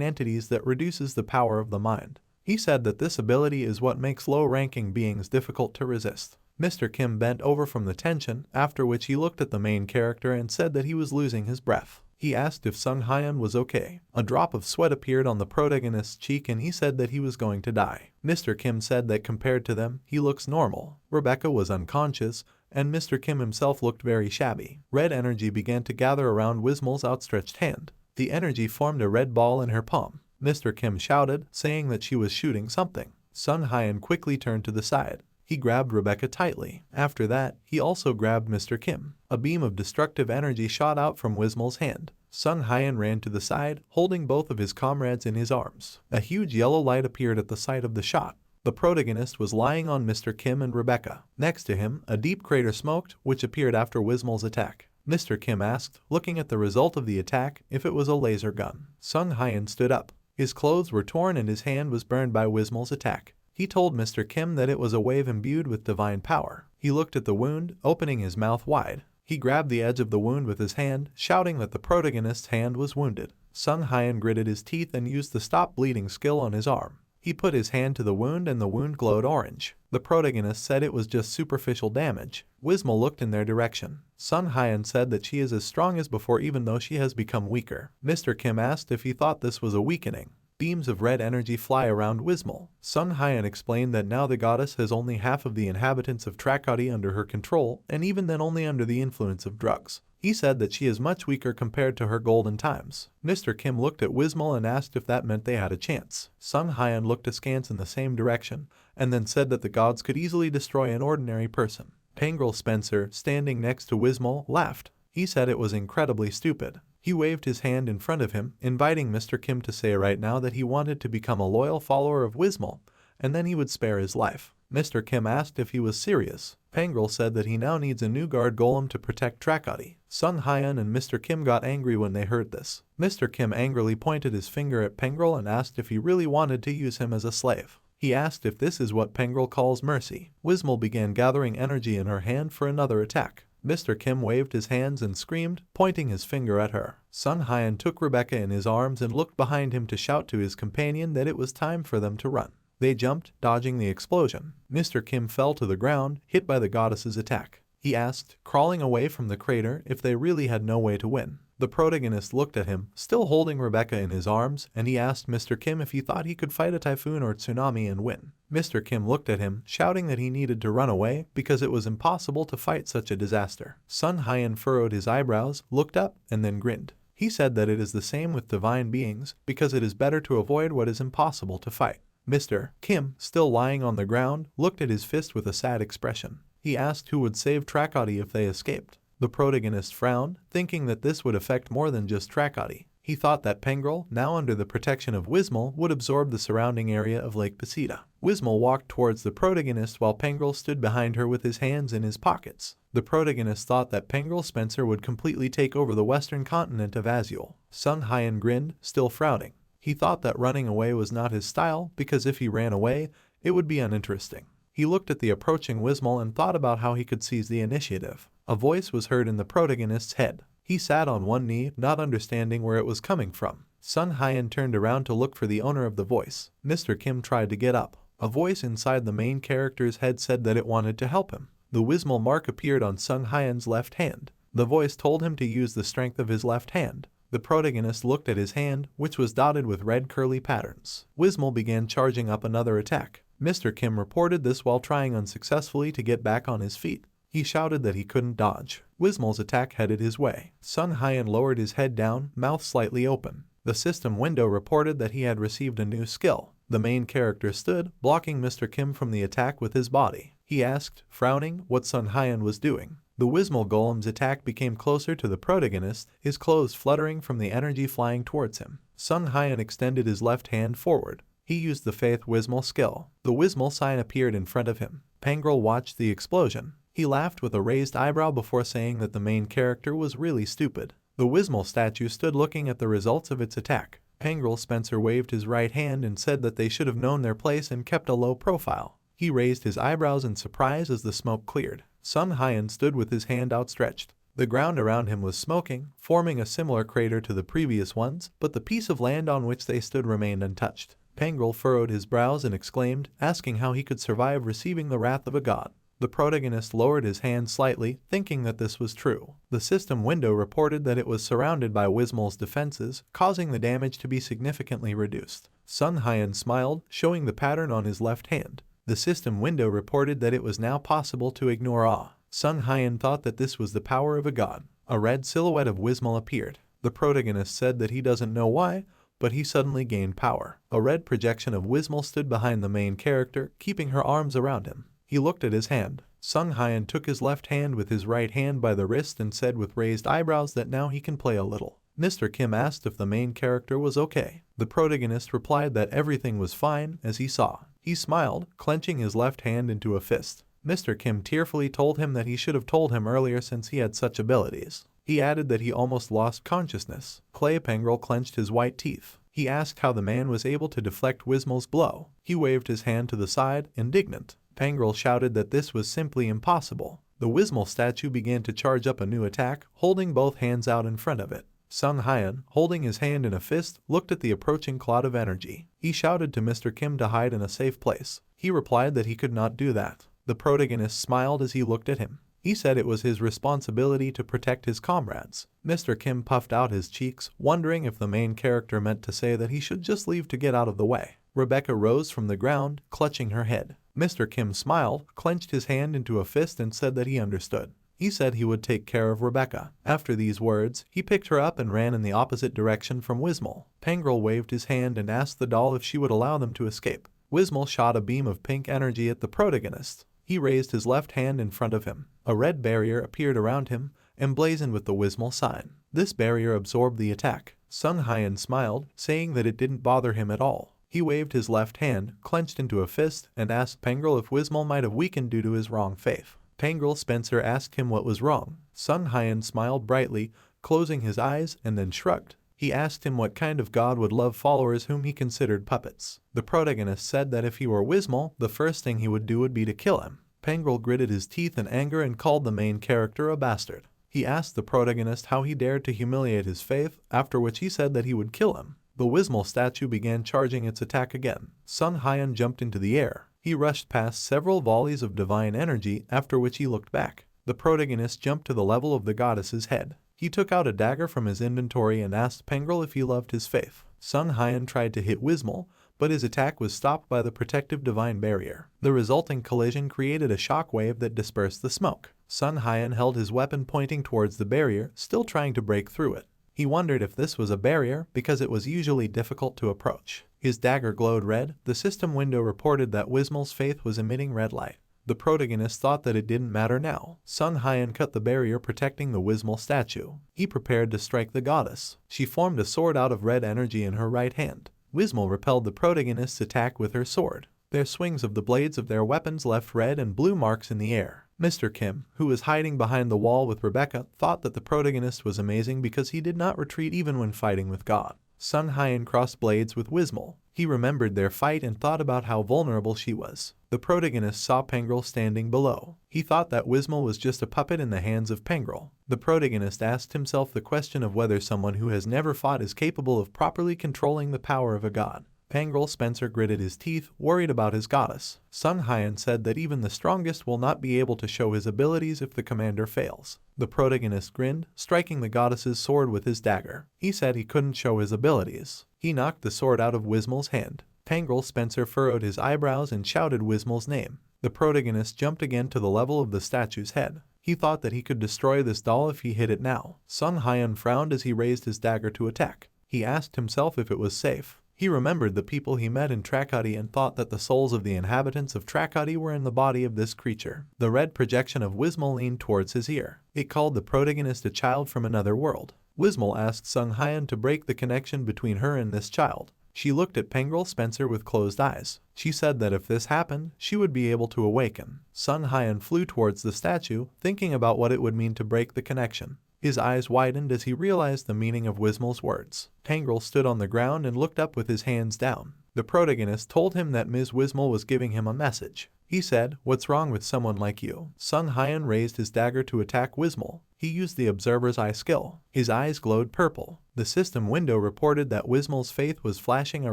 entities that reduces the power of the mind. He said that this ability is what makes low-ranking beings difficult to resist. Mr. Kim bent over from the tension, after which he looked at the main character and said that he was losing his breath. He asked if Sung Hyan was okay. A drop of sweat appeared on the protagonist's cheek and he said that he was going to die. Mr. Kim said that compared to them, he looks normal. Rebecca was unconscious, and Mr. Kim himself looked very shabby. Red energy began to gather around Wismol's outstretched hand. The energy formed a red ball in her palm. Mr. Kim shouted, saying that she was shooting something. Sung Hyan quickly turned to the side. He grabbed Rebecca tightly. After that, he also grabbed Mr. Kim. A beam of destructive energy shot out from Wismol's hand. Sung Hyan ran to the side, holding both of his comrades in his arms. A huge yellow light appeared at the site of the shot. The protagonist was lying on Mr. Kim and Rebecca. Next to him, a deep crater smoked, which appeared after Wismol's attack. Mr. Kim asked, looking at the result of the attack, if it was a laser gun. Sung Hyan stood up. His clothes were torn and his hand was burned by Wismol's attack. He told Mr. Kim that it was a wave imbued with divine power. He looked at the wound, opening his mouth wide. He grabbed the edge of the wound with his hand, shouting that the protagonist's hand was wounded. Sung Hyan gritted his teeth and used the stop bleeding skill on his arm. He put his hand to the wound and the wound glowed orange. The protagonist said it was just superficial damage. Wismol looked in their direction. Sung Hyan said that she is as strong as before even though she has become weaker. Mr. Kim asked if he thought this was a weakening. Beams of red energy fly around Wismol. Sung Hyan explained that now the goddess has only half of the inhabitants of Trakati under her control, and even then only under the influence of drugs. He said that she is much weaker compared to her golden times. Mr. Kim looked at Wismol and asked if that meant they had a chance. Sung Hyan looked askance in the same direction, and then said that the gods could easily destroy an ordinary person. Pangrel Spencer, standing next to Wismol, laughed. He said it was incredibly stupid. He waved his hand in front of him, inviting Mr. Kim to say right now that he wanted to become a loyal follower of Wismol, and then he would spare his life. Mr. Kim asked if he was serious. Pangrel said that he now needs a new guard golem to protect Trakati. Sung Hyan and Mr. Kim got angry when they heard this. Mr. Kim angrily pointed his finger at Pangrel and asked if he really wanted to use him as a slave. He asked if this is what Pangrel calls mercy. Wismol began gathering energy in her hand for another attack. Mr. Kim waved his hands and screamed, pointing his finger at her. Sung Hyan took Rebecca in his arms and looked behind him to shout to his companion that it was time for them to run. They jumped, dodging the explosion. Mr. Kim fell to the ground, hit by the goddess's attack. He asked, crawling away from the crater, if they really had no way to win. The protagonist looked at him, still holding Rebecca in his arms, and he asked Mr. Kim if he thought he could fight a typhoon or tsunami and win. Mr. Kim looked at him, shouting that he needed to run away because it was impossible to fight such a disaster. Sung Hyan furrowed his eyebrows, looked up, and then grinned. He said that it is the same with divine beings because it is better to avoid what is impossible to fight. Mr. Kim, still lying on the ground, looked at his fist with a sad expression. He asked who would save Trakati if they escaped. The protagonist frowned, thinking that this would affect more than just Trakati. He thought that Pengrel, now under the protection of Wismol, would absorb the surrounding area of Lake Pasita. Wismol walked towards the protagonist while Pengrel stood behind her with his hands in his pockets. The protagonist thought that Pengrel Spencer would completely take over the western continent of Azul. Sung Hyan grinned, still frowning. He thought that running away was not his style, because if he ran away, it would be uninteresting. He looked at the approaching Wismol and thought about how he could seize the initiative. A voice was heard in the protagonist's head. He sat on one knee, not understanding where it was coming from. Sung Hyan turned around to look for the owner of the voice. Mr. Kim tried to get up. A voice inside the main character's head said that it wanted to help him. The Wismol mark appeared on Sung Hyan's left hand. The voice told him to use the strength of his left hand. The protagonist looked at his hand, which was dotted with red curly patterns. Wismol began charging up another attack. Mr. Kim reported this while trying unsuccessfully to get back on his feet. He shouted that he couldn't dodge. Wismol's attack headed his way. Sung Hyan lowered his head down, mouth slightly open. The system window reported that he had received a new skill. The main character stood, blocking Mr. Kim from the attack with his body. He asked, frowning, what Sung Hyan was doing. The Wismol golem's attack became closer to the protagonist, his clothes fluttering from the energy flying towards him. Sung Hyan extended his left hand forward. He used the Faith Wismol skill. The Wismol sign appeared in front of him. Pengrel watched the explosion. He laughed with a raised eyebrow before saying that the main character was really stupid. The Wismol statue stood looking at the results of its attack. Pengrel Spencer waved his right hand and said that they should have known their place and kept a low profile. He raised his eyebrows in surprise as the smoke cleared. Sung Hyan stood with his hand outstretched. The ground around him was smoking, forming a similar crater to the previous ones, but the piece of land on which they stood remained untouched. Pengrel furrowed his brows and exclaimed, asking how he could survive receiving the wrath of a god. The protagonist lowered his hand slightly, thinking that this was true. The system window reported that it was surrounded by Wismol's defenses, causing the damage to be significantly reduced. Sung Hyan smiled, showing the pattern on his left hand. The system window reported that it was now possible to ignore awe. Sung Hyan thought that this was the power of a god. A red silhouette of Wismol appeared. The protagonist said that he doesn't know why, but he suddenly gained power. A red projection of Wismol stood behind the main character, keeping her arms around him. He looked at his hand. Sung Hyan took his left hand with his right hand by the wrist and said with raised eyebrows that now he can play a little. Mr. Kim asked if the main character was okay. The protagonist replied that everything was fine, as he saw. He smiled, clenching his left hand into a fist. Mr. Kim tearfully told him that he should have told him earlier since he had such abilities. He added that he almost lost consciousness. Clay Pengrel clenched his white teeth. He asked how the man was able to deflect Wismol's blow. He waved his hand to the side, indignant. Pengrel shouted that this was simply impossible. The Wismol statue began to charge up a new attack, holding both hands out in front of it. Sung Hyan, holding his hand in a fist, looked at the approaching cloud of energy. He shouted to Mr. Kim to hide in a safe place. He replied that he could not do that. The protagonist smiled as he looked at him. He said it was his responsibility to protect his comrades. Mr. Kim puffed out his cheeks, wondering if the main character meant to say that he should just leave to get out of the way. Rebecca rose from the ground, clutching her head. Mr. Kim smiled, clenched his hand into a fist and said that he understood. He said he would take care of Rebecca. After these words, he picked her up and ran in the opposite direction from Wismol. Pengrel waved his hand and asked the doll if she would allow them to escape. Wismol shot a beam of pink energy at the protagonist. He raised his left hand in front of him. A red barrier appeared around him, emblazoned with the Wismol sign. This barrier absorbed the attack. Sung Hyan smiled, saying that it didn't bother him at all. He waved his left hand, clenched into a fist, and asked Pengrel if Wismol might have weakened due to his wrong faith. Pengrel Spencer asked him what was wrong. Sung Hyan smiled brightly, closing his eyes, and then shrugged. He asked him what kind of god would love followers whom he considered puppets. The protagonist said that if he were Wismol, the first thing he would do would be to kill him. Pengrel gritted his teeth in anger and called the main character a bastard. He asked the protagonist how he dared to humiliate his faith, after which he said that he would kill him. The Wismol statue began charging its attack again. Sung Hyan jumped into the air. He rushed past several volleys of divine energy, after which he looked back. The protagonist jumped to the level of the goddess's head. He took out a dagger from his inventory and asked Pengrel if he loved his faith. Sung Hyan tried to hit Wismol, but his attack was stopped by the protective divine barrier. The resulting collision created a shock wave that dispersed the smoke. Sung Hyan held his weapon pointing towards the barrier, still trying to break through it. He wondered if this was a barrier because it was usually difficult to approach. His dagger glowed red. The system window reported that Wismol's faith was emitting red light. The protagonist thought that it didn't matter now. Sung Hyan cut the barrier protecting the Wismal statue. He prepared to strike the goddess. She formed a sword out of red energy in her right hand. Wismal repelled the protagonist's attack with her sword. Their swings of the blades of their weapons left red and blue marks in the air. Mr. Kim, who was hiding behind the wall with Rebecca, thought that the protagonist was amazing because he did not retreat even when fighting with God. Sung Hyan crossed blades with Wismal. He remembered their fight and thought about how vulnerable she was. The protagonist saw Pengrel standing below. He thought that Wismal was just a puppet in the hands of Pengrel. The protagonist asked himself the question of whether someone who has never fought is capable of properly controlling the power of a god. Pengrel Spencer gritted his teeth, worried about his goddess. Sung Hyan said that even the strongest will not be able to show his abilities if the commander fails. The protagonist grinned, striking the goddess's sword with his dagger. He said he couldn't show his abilities. He knocked the sword out of Wismal's hand. Pengrel Spencer furrowed his eyebrows and shouted Wismal's name. The protagonist jumped again to the level of the statue's head. He thought that he could destroy this doll if he hit it now. Sung Hyan frowned as he raised his dagger to attack. He asked himself if it was safe. He remembered the people he met in Trakati and thought that the souls of the inhabitants of Trakati were in the body of this creature. The red projection of Wismal leaned towards his ear. It called the protagonist a child from another world. Wismal asked Sung Hyan to break the connection between her and this child. She looked at Pengrel Spencer with closed eyes. She said that if this happened, she would be able to awaken. Sung Hyan flew towards the statue, thinking about what it would mean to break the connection. His eyes widened as he realized the meaning of Wismal's words. Pengrel stood on the ground and looked up with his hands down. The protagonist told him that Ms. Wismal was giving him a message. He said, "What's wrong with someone like you?" Sung Hyan raised his dagger to attack Wismal. He used the Observer's Eye skill. His eyes glowed purple. The system window reported that Wismal's faith was flashing a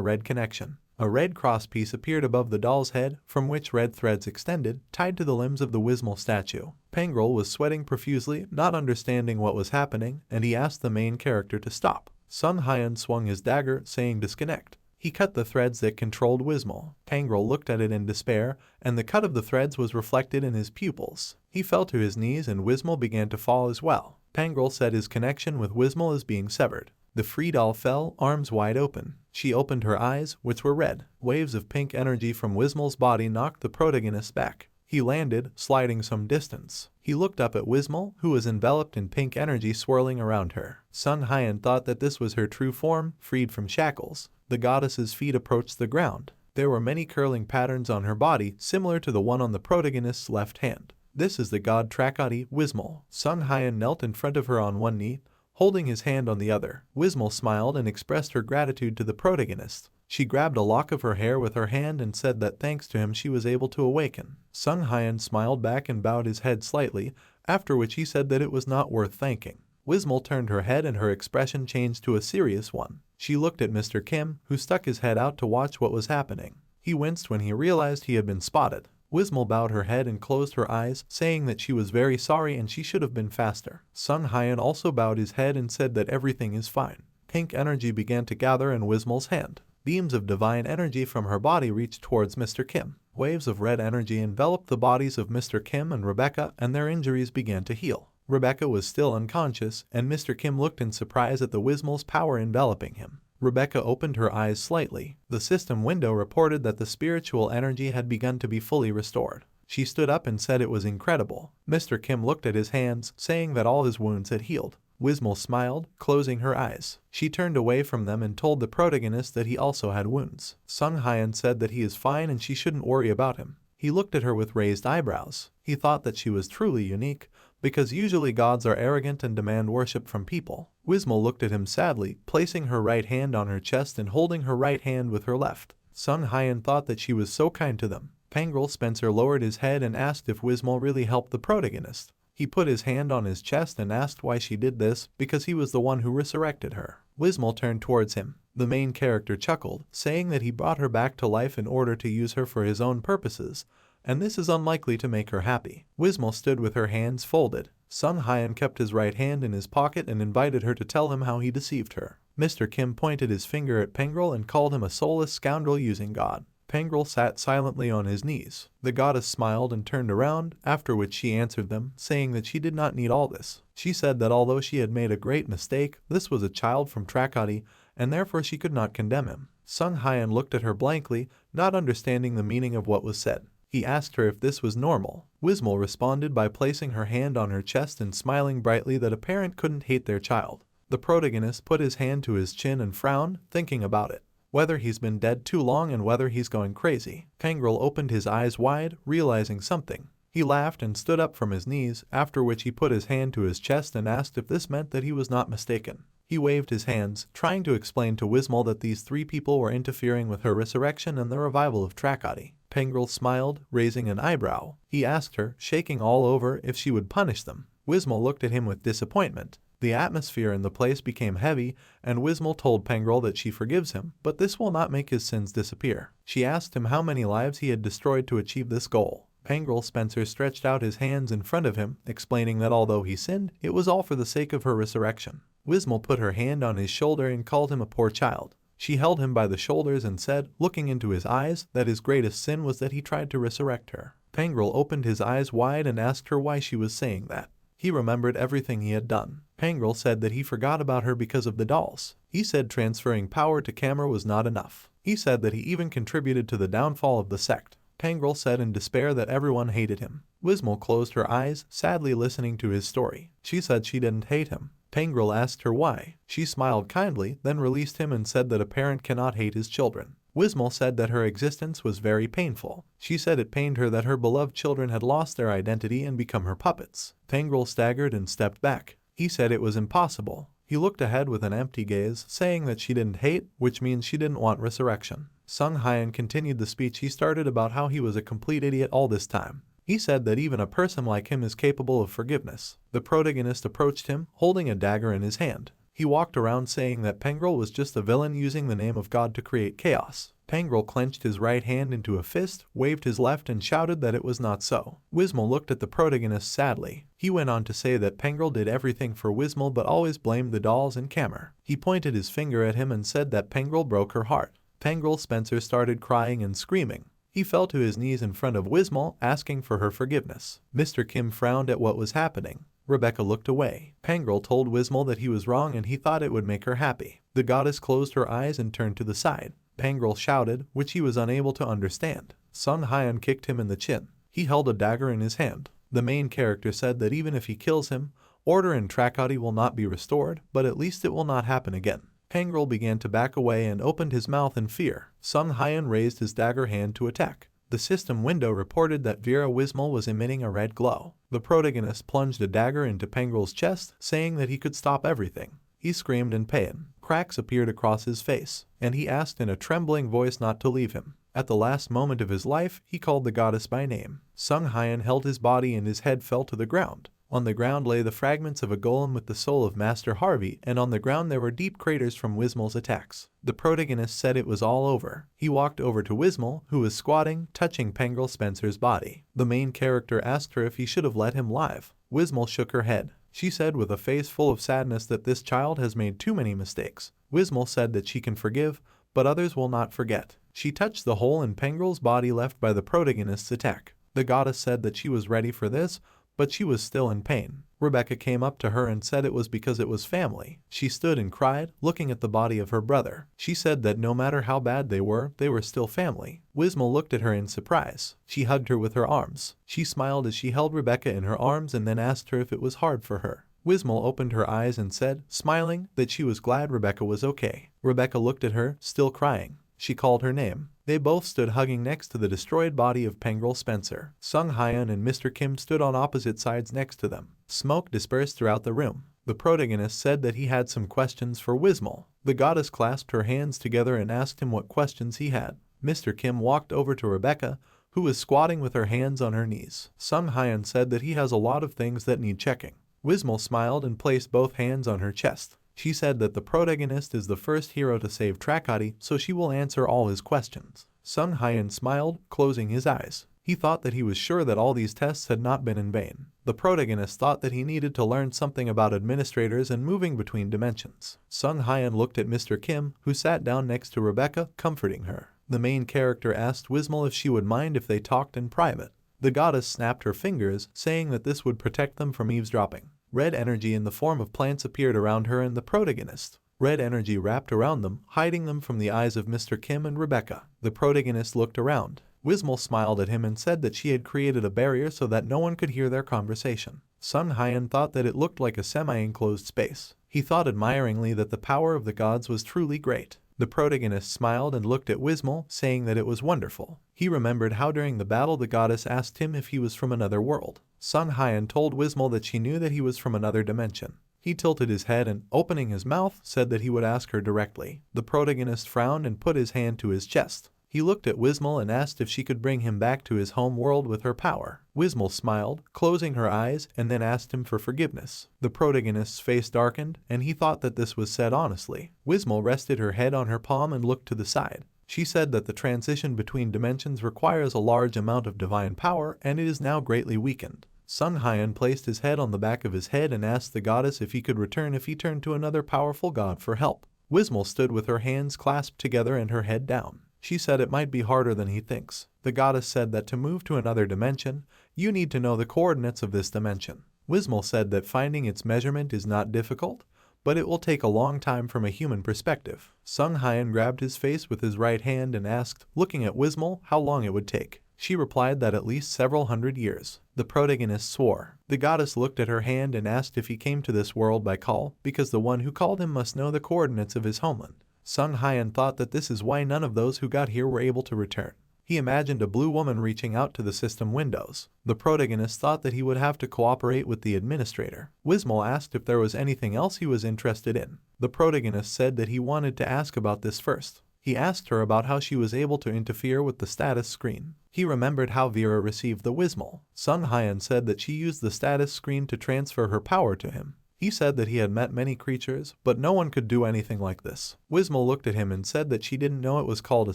red connection. A red crosspiece appeared above the doll's head, from which red threads extended, tied to the limbs of the Wismal statue. Pengrel was sweating profusely, not understanding what was happening, and he asked the main character to stop. Sung Hyan swung his dagger, saying disconnect. He cut the threads that controlled Wismal. Pengrel looked at it in despair, and the cut of the threads was reflected in his pupils. He fell to his knees and Wismal began to fall as well. Pengrel said his connection with Wismal is being severed. The free doll fell, arms wide open. She opened her eyes, which were red. Waves of pink energy from Wismal's body knocked the protagonist back. He landed, sliding some distance. He looked up at Wismal, who was enveloped in pink energy swirling around her. Sung Hyan thought that this was her true form, freed from shackles. The goddess's feet approached the ground. There were many curling patterns on her body, similar to the one on the protagonist's left hand. This is the god Trakati, Wismal. Sung Hyan knelt in front of her on one knee, holding his hand on the other. Wismal smiled and expressed her gratitude to the protagonist. She grabbed a lock of her hair with her hand and said that thanks to him she was able to awaken. Sung Hyan smiled back and bowed his head slightly, after which he said that it was not worth thanking. Wismal turned her head and her expression changed to a serious one. She looked at Mr. Kim, who stuck his head out to watch what was happening. He winced when he realized he had been spotted. Wismal bowed her head and closed her eyes, saying that she was very sorry and she should have been faster. Sung Hyan also bowed his head and said that everything is fine. Pink energy began to gather in Wismal's hand. Beams of divine energy from her body reached towards Mr. Kim. Waves of red energy enveloped the bodies of Mr. Kim and Rebecca, and their injuries began to heal. Rebecca was still unconscious, and Mr. Kim looked in surprise at the Wismal's power enveloping him. Rebecca opened her eyes slightly. The system window reported that the spiritual energy had begun to be fully restored. She stood up and said it was incredible. Mr. Kim looked at his hands, saying that all his wounds had healed. Wismal smiled, closing her eyes. She turned away from them and told the protagonist that he also had wounds. Sung Hyan said that he is fine and she shouldn't worry about him. He looked at her with raised eyebrows. He thought that she was truly unique, because usually gods are arrogant and demand worship from people. Wismal looked at him sadly, placing her right hand on her chest and holding her right hand with her left. Sung Hyan thought that she was so kind to them. Pengrel Spencer lowered his head and asked if Wismal really helped the protagonist. He put his hand on his chest and asked why she did this, because he was the one who resurrected her. Wismal turned towards him. The main character chuckled, saying that he brought her back to life in order to use her for his own purposes, and this is unlikely to make her happy. Wismal stood with her hands folded. Sung Hyan kept his right hand in his pocket and invited her to tell him how he deceived her. Mr. Kim pointed his finger at Pengrel and called him a soulless scoundrel using God. Pengrel sat silently on his knees. The goddess smiled and turned around, after which she answered them, saying that she did not need all this. She said that although she had made a great mistake, this was a child from Trakati, and therefore she could not condemn him. Sung Hyan looked at her blankly, not understanding the meaning of what was said. He asked her if this was normal. Wismal responded by placing her hand on her chest and smiling brightly that a parent couldn't hate their child. The protagonist put his hand to his chin and frowned, thinking about it. Whether he's been dead too long and whether he's going crazy. Pangrel opened his eyes wide, realizing something. He laughed and stood up from his knees, after which he put his hand to his chest and asked if this meant that he was not mistaken. He waved his hands, trying to explain to Wismal that these three people were interfering with her resurrection and the revival of Tracati. Pangrel smiled, raising an eyebrow. He asked her, shaking all over, if she would punish them. Wismal looked at him with disappointment. The atmosphere in the place became heavy, and Wismal told Pangrel that she forgives him, but this will not make his sins disappear. She asked him how many lives he had destroyed to achieve this goal. Pangrel Spencer stretched out his hands in front of him, explaining that although he sinned, it was all for the sake of her resurrection. Wismal put her hand on his shoulder and called him a poor child. She held him by the shoulders and said, looking into his eyes, that his greatest sin was that he tried to resurrect her. Pangrel opened his eyes wide and asked her why she was saying that. He remembered everything he had done. Pangrel said that he forgot about her because of the dolls. He said transferring power to Camera was not enough. He said that he even contributed to the downfall of the sect. Pangrel said in despair that everyone hated him. Wismal closed her eyes, sadly listening to his story. She said she didn't hate him. Pangrel asked her why. She smiled kindly, then released him and said that a parent cannot hate his children. Wismal said that her existence was very painful. She said it pained her that her beloved children had lost their identity and become her puppets. Pangrel staggered and stepped back. He said it was impossible. He looked ahead with an empty gaze, saying that she didn't hate, which means she didn't want resurrection. Sung Hyan continued the speech he started about how he was a complete idiot all this time. He said that even a person like him is capable of forgiveness. The protagonist approached him, holding a dagger in his hand. He walked around saying that Pangrel was just a villain using the name of God to create chaos. Pangrel clenched his right hand into a fist, waved his left and shouted that it was not so. Wismal looked at the protagonist sadly. He went on to say that Pangrel did everything for Wismal but always blamed the dolls and Camera. He pointed his finger at him and said that Pangrel broke her heart. Pangrel Spencer started crying and screaming. He fell to his knees in front of Wismal, asking for her forgiveness. Mr. Kim frowned at what was happening. Rebecca looked away. Pangrel told Wismal that he was wrong and he thought it would make her happy. The goddess closed her eyes and turned to the side. Pangrel shouted, which he was unable to understand. Sung Hyan kicked him in the chin. He held a dagger in his hand. The main character said that even if he kills him, order in Tracati will not be restored, but at least it will not happen again. Pangrel began to back away and opened his mouth in fear. Sung Hyan raised his dagger hand to attack. The system window reported that Vera Wismal was emitting a red glow. The protagonist plunged a dagger into Pangrel's chest, saying that he could stop everything. He screamed in pain. Cracks appeared across his face, and he asked in a trembling voice not to leave him. At the last moment of his life, he called the goddess by name. Sung Hyan held his body and his head fell to the ground. On the ground lay the fragments of a golem with the soul of Master Harvey, and on the ground there were deep craters from Wismal's attacks. The protagonist said it was all over. He walked over to Wismal, who was squatting, touching Pangrel Spencer's body. The main character asked her if he should have let him live. Wismal shook her head. She said with a face full of sadness that this child has made too many mistakes. Wismal said that she can forgive, but others will not forget. She touched the hole in Pangrel's body left by the protagonist's attack. The goddess said that she was ready for this, but she was still in pain. Rebecca came up to her and said it was because it was family. She stood and cried, looking at the body of her brother. She said that no matter how bad they were still family. Wismal looked at her in surprise. She hugged her with her arms. She smiled as she held Rebecca in her arms and then asked her if it was hard for her. Wismal opened her eyes and said, smiling, that she was glad Rebecca was okay. Rebecca looked at her, still crying. She called her name. They both stood hugging next to the destroyed body of Pangrel Spencer. Sung Hyan and Mr. Kim stood on opposite sides next to them. Smoke dispersed throughout the room. The protagonist said that he had some questions for Wismal. The goddess clasped her hands together and asked him what questions he had. Mr. Kim walked over to Rebecca, who was squatting with her hands on her knees. Sung Hyan said that he has a lot of things that need checking. Wismal smiled and placed both hands on her chest. She said that the protagonist is the first hero to save Tracati, so she will answer all his questions. Sung Hyan smiled, closing his eyes. He thought that he was sure that all these tests had not been in vain. The protagonist thought that he needed to learn something about administrators and moving between dimensions. Sung Hyan looked at Mr. Kim, who sat down next to Rebecca, comforting her. The main character asked Wismal if she would mind if they talked in private. The goddess snapped her fingers, saying that this would protect them from eavesdropping. Red energy in the form of plants appeared around her and the protagonist. Red energy wrapped around them, hiding them from the eyes of Mr. Kim and Rebecca. The protagonist looked around. Wismol smiled at him and said that she had created a barrier so that no one could hear their conversation. Sun Hyan thought that it looked like a semi-enclosed space. He thought admiringly that the power of the gods was truly great. The protagonist smiled and looked at Wismol, saying that it was wonderful. He remembered how during the battle the goddess asked him if he was from another world. Sun Hyan told Wismol that she knew that he was from another dimension. He tilted his head and, opening his mouth, said that he would ask her directly. The protagonist frowned and put his hand to his chest. He looked at Wismol and asked if she could bring him back to his home world with her power. Wismol smiled, closing her eyes, and then asked him for forgiveness. The protagonist's face darkened, and he thought that this was said honestly. Wismol rested her head on her palm and looked to the side. She said that the transition between dimensions requires a large amount of divine power, and it is now greatly weakened. Sun Hyan placed his head on the back of his head and asked the goddess if he could return if he turned to another powerful god for help. Wismol stood with her hands clasped together and her head down. She said it might be harder than he thinks. The goddess said that to move to another dimension, you need to know the coordinates of this dimension. Wismol said that finding its measurement is not difficult, but it will take a long time from a human perspective. Sun Hyan grabbed his face with his right hand and asked, looking at Wismol, how long it would take. She replied that at least several hundred years. The protagonist swore. The goddess looked at her hand and asked if he came to this world by call, because the one who called him must know the coordinates of his homeland. Sun Hyan thought that this is why none of those who got here were able to return. He imagined a blue woman reaching out to the system windows. The protagonist thought that he would have to cooperate with the administrator. Wismol asked if there was anything else he was interested in. The protagonist said that he wanted to ask about this first. He asked her about how she was able to interfere with the status screen. He remembered how Vera received the Wismol. Sun Hyan said that she used the status screen to transfer her power to him. He said that he had met many creatures, but no one could do anything like this. Wismol looked at him and said that she didn't know it was called a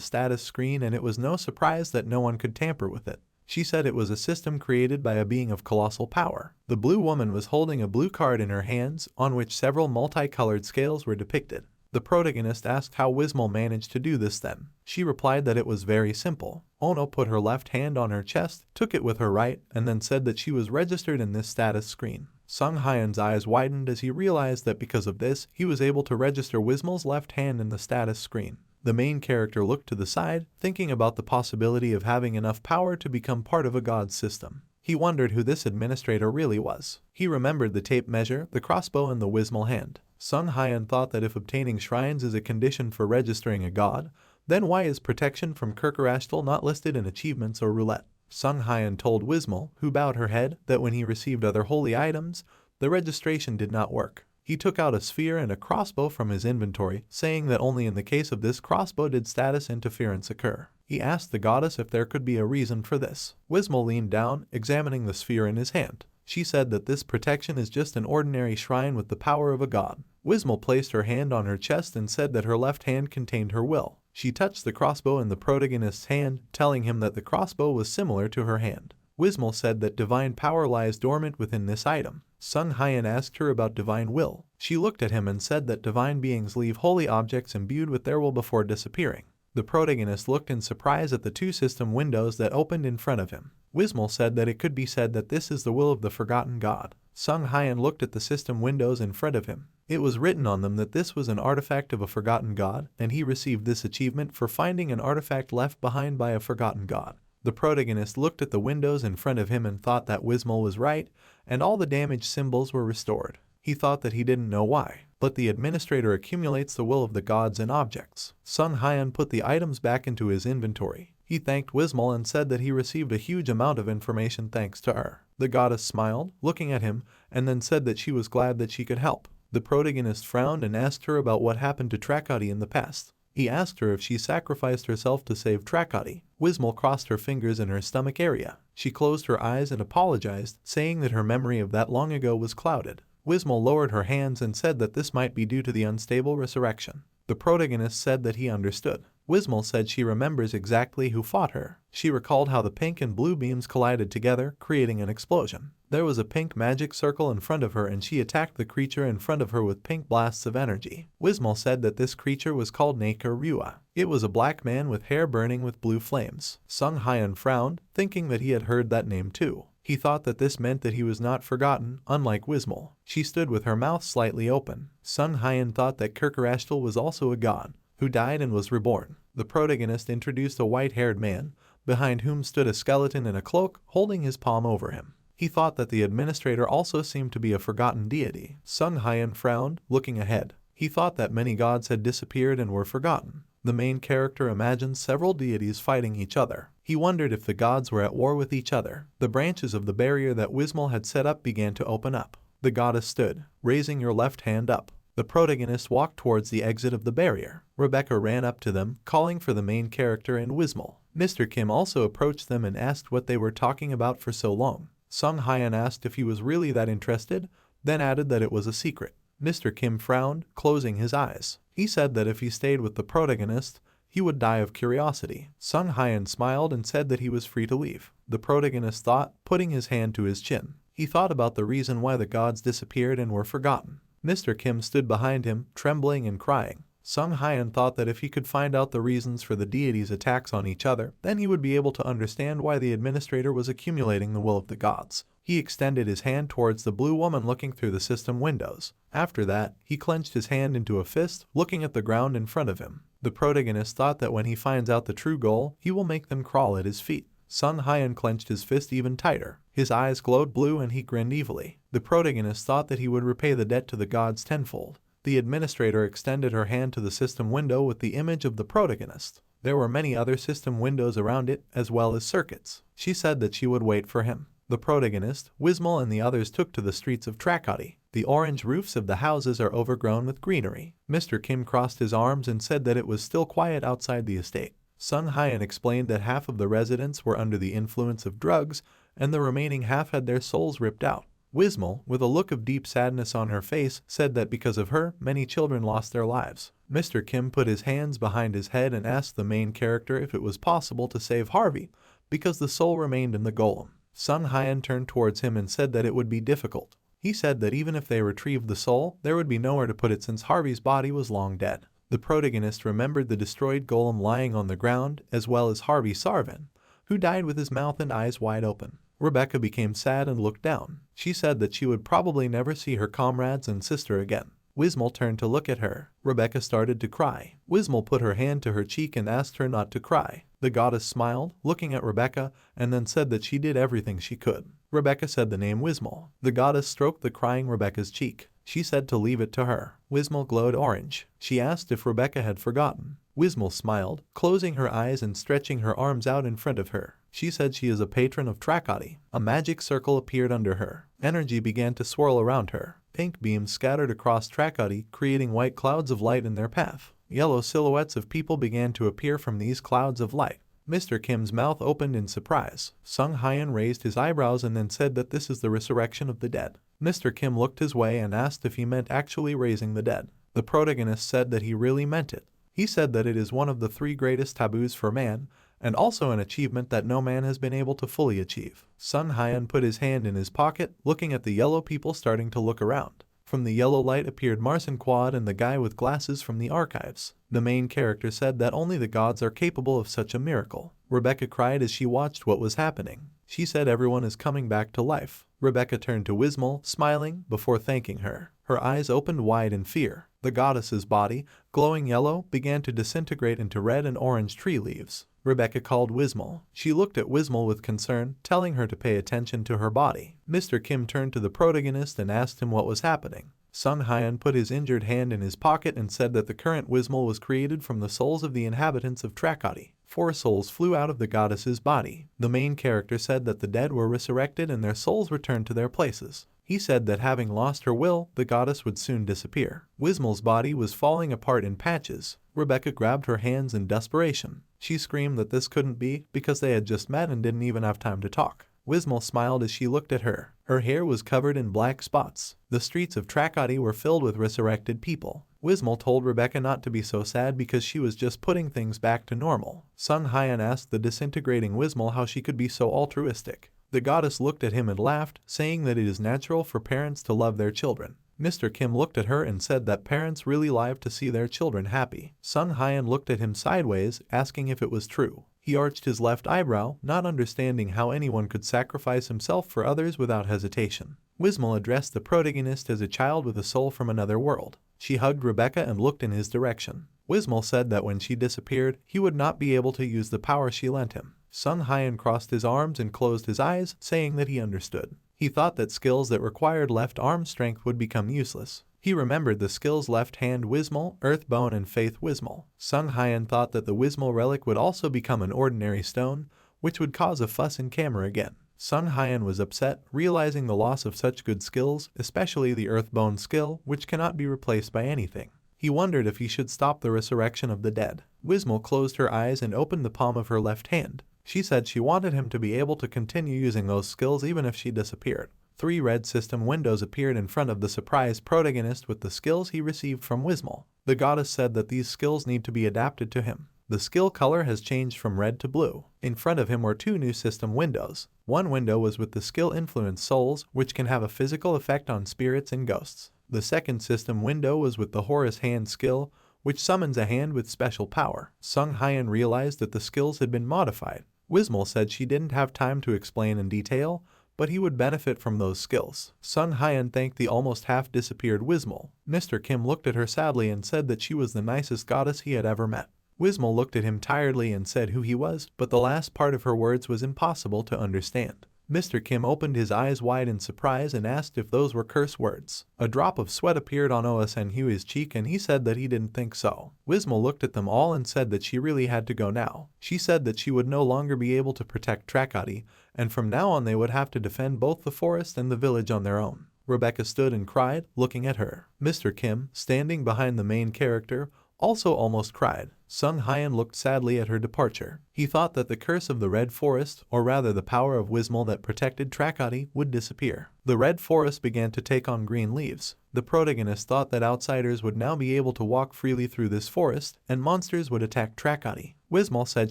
status screen and it was no surprise that no one could tamper with it. She said it was a system created by a being of colossal power. The blue woman was holding a blue card in her hands, on which several multicolored scales were depicted. The protagonist asked how Wismol managed to do this then. She replied that it was very simple. Ono put her left hand on her chest, took it with her right, and then said that she was registered in this status screen. Sun Hyan's eyes widened as he realized that because of this, he was able to register Wismol's left hand in the status screen. The main character looked to the side, thinking about the possibility of having enough power to become part of a god's system. He wondered who this administrator really was. He remembered the tape measure, the crossbow, and the Wismol hand. Sun Hyan thought that if obtaining shrines is a condition for registering a god, then why is protection from Kerkerashtal not listed in achievements or roulette? Sun Hyan told Wismol, who bowed her head, that when he received other holy items, the registration did not work. He took out a sphere and a crossbow from his inventory, saying that only in the case of this crossbow did status interference occur. He asked the goddess if there could be a reason for this. Wismol leaned down, examining the sphere in his hand. She said that this protection is just an ordinary shrine with the power of a god. Wismol placed her hand on her chest and said that her left hand contained her will. She touched the crossbow in the protagonist's hand, telling him that the crossbow was similar to her hand. Wismol said that divine power lies dormant within this item. Sun Hyan asked her about divine will. She looked at him and said that divine beings leave holy objects imbued with their will before disappearing. The protagonist looked in surprise at the two system windows that opened in front of him. Wismol said that it could be said that this is the will of the forgotten god. Sun Hyan looked at the system windows in front of him. It was written on them that this was an artifact of a forgotten god, and he received this achievement for finding an artifact left behind by a forgotten god. The protagonist looked at the windows in front of him and thought that Wismol was right, and all the damaged symbols were restored. He thought that he didn't know why, but the administrator accumulates the will of the gods in objects. Sun Hyan put the items back into his inventory. He thanked Wismol and said that he received a huge amount of information thanks to her. The goddess smiled, looking at him, and then said that she was glad that she could help. The protagonist frowned and asked her about what happened to Trakati in the past. He asked her if she sacrificed herself to save Trakati. Wismol crossed her fingers in her stomach area. She closed her eyes and apologized, saying that her memory of that long ago was clouded. Wismol lowered her hands and said that this might be due to the unstable resurrection. The protagonist said that he understood. Wismol said she remembers exactly who fought her. She recalled how the pink and blue beams collided together, creating an explosion. There was a pink magic circle in front of her and she attacked the creature in front of her with pink blasts of energy. Wismol said that this creature was called Necromancer. It was a black man with hair burning with blue flames. Sun Hyan frowned, thinking that he had heard that name too. He thought that this meant that he was not forgotten, unlike Wismol. She stood with her mouth slightly open. Sun Hyan thought that Kerkerashtal was also a god, who died and was reborn. The protagonist introduced a white-haired man, behind whom stood a skeleton in a cloak, holding his palm over him. He thought that the administrator also seemed to be a forgotten deity. Sung Hyan frowned, looking ahead. He thought that many gods had disappeared and were forgotten. The main character imagined several deities fighting each other. He wondered if the gods were at war with each other. The branches of the barrier that Wismal had set up began to open up. The goddess stood, raising your left hand up. The protagonist walked towards the exit of the barrier. Rebecca ran up to them, calling for the main character and Wismal. Mr. Kim also approached them and asked what they were talking about for so long. Sung Hyan asked if he was really that interested, then added that it was a secret. Mr. Kim frowned, closing his eyes. He said that if he stayed with the protagonist, he would die of curiosity. Sung Hyan smiled and said that he was free to leave. The protagonist thought, putting his hand to his chin. He thought about the reason why the gods disappeared and were forgotten. Mr. Kim stood behind him, trembling and crying. Sung Hyan thought that if he could find out the reasons for the deities' attacks on each other, then he would be able to understand why the administrator was accumulating the will of the gods. He extended his hand towards the blue woman looking through the system windows. After that, he clenched his hand into a fist, looking at the ground in front of him. The protagonist thought that when he finds out the true goal, he will make them crawl at his feet. Sung Hyan clenched his fist even tighter. His eyes glowed blue and he grinned evilly. The protagonist thought that he would repay the debt to the gods tenfold. The administrator extended her hand to the system window with the image of the protagonist. There were many other system windows around it, as well as circuits. She said that she would wait for him. The protagonist, Wismal, and the others took to the streets of Trakati. The orange roofs of the houses are overgrown with greenery. Mr. Kim crossed his arms and said that it was still quiet outside the estate. Sung Hyan explained that half of the residents were under the influence of drugs, and the remaining half had their souls ripped out. Wismal, with a look of deep sadness on her face, said that because of her, many children lost their lives. Mr. Kim put his hands behind his head and asked the main character if it was possible to save Harvey, because the soul remained in the golem. Sung Hyan turned towards him and said that it would be difficult. He said that even if they retrieved the soul, there would be nowhere to put it since Harvey's body was long dead. The protagonist remembered the destroyed golem lying on the ground, as well as Harvey Sarvin, who died with his mouth and eyes wide open. Rebecca became sad and looked down. She said that she would probably never see her comrades and sister again. Wismal turned to look at her. Rebecca started to cry. Wismal put her hand to her cheek and asked her not to cry. The goddess smiled, looking at Rebecca, and then said that she did everything she could. Rebecca said the name Wismal. The goddess stroked the crying Rebecca's cheek. She said to leave it to her. Wismal glowed orange. She asked if Rebecca had forgotten. Wismal smiled, closing her eyes and stretching her arms out in front of her. She said she is a patron of Trakati. A magic circle appeared under her. Energy began to swirl around her. Pink beams scattered across Trakati, creating white clouds of light in their path. Yellow silhouettes of people began to appear from these clouds of light. Mr. Kim's mouth opened in surprise. Sung Hyan raised his eyebrows and then said that this is the resurrection of the dead. Mr. Kim looked his way and asked if he meant actually raising the dead. The protagonist said that he really meant it. He said that it is one of the 3 greatest taboos for man, and also an achievement that no man has been able to fully achieve. Sung Hyan put his hand in his pocket, looking at the yellow people starting to look around. From the yellow light appeared Marcin Quad and the guy with glasses from the archives. The main character said that only the gods are capable of such a miracle. Rebecca cried as she watched what was happening. She said everyone is coming back to life. Rebecca turned to Wismal, smiling, before thanking her. Her eyes opened wide in fear. The goddess's body, glowing yellow, began to disintegrate into red and orange tree leaves. Rebecca called Wismal. She looked at Wismal with concern, telling her to pay attention to her body. Mr. Kim turned to the protagonist and asked him what was happening. Sung Hyan put his injured hand in his pocket and said that the current Wismal was created from the souls of the inhabitants of Trakati. 4 souls flew out of the goddess's body. The main character said that the dead were resurrected and their souls returned to their places. He said that having lost her will, the goddess would soon disappear. Wismal's body was falling apart in patches. Rebecca grabbed her hands in desperation. She screamed that this couldn't be because they had just met and didn't even have time to talk. Wismal smiled as she looked at her. Her hair was covered in black spots. The streets of Trakati were filled with resurrected people. Wismal told Rebecca not to be so sad because she was just putting things back to normal. Sung Hyan asked the disintegrating Wismal how she could be so altruistic. The goddess looked at him and laughed, saying that it is natural for parents to love their children. Mr. Kim looked at her and said that parents really live to see their children happy. Sung Hyan looked at him sideways, asking if it was true. He arched his left eyebrow, not understanding how anyone could sacrifice himself for others without hesitation. Wismal addressed the protagonist as a child with a soul from another world. She hugged Rebecca and looked in his direction. Wismal said that when she disappeared, he would not be able to use the power she lent him. Sung Hyan crossed his arms and closed his eyes, saying that he understood. He thought that skills that required left arm strength would become useless. He remembered the skills Left Hand Wismol, Earth Bone and Faith Wismol. Sung Hyan thought that the Wismol relic would also become an ordinary stone, which would cause a fuss in camera again. Sung Hyan was upset, realizing the loss of such good skills, especially the Earth Bone skill, which cannot be replaced by anything. He wondered if he should stop the resurrection of the dead. Wismol closed her eyes and opened the palm of her left hand. She said she wanted him to be able to continue using those skills even if she disappeared. 3 red system windows appeared in front of the surprised protagonist with the skills he received from Wismol. The goddess said that these skills need to be adapted to him. The skill color has changed from red to blue. In front of him were 2 new system windows. One window was with the skill Influence Souls, which can have a physical effect on spirits and ghosts. The second system window was with the Horus Hand skill, which summons a hand with special power. Sung Hyan realized that the skills had been modified. Wismol said she didn't have time to explain in detail, but he would benefit from those skills. Sung Hyan thanked the almost half-disappeared Wismol. Mr. Kim looked at her sadly and said that she was the nicest goddess he had ever met. Wismol looked at him tiredly and said who he was, but the last part of her words was impossible to understand. Mr. Kim opened his eyes wide in surprise and asked if those were curse words. A drop of sweat appeared on OSN Huey's cheek and he said that he didn't think so. Wismol looked at them all and said that she really had to go now. She said that she would no longer be able to protect Trakati, and from now on they would have to defend both the forest and the village on their own. Rebecca stood and cried, looking at her. Mr. Kim, standing behind the main character, also almost cried. Sung Hyan looked sadly at her departure. He thought that the curse of the Red Forest, or rather the power of Wismol that protected Trakati, would disappear. The Red Forest began to take on green leaves. The protagonist thought that outsiders would now be able to walk freely through this forest, and monsters would attack Trakati. Wismol said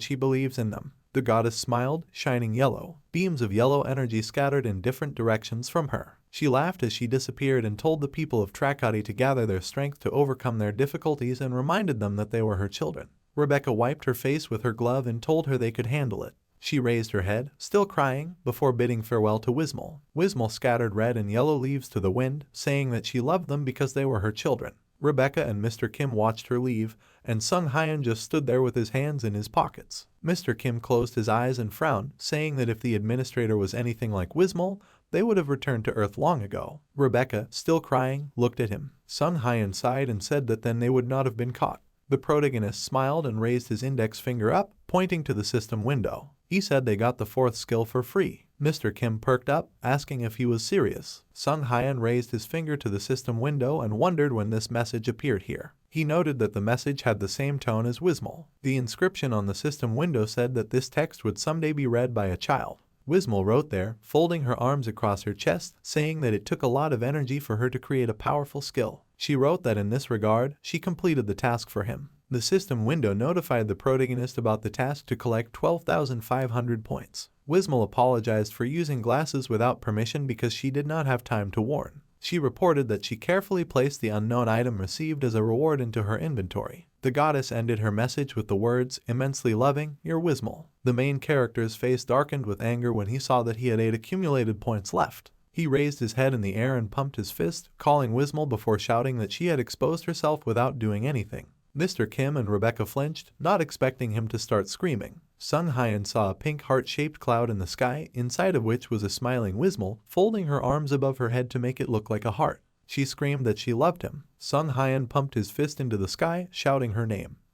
she believes in them. The goddess smiled, shining yellow. Beams of yellow energy scattered in different directions from her. She laughed as she disappeared and told the people of Trakati to gather their strength to overcome their difficulties and reminded them that they were her children. Rebecca wiped her face with her glove and told her they could handle it. She raised her head, still crying, before bidding farewell to Wismol. Wismol scattered red and yellow leaves to the wind, saying that she loved them because they were her children. Rebecca and Mr. Kim watched her leave, and Sung Hyan just stood there with his hands in his pockets. Mr. Kim closed his eyes and frowned, saying that if the administrator was anything like Wismol, they would have returned to Earth long ago. Rebecca, still crying, looked at him. Sung Hyan sighed and said that then they would not have been caught. The protagonist smiled and raised his index finger up, pointing to the system window. He said they got the 4th skill for free. Mr. Kim perked up, asking if he was serious. Sung Hyan raised his finger to the system window and wondered when this message appeared here. He noted that the message had the same tone as Wismol. The inscription on the system window said that this text would someday be read by a child. Wismol wrote there, folding her arms across her chest, saying that it took a lot of energy for her to create a powerful skill. She wrote that in this regard, she completed the task for him. The system window notified the protagonist about the task to collect 12,500 points. Wismol apologized for using glasses without permission because she did not have time to warn. She reported that she carefully placed the unknown item received as a reward into her inventory. The goddess ended her message with the words, "Immensely loving, your Wismol." The main character's face darkened with anger when he saw that he had 8 accumulated points left. He raised his head in the air and pumped his fist, calling Wismol before shouting that she had exposed herself without doing anything. Mr. Kim and Rebecca flinched, not expecting him to start screaming. Sung Hyan saw a pink heart-shaped cloud in the sky, inside of which was a smiling Wismol, folding her arms above her head to make it look like a heart. She screamed that she loved him. Sung Hyan pumped his fist into the sky, shouting her name.